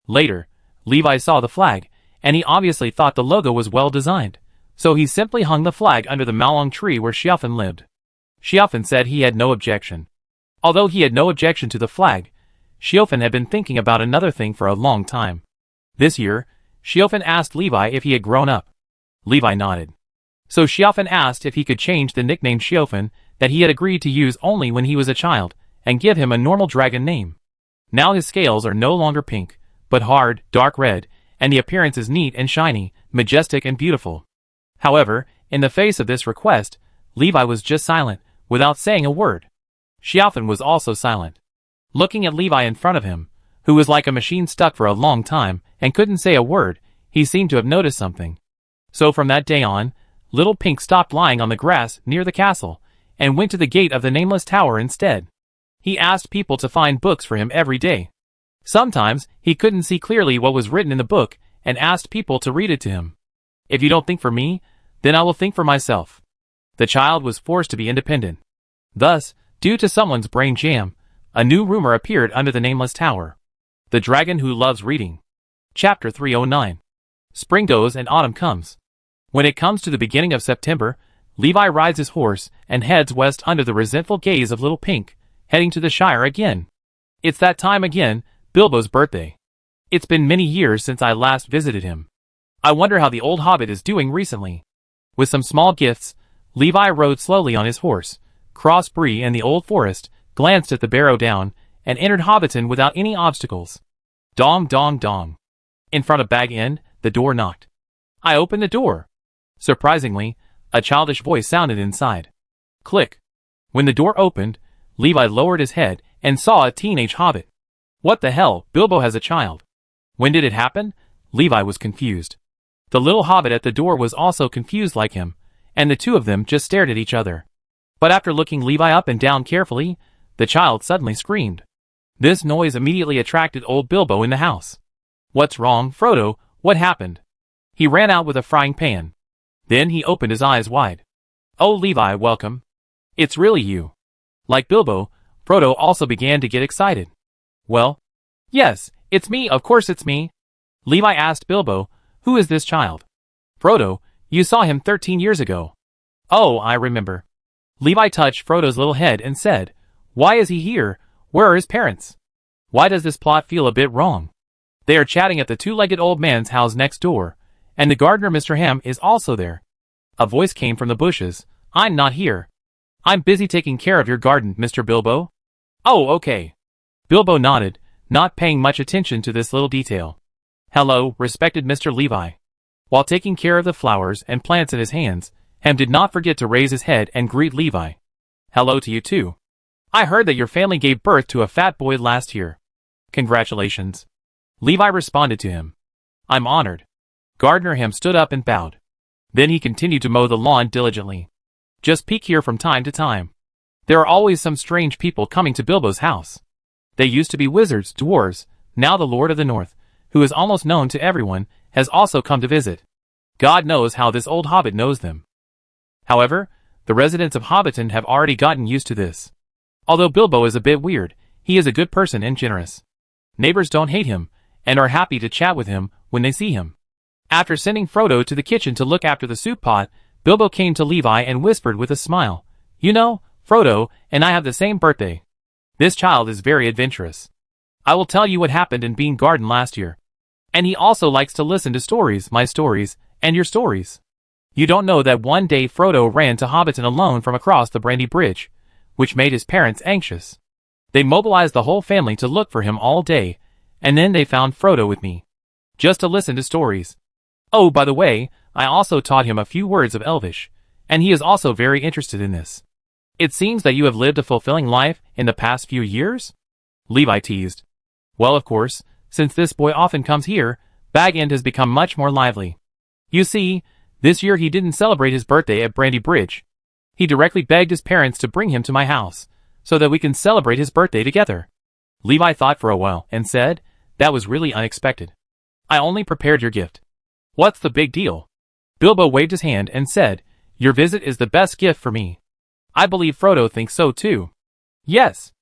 Speaker 1: Later, Levi saw the flag, and he obviously thought the logo was well designed, so he simply hung the flag under the Malong tree where Xiaofan lived. Xiaofan said he had no objection. Although he had no objection to the flag, Xiaofan had been thinking about another thing for a long time. This year, Xiaofan asked Levi if he had grown up. Levi nodded. So Xiaofan asked if he could change the nickname Xiaofan that he had agreed to use only when he was a child, and give him a normal dragon name. Now his scales are no longer pink, but hard, dark red, and the appearance is neat and shiny, majestic and beautiful. However, in the face of this request, Levi was just silent, without saying a word. Xiaofan was also silent. Looking at Levi in front of him, who was like a machine stuck for a long time, and couldn't say a word, he seemed to have noticed something. So from that day on, Little Pink stopped lying on the grass near the castle, and went to the gate of the nameless tower instead. He asked people to find books for him every day. Sometimes, he couldn't see clearly what was written in the book, and asked people to read it to him. If you don't think for me, then I will think for myself. The child was forced to be independent. Thus, due to someone's brain jam, a new rumor appeared under the nameless tower. The Dragon Who Loves Reading. Chapter 309. Spring goes and autumn comes. When it comes to the beginning of September, Levi rides his horse and heads west under the resentful gaze of Little Pink, heading to the Shire again. It's that time again, Bilbo's birthday. It's been many years since I last visited him. I wonder how the old hobbit is doing recently. With some small gifts, Levi rode slowly on his horse, crossed Bree and the old forest, glanced at the Barrow Down, and entered Hobbiton without any obstacles. Dong dong dong. In front of Bag End, the door knocked. I opened the door. Surprisingly, a childish voice sounded inside. Click. When the door opened, Levi lowered his head and saw a teenage hobbit. What the hell, Bilbo has a child. When did it happen? Levi was confused. The little hobbit at the door was also confused like him, and the two of them just stared at each other. But after looking Levi up and down carefully, the child suddenly screamed. This noise immediately attracted old Bilbo in the house. What's wrong, Frodo? What happened? He ran out with a frying pan. Then he opened his eyes wide. Oh, Levi, welcome. It's really you. Like Bilbo, Frodo also began to get excited. Well, yes, it's me, of course it's me. Levi asked Bilbo, who is this child? Frodo, you saw him 13 years ago. Oh, I remember. Levi touched Frodo's little head and said, why is he here? Where are his parents? Why does this plot feel a bit wrong? They are chatting at the two-legged old man's house next door, and the gardener Mr. Ham is also there. A voice came from the bushes. I'm not here. I'm busy taking care of your garden, Mr. Bilbo. Oh, okay. Bilbo nodded, not paying much attention to this little detail. Hello, respected Mr. Levi. While taking care of the flowers and plants in his hands, Ham did not forget to raise his head and greet Levi. Hello to you too. I heard that your family gave birth to a fat boy last year. Congratulations. Levi responded to him. I'm honored. Gardener Ham stood up and bowed. Then he continued to mow the lawn diligently. Just peek here from time to time. There are always some strange people coming to Bilbo's house. They used to be wizards, dwarves, now the Lord of the North, who is almost known to everyone, has also come to visit. God knows how this old hobbit knows them. However, the residents of Hobbiton have already gotten used to this. Although Bilbo is a bit weird, he is a good person and generous. Neighbors don't hate him, and are happy to chat with him when they see him. After sending Frodo to the kitchen to look after the soup pot, Bilbo came to Levi and whispered with a smile, You know, Frodo and I have the same birthday. This child is very adventurous. I will tell you what happened in Bean Garden last year. And he also likes to listen to stories, my stories, and your stories. You don't know that one day Frodo ran to Hobbiton alone from across the Brandy Bridge, which made his parents anxious. They mobilized the whole family to look for him all day, and then they found Frodo with me. Just to listen to stories. Oh, by the way, I also taught him a few words of Elvish, and he is also very interested in this. It seems that you have lived a fulfilling life in the past few years? Levi teased. Well, of course, since this boy often comes here, Bag End has become much more lively. You see, this year he didn't celebrate his birthday at Brandy Bridge. He directly begged his parents to bring him to my house, so that we can celebrate his birthday together. Levi thought for a while and said, That was really unexpected. I only prepared your gift. What's the big deal? Bilbo waved his hand and said, Your visit is the best gift for me. I believe Frodo thinks so too. Yes.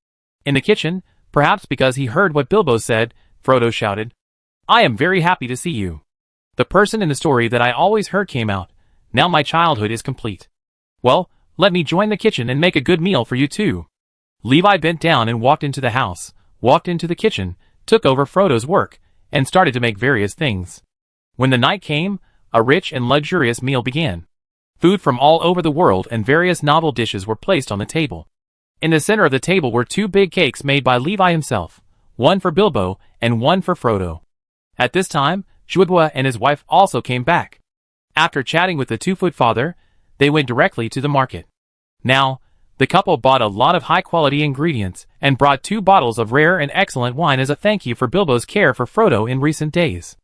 Speaker 1: In the kitchen, perhaps because he heard what Bilbo said, Frodo shouted, I am very happy to see you. The person in the story that I always heard came out. Now my childhood is complete. Well, let me join the kitchen and make a good meal for you too. Levi bent down and walked into the house, walked into the kitchen, took over Frodo's work, and started to make various things. When the night came, a rich and luxurious meal began. Food from all over the world and various novel dishes were placed on the table. In the center of the table were two big cakes made by Levi himself, one for Bilbo and one for Frodo. At this time, Shwibwa and his wife also came back. After chatting with the 2-foot father, they went directly to the market. Now, the couple bought a lot of high-quality ingredients and brought 2 bottles of rare and excellent wine as a thank you for Bilbo's care for Frodo in recent days.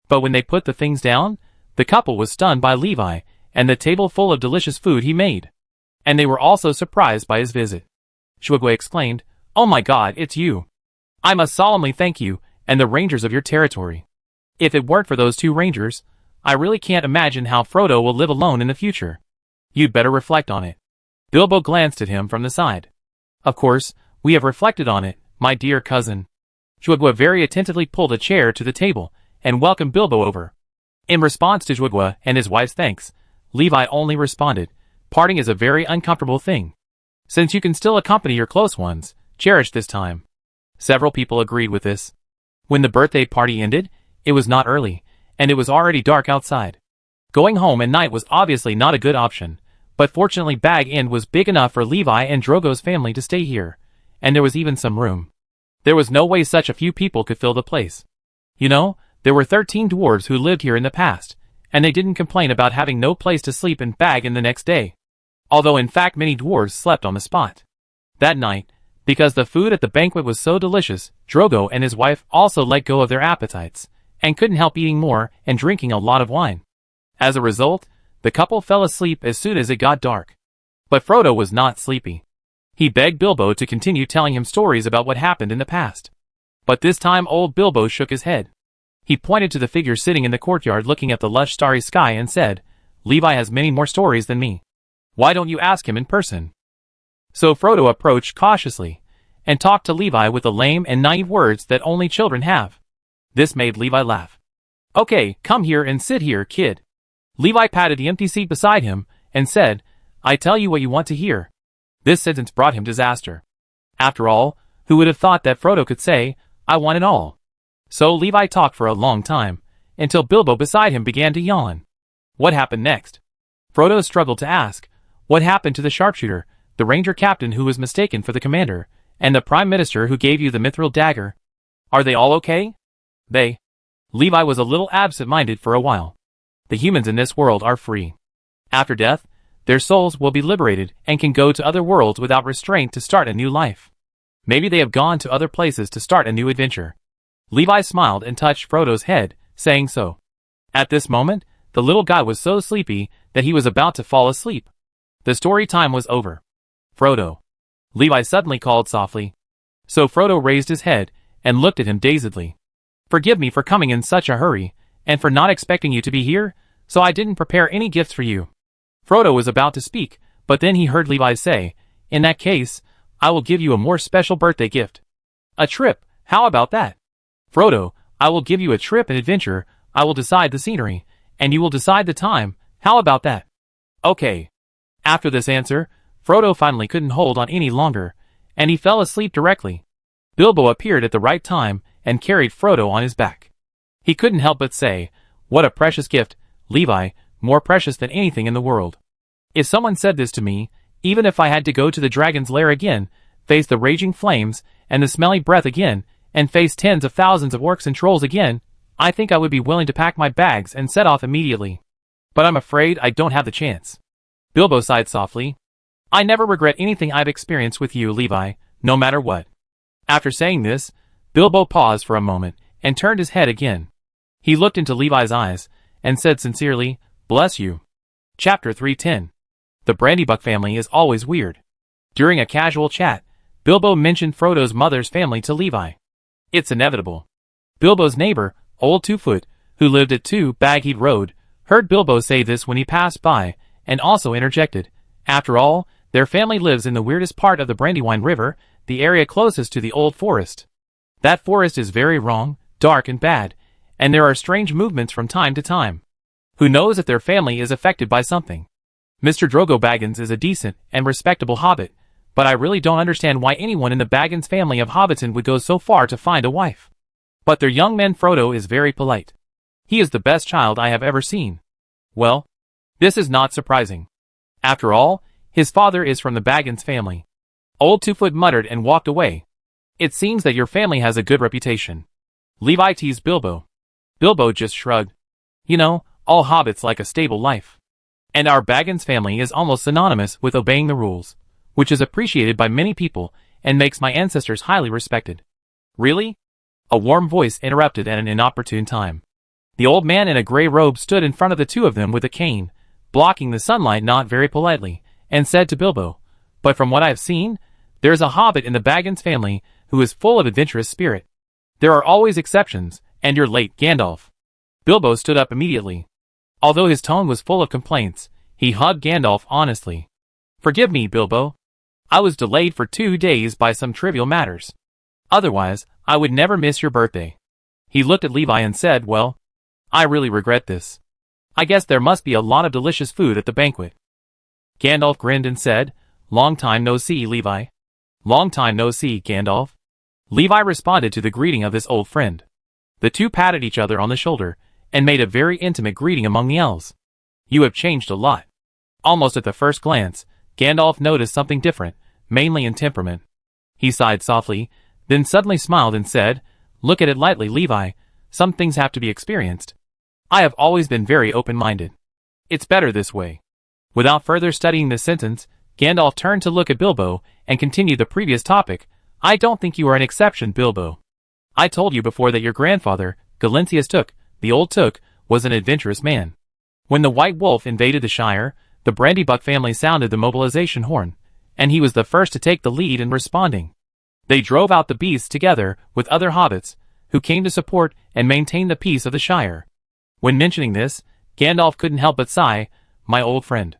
Speaker 1: But when they put the things down, the couple was stunned by Levi and the table full of delicious food he made. And they were also surprised by his visit. Shwibwa exclaimed, Oh my God, it's you. I must solemnly thank you and the rangers of your territory. If it weren't for those 2 rangers, I really can't imagine how Frodo will live alone in the future. You'd better reflect on it. Bilbo glanced at him from the side. Of course, we have reflected on it, my dear cousin. Shwibwa very attentively pulled a chair to the table and welcomed Bilbo over. In response to Shwibwa and his wife's thanks, Levi only responded, Parting is a very uncomfortable thing. Since you can still accompany your close ones, cherish this time. Several people agreed with this. When the birthday party ended, it was not early, and it was already dark outside. Going home at night was obviously not a good option, but fortunately Bag End was big enough for Levi and Drogo's family to stay here, and there was even some room. There was no way such a few people could fill the place. You know, there were 13 dwarves who lived here in the past, and they didn't complain about having no place to sleep in Bag End the next day. Although in fact many dwarves slept on the spot. That night, because the food at the banquet was so delicious, Drogo and his wife also let go of their appetites, and couldn't help eating more and drinking a lot of wine. As a result, the couple fell asleep as soon as it got dark. But Frodo was not sleepy. He begged Bilbo to continue telling him stories about what happened in the past. But this time old Bilbo shook his head. He pointed to the figure sitting in the courtyard looking at the lush starry sky and said, Levi has many more stories than me. Why don't you ask him in person? So Frodo approached cautiously, and talked to Levi with the lame and naive words that only children have. This made Levi laugh. Okay, come here and sit here, kid. Levi patted the empty seat beside him, and said, I tell you what you want to hear. This sentence brought him disaster. After all, who would have thought that Frodo could say, I want it all? So Levi talked for a long time, until Bilbo beside him began to yawn. What happened next? Frodo struggled to ask. What happened to the sharpshooter, the ranger captain who was mistaken for the commander, and the prime minister who gave you the mithril dagger? Are they all okay? Levi was a little absent-minded for a while. The humans in this world are free. After death, their souls will be liberated and can go to other worlds without restraint to start a new life. Maybe they have gone to other places to start a new adventure. Levi smiled and touched Frodo's head, saying so. At this moment, the little guy was so sleepy that he was about to fall asleep. The story time was over. Frodo. Levi suddenly called softly. So Frodo raised his head and looked at him dazedly. Forgive me for coming in such a hurry, and for not expecting you to be here, so I didn't prepare any gifts for you. Frodo was about to speak, but then he heard Levi say, In that case, I will give you a more special birthday gift. A trip, how about that? Frodo, I will give you a trip and adventure. I will decide the scenery, and you will decide the time. How about that? Okay. After this answer, Frodo finally couldn't hold on any longer, and he fell asleep directly. Bilbo appeared at the right time and carried Frodo on his back. He couldn't help but say, What a precious gift, Levi, more precious than anything in the world. If someone said this to me, even if I had to go to the dragon's lair again, face the raging flames and the smelly breath again, and face tens of thousands of orcs and trolls again, I think I would be willing to pack my bags and set off immediately. But I'm afraid I don't have the chance. Bilbo sighed softly. I never regret anything I've experienced with you, Levi, no matter what. After saying this, Bilbo paused for a moment and turned his head again. He looked into Levi's eyes and said sincerely, Bless you. Chapter 310. The Brandybuck family is always weird. During a casual chat, Bilbo mentioned Frodo's mother's family to Levi. It's inevitable. Bilbo's neighbor, Old Twofoot, who lived at 2 Baghead Road, heard Bilbo say this when he passed by, and also interjected. After all, their family lives in the weirdest part of the Brandywine River, the area closest to the Old Forest. That forest is very wrong, dark and bad, and there are strange movements from time to time. Who knows if their family is affected by something? Mr. Drogo Baggins is a decent and respectable hobbit, but I really don't understand why anyone in the Baggins family of Hobbiton would go so far to find a wife. But their young man Frodo is very polite. He is the best child I have ever seen. Well, this is not surprising. After all, his father is from the Baggins family. Old Twofoot muttered and walked away. It seems that your family has a good reputation. Levi teased Bilbo. Bilbo just shrugged. You know, all hobbits like a stable life. And our Baggins family is almost synonymous with obeying the rules, which is appreciated by many people and makes my ancestors highly respected. Really? A warm voice interrupted at an inopportune time. The old man in a gray robe stood in front of the two of them with a cane, blocking the sunlight not very politely, and said to Bilbo, But from what I have seen, there is a hobbit in the Baggins family who is full of adventurous spirit. There are always exceptions, and you're late, Gandalf. Bilbo stood up immediately. Although his tone was full of complaints, he hugged Gandalf honestly. Forgive me, Bilbo. I was delayed for 2 days by some trivial matters. Otherwise, I would never miss your birthday. He looked at Levi and said, Well, I really regret this. I guess there must be a lot of delicious food at the banquet. Gandalf grinned and said, Long time no see, Levi. Long time no see, Gandalf. Levi responded to the greeting of this old friend. The two patted each other on the shoulder and made a very intimate greeting among the elves. You have changed a lot. Almost at the first glance, Gandalf noticed something different, mainly in temperament. He sighed softly, then suddenly smiled and said, Look at it lightly, Levi. Some things have to be experienced. I have always been very open-minded. It's better this way. Without further studying this sentence, Gandalf turned to look at Bilbo and continued the previous topic. I don't think you are an exception, Bilbo. I told you before that your grandfather, Galincius Took, the Old Took, was an adventurous man. When the White Wolf invaded the Shire, the Brandybuck family sounded the mobilization horn, and he was the first to take the lead in responding. They drove out the beasts together with other hobbits, who came to support and maintain the peace of the Shire. When mentioning this, Gandalf couldn't help but sigh, My old friend.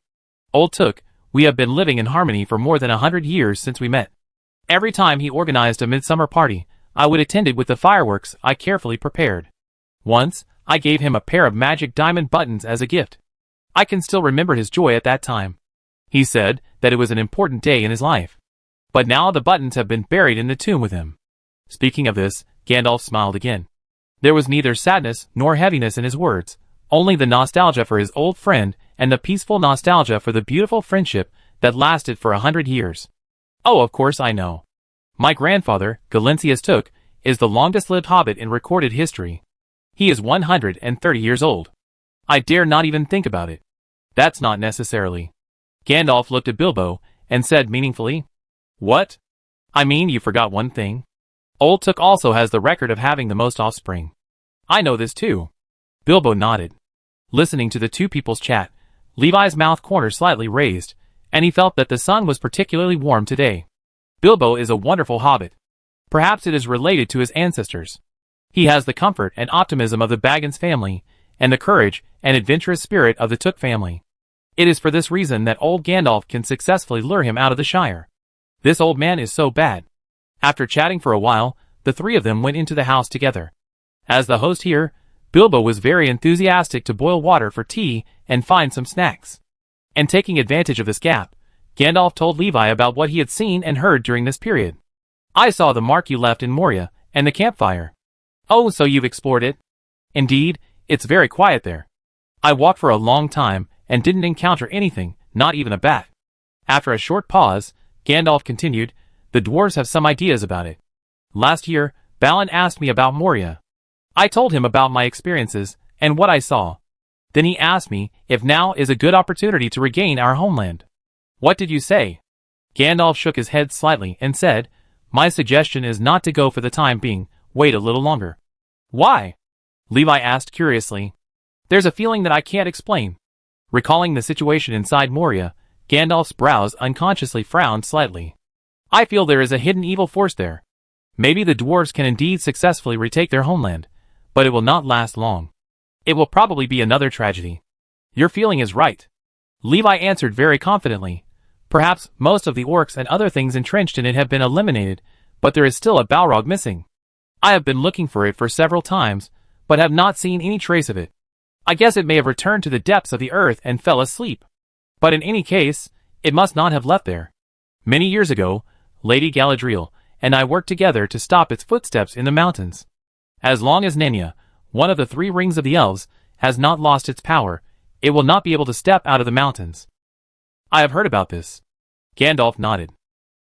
Speaker 1: Old Took, we have been living in harmony for more than 100 years since we met. Every time he organized a midsummer party, I would attend it with the fireworks I carefully prepared. Once, I gave him a pair of magic diamond buttons as a gift. I can still remember his joy at that time. He said that it was an important day in his life. But now the buttons have been buried in the tomb with him. Speaking of this, Gandalf smiled again. There was neither sadness nor heaviness in his words, only the nostalgia for his old friend and the peaceful nostalgia for the beautiful friendship that lasted for 100 years. Oh, of course I know. My grandfather, Galentius Took, is the longest-lived hobbit in recorded history. He is 130 years old. I dare not even think about it. That's not necessarily. Gandalf looked at Bilbo and said meaningfully, "What? I mean, you forgot one thing. Old Took also has the record of having the most offspring." "I know this too." Bilbo nodded. Listening to the two people's chat, Levi's mouth corner slightly raised, and he felt that the sun was particularly warm today. Bilbo is a wonderful hobbit. Perhaps it is related to his ancestors. He has the comfort and optimism of the Baggins family, and the courage and adventurous spirit of the Took family. It is for this reason that old Gandalf can successfully lure him out of the Shire. This old man is so bad. After chatting for a while, the three of them went into the house together. As the host here, Bilbo was very enthusiastic to boil water for tea and find some snacks. And taking advantage of this gap, Gandalf told Levi about what he had seen and heard during this period. "I saw the mark you left in Moria, and the campfire." "Oh, so you've explored it?" "Indeed, it's very quiet there. I walked for a long time and didn't encounter anything, not even a bat." After a short pause, Gandalf continued, "The dwarves have some ideas about it. Last year, Balin asked me about Moria. I told him about my experiences and what I saw. Then he asked me if now is a good opportunity to regain our homeland." "What did you say?" Gandalf shook his head slightly and said, "My suggestion is not to go for the time being, wait a little longer." "Why?" Levi asked curiously. "There's a feeling that I can't explain." Recalling the situation inside Moria, Gandalf's brows unconsciously frowned slightly. "I feel there is a hidden evil force there. Maybe the dwarves can indeed successfully retake their homeland, but it will not last long. It will probably be another tragedy." "Your feeling is right," Levi answered very confidently. "Perhaps most of the orcs and other things entrenched in it have been eliminated, but there is still a Balrog missing. I have been looking for it for several times, but have not seen any trace of it. I guess it may have returned to the depths of the earth and fell asleep. But in any case, it must not have left there. Many years ago, Lady Galadriel and I worked together to stop its footsteps in the mountains. As long as Nenya, one of the 3 rings of the elves, has not lost its power, it will not be able to step out of the mountains." "I have heard about this." Gandalf nodded.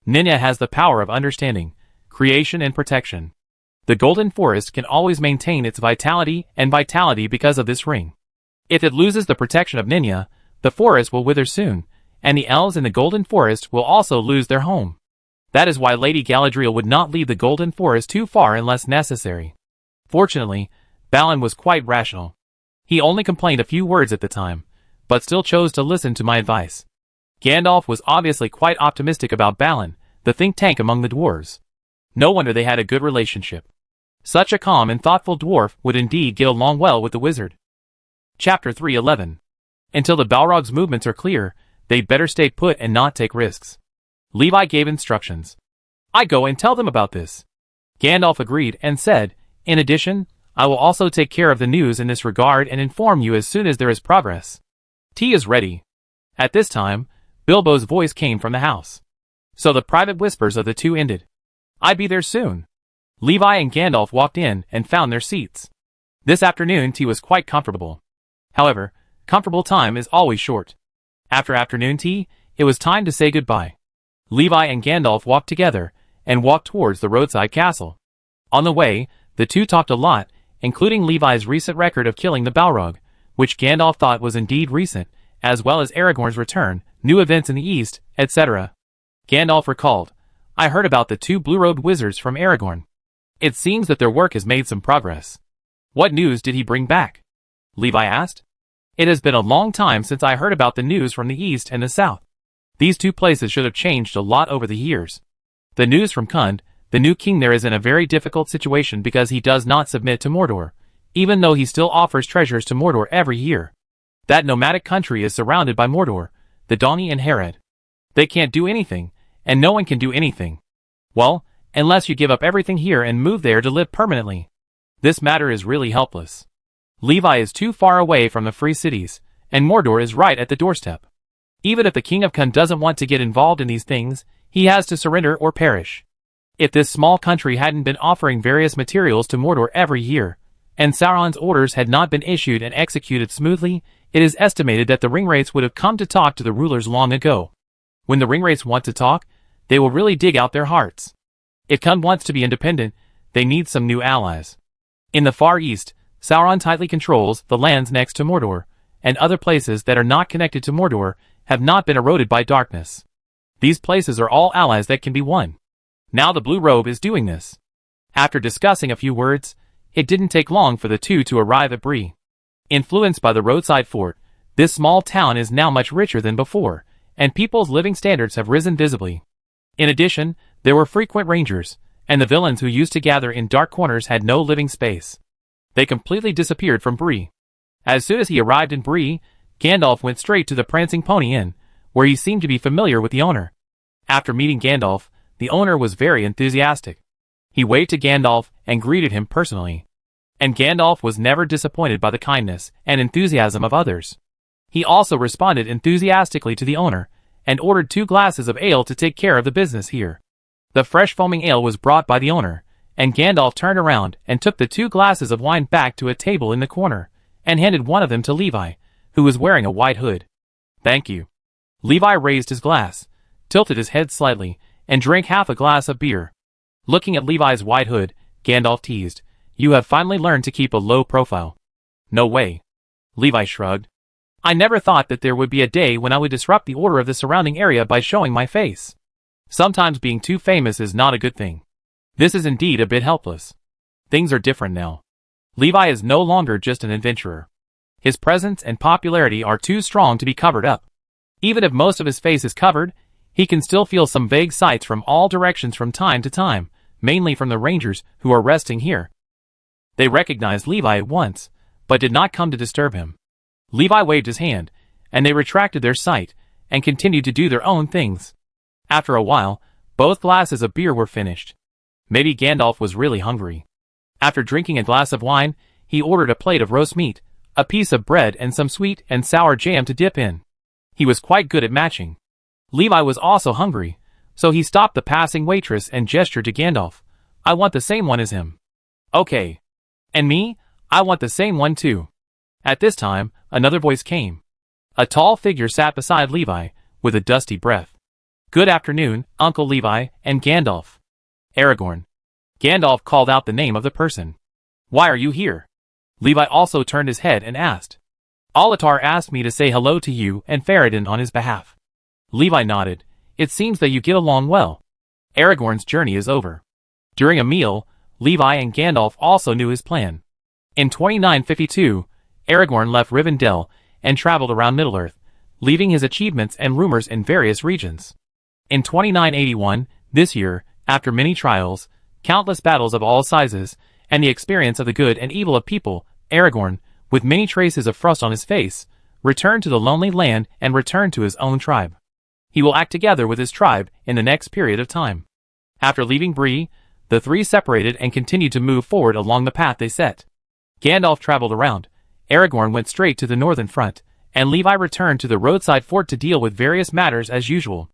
Speaker 1: "Nenya has the power of understanding, creation and protection. The Golden Forest can always maintain its vitality because of this ring. If it loses the protection of Nenya, the forest will wither soon, and the elves in the Golden Forest will also lose their home. That is why Lady Galadriel would not leave the Golden Forest too far unless necessary. Fortunately, Balin was quite rational. He only complained a few words at the time, but still chose to listen to my advice." Gandalf was obviously quite optimistic about Balin, the think tank among the dwarves. No wonder they had a good relationship. Such a calm and thoughtful dwarf would indeed get along well with the wizard. Chapter 311. Until the Balrog's movements are clear, they'd better stay put and not take risks. Levi gave instructions. "I go and tell them about this." Gandalf agreed and said, "In addition, I will also take care of the news in this regard and inform you as soon as there is progress. Tea is ready." At this time, Bilbo's voice came from the house. So the private whispers of the two ended. "I'd be there soon." Levi and Gandalf walked in and found their seats. This afternoon tea was quite comfortable. However, comfortable time is always short. After afternoon tea, it was time to say goodbye. Levi and Gandalf walked together and walked towards the roadside castle. On the way, the two talked a lot, including Levi's recent record of killing the Balrog, which Gandalf thought was indeed recent, as well as Aragorn's return, new events in the east, etc. Gandalf recalled, "I heard about the 2 blue-robed wizards from Aragorn. It seems that their work has made some progress." "What news did he bring back?" Levi asked. "It has been a long time since I heard about the news from the east and the south. These 2 places should have changed a lot over the years. The news from Kund, the new king there, is in a very difficult situation because he does not submit to Mordor, even though he still offers treasures to Mordor every year. That nomadic country is surrounded by Mordor, the Dani and Harad. They can't do anything, and no one can do anything. Well, unless you give up everything here and move there to live permanently. This matter is really helpless. Levi is too far away from the free cities, and Mordor is right at the doorstep. Even if the king of Kund doesn't want to get involved in these things, he has to surrender or perish. If this small country hadn't been offering various materials to Mordor every year, and Sauron's orders had not been issued and executed smoothly, it is estimated that the ringwraiths would have come to talk to the rulers long ago. When the ringwraiths want to talk, they will really dig out their hearts. If Khund wants to be independent, they need some new allies. In the Far East, Sauron tightly controls the lands next to Mordor, and other places that are not connected to Mordor have not been eroded by darkness. These places are all allies that can be won. Now the Blue Robe is doing this. After discussing a few words, it didn't take long for the two to arrive at Bree. Influenced by the roadside fort, this small town is now much richer than before, and people's living standards have risen visibly. In addition, there were frequent rangers, and the villains who used to gather in dark corners had no living space. They completely disappeared from Bree. As soon as he arrived in Bree, Gandalf went straight to the Prancing Pony Inn, where he seemed to be familiar with the owner. After meeting Gandalf, the owner was very enthusiastic. He waved to Gandalf and greeted him personally. And Gandalf was never disappointed by the kindness and enthusiasm of others. He also responded enthusiastically to the owner, and ordered 2 glasses of ale to take care of the business here. The fresh foaming ale was brought by the owner, and Gandalf turned around and took the 2 glasses of wine back to a table in the corner, and handed one of them to Levi, who was wearing a white hood. "Thank you." Levi raised his glass, tilted his head slightly, and drank half a glass of beer. Looking at Levi's white hood, Gandalf teased, "You have finally learned to keep a low profile." "No way." Levi shrugged. "I never thought that there would be a day when I would disrupt the order of the surrounding area by showing my face. Sometimes being too famous is not a good thing. This is indeed a bit helpless. Things are different now. Levi is no longer just an adventurer. His presence and popularity are too strong to be covered up. Even if most of his face is covered, he can still feel some vague sights from all directions from time to time, mainly from the rangers who are resting here." They recognized Levi at once, but did not come to disturb him. Levi waved his hand, and they retracted their sight, and continued to do their own things. After a while, both glasses of beer were finished. Maybe Gandalf was really hungry. After drinking a glass of wine, he ordered a plate of roast meat, a piece of bread and some sweet and sour jam to dip in. He was quite good at matching. Levi was also hungry, so he stopped the passing waitress and gestured to Gandalf. "I want the same one as him." "Okay. And me, I want the same one too." At this time, another voice came. A tall figure sat beside Levi, with a dusty breath. "Good afternoon, Uncle Levi and Gandalf." "Aragorn." Gandalf called out the name of the person. "Why are you here?" Levi also turned his head and asked. "Alatar asked me to say hello to you and Faradin on his behalf." Levi nodded. "It seems that you get along well. Aragorn's journey is over." During a meal, Levi and Gandalf also knew his plan. In 2952, Aragorn left Rivendell and traveled around Middle-earth, leaving his achievements and rumors in various regions. In 2981, this year, after many trials, countless battles of all sizes, and the experience of the good and evil of people, Aragorn, with many traces of frost on his face, returned to the lonely land and returned to his own tribe. He will act together with his tribe in the next period of time. After leaving Bree, the 3 separated and continued to move forward along the path they set. Gandalf traveled around, Aragorn went straight to the northern front, and Levi returned to the roadside fort to deal with various matters as usual.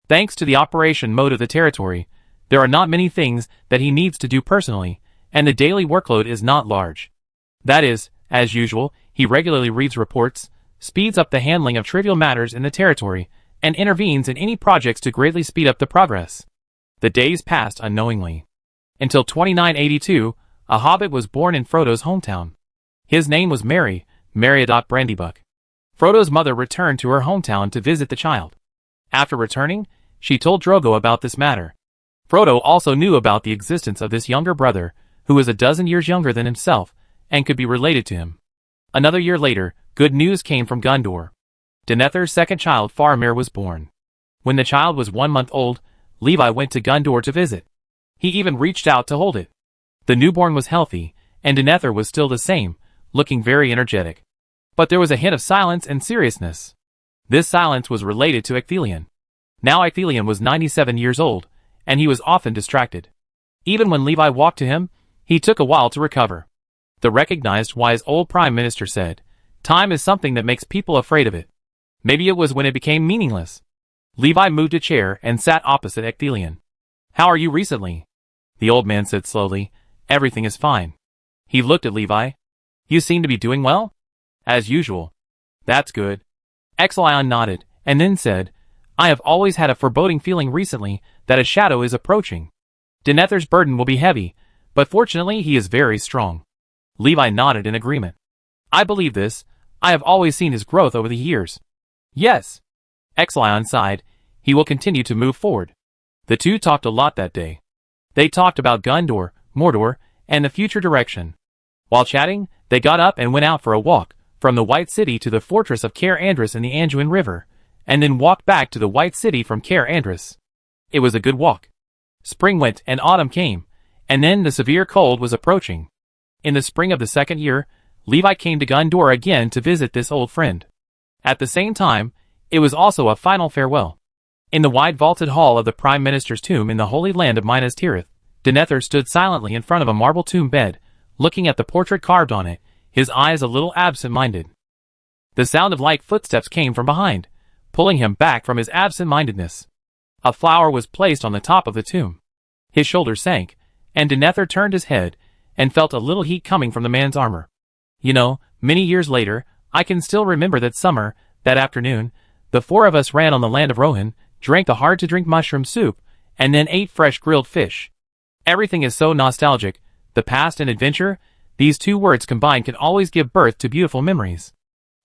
Speaker 1: Thanks to the operation mode of the territory, there are not many things that he needs to do personally, and the daily workload is not large. That is, as usual, he regularly reads reports, speeds up the handling of trivial matters in the territory, and intervenes in any projects to greatly speed up the progress. The days passed unknowingly. Until 2982, a hobbit was born in Frodo's hometown. His name was Merry Brandybuck. Frodo's mother returned to her hometown to visit the child. After returning, she told Drogo about this matter. Frodo also knew about the existence of this younger brother, who was a dozen years younger than himself, and could be related to him. Another year later, good news came from Gondor. Denethor's second child Faramir was born. When the child was 1 month old, Levi went to Gondor to visit. He even reached out to hold it. The newborn was healthy, and Denethor was still the same, looking very energetic. But there was a hint of silence and seriousness. This silence was related to Ecthelion. Now Ecthelion was 97 years old, and he was often distracted. Even when Levi walked to him, he took a while to recover. The recognized wise old prime minister said, "Time is something that makes people afraid of it." Maybe it was when it became meaningless. Levi moved a chair and sat opposite Ecthelion. "How are you recently?" The old man said slowly, "Everything is fine." He looked at Levi. You seem to be doing well? As usual. That's good. Exilion nodded, and then said, I have always had a foreboding feeling recently that a shadow is approaching. Denether's burden will be heavy, but fortunately he is very strong. Levi nodded in agreement. I believe this. I have always seen his growth over the years. Yes. Exilion sighed. He will continue to move forward. The two talked a lot that day. They talked about Gondor, Mordor, and the future direction. While chatting, they got up and went out for a walk, from the White City to the fortress of Caer Andris in the Anduin River, and then walked back to the White City from Caer Andris. It was a good walk. Spring went and autumn came, and then the severe cold was approaching. In the spring of the second year, Levi came to Gondor again to visit this old friend. At the same time, it was also a final farewell. In the wide vaulted hall of the Prime Minister's tomb in the Holy Land of Minas Tirith, Denether stood silently in front of a marble tomb bed, looking at the portrait carved on it, his eyes a little absent-minded. The sound of light footsteps came from behind, pulling him back from his absent-mindedness. A flower was placed on the top of the tomb. His shoulders sank, and Denether turned his head, and felt a little heat coming from the man's armor. You know, many years later, I can still remember that summer, that afternoon, the four of us ran on the land of Rohan, drank the hard-to-drink mushroom soup, and then ate fresh grilled fish. Everything is so nostalgic, the past and adventure, these two words combined can always give birth to beautiful memories.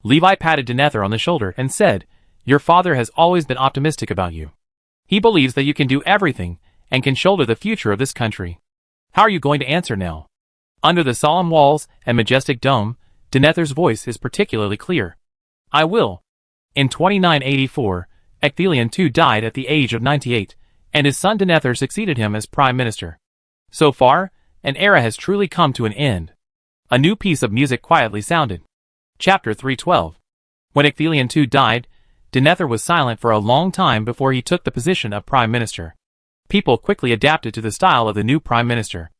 Speaker 1: Levi patted Denether on the shoulder and said, Your father has always been optimistic about you. He believes that you can do everything, and can shoulder the future of this country. How are you going to answer now? Under the solemn walls and majestic dome, Denether's voice is particularly clear. I will. In 2984, Ecthelion II died at the age of 98, and his son Denether succeeded him as Prime Minister. So far, an era has truly come to an end. A new piece of music quietly sounded. Chapter 312. When Ecthelion II died, Denether was silent for a long time before he took the position of Prime Minister. People quickly adapted to the style of the new Prime Minister.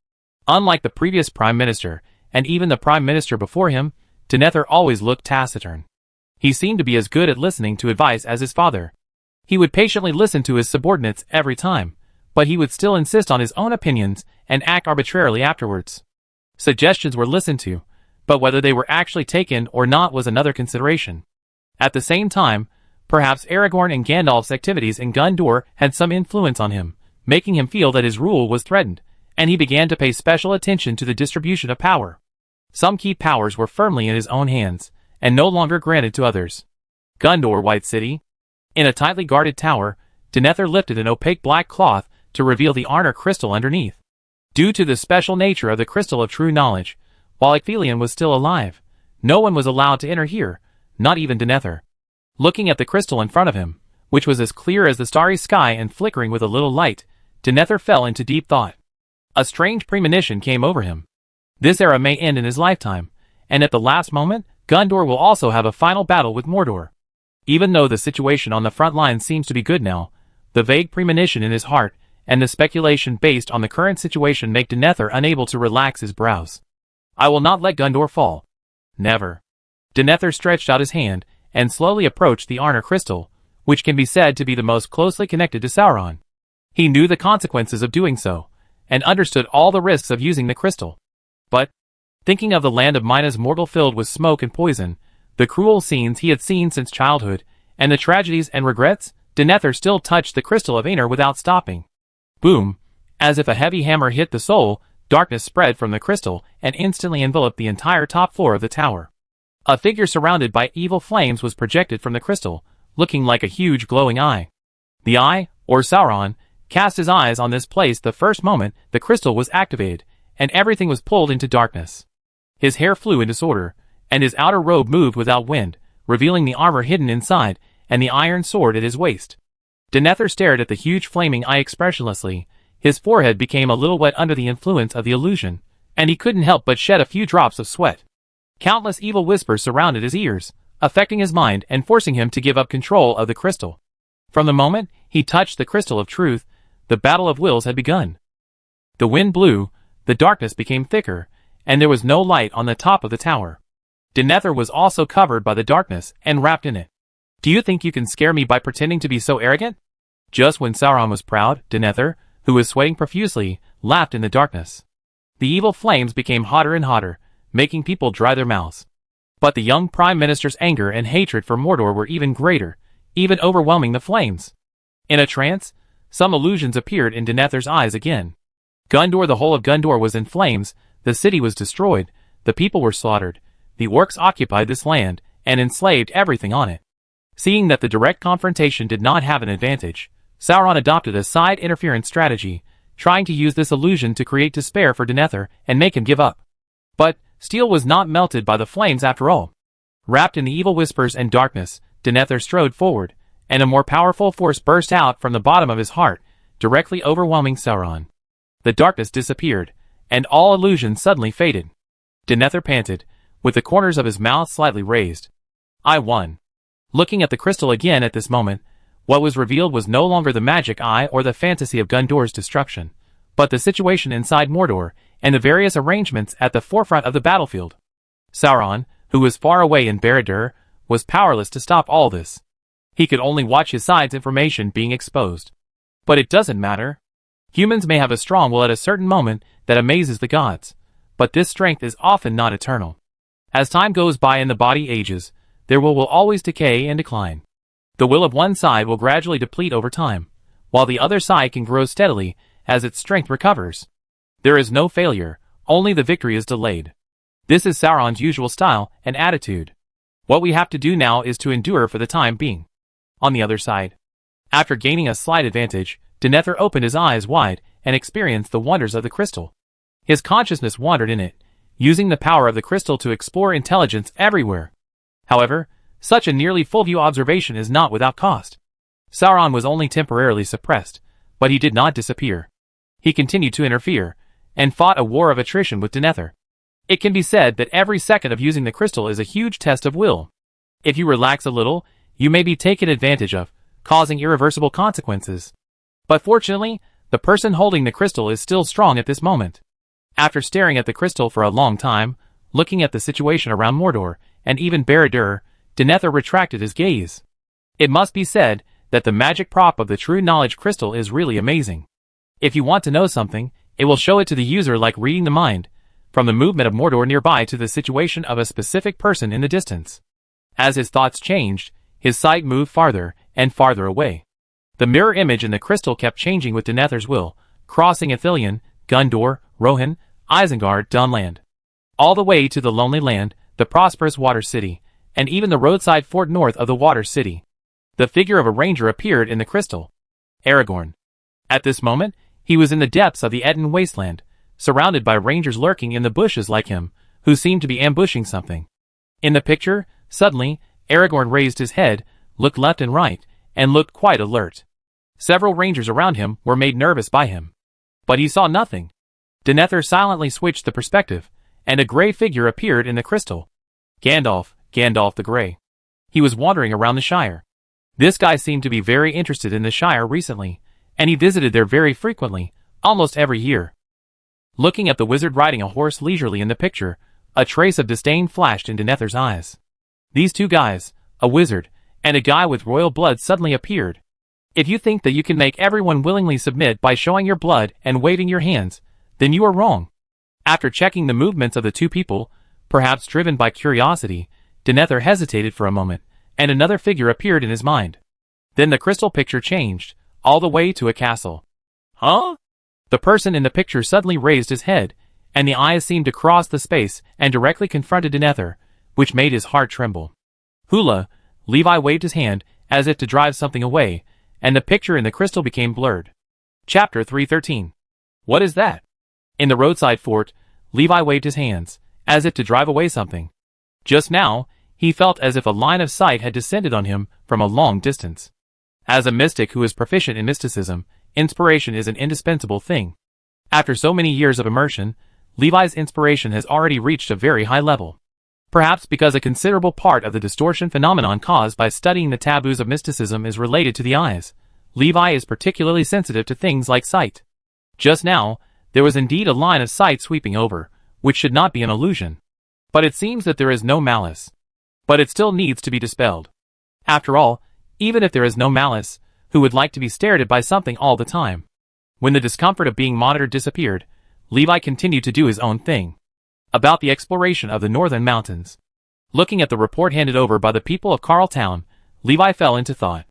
Speaker 1: Unlike the previous Prime Minister, and even the Prime Minister before him, Denether always looked taciturn. He seemed to be as good at listening to advice as his father. He would patiently listen to his subordinates every time, but he would still insist on his own opinions and act arbitrarily afterwards. Suggestions were listened to, but whether they were actually taken or not was another consideration. At the same time, perhaps Aragorn and Gandalf's activities in Gondor had some influence on him, making him feel that his rule was threatened, and he began to pay special attention to the distribution of power. Some key powers were firmly in his own hands, and no longer granted to others. Gondor White City. In a tightly guarded tower, Denether lifted an opaque black cloth to reveal the Arnor crystal underneath. Due to the special nature of the crystal of true knowledge, while Ecthelion was still alive, no one was allowed to enter here, not even Denether. Looking at the crystal in front of him, which was as clear as the starry sky and flickering with a little light, Denether fell into deep thought. A strange premonition came over him. This era may end in his lifetime, and at the last moment, Gondor will also have a final battle with Mordor. Even though the situation on the front line seems to be good now, the vague premonition in his heart and the speculation based on the current situation make Denether unable to relax his brows. I will not let Gondor fall. Never. Denether stretched out his hand and slowly approached the Arnor crystal, which can be said to be the most closely connected to Sauron. He knew the consequences of doing so, and understood all the risks of using the crystal. But, thinking of the land of Minas Morgul filled with smoke and poison, the cruel scenes he had seen since childhood, and the tragedies and regrets, Denether still touched the crystal of Aenir without stopping. Boom! As if a heavy hammer hit the soul, darkness spread from the crystal and instantly enveloped the entire top floor of the tower. A figure surrounded by evil flames was projected from the crystal, looking like a huge glowing eye. The eye, or Sauron, cast his eyes on this place the first moment the crystal was activated, and everything was pulled into darkness. His hair flew in disorder, and his outer robe moved without wind, revealing the armor hidden inside, and the iron sword at his waist. Denether stared at the huge flaming eye expressionlessly. His forehead became a little wet under the influence of the illusion, and he couldn't help but shed a few drops of sweat. Countless evil whispers surrounded his ears, affecting his mind and forcing him to give up control of the crystal. From the moment he touched the crystal of truth, the battle of wills had begun. The wind blew, the darkness became thicker, and there was no light on the top of the tower. Denether was also covered by the darkness and wrapped in it. Do you think you can scare me by pretending to be so arrogant? Just when Sauron was proud, Denether, who was sweating profusely, laughed in the darkness. The evil flames became hotter and hotter, making people dry their mouths. But the young Prime Minister's anger and hatred for Mordor were even greater, even overwhelming the flames. In a trance, some illusions appeared in Denethor's eyes again. Gondor, the whole of Gondor was in flames, the city was destroyed, the people were slaughtered, the orcs occupied this land, and enslaved everything on it. Seeing that the direct confrontation did not have an advantage, Sauron adopted a side interference strategy, trying to use this illusion to create despair for Denethor and make him give up. But steel was not melted by the flames after all. Wrapped in the evil whispers and darkness, Denethor strode forward, and a more powerful force burst out from the bottom of his heart, directly overwhelming Sauron. The darkness disappeared, and all illusion suddenly faded. Denethor panted, with the corners of his mouth slightly raised. I won. Looking at the crystal again at this moment, what was revealed was no longer the magic eye or the fantasy of Gondor's destruction, but the situation inside Mordor, and the various arrangements at the forefront of the battlefield. Sauron, who was far away in Barad-dûr, was powerless to stop all this. He could only watch his side's information being exposed. But it doesn't matter. Humans may have a strong will at a certain moment that amazes the gods, but this strength is often not eternal. As time goes by and the body ages, their will always decay and decline. The will of one side will gradually deplete over time, while the other side can grow steadily as its strength recovers. There is no failure, only the victory is delayed. This is Sauron's usual style and attitude. What we have to do now is to endure for the time being. On the other side, after gaining a slight advantage, Denethor opened his eyes wide and experienced the wonders of the crystal. His consciousness wandered in it, using the power of the crystal to explore intelligence everywhere. However, such a nearly full-view observation is not without cost. Sauron was only temporarily suppressed, but he did not disappear. He continued to interfere, and fought a war of attrition with Denethor. It can be said that every second of using the crystal is a huge test of will. If you relax a little, you may be taken advantage of, causing irreversible consequences. But fortunately, the person holding the crystal is still strong at this moment. After staring at the crystal for a long time, looking at the situation around Mordor, and even Barad-dûr, Denethor retracted his gaze. It must be said that the magic prop of the true knowledge crystal is really amazing. If you want to know something, it will show it to the user like reading the mind, from the movement of Mordor nearby to the situation of a specific person in the distance. As his thoughts changed, his sight moved farther and farther away. The mirror image in the crystal kept changing with Denethor's will, crossing Ithilien, Gondor, Rohan, Isengard, Dunland, all the way to the Lonely Land, the prosperous Water City, and even the roadside fort north of the Water City. The figure of a ranger appeared in the crystal. Aragorn. At this moment, he was in the depths of the Etten wasteland, surrounded by rangers lurking in the bushes like him, who seemed to be ambushing something. In the picture, suddenly, Aragorn raised his head, looked left and right, and looked quite alert. Several rangers around him were made nervous by him. But he saw nothing. Denethor silently switched the perspective, and a grey figure appeared in the crystal. Gandalf the Grey. He was wandering around the Shire. This guy seemed to be very interested in the Shire recently, and he visited there very frequently, almost every year. Looking at the wizard riding a horse leisurely in the picture, a trace of disdain flashed in Denethor's eyes. These two guys, a wizard, and a guy with royal blood suddenly appeared. If you think that you can make everyone willingly submit by showing your blood and waving your hands, then you are wrong. After checking the movements of the two people, perhaps driven by curiosity, Denethor hesitated for a moment, and another figure appeared in his mind. Then the crystal picture changed, all the way to a castle. Huh? The person in the picture suddenly raised his head, and the eyes seemed to cross the space and directly confronted Denethor, which made his heart tremble. Hula, Levi waved his hand, as if to drive something away, and the picture in the crystal became blurred. Chapter 313. What is that? In the roadside fort, Levi waved his hands, as if to drive away something. Just now, he felt as if a line of sight had descended on him from a long distance. As a mystic who is proficient in mysticism, inspiration is an indispensable thing. After so many years of immersion, Levi's inspiration has already reached a very high level. Perhaps because a considerable part of the distortion phenomenon caused by studying the taboos of mysticism is related to the eyes, Levi is particularly sensitive to things like sight. Just now, there was indeed a line of sight sweeping over, which should not be an illusion. But it seems that there is no malice. But it still needs to be dispelled. After all, even if there is no malice, who would like to be stared at by something all the time? When the discomfort of being monitored disappeared, Levi continued to do his own thing. About the exploration of the northern mountains. Looking at the report handed over by the people of Carltown, Levi fell into thought.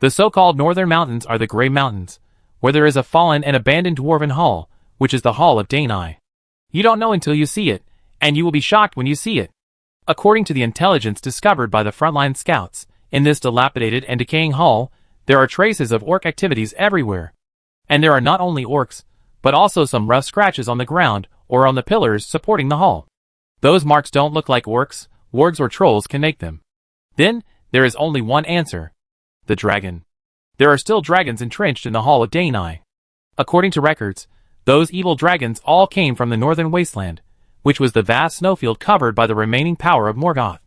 Speaker 1: The so-called northern mountains are the Grey Mountains, where there is a fallen and abandoned dwarven hall, which is the Hall of Dani. You don't know until you see it, and you will be shocked when you see it. According to the intelligence discovered by the frontline scouts, in this dilapidated and decaying hall, there are traces of orc activities everywhere. And there are not only orcs, but also some rough scratches on the ground or on the pillars supporting the hall. Those marks don't look like orcs, wargs or trolls can make them. Then, there is only one answer. The dragon. There are still dragons entrenched in the Hall of Dani. According to records, those evil dragons all came from the northern wasteland, which was the vast snowfield covered by the remaining power of Morgoth.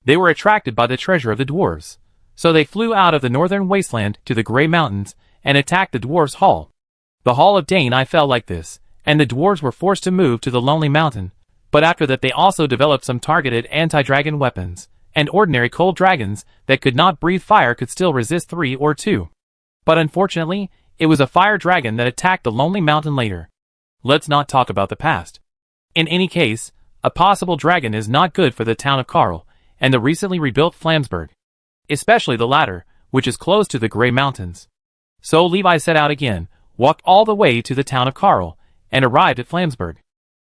Speaker 1: They were attracted by the treasure of the dwarves, so they flew out of the northern wasteland to the Grey Mountains and attacked the dwarves' hall. The Hall of Dani fell like this, and the dwarves were forced to move to the Lonely Mountain, but after that they also developed some targeted anti-dragon weapons, and ordinary cold dragons that could not breathe fire could still resist 3 or 2. But unfortunately, it was a fire dragon that attacked the Lonely Mountain later. Let's not talk about the past. In any case, a possible dragon is not good for the town of Karl, and the recently rebuilt Flamsburg. Especially the latter, which is close to the Grey Mountains. So Levi set out again, walked all the way to the town of Karl, and arrived at Flamsburg.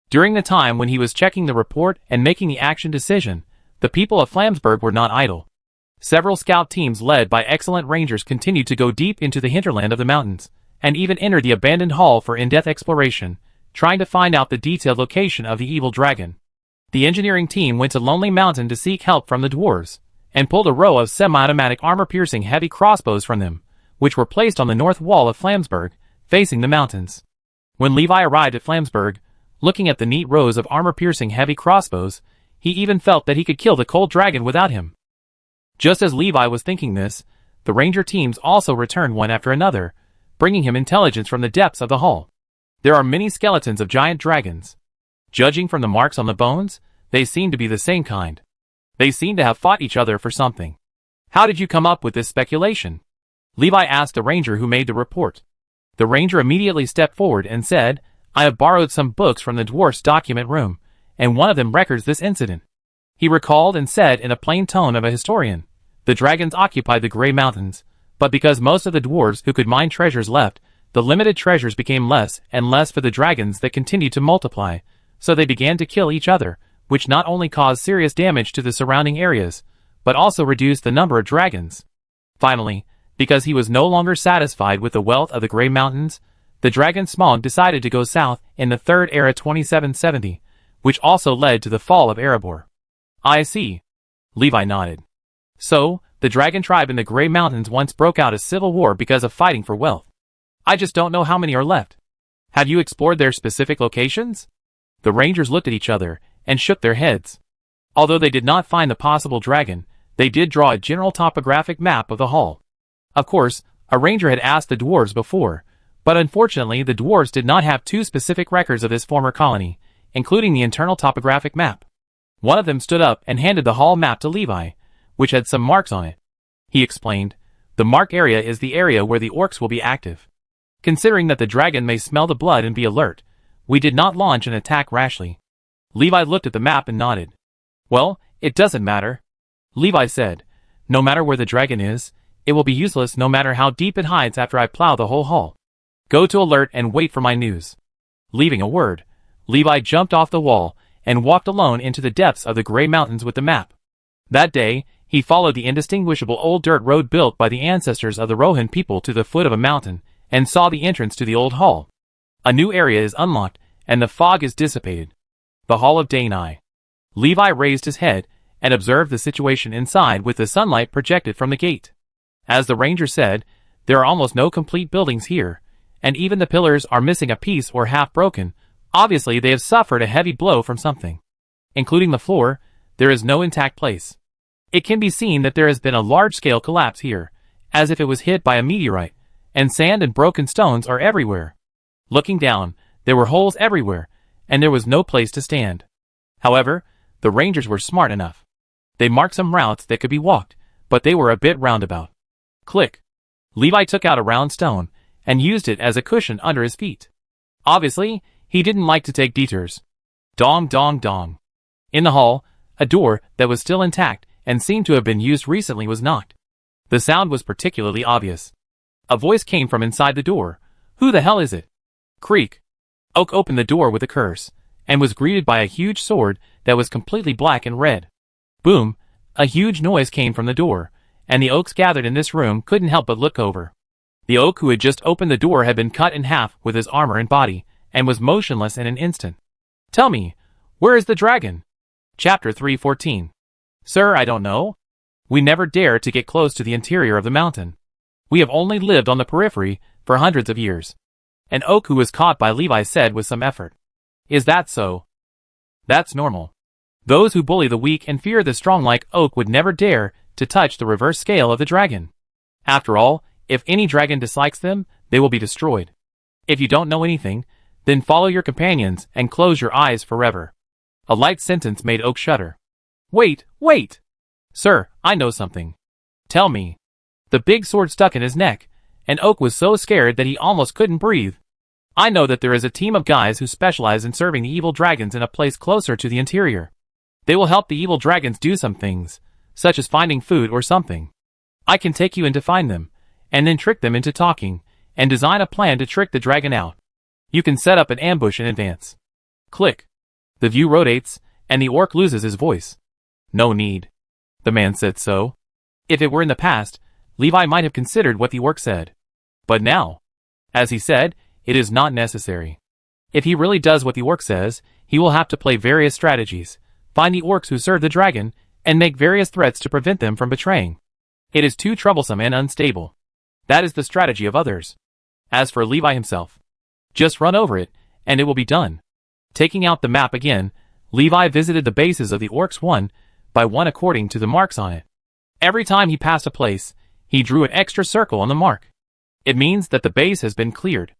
Speaker 1: During the time when he was checking the report and making the action decision, the people of Flamsburg were not idle. Several scout teams led by excellent rangers continued to go deep into the hinterland of the mountains, and even entered the abandoned hall for in-depth exploration, trying to find out the detailed location of the evil dragon. The engineering team went to Lonely Mountain to seek help from the dwarves, and pulled a row of semi-automatic armor-piercing heavy crossbows from them, which were placed on the north wall of Flamsburg, facing the mountains. When Levi arrived at Flamsburg, looking at the neat rows of armor-piercing heavy crossbows, he even felt that he could kill the cold dragon without him. Just as Levi was thinking this, the ranger teams also returned one after another, bringing him intelligence from the depths of the hall. There are many skeletons of giant dragons. Judging from the marks on the bones, they seem to be the same kind. They seem to have fought each other for something. How did you come up with this speculation? Levi asked the ranger who made the report. The ranger immediately stepped forward and said, I have borrowed some books from the dwarf's document room, and one of them records this incident. He recalled and said in a plain tone of a historian, the dragons occupied the Grey Mountains, but because most of the dwarves who could mine treasures left, the limited treasures became less and less for the dragons that continued to multiply, so they began to kill each other, which not only caused serious damage to the surrounding areas, but also reduced the number of dragons. Finally, because he was no longer satisfied with the wealth of the Grey Mountains, the dragon Smaug decided to go south in the Third Era 2770, which also led to the fall of Erebor. I see. Levi nodded. So, the dragon tribe in the Grey Mountains once broke out a civil war because of fighting for wealth. I just don't know how many are left. Have you explored their specific locations? The rangers looked at each other and shook their heads. Although they did not find the possible dragon, they did draw a general topographic map of the hall. Of course, a ranger had asked the dwarves before, but unfortunately the dwarves did not have 2 specific records of this former colony, including the internal topographic map. One of them stood up and handed the hall map to Levi, which had some marks on it. He explained, the mark area is the area where the orcs will be active. Considering that the dragon may smell the blood and be alert, we did not launch an attack rashly. Levi looked at the map and nodded. Well, it doesn't matter. Levi said, no matter where the dragon is, it will be useless no matter how deep it hides after I plow the whole hall. Go to alert and wait for my news. Leaving a word, Levi jumped off the wall and walked alone into the depths of the Grey Mountains with the map. That day, he followed the indistinguishable old dirt road built by the ancestors of the Rohan people to the foot of a mountain, and saw the entrance to the old hall. A new area is unlocked, and the fog is dissipated. The Hall of Dani. Levi raised his head and observed the situation inside with the sunlight projected from the gate. As the ranger said, there are almost no complete buildings here, and even the pillars are missing a piece or half broken. Obviously they have suffered a heavy blow from something. Including the floor, there is no intact place. It can be seen that there has been a large-scale collapse here, as if it was hit by a meteorite, and sand and broken stones are everywhere. Looking down, there were holes everywhere, and there was no place to stand. However, the rangers were smart enough. They marked some routes that could be walked, but they were a bit roundabout. Click. Levi took out a round stone, and used it as a cushion under his feet. Obviously, He didn't like to take detours. Dong dong dong. In the hall, a door that was still intact and seemed to have been used recently was knocked. The sound was particularly obvious. A voice came from inside the door. Who the hell is it? Creak. Oak opened the door with a curse, and was greeted by a huge sword that was completely black and red. Boom! A huge noise came from the door, and the Oaks gathered in this room couldn't help but look over. The Oak who had just opened the door had been cut in half with his armor and body, and was motionless in an instant. Tell me, where is the dragon? Chapter 314. Sir, I don't know. We never dare to get close to the interior of the mountain. We have only lived on the periphery for hundreds of years. An Oak who was caught by Levi said with some effort. Is that so? That's normal. Those who bully the weak and fear the strong like Oak would never dare to touch the reverse scale of the dragon. After all, if any dragon dislikes them, they will be destroyed. If you don't know anything, then follow your companions and close your eyes forever. A light sentence made Oak shudder. Wait, wait! Sir, I know something. Tell me. The big sword stuck in his neck, and Oak was so scared that he almost couldn't breathe. I know that there is a team of guys who specialize in serving the evil dragons in a place closer to the interior. They will help the evil dragons do some things, such as finding food or something. I can take you in to find them, and then trick them into talking, and design a plan to trick the dragon out. You can set up an ambush in advance. Click. The view rotates, and the orc loses his voice. No need. The man said so. If it were in the past, Levi might have considered what the orc said. But now, as he said, it is not necessary. If he really does what the orc says, he will have to play various strategies, find the orcs who serve the dragon, and make various threats to prevent them from betraying. It is too troublesome and unstable. That is the strategy of others. As for Levi himself, just run over it, and it will be done. Taking out the map again, Levi visited the bases of the orcs one by one according to the marks on it. Every time he passed a place, he drew an extra circle on the mark. It means that the base has been cleared.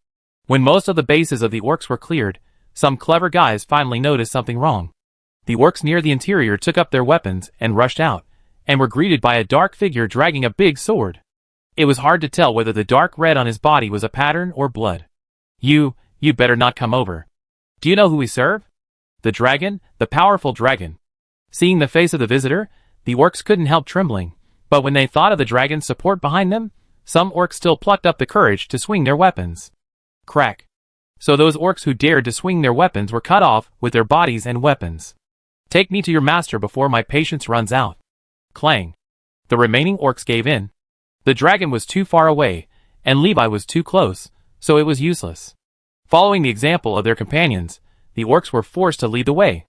Speaker 1: When most of the bases of the orcs were cleared, some clever guys finally noticed something wrong. The orcs near the interior took up their weapons and rushed out, and were greeted by a dark figure dragging a big sword. It was hard to tell whether the dark red on his body was a pattern or blood. You'd better not come over. Do you know who we serve? The dragon, the powerful dragon. Seeing the face of the visitor, the orcs couldn't help trembling, but when they thought of the dragon's support behind them, some orcs still plucked up the courage to swing their weapons. Crack. So those orcs who dared to swing their weapons were cut off with their bodies and weapons. Take me to your master before my patience runs out. Clang. The remaining orcs gave in. The dragon was too far away, and Levi was too close, so it was useless. Following the example of their companions, the orcs were forced to lead the way.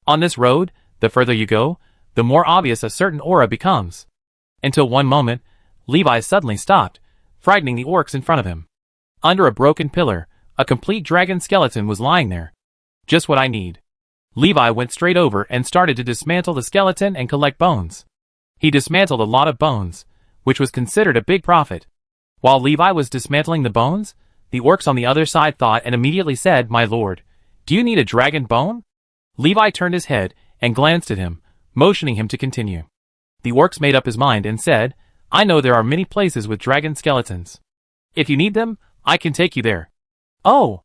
Speaker 1: On this road, the further you go, the more obvious a certain aura becomes. Until one moment, Levi suddenly stopped, frightening the orcs in front of him. Under a broken pillar, a complete dragon skeleton was lying there. Just what I need. Levi went straight over and started to dismantle the skeleton and collect bones. He dismantled a lot of bones, which was considered a big profit. While Levi was dismantling the bones, the orcs on the other side thought and immediately said, "My lord, do you need a dragon bone?" Levi turned his head and glanced at him, motioning him to continue. The orcs made up his mind and said, "I know there are many places with dragon skeletons. If you need them, I can take you there." "Oh!"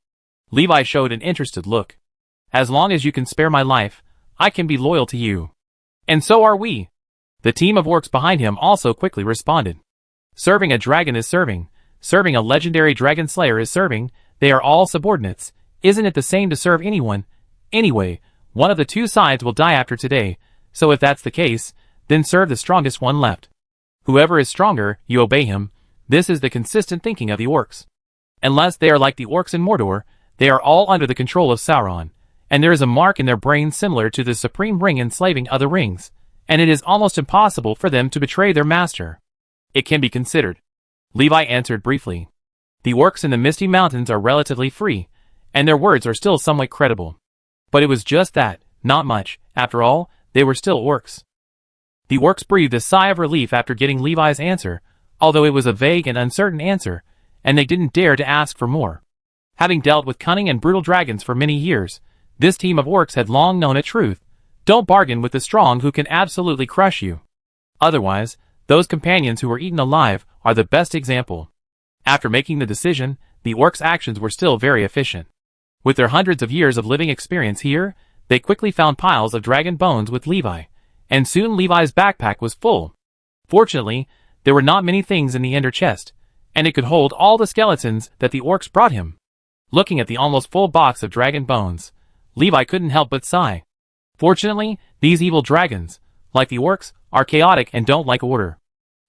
Speaker 1: Levi showed an interested look. "As long as you can spare my life, I can be loyal to you." "And so are we." The team of orcs behind him also quickly responded. Serving a dragon is serving. Serving a legendary dragon slayer is serving. They are all subordinates. Isn't it the same to serve anyone? Anyway, one of the two sides will die after today, so if that's the case, then serve the strongest one left. Whoever is stronger, you obey him. This is the consistent thinking of the orcs. Unless they are like the orcs in Mordor, they are all under the control of Sauron, and there is a mark in their brains similar to the supreme ring enslaving other rings, and it is almost impossible for them to betray their master. It can be considered. Levi answered briefly. The orcs in the Misty Mountains are relatively free, and their words are still somewhat credible. But it was just that, not much. After all, they were still orcs. The orcs breathed a sigh of relief after getting Levi's answer, although it was a vague and uncertain answer, and they didn't dare to ask for more. Having dealt with cunning and brutal dragons for many years, this team of orcs had long known a truth. Don't bargain with the strong who can absolutely crush you. Otherwise, those companions who were eaten alive are the best example. After making the decision, the orcs' actions were still very efficient. With their hundreds of years of living experience here, they quickly found piles of dragon bones with Levi, and soon Levi's backpack was full. Fortunately, there were not many things in the ender chest, and it could hold all the skeletons that the orcs brought him. Looking at the almost full box of dragon bones, Levi couldn't help but sigh. Fortunately, these evil dragons, like the orcs, are chaotic and don't like order.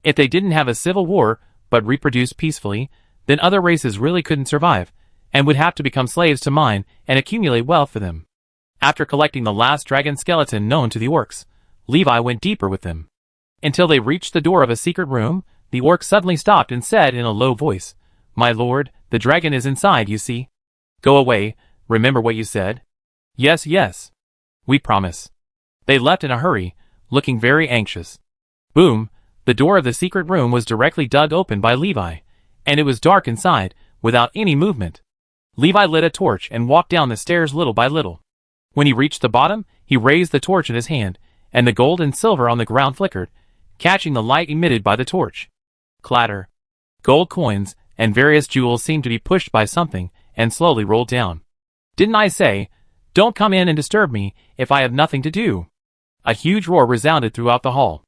Speaker 1: If they didn't have a civil war, but reproduced peacefully, then other races really couldn't survive, and would have to become slaves to mine and accumulate wealth for them. After collecting the last dragon skeleton known to the orcs, Levi went deeper with them. Until they reached the door of a secret room, the orc suddenly stopped and said in a low voice, "My lord, the dragon is inside, you see. Go away, remember what you said?" "Yes, yes. We promise." They left in a hurry, looking very anxious. Boom, the door of the secret room was directly dug open by Levi, and it was dark inside, without any movement. Levi lit a torch and walked down the stairs little by little. When he reached the bottom, he raised the torch in his hand, and the gold and silver on the ground flickered, catching the light emitted by the torch. Clatter. Gold coins and various jewels seemed to be pushed by something and slowly rolled down. "Didn't I say, don't come in and disturb me if I have nothing to do?" A huge roar resounded throughout the hall.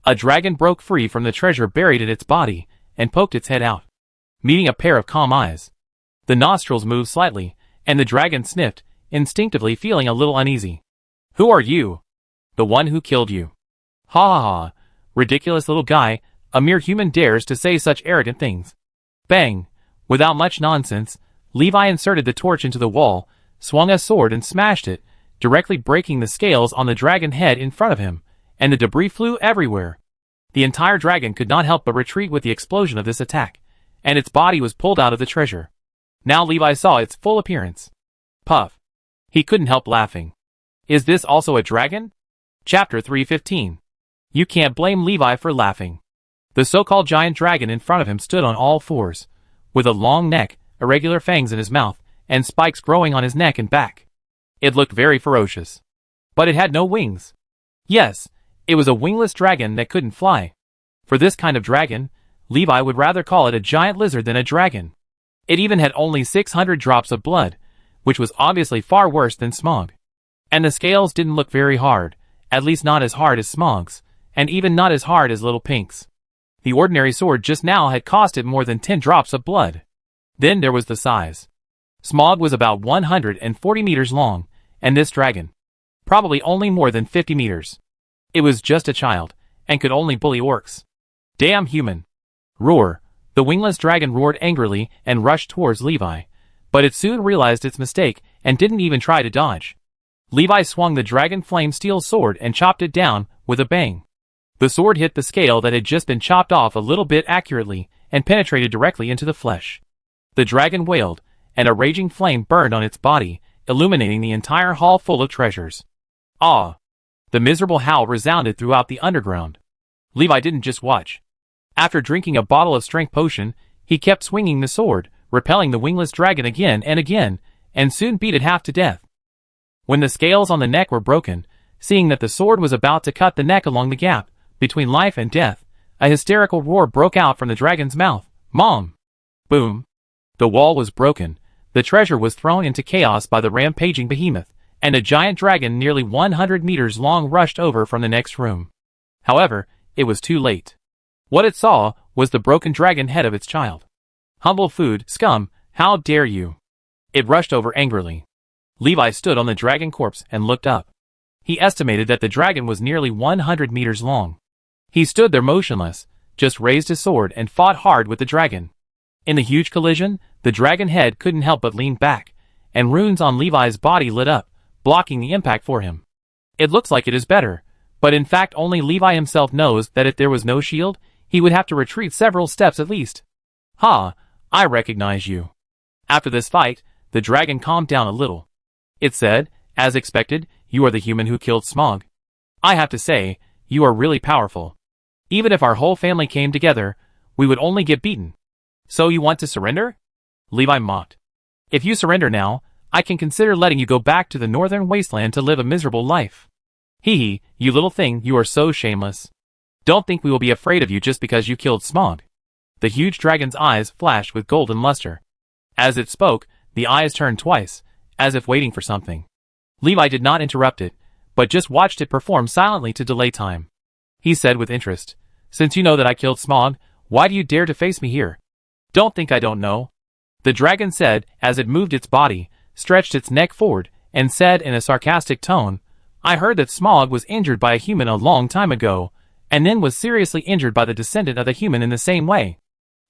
Speaker 1: A dragon broke free from the treasure buried in its body and poked its head out, meeting a pair of calm eyes. The nostrils moved slightly, and the dragon sniffed, instinctively feeling a little uneasy. "Who are you?" "The one who killed you." "Ha ha ha, ridiculous little guy, a mere human dares to say such arrogant things." Bang! Without much nonsense, Levi inserted the torch into the wall, swung a sword and smashed it, directly breaking the scales on the dragon head in front of him, and the debris flew everywhere. The entire dragon could not help but retreat with the explosion of this attack, and its body was pulled out of the treasure. Now Levi saw its full appearance. Puff. He couldn't help laughing. Is this also a dragon? Chapter 315. You can't blame Levi for laughing. The so-called giant dragon in front of him stood on all fours, with a long neck, irregular fangs in his mouth, and spikes growing on his neck and back. It looked very ferocious. But it had no wings. Yes, it was a wingless dragon that couldn't fly. For this kind of dragon, Levi would rather call it a giant lizard than a dragon. It even had only 600 drops of blood, which was obviously far worse than Smog. And the scales didn't look very hard, at least not as hard as Smog's, and even not as hard as Little Pink's. The ordinary sword just now had cost it more than 10 drops of blood. Then there was the size. Smog was about 140 meters long, and this dragon, probably only more than 50 meters. It was just a child, and could only bully orcs. Damn human. Roar. The wingless dragon roared angrily and rushed towards Levi, but it soon realized its mistake and didn't even try to dodge. Levi swung the dragon flame steel sword and chopped it down with a bang. The sword hit the scale that had just been chopped off a little bit accurately and penetrated directly into the flesh. The dragon wailed, and a raging flame burned on its body, illuminating the entire hall full of treasures. Ah! The miserable howl resounded throughout the underground. Levi didn't just watch. After drinking a bottle of strength potion, he kept swinging the sword, repelling the wingless dragon again, and soon beat it half to death. When the scales on the neck were broken, seeing that the sword was about to cut the neck along the gap between life and death, a hysterical roar broke out from the dragon's mouth. Mom! Boom! The wall was broken, the treasure was thrown into chaos by the rampaging behemoth, and a giant dragon nearly 100 meters long rushed over from the next room. However, it was too late. What it saw was the broken dragon head of its child. Humble food, scum, how dare you! It rushed over angrily. Levi stood on the dragon corpse and looked up. He estimated that the dragon was nearly 100 meters long. He stood there motionless, just raised his sword and fought hard with the dragon. In the huge collision, the dragon head couldn't help but lean back, and runes on Levi's body lit up, blocking the impact for him. It looks like it is better, but in fact only Levi himself knows that if there was no shield, he would have to retreat several steps at least. Ha! I recognize you. After this fight, the dragon calmed down a little. It said, as expected, you are the human who killed Smog. I have to say, you are really powerful. Even if our whole family came together, we would only get beaten. So you want to surrender? Levi mocked. If you surrender now, I can consider letting you go back to the northern wasteland to live a miserable life. Hee hee, you little thing, you are so shameless. Don't think we will be afraid of you just because you killed Smog. The huge dragon's eyes flashed with golden luster. As it spoke, the eyes turned twice, as if waiting for something. Levi did not interrupt it, but just watched it perform silently to delay time. He said with interest, "Since you know that I killed Smog, why do you dare to face me here?" "Don't think I don't know," the dragon said as it moved its body, stretched its neck forward, and said in a sarcastic tone, "I heard that Smog was injured by a human a long time ago, and then was seriously injured by the descendant of the human in the same way.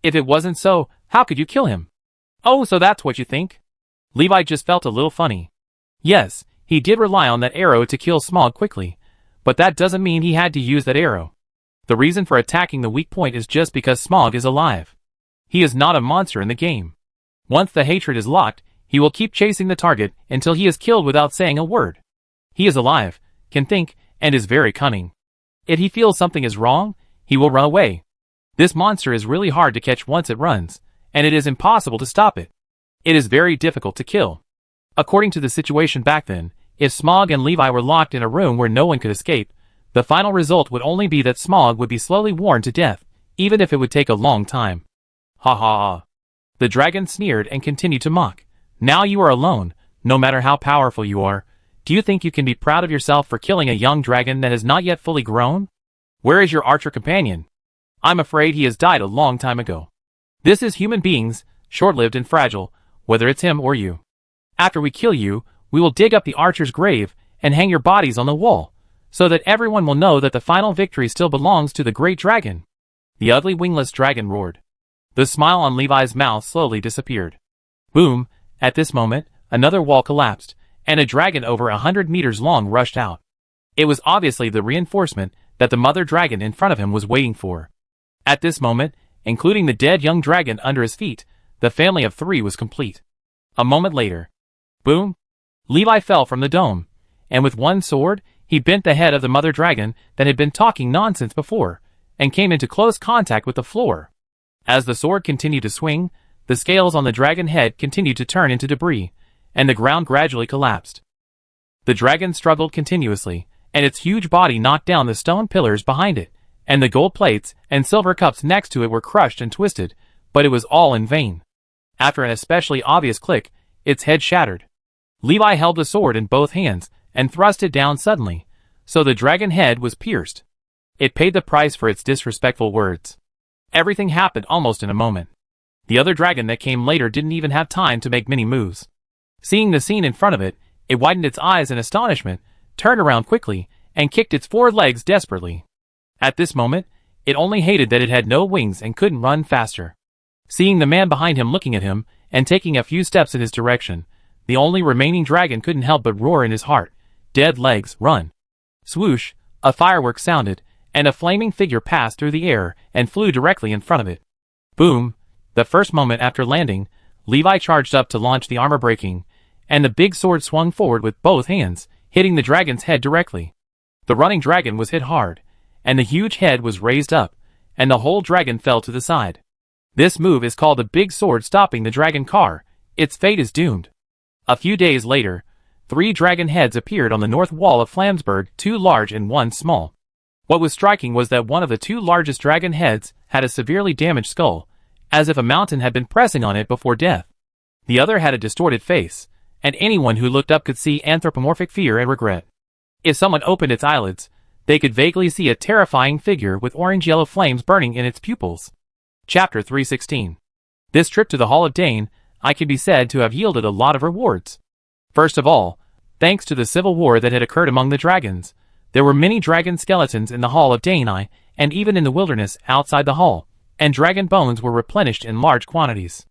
Speaker 1: If it wasn't so, how could you kill him?" "Oh, so that's what you think?" Levi just felt a little funny. Yes, he did rely on that arrow to kill Smog quickly, but that doesn't mean he had to use that arrow. The reason for attacking the weak point is just because Smog is alive. He is not a monster in the game. Once the hatred is locked, he will keep chasing the target until he is killed without saying a word. He is alive, can think, and is very cunning. If he feels something is wrong, he will run away. This monster is really hard to catch once it runs, and it is impossible to stop it. It is very difficult to kill. According to the situation back then, if Smog and Levi were locked in a room where no one could escape, the final result would only be that Smog would be slowly worn to death, even if it would take a long time. Ha ha ha. The dragon sneered and continued to mock. "Now you are alone, no matter how powerful you are. Do you think you can be proud of yourself for killing a young dragon that has not yet fully grown? Where is your archer companion? I'm afraid he has died a long time ago. This is human beings, short-lived and fragile, whether it's him or you. After we kill you, we will dig up the archer's grave and hang your bodies on the wall, so that everyone will know that the final victory still belongs to the great dragon." The ugly wingless dragon roared. The smile on Levi's mouth slowly disappeared. Boom! At this moment, another wall collapsed, and a dragon over 100 meters long rushed out. It was obviously the reinforcement that the mother dragon in front of him was waiting for. At this moment, including the dead young dragon under his feet, the family of 3 was complete. A moment later, boom! Levi fell from the dome, and with one sword, he bent the head of the mother dragon that had been talking nonsense before, and came into close contact with the floor. As the sword continued to swing, the scales on the dragon head continued to turn into debris, and the ground gradually collapsed. The dragon struggled continuously, and its huge body knocked down the stone pillars behind it, and the gold plates and silver cups next to it were crushed and twisted, but it was all in vain. After an especially obvious click, its head shattered. Levi held the sword in both hands and thrust it down suddenly, so the dragon head was pierced. It paid the price for its disrespectful words. Everything happened almost in a moment. The other dragon that came later didn't even have time to make many moves. Seeing the scene in front of it, it widened its eyes in astonishment, turned around quickly, and kicked its 4 legs desperately. At this moment, it only hated that it had no wings and couldn't run faster. Seeing the man behind him looking at him, and taking a few steps in his direction, the only remaining dragon couldn't help but roar in his heart, "Dead legs, run!" Swoosh, a firework sounded, and a flaming figure passed through the air and flew directly in front of it. Boom! The first moment after landing, Levi charged up to launch the armor breaking, and the big sword swung forward with both hands, hitting the dragon's head directly. The running dragon was hit hard, and the huge head was raised up, and the whole dragon fell to the side. This move is called the big sword stopping the dragon car. Its fate is doomed. A few days later, 3 dragon heads appeared on the north wall of Flamsburg, 2 large and 1 small. What was striking was that one of the 2 largest dragon heads had a severely damaged skull, as if a mountain had been pressing on it before death. The other had a distorted face, and anyone who looked up could see anthropomorphic fear and regret. If someone opened its eyelids, they could vaguely see a terrifying figure with orange-yellow flames burning in its pupils. Chapter 316. This trip to the Hall of Dane, I can be said to have yielded a lot of rewards. First of all, thanks to the civil war that had occurred among the dragons, there were many dragon skeletons in the Hall of Dane, and even in the wilderness outside the hall, and dragon bones were replenished in large quantities.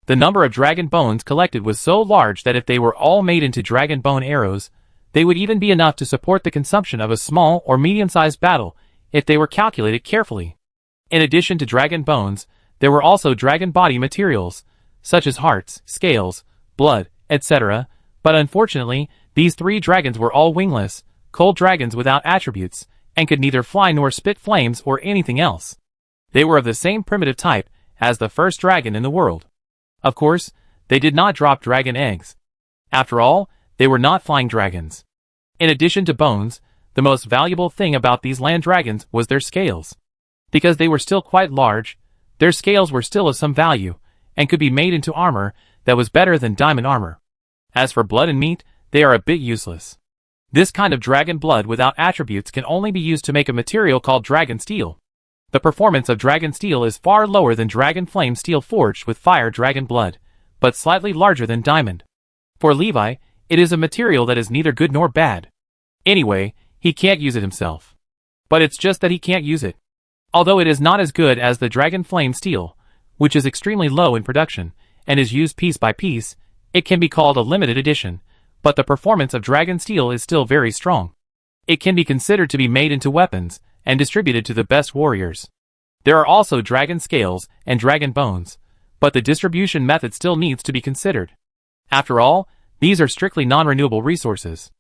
Speaker 1: The number of dragon bones collected was so large that if they were all made into dragon bone arrows, they would even be enough to support the consumption of a small or medium-sized battle if they were calculated carefully. In addition to dragon bones, there were also dragon body materials, such as hearts, scales, blood, etc., but unfortunately, these 3 dragons were all wingless, cold dragons without attributes, and could neither fly nor spit flames or anything else. They were of the same primitive type as the first dragon in the world. Of course, they did not drop dragon eggs. After all, they were not flying dragons. In addition to bones, the most valuable thing about these land dragons was their scales. Because they were still quite large, their scales were still of some value, and could be made into armor that was better than diamond armor. As for blood and meat, they are a bit useless. This kind of dragon blood without attributes can only be used to make a material called dragon steel. The performance of dragon steel is far lower than dragon flame steel forged with fire dragon blood, but slightly larger than diamond. For Levi, it is a material that is neither good nor bad. Anyway, he can't use it himself. But it's just that he can't use it. Although it is not as good as the dragon flame steel, which is extremely low in production, and is used piece by piece, it can be called a limited edition, but the performance of dragon steel is still very strong. It can be considered to be made into weapons, and distributed to the best warriors. There are also dragon scales and dragon bones, but the distribution method still needs to be considered. After all, these are strictly non-renewable resources.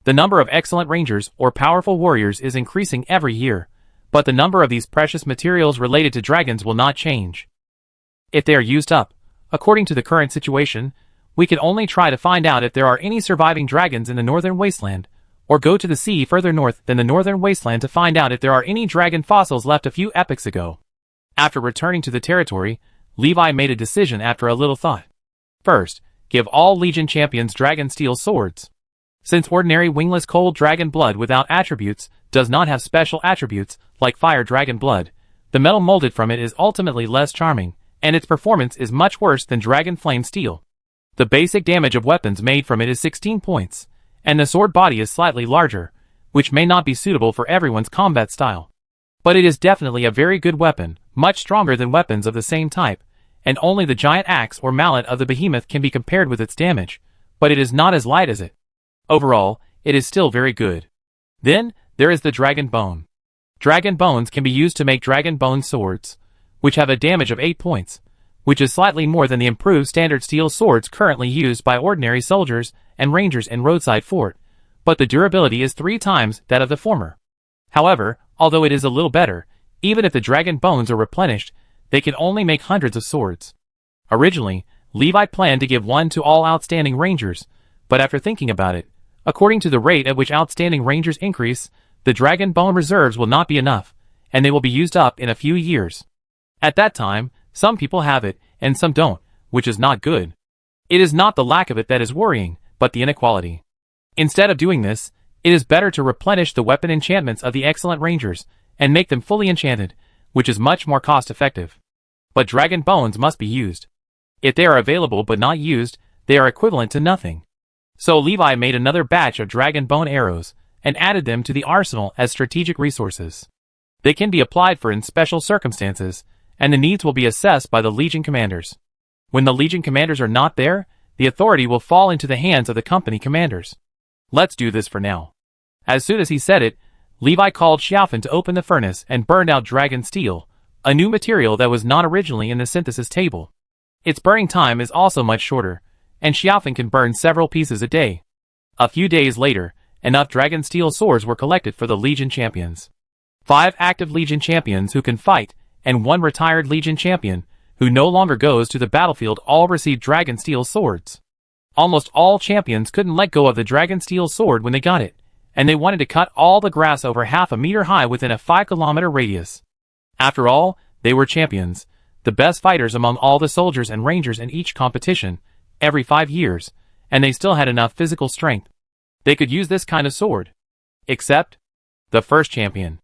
Speaker 1: The number of excellent rangers or powerful warriors is increasing every year, but the number of these precious materials related to dragons will not change. If they are used up, according to the current situation, we can only try to find out if there are any surviving dragons in the northern wasteland, or go to the sea further north than the northern wasteland to find out if there are any dragon fossils left a few epochs ago. After returning to the territory, Levi made a decision after a little thought. First, give all Legion champions dragon steel swords. Since ordinary wingless cold dragon blood without attributes does not have special attributes like fire dragon blood, the metal molded from it is ultimately less charming, and its performance is much worse than dragon flame steel. The basic damage of weapons made from it is 16 points, and the sword body is slightly larger, which may not be suitable for everyone's combat style. But it is definitely a very good weapon, much stronger than weapons of the same type, and only the giant axe or mallet of the behemoth can be compared with its damage, but it is not as light as it. Overall, it is still very good. Then, there is the dragon bone. Dragon bones can be used to make dragon bone swords, which have a damage of 8 points, which is slightly more than the improved standard steel swords currently used by ordinary soldiers and rangers in roadside fort, but the durability is 3 times that of the former. However, although it is a little better, even if the dragon bones are replenished, they can only make hundreds of swords. Originally, Levi planned to give one to all outstanding rangers, but after thinking about it, according to the rate at which outstanding rangers increase, the dragon bone reserves will not be enough, and they will be used up in a few years. At that time, some people have it, and some don't, which is not good. It is not the lack of it that is worrying, but the inequality. Instead of doing this, it is better to replenish the weapon enchantments of the excellent rangers, and make them fully enchanted, which is much more cost-effective. But dragon bones must be used. If they are available but not used, they are equivalent to nothing. So Levi made another batch of dragon bone arrows, and added them to the arsenal as strategic resources. They can be applied for in special circumstances, and the needs will be assessed by the Legion commanders. When the Legion commanders are not there, the authority will fall into the hands of the company commanders. Let's do this for now. As soon as he said it, Levi called Xiaofan to open the furnace and burned out dragon steel, a new material that was not originally in the synthesis table. Its burning time is also much shorter, and Xiaofan can burn several pieces a day. A few days later, enough dragon steel swords were collected for the Legion champions. 5 active Legion champions who can fight, and 1 retired Legion champion, who no longer goes to the battlefield, all received dragon steel swords. Almost all champions couldn't let go of the dragon steel sword when they got it, and they wanted to cut all the grass over half a meter high within a 5-kilometer radius. After all, they were champions, the best fighters among all the soldiers and rangers in each competition, every 5 years, and they still had enough physical strength. They could use this kind of sword. Except the first champion.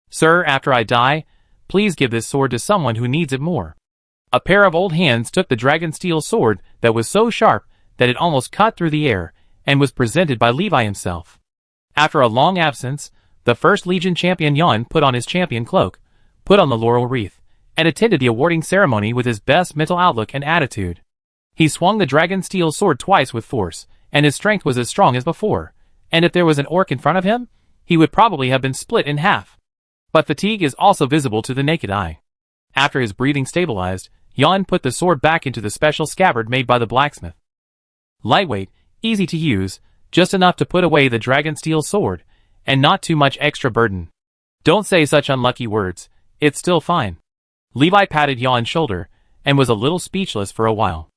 Speaker 1: Sir, after I die, please give this sword to someone who needs it more. A pair of old hands took the dragon steel sword that was so sharp that it almost cut through the air, and was presented by Levi himself. After a long absence, the first Legion champion Yan put on his champion cloak, put on the laurel wreath, and attended the awarding ceremony with his best mental outlook and attitude. He swung the dragon steel sword twice with force, and his strength was as strong as before, and if there was an orc in front of him, he would probably have been split in half. But fatigue is also visible to the naked eye. After his breathing stabilized, Yan put the sword back into the special scabbard made by the blacksmith. Lightweight, easy to use, just enough to put away the dragon steel sword, and not too much extra burden. Don't say such unlucky words, it's still fine. Levi patted Yan's shoulder, and was a little speechless for a while.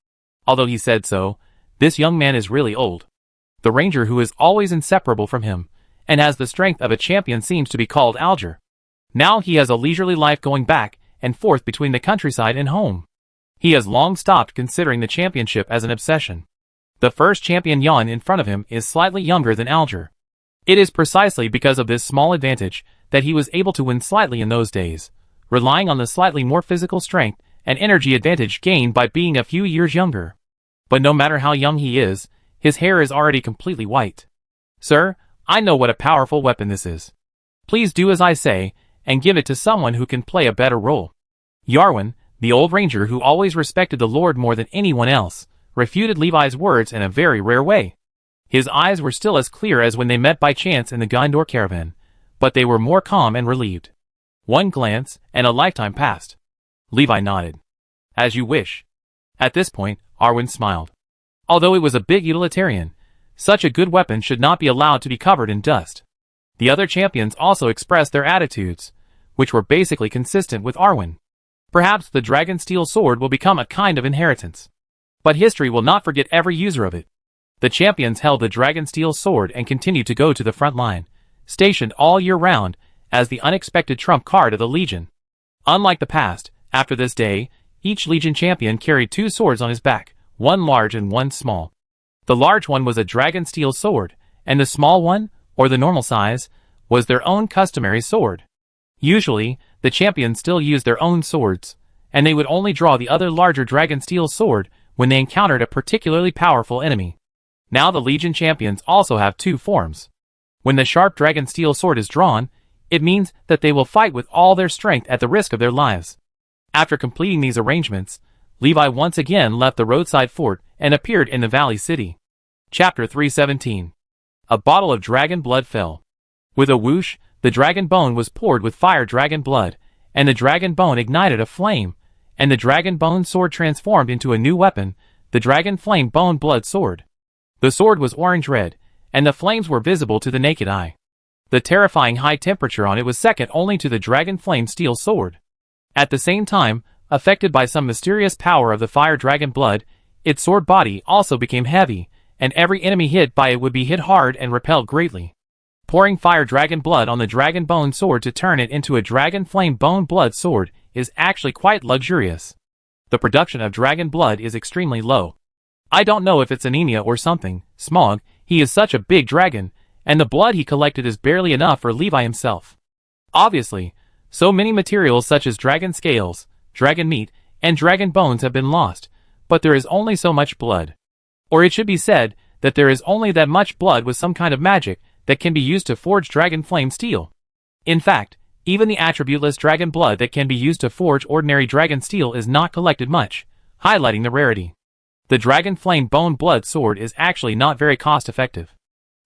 Speaker 1: Although he said so, this young man is really old. The ranger who is always inseparable from him, and has the strength of a champion, seems to be called Alger. Now he has a leisurely life going back and forth between the countryside and home. He has long stopped considering the championship as an obsession. The first champion Yan in front of him is slightly younger than Alger. It is precisely because of this small advantage that he was able to win slightly in those days, relying on the slightly more physical strength and energy advantage gained by being a few years younger. But no matter how young he is, his hair is already completely white. Sir, I know what a powerful weapon this is. Please do as I say, and give it to someone who can play a better role. Yarwin, the old ranger who always respected the Lord more than anyone else, refuted Levi's words in a very rare way. His eyes were still as clear as when they met by chance in the Gondor caravan, but they were more calm and relieved. One glance, and a lifetime passed. Levi nodded. As you wish. At this point, Arwen smiled. Although it was a big utilitarian, such a good weapon should not be allowed to be covered in dust. The other champions also expressed their attitudes, which were basically consistent with Arwen. Perhaps the dragon steel sword will become a kind of inheritance. But history will not forget every user of it. The champions held the dragon steel sword and continued to go to the front line, stationed all year round as the unexpected trump card of the Legion. Unlike the past, after this day, each Legion champion carried 2 swords on his back, one large and one small. The large one was a dragon steel sword, and the small one, or the normal size, was their own customary sword. Usually, the champions still used their own swords, and they would only draw the other larger dragon steel sword when they encountered a particularly powerful enemy. Now the Legion champions also have 2 forms. When the sharp dragon steel sword is drawn, it means that they will fight with all their strength at the risk of their lives. After completing these arrangements, Levi once again left the roadside fort and appeared in the Valley City. Chapter 317. A bottle of dragon blood fell. With a whoosh, the dragon bone was poured with fire dragon blood, and the dragon bone ignited a flame, and the dragon bone sword transformed into a new weapon, the dragon flame bone blood sword. The sword was orange-red, and the flames were visible to the naked eye. The terrifying high temperature on it was second only to the dragon flame steel sword. At the same time, affected by some mysterious power of the fire dragon blood, its sword body also became heavy, and every enemy hit by it would be hit hard and repelled greatly. Pouring fire dragon blood on the dragon bone sword to turn it into a dragon flame bone blood sword is actually quite luxurious. The production of dragon blood is extremely low. I don't know if it's anemia or something. Smog, he is such a big dragon, and the blood he collected is barely enough for Levi himself. Obviously, so many materials such as dragon scales, dragon meat, and dragon bones have been lost, but there is only so much blood. Or it should be said that there is only that much blood with some kind of magic that can be used to forge dragon flame steel. In fact, even the attributeless dragon blood that can be used to forge ordinary dragon steel is not collected much, highlighting the rarity. The dragon flame bone blood sword is actually not very cost-effective.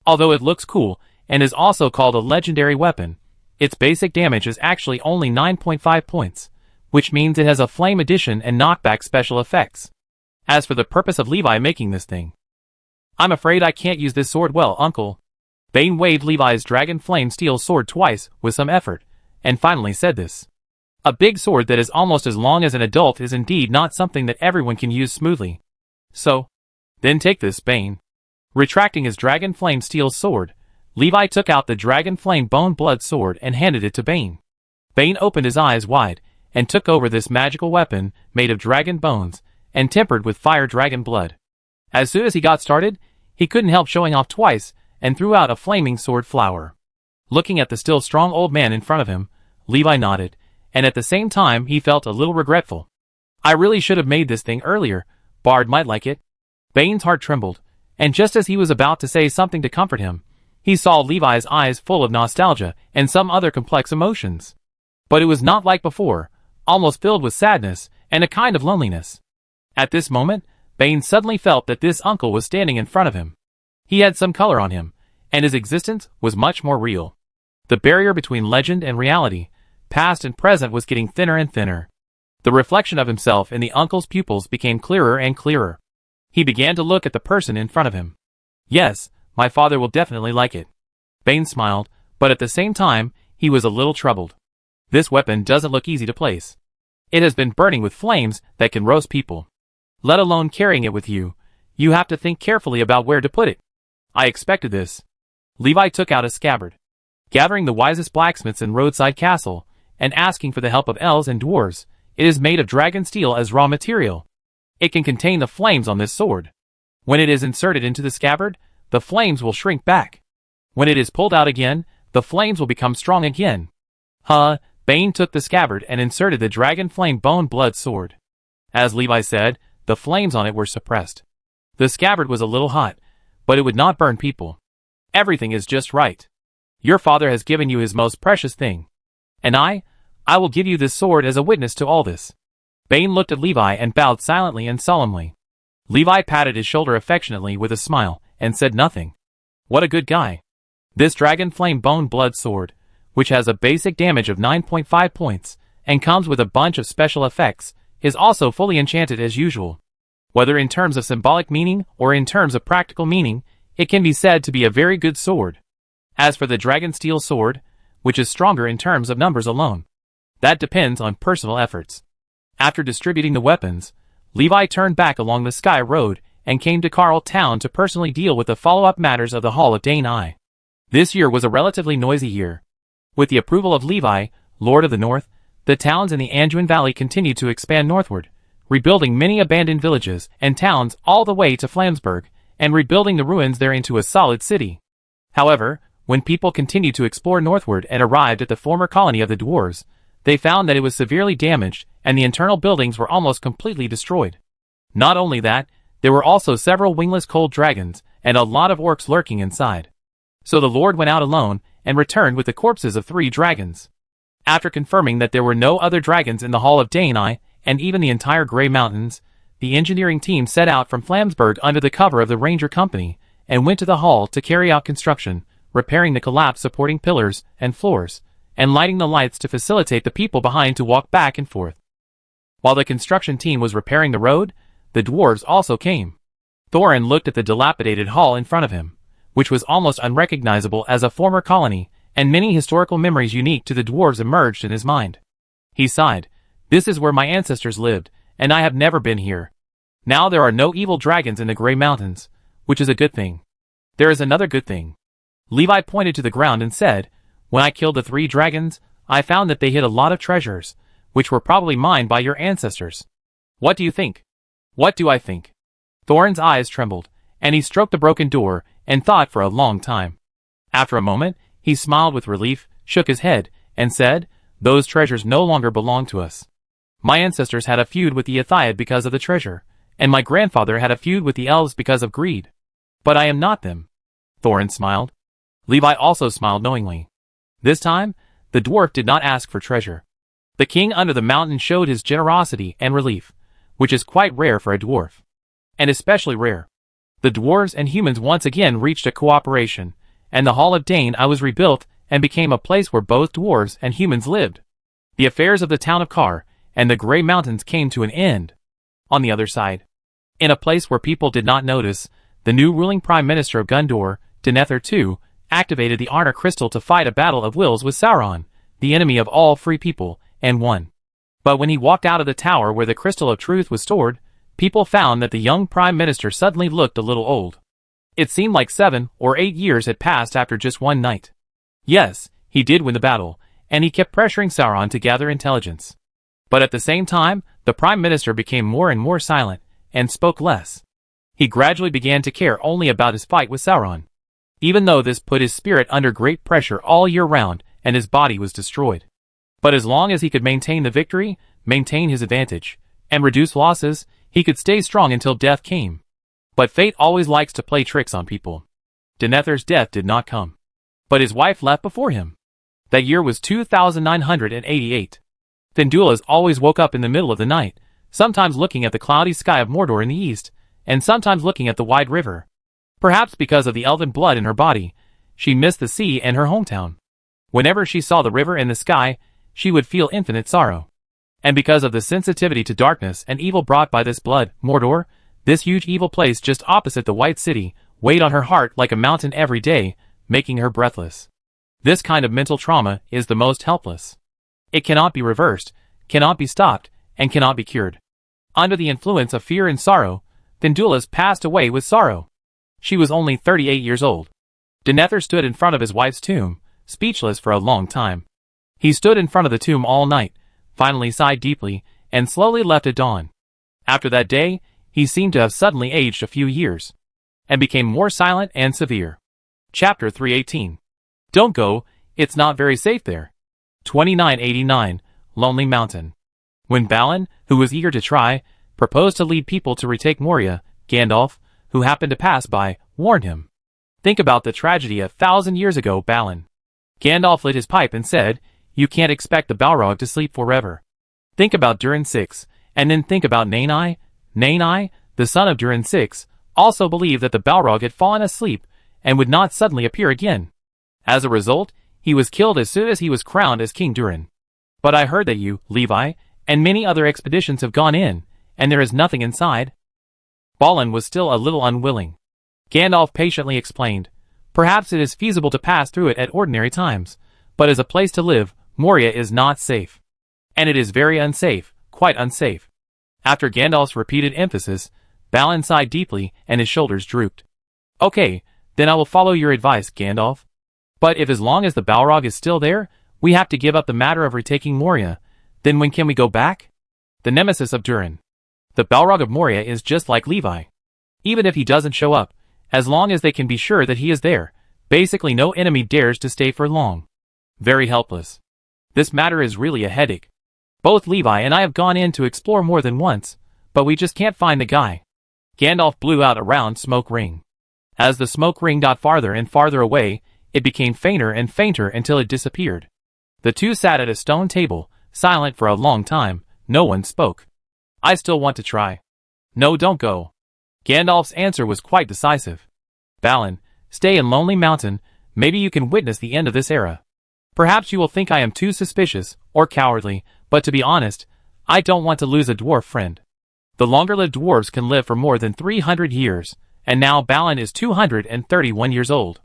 Speaker 1: Although it looks cool, and is also called a legendary weapon, its basic damage is actually only 9.5 points, which means it has a flame addition and knockback special effects. As for the purpose of Levi making this thing, I'm afraid I can't use this sword well, Uncle. Bane waved Levi's dragon flame steel sword twice with some effort, and finally said this. A big sword that is almost as long as an adult is indeed not something that everyone can use smoothly. So, then take this, Bane. Retracting his dragon flame steel sword, Levi took out the dragon flame bone blood sword and handed it to Bane. Bane opened his eyes wide, and took over this magical weapon made of dragon bones, and tempered with fire dragon blood. As soon as he got started, he couldn't help showing off twice, and threw out a flaming sword flower. Looking at the still strong old man in front of him, Levi nodded, and at the same time he felt a little regretful. I really should have made this thing earlier. Bard might like it. Bane's heart trembled, and just as he was about to say something to comfort him, he saw Levi's eyes full of nostalgia and some other complex emotions. But it was not like before, almost filled with sadness and a kind of loneliness. At this moment, Bane suddenly felt that this uncle was standing in front of him. He had some color on him, and his existence was much more real. The barrier between legend and reality, past and present, was getting thinner and thinner. The reflection of himself in the uncle's pupils became clearer and clearer. He began to look at the person in front of him. Yes, my father will definitely like it. Bane smiled, but at the same time, he was a little troubled. This weapon doesn't look easy to place. It has been burning with flames that can roast people. Let alone carrying it with you. You have to think carefully about where to put it. I expected this. Levi took out a scabbard. Gathering the wisest blacksmiths in Roadside Castle, and asking for the help of elves and dwarves, it is made of dragon steel as raw material. It can contain the flames on this sword. When it is inserted into the scabbard, the flames will shrink back. When it is pulled out again, the flames will become strong again. Bane took the scabbard and inserted the dragon flame bone blood sword. As Levi said, the flames on it were suppressed. The scabbard was a little hot, but it would not burn people. Everything is just right. Your father has given you his most precious thing. And I will give you this sword as a witness to all this. Bane looked at Levi and bowed silently and solemnly. Levi patted his shoulder affectionately with a smile and said nothing. What a good guy. This dragon flame bone blood sword, which has a basic damage of 9.5 points and comes with a bunch of special effects, is also fully enchanted as usual. Whether in terms of symbolic meaning or in terms of practical meaning, it can be said to be a very good sword. As for the dragon steel sword, which is stronger in terms of numbers alone, that depends on personal efforts. After distributing the weapons, Levi turned back along the Sky Road and came to Carl Town to personally deal with the follow-up matters of the Hall of Dane. This year was a relatively noisy year. With the approval of Levi, Lord of the North, the towns in the Anduin Valley continued to expand northward, rebuilding many abandoned villages and towns all the way to Flamsburg, and rebuilding the ruins there into a solid city. However, when people continued to explore northward and arrived at the former colony of the dwarves, they found that it was severely damaged and the internal buildings were almost completely destroyed. Not only that, there were also several wingless cold dragons and a lot of orcs lurking inside. So the Lord went out alone and returned with the corpses of 3 dragons. After confirming that there were no other dragons in the Hall of Dane and even the entire Grey Mountains, the engineering team set out from Flamsburg under the cover of the Ranger Company and went to the hall to carry out construction, repairing the collapsed supporting pillars and floors, and lighting the lights to facilitate the people behind to walk back and forth. While the construction team was repairing the road, the dwarves also came. Thorin looked at the dilapidated hall in front of him, which was almost unrecognizable as a former colony, and many historical memories unique to the dwarves emerged in his mind. He sighed. This is where my ancestors lived, and I have never been here. Now there are no evil dragons in the Grey Mountains, which is a good thing. There is another good thing. Levi pointed to the ground and said, when I killed the 3 dragons, I found that they hid a lot of treasures, which were probably mined by your ancestors. What do you think? What do I think? Thorin's eyes trembled, and he stroked the broken door and thought for a long time. After a moment, he smiled with relief, shook his head, and said, those treasures no longer belong to us. My ancestors had a feud with the Ethiad because of the treasure, and my grandfather had a feud with the elves because of greed. But I am not them. Thorin smiled. Levi also smiled knowingly. This time, the dwarf did not ask for treasure. The king under the mountain showed his generosity and relief, which is quite rare for a dwarf. And especially rare. The dwarves and humans once again reached a cooperation, and the Hall of Dane was rebuilt and became a place where both dwarves and humans lived. The affairs of the town of Kar and the Grey Mountains came to an end. On the other side, in a place where people did not notice, the new ruling Prime Minister of Gondor, Denethor II, activated the Arna Crystal to fight a battle of wills with Sauron, the enemy of all free people, and won. But when he walked out of the tower where the Crystal of Truth was stored, people found that the young Prime Minister suddenly looked a little old. It seemed like 7 or 8 years had passed after just one night. Yes, he did win the battle, and he kept pressuring Sauron to gather intelligence. But at the same time, the Prime Minister became more and more silent, and spoke less. He gradually began to care only about his fight with Sauron. Even though this put his spirit under great pressure all year round, and his body was destroyed. But as long as he could maintain the victory, maintain his advantage, and reduce losses, he could stay strong until death came. But fate always likes to play tricks on people. Denethor's death did not come. But his wife left before him. That year was 2988. Finduilas always woke up in the middle of the night, sometimes looking at the cloudy sky of Mordor in the east, and sometimes looking at the wide river. Perhaps because of the elven blood in her body, she missed the sea and her hometown. Whenever she saw the river and the sky, she would feel infinite sorrow. And because of the sensitivity to darkness and evil brought by this blood, Mordor, this huge evil place just opposite the White City, weighed on her heart like a mountain every day, making her breathless. This kind of mental trauma is the most helpless. It cannot be reversed, cannot be stopped, and cannot be cured. Under the influence of fear and sorrow, Finduilas passed away with sorrow. She was only 38 years old. Denethor stood in front of his wife's tomb, speechless for a long time. He stood in front of the tomb all night, finally sighed deeply, and slowly left at dawn. After that day, he seemed to have suddenly aged a few years, and became more silent and severe. Chapter 318. Don't go, it's not very safe there. 2989, Lonely Mountain. When Balin, who was eager to try, proposed to lead people to retake Moria, Gandalf, who happened to pass by, warned him. Think about the tragedy 1,000 years ago, Balin. Gandalf lit his pipe and said, you can't expect the Balrog to sleep forever. Think about Durin 6, and then think about Nain. Nain, the son of Durin 6, also believed that the Balrog had fallen asleep and would not suddenly appear again. As a result, he was killed as soon as he was crowned as King Durin. But I heard that you, Levi, and many other expeditions have gone in, and there is nothing inside. Balin was still a little unwilling. Gandalf patiently explained, perhaps it is feasible to pass through it at ordinary times, but as a place to live, Moria is not safe. And it is very unsafe, quite unsafe. After Gandalf's repeated emphasis, Balin sighed deeply and his shoulders drooped. Okay, then I will follow your advice, Gandalf. But if as long as the Balrog is still there, we have to give up the matter of retaking Moria, then when can we go back? The nemesis of Durin. The Balrog of Moria is just like Levi. Even if he doesn't show up, as long as they can be sure that he is there, basically no enemy dares to stay for long. Very helpless. This matter is really a headache. Both Levi and I have gone in to explore more than once, but we just can't find the guy. Gandalf blew out a round smoke ring. As the smoke ring got farther and farther away, it became fainter and fainter until it disappeared. The two sat at a stone table, silent for a long time. No one spoke. I still want to try. No, don't go. Gandalf's answer was quite decisive. Balin, stay in Lonely Mountain, maybe you can witness the end of this era. Perhaps you will think I am too suspicious, or cowardly, but to be honest, I don't want to lose a dwarf friend. The longer-lived dwarves can live for more than 300 years, and now Balin is 231 years old.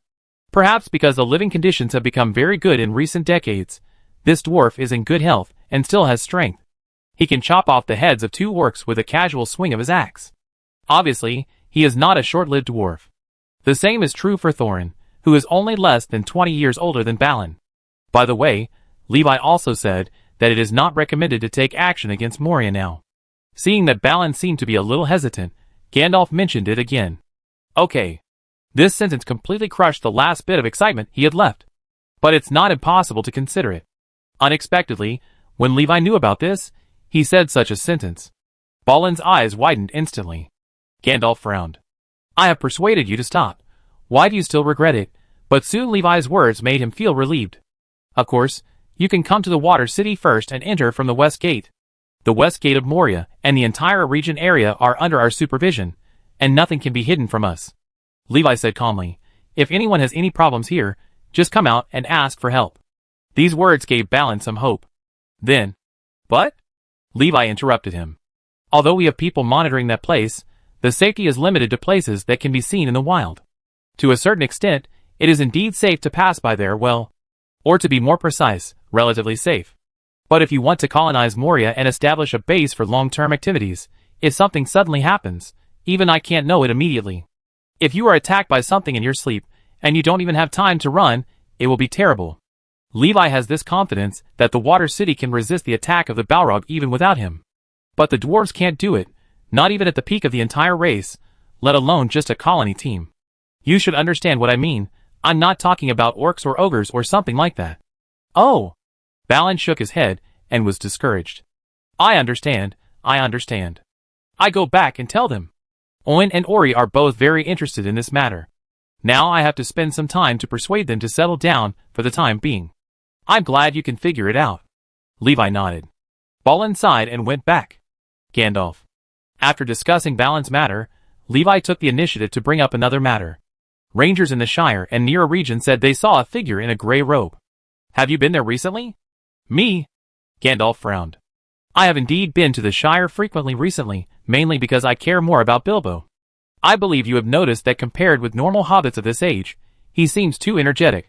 Speaker 1: Perhaps because the living conditions have become very good in recent decades, this dwarf is in good health and still has strength. He can chop off the heads of 2 orcs with a casual swing of his axe. Obviously, he is not a short-lived dwarf. The same is true for Thorin, who is only less than 20 years older than Balin. By the way, Levi also said that it is not recommended to take action against Moria now. Seeing that Balin seemed to be a little hesitant, Gandalf mentioned it again. Okay. This sentence completely crushed the last bit of excitement he had left. But it's not impossible to consider it. Unexpectedly, when Levi knew about this, he said such a sentence. Balin's eyes widened instantly. Gandalf frowned. I have persuaded you to stop. Why do you still regret it? But soon Levi's words made him feel relieved. Of course, you can come to the Water City first and enter from the West Gate. The West Gate of Moria and the entire region area are under our supervision, and nothing can be hidden from us. Levi said calmly, if anyone has any problems here, just come out and ask for help. These words gave Balin some hope. Then, but? Levi interrupted him. Although we have people monitoring that place, the safety is limited to places that can be seen in the wild. To a certain extent, it is indeed safe to pass by there, well, or to be more precise, relatively safe. But if you want to colonize Moria and establish a base for long-term activities, if something suddenly happens, even I can't know it immediately. If you are attacked by something in your sleep, and you don't even have time to run, it will be terrible. Levi has this confidence that the Water City can resist the attack of the Balrog even without him. But the dwarves can't do it, not even at the peak of the entire race, let alone just a colony team. You should understand what I mean. I'm not talking about orcs or ogres or something like that. Oh! Balin shook his head and was discouraged. I understand. I go back and tell them. Owen and Ori are both very interested in this matter. Now I have to spend some time to persuade them to settle down for the time being. I'm glad you can figure it out. Levi nodded. Balin sighed and went back. Gandalf. After discussing Balin's matter, Levi took the initiative to bring up another matter. Rangers in the Shire and near a region said they saw a figure in a grey robe. Have you been there recently? Me? Gandalf frowned. I have indeed been to the Shire frequently recently, mainly because I care more about Bilbo. I believe you have noticed that compared with normal hobbits of this age, he seems too energetic.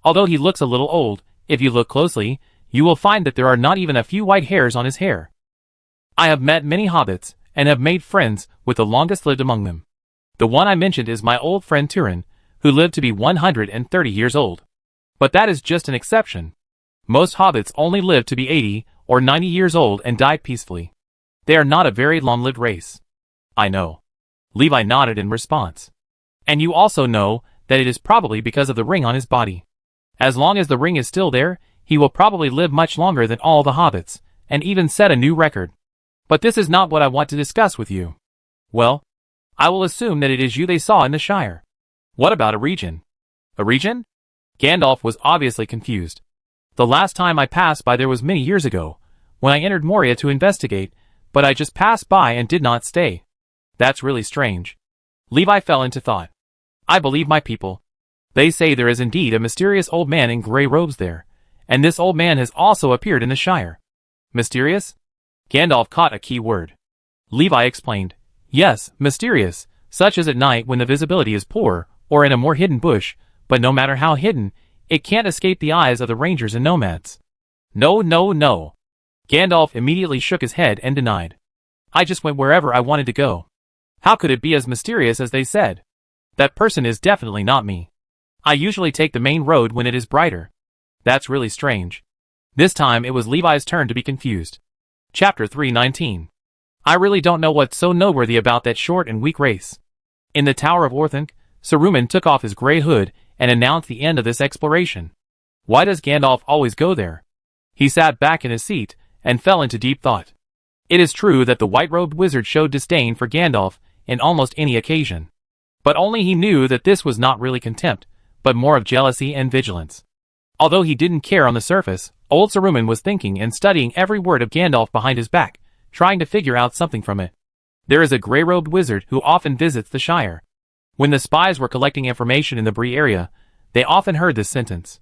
Speaker 1: Although he looks a little old, if you look closely, you will find that there are not even a few white hairs on his hair. I have met many hobbits, and have made friends with the longest lived among them. The one I mentioned is my old friend Turin, who lived to be 130 years old. But that is just an exception. Most hobbits only live to be 80 or 90 years old and die peacefully. They are not a very long-lived race. I know. Levi nodded in response. And you also know that it is probably because of the ring on his body. As long as the ring is still there, he will probably live much longer than all the hobbits, and even set a new record. But this is not what I want to discuss with you. Well, I will assume that it is you they saw in the Shire. What about a region? A region? Gandalf was obviously confused. The last time I passed by there was many years ago, when I entered Moria to investigate, but I just passed by and did not stay. That's really strange. Levi fell into thought. I believe my people. They say there is indeed a mysterious old man in grey robes there, and this old man has also appeared in the Shire. Mysterious? Gandalf caught a key word. Levi explained. Yes, mysterious, such as at night when the visibility is poor, or in a more hidden bush, but no matter how hidden, it can't escape the eyes of the rangers and nomads. No, no, no. Gandalf immediately shook his head and denied. I just went wherever I wanted to go. How could it be as mysterious as they said? That person is definitely not me. I usually take the main road when it is brighter. That's really strange. This time it was Levi's turn to be confused. Chapter 319. I really don't know what's so noteworthy about that short and weak race. In the Tower of Orthanc, Saruman took off his grey hood and announced the end of this exploration. Why does Gandalf always go there? He sat back in his seat and fell into deep thought. It is true that the white-robed wizard showed disdain for Gandalf in almost any occasion. But only he knew that this was not really contempt, but more of jealousy and vigilance. Although he didn't care on the surface, old Saruman was thinking and studying every word of Gandalf behind his back, trying to figure out something from it. There is a grey-robed wizard who often visits the Shire. When the spies were collecting information in the Bree area, they often heard this sentence.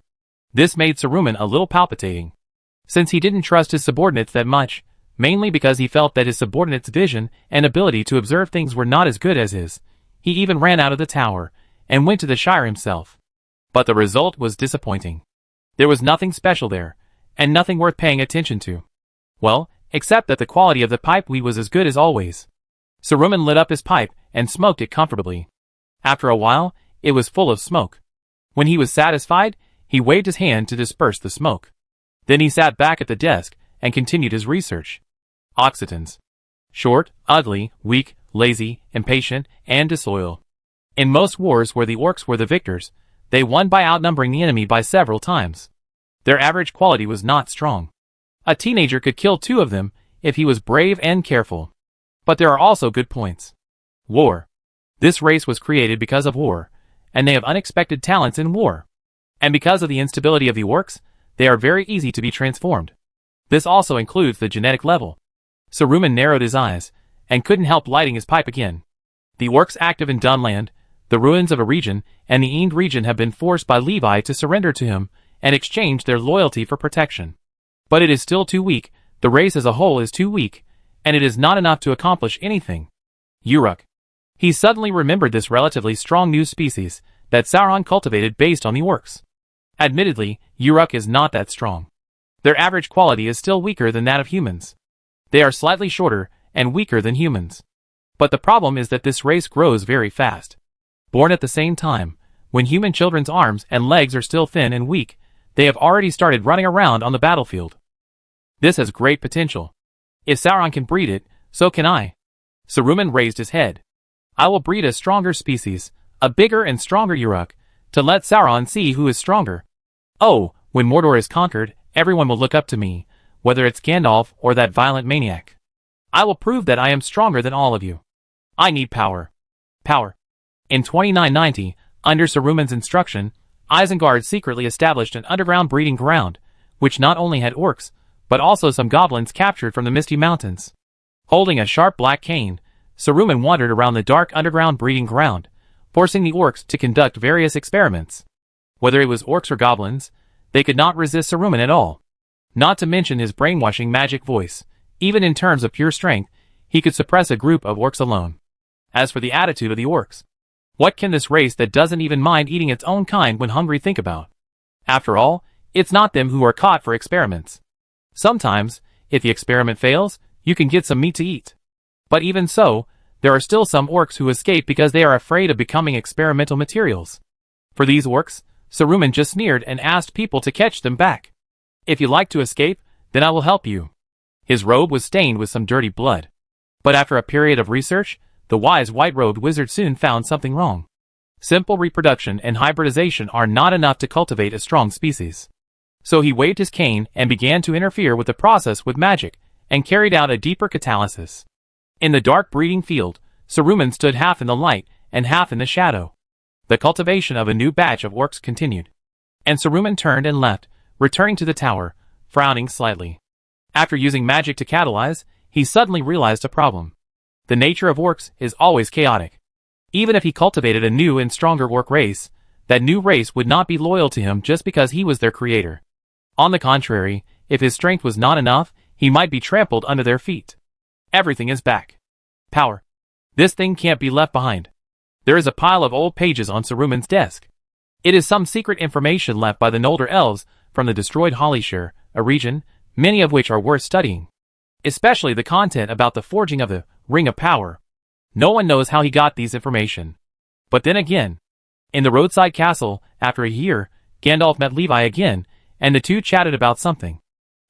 Speaker 1: This made Saruman a little palpitating. Since he didn't trust his subordinates that much, mainly because he felt that his subordinates' vision and ability to observe things were not as good as his, he even ran out of the tower and went to the Shire himself. But the result was disappointing. There was nothing special there, and nothing worth paying attention to. Well, except that the quality of the pipe weed was as good as always. Saruman lit up his pipe and smoked it comfortably. After a while, it was full of smoke. When he was satisfied, he waved his hand to disperse the smoke. Then he sat back at the desk and continued his research. Occitans. Short, ugly, weak, lazy, impatient, and disloyal. In most wars where the orcs were the victors, they won by outnumbering the enemy by several times. Their average quality was not strong. A teenager could kill 2 of them if he was brave and careful. But there are also good points. War. This race was created because of war, and they have unexpected talents in war. And because of the instability of the orcs, they are very easy to be transformed. This also includes the genetic level. Saruman narrowed his eyes, and couldn't help lighting his pipe again. The orcs active in Dunland, the ruins of a region, and the Eend region have been forced by Levi to surrender to him and exchange their loyalty for protection. But it is still too weak, the race as a whole is too weak, and it is not enough to accomplish anything. Uruk. He suddenly remembered this relatively strong new species that Sauron cultivated based on the orcs. Admittedly, Uruk is not that strong. Their average quality is still weaker than that of humans. They are slightly shorter and weaker than humans. But the problem is that this race grows very fast. Born at the same time, when human children's arms and legs are still thin and weak, they have already started running around on the battlefield. This has great potential. If Sauron can breed it, so can I. Saruman raised his head. I will breed a stronger species, a bigger and stronger Uruk, to let Sauron see who is stronger. Oh, when Mordor is conquered, everyone will look up to me, whether it's Gandalf or that violent maniac. I will prove that I am stronger than all of you. I need power. Power. In 2990, under Saruman's instruction, Isengard secretly established an underground breeding ground, which not only had orcs, but also some goblins captured from the Misty Mountains. Holding a sharp black cane, Saruman wandered around the dark underground breeding ground, forcing the orcs to conduct various experiments. Whether it was orcs or goblins, they could not resist Saruman at all. Not to mention his brainwashing magic voice. Even in terms of pure strength, he could suppress a group of orcs alone. As for the attitude of the orcs, what can this race that doesn't even mind eating its own kind when hungry think about? After all, it's not them who are caught for experiments. Sometimes, if the experiment fails, you can get some meat to eat. But even so, there are still some orcs who escape because they are afraid of becoming experimental materials. For these orcs, Saruman just sneered and asked people to catch them back. If you like to escape, then I will help you. His robe was stained with some dirty blood. But after a period of research, the wise white-robed wizard soon found something wrong. Simple reproduction and hybridization are not enough to cultivate a strong species. So he waved his cane and began to interfere with the process with magic, and carried out a deeper catalysis. In the dark breeding field, Saruman stood half in the light and half in the shadow. The cultivation of a new batch of orcs continued. And Saruman turned and left, returning to the tower, frowning slightly. After using magic to catalyze, he suddenly realized a problem. The nature of orcs is always chaotic. Even if he cultivated a new and stronger orc race, that new race would not be loyal to him just because he was their creator. On the contrary, if his strength was not enough, he might be trampled under their feet. Everything is back. Power. This thing can't be left behind. There is a pile of old pages on Saruman's desk. It is some secret information left by the Nolder elves from the destroyed Hollyshire, a region, many of which are worth studying. Especially the content about the forging of the Ring of Power. No one knows how he got these information. But then again, in the roadside castle, after a year, Gandalf met Levi again, and the two chatted about something.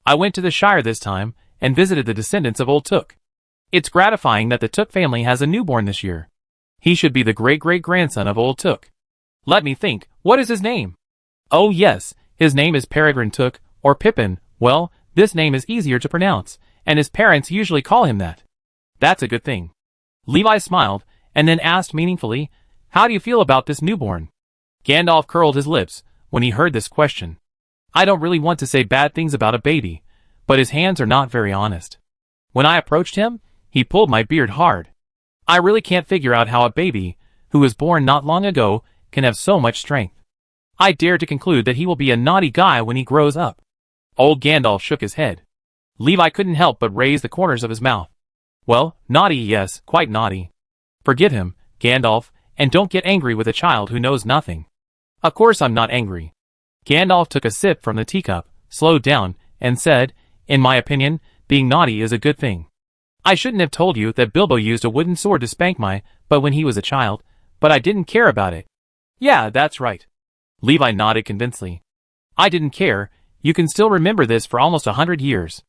Speaker 1: I went to the Shire this time, and visited the descendants of Old Took. It's gratifying that the Took family has a newborn this year. He should be the great-great-grandson of Old Took. Let me think, what is his name? Oh yes, his name is Peregrine Took, or Pippin. Well, this name is easier to pronounce, and his parents usually call him that. That's a good thing. Levi smiled, and then asked meaningfully, how do you feel about this newborn? Gandalf curled his lips when he heard this question. I don't really want to say bad things about a baby, but his hands are not very honest. When I approached him, he pulled my beard hard. I really can't figure out how a baby, who was born not long ago, can have so much strength. I dare to conclude that he will be a naughty guy when he grows up. Old Gandalf shook his head. Levi couldn't help but raise the corners of his mouth. Well, naughty, yes, quite naughty. Forgive him, Gandalf, and don't get angry with a child who knows nothing. Of course I'm not angry. Gandalf took a sip from the teacup, slowed down, and said, in my opinion, being naughty is a good thing. I shouldn't have told you that Bilbo used a wooden sword to spank my butt when he was a child, but I didn't care about it. Yeah, that's right. Levi nodded convincingly. I didn't care. You can still remember this for almost 100 years.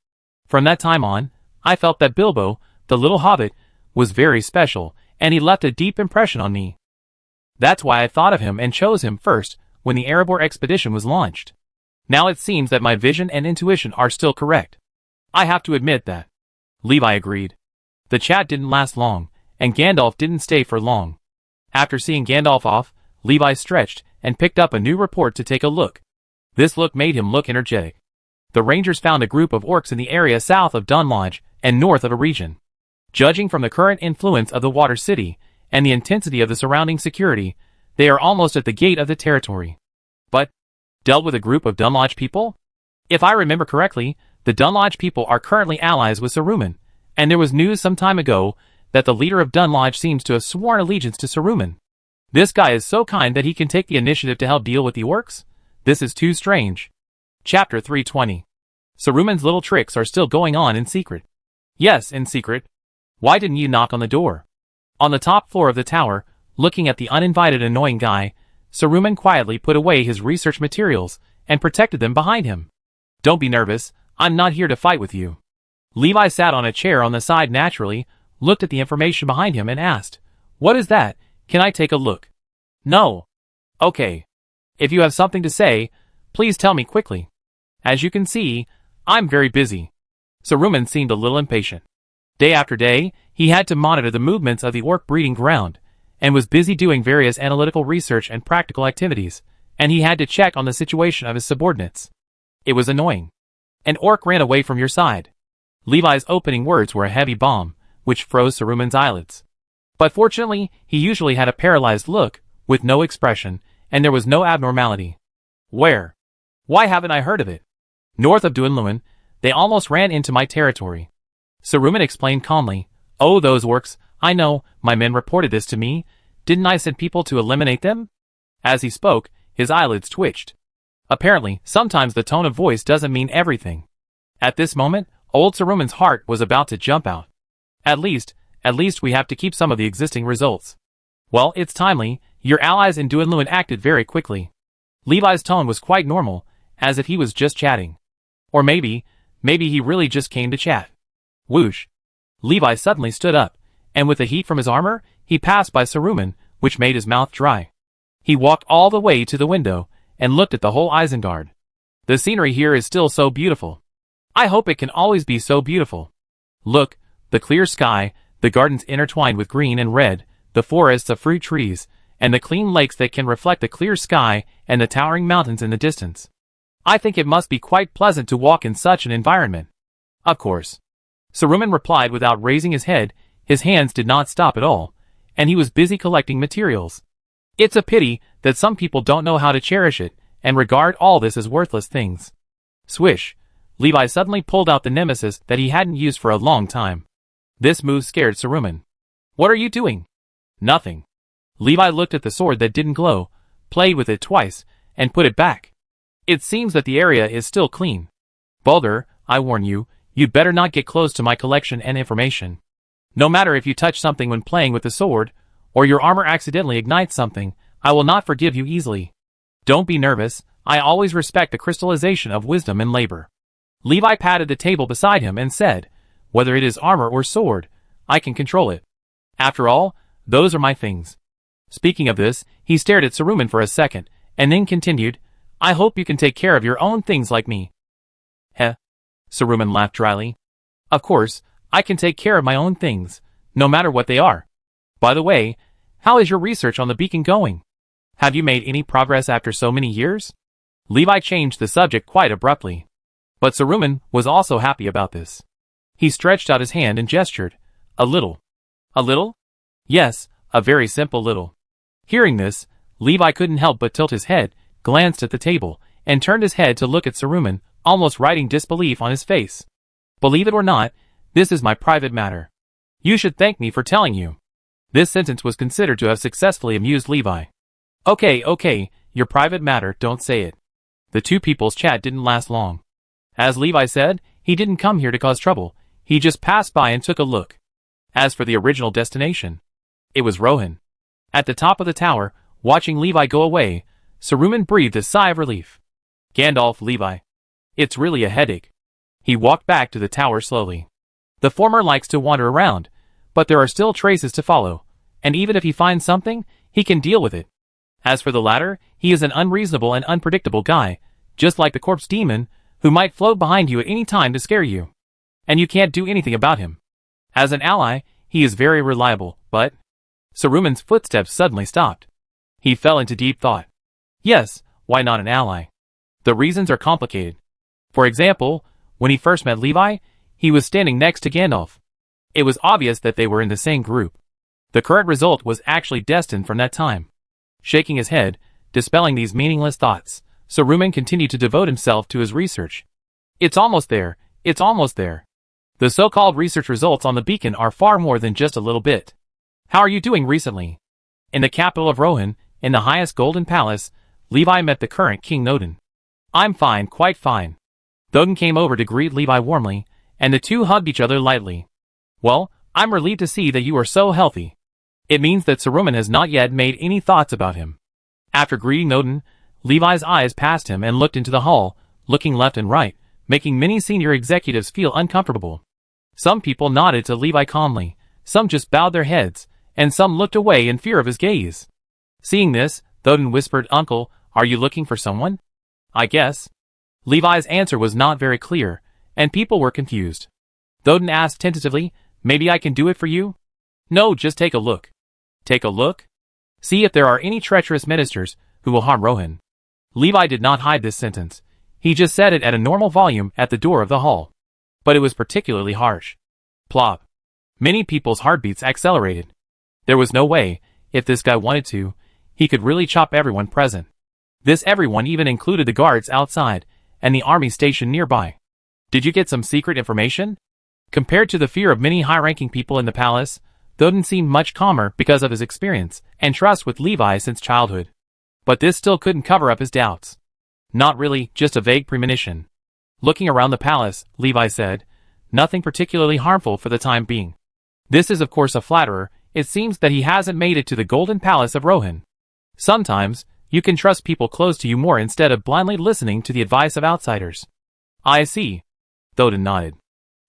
Speaker 1: From that time on, I felt that Bilbo, the little hobbit, was very special, and he left a deep impression on me. That's why I thought of him and chose him first when the Erebor expedition was launched. Now it seems that my vision and intuition are still correct. I have to admit that. Levi agreed. The chat didn't last long, and Gandalf didn't stay for long. After seeing Gandalf off, Levi stretched and picked up a new report to take a look. This look made him look energetic. The Rangers found a group of orcs in the area south of Dunlodge and north of a region. Judging from the current influence of the Water City and the intensity of the surrounding security, they are almost at the gate of the territory. But, dealt with a group of Dunlodge people? If I remember correctly, the Dunlodge people are currently allies with Saruman, and there was news some time ago that the leader of Dunlodge seems to have sworn allegiance to Saruman. This guy is so kind that he can take the initiative to help deal with the orcs? This is too strange. Chapter 320. Saruman's little tricks are still going on in secret. Yes, in secret. Why didn't you knock on the door? On the top floor of the tower, looking at the uninvited annoying guy, Saruman quietly put away his research materials and protected them behind him. Don't be nervous, I'm not here to fight with you. Levi sat on a chair on the side naturally, looked at the information behind him and asked, What is that? Can I take a look? No. Okay. If you have something to say, please tell me quickly. As you can see, I'm very busy. Saruman seemed a little impatient. Day after day, he had to monitor the movements of the orc breeding ground, and was busy doing various analytical research and practical activities, and he had to check on the situation of his subordinates. It was annoying. An orc ran away from your side. Levi's opening words were a heavy bomb, which froze Saruman's eyelids. But fortunately, he usually had a paralyzed look, with no expression, and there was no abnormality. Where? Why haven't I heard of it? North of Duinluin, they almost ran into my territory. Saruman explained calmly, Oh, those orcs, I know, my men reported this to me. Didn't I send people to eliminate them? As he spoke, his eyelids twitched. Apparently, sometimes the tone of voice doesn't mean everything. At this moment, old Saruman's heart was about to jump out. At least we have to keep some of the existing results. Well, it's timely, your allies in Duinluin acted very quickly. Levi's tone was quite normal, as if he was just chatting. Or maybe he really just came to chat. Whoosh. Levi suddenly stood up, and with the heat from his armor, he passed by Saruman, which made his mouth dry. He walked all the way to the window, and looked at the whole Isengard. The scenery here is still so beautiful. I hope it can always be so beautiful. Look, the clear sky, the gardens intertwined with green and red, the forests of fruit trees, and the clean lakes that can reflect the clear sky and the towering mountains in the distance. I think it must be quite pleasant to walk in such an environment. Of course. Saruman replied without raising his head. His hands did not stop at all, and he was busy collecting materials. It's a pity that some people don't know how to cherish it, and regard all this as worthless things. Swish! Levi suddenly pulled out the nemesis that he hadn't used for a long time. This move scared Saruman. What are you doing? Nothing. Levi looked at the sword that didn't glow, played with it twice, and put it back. It seems that the area is still clean. Baldur, I warn you, you'd better not get close to my collection and information. No matter if you touch something when playing with the sword, or your armor accidentally ignites something, I will not forgive you easily. Don't be nervous, I always respect the crystallization of wisdom and labor. Levi patted the table beside him and said, whether it is armor or sword, I can control it. After all, those are my things. Speaking of this, he stared at Saruman for a second, and then continued, I hope you can take care of your own things like me. Heh. Saruman laughed dryly. Of course, I can take care of my own things, no matter what they are. By the way, how is your research on the beacon going? Have you made any progress after so many years? Levi changed the subject quite abruptly. But Saruman was also happy about this. He stretched out his hand and gestured. A little. A little? Yes, a very simple little. Hearing this, Levi couldn't help but tilt his head, glanced at the table, and turned his head to look at Saruman, almost writing disbelief on his face. Believe it or not, this is my private matter. You should thank me for telling you. This sentence was considered to have successfully amused Levi. Okay, your private matter, don't say it. The two people's chat didn't last long. As Levi said, he didn't come here to cause trouble, he just passed by and took a look. As for the original destination, it was Rohan. At the top of the tower, watching Levi go away, Saruman breathed a sigh of relief. Gandalf, Levi. It's really a headache. He walked back to the tower slowly. The former likes to wander around, but there are still traces to follow, and even if he finds something, he can deal with it. As for the latter, he is an unreasonable and unpredictable guy, just like the corpse demon, who might float behind you at any time to scare you. And you can't do anything about him. As an ally, he is very reliable, but... Saruman's footsteps suddenly stopped. He fell into deep thought. Yes, why not an ally? The reasons are complicated. For example, when he first met Levi, he was standing next to Gandalf. It was obvious that they were in the same group. The current result was actually destined from that time. Shaking his head, dispelling these meaningless thoughts, Saruman continued to devote himself to his research. It's almost there, it's almost there. The so-called research results on the beacon are far more than just a little bit. How are you doing recently? In the capital of Rohan, in the highest golden palace, Levi met the current King Nodin. I'm fine, quite fine. Nodin came over to greet Levi warmly, and the two hugged each other lightly. Well, I'm relieved to see that you are so healthy. It means that Saruman has not yet made any thoughts about him. After greeting Nodin, Levi's eyes passed him and looked into the hall, looking left and right, making many senior executives feel uncomfortable. Some people nodded to Levi calmly, some just bowed their heads, and some looked away in fear of his gaze. Seeing this, Nodin whispered, Uncle, are you looking for someone? I guess. Levi's answer was not very clear, and people were confused. Nodin asked tentatively, maybe I can do it for you? No, just take a look. Take a look? See if there are any treacherous ministers who will harm Rohan. Levi did not hide this sentence. He just said it at a normal volume at the door of the hall. But it was particularly harsh. Plop. Many people's heartbeats accelerated. There was no way, if this guy wanted to, he could really chop everyone present. This everyone even included the guards outside, and the army stationed nearby. Did you get some secret information? Compared to the fear of many high-ranking people in the palace, Nodin seemed much calmer because of his experience and trust with Levi since childhood. But this still couldn't cover up his doubts. Not really, just a vague premonition. Looking around the palace, Levi said, nothing particularly harmful for the time being. This is of course a flatterer. It seems that he hasn't made it to the Golden Palace of Rohan. Sometimes, you can trust people close to you more instead of blindly listening to the advice of outsiders. I see. Nodin nodded.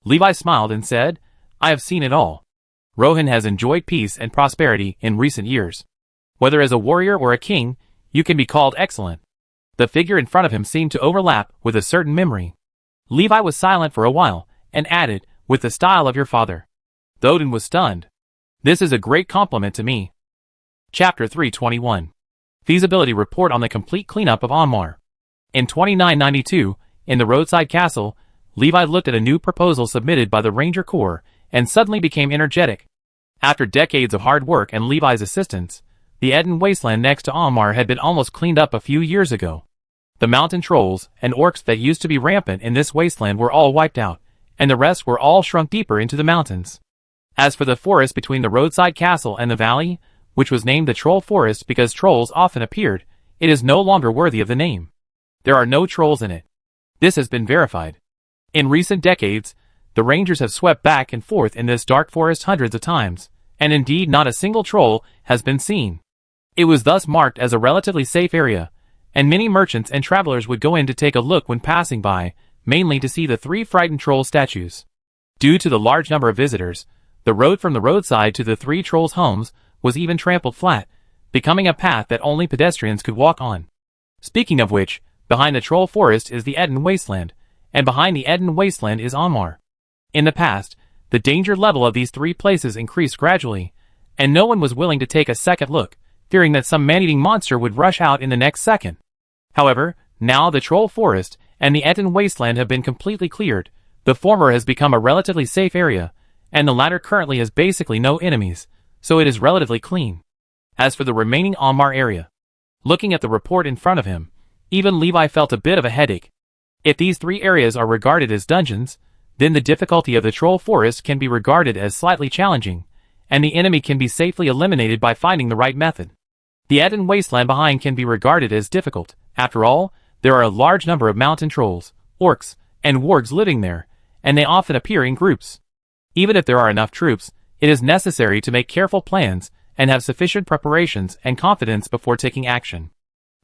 Speaker 1: Levi smiled and said, I have seen it all. Rohan has enjoyed peace and prosperity in recent years. Whether as a warrior or a king, you can be called excellent. The figure in front of him seemed to overlap with a certain memory. Levi was silent for a while, and added, with the style of your father. Thodin was stunned. This is a great compliment to me. Chapter 321. Feasibility Report on the Complete Cleanup of Onmar. In 2992, in the roadside castle, Levi looked at a new proposal submitted by the Ranger Corps, and suddenly became energetic. After decades of hard work and Levi's assistance, the Eden wasteland next to Onmar had been almost cleaned up a few years ago. The mountain trolls and orcs that used to be rampant in this wasteland were all wiped out, and the rest were all shrunk deeper into the mountains. As for the forest between the roadside castle and the valley, which was named the Troll Forest because trolls often appeared, it is no longer worthy of the name. There are no trolls in it. This has been verified. In recent decades, the Rangers have swept back and forth in this dark forest hundreds of times, and indeed not a single troll has been seen. It was thus marked as a relatively safe area, and many merchants and travelers would go in to take a look when passing by, mainly to see the 3 frightened troll statues. Due to the large number of visitors, the road from the roadside to the 3 trolls' homes was even trampled flat, becoming a path that only pedestrians could walk on. Speaking of which, behind the Troll Forest is the Eden Wasteland, and behind the Eden Wasteland is Onmar. In the past, the danger level of these 3 places increased gradually, and no one was willing to take a second look, fearing that some man-eating monster would rush out in the next second. However, now the Troll Forest and the Eden Wasteland have been completely cleared. The former has become a relatively safe area, and the latter currently has basically no enemies, so it is relatively clean. As for the remaining Onmar area, looking at the report in front of him, even Levi felt a bit of a headache. If these 3 areas are regarded as dungeons, then the difficulty of the Troll Forest can be regarded as slightly challenging, and the enemy can be safely eliminated by finding the right method. The Eden Wasteland behind can be regarded as difficult. After all, there are a large number of mountain trolls, orcs, and wargs living there, and they often appear in groups. Even if there are enough troops, it is necessary to make careful plans and have sufficient preparations and confidence before taking action.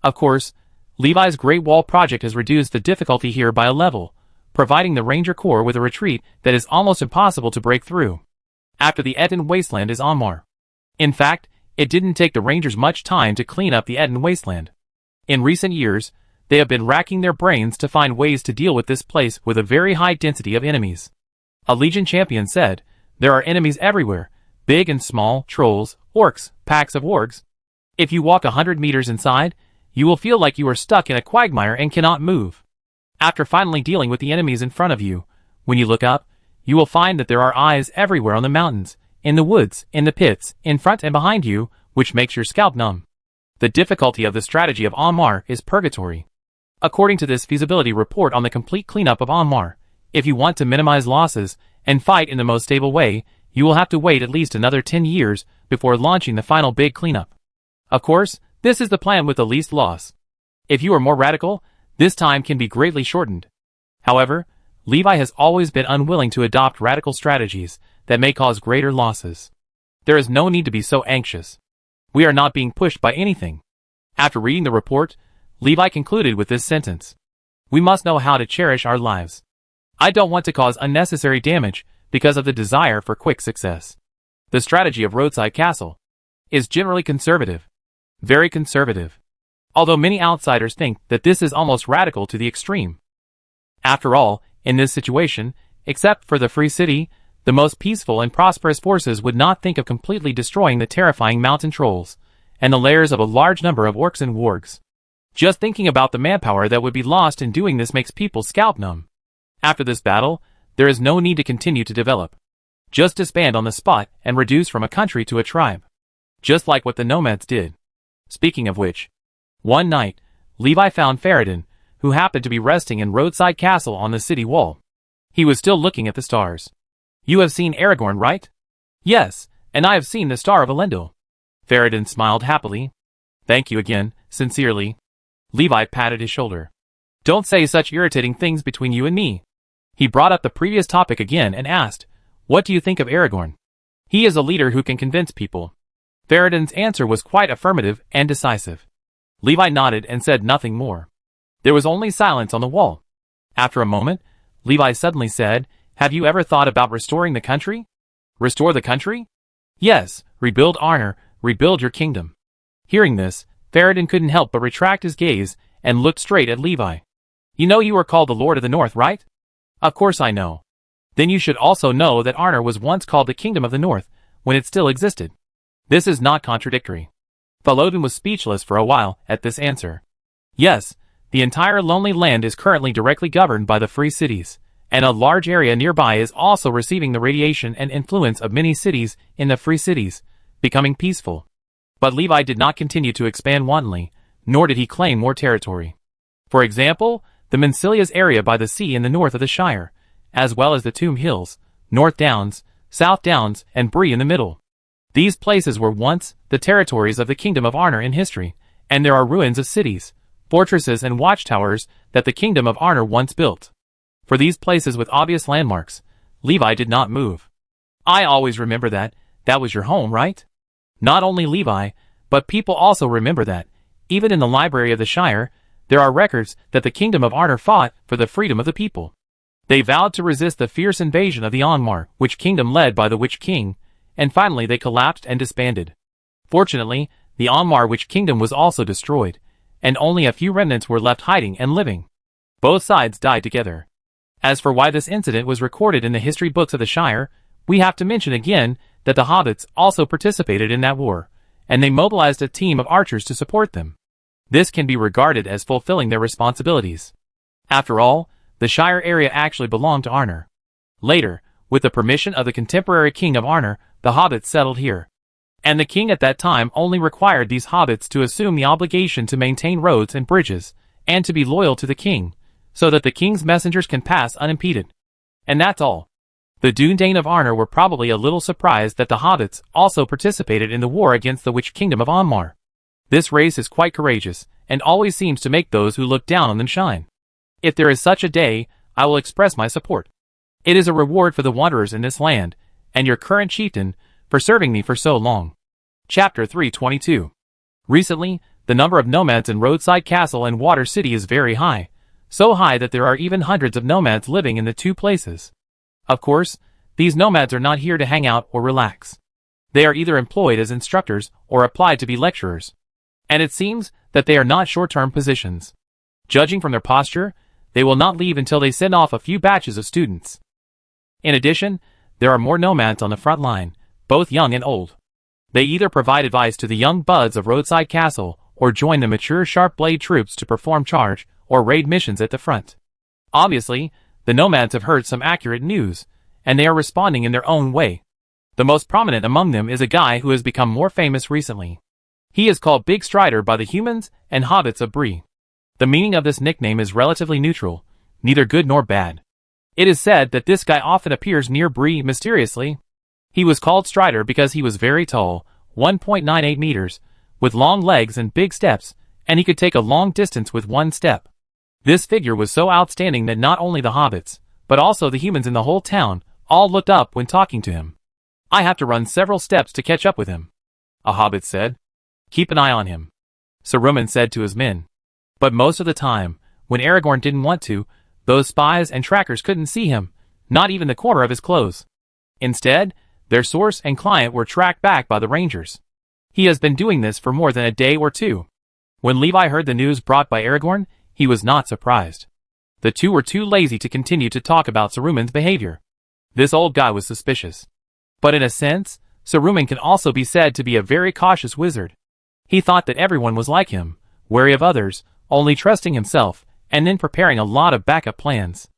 Speaker 1: Of course, Levi's Great Wall project has reduced the difficulty here by a level, providing the Ranger Corps with a retreat that is almost impossible to break through. After the Eden Wasteland is Onmar. In fact, it didn't take the Rangers much time to clean up the Eden Wasteland. In recent years, they have been racking their brains to find ways to deal with this place with a very high density of enemies. A Legion champion said, there are enemies everywhere, big and small, trolls, orcs, packs of wargs. If you walk 100 meters inside, you will feel like you are stuck in a quagmire and cannot move. After finally dealing with the enemies in front of you, when you look up, you will find that there are eyes everywhere on the mountains, in the woods, in the pits, in front and behind you, which makes your scalp numb. The difficulty of the strategy of Onmar is purgatory. According to this feasibility report on the complete cleanup of Onmar, if you want to minimize losses and fight in the most stable way, you will have to wait at least another 10 years before launching the final big cleanup. Of course, this is the plan with the least loss. If you are more radical, this time can be greatly shortened. However, Levi has always been unwilling to adopt radical strategies that may cause greater losses. There is no need to be so anxious. We are not being pushed by anything. After reading the report, Levi concluded with this sentence. We must know how to cherish our lives. I don't want to cause unnecessary damage because of the desire for quick success. The strategy of Roadside Castle is generally conservative. Very conservative. Although many outsiders think that this is almost radical to the extreme. After all, in this situation, except for the Free City, the most peaceful and prosperous forces would not think of completely destroying the terrifying mountain trolls and the lairs of a large number of orcs and wargs. Just thinking about the manpower that would be lost in doing this makes people scalp numb. After this battle, there is no need to continue to develop. Just disband on the spot and reduce from a country to a tribe. Just like what the nomads did. Speaking of which, one night, Levi found Faradin, who happened to be resting in Roadside Castle on the city wall. He was still looking at the stars. You have seen Aragorn, right? Yes, and I have seen the Star of Elendil. Faradin smiled happily. Thank you again, sincerely. Levi patted his shoulder. Don't say such irritating things between you and me. He brought up the previous topic again and asked, what do you think of Aragorn? He is a leader who can convince people. Faradin's answer was quite affirmative and decisive. Levi nodded and said nothing more. There was only silence on the wall. After a moment, Levi suddenly said, have you ever thought about restoring the country? Restore the country? Yes, rebuild Arnor, rebuild your kingdom. Hearing this, Farad'n couldn't help but retract his gaze and looked straight at Levi. You know you are called the Lord of the North, right? Of course I know. Then you should also know that Arnor was once called the Kingdom of the North, when it still existed. This is not contradictory. Farad'n was speechless for a while at this answer. Yes, the entire lonely land is currently directly governed by the free cities, and a large area nearby is also receiving the radiation and influence of many cities in the free cities, becoming peaceful. But Levi did not continue to expand wantonly, nor did he claim more territory. For example, the Mancilia's area by the sea in the north of the Shire, as well as the Tomb Hills, North Downs, South Downs, and Bree in the middle. These places were once the territories of the Kingdom of Arnor in history, and there are ruins of cities, fortresses and watchtowers that the Kingdom of Arnor once built. For these places with obvious landmarks, Levi did not move. I always remember that was your home, right? Not only Levi, but people also remember that, even in the library of the Shire, there are records that the Kingdom of Arnor fought for the freedom of the people. They vowed to resist the fierce invasion of the Angmar, Witch Kingdom led by the Witch King, and finally they collapsed and disbanded. Fortunately, the Angmar Witch Kingdom was also destroyed, and only a few remnants were left hiding and living. Both sides died together. As for why this incident was recorded in the history books of the Shire, we have to mention again that the hobbits also participated in that war, and they mobilized a team of archers to support them. This can be regarded as fulfilling their responsibilities. After all, the Shire area actually belonged to Arnor. Later, with the permission of the contemporary king of Arnor, the hobbits settled here. And the king at that time only required these hobbits to assume the obligation to maintain roads and bridges, and to be loyal to the king, so that the king's messengers can pass unimpeded. And that's all. The Dúnedain of Arnor were probably a little surprised that the hobbits also participated in the war against the Witch Kingdom of Angmar. This race is quite courageous, and always seems to make those who look down on them shine. If there is such a day, I will express my support. It is a reward for the wanderers in this land, and your current chieftain, for serving me for so long. Chapter 322. Recently, the number of nomads in Roadside Castle and Water City is very high, so high that there are even hundreds of nomads living in the two places. Of course, these nomads are not here to hang out or relax. They are either employed as instructors or applied to be lecturers. And it seems that they are not short-term positions. Judging from their posture, they will not leave until they send off a few batches of students. In addition, there are more nomads on the front line, both young and old. They either provide advice to the young buds of Roadside Castle or join the mature sharp-blade troops to perform charge or raid missions at the front. Obviously, the nomads have heard some accurate news, and they are responding in their own way. The most prominent among them is a guy who has become more famous recently. He is called Big Strider by the humans and hobbits of Bree. The meaning of this nickname is relatively neutral, neither good nor bad. It is said that this guy often appears near Bree mysteriously. He was called Strider because he was very tall, 1.98 meters, with long legs and big steps, and he could take a long distance with one step. This figure was so outstanding that not only the hobbits, but also the humans in the whole town, all looked up when talking to him. I have to run several steps to catch up with him, a hobbit said. Keep an eye on him, Saruman said to his men. But most of the time, when Aragorn didn't want to, those spies and trackers couldn't see him, not even the corner of his clothes. Instead, their source and client were tracked back by the rangers. He has been doing this for more than a day or two. When Levi heard the news brought by Aragorn, he was not surprised. The two were too lazy to continue to talk about Saruman's behavior. This old guy was suspicious. But in a sense, Saruman can also be said to be a very cautious wizard. He thought that everyone was like him, wary of others, only trusting himself, and then preparing a lot of backup plans.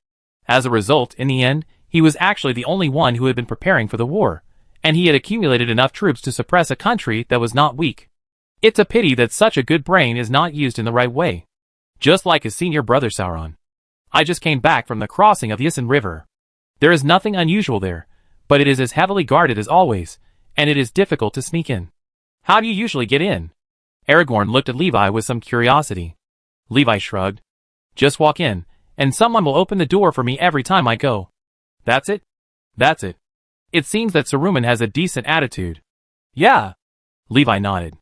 Speaker 1: As a result, in the end, he was actually the only one who had been preparing for the war, and he had accumulated enough troops to suppress a country that was not weak. It's a pity that such a good brain is not used in the right way. Just like his senior brother Sauron. I just came back from the crossing of the Isen River. There is nothing unusual there, but it is as heavily guarded as always, and it is difficult to sneak in. How do you usually get in? Aragorn looked at Levi with some curiosity. Levi shrugged. Just walk in, and someone will open the door for me every time I go. That's it? That's it. It seems that Saruman has a decent attitude. Yeah. Levi nodded.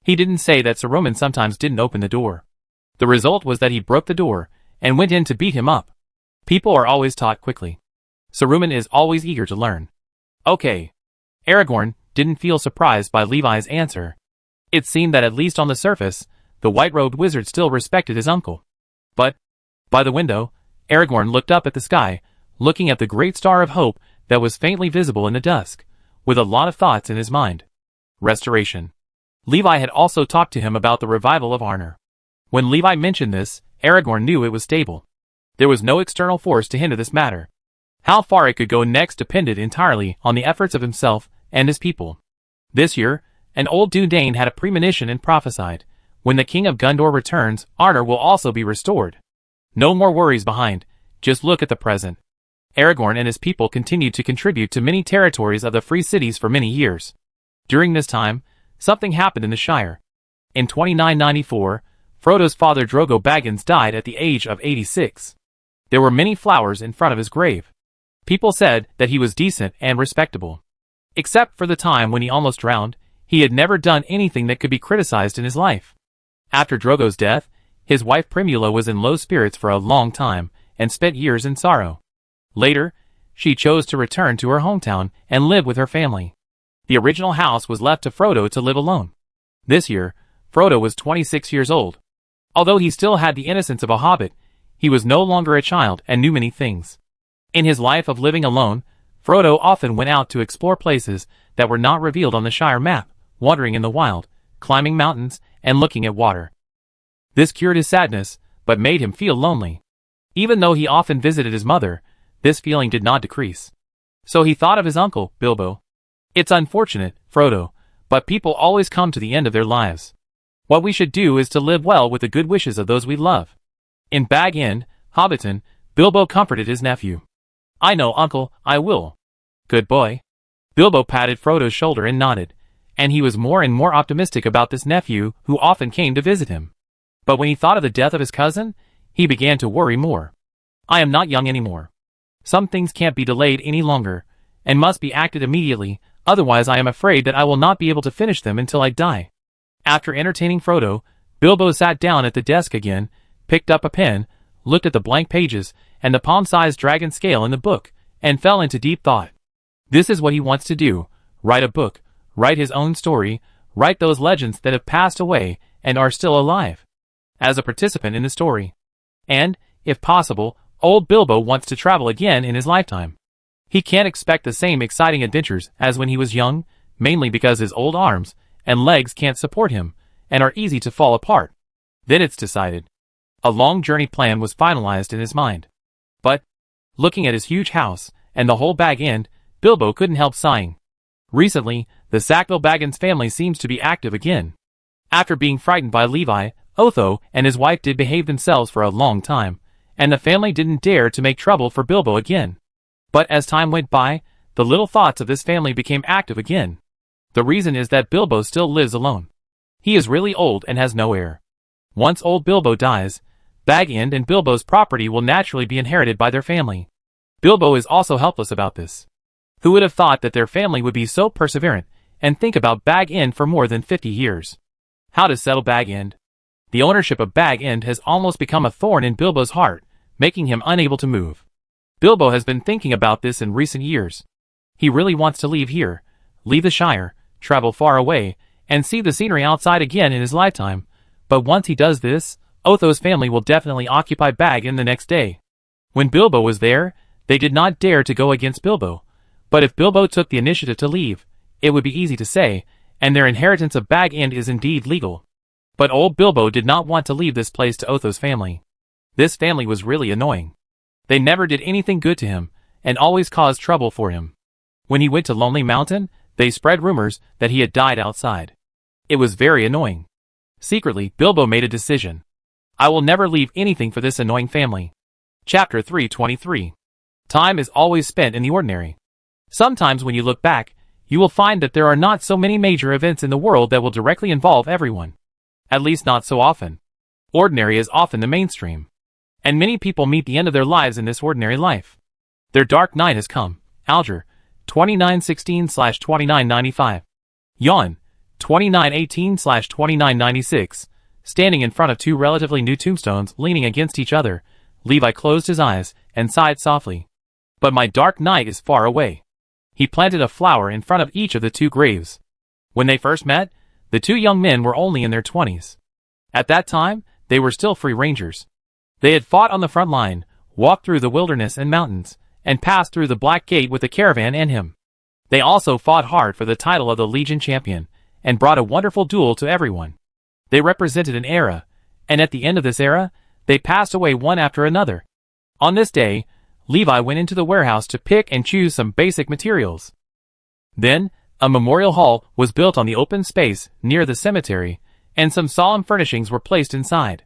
Speaker 1: He didn't say that Saruman sometimes didn't open the door. The result was that he broke the door, and went in to beat him up. People are always taught quickly. Saruman is always eager to learn. Okay. Aragorn, didn't feel surprised by Levi's answer. It seemed that at least on the surface, the white-robed wizard still respected his uncle. But, by the window, Aragorn looked up at the sky, looking at the great star of hope that was faintly visible in the dusk, with a lot of thoughts in his mind. Restoration. Levi had also talked to him about the revival of Arnor. When Levi mentioned this, Aragorn knew it was stable. There was no external force to hinder this matter. How far it could go next depended entirely on the efforts of himself and his people. This year, an old Dunedain had a premonition and prophesied, when the King of Gondor returns, Arnor will also be restored. No more worries behind, just look at the present. Aragorn and his people continued to contribute to many territories of the Free Cities for many years. During this time, something happened in the Shire. In 2994, Frodo's father Drogo Baggins died at the age of 86. There were many flowers in front of his grave. People said that he was decent and respectable. Except for the time when he almost drowned, he had never done anything that could be criticized in his life. After Drogo's death, his wife Primula was in low spirits for a long time and spent years in sorrow. Later, she chose to return to her hometown and live with her family. The original house was left to Frodo to live alone. This year, Frodo was 26 years old. Although he still had the innocence of a hobbit, he was no longer a child and knew many things. In his life of living alone, Frodo often went out to explore places that were not revealed on the Shire map, wandering in the wild, climbing mountains, and looking at water. This cured his sadness, but made him feel lonely. Even though he often visited his mother, this feeling did not decrease. So he thought of his uncle, Bilbo. It's unfortunate, Frodo, but people always come to the end of their lives. What we should do is to live well with the good wishes of those we love. In Bag End, Hobbiton, Bilbo comforted his nephew. I know, uncle, I will. Good boy. Bilbo patted Frodo's shoulder and nodded, and he was more and more optimistic about this nephew who often came to visit him. But when he thought of the death of his cousin, he began to worry more. I am not young anymore. Some things can't be delayed any longer, and must be acted immediately, otherwise I am afraid that I will not be able to finish them until I die. After entertaining Frodo, Bilbo sat down at the desk again, picked up a pen, looked at the blank pages, and the palm-sized dragon scale in the book, and fell into deep thought. This is what he wants to do, write a book, write his own story, write those legends that have passed away and are still alive, as a participant in the story. And, if possible, old Bilbo wants to travel again in his lifetime. He can't expect the same exciting adventures as when he was young, mainly because his old arms and legs can't support him, and are easy to fall apart. Then it's decided. A long journey plan was finalized in his mind. But, looking at his huge house, and the whole Bag End, Bilbo couldn't help sighing. Recently, the Sackville Baggins family seems to be active again. After being frightened by Levi, Otho and his wife did behave themselves for a long time, and the family didn't dare to make trouble for Bilbo again. But as time went by, the little thoughts of this family became active again. The reason is that Bilbo still lives alone. He is really old and has no heir. Once old Bilbo dies, Bag End and Bilbo's property will naturally be inherited by their family. Bilbo is also helpless about this. Who would have thought that their family would be so perseverant and think about Bag End for more than 50 years? How to settle Bag End? The ownership of Bag End has almost become a thorn in Bilbo's heart, making him unable to move. Bilbo has been thinking about this in recent years. He really wants to leave here, leave the Shire, travel far away, and see the scenery outside again in his lifetime. But once he does this, Otho's family will definitely occupy Bag End the next day. When Bilbo was there, they did not dare to go against Bilbo. But if Bilbo took the initiative to leave, it would be easy to say, and their inheritance of Bag End is indeed legal. But old Bilbo did not want to leave this place to Otho's family. This family was really annoying. They never did anything good to him, and always caused trouble for him. When he went to Lonely Mountain, they spread rumors that he had died outside. It was very annoying. Secretly, Bilbo made a decision. I will never leave anything for this annoying family. Chapter 323. Time is always spent in the ordinary. Sometimes when you look back, you will find that there are not so many major events in the world that will directly involve everyone. At least not so often. Ordinary is often the mainstream. And many people meet the end of their lives in this ordinary life. Their dark night has come. Alger, 2916/2995. Yawn, 2918/2996. Standing in front of two relatively new tombstones leaning against each other, Levi closed his eyes and sighed softly. But my dark night is far away. He planted a flower in front of each of the two graves. When they first met, the two young men were only in their 20s. At that time, they were still free rangers. They had fought on the front line, walked through the wilderness and mountains, and passed through the Black Gate with the caravan and him. They also fought hard for the title of the Legion Champion, and brought a wonderful duel to everyone. They represented an era, and at the end of this era, they passed away one after another. On this day, Levi went into the warehouse to pick and choose some basic materials. Then, a memorial hall was built on the open space near the cemetery, and some solemn furnishings were placed inside.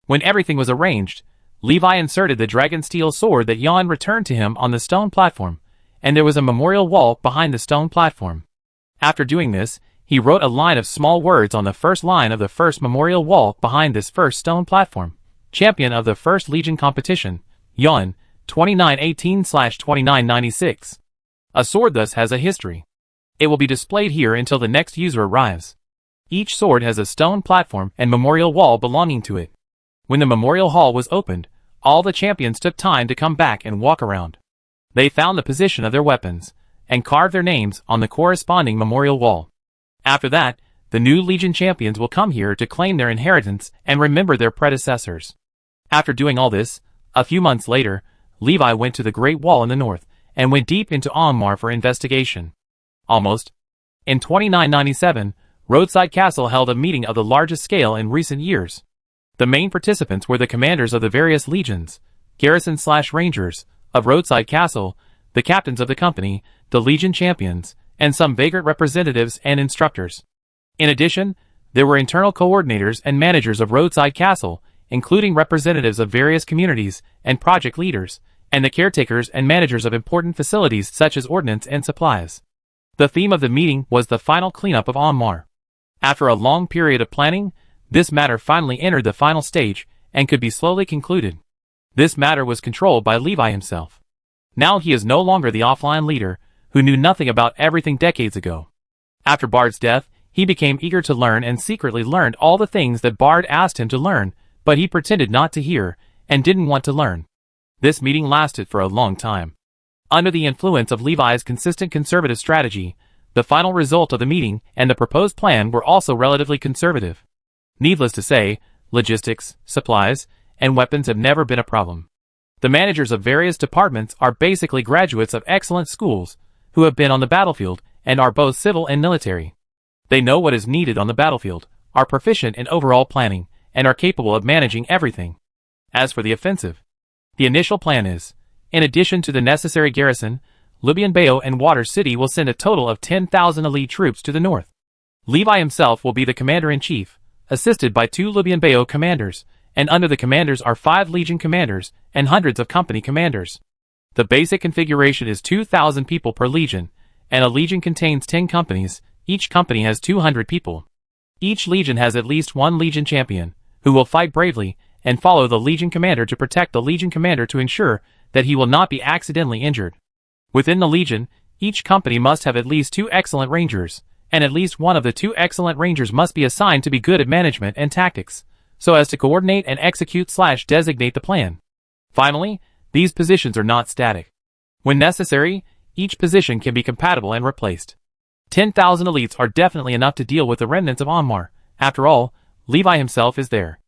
Speaker 1: When everything was arranged, Levi inserted the dragon steel sword that Jan returned to him on the stone platform, and there was a memorial wall behind the stone platform. After doing this, he wrote a line of small words on the first line of the first memorial wall behind this first stone platform. Champion of the First Legion Competition, Jan, 2918/2996. A sword thus has a history. It will be displayed here until the next user arrives. Each sword has a stone platform and memorial wall belonging to it. When the memorial hall was opened, all the champions took time to come back and walk around. They found the position of their weapons, and carved their names on the corresponding memorial wall. After that, the new Legion champions will come here to claim their inheritance and remember their predecessors. After doing all this, a few months later, Levi went to the Great Wall in the north, and went deep into Almar for investigation. Almost. In 2997, Roadside Castle held a meeting of the largest scale in recent years. The main participants were the commanders of the various legions, garrison/rangers, of Roadside Castle, the captains of the company, the Legion champions, and some vagrant representatives and instructors. In addition, there were internal coordinators and managers of Roadside Castle, including representatives of various communities and project leaders, and the caretakers and managers of important facilities such as ordnance and supplies. The theme of the meeting was the final cleanup of Almar. After a long period of planning, this matter finally entered the final stage and could be slowly concluded. This matter was controlled by Levi himself. Now he is no longer the offline leader, who knew nothing about everything decades ago. After Bard's death, he became eager to learn and secretly learned all the things that Bard asked him to learn, but he pretended not to hear, and didn't want to learn. This meeting lasted for a long time. Under the influence of Levi's consistent conservative strategy, the final result of the meeting and the proposed plan were also relatively conservative. Needless to say, logistics, supplies, and weapons have never been a problem. The managers of various departments are basically graduates of excellent schools, who have been on the battlefield, and are both civil and military. They know what is needed on the battlefield, are proficient in overall planning, and are capable of managing everything. As for the offensive, the initial plan is, in addition to the necessary garrison, Libyan Bayo and Water City will send a total of 10,000 elite troops to the north. Levi himself will be the commander-in-chief, assisted by 2 Libyan Bayo commanders, and under the commanders are 5 Legion commanders and hundreds of company commanders. The basic configuration is 2,000 people per legion, and a legion contains 10 companies. Each company has 200 people. Each legion has at least 1 legion champion, who will fight bravely and follow the legion commander to protect the legion commander to ensure that he will not be accidentally injured. Within the legion, each company must have at least 2 excellent rangers, and at least one of the 2 excellent rangers must be assigned to be good at management and tactics, so as to coordinate and execute/designate the plan. Finally, these positions are not static. When necessary, each position can be compatible and replaced. 10,000 elites are definitely enough to deal with the remnants of Almar. After all, Levi himself is there.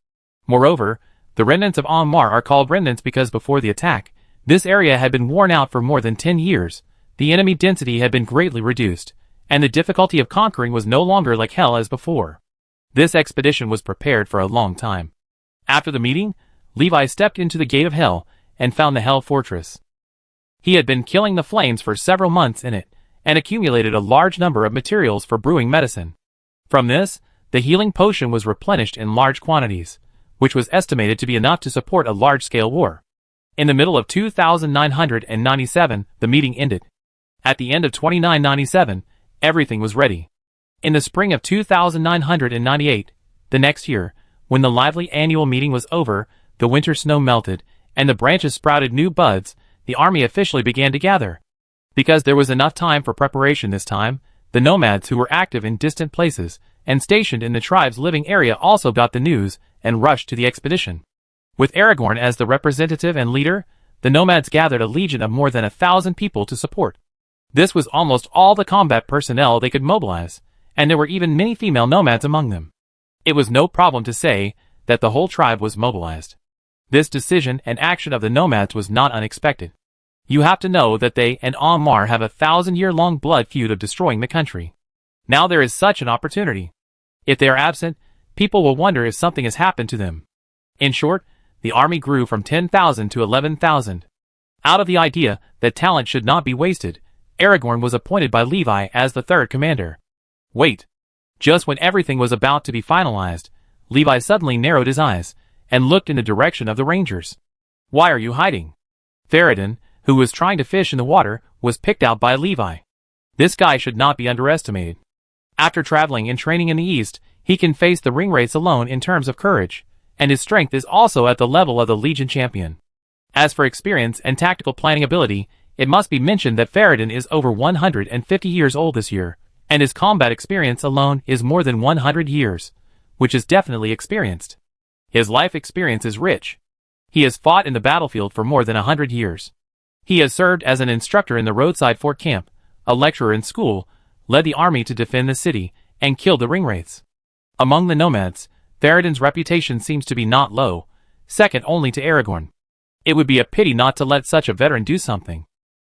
Speaker 1: Moreover, the remnants of Almar are called remnants because before the attack, this area had been worn out for more than 10 years, the enemy density had been greatly reduced, and the difficulty of conquering was no longer like hell as before. This expedition was prepared for a long time. After the meeting, Levi stepped into the gate of hell, and found the Hell Fortress. He had been killing the flames for several months in it, and accumulated a large number of materials for brewing medicine. From this, the healing potion was replenished in large quantities, which was estimated to be enough to support a large-scale war. In the middle of 2997, the meeting ended. At the end of 2997, everything was ready. In the spring of 2998, the next year, when the lively annual meeting was over, the winter snow melted, and the branches sprouted new buds, the army officially began to gather. Because there was enough time for preparation this time, the nomads who were active in distant places and stationed in the tribe's living area also got the news and rushed to the expedition. With Aragorn as the representative and leader, the nomads gathered a legion of more than 1,000 people to support. This was almost all the combat personnel they could mobilize, and there were even many female nomads among them. It was no problem to say that the whole tribe was mobilized. This decision and action of the nomads was not unexpected. You have to know that they and Ammar have a 1,000-year-long blood feud of destroying the country. Now there is such an opportunity. If they are absent, people will wonder if something has happened to them. In short, the army grew from 10,000 to 11,000. Out of the idea that talent should not be wasted, Aragorn was appointed by Levi as the third commander. Wait. Just when everything was about to be finalized, Levi suddenly narrowed his eyes and looked in the direction of the Rangers. Why are you hiding? Theoden, who was trying to fish in the water, was picked out by Levi. This guy should not be underestimated. After traveling and training in the East, he can face the ringwraiths alone in terms of courage, and his strength is also at the level of the Legion champion. As for experience and tactical planning ability, it must be mentioned that Theoden is over 150 years old this year, and his combat experience alone is more than 100 years, which is definitely experienced. His life experience is rich. He has fought in the battlefield for more than 100 years. He has served as an instructor in the roadside fort camp, a lecturer in school, led the army to defend the city, and killed the ringwraiths. Among the nomads, Theoden's reputation seems to be not low, second only to Aragorn. It would be a pity not to let such a veteran do something.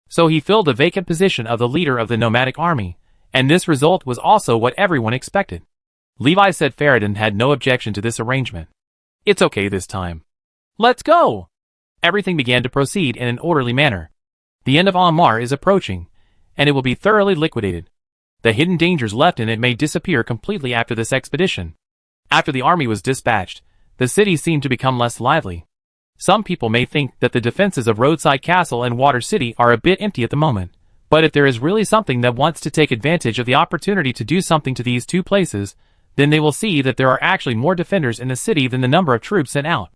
Speaker 1: So he filled the vacant position of the leader of the nomadic army, and this result was also what everyone expected. Levi said Theoden had no objection to this arrangement. It's okay this time. Let's go! Everything began to proceed in an orderly manner. The end of Ammar is approaching, and it will be thoroughly liquidated. The hidden dangers left in it may disappear completely after this expedition. After the army was dispatched, the city seemed to become less lively. Some people may think that the defenses of Roadside Castle and Water City are a bit empty at the moment, but if there is really something that wants to take advantage of the opportunity to do something to these two places, then they will see that there are actually more defenders in the city than the number of troops sent out.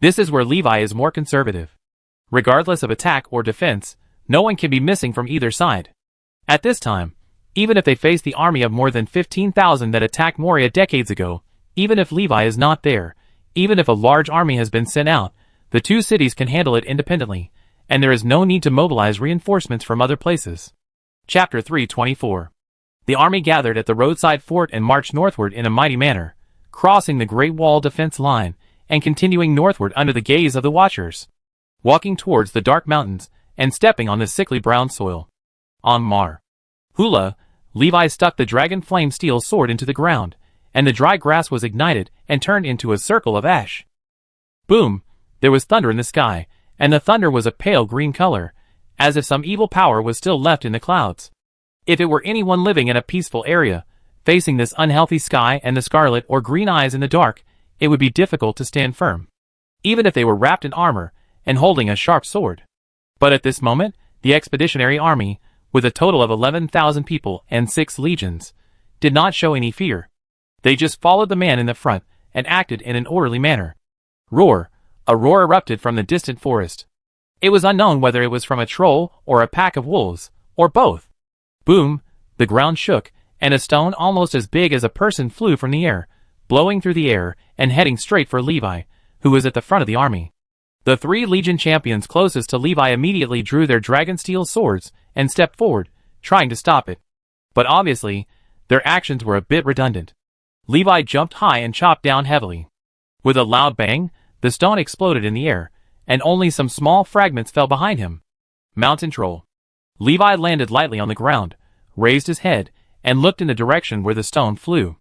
Speaker 1: This is where Levi is more conservative. Regardless of attack or defense, no one can be missing from either side. At this time, even if they face the army of more than 15,000 that attacked Moria decades ago, even if Levi is not there, even if a large army has been sent out, the two cities can handle it independently, and there is no need to mobilize reinforcements from other places. Chapter 324. The army gathered at the roadside fort and marched northward in a mighty manner, crossing the Great Wall defense line, and continuing northward under the gaze of the watchers, walking towards the dark mountains, and stepping on the sickly brown soil. Ammar. Hula, Levi stuck the dragon flame steel sword into the ground, and the dry grass was ignited and turned into a circle of ash. Boom! There was thunder in the sky, and the thunder was a pale green color, as if some evil power was still left in the clouds. If it were anyone living in a peaceful area, facing this unhealthy sky and the scarlet or green eyes in the dark, it would be difficult to stand firm, even if they were wrapped in armor and holding a sharp sword. But at this moment, the expeditionary army, with a total of 11,000 people and 6 legions, did not show any fear. They just followed the man in the front and acted in an orderly manner. Roar! A roar erupted from the distant forest. It was unknown whether it was from a troll or a pack of wolves, or both. Boom! The ground shook, and a stone almost as big as a person flew from the air, blowing through the air and heading straight for Levi, who was at the front of the army. The 3 legion champions closest to Levi immediately drew their dragon steel swords and stepped forward, trying to stop it. But obviously, their actions were a bit redundant. Levi jumped high and chopped down heavily. With a loud bang, the stone exploded in the air, and only some small fragments fell behind him. Mountain Troll. Levi landed lightly on the ground, raised his head, and looked in the direction where the stone flew.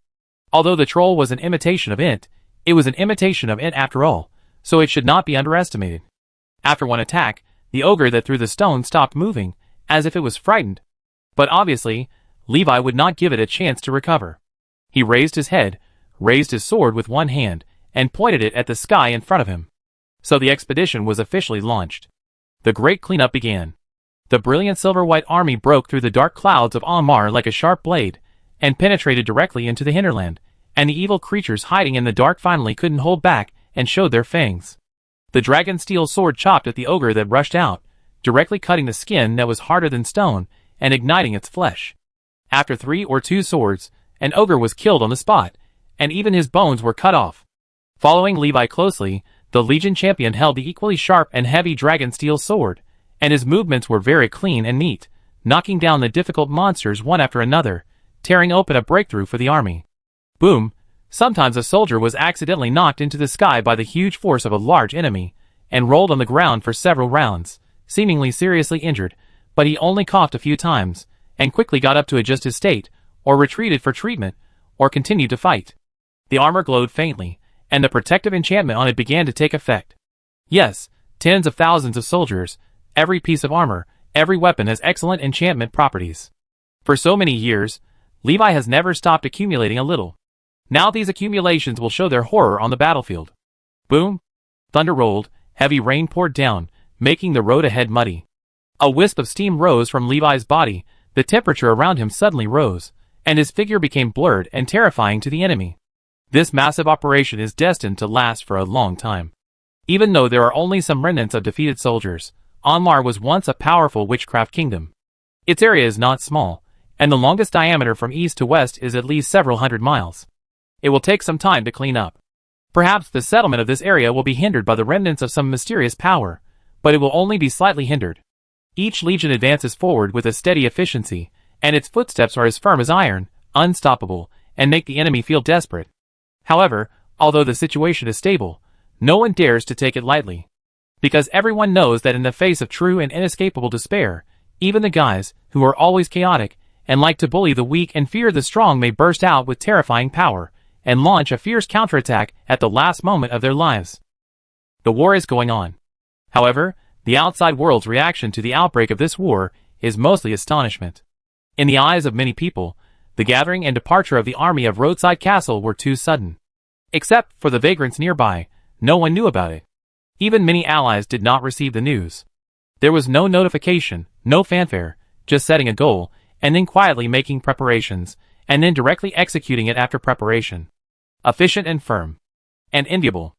Speaker 1: Although the troll was an imitation of it was an imitation of it after all, so it should not be underestimated. After one attack, the ogre that threw the stone stopped moving, as if it was frightened. But obviously, Levi would not give it a chance to recover. He raised his head, raised his sword with one hand, and pointed it at the sky in front of him. So the expedition was officially launched. The great cleanup began. The brilliant silver-white army broke through the dark clouds of Ammar like a sharp blade, and penetrated directly into the hinterland, and the evil creatures hiding in the dark finally couldn't hold back and showed their fangs. The dragon steel sword chopped at the ogre that rushed out, directly cutting the skin that was harder than stone and igniting its flesh. After 3 or 2 swords, an ogre was killed on the spot, and even his bones were cut off. Following Levi closely, the Legion champion held the equally sharp and heavy dragon steel sword, and his movements were very clean and neat, knocking down the difficult monsters one after another, tearing open a breakthrough for the army. Boom! Sometimes a soldier was accidentally knocked into the sky by the huge force of a large enemy, and rolled on the ground for several rounds, seemingly seriously injured, but he only coughed a few times, and quickly got up to adjust his state, or retreated for treatment, or continued to fight. The armor glowed faintly, and the protective enchantment on it began to take effect. Yes, tens of thousands of soldiers, every piece of armor, every weapon has excellent enchantment properties. For so many years, Levi has never stopped accumulating a little. Now these accumulations will show their horror on the battlefield. Boom! Thunder rolled, heavy rain poured down, making the road ahead muddy. A wisp of steam rose from Levi's body, the temperature around him suddenly rose, and his figure became blurred and terrifying to the enemy. This massive operation is destined to last for a long time. Even though there are only some remnants of defeated soldiers, Anmar was once a powerful witchcraft kingdom. Its area is not small, and the longest diameter from east to west is at least several hundred miles. It will take some time to clean up. Perhaps the settlement of this area will be hindered by the remnants of some mysterious power, but it will only be slightly hindered. Each legion advances forward with a steady efficiency, and its footsteps are as firm as iron, unstoppable, and make the enemy feel desperate. However, although the situation is stable, no one dares to take it lightly. Because everyone knows that in the face of true and inescapable despair, even the guys, who are always chaotic, and like to bully the weak and fear the strong, may burst out with terrifying power, and launch a fierce counterattack at the last moment of their lives. The war is going on. However, the outside world's reaction to the outbreak of this war is mostly astonishment. In the eyes of many people, the gathering and departure of the army of Roadside Castle were too sudden. Except for the vagrants nearby, no one knew about it. Even many allies did not receive the news. There was no notification, no fanfare, just setting a goal, and then quietly making preparations, and then directly executing it after preparation. Efficient and firm. And enviable.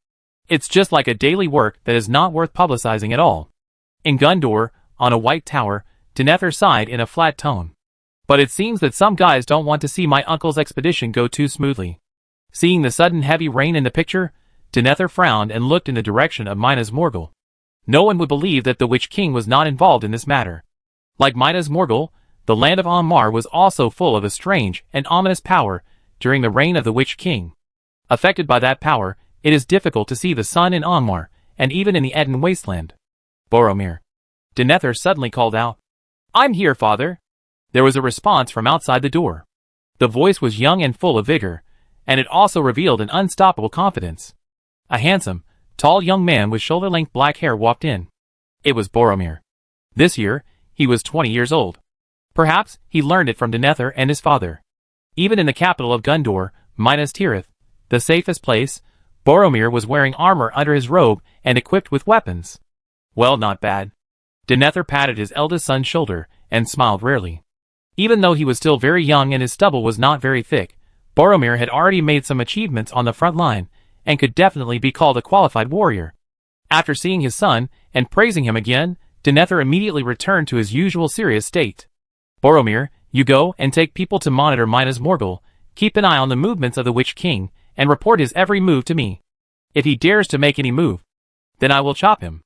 Speaker 1: It's just like a daily work that is not worth publicizing at all. In Gundor, on a white tower, Denethor sighed in a flat tone. But it seems that some guys don't want to see my uncle's expedition go too smoothly. Seeing the sudden heavy rain in the picture, Denethor frowned and looked in the direction of Minas Morgul. No one would believe that the Witch King was not involved in this matter. Like Minas Morgul, the land of Anmar was also full of a strange and ominous power during the reign of the Witch King. Affected by that power, it is difficult to see the sun in Anmar, and even in the Eden wasteland. Boromir. Denethor suddenly called out. "I'm here, father." There was a response from outside the door. The voice was young and full of vigor, and it also revealed an unstoppable confidence. A handsome, tall young man with shoulder-length black hair walked in. It was Boromir. This year, he was 20 years old. Perhaps he learned it from Denethor and his father. Even in the capital of Gundor, Minas Tirith, the safest place, Boromir was wearing armor under his robe and equipped with weapons. Well, not bad. Denethor patted his eldest son's shoulder and smiled rarely. Even though he was still very young and his stubble was not very thick, Boromir had already made some achievements on the front line, and could definitely be called a qualified warrior. After seeing his son, and praising him again, Denethor immediately returned to his usual serious state. "Boromir, you go and take people to monitor Minas Morgul, keep an eye on the movements of the Witch King, and report his every move to me. If he dares to make any move, then I will chop him."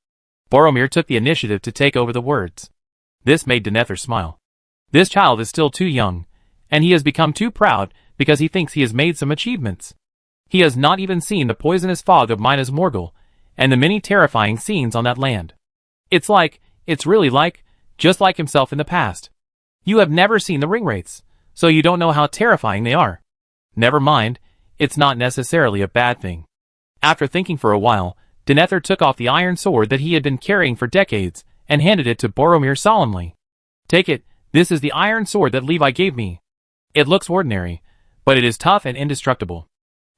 Speaker 1: Boromir took the initiative to take over the words. This made Denethor smile. This child is still too young, and he has become too proud because he thinks he has made some achievements. He has not even seen the poisonous fog of Minas Morgul, and the many terrifying scenes on that land. It's really like, just like himself in the past. You have never seen the ring wraiths, so you don't know how terrifying they are. Never mind, it's not necessarily a bad thing. After thinking for a while, Denethor took off the iron sword that he had been carrying for decades, and handed it to Boromir solemnly. "Take it, this is the iron sword that Levi gave me. It looks ordinary, but it is tough and indestructible.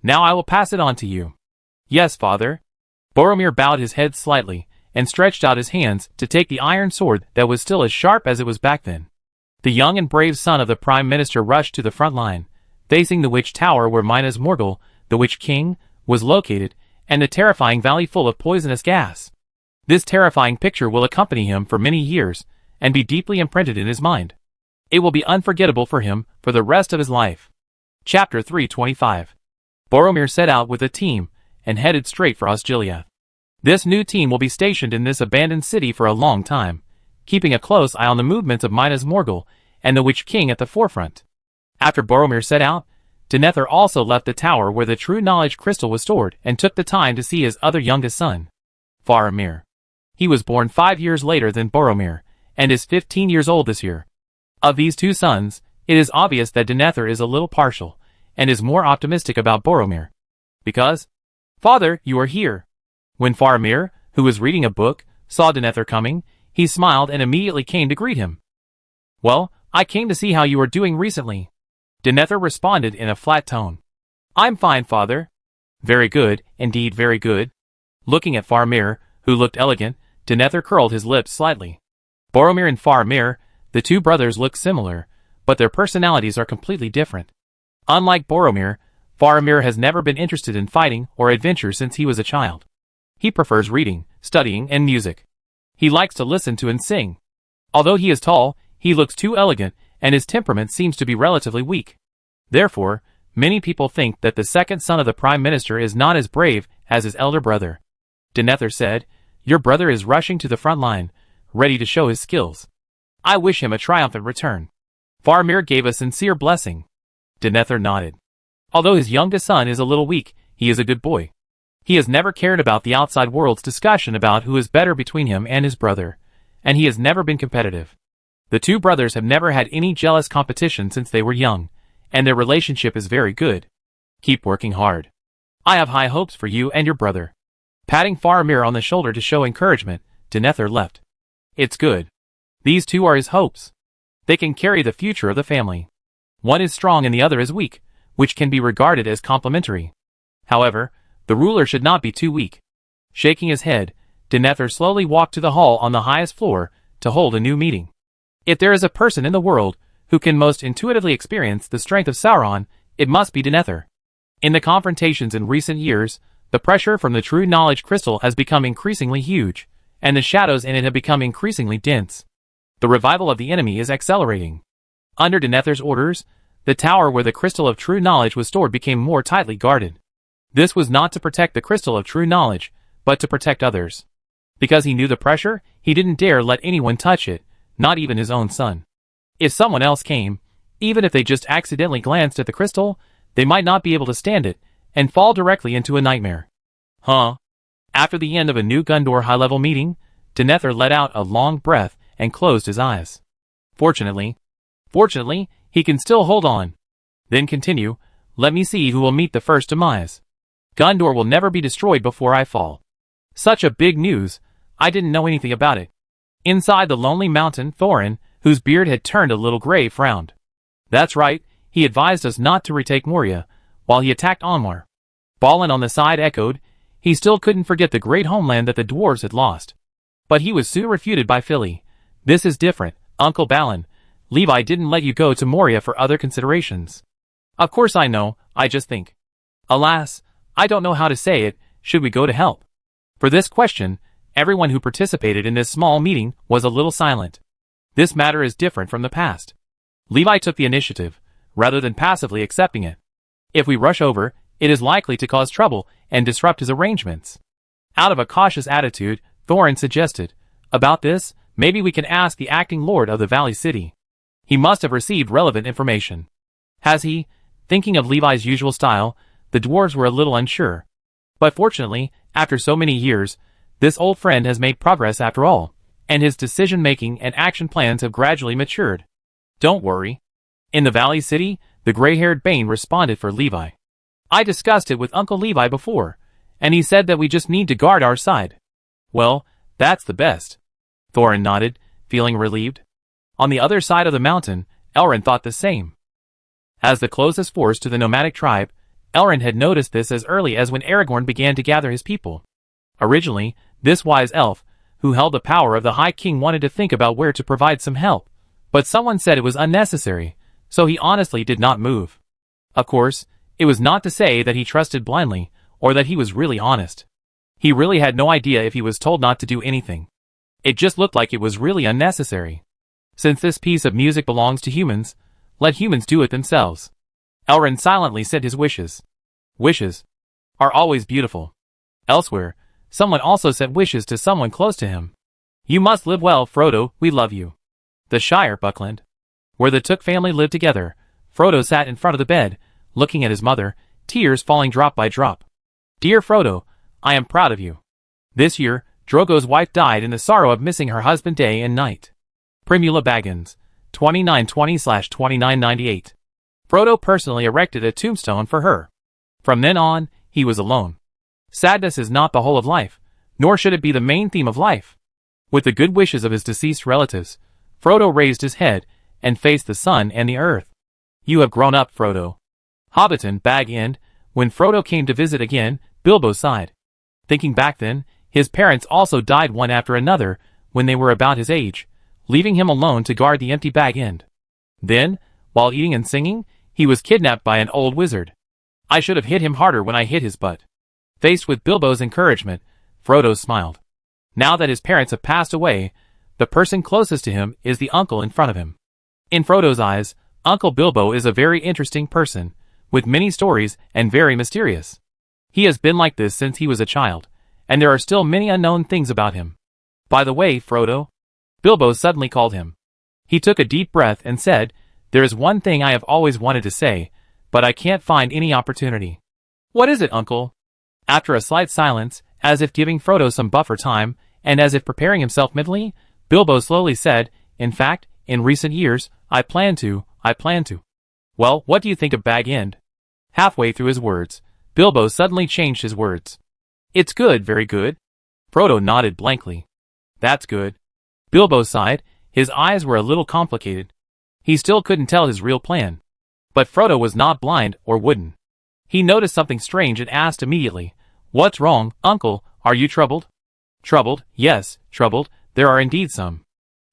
Speaker 1: Now I will pass it on to you." "Yes, father." Boromir bowed his head slightly, and stretched out his hands to take the iron sword that was still as sharp as it was back then. The young and brave son of the Prime Minister rushed to the front line, facing the Witch Tower where Minas Morgul, the Witch King, was located, and the terrifying valley full of poisonous gas. This terrifying picture will accompany him for many years, and be deeply imprinted in his mind. It will be unforgettable for him for the rest of his life. Chapter 325. Boromir set out with a team, and headed straight for Osgiliath. This new team will be stationed in this abandoned city for a long time, keeping a close eye on the movements of Minas Morgul and the Witch King at the forefront. After Boromir set out, Denethor also left the tower where the true knowledge crystal was stored and took the time to see his other youngest son, Faramir. He was born 5 years later than Boromir, and is 15 years old this year. Of these two sons, it is obvious that Denethor is a little partial, and is more optimistic about Boromir. Because, "Father, you are here." When Faramir, who was reading a book, saw Denethor coming, he smiled and immediately came to greet him. "Well, I came to see how you are doing recently." Denethor responded in a flat tone. "I'm fine, father." "Very good, indeed very good." Looking at Faramir, who looked elegant, Denethor curled his lips slightly. Boromir and Faramir, the two brothers, look similar, but their personalities are completely different. Unlike Boromir, Faramir has never been interested in fighting or adventure since he was a child. He prefers reading, studying, and music. He likes to listen to and sing. Although he is tall, he looks too elegant, and his temperament seems to be relatively weak. Therefore, many people think that the second son of the Prime Minister is not as brave as his elder brother. Denethor said, "Your brother is rushing to the front line, ready to show his skills. I wish him a triumphant return." Faramir gave a sincere blessing. Denethor nodded. Although his youngest son is a little weak, he is a good boy. He has never cared about the outside world's discussion about who is better between him and his brother, and he has never been competitive. The two brothers have never had any jealous competition since they were young, and their relationship is very good. Keep working hard. I have high hopes for you and your brother. Patting Faramir on the shoulder to show encouragement, Denethor left. It's good. These two are his hopes. They can carry the future of the family. One is strong and the other is weak, which can be regarded as complementary. However, the ruler should not be too weak. Shaking his head, Denethor slowly walked to the hall on the highest floor to hold a new meeting. If there is a person in the world who can most intuitively experience the strength of Sauron, it must be Denethor. In the confrontations in recent years, the pressure from the true knowledge crystal has become increasingly huge, and the shadows in it have become increasingly dense. The revival of the enemy is accelerating. Under Denethor's orders, the tower where the crystal of true knowledge was stored became more tightly guarded. This was not to protect the crystal of true knowledge, but to protect others. Because he knew the pressure, he didn't dare let anyone touch it, not even his own son. If someone else came, even if they just accidentally glanced at the crystal, they might not be able to stand it, and fall directly into a nightmare. After the end of a new Gondor high-level meeting, Denethor let out a long breath and closed his eyes. Fortunately, he can still hold on. Then continue, "Let me see who will meet the first demise. Gondor will never be destroyed before I fall." Such a big news, I didn't know anything about it. Inside the lonely mountain, Thorin, whose beard had turned a little gray, frowned. That's right, he advised us not to retake Moria, while he attacked Angmar. Balin on the side echoed, he still couldn't forget the great homeland that the dwarves had lost. But he was soon refuted by Fili. "This is different, Uncle Balin. Levi didn't let you go to Moria for other considerations." "Of course I know, I just think. Alas, I don't know how to say it, should we go to help?" For this question, everyone who participated in this small meeting was a little silent. This matter is different from the past. Levi took the initiative, rather than passively accepting it. If we rush over, it is likely to cause trouble and disrupt his arrangements. Out of a cautious attitude, Thorin suggested, "About this, maybe we can ask the acting lord of the Valley City. He must have received relevant information." "Has he?" Thinking of Levi's usual style, the dwarves were a little unsure. But fortunately, after so many years, this old friend has made progress after all, and his decision-making and action plans have gradually matured. "Don't worry." In the Valley City, the gray-haired Bane responded for Levi. "I discussed it with Uncle Levi before, and he said that we just need to guard our side." "Well, that's the best." Thorin nodded, feeling relieved. On the other side of the mountain, Elrond thought the same. As the closest force to the nomadic tribe, Elrond had noticed this as early as when Aragorn began to gather his people. Originally, this wise elf, who held the power of the High King, wanted to think about where to provide some help, but someone said it was unnecessary, so he honestly did not move. Of course, it was not to say that he trusted blindly, or that he was really honest. He really had no idea if he was told not to do anything. It just looked like it was really unnecessary. Since this piece of music belongs to humans, let humans do it themselves. Elrond silently said his wishes. Wishes are always beautiful. Elsewhere, someone also sent wishes to someone close to him. You must live well, Frodo, we love you. The Shire, Buckland. Where the Took family lived together, Frodo sat in front of the bed, looking at his mother, tears falling drop by drop. Dear Frodo, I am proud of you. This year, Drogo's wife died in the sorrow of missing her husband day and night. Primula Baggins, 2920/2998. Frodo personally erected a tombstone for her. From then on, he was alone. Sadness is not the whole of life, nor should it be the main theme of life. With the good wishes of his deceased relatives, Frodo raised his head and faced the sun and the earth. You have grown up, Frodo. Hobbiton, Bag End. When Frodo came to visit again, Bilbo sighed. Thinking back then, his parents also died one after another when they were about his age, leaving him alone to guard the empty Bag End. Then, while eating and singing, he was kidnapped by an old wizard. I should have hit him harder when I hit his butt. Faced with Bilbo's encouragement, Frodo smiled. Now that his parents have passed away, the person closest to him is the uncle in front of him. In Frodo's eyes, Uncle Bilbo is a very interesting person, with many stories and very mysterious. He has been like this since he was a child, and there are still many unknown things about him. By the way, Frodo, Bilbo suddenly called him. He took a deep breath and said, There is one thing I have always wanted to say, but I can't find any opportunity. What is it, Uncle? After a slight silence, as if giving Frodo some buffer time, and as if preparing himself mentally, Bilbo slowly said, In fact, in recent years, I plan to. Well, what do you think of Bag End? Halfway through his words, Bilbo suddenly changed his words. It's good, very good. Frodo nodded blankly. That's good. Bilbo sighed, his eyes were a little complicated. He still couldn't tell his real plan. But Frodo was not blind or wooden. He noticed something strange and asked immediately, What's wrong, Uncle, are you troubled? Troubled, yes, troubled, there are indeed some.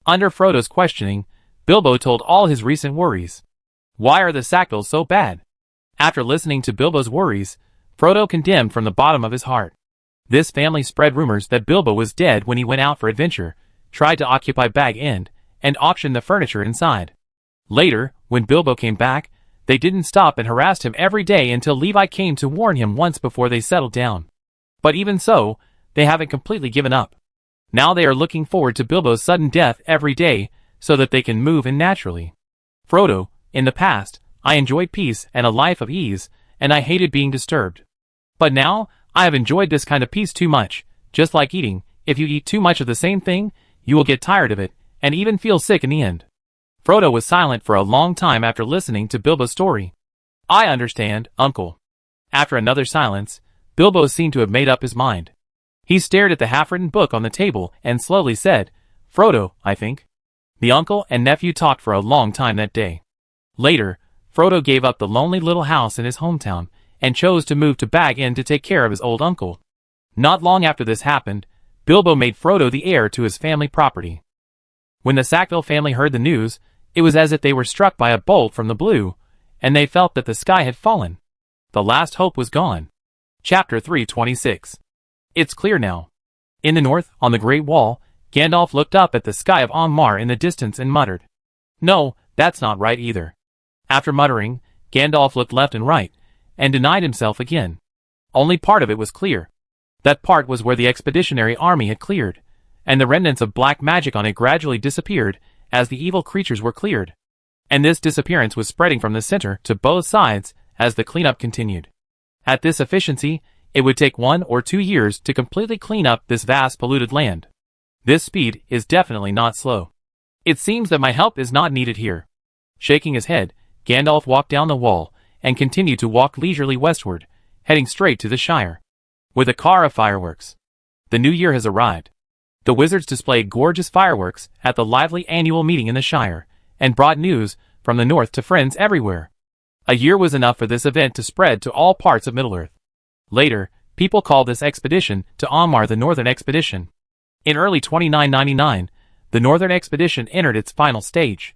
Speaker 1: Under Frodo's questioning, Bilbo told all his recent worries. Why are the Sackvilles so bad? After listening to Bilbo's worries, Frodo condemned from the bottom of his heart. This family spread rumors that Bilbo was dead when he went out for adventure, tried to occupy Bag End, and auctioned the furniture inside. Later, when Bilbo came back, they didn't stop and harassed him every day until Levi came to warn him once before they settled down. But even so, they haven't completely given up. Now they are looking forward to Bilbo's sudden death every day, so that they can move in naturally. Frodo, in the past, I enjoyed peace and a life of ease, and I hated being disturbed. But now, I have enjoyed this kind of peace too much. Just like eating, if you eat too much of the same thing, you will get tired of it, and even feel sick in the end. Frodo was silent for a long time after listening to Bilbo's story. I understand, Uncle. After another silence, Bilbo seemed to have made up his mind. He stared at the half-written book on the table and slowly said, Frodo, I think. The uncle and nephew talked for a long time that day. Later, Frodo gave up the lonely little house in his hometown and chose to move to Bag End to take care of his old uncle. Not long after this happened, Bilbo made Frodo the heir to his family property. When the Sackville family heard the news, it was as if they were struck by a bolt from the blue, and they felt that the sky had fallen. The last hope was gone. Chapter 326. It's clear now. In the north, on the Great Wall, Gandalf looked up at the sky of Angmar in the distance and muttered, No, that's not right either. After muttering, Gandalf looked left and right, and denied himself again. Only part of it was clear. That part was where the expeditionary army had cleared, and the remnants of black magic on it gradually disappeared as the evil creatures were cleared. And this disappearance was spreading from the center to both sides as the cleanup continued. At this efficiency, it would take 1 or 2 years to completely clean up this vast polluted land. This speed is definitely not slow. It seems that my help is not needed here. Shaking his head, Gandalf walked down the wall and continued to walk leisurely westward, heading straight to the Shire. With a car of fireworks. The new year has arrived. The wizards displayed gorgeous fireworks at the lively annual meeting in the Shire, and brought news from the north to friends everywhere. A year was enough for this event to spread to all parts of Middle-earth. Later, people called this expedition to Angmar the Northern Expedition. In early 2999, the Northern Expedition entered its final stage.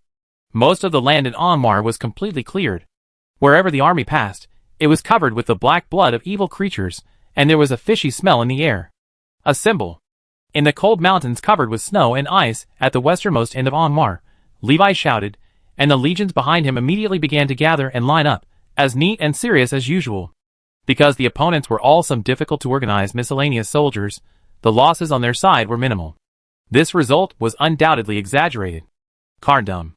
Speaker 1: Most of the land in Angmar was completely cleared. Wherever the army passed, it was covered with the black blood of evil creatures, and there was a fishy smell in the air. A symbol. In the cold mountains covered with snow and ice at the westernmost end of Angmar, Levi shouted, and the legions behind him immediately began to gather and line up, as neat and serious as usual. Because the opponents were all some difficult to organize miscellaneous soldiers, the losses on their side were minimal. This result was undoubtedly exaggerated. Carndum.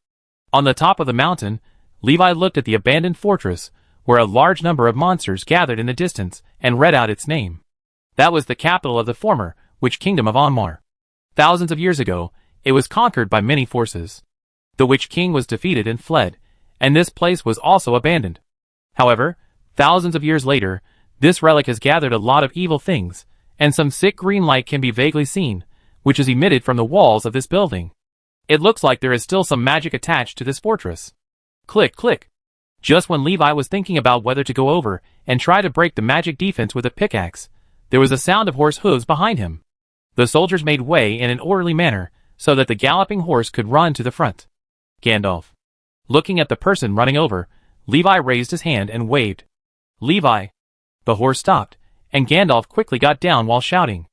Speaker 1: On the top of the mountain, Levi looked at the abandoned fortress, where a large number of monsters gathered in the distance, and read out its name. That was the capital of the former Witch Kingdom of Onmar. Thousands of years ago, it was conquered by many forces. The Witch King was defeated and fled, and this place was also abandoned. However, thousands of years later, this relic has gathered a lot of evil things, and some sick green light can be vaguely seen, which is emitted from the walls of this building. It looks like there is still some magic attached to this fortress. Click, click. Just when Levi was thinking about whether to go over and try to break the magic defense with a pickaxe, there was a sound of horse hooves behind him. The soldiers made way in an orderly manner so that the galloping horse could run to the front. Gandalf. Looking at the person running over, Levi raised his hand and waved. Levi. The horse stopped, and Gandalf quickly got down while shouting.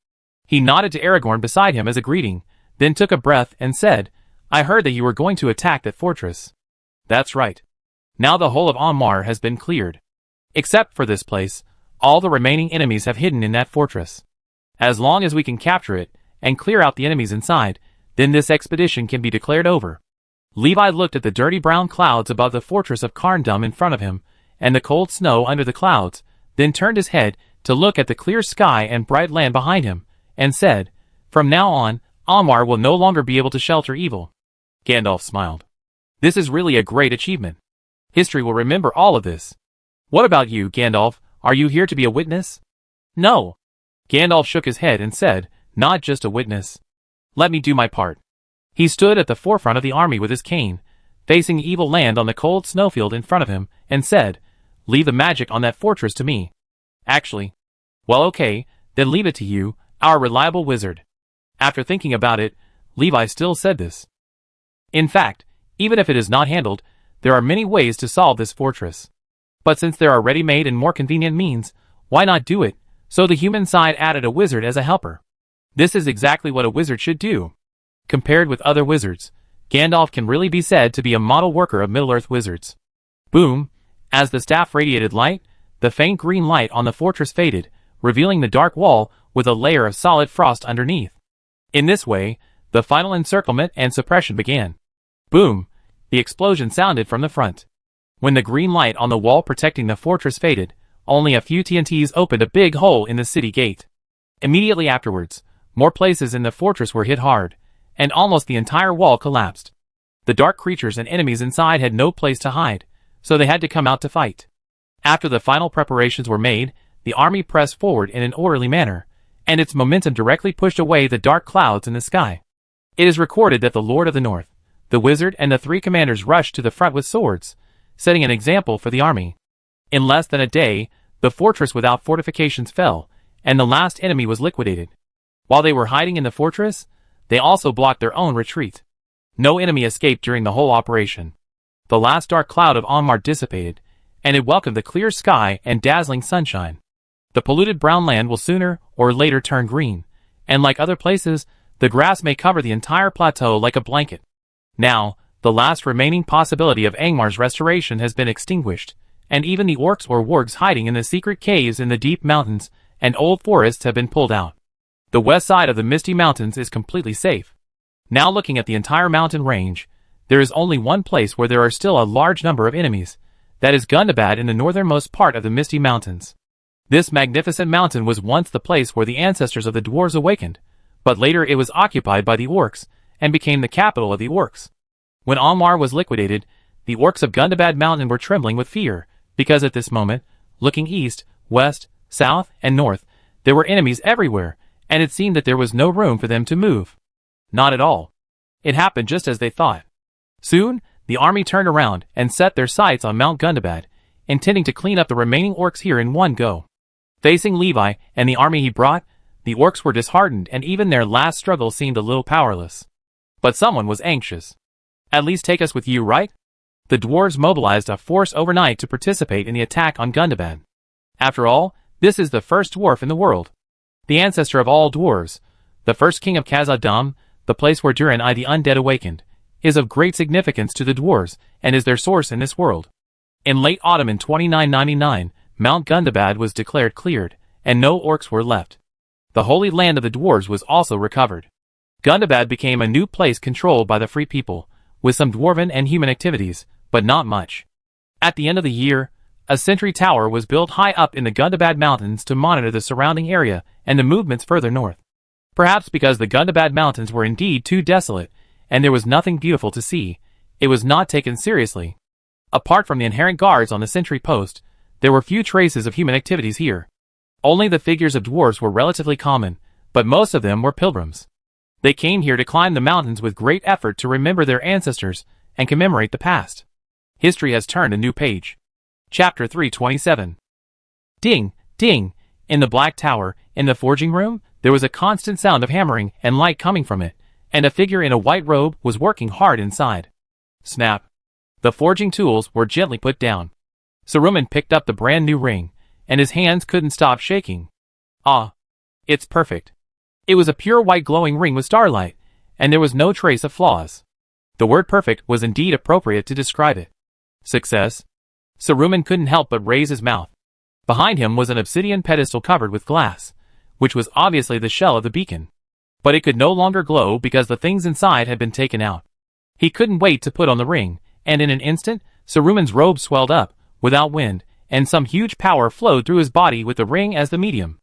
Speaker 1: He nodded to Aragorn beside him as a greeting, then took a breath and said, I heard that you were going to attack that fortress. That's right. Now the whole of Onmar has been cleared. Except for this place, all the remaining enemies have hidden in that fortress. As long as we can capture it and clear out the enemies inside, then this expedition can be declared over. Levi looked at the dirty brown clouds above the fortress of Carndum in front of him, and the cold snow under the clouds, then turned his head to look at the clear sky and bright land behind him, and said, From now on, Onmar will no longer be able to shelter evil. Gandalf smiled. This is really a great achievement. History will remember all of this. What about you, Gandalf? Are you here to be a witness? No. Gandalf shook his head and said, Not just a witness. Let me do my part. He stood at the forefront of the army with his cane, facing the evil land on the cold snowfield in front of him, and said, Leave the magic on that fortress to me. Actually. Well, okay, then leave it to you, our reliable wizard. After thinking about it, Levi still said this. In fact, even if it is not handled, there are many ways to solve this fortress. But since there are ready-made and more convenient means, why not do it? So the human side added a wizard as a helper. This is exactly what a wizard should do. Compared with other wizards, Gandalf can really be said to be a model worker of Middle-earth wizards. Boom! As the staff radiated light, the faint green light on the fortress faded, revealing the dark wall with a layer of solid frost underneath. In this way, the final encirclement and suppression began. Boom! The explosion sounded from the front. When the green light on the wall protecting the fortress faded, only a few TNTs opened a big hole in the city gate. Immediately afterwards, more places in the fortress were hit hard, and almost the entire wall collapsed. The dark creatures and enemies inside had no place to hide, so they had to come out to fight. After the final preparations were made, the army pressed forward in an orderly manner, and its momentum directly pushed away the dark clouds in the sky. It is recorded that the Lord of the North, the wizard and the three commanders rushed to the front with swords, setting an example for the army. In less than a day, the fortress without fortifications fell, and the last enemy was liquidated. While they were hiding in the fortress, they also blocked their own retreat. No enemy escaped during the whole operation. The last dark cloud of Onmar dissipated, and it welcomed the clear sky and dazzling sunshine. The polluted brown land will sooner or later turn green, and like other places, the grass may cover the entire plateau like a blanket. Now, the last remaining possibility of Angmar's restoration has been extinguished, and even the orcs or wargs hiding in the secret caves in the deep mountains and old forests have been pulled out. The west side of the Misty Mountains is completely safe. Now looking at the entire mountain range, there is only one place where there are still a large number of enemies. That is Gundabad in the northernmost part of the Misty Mountains. This magnificent mountain was once the place where the ancestors of the dwarves awakened, but later it was occupied by the orcs and became the capital of the orcs. When Onmar was liquidated, the orcs of Gundabad Mountain were trembling with fear, because at this moment, looking east, west, south, and north, there were enemies everywhere, and it seemed that there was no room for them to move. Not at all. It happened just as they thought. Soon, the army turned around and set their sights on Mount Gundabad, intending to clean up the remaining orcs here in one go. Facing Levi and the army he brought, the orcs were disheartened and even their last struggle seemed a little powerless. But someone was anxious. At least take us with you, right? The dwarves mobilized a force overnight to participate in the attack on Gundabad. After all, this is the first dwarf in the world. The ancestor of all dwarves, the first king of Khazad-dûm, the place where Durin I the Undead awakened, is of great significance to the dwarves and is their source in this world. In late autumn in 2999, Mount Gundabad was declared cleared, and no orcs were left. The holy land of the dwarves was also recovered. Gundabad became a new place controlled by the free people, with some dwarven and human activities, but not much. At the end of the year, a sentry tower was built high up in the Gundabad Mountains to monitor the surrounding area and the movements further north. Perhaps because the Gundabad Mountains were indeed too desolate, and there was nothing beautiful to see, it was not taken seriously. Apart from the inherent guards on the sentry post, there were few traces of human activities here. Only the figures of dwarves were relatively common, but most of them were pilgrims. They came here to climb the mountains with great effort to remember their ancestors and commemorate the past. History has turned a new page. Chapter 327. Ding, ding. In the Black Tower, in the forging room, there was a constant sound of hammering and light coming from it, and a figure in a white robe was working hard inside. Snap. The forging tools were gently put down. Saruman picked up the brand new ring, and his hands couldn't stop shaking. Ah. It's perfect. It was a pure white glowing ring with starlight, and there was no trace of flaws. The word perfect was indeed appropriate to describe it. Success. Saruman couldn't help but raise his mouth. Behind him was an obsidian pedestal covered with glass, which was obviously the shell of the beacon. But it could no longer glow because the things inside had been taken out. He couldn't wait to put on the ring, and in an instant, Saruman's robe swelled up, without wind, and some huge power flowed through his body with the ring as the medium.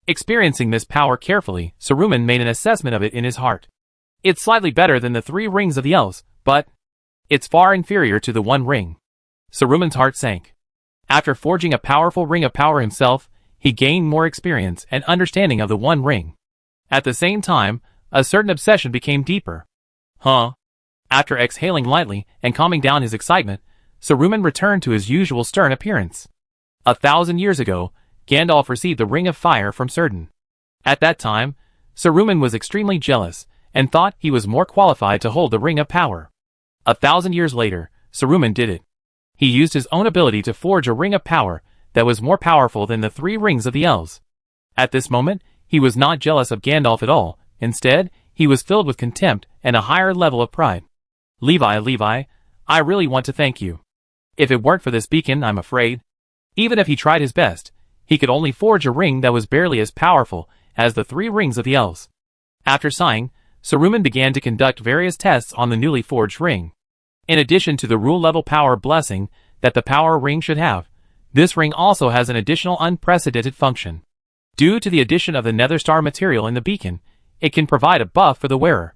Speaker 1: Experiencing this power carefully, Saruman made an assessment of it in his heart. It's slightly better than the 3 rings of the elves, but it's far inferior to the 1 ring. Saruman's heart sank. After forging a powerful ring of power himself, he gained more experience and understanding of the 1 ring. At the same time, a certain obsession became deeper. After exhaling lightly and calming down his excitement, Saruman returned to his usual stern appearance. 1,000 years ago, Gandalf received the Ring of Fire from Círdan. At that time, Saruman was extremely jealous, and thought he was more qualified to hold the Ring of Power. 1,000 years later, Saruman did it. He used his own ability to forge a Ring of Power that was more powerful than the 3 rings of the elves. At this moment, he was not jealous of Gandalf at all. Instead, he was filled with contempt and a higher level of pride. Levi, I really want to thank you. If it weren't for this beacon, I'm afraid, even if he tried his best, he could only forge a ring that was barely as powerful as the 3 rings of the elves. After sighing, Saruman began to conduct various tests on the newly forged ring. In addition to the rule-level power blessing that the power ring should have, this ring also has an additional unprecedented function. Due to the addition of the nether star material in the beacon, it can provide a buff for the wearer,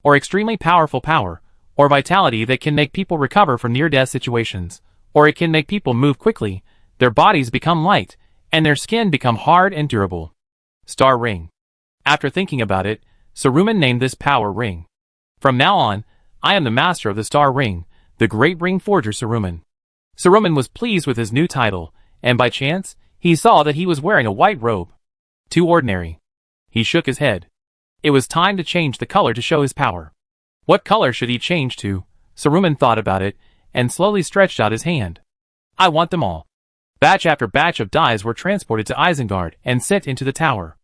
Speaker 1: or extremely powerful power, or vitality that can make people recover from near-death situations, or it can make people move quickly, their bodies become light, and their skin become hard and durable. Star Ring. After thinking about it, Saruman named this power ring. From now on, I am the master of the Star Ring, the great ring forger Saruman. Saruman was pleased with his new title, and by chance, he saw that he was wearing a white robe. Too ordinary. He shook his head. It was time to change the color to show his power. What color should he change to? Saruman thought about it, and slowly stretched out his hand. I want them all. Batch after batch of dies were transported to Isengard and sent into the tower.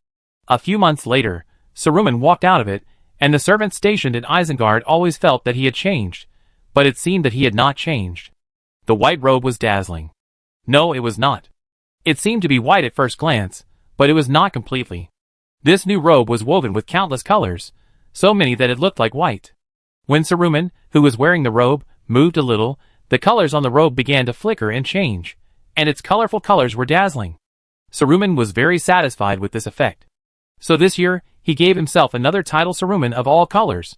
Speaker 1: A few months later, Saruman walked out of it, and the servants stationed in Isengard always felt that he had changed, but it seemed that he had not changed. The white robe was dazzling. No, it was not. It seemed to be white at first glance, but it was not completely. This new robe was woven with countless colors, so many that it looked like white. When Saruman, who was wearing the robe, moved a little, the colors on the robe began to flicker and change, and its colorful colors were dazzling. Saruman was very satisfied with this effect. So this year, he gave himself another title, Saruman of all colors.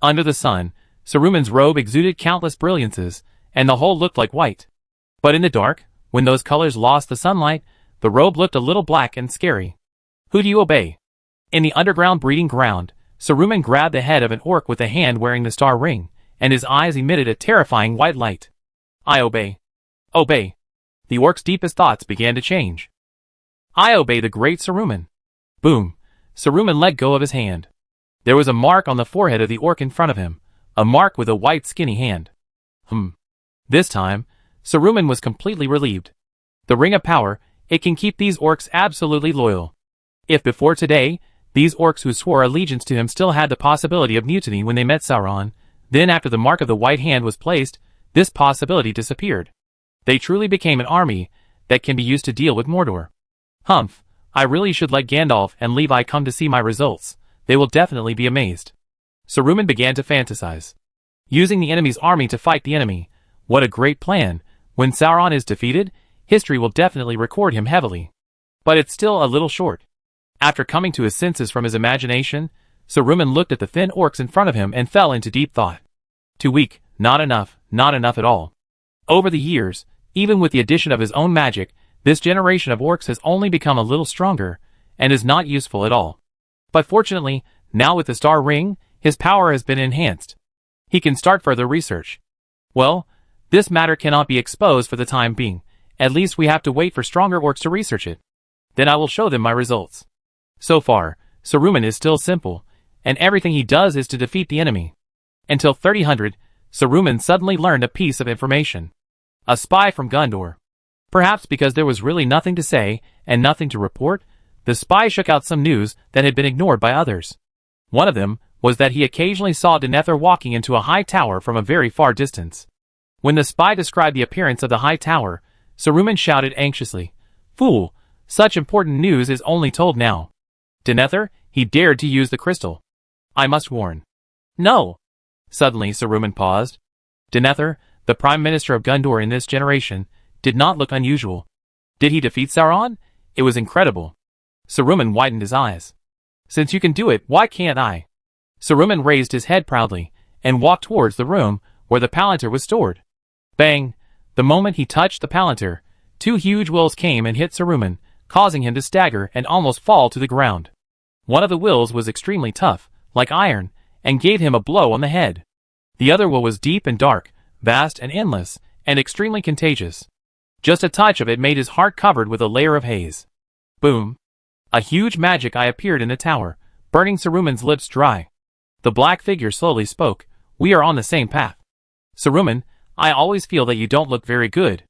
Speaker 1: Under the sun, Saruman's robe exuded countless brilliances, and the whole looked like white. But in the dark, when those colors lost the sunlight, the robe looked a little black and scary. Who do you obey? In the underground breeding ground, Saruman grabbed the head of an orc with a hand wearing the star ring, and his eyes emitted a terrifying white light. I obey. Obey. The orc's deepest thoughts began to change. I obey the great Saruman. Boom. Saruman let go of his hand. There was a mark on the forehead of the orc in front of him, a mark with a white skinny hand. This time, Saruman was completely relieved. The Ring of Power, it can keep these orcs absolutely loyal. If before today, these orcs who swore allegiance to him still had the possibility of mutiny when they met Sauron, then after the mark of the white hand was placed, this possibility disappeared. They truly became an army that can be used to deal with Mordor. I really should let Gandalf and Levi come to see my results. They will definitely be amazed. Saruman began to fantasize. Using the enemy's army to fight the enemy. What a great plan. When Sauron is defeated, history will definitely record him heavily. But it's still a little short. After coming to his senses from his imagination, Saruman looked at the thin orcs in front of him and fell into deep thought. Too weak, not enough at all. Over the years, even with the addition of his own magic, this generation of orcs has only become a little stronger, and is not useful at all. But fortunately, now with the star ring, his power has been enhanced. He can start further research. Well, this matter cannot be exposed for the time being. At least we have to wait for stronger orcs to research it. Then I will show them my results. So far, Saruman is still simple, and everything he does is to defeat the enemy. Until 3000, Saruman suddenly learned a piece of information. A spy from Gondor. Perhaps because there was really nothing to say, and nothing to report, the spy shook out some news that had been ignored by others. One of them was that he occasionally saw Denethor walking into a high tower from a very far distance. When the spy described the appearance of the high tower, Saruman shouted anxiously, "Fool! Such important news is only told now." Denethor, he dared to use the crystal. I must warn. No! Suddenly Saruman paused. Denethor, the Prime Minister of Gondor in this generation, did not look unusual. Did he defeat Sauron? It was incredible. Saruman widened his eyes. Since you can do it, why can't I? Saruman raised his head proudly, and walked towards the room where the palantir was stored. Bang! The moment he touched the palantir, two huge wills came and hit Saruman, causing him to stagger and almost fall to the ground. One of the wills was extremely tough, like iron, and gave him a blow on the head. The other will was deep and dark, vast and endless, and extremely contagious. Just a touch of it made his heart covered with a layer of haze. Boom! A huge magic eye appeared in the tower, burning Saruman's lips dry. The black figure slowly spoke. We are on the same path. Saruman, I always feel that you don't look very good.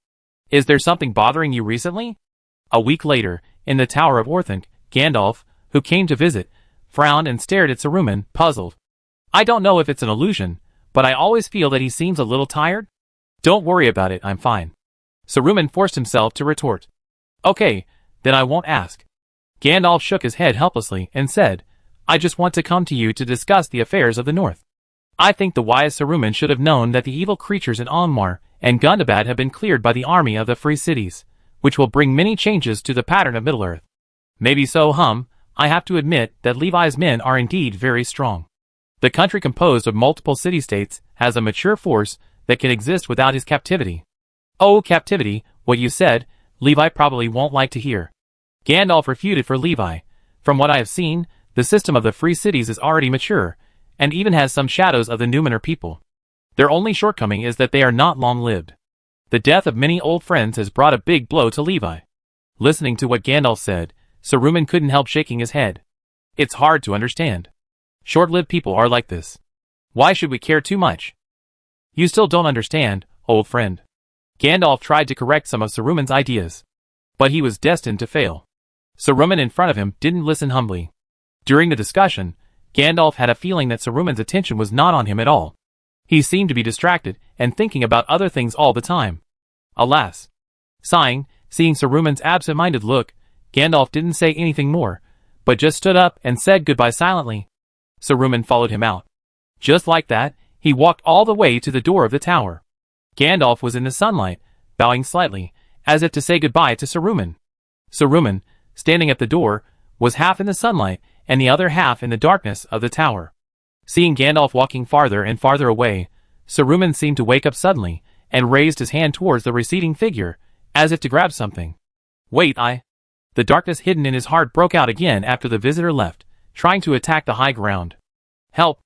Speaker 1: Is there something bothering you recently? A week later, in the Tower of Orthanc, Gandalf, who came to visit, frowned and stared at Saruman, puzzled. I don't know if it's an illusion, but I always feel that he seems a little tired. Don't worry about it, I'm fine. Saruman forced himself to retort. Okay, then I won't ask. Gandalf shook his head helplessly and said, I just want to come to you to discuss the affairs of the North. I think the wise Saruman should have known that the evil creatures in Angmar and Gundabad have been cleared by the army of the Free Cities, which will bring many changes to the pattern of Middle-earth. Maybe so, I have to admit that Levi's men are indeed very strong. The country composed of multiple city-states has a mature force that can exist without his captivity. Oh, captivity, what you said, Levi probably won't like to hear. Gandalf refuted for Levi. From what I have seen, the system of the Free Cities is already mature, and even has some shadows of the Numenor people. Their only shortcoming is that they are not long-lived. The death of many old friends has brought a big blow to Levi. Listening to what Gandalf said, Saruman couldn't help shaking his head. It's hard to understand. Short-lived people are like this. Why should we care too much? You still don't understand, old friend. Gandalf tried to correct some of Saruman's ideas. But he was destined to fail. Saruman in front of him didn't listen humbly. During the discussion, Gandalf had a feeling that Saruman's attention was not on him at all. He seemed to be distracted and thinking about other things all the time. Alas! Sighing, seeing Saruman's absent-minded look, Gandalf didn't say anything more, but just stood up and said goodbye silently. Saruman followed him out. Just like that, he walked all the way to the door of the tower. Gandalf was in the sunlight, bowing slightly, as if to say goodbye to Saruman. Saruman, standing at the door, was half in the sunlight and the other half in the darkness of the tower. Seeing Gandalf walking farther and farther away, Saruman seemed to wake up suddenly and raised his hand towards the receding figure, as if to grab something. Wait, The darkness hidden in his heart broke out again after the visitor left, trying to attack the high ground. Help!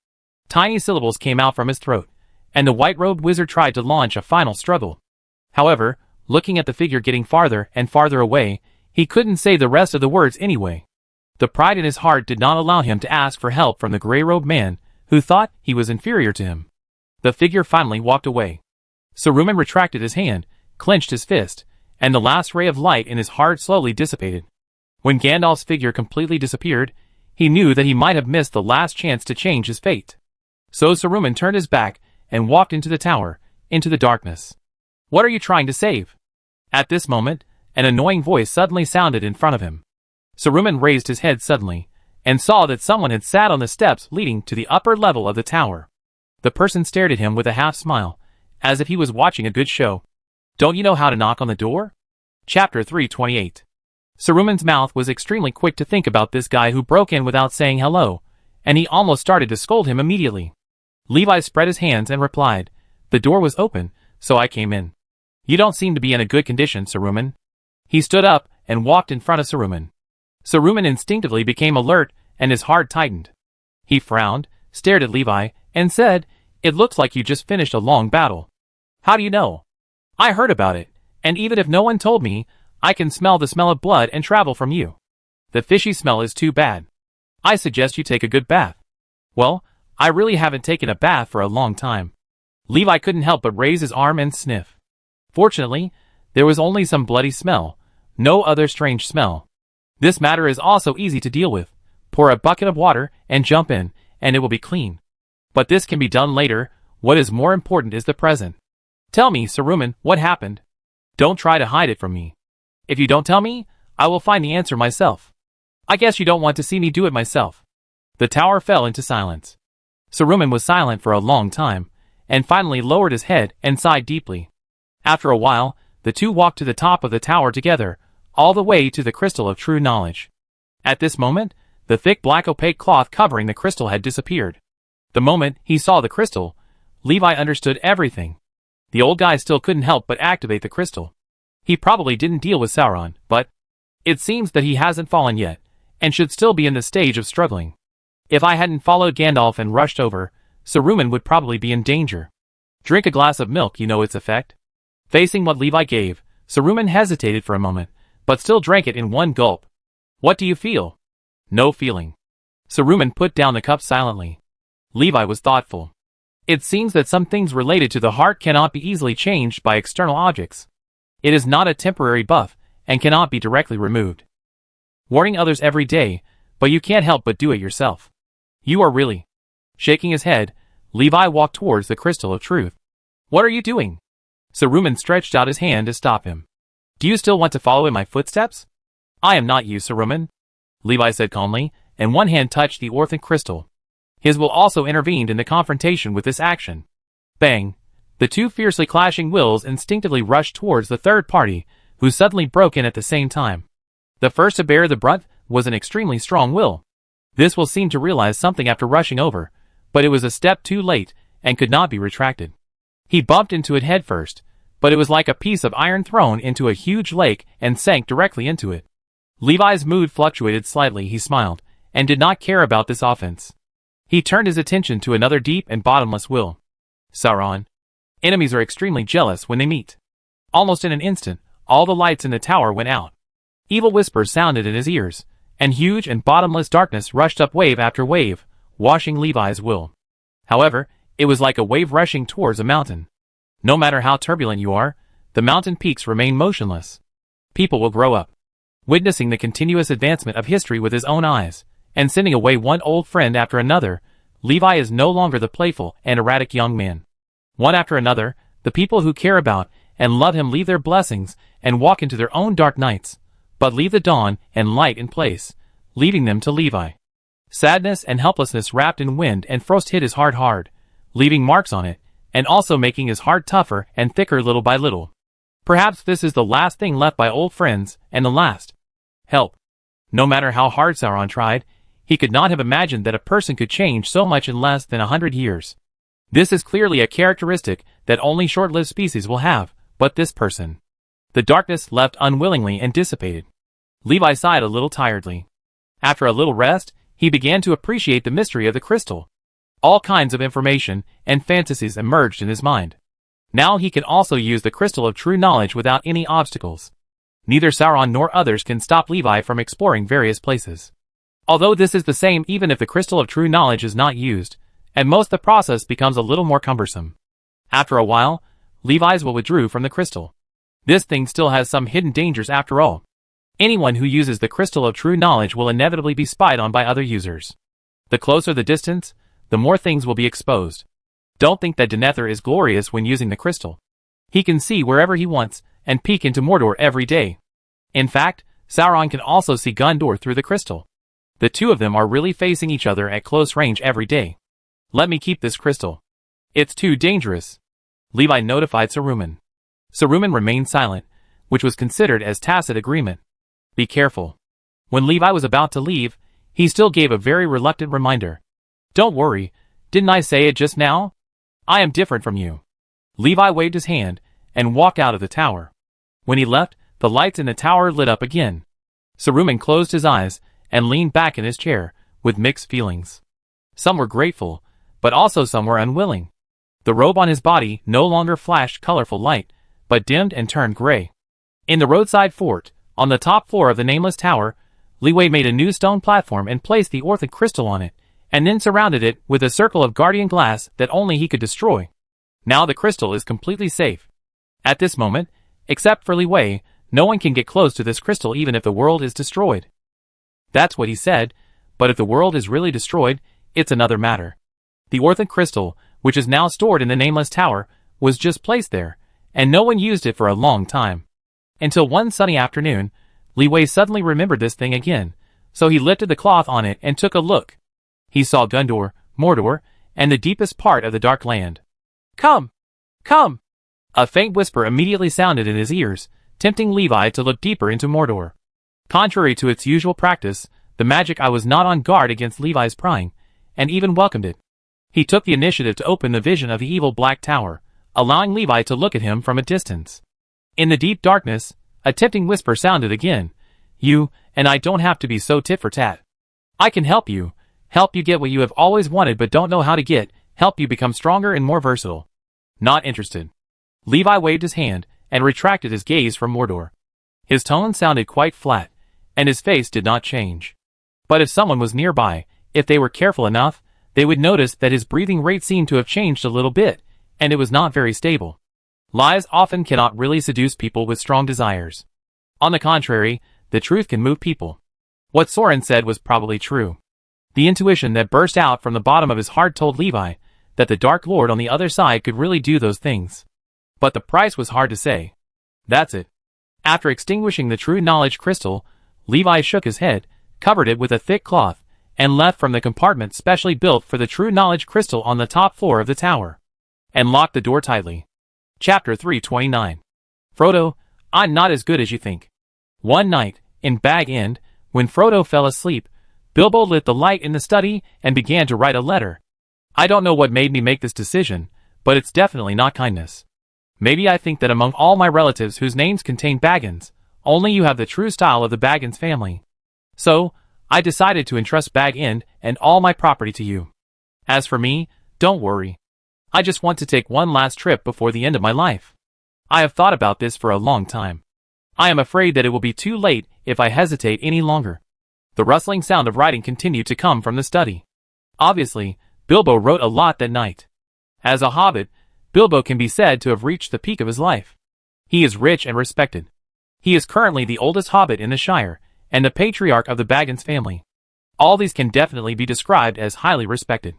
Speaker 1: Tiny syllables came out from his throat, and the white-robed wizard tried to launch a final struggle. However, looking at the figure getting farther and farther away, he couldn't say the rest of the words anyway. The pride in his heart did not allow him to ask for help from the gray-robed man, who thought he was inferior to him. The figure finally walked away. Saruman retracted his hand, clenched his fist, and the last ray of light in his heart slowly dissipated. When Gandalf's figure completely disappeared, he knew that he might have missed the last chance to change his fate. So Saruman turned his back and walked into the tower, into the darkness. What are you trying to save? At this moment, an annoying voice suddenly sounded in front of him. Saruman raised his head suddenly, and saw that someone had sat on the steps leading to the upper level of the tower. The person stared at him with a half-smile, as if he was watching a good show. Don't you know how to knock on the door? Chapter 328. Saruman's mouth was extremely quick to think about this guy who broke in without saying hello, and he almost started to scold him immediately. Levi spread his hands and replied, "The door was open, so I came in." "You don't seem to be in a good condition, Saruman." He stood up and walked in front of Saruman. Saruman instinctively became alert and his heart tightened. He frowned, stared at Levi, and said, "It looks like you just finished a long battle." "How do you know?" "I heard about it, and even if no one told me, I can smell the smell of blood and travel from you. The fishy smell is too bad. I suggest you take a good bath." "Well, I really haven't taken a bath for a long time." Levi couldn't help but raise his arm and sniff. Fortunately, there was only some bloody smell, no other strange smell. This matter is also easy to deal with. Pour a bucket of water and jump in, and it will be clean. But this can be done later. What is more important is the present. "Tell me, Saruman, what happened? Don't try to hide it from me. If you don't tell me, I will find the answer myself." "I guess you don't want to see me do it myself." The tower fell into silence. Saruman was silent for a long time, and finally lowered his head and sighed deeply. After a while, the two walked to the top of the tower together, all the way to the crystal of true knowledge. At this moment, the thick black opaque cloth covering the crystal had disappeared. The moment he saw the crystal, Levi understood everything. The old guy still couldn't help but activate the crystal. He probably didn't deal with Sauron, but it seems that he hasn't fallen yet, and should still be in the stage of struggling. If I hadn't followed Gandalf and rushed over, Saruman would probably be in danger. "Drink a glass of milk, you know its effect." Facing what Levi gave, Saruman hesitated for a moment, but still drank it in one gulp. "What do you feel?" "No feeling." Saruman put down the cup silently. Levi was thoughtful. It seems that some things related to the heart cannot be easily changed by external objects. It is not a temporary buff, and cannot be directly removed. Warning others every day, but you can't help but do it yourself. You are really. Shaking his head, Levi walked towards the crystal of truth. "What are you doing?" Saruman stretched out his hand to stop him. "Do you still want to follow in my footsteps?" "I am not you, Saruman," Levi said calmly, and one hand touched the orthic crystal. His will also intervened in the confrontation with this action. Bang! The two fiercely clashing wills instinctively rushed towards the third party, who suddenly broke in at the same time. The first to bear the brunt was an extremely strong will. This will seem to realize something after rushing over, but it was a step too late, and could not be retracted. He bumped into it headfirst, but it was like a piece of iron thrown into a huge lake and sank directly into it. Levi's mood fluctuated slightly. He smiled, and did not care about this offense. He turned his attention to another deep and bottomless will. Sauron. Enemies are extremely jealous when they meet. Almost in an instant, all the lights in the tower went out. Evil whispers sounded in his ears, and huge and bottomless darkness rushed up wave after wave, washing Levi's will. However, it was like a wave rushing towards a mountain. No matter how turbulent you are, the mountain peaks remain motionless. People will grow up. Witnessing the continuous advancement of history with his own eyes, and sending away one old friend after another, Levi is no longer the playful and erratic young man. One after another, the people who care about and love him leave their blessings and walk into their own dark nights, but leave the dawn and light in place, leaving them to Levi. Sadness and helplessness wrapped in wind and frost hit his heart hard, leaving marks on it, and also making his heart tougher and thicker little by little. Perhaps this is the last thing left by old friends, and the last. Help. No matter how hard Sauron tried, he could not have imagined that a person could change so much in less than 100 years. This is clearly a characteristic that only short-lived species will have, but this person. The darkness left unwillingly and dissipated. Levi sighed a little tiredly. After a little rest, he began to appreciate the mystery of the crystal. All kinds of information and fantasies emerged in his mind. Now he can also use the crystal of true knowledge without any obstacles. Neither Sauron nor others can stop Levi from exploring various places. Although this is the same even if the crystal of true knowledge is not used, at most the process becomes a little more cumbersome. After a while, Levi's will withdrew from the crystal. This thing still has some hidden dangers after all. Anyone who uses the crystal of true knowledge will inevitably be spied on by other users. The closer the distance, the more things will be exposed. Don't think that Denethor is glorious when using the crystal. He can see wherever he wants, and peek into Mordor every day. In fact, Sauron can also see Gondor through the crystal. The two of them are really facing each other at close range every day. Let me keep this crystal. It's too dangerous. Levi notified Saruman. Saruman remained silent, which was considered as tacit agreement. Be careful. When Levi was about to leave, he still gave a very reluctant reminder. Don't worry, didn't I say it just now? I am different from you. Levi waved his hand and walked out of the tower. When he left, the lights in the tower lit up again. Saruman closed his eyes and leaned back in his chair, with mixed feelings. Some were grateful, but also some were unwilling. The robe on his body no longer flashed colorful light, but dimmed and turned gray. In the roadside fort, on the top floor of the nameless tower, Liwei made a new stone platform and placed the orthid crystal on it, and then surrounded it with a circle of guardian glass that only he could destroy. Now the crystal is completely safe. At this moment, except for Liwei, no one can get close to this crystal even if the world is destroyed. That's what he said, but if the world is really destroyed, it's another matter. The orthid crystal, which is now stored in the nameless tower, was just placed there, and no one used it for a long time. Until one sunny afternoon, Liwei suddenly remembered this thing again, so he lifted the cloth on it and took a look. He saw Gondor, Mordor, and the deepest part of the Dark Land. Come! Come! A faint whisper immediately sounded in his ears, tempting Levi to look deeper into Mordor. Contrary to its usual practice, the magic eye was not on guard against Levi's prying, and even welcomed it. He took the initiative to open the vision of the evil Black Tower, allowing Levi to look at him from a distance. In the deep darkness, a tempting whisper sounded again. You and I don't have to be so tit for tat. I can help you get what you have always wanted but don't know how to get, help you become stronger and more versatile. Not interested. Levi waved his hand and retracted his gaze from Mordor. His tone sounded quite flat, and his face did not change. But if someone was nearby, if they were careful enough, they would notice that his breathing rate seemed to have changed a little bit, and it was not very stable. Lies often cannot really seduce people with strong desires. On the contrary, the truth can move people. What Soren said was probably true. The intuition that burst out from the bottom of his heart told Levi that the Dark Lord on the other side could really do those things. But the price was hard to say. That's it. After extinguishing the true knowledge crystal, Levi shook his head, covered it with a thick cloth, and left from the compartment specially built for the true knowledge crystal on the top floor of the tower, and locked the door tightly. Chapter 329. Frodo, I'm not as good as you think. One night, in Bag End, when Frodo fell asleep, Bilbo lit the light in the study and began to write a letter. I don't know what made me make this decision, but it's definitely not kindness. Maybe I think that among all my relatives whose names contain Baggins, only you have the true style of the Baggins family. So, I decided to entrust Bag End and all my property to you. As for me, don't worry. I just want to take one last trip before the end of my life. I have thought about this for a long time. I am afraid that it will be too late if I hesitate any longer. The rustling sound of writing continued to come from the study. Obviously, Bilbo wrote a lot that night. As a hobbit, Bilbo can be said to have reached the peak of his life. He is rich and respected. He is currently the oldest hobbit in the Shire, and the patriarch of the Baggins family. All these can definitely be described as highly respected.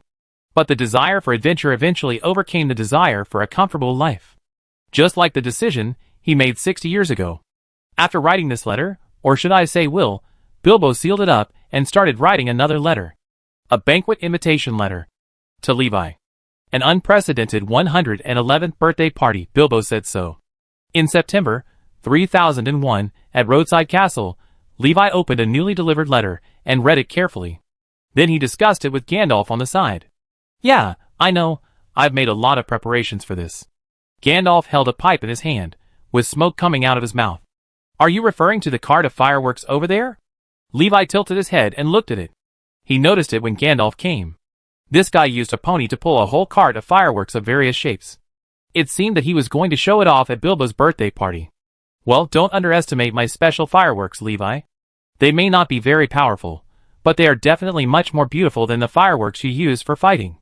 Speaker 1: But the desire for adventure eventually overcame the desire for a comfortable life. Just like the decision he made 60 years ago. After writing this letter, or should I say will, Bilbo sealed it up and started writing another letter. A banquet invitation letter. To Levi. An unprecedented 111th birthday party, Bilbo said so. In September 3001, at Roadside Castle, Levi opened a newly delivered letter and read it carefully. Then he discussed it with Gandalf on the side. Yeah, I know, I've made a lot of preparations for this. Gandalf held a pipe in his hand, with smoke coming out of his mouth. Are you referring to the cart of fireworks over there? Levi tilted his head and looked at it. He noticed it when Gandalf came. This guy used a pony to pull a whole cart of fireworks of various shapes. It seemed that he was going to show it off at Bilbo's birthday party. Well, don't underestimate my special fireworks, Levi. They may not be very powerful, but they are definitely much more beautiful than the fireworks you use for fighting.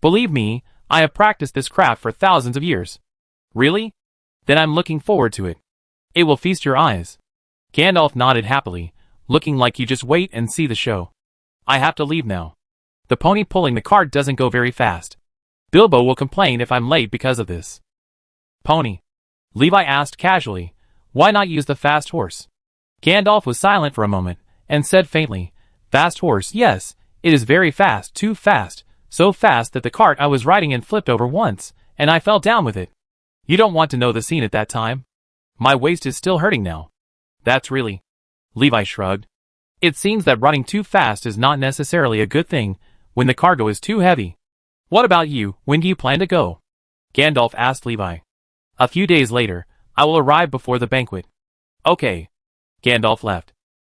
Speaker 1: Believe me, I have practiced this craft for thousands of years. Really? Then I'm looking forward to it. It will feast your eyes. Gandalf nodded happily, looking like you just wait and see the show. I have to leave now. The pony pulling the cart doesn't go very fast. Bilbo will complain if I'm late because of this. Pony. Levi asked casually, why not use the fast horse? Gandalf was silent for a moment, and said faintly, Fast horse, yes, it is very fast, too fast, so fast that the cart I was riding in flipped over once, and I fell down with it. You don't want to know the scene at that time. My waist is still hurting now. That's really... Levi shrugged. It seems that running too fast is not necessarily a good thing when the cargo is too heavy. What about you? When do you plan to go? Gandalf asked Levi. A few days later, I will arrive before the banquet. Okay. Gandalf left.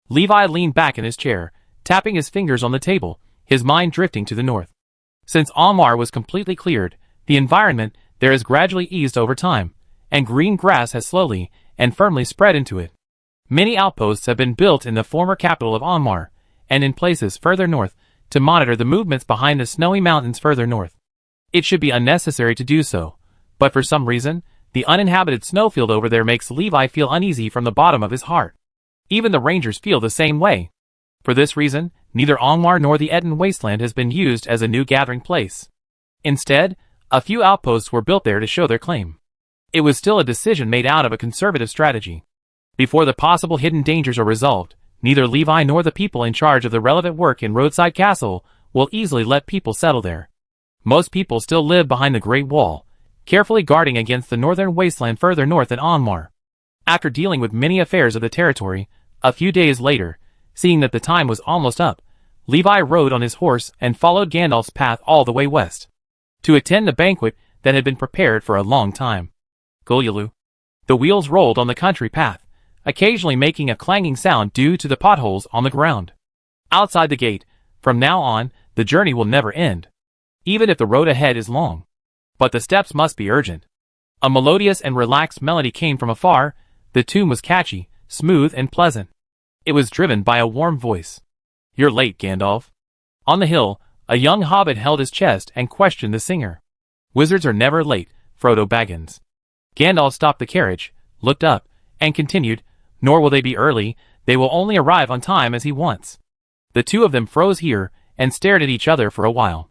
Speaker 1: Levi leaned back in his chair, tapping his fingers on the table, his mind drifting to the north. Since Almar was completely cleared, the environment there has gradually eased over time, and green grass has slowly and firmly spread into it. Many outposts have been built in the former capital of Almar, and in places further north, to monitor the movements behind the snowy mountains further north. It should be unnecessary to do so, but for some reason, the uninhabited snowfield over there makes Levi feel uneasy from the bottom of his heart. Even the rangers feel the same way. For this reason, neither Almar nor the Etten Wasteland has been used as a new gathering place. Instead, a few outposts were built there to show their claim. It was still a decision made out of a conservative strategy. Before the possible hidden dangers are resolved, neither Levi nor the people in charge of the relevant work in Roadside Castle will easily let people settle there. Most people still live behind the Great Wall, carefully guarding against the northern wasteland further north in Almar. After dealing with many affairs of the territory, a few days later, seeing that the time was almost up, Levi rode on his horse and followed Gandalf's path all the way west, to attend the banquet that had been prepared for a long time. Gulyalu. The wheels rolled on the country path, occasionally making a clanging sound due to the potholes on the ground. Outside the gate, from now on, the journey will never end, even if the road ahead is long. But the steps must be urgent. A melodious and relaxed melody came from afar. The tune was catchy, smooth and pleasant. It was driven by a warm voice. You're late, Gandalf. On the hill, a young hobbit held his chest and questioned the singer. Wizards are never late, Frodo Baggins. Gandalf stopped the carriage, looked up, and continued, nor will they be early, they will only arrive on time as he wants. The two of them froze here and stared at each other for a while.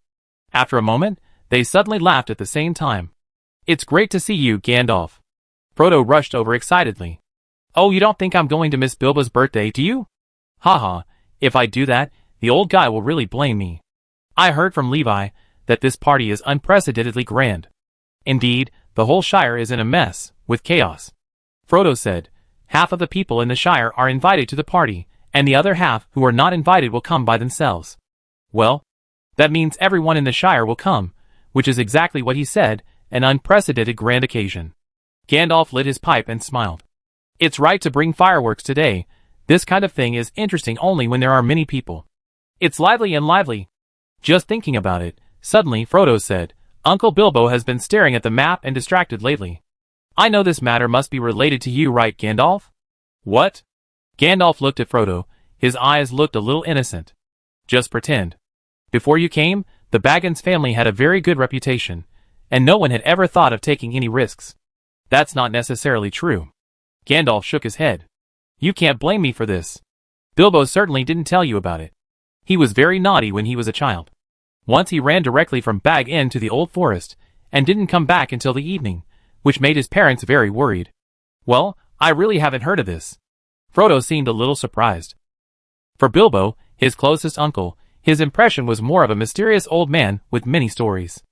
Speaker 1: After a moment, they suddenly laughed at the same time. It's great to see you, Gandalf. Frodo rushed over excitedly. Oh, you don't think I'm going to miss Bilbo's birthday, do you? Haha, if I do that, the old guy will really blame me. I heard from Levi that this party is unprecedentedly grand. Indeed, the whole Shire is in a mess, with chaos. Frodo said, half of the people in the Shire are invited to the party, and the other half who are not invited will come by themselves. Well, that means everyone in the Shire will come, which is exactly what he said, an unprecedented grand occasion. Gandalf lit his pipe and smiled. It's right to bring fireworks today. This kind of thing is interesting only when there are many people. It's lively and lively. Just thinking about it, suddenly Frodo said, Uncle Bilbo has been staring at the map and distracted lately. I know this matter must be related to you, right, Gandalf? What? Gandalf looked at Frodo. His eyes looked a little innocent. Just pretend. Before you came, the Baggins family had a very good reputation, and no one had ever thought of taking any risks. That's not necessarily true. Gandalf shook his head. You can't blame me for this. Bilbo certainly didn't tell you about it. He was very naughty when he was a child. Once he ran directly from Bag End to the Old Forest, and didn't come back until the evening, which made his parents very worried. Well, I really haven't heard of this. Frodo seemed a little surprised. For Bilbo, his closest uncle, his impression was more of a mysterious old man with many stories.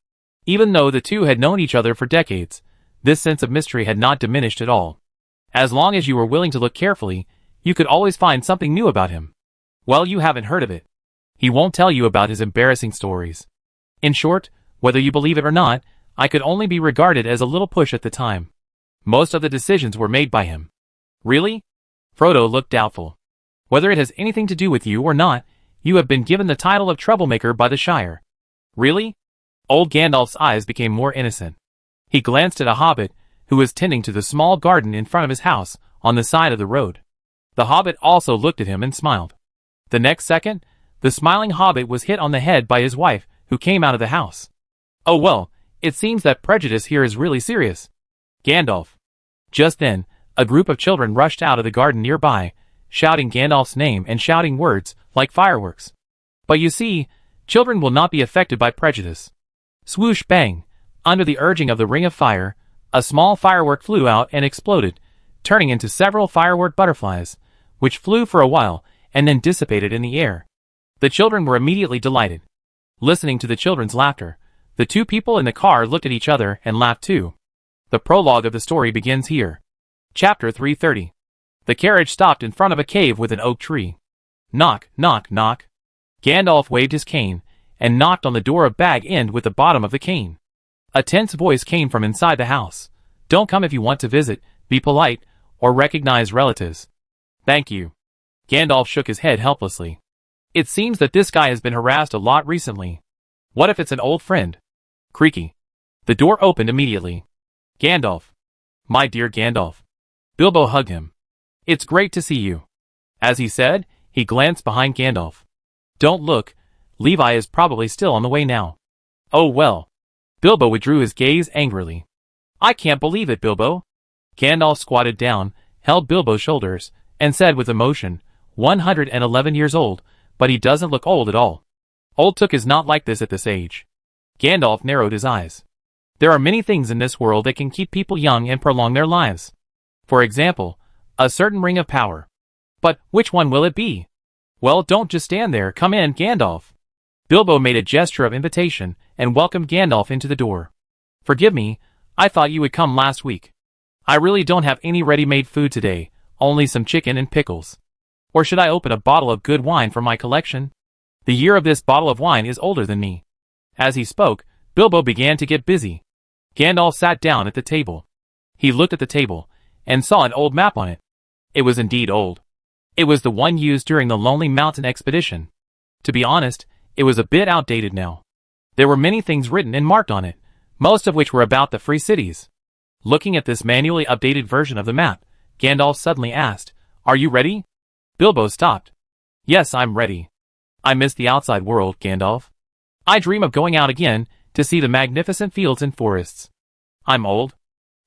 Speaker 1: Even though the two had known each other for decades, this sense of mystery had not diminished at all. As long as you were willing to look carefully, you could always find something new about him. Well, you haven't heard of it. He won't tell you about his embarrassing stories. In short, whether you believe it or not, I could only be regarded as a little push at the time. Most of the decisions were made by him. Really? Frodo looked doubtful. Whether it has anything to do with you or not, you have been given the title of troublemaker by the Shire. Really? Old Gandalf's eyes became more innocent. He glanced at a hobbit, who was tending to the small garden in front of his house, on the side of the road. The hobbit also looked at him and smiled. The next second, the smiling hobbit was hit on the head by his wife, who came out of the house. Oh well, it seems that prejudice here is really serious. Gandalf. Just then, a group of children rushed out of the garden nearby, shouting Gandalf's name and shouting words like fireworks. But you see, children will not be affected by prejudice. Swoosh bang! Under the urging of the ring of fire, a small firework flew out and exploded, turning into several firework butterflies, which flew for a while and then dissipated in the air. The children were immediately delighted. Listening to the children's laughter, the two people in the car looked at each other and laughed too. The prologue of the story begins here. Chapter 330. The carriage stopped in front of a cave with an oak tree. Knock, knock, knock. Gandalf waved his cane and knocked on the door of bag end with the bottom of the cane. A tense voice came from inside the house. Don't come if you want to visit, be polite, or recognize relatives. Thank you. Gandalf shook his head helplessly. It seems that this guy has been harassed a lot recently. What if it's an old friend? Creaky. The door opened immediately. Gandalf. My dear Gandalf. Bilbo hugged him. It's great to see you. As he said, he glanced behind Gandalf. Don't look, Levi is probably still on the way now. Oh well. Bilbo withdrew his gaze angrily. I can't believe it, Bilbo. Gandalf squatted down, held Bilbo's shoulders, and said with emotion, 111 years old, but he doesn't look old at all. Old Took is not like this at this age. Gandalf narrowed his eyes. There are many things in this world that can keep people young and prolong their lives. For example, a certain ring of power. But which one will it be? Well, don't just stand there, come in, Gandalf. Bilbo made a gesture of invitation and welcomed Gandalf into the door. Forgive me, I thought you would come last week. I really don't have any ready-made food today, only some chicken and pickles. Or should I open a bottle of good wine from my collection? The year of this bottle of wine is older than me. As he spoke, Bilbo began to get busy. Gandalf sat down at the table. He looked at the table and saw an old map on it. It was indeed old. It was the one used during the Lonely Mountain expedition. To be honest, it was a bit outdated now. There were many things written and marked on it, most of which were about the free cities. Looking at this manually updated version of the map, Gandalf suddenly asked, Are you ready? Bilbo stopped. Yes, I'm ready. I miss the outside world, Gandalf. I dream of going out again to see the magnificent fields and forests. I'm old,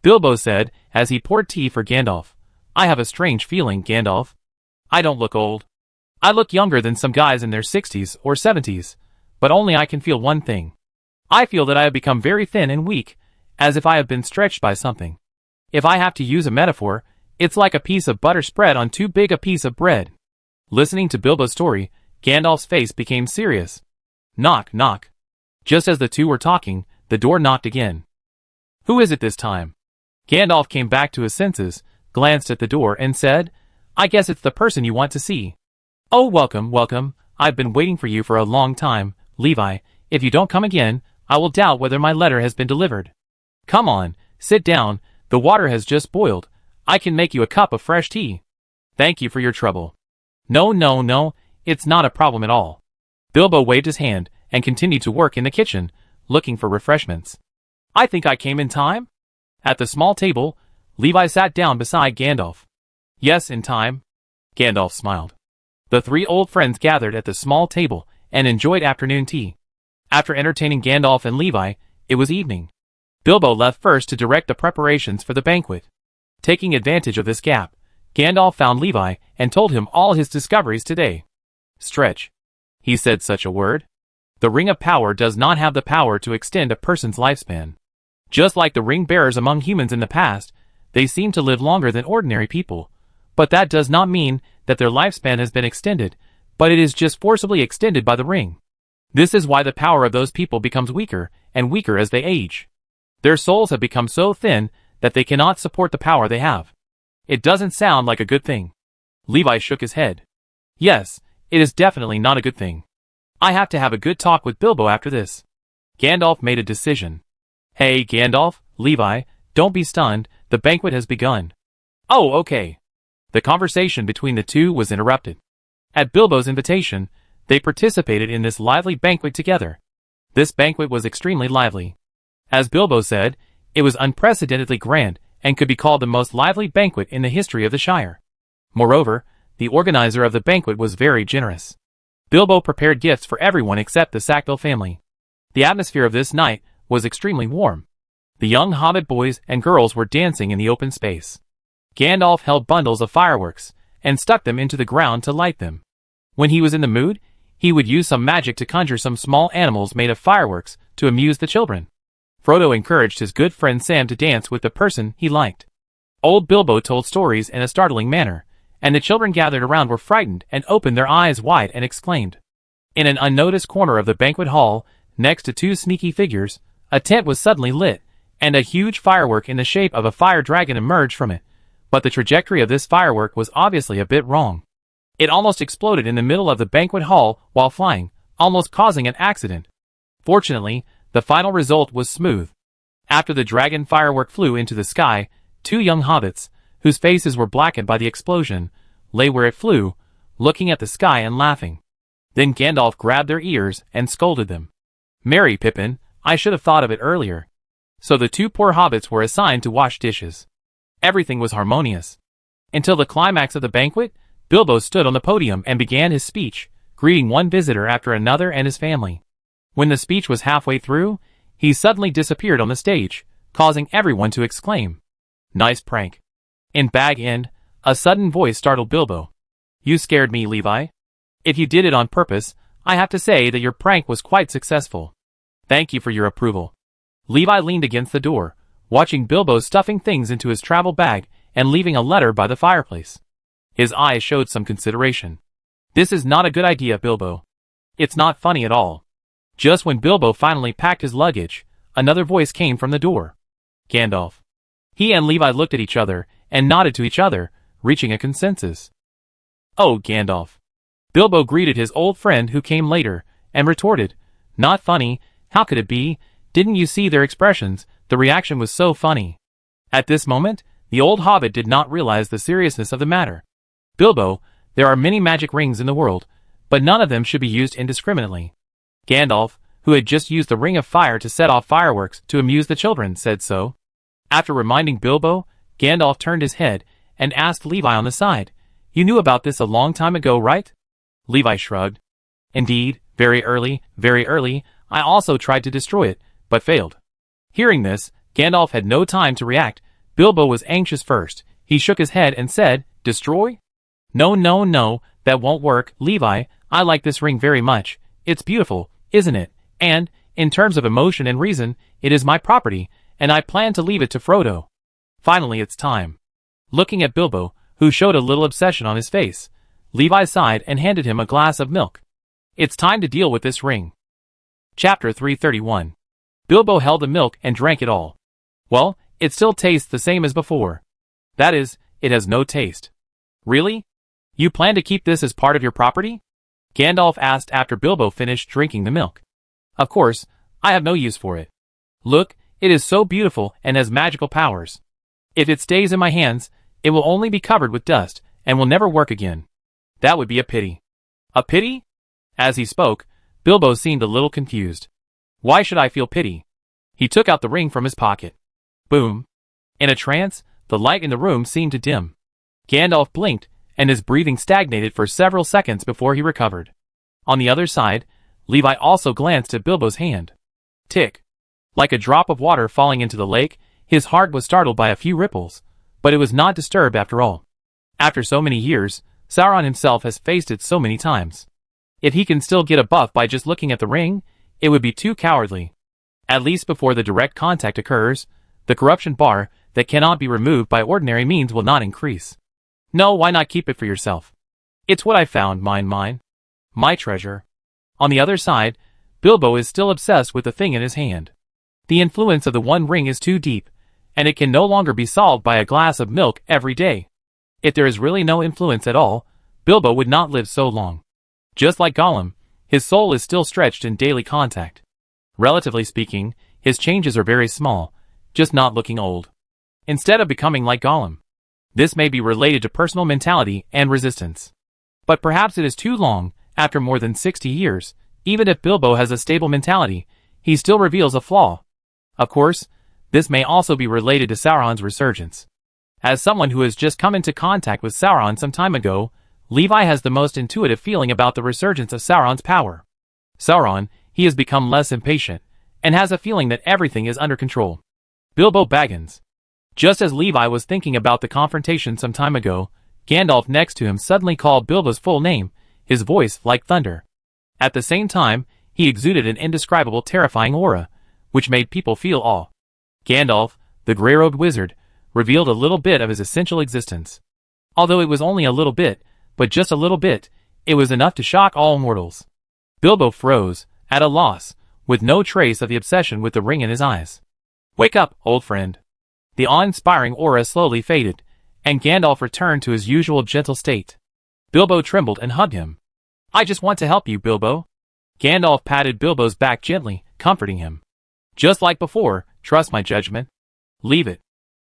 Speaker 1: Bilbo said as he poured tea for Gandalf. I have a strange feeling, Gandalf. I don't look old. I look younger than some guys in their 60s or 70s, but only I can feel one thing. I feel that I have become very thin and weak, as if I have been stretched by something. If I have to use a metaphor, it's like a piece of butter spread on too big a piece of bread. Listening to Bilbo's story, Gandalf's face became serious. Knock, knock. Just as the two were talking, the door knocked again. Who is it this time? Gandalf came back to his senses, glanced at the door, and said, I guess it's the person you want to see. Oh, welcome, welcome. I've been waiting for you for a long time, Levi. If you don't come again, I will doubt whether my letter has been delivered. Come on, sit down. The water has just boiled. I can make you a cup of fresh tea. Thank you for your trouble. No, no, no, it's not a problem at all. Bilbo waved his hand and continued to work in the kitchen, looking for refreshments. I think I came in time? At the small table, Levi sat down beside Gandalf. Yes, in time. Gandalf smiled. The three old friends gathered at the small table and enjoyed afternoon tea. After entertaining Gandalf and Levi, it was evening. Bilbo left first to direct the preparations for the banquet. Taking advantage of this gap, Gandalf found Levi and told him all his discoveries today. Stretch. He said such a word. The Ring of Power does not have the power to extend a person's lifespan. Just like the ring bearers among humans in the past, they seem to live longer than ordinary people. But that does not mean that their lifespan has been extended, but it is just forcibly extended by the ring. This is why the power of those people becomes weaker and weaker as they age. Their souls have become so thin that they cannot support the power they have. It doesn't sound like a good thing. Levi shook his head. Yes, it is definitely not a good thing. I have to have a good talk with Bilbo after this. Gandalf made a decision. Hey, Gandalf, Levi, don't be stunned, the banquet has begun. Oh, okay. The conversation between the two was interrupted. At Bilbo's invitation, they participated in this lively banquet together. This banquet was extremely lively. As Bilbo said, it was unprecedentedly grand and could be called the most lively banquet in the history of the Shire. Moreover, the organizer of the banquet was very generous. Bilbo prepared gifts for everyone except the Sackville family. The atmosphere of this night was extremely warm. The young hobbit boys and girls were dancing in the open space. Gandalf held bundles of fireworks and stuck them into the ground to light them. When he was in the mood, he would use some magic to conjure some small animals made of fireworks to amuse the children. Frodo encouraged his good friend Sam to dance with the person he liked. Old Bilbo told stories in a startling manner, and the children gathered around were frightened and opened their eyes wide and exclaimed, In an unnoticed corner of the banquet hall, next to two sneaky figures, a tent was suddenly lit, and a huge firework in the shape of a fire dragon emerged from it. But the trajectory of this firework was obviously a bit wrong. It almost exploded in the middle of the banquet hall while flying, almost causing an accident. Fortunately, the final result was smooth. After the dragon firework flew into the sky, two young hobbits, whose faces were blackened by the explosion, lay where it flew, looking at the sky and laughing. Then Gandalf grabbed their ears and scolded them. "Merry Pippin, I should have thought of it earlier." So the two poor hobbits were assigned to wash dishes. Everything was harmonious. Until the climax of the banquet, Bilbo stood on the podium and began his speech, greeting one visitor after another and his family. When the speech was halfway through, he suddenly disappeared on the stage, causing everyone to exclaim, "Nice prank." In Bag End, a sudden voice startled Bilbo. "You scared me, Levi. If you did it on purpose, I have to say that your prank was quite successful. Thank you for your approval." Levi leaned against the door, watching Bilbo stuffing things into his travel bag and leaving a letter by the fireplace. His eyes showed some consideration. "This is not a good idea, Bilbo. It's not funny at all." Just when Bilbo finally packed his luggage, another voice came from the door. Gandalf. He and Levi looked at each other and nodded to each other, reaching a consensus. "Oh, Gandalf." Bilbo greeted his old friend who came later, and retorted, "Not funny, how could it be? Didn't you see their expressions? The reaction was so funny." At this moment, the old hobbit did not realize the seriousness of the matter. "Bilbo, there are many magic rings in the world, but none of them should be used indiscriminately." Gandalf, who had just used the ring of fire to set off fireworks to amuse the children, said so. After reminding Bilbo, Gandalf turned his head and asked Levi on the side, "You knew about this a long time ago, right?" Levi shrugged. "Indeed, very early, I also tried to destroy it, but failed." Hearing this, Gandalf had no time to react. Bilbo was anxious first. He shook his head and said, "Destroy? No, that won't work, Levi. I like this ring very much. It's beautiful, isn't it? And, in terms of emotion and reason, it is my property, and I plan to leave it to Frodo. Finally, it's time." Looking at Bilbo, who showed a little obsession on his face, Levi sighed and handed him a glass of milk. "It's time to deal with this ring." Chapter 331. Bilbo held the milk and drank it all. "Well, it still tastes the same as before. That is, it has no taste." "Really? You plan to keep this as part of your property?" Gandalf asked after Bilbo finished drinking the milk. "Of course, I have no use for it. Look, it is so beautiful and has magical powers. If it stays in my hands, it will only be covered with dust and will never work again. That would be a pity." "A pity?" As he spoke, Bilbo seemed a little confused. "Why should I feel pity?" He took out the ring from his pocket. Boom. In a trance, the light in the room seemed to dim. Gandalf blinked, and his breathing stagnated for several seconds before he recovered. On the other side, Levi also glanced at Bilbo's hand. Tick. Like a drop of water falling into the lake, his heart was startled by a few ripples, but it was not disturbed after all. After so many years, Sauron himself has faced it so many times. If he can still get a buff by just looking at the ring, it would be too cowardly. At least before the direct contact occurs, the corruption bar that cannot be removed by ordinary means will not increase. No, why not keep it for yourself? It's what I found, mine. My treasure. On the other side, Bilbo is still obsessed with the thing in his hand. The influence of the One Ring is too deep, and it can no longer be solved by a glass of milk every day. If there is really no influence at all, Bilbo would not live so long. Just like Gollum, his soul is still stretched in daily contact. Relatively speaking, his changes are very small, just not looking old. Instead of becoming like Gollum. This may be related to personal mentality and resistance. But perhaps it is too long, after more than 60 years, even if Bilbo has a stable mentality, he still reveals a flaw. Of course, this may also be related to Sauron's resurgence. As someone who has just come into contact with Sauron some time ago, Levi has the most intuitive feeling about the resurgence of Sauron's power. Sauron, he has become less impatient, and has a feeling that everything is under control. Bilbo Baggins. Just as Levi was thinking about the confrontation some time ago, Gandalf next to him suddenly called Bilbo's full name, his voice like thunder. At the same time, he exuded an indescribable terrifying aura, which made people feel awe. Gandalf, the grey-robed wizard, revealed a little bit of his essential existence. Although it was only a little bit, but just a little bit, it was enough to shock all mortals. Bilbo froze, at a loss, with no trace of the obsession with the ring in his eyes. "Wake up, old friend." The awe-inspiring aura slowly faded, and Gandalf returned to his usual gentle state. Bilbo trembled and hugged him. "I just want to help you, Bilbo." Gandalf patted Bilbo's back gently, comforting him. "Just like before, trust my judgment. Leave it."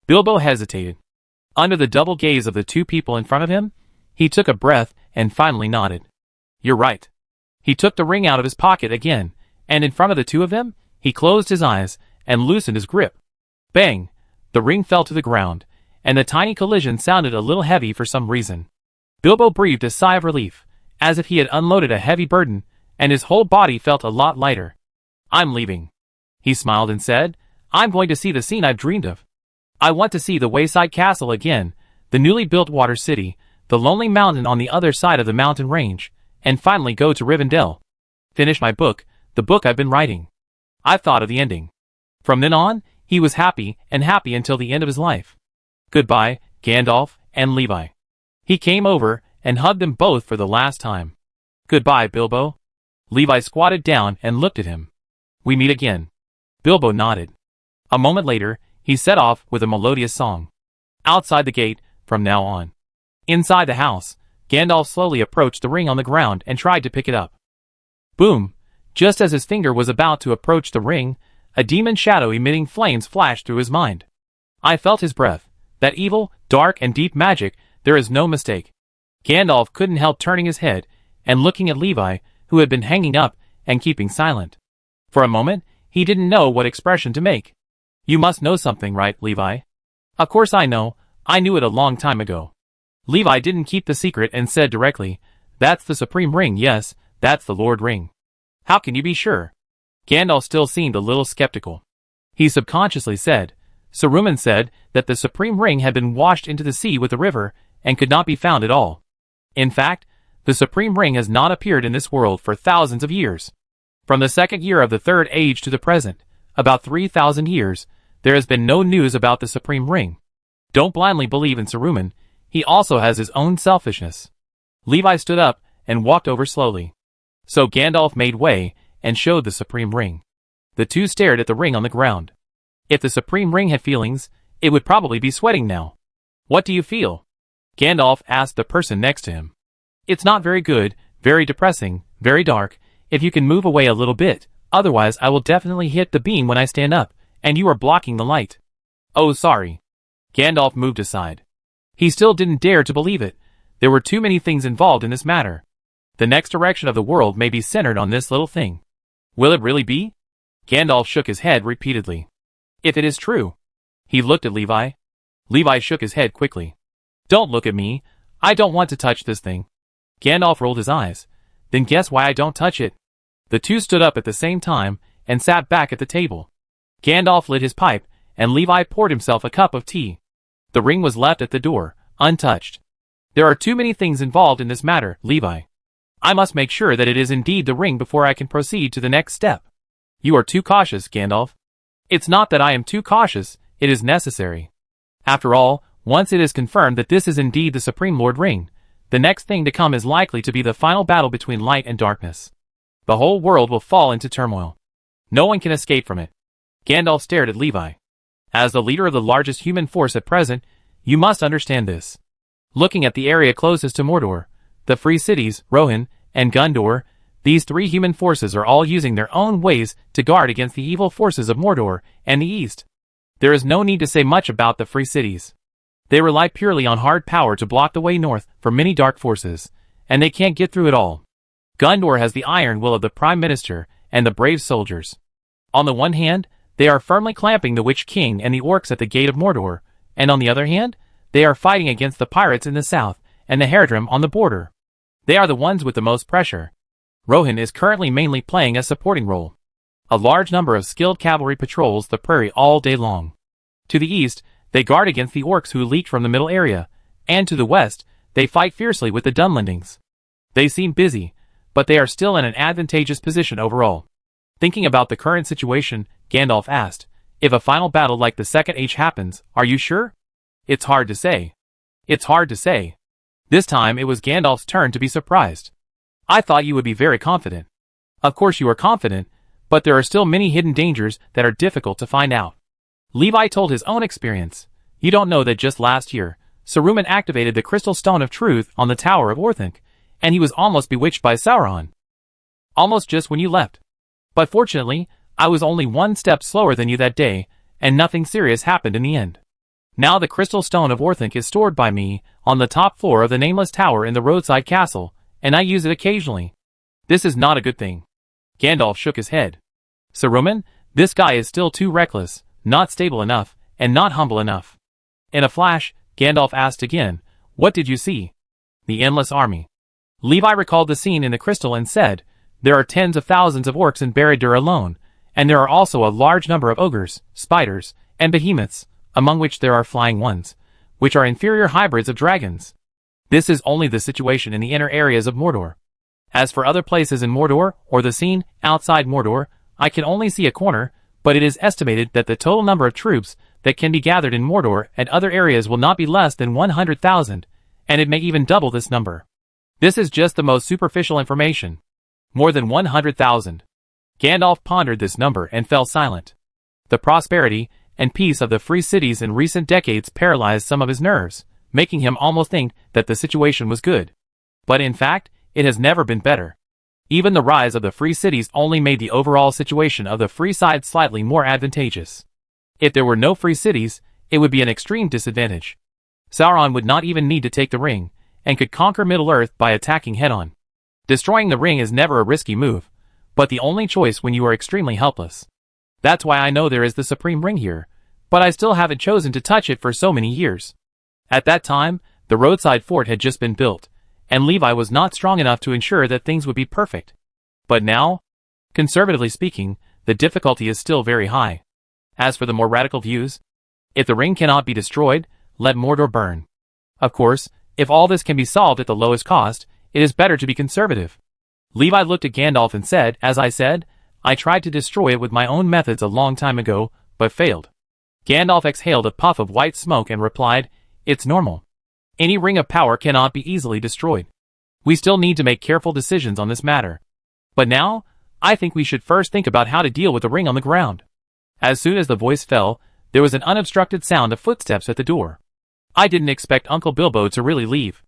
Speaker 1: Bilbo hesitated. Under the double gaze of the two people in front of him, he took a breath and finally nodded. "You're right." He took the ring out of his pocket again, and in front of the two of them, he closed his eyes and loosened his grip. Bang! The ring fell to the ground, and the tiny collision sounded a little heavy for some reason. Bilbo breathed a sigh of relief, as if he had unloaded a heavy burden, and his whole body felt a lot lighter. "I'm leaving." He smiled and said, "I'm going to see the scene I've dreamed of. I want to see the wayside castle again, the newly built water city, the lonely mountain on the other side of the mountain range, and finally go to Rivendell. Finish my book, the book I've been writing." I've thought of the ending. From then on, he was happy and happy until the end of his life. Goodbye, Gandalf and Levi. He came over and hugged them both for the last time. Goodbye, Bilbo. Levi squatted down and looked at him. We meet again. Bilbo nodded. A moment later, he set off with a melodious song. Outside the gate, from now on. Inside the house, Gandalf slowly approached the ring on the ground and tried to pick it up. Boom! Just as his finger was about to approach the ring, a demon shadow emitting flames flashed through his mind. I felt his breath. That evil, dark, and deep magic, there is no mistake. Gandalf couldn't help turning his head and looking at Levi, who had been hanging up and keeping silent. For a moment, he didn't know what expression to make. You must know something, right, Levi? Of course I know. I knew it a long time ago. Levi didn't keep the secret and said directly, That's the Supreme Ring, yes, that's the Lord Ring. How can you be sure? Gandalf still seemed a little skeptical. He subconsciously said, Saruman said that the Supreme Ring had been washed into the sea with the river and could not be found at all. In fact, the Supreme Ring has not appeared in this world for thousands of years. From the second year of the Third Age to the present, about 3,000 years, there has been no news about the Supreme Ring. Don't blindly believe in Saruman, he also has his own selfishness. Levi stood up and walked over slowly. So Gandalf made way and showed the Supreme Ring. The two stared at the ring on the ground. If the Supreme Ring had feelings, it would probably be sweating now. What do you feel? Gandalf asked the person next to him. It's not very good, very depressing, very dark. If you can move away a little bit, otherwise I will definitely hit the beam when I stand up, and you are blocking the light. Oh, sorry. Gandalf moved aside. He still didn't dare to believe it. There were too many things involved in this matter. The next direction of the world may be centered on this little thing. Will it really be? Gandalf shook his head repeatedly. If it is true. He looked at Levi. Levi shook his head quickly. Don't look at me. I don't want to touch this thing. Gandalf rolled his eyes. Then guess why I don't touch it? The two stood up at the same time and sat back at the table. Gandalf lit his pipe, and Levi poured himself a cup of tea. The ring was left at the door, untouched. There are too many things involved in this matter, Levi. I must make sure that it is indeed the ring before I can proceed to the next step. You are too cautious, Gandalf. It's not that I am too cautious, it is necessary. After all, once it is confirmed that this is indeed the Supreme Lord Ring, the next thing to come is likely to be the final battle between light and darkness. The whole world will fall into turmoil. No one can escape from it. Gandalf stared at Levi. As the leader of the largest human force at present, you must understand this. Looking at the area closest to Mordor, the free cities, Rohan, and Gondor, these three human forces are all using their own ways to guard against the evil forces of Mordor and the East. There is no need to say much about the free cities. They rely purely on hard power to block the way north for many dark forces, and they can't get through it all. Gondor has the iron will of the Prime Minister and the brave soldiers. On the one hand, they are firmly clamping the Witch King and the orcs at the gate of Mordor, and on the other hand, they are fighting against the pirates in the south and the Haradrim on the border. They are the ones with the most pressure. Rohan is currently mainly playing a supporting role. A large number of skilled cavalry patrols the prairie all day long. To the east, they guard against the orcs who leak from the middle area, and to the west, they fight fiercely with the Dunlendings. They seem busy, but they are still in an advantageous position overall. Thinking about the current situation, Gandalf asked, if a final battle like the Second Age happens, are you sure? It's hard to say. It's hard to say. This time it was Gandalf's turn to be surprised. I thought you would be very confident. Of course you are confident, but there are still many hidden dangers that are difficult to find out. Levi told his own experience. You don't know that just last year, Saruman activated the Crystal Stone of Truth on the Tower of Orthanc, and he was almost bewitched by Sauron. Almost just when you left. But fortunately, I was only one step slower than you that day, and nothing serious happened in the end. Now the Crystal Stone of Orthanc is stored by me on the top floor of the nameless tower in the roadside castle, and I use it occasionally. This is not a good thing. Gandalf shook his head. Saruman, this guy is still too reckless, not stable enough, and not humble enough. In a flash, Gandalf asked again, what did you see? The endless army. Levi recalled the scene in the crystal and said, there are tens of thousands of orcs in Barad-dûr alone, and there are also a large number of ogres, spiders, and behemoths, among which there are flying ones, which are inferior hybrids of dragons. This is only the situation in the inner areas of Mordor. As for other places in Mordor, or the scene outside Mordor, I can only see a corner, but it is estimated that the total number of troops that can be gathered in Mordor and other areas will not be less than 100,000, and it may even double this number. This is just the most superficial information. More than 100,000. Gandalf pondered this number and fell silent. The prosperity and peace of the free cities in recent decades paralyzed some of his nerves, making him almost think that the situation was good. But in fact, it has never been better. Even the rise of the free cities only made the overall situation of the free side slightly more advantageous. If there were no free cities, it would be an extreme disadvantage. Sauron would not even need to take the ring, and could conquer Middle-earth by attacking head-on. Destroying the ring is never a risky move, but the only choice when you are extremely helpless. That's why I know there is the Supreme Ring here, but I still haven't chosen to touch it for so many years. At that time, the roadside fort had just been built, and Levi was not strong enough to ensure that things would be perfect. But now, conservatively speaking, the difficulty is still very high. As for the more radical views, if the ring cannot be destroyed, let Mordor burn. Of course, if all this can be solved at the lowest cost, it is better to be conservative. Levi looked at Gandalf and said, as I said, I tried to destroy it with my own methods a long time ago, but failed. Gandalf exhaled a puff of white smoke and replied, it's normal. Any ring of power cannot be easily destroyed. We still need to make careful decisions on this matter. But now, I think we should first think about how to deal with the ring on the ground. As soon as the voice fell, there was an unobstructed sound of footsteps at the door. I didn't expect Uncle Bilbo to really leave.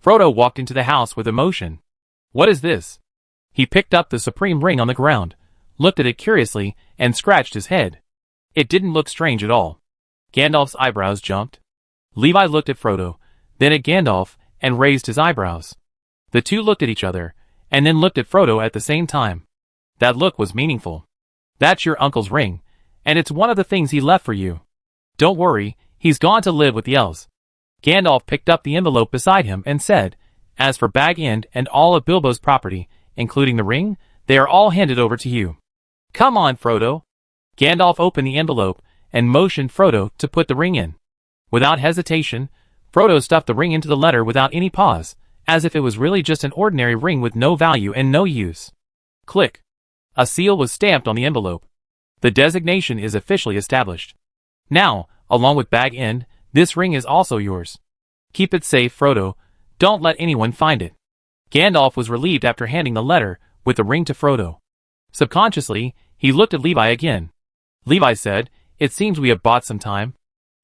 Speaker 1: Frodo walked into the house with emotion. What is this? He picked up the supreme ring on the ground, looked at it curiously, and scratched his head. It didn't look strange at all. Gandalf's eyebrows jumped. Levi looked at Frodo, then at Gandalf, and raised his eyebrows. The two looked at each other, and then looked at Frodo at the same time. That look was meaningful. That's your uncle's ring, and it's one of the things he left for you. Don't worry, he's gone to live with the elves. Gandalf picked up the envelope beside him and said, as for Bag End and all of Bilbo's property, including the ring, they are all handed over to you. Come on, Frodo. Gandalf opened the envelope and motioned Frodo to put the ring in. Without hesitation, Frodo stuffed the ring into the letter without any pause, as if it was really just an ordinary ring with no value and no use. Click. A seal was stamped on the envelope. The designation is officially established. Now, along with Bag End, this ring is also yours. Keep it safe, Frodo. Don't let anyone find it. Gandalf was relieved after handing the letter with the ring to Frodo. Subconsciously, he looked at Levi again. Levi said, it seems we have bought some time.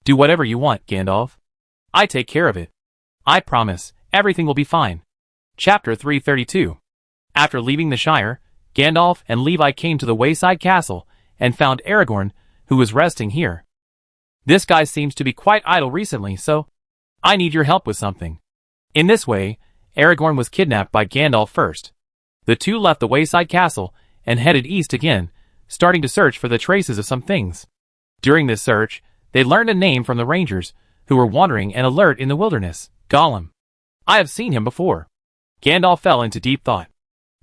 Speaker 1: Do whatever you want, Gandalf. I take care of it. I promise, everything will be fine. Chapter 332. After leaving the Shire, Gandalf and Levi came to the wayside castle and found Aragorn, who was resting here. This guy seems to be quite idle recently, so I need your help with something. In this way, Aragorn was kidnapped by Gandalf first. The two left the wayside castle and headed east again, starting to search for the traces of some things. During this search, they learned a name from the rangers, who were wandering and alert in the wilderness, Gollum. I have seen him before. Gandalf fell into deep thought.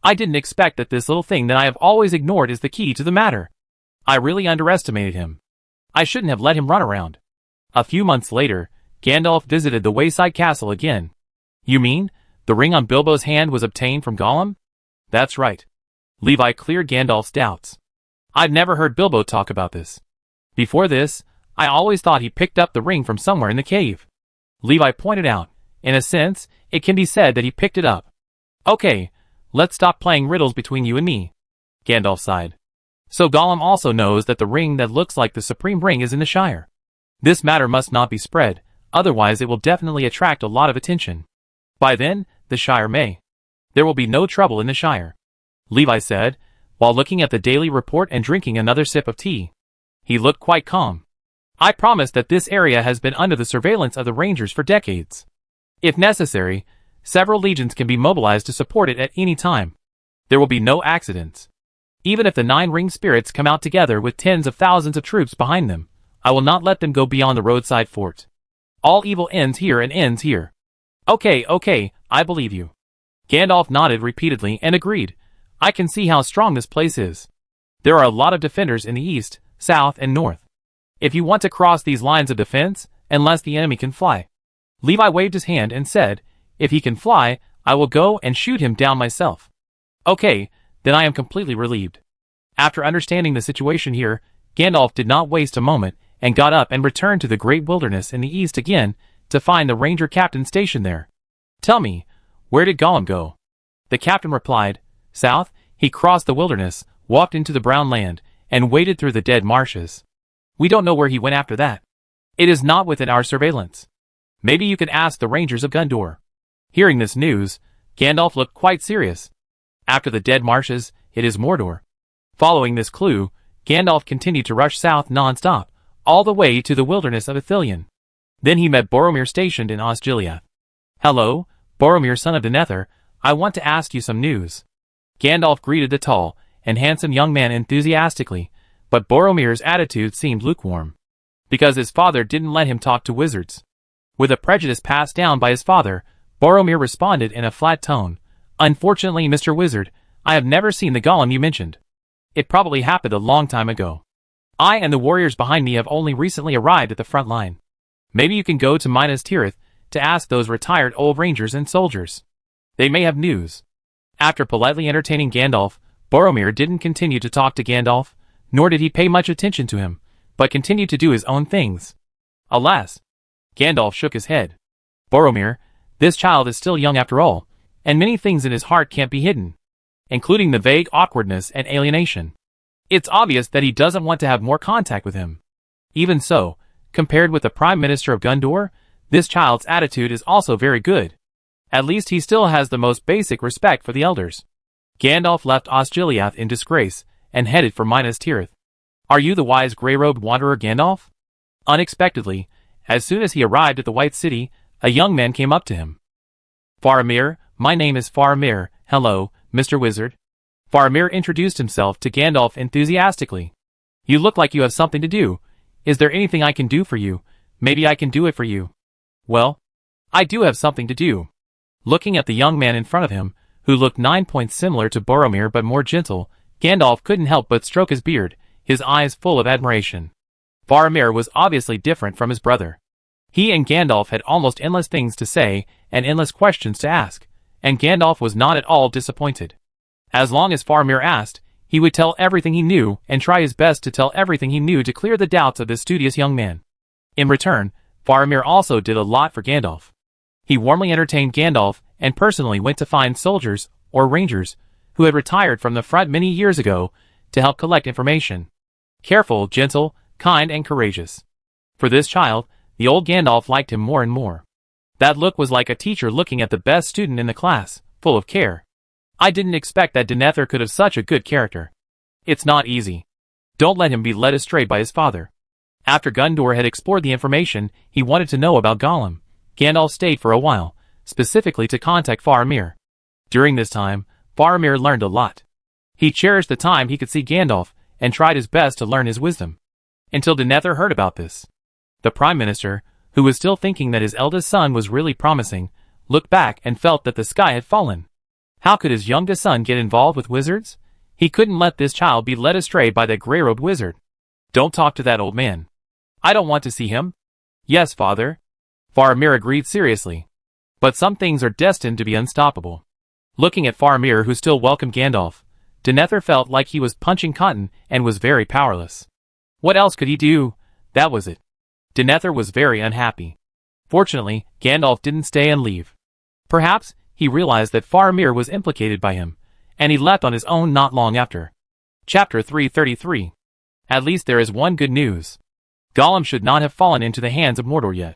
Speaker 1: I didn't expect that this little thing that I have always ignored is the key to the matter. I really underestimated him. I shouldn't have let him run around. A few months later, Gandalf visited the wayside castle again. You mean, the ring on Bilbo's hand was obtained from Gollum? That's right. Levi cleared Gandalf's doubts. I'd never heard Bilbo talk about this. Before this, I always thought he picked up the ring from somewhere in the cave. Levi pointed out, in a sense, it can be said that he picked it up. Okay, let's stop playing riddles between you and me. Gandalf sighed. So Gollum also knows that the ring that looks like the Supreme Ring is in the Shire. This matter must not be spread, otherwise it will definitely attract a lot of attention. By then, the Shire may. There will be no trouble in the Shire, Levi said, while looking at the daily report and drinking another sip of tea. He looked quite calm. I promise that this area has been under the surveillance of the Rangers for decades. If necessary, several legions can be mobilized to support it at any time. There will be no accidents. Even if the 9 ring spirits come out together with tens of thousands of troops behind them, I will not let them go beyond the roadside fort. All evil ends here and ends here. Okay, I believe you. Gandalf nodded repeatedly and agreed. I can see how strong this place is. There are a lot of defenders in the east, south, and north. If you want to cross these lines of defense, unless the enemy can fly. Levi waved his hand and said, if he can fly, I will go and shoot him down myself. Okay, then I am completely relieved. After understanding the situation here, Gandalf did not waste a moment and got up and returned to the great wilderness in the east again to find the ranger captain stationed there. Tell me, where did Gollum go? The captain replied, south. He crossed the wilderness, walked into the brown land, and waded through the dead marshes. We don't know where he went after that. It is not within our surveillance. Maybe you can ask the rangers of Gondor. Hearing this news, Gandalf looked quite serious. After the dead marshes, it is Mordor. Following this clue, Gandalf continued to rush south non-stop, all the way to the wilderness of Ithilien. Then he met Boromir stationed in Osgiliath. Hello, Boromir, son of Denethor, I want to ask you some news. Gandalf greeted the tall and handsome young man enthusiastically, but Boromir's attitude seemed lukewarm. Because his father didn't let him talk to wizards. With a prejudice passed down by his father, Boromir responded in a flat tone, Unfortunately, Mr. Wizard, I have never seen the Gollum you mentioned. It probably happened a long time ago. I and the warriors behind me have only recently arrived at the front line. Maybe you can go to Minas Tirith to ask those retired old rangers and soldiers. They may have news. After politely entertaining Gandalf, Boromir didn't continue to talk to Gandalf, nor did he pay much attention to him, but continued to do his own things. Alas! Gandalf shook his head. Boromir, this child is still young after all, and many things in his heart can't be hidden, including the vague awkwardness and alienation. It's obvious that he doesn't want to have more contact with him. Even so, compared with the Prime Minister of Gondor, this child's attitude is also very good. At least he still has the most basic respect for the elders. Gandalf left Osgiliath in disgrace and headed for Minas Tirith. Are you the wise grey-robed wanderer Gandalf? Unexpectedly, as soon as he arrived at the White City, a young man came up to him. Faramir, my name is Faramir. Hello, Mr. Wizard. Faramir introduced himself to Gandalf enthusiastically. You look like you have something to do. Is there anything I can do for you? Maybe I can do it for you. Well, I do have something to do. Looking at the young man in front of him, who looked 9 points similar to Boromir but more gentle, Gandalf couldn't help but stroke his beard, his eyes full of admiration. Faramir was obviously different from his brother. He and Gandalf had almost endless things to say and endless questions to ask, and Gandalf was not at all disappointed. As long as Faramir asked, he would tell everything he knew and try his best to tell everything he knew to clear the doubts of this studious young man. In return, Faramir also did a lot for Gandalf. He warmly entertained Gandalf and personally went to find soldiers, or rangers, who had retired from the front many years ago to help collect information. Careful, gentle, kind, and courageous. For this child, the old Gandalf liked him more and more. That look was like a teacher looking at the best student in the class, full of care. I didn't expect that Denethor could have such a good character. It's not easy. Don't let him be led astray by his father. After Gondor had explored the information he wanted to know about Gollum, Gandalf stayed for a while, specifically to contact Faramir. During this time, Faramir learned a lot. He cherished the time he could see Gandalf and tried his best to learn his wisdom. Until Denethor heard about this. The Prime Minister, who was still thinking that his eldest son was really promising, looked back and felt that the sky had fallen. How could his youngest son get involved with wizards? He couldn't let this child be led astray by that grey-robed wizard. Don't talk to that old man. I don't want to see him. Yes, father. Faramir agreed seriously. But some things are destined to be unstoppable. Looking at Faramir, who still welcomed Gandalf, Denethor felt like he was punching cotton and was very powerless. What else could he do? That was it. Denethor was very unhappy. Fortunately, Gandalf didn't stay and leave. Perhaps he realized that Faramir was implicated by him, and he left on his own not long after. Chapter 333. At least there is one good news. Gollum should not have fallen into the hands of Mordor yet.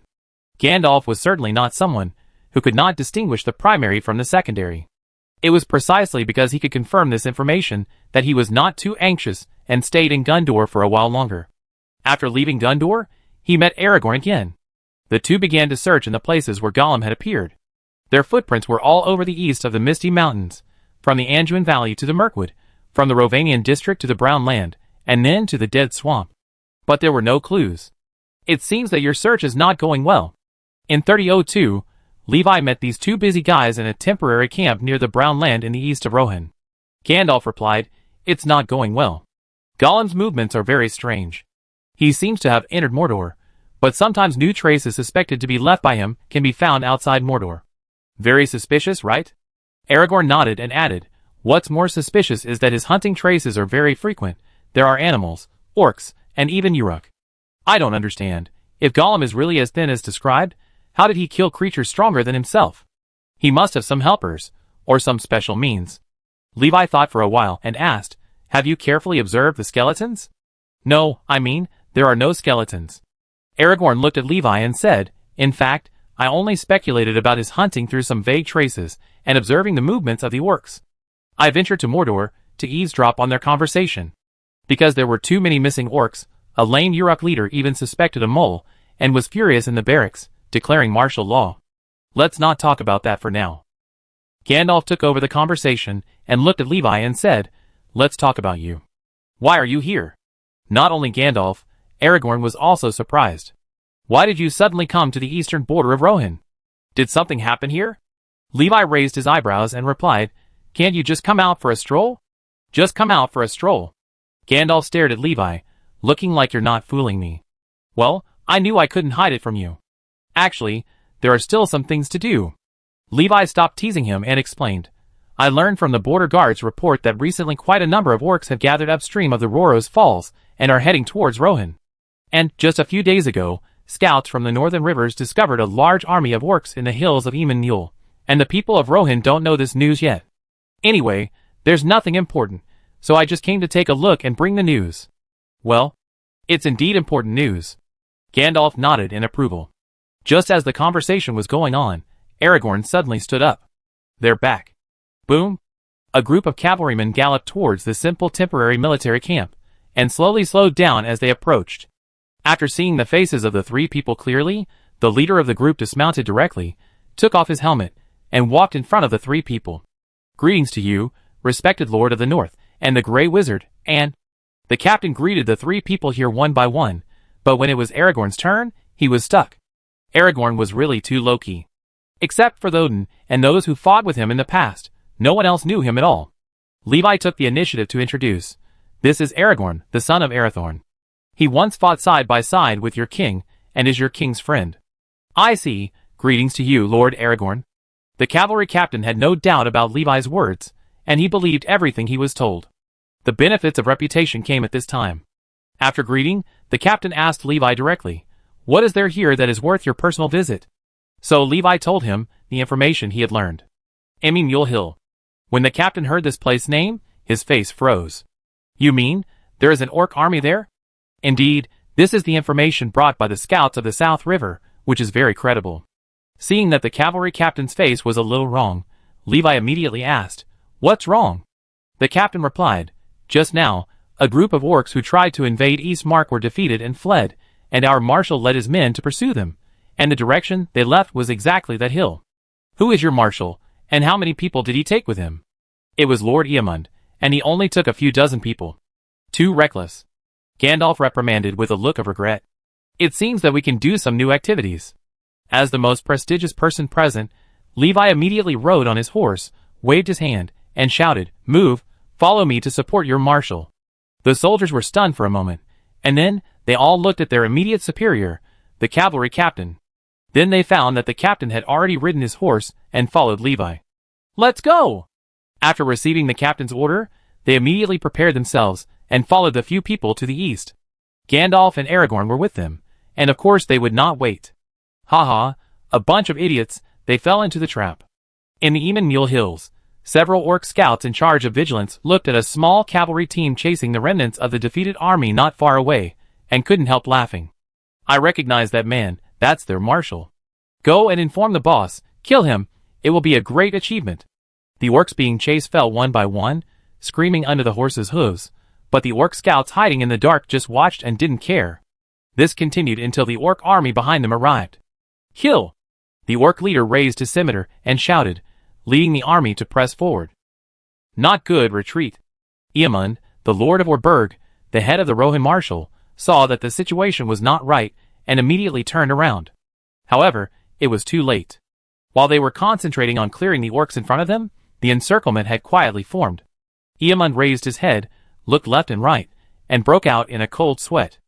Speaker 1: Gandalf was certainly not someone who could not distinguish the primary from the secondary. It was precisely because he could confirm this information that he was not too anxious and stayed in Gondor for a while longer. After leaving Gondor, he met Aragorn again. The two began to search in the places where Gollum had appeared. Their footprints were all over the east of the Misty Mountains, from the Anduin Valley to the Mirkwood, from the Rovanian district to the Brown Land, and then to the Dead Swamp. But there were no clues. It seems that your search is not going well. In 3002, Levi met these two busy guys in a temporary camp near the Brown Land in the east of Rohan. Gandalf replied, "It's not going well. Gollum's movements are very strange. He seems to have entered Mordor, but sometimes new traces suspected to be left by him can be found outside Mordor." Very suspicious, right? Aragorn nodded and added, "What's more suspicious is that his hunting traces are very frequent. There are animals, orcs, and even Uruk. I don't understand. If Gollum is really as thin as described, how did he kill creatures stronger than himself? He must have some helpers, or some special means." Levi thought for a while and asked, "Have you carefully observed the skeletons?" "No, I mean, there are no skeletons." Aragorn looked at Levi and said, "In fact, I only speculated about his hunting through some vague traces and observing the movements of the orcs. I ventured to Mordor to eavesdrop on their conversation. Because there were too many missing orcs, a lame Uruk leader even suspected a mole and was furious in the barracks, declaring martial law. Let's not talk about that for now." Gandalf took over the conversation and looked at Levi and said, "Let's talk about you. Why are you here?" Not only Gandalf, Aragorn was also surprised. "Why did you suddenly come to the eastern border of Rohan? Did something happen here?" Levi raised his eyebrows and replied, "Can't you just come out for a stroll?" "Just come out for a stroll?" Gandalf stared at Levi, looking like "You're not fooling me." "Well, I knew I couldn't hide it from you. Actually, there are still some things to do." Levi stopped teasing him and explained, "I learned from the border guards report that recently quite a number of orcs have gathered upstream of the Rhoros Falls and are heading towards Rohan. And, just a few days ago, scouts from the northern rivers discovered a large army of orcs in the hills of Eamon Muir, and the people of Rohan don't know this news yet. Anyway, there's nothing important, so I just came to take a look and bring the news." "Well, it's indeed important news." Gandalf nodded in approval. Just as the conversation was going on, Aragorn suddenly stood up. "They're back." Boom! A group of cavalrymen galloped towards the simple temporary military camp, and slowly slowed down as they approached. After seeing the faces of the three people clearly, the leader of the group dismounted directly, took off his helmet, and walked in front of the three people. "Greetings to you, respected Lord of the North, and the Grey Wizard, and—" The captain greeted the three people here one by one, but when it was Aragorn's turn, he was stuck. Aragorn was really too low-key. Except for Thodin and those who fought with him in the past, no one else knew him at all. Levi took the initiative to introduce. "This is Aragorn, the son of Arathorn. He once fought side by side with your king, and is your king's friend." "I see. Greetings to you, Lord Aragorn." The cavalry captain had no doubt about Levi's words, and he believed everything he was told. The benefits of reputation came at this time. After greeting, the captain asked Levi directly, "What is there here that is worth your personal visit?" So Levi told him the information he had learned. Emmy Mule Hill. When the captain heard this place name, his face froze. "You mean, there is an orc army there?" "Indeed, this is the information brought by the scouts of the South River, which is very credible." Seeing that the cavalry captain's face was a little wrong, Levi immediately asked, "What's wrong?" The captain replied, "Just now, a group of orcs who tried to invade East Mark were defeated and fled, and our marshal led his men to pursue them, and the direction they left was exactly that hill." "Who is your marshal, and how many people did he take with him?" "It was Lord Eamund, and he only took a few dozen people." "Too reckless." Gandalf reprimanded with a look of regret. "It seems that we can do some new activities." As the most prestigious person present, Levi immediately rode on his horse, waved his hand, and shouted, "Move, follow me to support your marshal." The soldiers were stunned for a moment, and then they all looked at their immediate superior, the cavalry captain. Then they found that the captain had already ridden his horse and followed Levi. "Let's go!" After receiving the captain's order, they immediately prepared themselves and followed the few people to the east. Gandalf and Aragorn were with them, and of course they would not wait. Ha ha, a bunch of idiots, they fell into the trap. In the Eamon Mule Hills, Several orc scouts in charge of vigilance looked at a small cavalry team chasing the remnants of the defeated army not far away, and couldn't help laughing. I recognize that man, that's their marshal. Go and inform the boss, kill him, it will be a great achievement. The orcs being chased fell one by one, screaming under the horses' hooves, but the orc scouts hiding in the dark just watched and didn't care. This continued until the orc army behind them arrived. Kill! The orc leader raised his scimitar and shouted, leading the army to press forward. Not good, retreat. Eamund, the lord of Orberg, the head of the Rohan marshal, saw that the situation was not right and immediately turned around. However, it was too late. While they were concentrating on clearing the orcs in front of them, the encirclement had quietly formed. Eamund raised his head, looked left and right, and broke out in a cold sweat.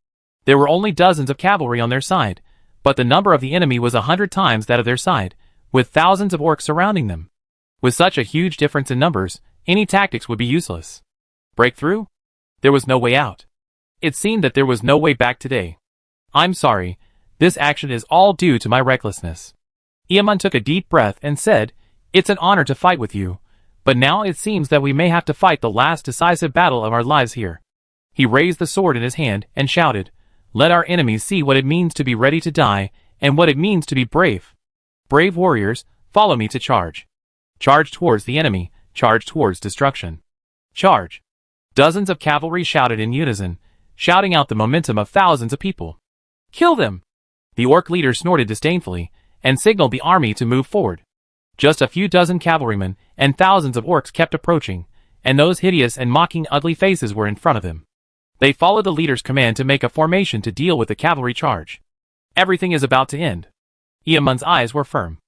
Speaker 1: There were only dozens of cavalry on their side, but the number of the enemy was 100 times that of their side, with thousands of orcs surrounding them. With such a huge difference in numbers, any tactics would be useless. Breakthrough? There was no way out. It seemed that there was no way back today. I'm sorry, this action is all due to my recklessness. Eamund took a deep breath and said, it's an honor to fight with you, but now it seems that we may have to fight the last decisive battle of our lives here. He raised the sword in his hand and shouted, let our enemies see what it means to be ready to die, and what it means to be brave. Brave warriors, follow me to charge. Charge towards the enemy, charge towards destruction. Charge! Dozens of cavalry shouted in unison, shouting out the momentum of thousands of people. Kill them! The orc leader snorted disdainfully, and signaled the army to move forward. Just a few dozen cavalrymen and thousands of orcs kept approaching, and those hideous and mocking ugly faces were in front of him. They followed the leader's command to make a formation to deal with the cavalry charge. Everything is about to end. Eamund's eyes were firm.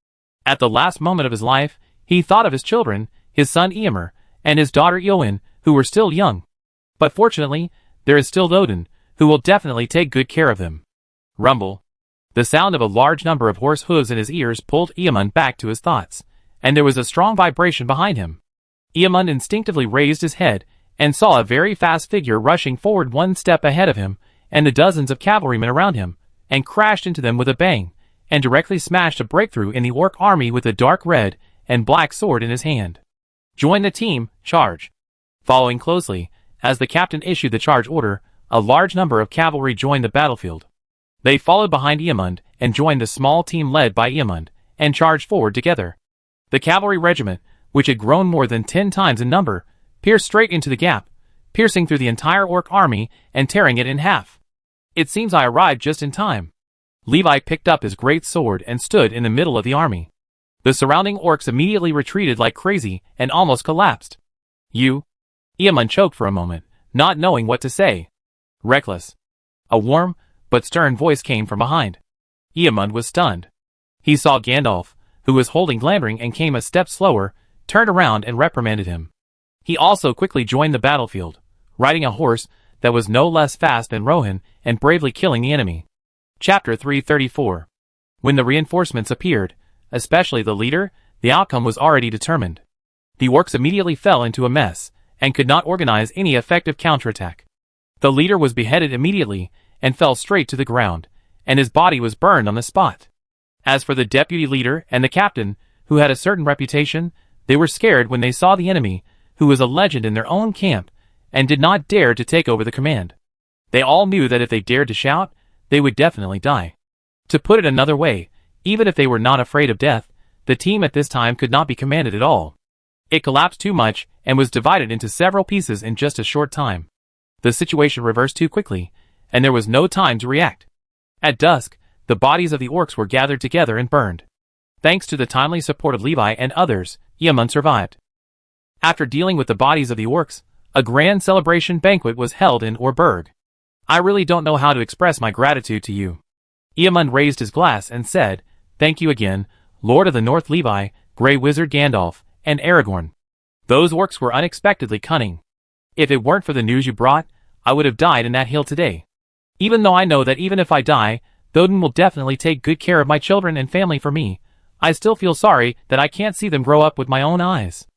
Speaker 1: At the last moment of his life, he thought of his children, his son Eomer, and his daughter Eowyn, who were still young. But fortunately, there is still Odin, who will definitely take good care of them. Rumble. The sound of a large number of horse hooves in his ears pulled Eamund back to his thoughts, and there was a strong vibration behind him. Eamund instinctively raised his head, and saw a very fast figure rushing forward one step ahead of him, and the dozens of cavalrymen around him, and crashed into them with a bang, and directly smashed a breakthrough in the orc army with a dark red and black sword in his hand. Join the team, charge. Following closely, as the captain issued the charge order, a large number of cavalry joined the battlefield. They followed behind Eamund and joined the small team led by Eamund, and charged forward together. The cavalry regiment, which had grown more than 10 times in number, pierced straight into the gap, piercing through the entire orc army and tearing it in half. It seems I arrived just in time. Levi picked up his great sword and stood in the middle of the army. The surrounding orcs immediately retreated like crazy and almost collapsed. You? Eamund choked for a moment, not knowing what to say. Reckless. A warm, but stern voice came from behind. Eamund was stunned. He saw Gandalf, who was holding Glamdring and came a step slower, turned around and reprimanded him. He also quickly joined the battlefield, riding a horse that was no less fast than Rohan and bravely killing the enemy. Chapter 334. When the reinforcements appeared, especially the leader, the outcome was already determined. The orcs immediately fell into a mess, and could not organize any effective counterattack. The leader was beheaded immediately, and fell straight to the ground, and his body was burned on the spot. As for the deputy leader and the captain, who had a certain reputation, they were scared when they saw the enemy, who was a legend in their own camp, and did not dare to take over the command. They all knew that if they dared to shout, they would definitely die. To put it another way, even if they were not afraid of death, the team at this time could not be commanded at all. It collapsed too much, and was divided into several pieces in just a short time. The situation reversed too quickly, and there was no time to react. At dusk, the bodies of the orcs were gathered together and burned. Thanks to the timely support of Levi and others, Eamund survived. After dealing with the bodies of the orcs, a grand celebration banquet was held in Orberg. I really don't know how to express my gratitude to you. Eamund raised his glass and said, "Thank you again, Lord of the North Levi, Grey Wizard Gandalf, and Aragorn. Those orcs were unexpectedly cunning. If it weren't for the news you brought, I would have died in that hill today. Even though I know that even if I die, Odin will definitely take good care of my children and family for me, I still feel sorry that I can't see them grow up with my own eyes.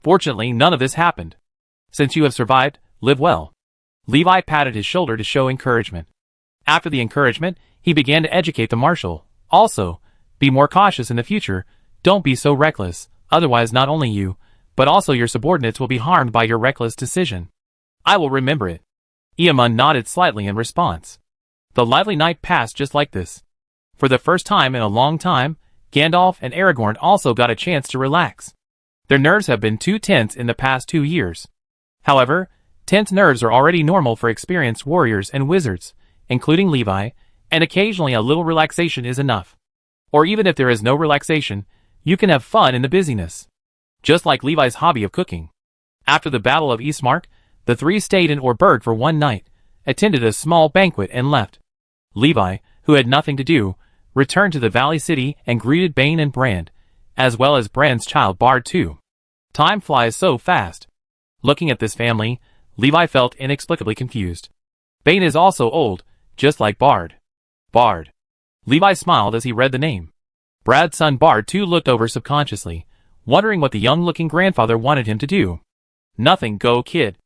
Speaker 1: Fortunately, none of this happened. Since you have survived, live well." Levi patted his shoulder to show encouragement. After the encouragement, he began to educate the marshal. Also, be more cautious in the future, don't be so reckless, otherwise not only you, but but also your subordinates will be harmed by your reckless decision. I will remember it. Eamon nodded slightly in response. The lively night passed just like this. For the first time in a long time, Gandalf and Aragorn also got a chance to relax. Their nerves have been too tense in the past 2 years. However, tense nerves are already normal for experienced warriors and wizards, including Levi, and occasionally a little relaxation is enough. Or even if there is no relaxation, you can have fun in the busyness. Just like Levi's hobby of cooking. After the Battle of Eastmark, the three stayed in Orberg for one night, attended a small banquet and left. Levi, who had nothing to do, returned to the Valley City and greeted Bane and Brand, as well as Brand's child Bard too. Time flies so fast. Looking at this family, Levi felt inexplicably confused. Bane is also old, just like Bard. Bard. Levi smiled as he read the name. Brad's son Bard too looked over subconsciously, wondering what the young-looking grandfather wanted him to do. Nothing, go kid.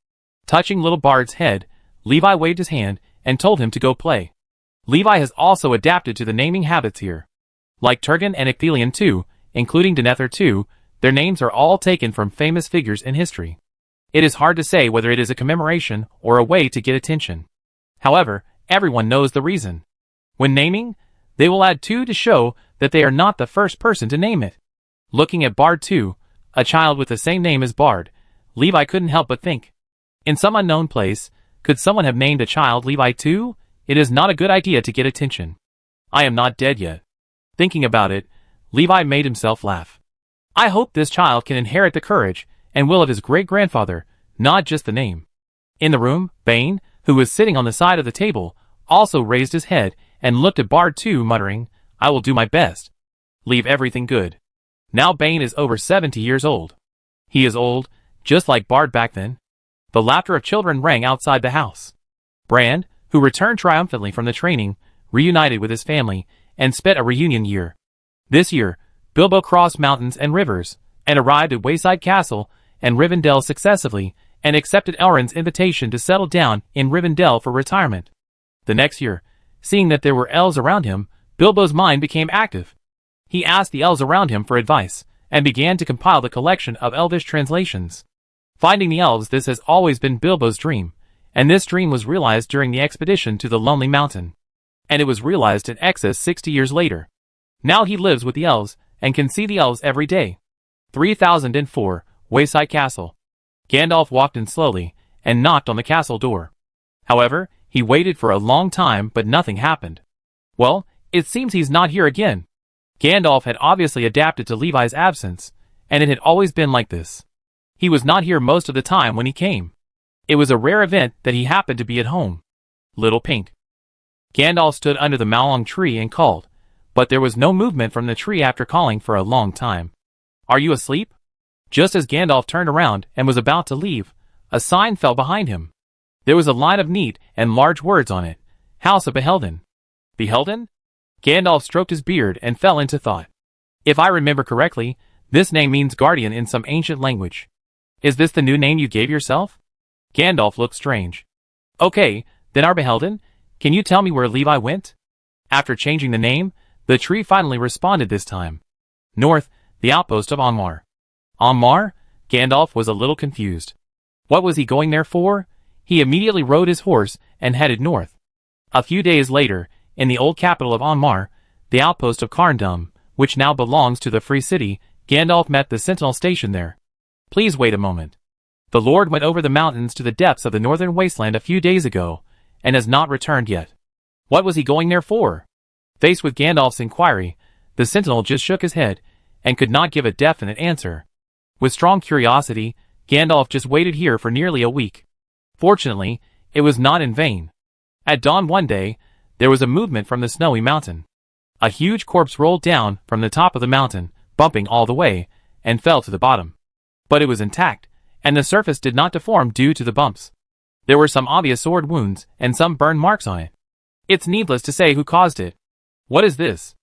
Speaker 1: Touching little Bard's head, Levi waved his hand and told him to go play. Levi has also adapted to the naming habits here. Like Turgon and Icthelion too, including Denethor too, their names are all taken from famous figures in history. It is hard to say whether it is a commemoration or a way to get attention. However, everyone knows the reason. When naming, they will add 2 to show that they are not the first person to name it. Looking at Bard too, a child with the same name as Bard, Levi couldn't help but think. In some unknown place, could someone have named a child Levi too? It is not a good idea to get attention. I am not dead yet. Thinking about it, Levi made himself laugh. I hope this child can inherit the courage and will of his great-grandfather, not just the name. In the room, Bane, who was sitting on the side of the table, also raised his head and looked at Bard too, muttering, I will do my best. Leave everything good. Now Bane is over 70 years old. He is old, just like Bard back then. The laughter of children rang outside the house. Brand, who returned triumphantly from the training, reunited with his family, and spent a reunion year. This year, Bilbo crossed mountains and rivers, and arrived at Wayside Castle and Rivendell successively, and accepted Elrond's invitation to settle down in Rivendell for retirement. The next year, seeing that there were elves around him, Bilbo's mind became active. He asked the elves around him for advice, and began to compile the collection of Elvish translations. Finding the elves, this has always been Bilbo's dream, and this dream was realized during the expedition to the Lonely Mountain. And it was realized in excess 60 years later. Now he lives with the elves, and can see the elves every day. 3004, Wayside Castle. Gandalf walked in slowly, and knocked on the castle door. However, he waited for a long time but nothing happened. Well, it seems he's not here again. Gandalf had obviously adapted to Levi's absence, and it had always been like this. He was not here most of the time when he came. It was a rare event that he happened to be at home. Little Pink. Gandalf stood under the Malong tree and called, but there was no movement from the tree after calling for a long time. Are you asleep? Just as Gandalf turned around and was about to leave, a sign fell behind him. There was a line of neat and large words on it, House of Behelden. Behelden? Gandalf stroked his beard and fell into thought. If I remember correctly, this name means guardian in some ancient language. Is this the new name you gave yourself? Gandalf looked strange. Okay, then our Behelden, can you tell me where Levi went? After changing the name, the tree finally responded this time. North, the outpost of Angmar. Angmar? Gandalf was a little confused. What was he going there for? He immediately rode his horse and headed north. A few days later, in the old capital of Angmar, the outpost of Carndum, which now belongs to the Free City, Gandalf met the sentinel stationed there. Please wait a moment. The Lord went over the mountains to the depths of the northern wasteland a few days ago, and has not returned yet. What was he going there for? Faced with Gandalf's inquiry, the sentinel just shook his head, and could not give a definite answer. With strong curiosity, Gandalf just waited here for nearly a week. Fortunately, it was not in vain. At dawn one day, there was a movement from the snowy mountain. A huge corpse rolled down from the top of the mountain, bumping all the way, and fell to the bottom. But it was intact, and the surface did not deform due to the bumps. There were some obvious sword wounds, and some burn marks on it. It's needless to say who caused it. What is this?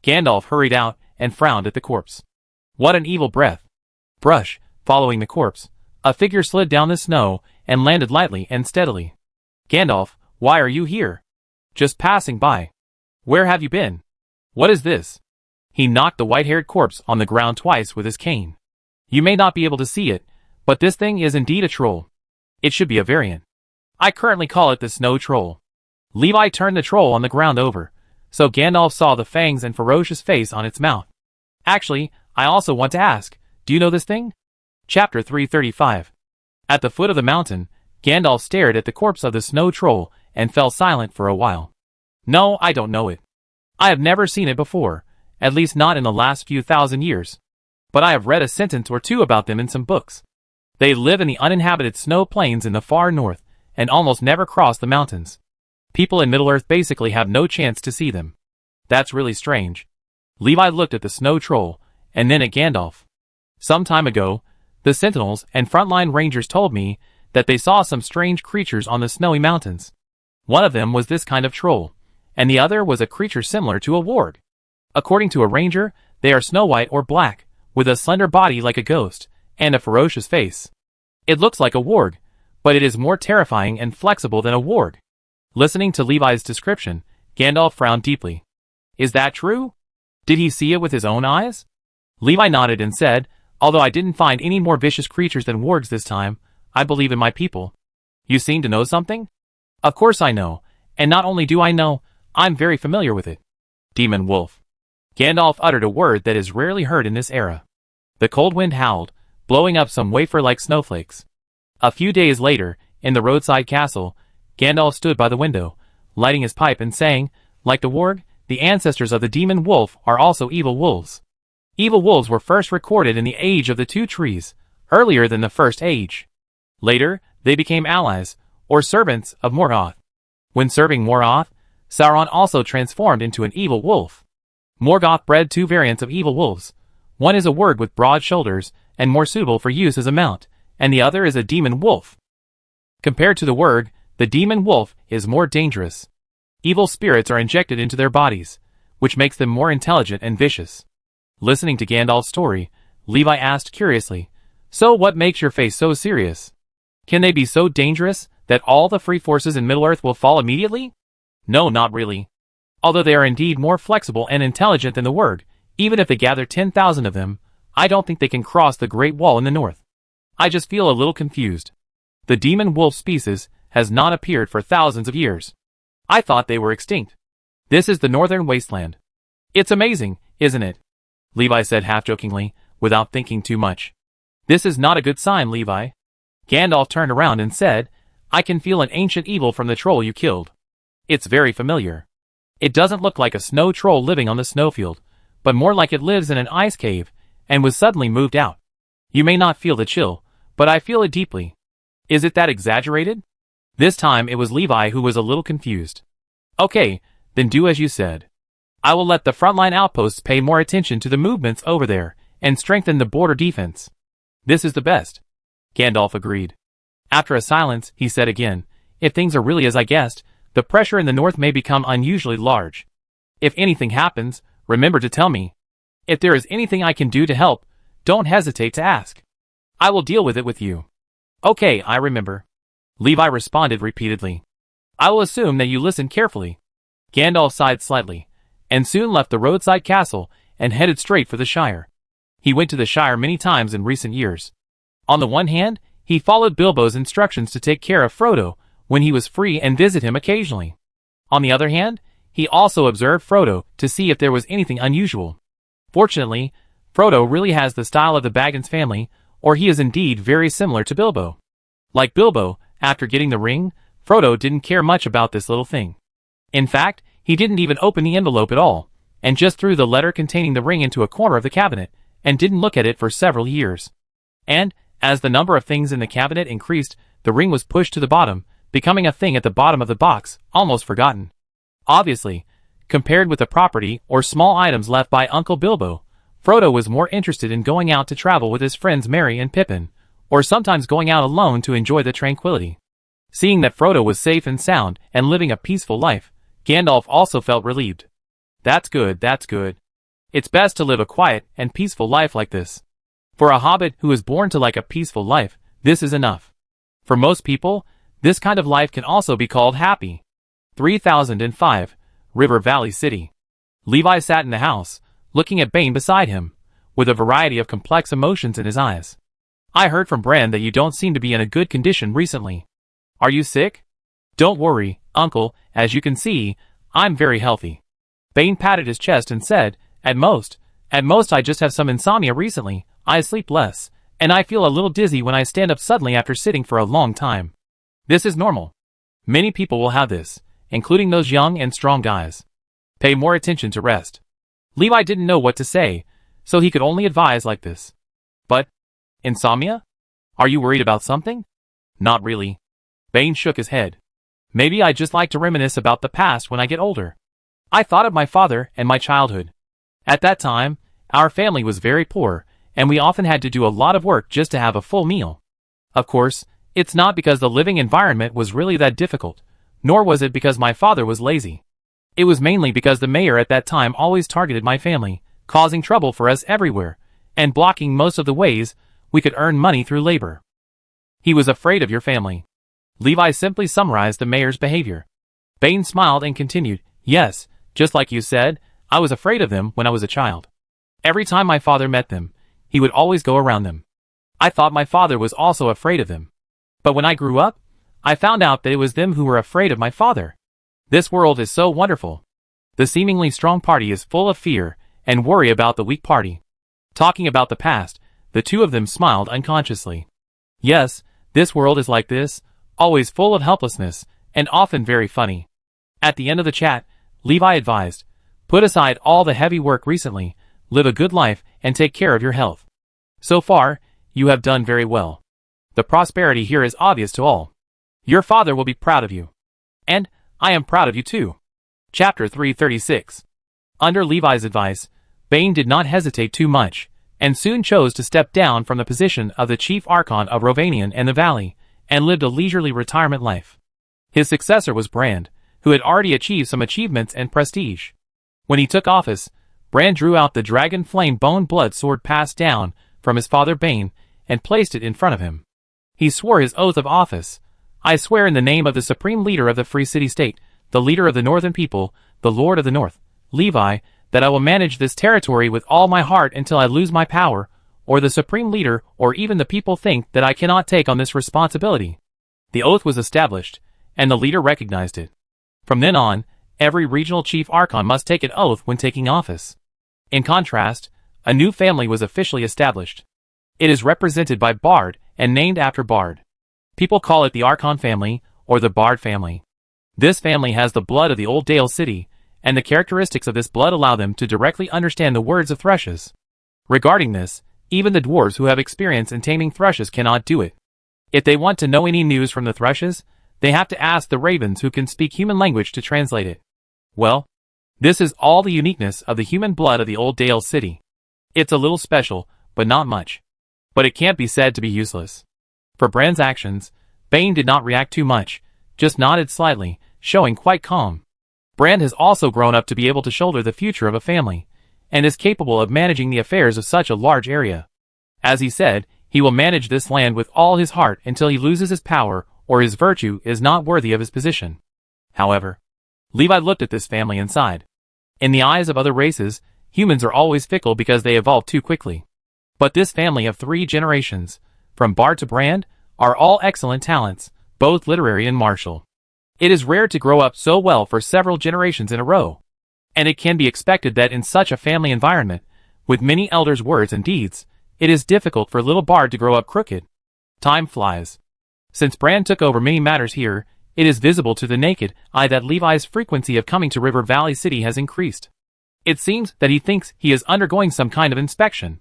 Speaker 1: Gandalf hurried out, and frowned at the corpse. What an evil breath. Brush, following the corpse, a figure slid down the snow, and landed lightly and steadily. Gandalf, why are you here? Just passing by. Where have you been? What is this? He knocked the white-haired corpse on the ground twice with his cane. You may not be able to see it, but this thing is indeed a troll. It should be a variant. I currently call it the snow troll. Levi turned the troll on the ground over, so Gandalf saw the fangs and ferocious face on its mouth. Actually, I also want to ask, do you know this thing? Chapter 335. At the foot of the mountain, Gandalf stared at the corpse of the snow troll and fell silent for a while. No, I don't know it. I have never seen it before, at least not in the last few thousand years. But I have read a sentence or two about them in some books. They live in the uninhabited snow plains in the far north, and almost never cross the mountains. People in Middle-earth basically have no chance to see them. That's really strange. Levi looked at the snow troll, and then at Gandalf. Some time ago, the sentinels and frontline rangers told me that they saw some strange creatures on the snowy mountains. One of them was this kind of troll, and the other was a creature similar to a warg. According to a ranger, they are snow white or black, with a slender body like a ghost, and a ferocious face. It looks like a warg, but it is more terrifying and flexible than a warg. Listening to Levi's description, Gandalf frowned deeply. Is that true? Did he see it with his own eyes? Levi nodded and said, although I didn't find any more vicious creatures than wargs this time, I believe in my people. You seem to know something? Of course I know, and not only do I know, I'm very familiar with it. Demon wolf. Gandalf uttered a word that is rarely heard in this era. The cold wind howled, blowing up some wafer-like snowflakes. A few days later, in the roadside castle, Gandalf stood by the window, lighting his pipe and saying, like the warg, the ancestors of the demon wolf are also evil wolves. Evil wolves were first recorded in the Age of the Two Trees, earlier than the First Age. Later, they became allies, or servants, of Morgoth. When serving Morgoth, Sauron also transformed into an evil wolf. Morgoth bred two variants of evil wolves. One is a warg with broad shoulders, and more suitable for use as a mount, and the other is a demon wolf. Compared to the warg, the demon wolf is more dangerous. Evil spirits are injected into their bodies, which makes them more intelligent and vicious. Listening to Gandalf's story, Levi asked curiously, so what makes your face so serious? Can they be so dangerous that all the free forces in Middle-earth will fall immediately? No, not really. Although they are indeed more flexible and intelligent than the warg, even if they gather 10,000 of them, I don't think they can cross the Great Wall in the north. I just feel a little confused. The demon wolf species has not appeared for thousands of years. I thought they were extinct. This is the northern wasteland. It's amazing, isn't it? Levi said half-jokingly, without thinking too much. This is not a good sign, Levi. Gandalf turned around and said, I can feel an ancient evil from the troll you killed. It's very familiar. It doesn't look like a snow troll living on the snowfield, but more like it lives in an ice cave, and was suddenly moved out. You may not feel the chill, but I feel it deeply. Is it that exaggerated? This time it was Levi who was a little confused. Okay, then do as you said. I will let the frontline outposts pay more attention to the movements over there, and strengthen the border defense. This is the best. Gandalf agreed. After a silence, he said again, if things are really as I guessed, the pressure in the north may become unusually large. If anything happens, remember to tell me. If there is anything I can do to help, don't hesitate to ask. I will deal with it with you. Okay, I remember. Levi responded repeatedly. I will assume that you listen carefully. Gandalf sighed slightly, and soon left the roadside castle and headed straight for the Shire. He went to the Shire many times in recent years. On the one hand, he followed Bilbo's instructions to take care of Frodo when he was free and visit him occasionally. On the other hand, he also observed Frodo to see if there was anything unusual. Fortunately, Frodo really has the style of the Baggins family, or he is indeed very similar to Bilbo. Like Bilbo, after getting the ring, Frodo didn't care much about this little thing. In fact, he didn't even open the envelope at all, and just threw the letter containing the ring into a corner of the cabinet, and didn't look at it for several years. And, as the number of things in the cabinet increased, the ring was pushed to the bottom, becoming a thing at the bottom of the box, almost forgotten. Obviously, compared with the property or small items left by Uncle Bilbo, Frodo was more interested in going out to travel with his friends Merry and Pippin, or sometimes going out alone to enjoy the tranquility. Seeing that Frodo was safe and sound and living a peaceful life, Gandalf also felt relieved. That's good, that's good. It's best to live a quiet and peaceful life like this. For a hobbit who is born to like a peaceful life, this is enough. For most people, this kind of life can also be called happy. 3005, River Valley City. Levi sat in the house, looking at Bane beside him, with a variety of complex emotions in his eyes. I heard from Bran that you don't seem to be in a good condition recently. Are you sick? Don't worry, uncle, as you can see, I'm very healthy. Bane patted his chest and said, At most I just have some insomnia recently, I sleep less, and I feel a little dizzy when I stand up suddenly after sitting for a long time. This is normal. Many people will have this, including those young and strong guys. Pay more attention to rest. Levi didn't know what to say, so he could only advise like this. But, insomnia? Are you worried about something? Not really. Bane shook his head. Maybe I just like to reminisce about the past when I get older. I thought of my father and my childhood. At that time, our family was very poor, and we often had to do a lot of work just to have a full meal. Of course, it's not because the living environment was really that difficult, nor was it because my father was lazy. It was mainly because the mayor at that time always targeted my family, causing trouble for us everywhere, and blocking most of the ways we could earn money through labor. He was afraid of your family. Levi simply summarized the mayor's behavior. Bane smiled and continued, Yes, just like you said, I was afraid of them when I was a child. Every time my father met them, he would always go around them. I thought my father was also afraid of them. But when I grew up, I found out that it was them who were afraid of my father. This world is so wonderful. The seemingly strong party is full of fear and worry about the weak party. Talking about the past, the two of them smiled unconsciously. Yes, this world is like this, always full of helplessness, and often very funny. At the end of the chat, Levi advised, Put aside all the heavy work recently, live a good life, and take care of your health. So far, you have done very well. The prosperity here is obvious to all. Your father will be proud of you. And, I am proud of you too. Chapter 336. Under Levi's advice, Bane did not hesitate too much, and soon chose to step down from the position of the Chief Archon of Rovanian and the Valley, and lived a leisurely retirement life. His successor was Brand, who had already achieved some achievements and prestige. When he took office, Brand drew out the dragon flame bone blood sword passed down from his father Bane, and placed it in front of him. He swore his oath of office. I swear in the name of the supreme leader of the Free City State, the leader of the Northern people, the Lord of the North, Levi, that I will manage this territory with all my heart until I lose my power, or the supreme leader or even the people think that I cannot take on this responsibility. The oath was established, and the leader recognized it. From then on, every regional chief archon must take an oath when taking office. In contrast, a new family was officially established. It is represented by Bard and named after Bard. People call it the Archon family or the Bard family. This family has the blood of the old Dale City, and the characteristics of this blood allow them to directly understand the words of thrushes. Regarding this, even the dwarves who have experience in taming thrushes cannot do it. If they want to know any news from the thrushes, they have to ask the ravens who can speak human language to translate it. Well, this is all the uniqueness of the human blood of the old Dale City. It's a little special, but not much. But it can't be said to be useless. For Brand's actions, Bane did not react too much, just nodded slightly, showing quite calm. Brand has also grown up to be able to shoulder the future of a family, and is capable of managing the affairs of such a large area. As he said, he will manage this land with all his heart until he loses his power or his virtue is not worthy of his position. However, Levi looked at this family and sighed. In the eyes of other races, humans are always fickle because they evolve too quickly. But this family of 3 generations, from Bard to Brand, are all excellent talents, both literary and martial. It is rare to grow up so well for several generations in a row. And it can be expected that in such a family environment, with many elders' words and deeds, it is difficult for little Bard to grow up crooked. Time flies. Since Brand took over many matters here, it is visible to the naked eye that Levi's frequency of coming to River Valley City has increased. It seems that he thinks he is undergoing some kind of inspection.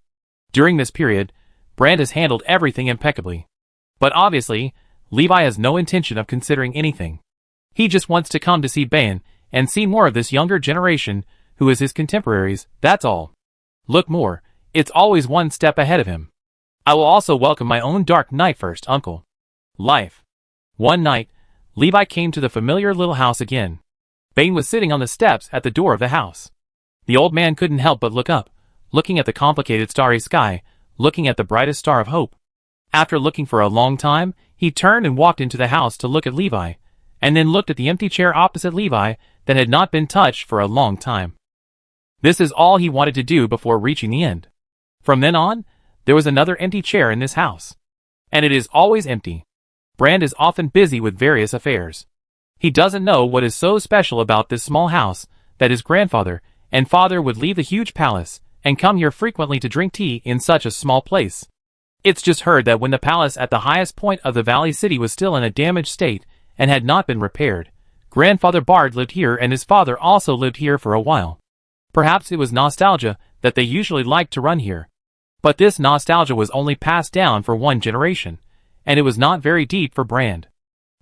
Speaker 1: During this period, Brand has handled everything impeccably. But obviously, Levi has no intention of considering anything. He just wants to come to see Bane and see more of this younger generation who is his contemporaries, that's all. Look more, it's always one step ahead of him. I will also welcome my own dark knight first, uncle. Life. One night, Levi came to the familiar little house again. Bane was sitting on the steps at the door of the house. The old man couldn't help but look up, looking at the complicated starry sky, looking at the brightest star of hope. After looking for a long time, he turned and walked into the house to look at Levi, and then looked at the empty chair opposite Levi that had not been touched for a long time. This is all he wanted to do before reaching the end. From then on, there was another empty chair in this house. And it is always empty. Brand is often busy with various affairs. He doesn't know what is so special about this small house that his grandfather and father would leave the huge palace and come here frequently to drink tea in such a small place. It's just heard that when the palace at the highest point of the valley city was still in a damaged state and had not been repaired, Grandfather Bard lived here and his father also lived here for a while. Perhaps it was nostalgia that they usually liked to run here. But this nostalgia was only passed down for one generation, and it was not very deep for Brand.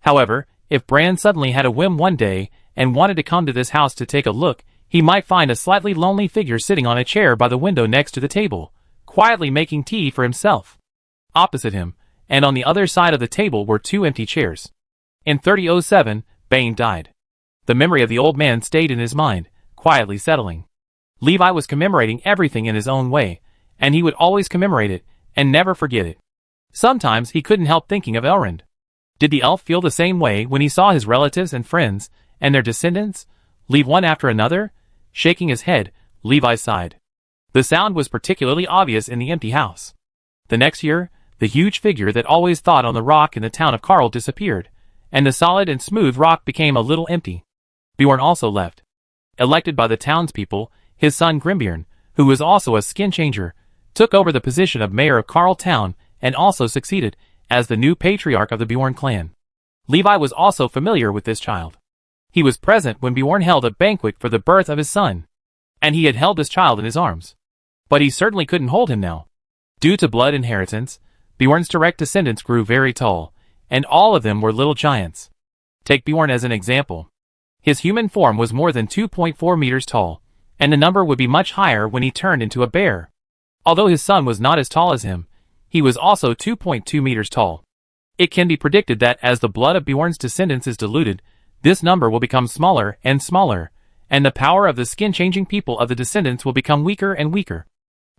Speaker 1: However, if Brand suddenly had a whim one day and wanted to come to this house to take a look, he might find a slightly lonely figure sitting on a chair by the window next to the table, quietly making tea for himself. Opposite him, and on the other side of the table were two empty chairs. In 3007, Bane died. The memory of the old man stayed in his mind, quietly settling. Levi was commemorating everything in his own way, and he would always commemorate it, and never forget it. Sometimes he couldn't help thinking of Elrond. Did the elf feel the same way when he saw his relatives and friends, and their descendants, leave one after another? Shaking his head, Levi sighed. The sound was particularly obvious in the empty house. The next year, the huge figure that always thought on the rock in the town of Karl disappeared, and the solid and smooth rock became a little empty. Bjorn also left. Elected by the townspeople, his son Grimbjorn, who was also a skin changer, took over the position of mayor of Karl Town and also succeeded as the new patriarch of the Bjorn clan. Levi was also familiar with this child. He was present when Bjorn held a banquet for the birth of his son, and he had held this child in his arms. But he certainly couldn't hold him now. Due to blood inheritance, Bjorn's direct descendants grew very tall, and all of them were little giants. Take Bjorn as an example. His human form was more than 2.4 meters tall, and the number would be much higher when he turned into a bear. Although his son was not as tall as him, he was also 2.2 meters tall. It can be predicted that as the blood of Bjorn's descendants is diluted, this number will become smaller and smaller, and the power of the skin-changing people of the descendants will become weaker and weaker.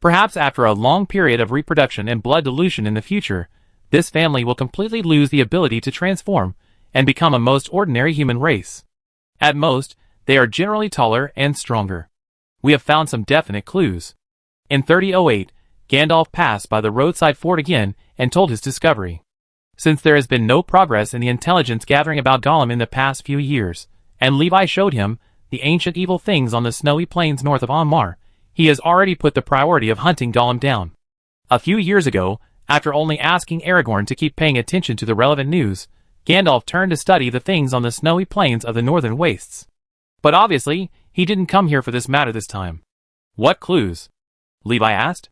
Speaker 1: Perhaps after a long period of reproduction and blood dilution in the future, this family will completely lose the ability to transform and become a most ordinary human race. At most, they are generally taller and stronger. We have found some definite clues. In 3008, Gandalf passed by the roadside fort again and told his discovery. Since there has been no progress in the intelligence gathering about Gollum in the past few years, and Levi showed him the ancient evil things on the snowy plains north of Ammar, he has already put the priority of hunting Gollum down. A few years ago, after only asking Aragorn to keep paying attention to the relevant news, Gandalf turned to study the things on the snowy plains of the northern wastes. But obviously, he didn't come here for this matter this time. What clues? Levi asked.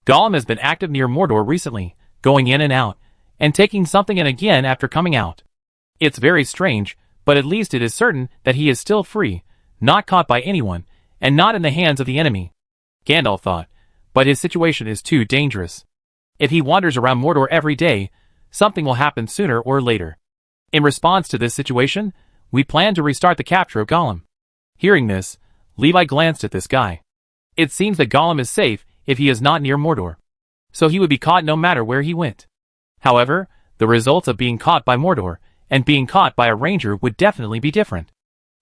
Speaker 1: Gollum has been active near Mordor recently, going in and out, and taking something in again after coming out. It's very strange, but at least it is certain that he is still free, not caught by anyone, and not in the hands of the enemy. Gandalf thought, but his situation is too dangerous. If he wanders around Mordor every day, something will happen sooner or later. In response to this situation, we plan to restart the capture of Gollum. Hearing this, Levi glanced at this guy. It seems that Gollum is safe if he is not near Mordor. So he would be caught no matter where he went. However, the results of being caught by Mordor and being caught by a ranger would definitely be different.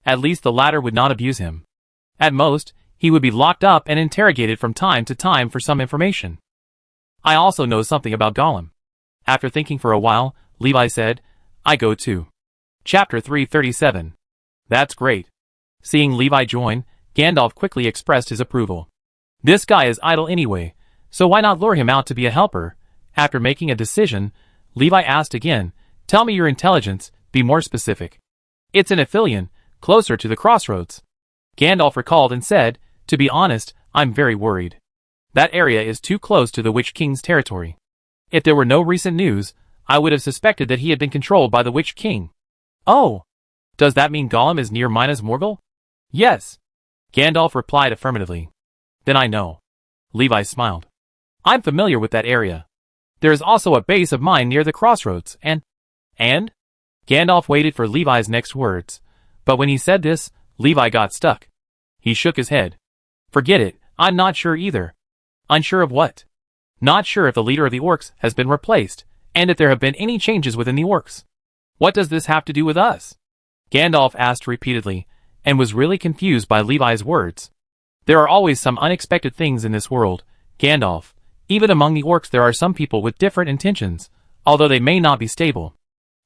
Speaker 1: At least the latter would not abuse him. At most, he would be locked up and interrogated from time to time for some information. I also know something about Gollum. After thinking for a while, Levi said, I go too. Chapter 337. That's great. Seeing Levi join, Gandalf quickly expressed his approval. This guy is idle anyway, so why not lure him out to be a helper? After making a decision, Levi asked again, tell me your intelligence, be more specific. It's in Ithilien, closer to the crossroads. Gandalf recalled and said, to be honest, I'm very worried. That area is too close to the Witch King's territory. If there were no recent news, I would have suspected that he had been controlled by the Witch King. Oh! Does that mean Gollum is near Minas Morgul? Yes. Gandalf replied affirmatively. Then I know. Levi smiled. I'm familiar with that area. There is also a base of mine near the crossroads, and? Gandalf waited for Levi's next words, but when he said this, Levi got stuck. He shook his head. Forget it, I'm not sure either. Unsure of what? Not sure if the leader of the orcs has been replaced, and if there have been any changes within the orcs. What does this have to do with us? Gandalf asked repeatedly, and was really confused by Levi's words. There are always some unexpected things in this world, Gandalf. Even among the orcs there are some people with different intentions, although they may not be stable.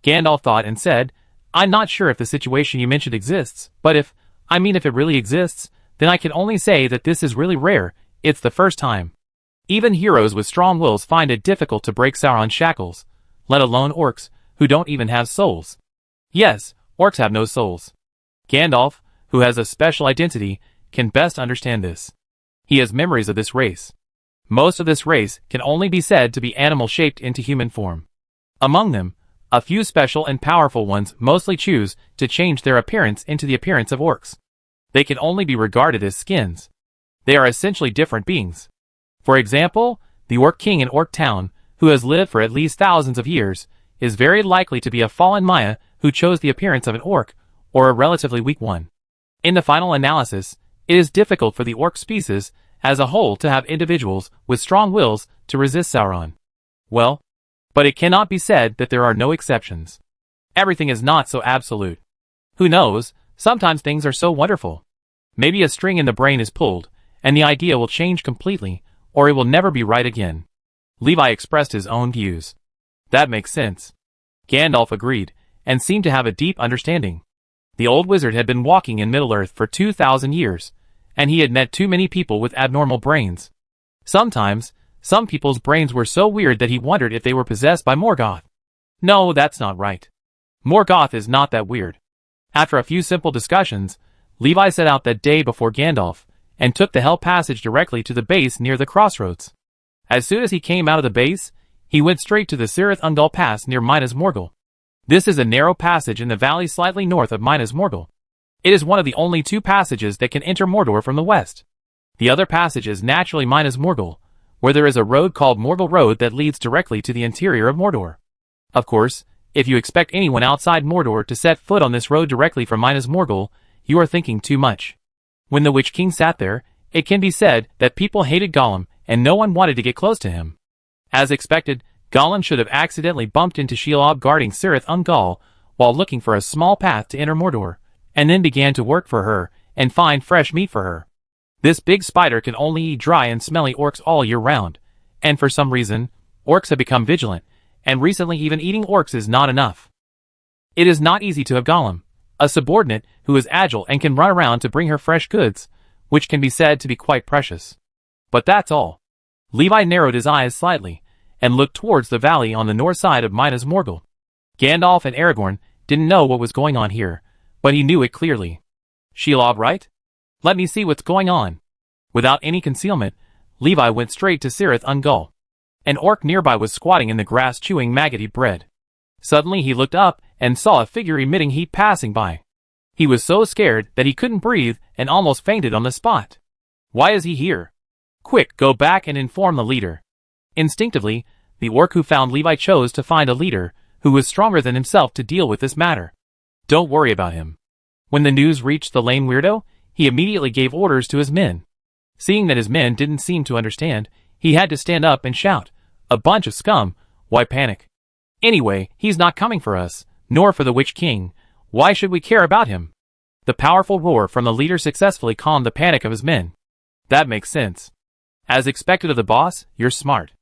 Speaker 1: Gandalf thought and said, I'm not sure if the situation you mentioned exists, but if it really exists, then I can only say that this is really rare. It's the first time. Even heroes with strong wills find it difficult to break Sauron's shackles, let alone orcs, who don't even have souls. Yes, orcs have no souls. Gandalf, who has a special identity, can best understand this. He has memories of this race. Most of this race can only be said to be animal-shaped into human form. Among them, a few special and powerful ones mostly choose to change their appearance into the appearance of orcs. They can only be regarded as skins. They are essentially different beings. For example, the Orc King in Orc Town, who has lived for at least thousands of years, is very likely to be a fallen Maya who chose the appearance of an orc, or a relatively weak one. In the final analysis, it is difficult for the orc species as a whole to have individuals with strong wills to resist Sauron. Well, but it cannot be said that there are no exceptions. Everything is not so absolute. Who knows, sometimes things are so wonderful. Maybe a string in the brain is pulled, and the idea will change completely, or it will never be right again. Levi expressed his own views. That makes sense. Gandalf agreed, and seemed to have a deep understanding. The old wizard had been walking in Middle-earth for 2,000 years, and he had met too many people with abnormal brains. Sometimes, some people's brains were so weird that he wondered if they were possessed by Morgoth. No, that's not right. Morgoth is not that weird. After a few simple discussions, Levi set out that day before Gandalf, and took the Hell Passage directly to the base near the crossroads. As soon as he came out of the base, he went straight to the Cirith Ungol Pass near Minas Morgul. This is a narrow passage in the valley slightly north of Minas Morgul. It is one of the only two passages that can enter Mordor from the west. The other passage is naturally Minas Morgul, where there is a road called Morgul Road that leads directly to the interior of Mordor. Of course, if you expect anyone outside Mordor to set foot on this road directly from Minas Morgul, you are thinking too much. When the Witch King sat there, it can be said that people hated Gollum and no one wanted to get close to him. As expected, Gollum should have accidentally bumped into Shelob guarding Cirith Ungol while looking for a small path to enter Mordor, and then began to work for her and find fresh meat for her. This big spider can only eat dry and smelly orcs all year round, and for some reason, orcs have become vigilant, and recently even eating orcs is not enough. It is not easy to have Gollum, a subordinate who is agile and can run around to bring her fresh goods, which can be said to be quite precious. But that's all. Levi narrowed his eyes slightly, and looked towards the valley on the north side of Minas Morgul. Gandalf and Aragorn didn't know what was going on here, but he knew it clearly. Shelob, right? Let me see what's going on. Without any concealment, Levi went straight to Cirith Ungol. An orc nearby was squatting in the grass chewing maggoty bread. Suddenly he looked up and saw a figure emitting heat passing by. He was so scared that he couldn't breathe and almost fainted on the spot. Why is he here? Quick, go back and inform the leader. Instinctively, the orc who found Levi chose to find a leader who was stronger than himself to deal with this matter. Don't worry about him. When the news reached the lame weirdo, he immediately gave orders to his men. Seeing that his men didn't seem to understand, he had to stand up and shout, "A bunch of scum, why panic? Anyway, he's not coming for us, nor for the Witch King. Why should we care about him?" The powerful roar from the leader successfully calmed the panic of his men. That makes sense. As expected of the boss, you're smart.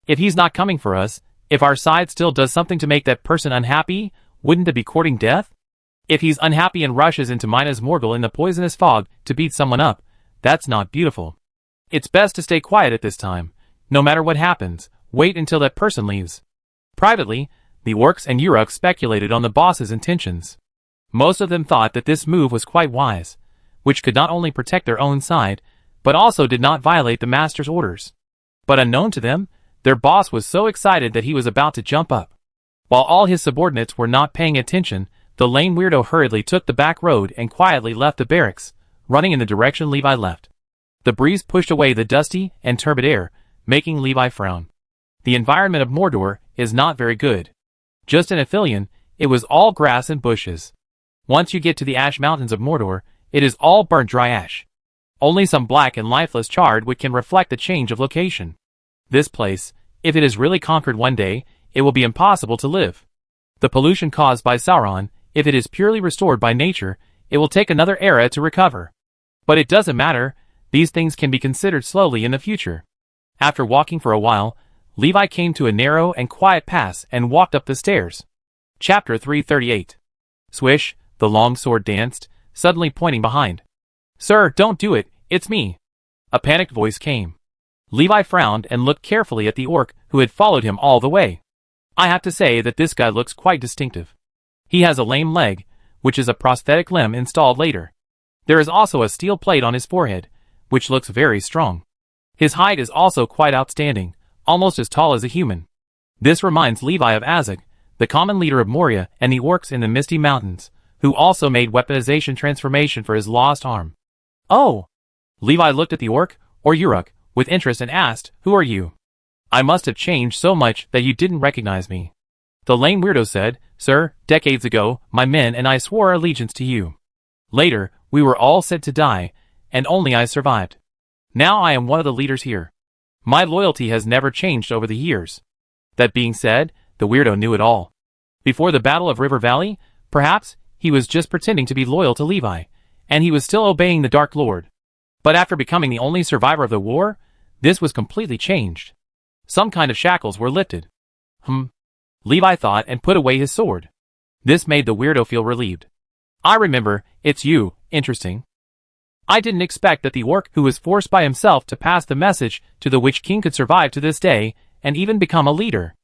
Speaker 1: If he's not coming for us, if our side still does something to make that person unhappy, wouldn't it be courting death? If he's unhappy and rushes into Minas Morgul in the poisonous fog to beat someone up, that's not beautiful. It's best to stay quiet at this time. No matter what happens, wait until that person leaves. Privately, the orcs and Uruks speculated on the boss's intentions. Most of them thought that this move was quite wise, which could not only protect their own side, but also did not violate the master's orders. But unknown to them, their boss was so excited that he was about to jump up. While all his subordinates were not paying attention, the lame weirdo hurriedly took the back road and quietly left the barracks, running in the direction Levi left. The breeze pushed away the dusty and turbid air, making Levi frown. The environment of Mordor is not very good. Just in Ithilien, it was all grass and bushes. Once you get to the ash mountains of Mordor, it is all burnt dry ash. Only some black and lifeless charred wood can reflect the change of location. This place, if it is really conquered one day, it will be impossible to live. The pollution caused by Sauron, if it is purely restored by nature, it will take another era to recover. But it doesn't matter, these things can be considered slowly in the future. After walking for a while, Levi came to a narrow and quiet pass and walked up the stairs. Chapter 338. Swish, the long sword danced, suddenly pointing behind. "Sir, don't do it, it's me." A panicked voice came. Levi frowned and looked carefully at the orc who had followed him all the way. "I have to say that this guy looks quite distinctive. He has a lame leg, which is a prosthetic limb installed later. There is also a steel plate on his forehead, which looks very strong. His height is also quite outstanding, almost as tall as a human." This reminds Levi of Azog, the common leader of Moria and the orcs in the Misty Mountains, who also made weaponization transformation for his lost arm. "Oh!" Levi looked at the orc, or Uruk, with interest and asked, "Who are you? I must have changed so much that you didn't recognize me." The lame weirdo said, "Sir, decades ago, my men and I swore allegiance to you. Later, we were all said to die, and only I survived. Now I am one of the leaders here. My loyalty has never changed over the years." That being said, the weirdo knew it all. Before the Battle of River Valley, perhaps, he was just pretending to be loyal to Levi, and he was still obeying the Dark Lord. But after becoming the only survivor of the war, this was completely changed. Some kind of shackles were lifted. Levi thought and put away his sword. This made the weirdo feel relieved. "I remember, it's you, interesting. I didn't expect that the orc who was forced by himself to pass the message to the Witch King could survive to this day, and even become a leader.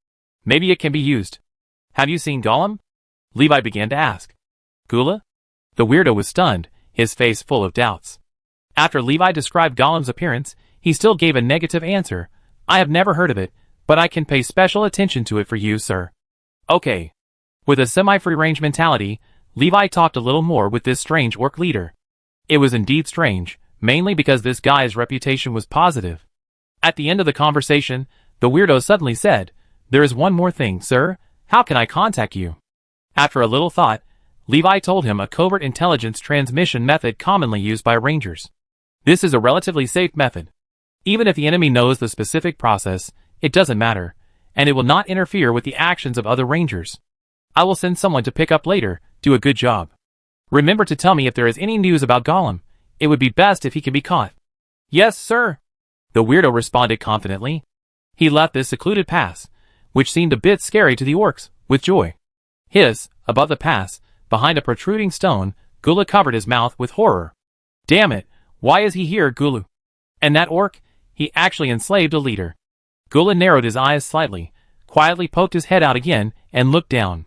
Speaker 1: Maybe it can be used. Have you seen Gollum?" Levi began to ask. "Gula?" The weirdo was stunned, his face full of doubts. After Levi described Gollum's appearance, he still gave a negative answer. "I have never heard of it, but I can pay special attention to it for you, sir." "Okay." With a semi-free-range mentality, Levi talked a little more with this strange orc leader. It was indeed strange, mainly because this guy's reputation was positive. At the end of the conversation, the weirdo suddenly said, "There is one more thing, sir. How can I contact you?" After a little thought, Levi told him a covert intelligence transmission method commonly used by rangers. This is a relatively safe method. Even if the enemy knows the specific process, it doesn't matter, and it will not interfere with the actions of other rangers. I will send someone to pick up later. Do a good job. Remember to tell me if there is any news about Gollum. It would be best if he can be caught." "Yes, sir," the weirdo responded confidently. He left this secluded pass, which seemed a bit scary to the orcs, with joy. Above the pass, behind a protruding stone, Gula covered his mouth with horror. "Damn it, why is he here, Gulu? And that orc, he actually enslaved a leader." Gula narrowed his eyes slightly, quietly poked his head out again, and looked down.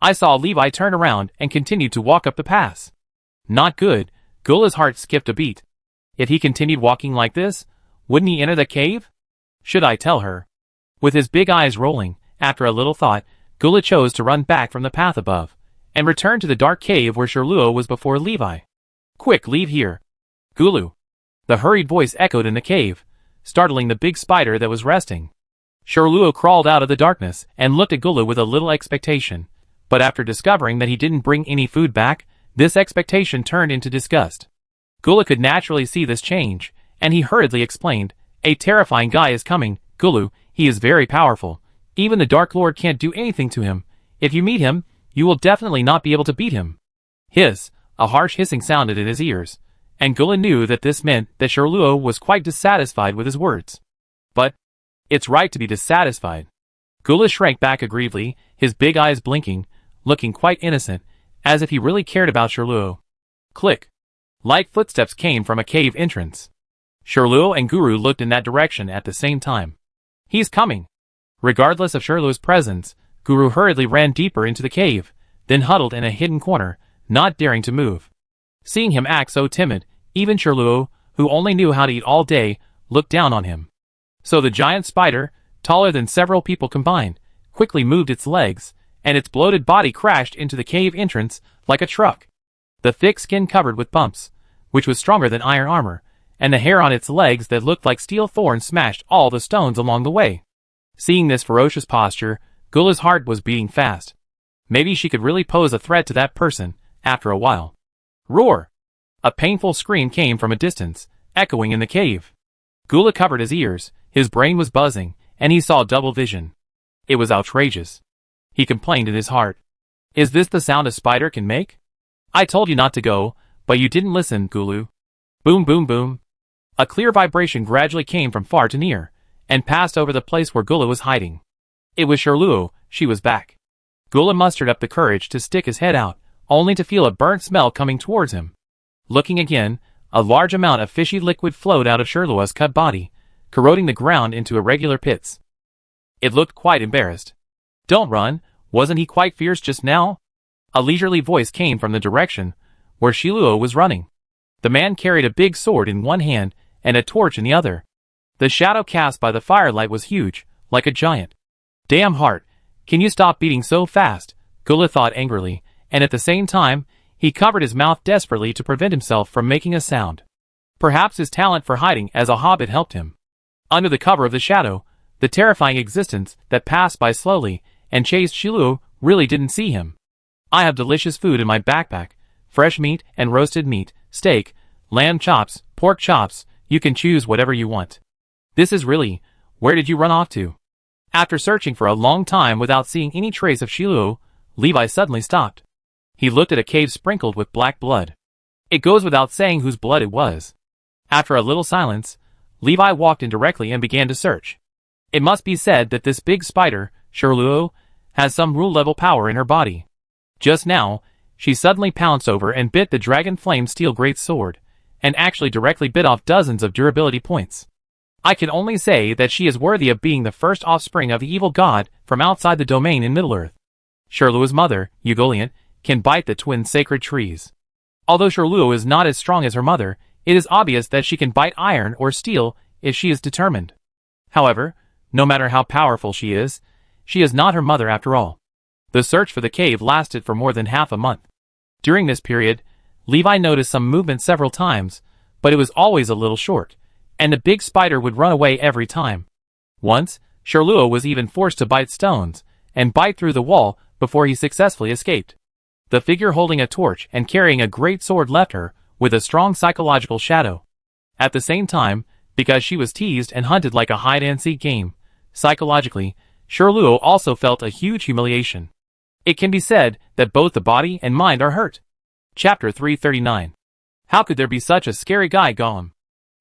Speaker 1: I saw Levi turn around and continue to walk up the pass. Not good. Gula's heart skipped a beat. If he continued walking like this, wouldn't he enter the cave? Should I tell her? With his big eyes rolling, after a little thought, Gula chose to run back from the path above, and return to the dark cave where Shirluo was before Levi. "Quick, leave here. Gulu." The hurried voice echoed in the cave, startling the big spider that was resting. Shirluo crawled out of the darkness and looked at Gulu with a little expectation, but after discovering that he didn't bring any food back, this expectation turned into disgust. Gula could naturally see this change, and he hurriedly explained, "A terrifying guy is coming, Gulu. He is very powerful. Even the Dark Lord can't do anything to him. If you meet him, you will definitely not be able to beat him." A harsh hissing sounded in his ears, and Gula knew that this meant that Shirluo was quite dissatisfied with his words. But it's right to be dissatisfied. Gula shrank back aggrievedly, his big eyes blinking, looking quite innocent, as if he really cared about Shirluo. Click. Light footsteps came from a cave entrance. Shirluo and Guru looked in that direction at the same time. "He's coming." Regardless of Shirluo's presence, Guru hurriedly ran deeper into the cave, then huddled in a hidden corner, not daring to move. Seeing him act so timid, even Shirluo, who only knew how to eat all day, looked down on him. So the giant spider, taller than several people combined, quickly moved its legs, and its bloated body crashed into the cave entrance like a truck. The thick skin covered with bumps, which was stronger than iron armor, and the hair on its legs that looked like steel thorns smashed all the stones along the way. Seeing this ferocious posture, Gula's heart was beating fast. Maybe she could really pose a threat to that person, after a while. Roar! A painful scream came from a distance, echoing in the cave. Gula covered his ears, his brain was buzzing, and he saw double vision. It was outrageous. He complained in his heart. "Is this the sound a spider can make? I told you not to go, but you didn't listen, Gulu." Boom boom boom. A clear vibration gradually came from far to near, and passed over the place where Gula was hiding. It was Shirluo, she was back. Gula mustered up the courage to stick his head out, only to feel a burnt smell coming towards him. Looking again, a large amount of fishy liquid flowed out of Shirluo's cut body, corroding the ground into irregular pits. It looked quite embarrassed. "Don't run, wasn't he quite fierce just now?" A leisurely voice came from the direction where Shirluo was running. The man carried a big sword in one hand and a torch in the other. The shadow cast by the firelight was huge, like a giant. "Damn heart, can you stop beating so fast?" Gula thought angrily, and at the same time, he covered his mouth desperately to prevent himself from making a sound. Perhaps his talent for hiding as a hobbit helped him. Under the cover of the shadow, the terrifying existence that passed by slowly and chased Shirluo really didn't see him. "I have delicious food in my backpack, fresh meat and roasted meat, steak, lamb chops, pork chops, you can choose whatever you want. This is really, where did you run off to?" After searching for a long time without seeing any trace of Shirluo, Levi suddenly stopped. He looked at a cave sprinkled with black blood. It goes without saying whose blood it was. After a little silence, Levi walked in directly and began to search. It must be said that this big spider, Shirluo, has some rule-level power in her body. Just now, she suddenly pounced over and bit the dragon flame steel great sword, and actually directly bit off dozens of durability points. I can only say that she is worthy of being the first offspring of the evil god from outside the domain in Middle-earth. Shirluo's mother, Ugoliant, can bite the twin sacred trees. Although Shirluo is not as strong as her mother, it is obvious that she can bite iron or steel if she is determined. However, no matter how powerful she is not her mother after all. The search for the cave lasted for more than half a month. During this period, Levi noticed some movement several times, but it was always a little short, and the big spider would run away every time. Once, Shirluo was even forced to bite stones, and bite through the wall before he successfully escaped. The figure holding a torch and carrying a great sword left her with a strong psychological shadow. At the same time, because she was teased and hunted like a hide-and-seek game, psychologically, Shirluo also felt a huge humiliation. It can be said that both the body and mind are hurt. Chapter 339. How could there be such a scary guy, Gollum?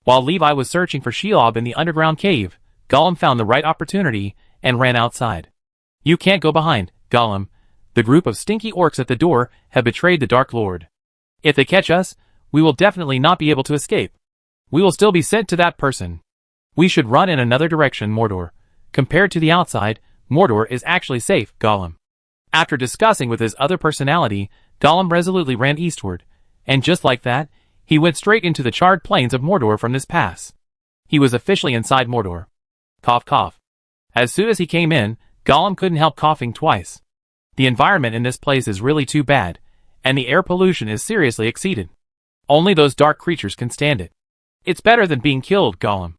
Speaker 1: While Levi was searching for Shelob in the underground cave, Gollum found the right opportunity and ran outside. "You can't go behind, Gollum. The group of stinky orcs at the door have betrayed the Dark Lord. If they catch us, we will definitely not be able to escape. We will still be sent to that person. We should run in another direction, Mordor. Compared to the outside, Mordor is actually safe, Gollum." After discussing with his other personality, Gollum resolutely ran eastward, and just like that, he went straight into the charred plains of Mordor from this pass. He was officially inside Mordor. Cough cough. As soon as he came in, Gollum couldn't help coughing twice. The environment in this place is really too bad, and the air pollution is seriously exceeded. Only those dark creatures can stand it. "It's better than being killed, Gollum,"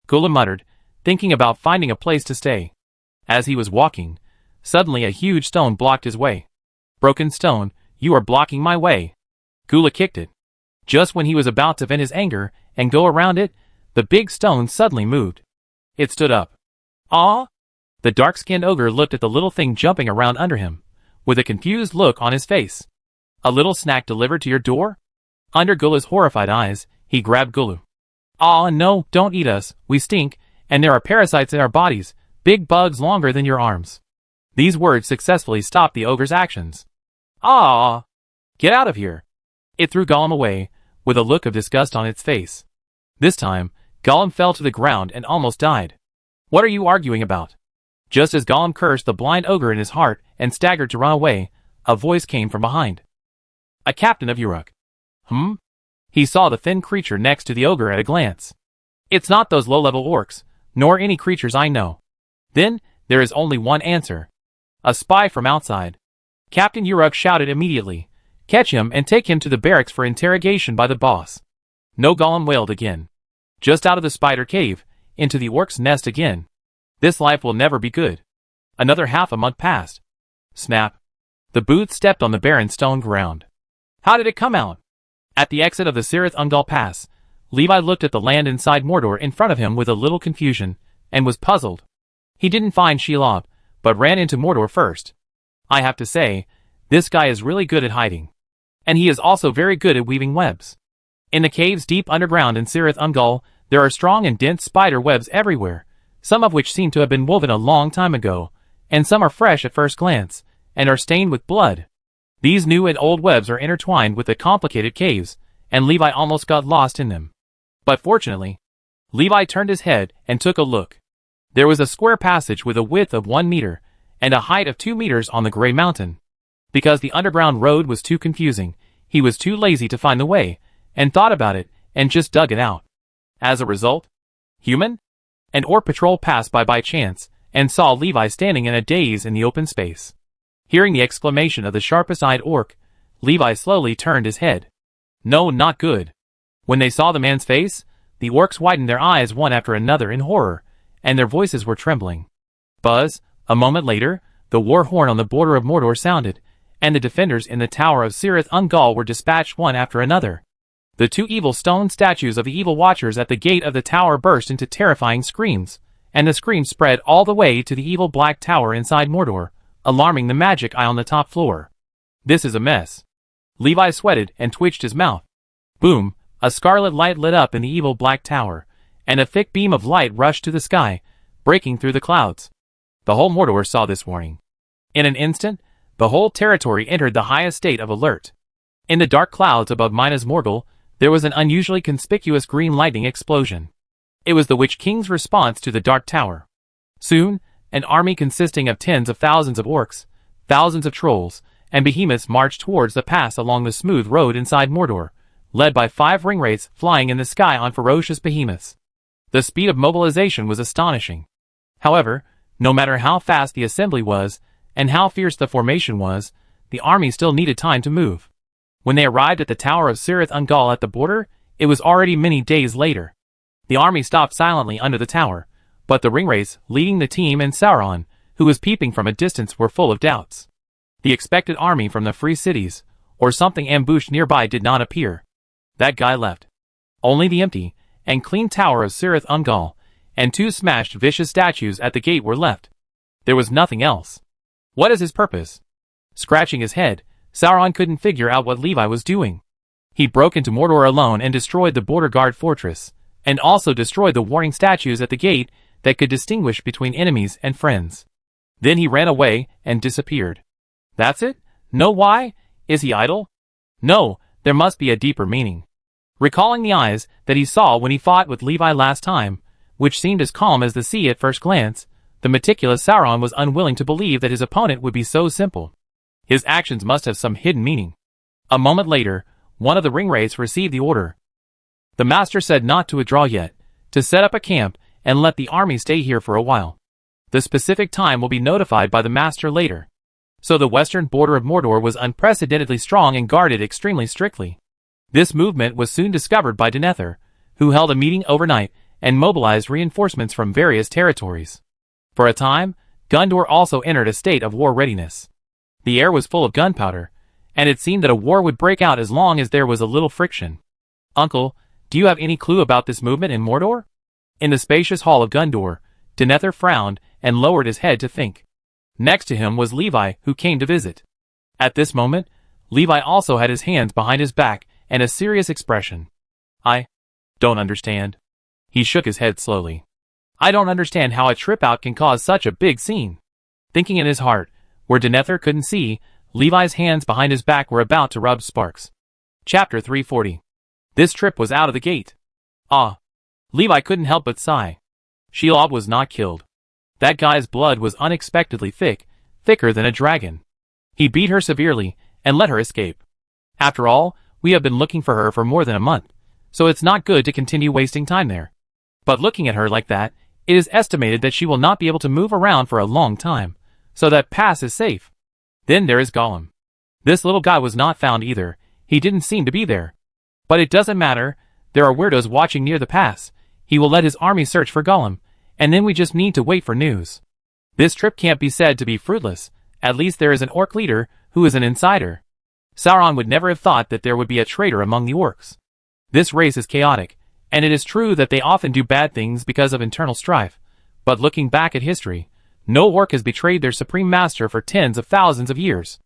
Speaker 1: Gollum muttered, thinking about finding a place to stay. As he was walking, suddenly a huge stone blocked his way. "Broken stone, you are blocking my way." Gula kicked it. Just when he was about to vent his anger and go around it, the big stone suddenly moved. It stood up. "Ah!" The dark-skinned ogre looked at the little thing jumping around under him, with a confused look on his face. "A little snack delivered to your door?" Under Gula's horrified eyes, he grabbed Gulu. "Ah, no, don't eat us, we stink, and there are parasites in our bodies, big bugs longer than your arms." These words successfully stopped the ogre's actions. "Ah! Get out of here!" It threw Gollum away, with a look of disgust on its face. This time, Gollum fell to the ground and almost died. "What are you arguing about?" Just as Gollum cursed the blind ogre in his heart and staggered to run away, a voice came from behind. "A captain of Uruk." He saw the thin creature next to the ogre at a glance. "It's not those low-level orcs, nor any creatures I know." Then, there is only one answer. "A spy from outside." Captain Uruk shouted immediately, "Catch him and take him to the barracks for interrogation by the boss." No, Gollum wailed again. Just out of the spider cave, into the orc's nest again. This life will never be good. Another half a month passed. Snap. The boot stepped on the barren stone ground. How did it come out? At the exit of the Cirith Ungol Pass, Levi looked at the land inside Mordor in front of him with a little confusion, and was puzzled. He didn't find Shelob, but ran into Mordor first. I have to say, this guy is really good at hiding. And he is also very good at weaving webs. In the caves deep underground in Cirith Ungol, there are strong and dense spider webs everywhere, some of which seem to have been woven a long time ago, and some are fresh at first glance, and are stained with blood. These new and old webs are intertwined with the complicated caves, and Levi almost got lost in them. But fortunately, Levi turned his head and took a look. There was a square passage with a width of 1 meter, and a height of 2 meters on the gray mountain. Because the underground road was too confusing, he was too lazy to find the way, and thought about it, and just dug it out. As a result, human and orc patrol passed by chance, and saw Levi standing in a daze in the open space. Hearing the exclamation of the sharpest-eyed orc, Levi slowly turned his head. No, not good. When they saw the man's face, the orcs widened their eyes one after another in horror, and their voices were trembling. Buzz, a moment later, the war horn on the border of Mordor sounded, and the defenders in the tower of Cirith Ungol were dispatched one after another. The 2 evil stone statues of the evil watchers at the gate of the tower burst into terrifying screams, and the screams spread all the way to the evil black tower inside Mordor, alarming the magic eye on the top floor. This is a mess. Levi sweated and twitched his mouth. Boom, a scarlet light lit up in the evil black tower, and a thick beam of light rushed to the sky, breaking through the clouds. The whole Mordor saw this warning. In an instant, the whole territory entered the highest state of alert. In the dark clouds above Minas Morgul, there was an unusually conspicuous green lightning explosion. It was the Witch King's response to the Dark Tower. Soon, an army consisting of tens of thousands of orcs, thousands of trolls, and behemoths marched towards the pass along the smooth road inside Mordor, led by 5 ringwraiths flying in the sky on ferocious behemoths. The speed of mobilization was astonishing. However, no matter how fast the assembly was, and how fierce the formation was, the army still needed time to move. When they arrived at the tower of Cirith Ungol at the border, it was already many days later. The army stopped silently under the tower, but the ringwraiths leading the team and Sauron, who was peeping from a distance, were full of doubts. The expected army from the free cities, or something ambushed nearby, did not appear. That guy left. Only the empty and clean tower of Cirith Ungol, and 2 smashed vicious statues at the gate were left. There was nothing else. What is his purpose? Scratching his head, Sauron couldn't figure out what Levi was doing. He broke into Mordor alone and destroyed the border guard fortress, and also destroyed the warning statues at the gate that could distinguish between enemies and friends. Then he ran away and disappeared. That's it? No, why? Is he idle? No, there must be a deeper meaning. Recalling the eyes that he saw when he fought with Levi last time, which seemed as calm as the sea at first glance, the meticulous Sauron was unwilling to believe that his opponent would be so simple. His actions must have some hidden meaning. A moment later, one of the ringwraiths received the order. The master said not to withdraw yet, to set up a camp and let the army stay here for a while. The specific time will be notified by the master later. So the western border of Mordor was unprecedentedly strong and guarded extremely strictly. This movement was soon discovered by Denethor, who held a meeting overnight and mobilized reinforcements from various territories. For a time, Gondor also entered a state of war readiness. The air was full of gunpowder, and it seemed that a war would break out as long as there was a little friction. Uncle, do you have any clue about this movement in Mordor? In the spacious hall of Gondor, Denethor frowned and lowered his head to think. Next to him was Levi, who came to visit. At this moment, Levi also had his hands behind his back and a serious expression. I don't understand. He shook his head slowly. I don't understand how a trip out can cause such a big scene. Thinking in his heart, where Denethor couldn't see, Levi's hands behind his back were about to rub sparks. Chapter 340. This trip was out of the gate. Ah. Levi couldn't help but sigh. Shelob was not killed. That guy's blood was unexpectedly thick, thicker than a dragon. He beat her severely, and let her escape. After all, we have been looking for her for more than a month, so it's not good to continue wasting time there. But looking at her like that, it is estimated that she will not be able to move around for a long time, so that pass is safe. Then there is Gollum. This little guy was not found either. He didn't seem to be there. But it doesn't matter. There are weirdos watching near the pass. He will let his army search for Gollum, and then we just need to wait for news. This trip can't be said to be fruitless. At least there is an orc leader who is an insider. Sauron would never have thought that there would be a traitor among the orcs. This race is chaotic, and it is true that they often do bad things because of internal strife. But looking back at history, no orc has betrayed their supreme master for tens of thousands of years.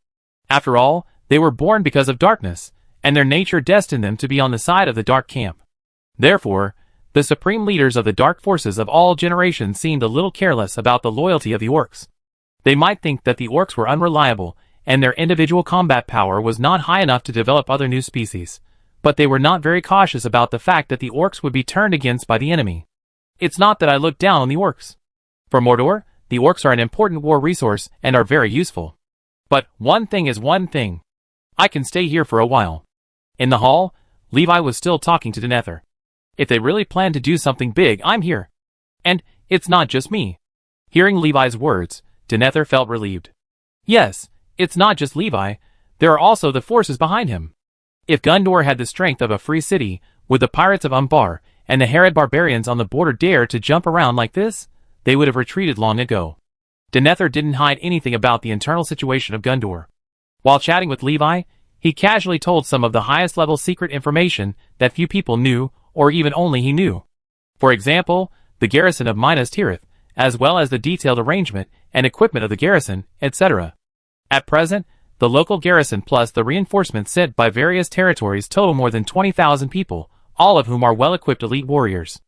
Speaker 1: After all, they were born because of darkness, and their nature destined them to be on the side of the dark camp. Therefore, The supreme leaders of the dark forces of all generations seemed a little careless about the loyalty of the orcs. They might think that the orcs were unreliable, and their individual combat power was not high enough to develop other new species, but they were not very cautious about the fact that the orcs would be turned against by the enemy. It's not that I look down on the orcs. For Mordor, the orcs are an important war resource and are very useful. But one thing is one thing. I can stay here for a while. In the hall, Levi was still talking to Denethor. If they really plan to do something big, I'm here. And it's not just me. Hearing Levi's words, Denethor felt relieved. Yes, it's not just Levi, there are also the forces behind him. If Gondor had the strength of a free city, would the pirates of Umbar and the Harad barbarians on the border dare to jump around like this? They would have retreated long ago. Denethor didn't hide anything about the internal situation of Gondor. While chatting with Levi, he casually told some of the highest level secret information that few people knew, or even only he knew. For example, the garrison of Minas Tirith, as well as the detailed arrangement and equipment of the garrison, etc. At present, the local garrison plus the reinforcements sent by various territories total more than 20,000 people, all of whom are well-equipped elite warriors.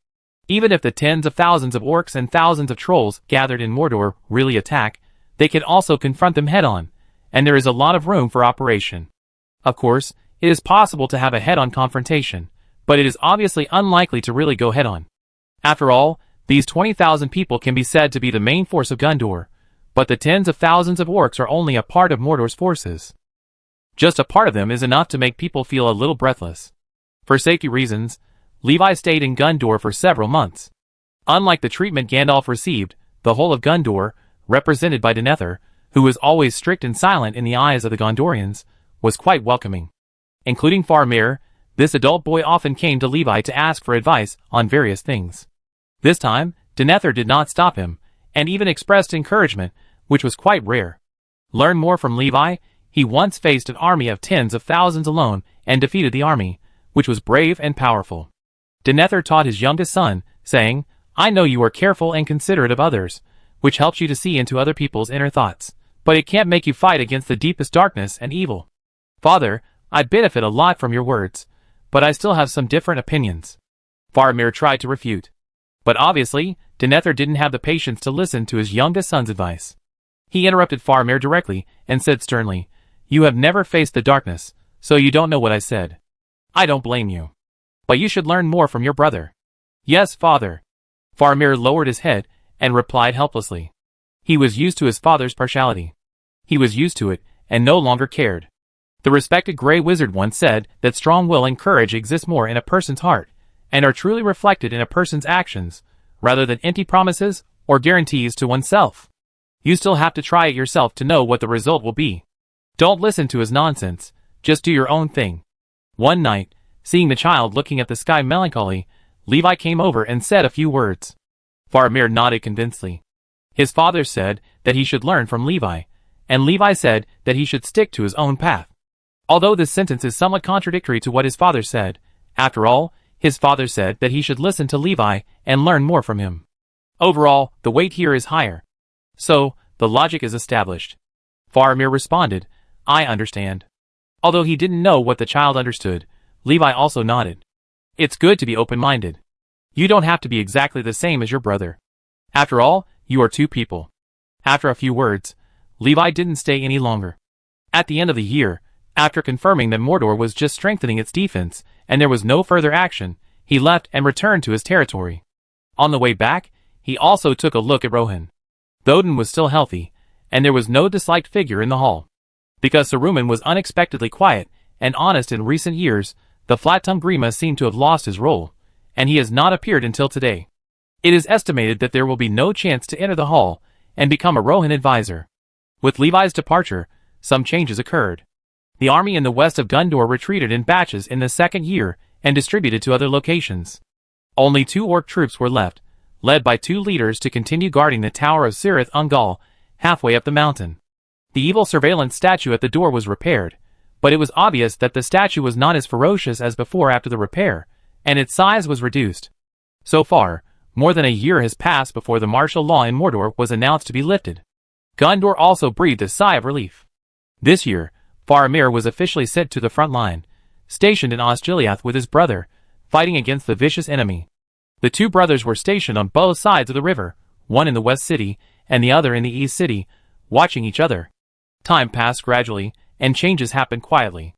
Speaker 1: Even if the tens of thousands of orcs and thousands of trolls gathered in Mordor really attack, they can also confront them head-on, and there is a lot of room for operation. Of course, it is possible to have a head-on confrontation, but it is obviously unlikely to really go head-on. After all, these 20,000 people can be said to be the main force of Gondor, but the tens of thousands of orcs are only a part of Mordor's forces. Just a part of them is enough to make people feel a little breathless. For safety reasons, Levi stayed in Gondor for several months. Unlike the treatment Gandalf received, the whole of Gondor, represented by Denethor, who was always strict and silent in the eyes of the Gondorians, was quite welcoming. Including Faramir, this adult boy often came to Levi to ask for advice on various things. This time, Denethor did not stop him, and even expressed encouragement, which was quite rare. Learn more from Levi. He once faced an army of tens of thousands alone and defeated the army, which was brave and powerful. Denethor taught his youngest son, saying, "I know you are careful and considerate of others, which helps you to see into other people's inner thoughts, but it can't make you fight against the deepest darkness and evil. Father, I benefit a lot from your words, but I still have some different opinions." Faramir tried to refute. But obviously, Denethor didn't have the patience to listen to his youngest son's advice. He interrupted Faramir directly and said sternly, "You have never faced the darkness, so you don't know what I said. I don't blame you. But you should learn more from your brother." "Yes, father." Faramir lowered his head and replied helplessly. He was used to his father's partiality. He was used to it and no longer cared. The respected Grey Wizard once said that strong will and courage exist more in a person's heart, and are truly reflected in a person's actions, rather than empty promises or guarantees to oneself. You still have to try it yourself to know what the result will be. Don't listen to his nonsense, just do your own thing. One night, seeing the child looking at the sky melancholy, Levi came over and said a few words. Faramir nodded convincedly. His father said that he should learn from Levi, and Levi said that he should stick to his own path. Although this sentence is somewhat contradictory to what his father said, after all, his father said that he should listen to Levi and learn more from him. Overall, the weight here is higher. So, the logic is established. Faramir responded, "I understand." Although he didn't know what the child understood, Levi also nodded. It's good to be open-minded. You don't have to be exactly the same as your brother. After all, you are two people. After a few words, Levi didn't stay any longer. At the end of the year, after confirming that Mordor was just strengthening its defense, and there was no further action, he left and returned to his territory. On the way back, he also took a look at Rohan. Thoden was still healthy, and there was no disliked figure in the hall. Because Saruman was unexpectedly quiet and honest in recent years, the flat-tongued Grima seemed to have lost his role, and he has not appeared until today. It is estimated that there will be no chance to enter the hall and become a Rohan advisor. With Levi's departure, some changes occurred. The army in the west of Gondor retreated in batches in the second year and distributed to other locations. Only 2 orc troops were left, led by 2 leaders to continue guarding the Tower of Cirith Ungol, halfway up the mountain. The evil surveillance statue at the door was repaired, but it was obvious that the statue was not as ferocious as before after the repair, and its size was reduced. So far, more than a year has passed before the martial law in Mordor was announced to be lifted. Gondor also breathed a sigh of relief. This year, Faramir was officially sent to the front line, stationed in Osgiliath with his brother, fighting against the vicious enemy. The two brothers were stationed on both sides of the river, one in the West City and the other in the East City, watching each other. Time passed gradually, and changes happened quietly.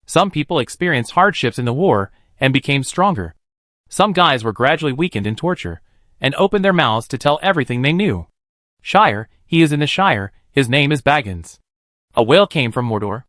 Speaker 1: Some people experienced hardships in the war and became stronger. Some guys were gradually weakened in torture, and opened their mouths to tell everything they knew. Shire, he is in the Shire, his name is Baggins. A whale came from Mordor.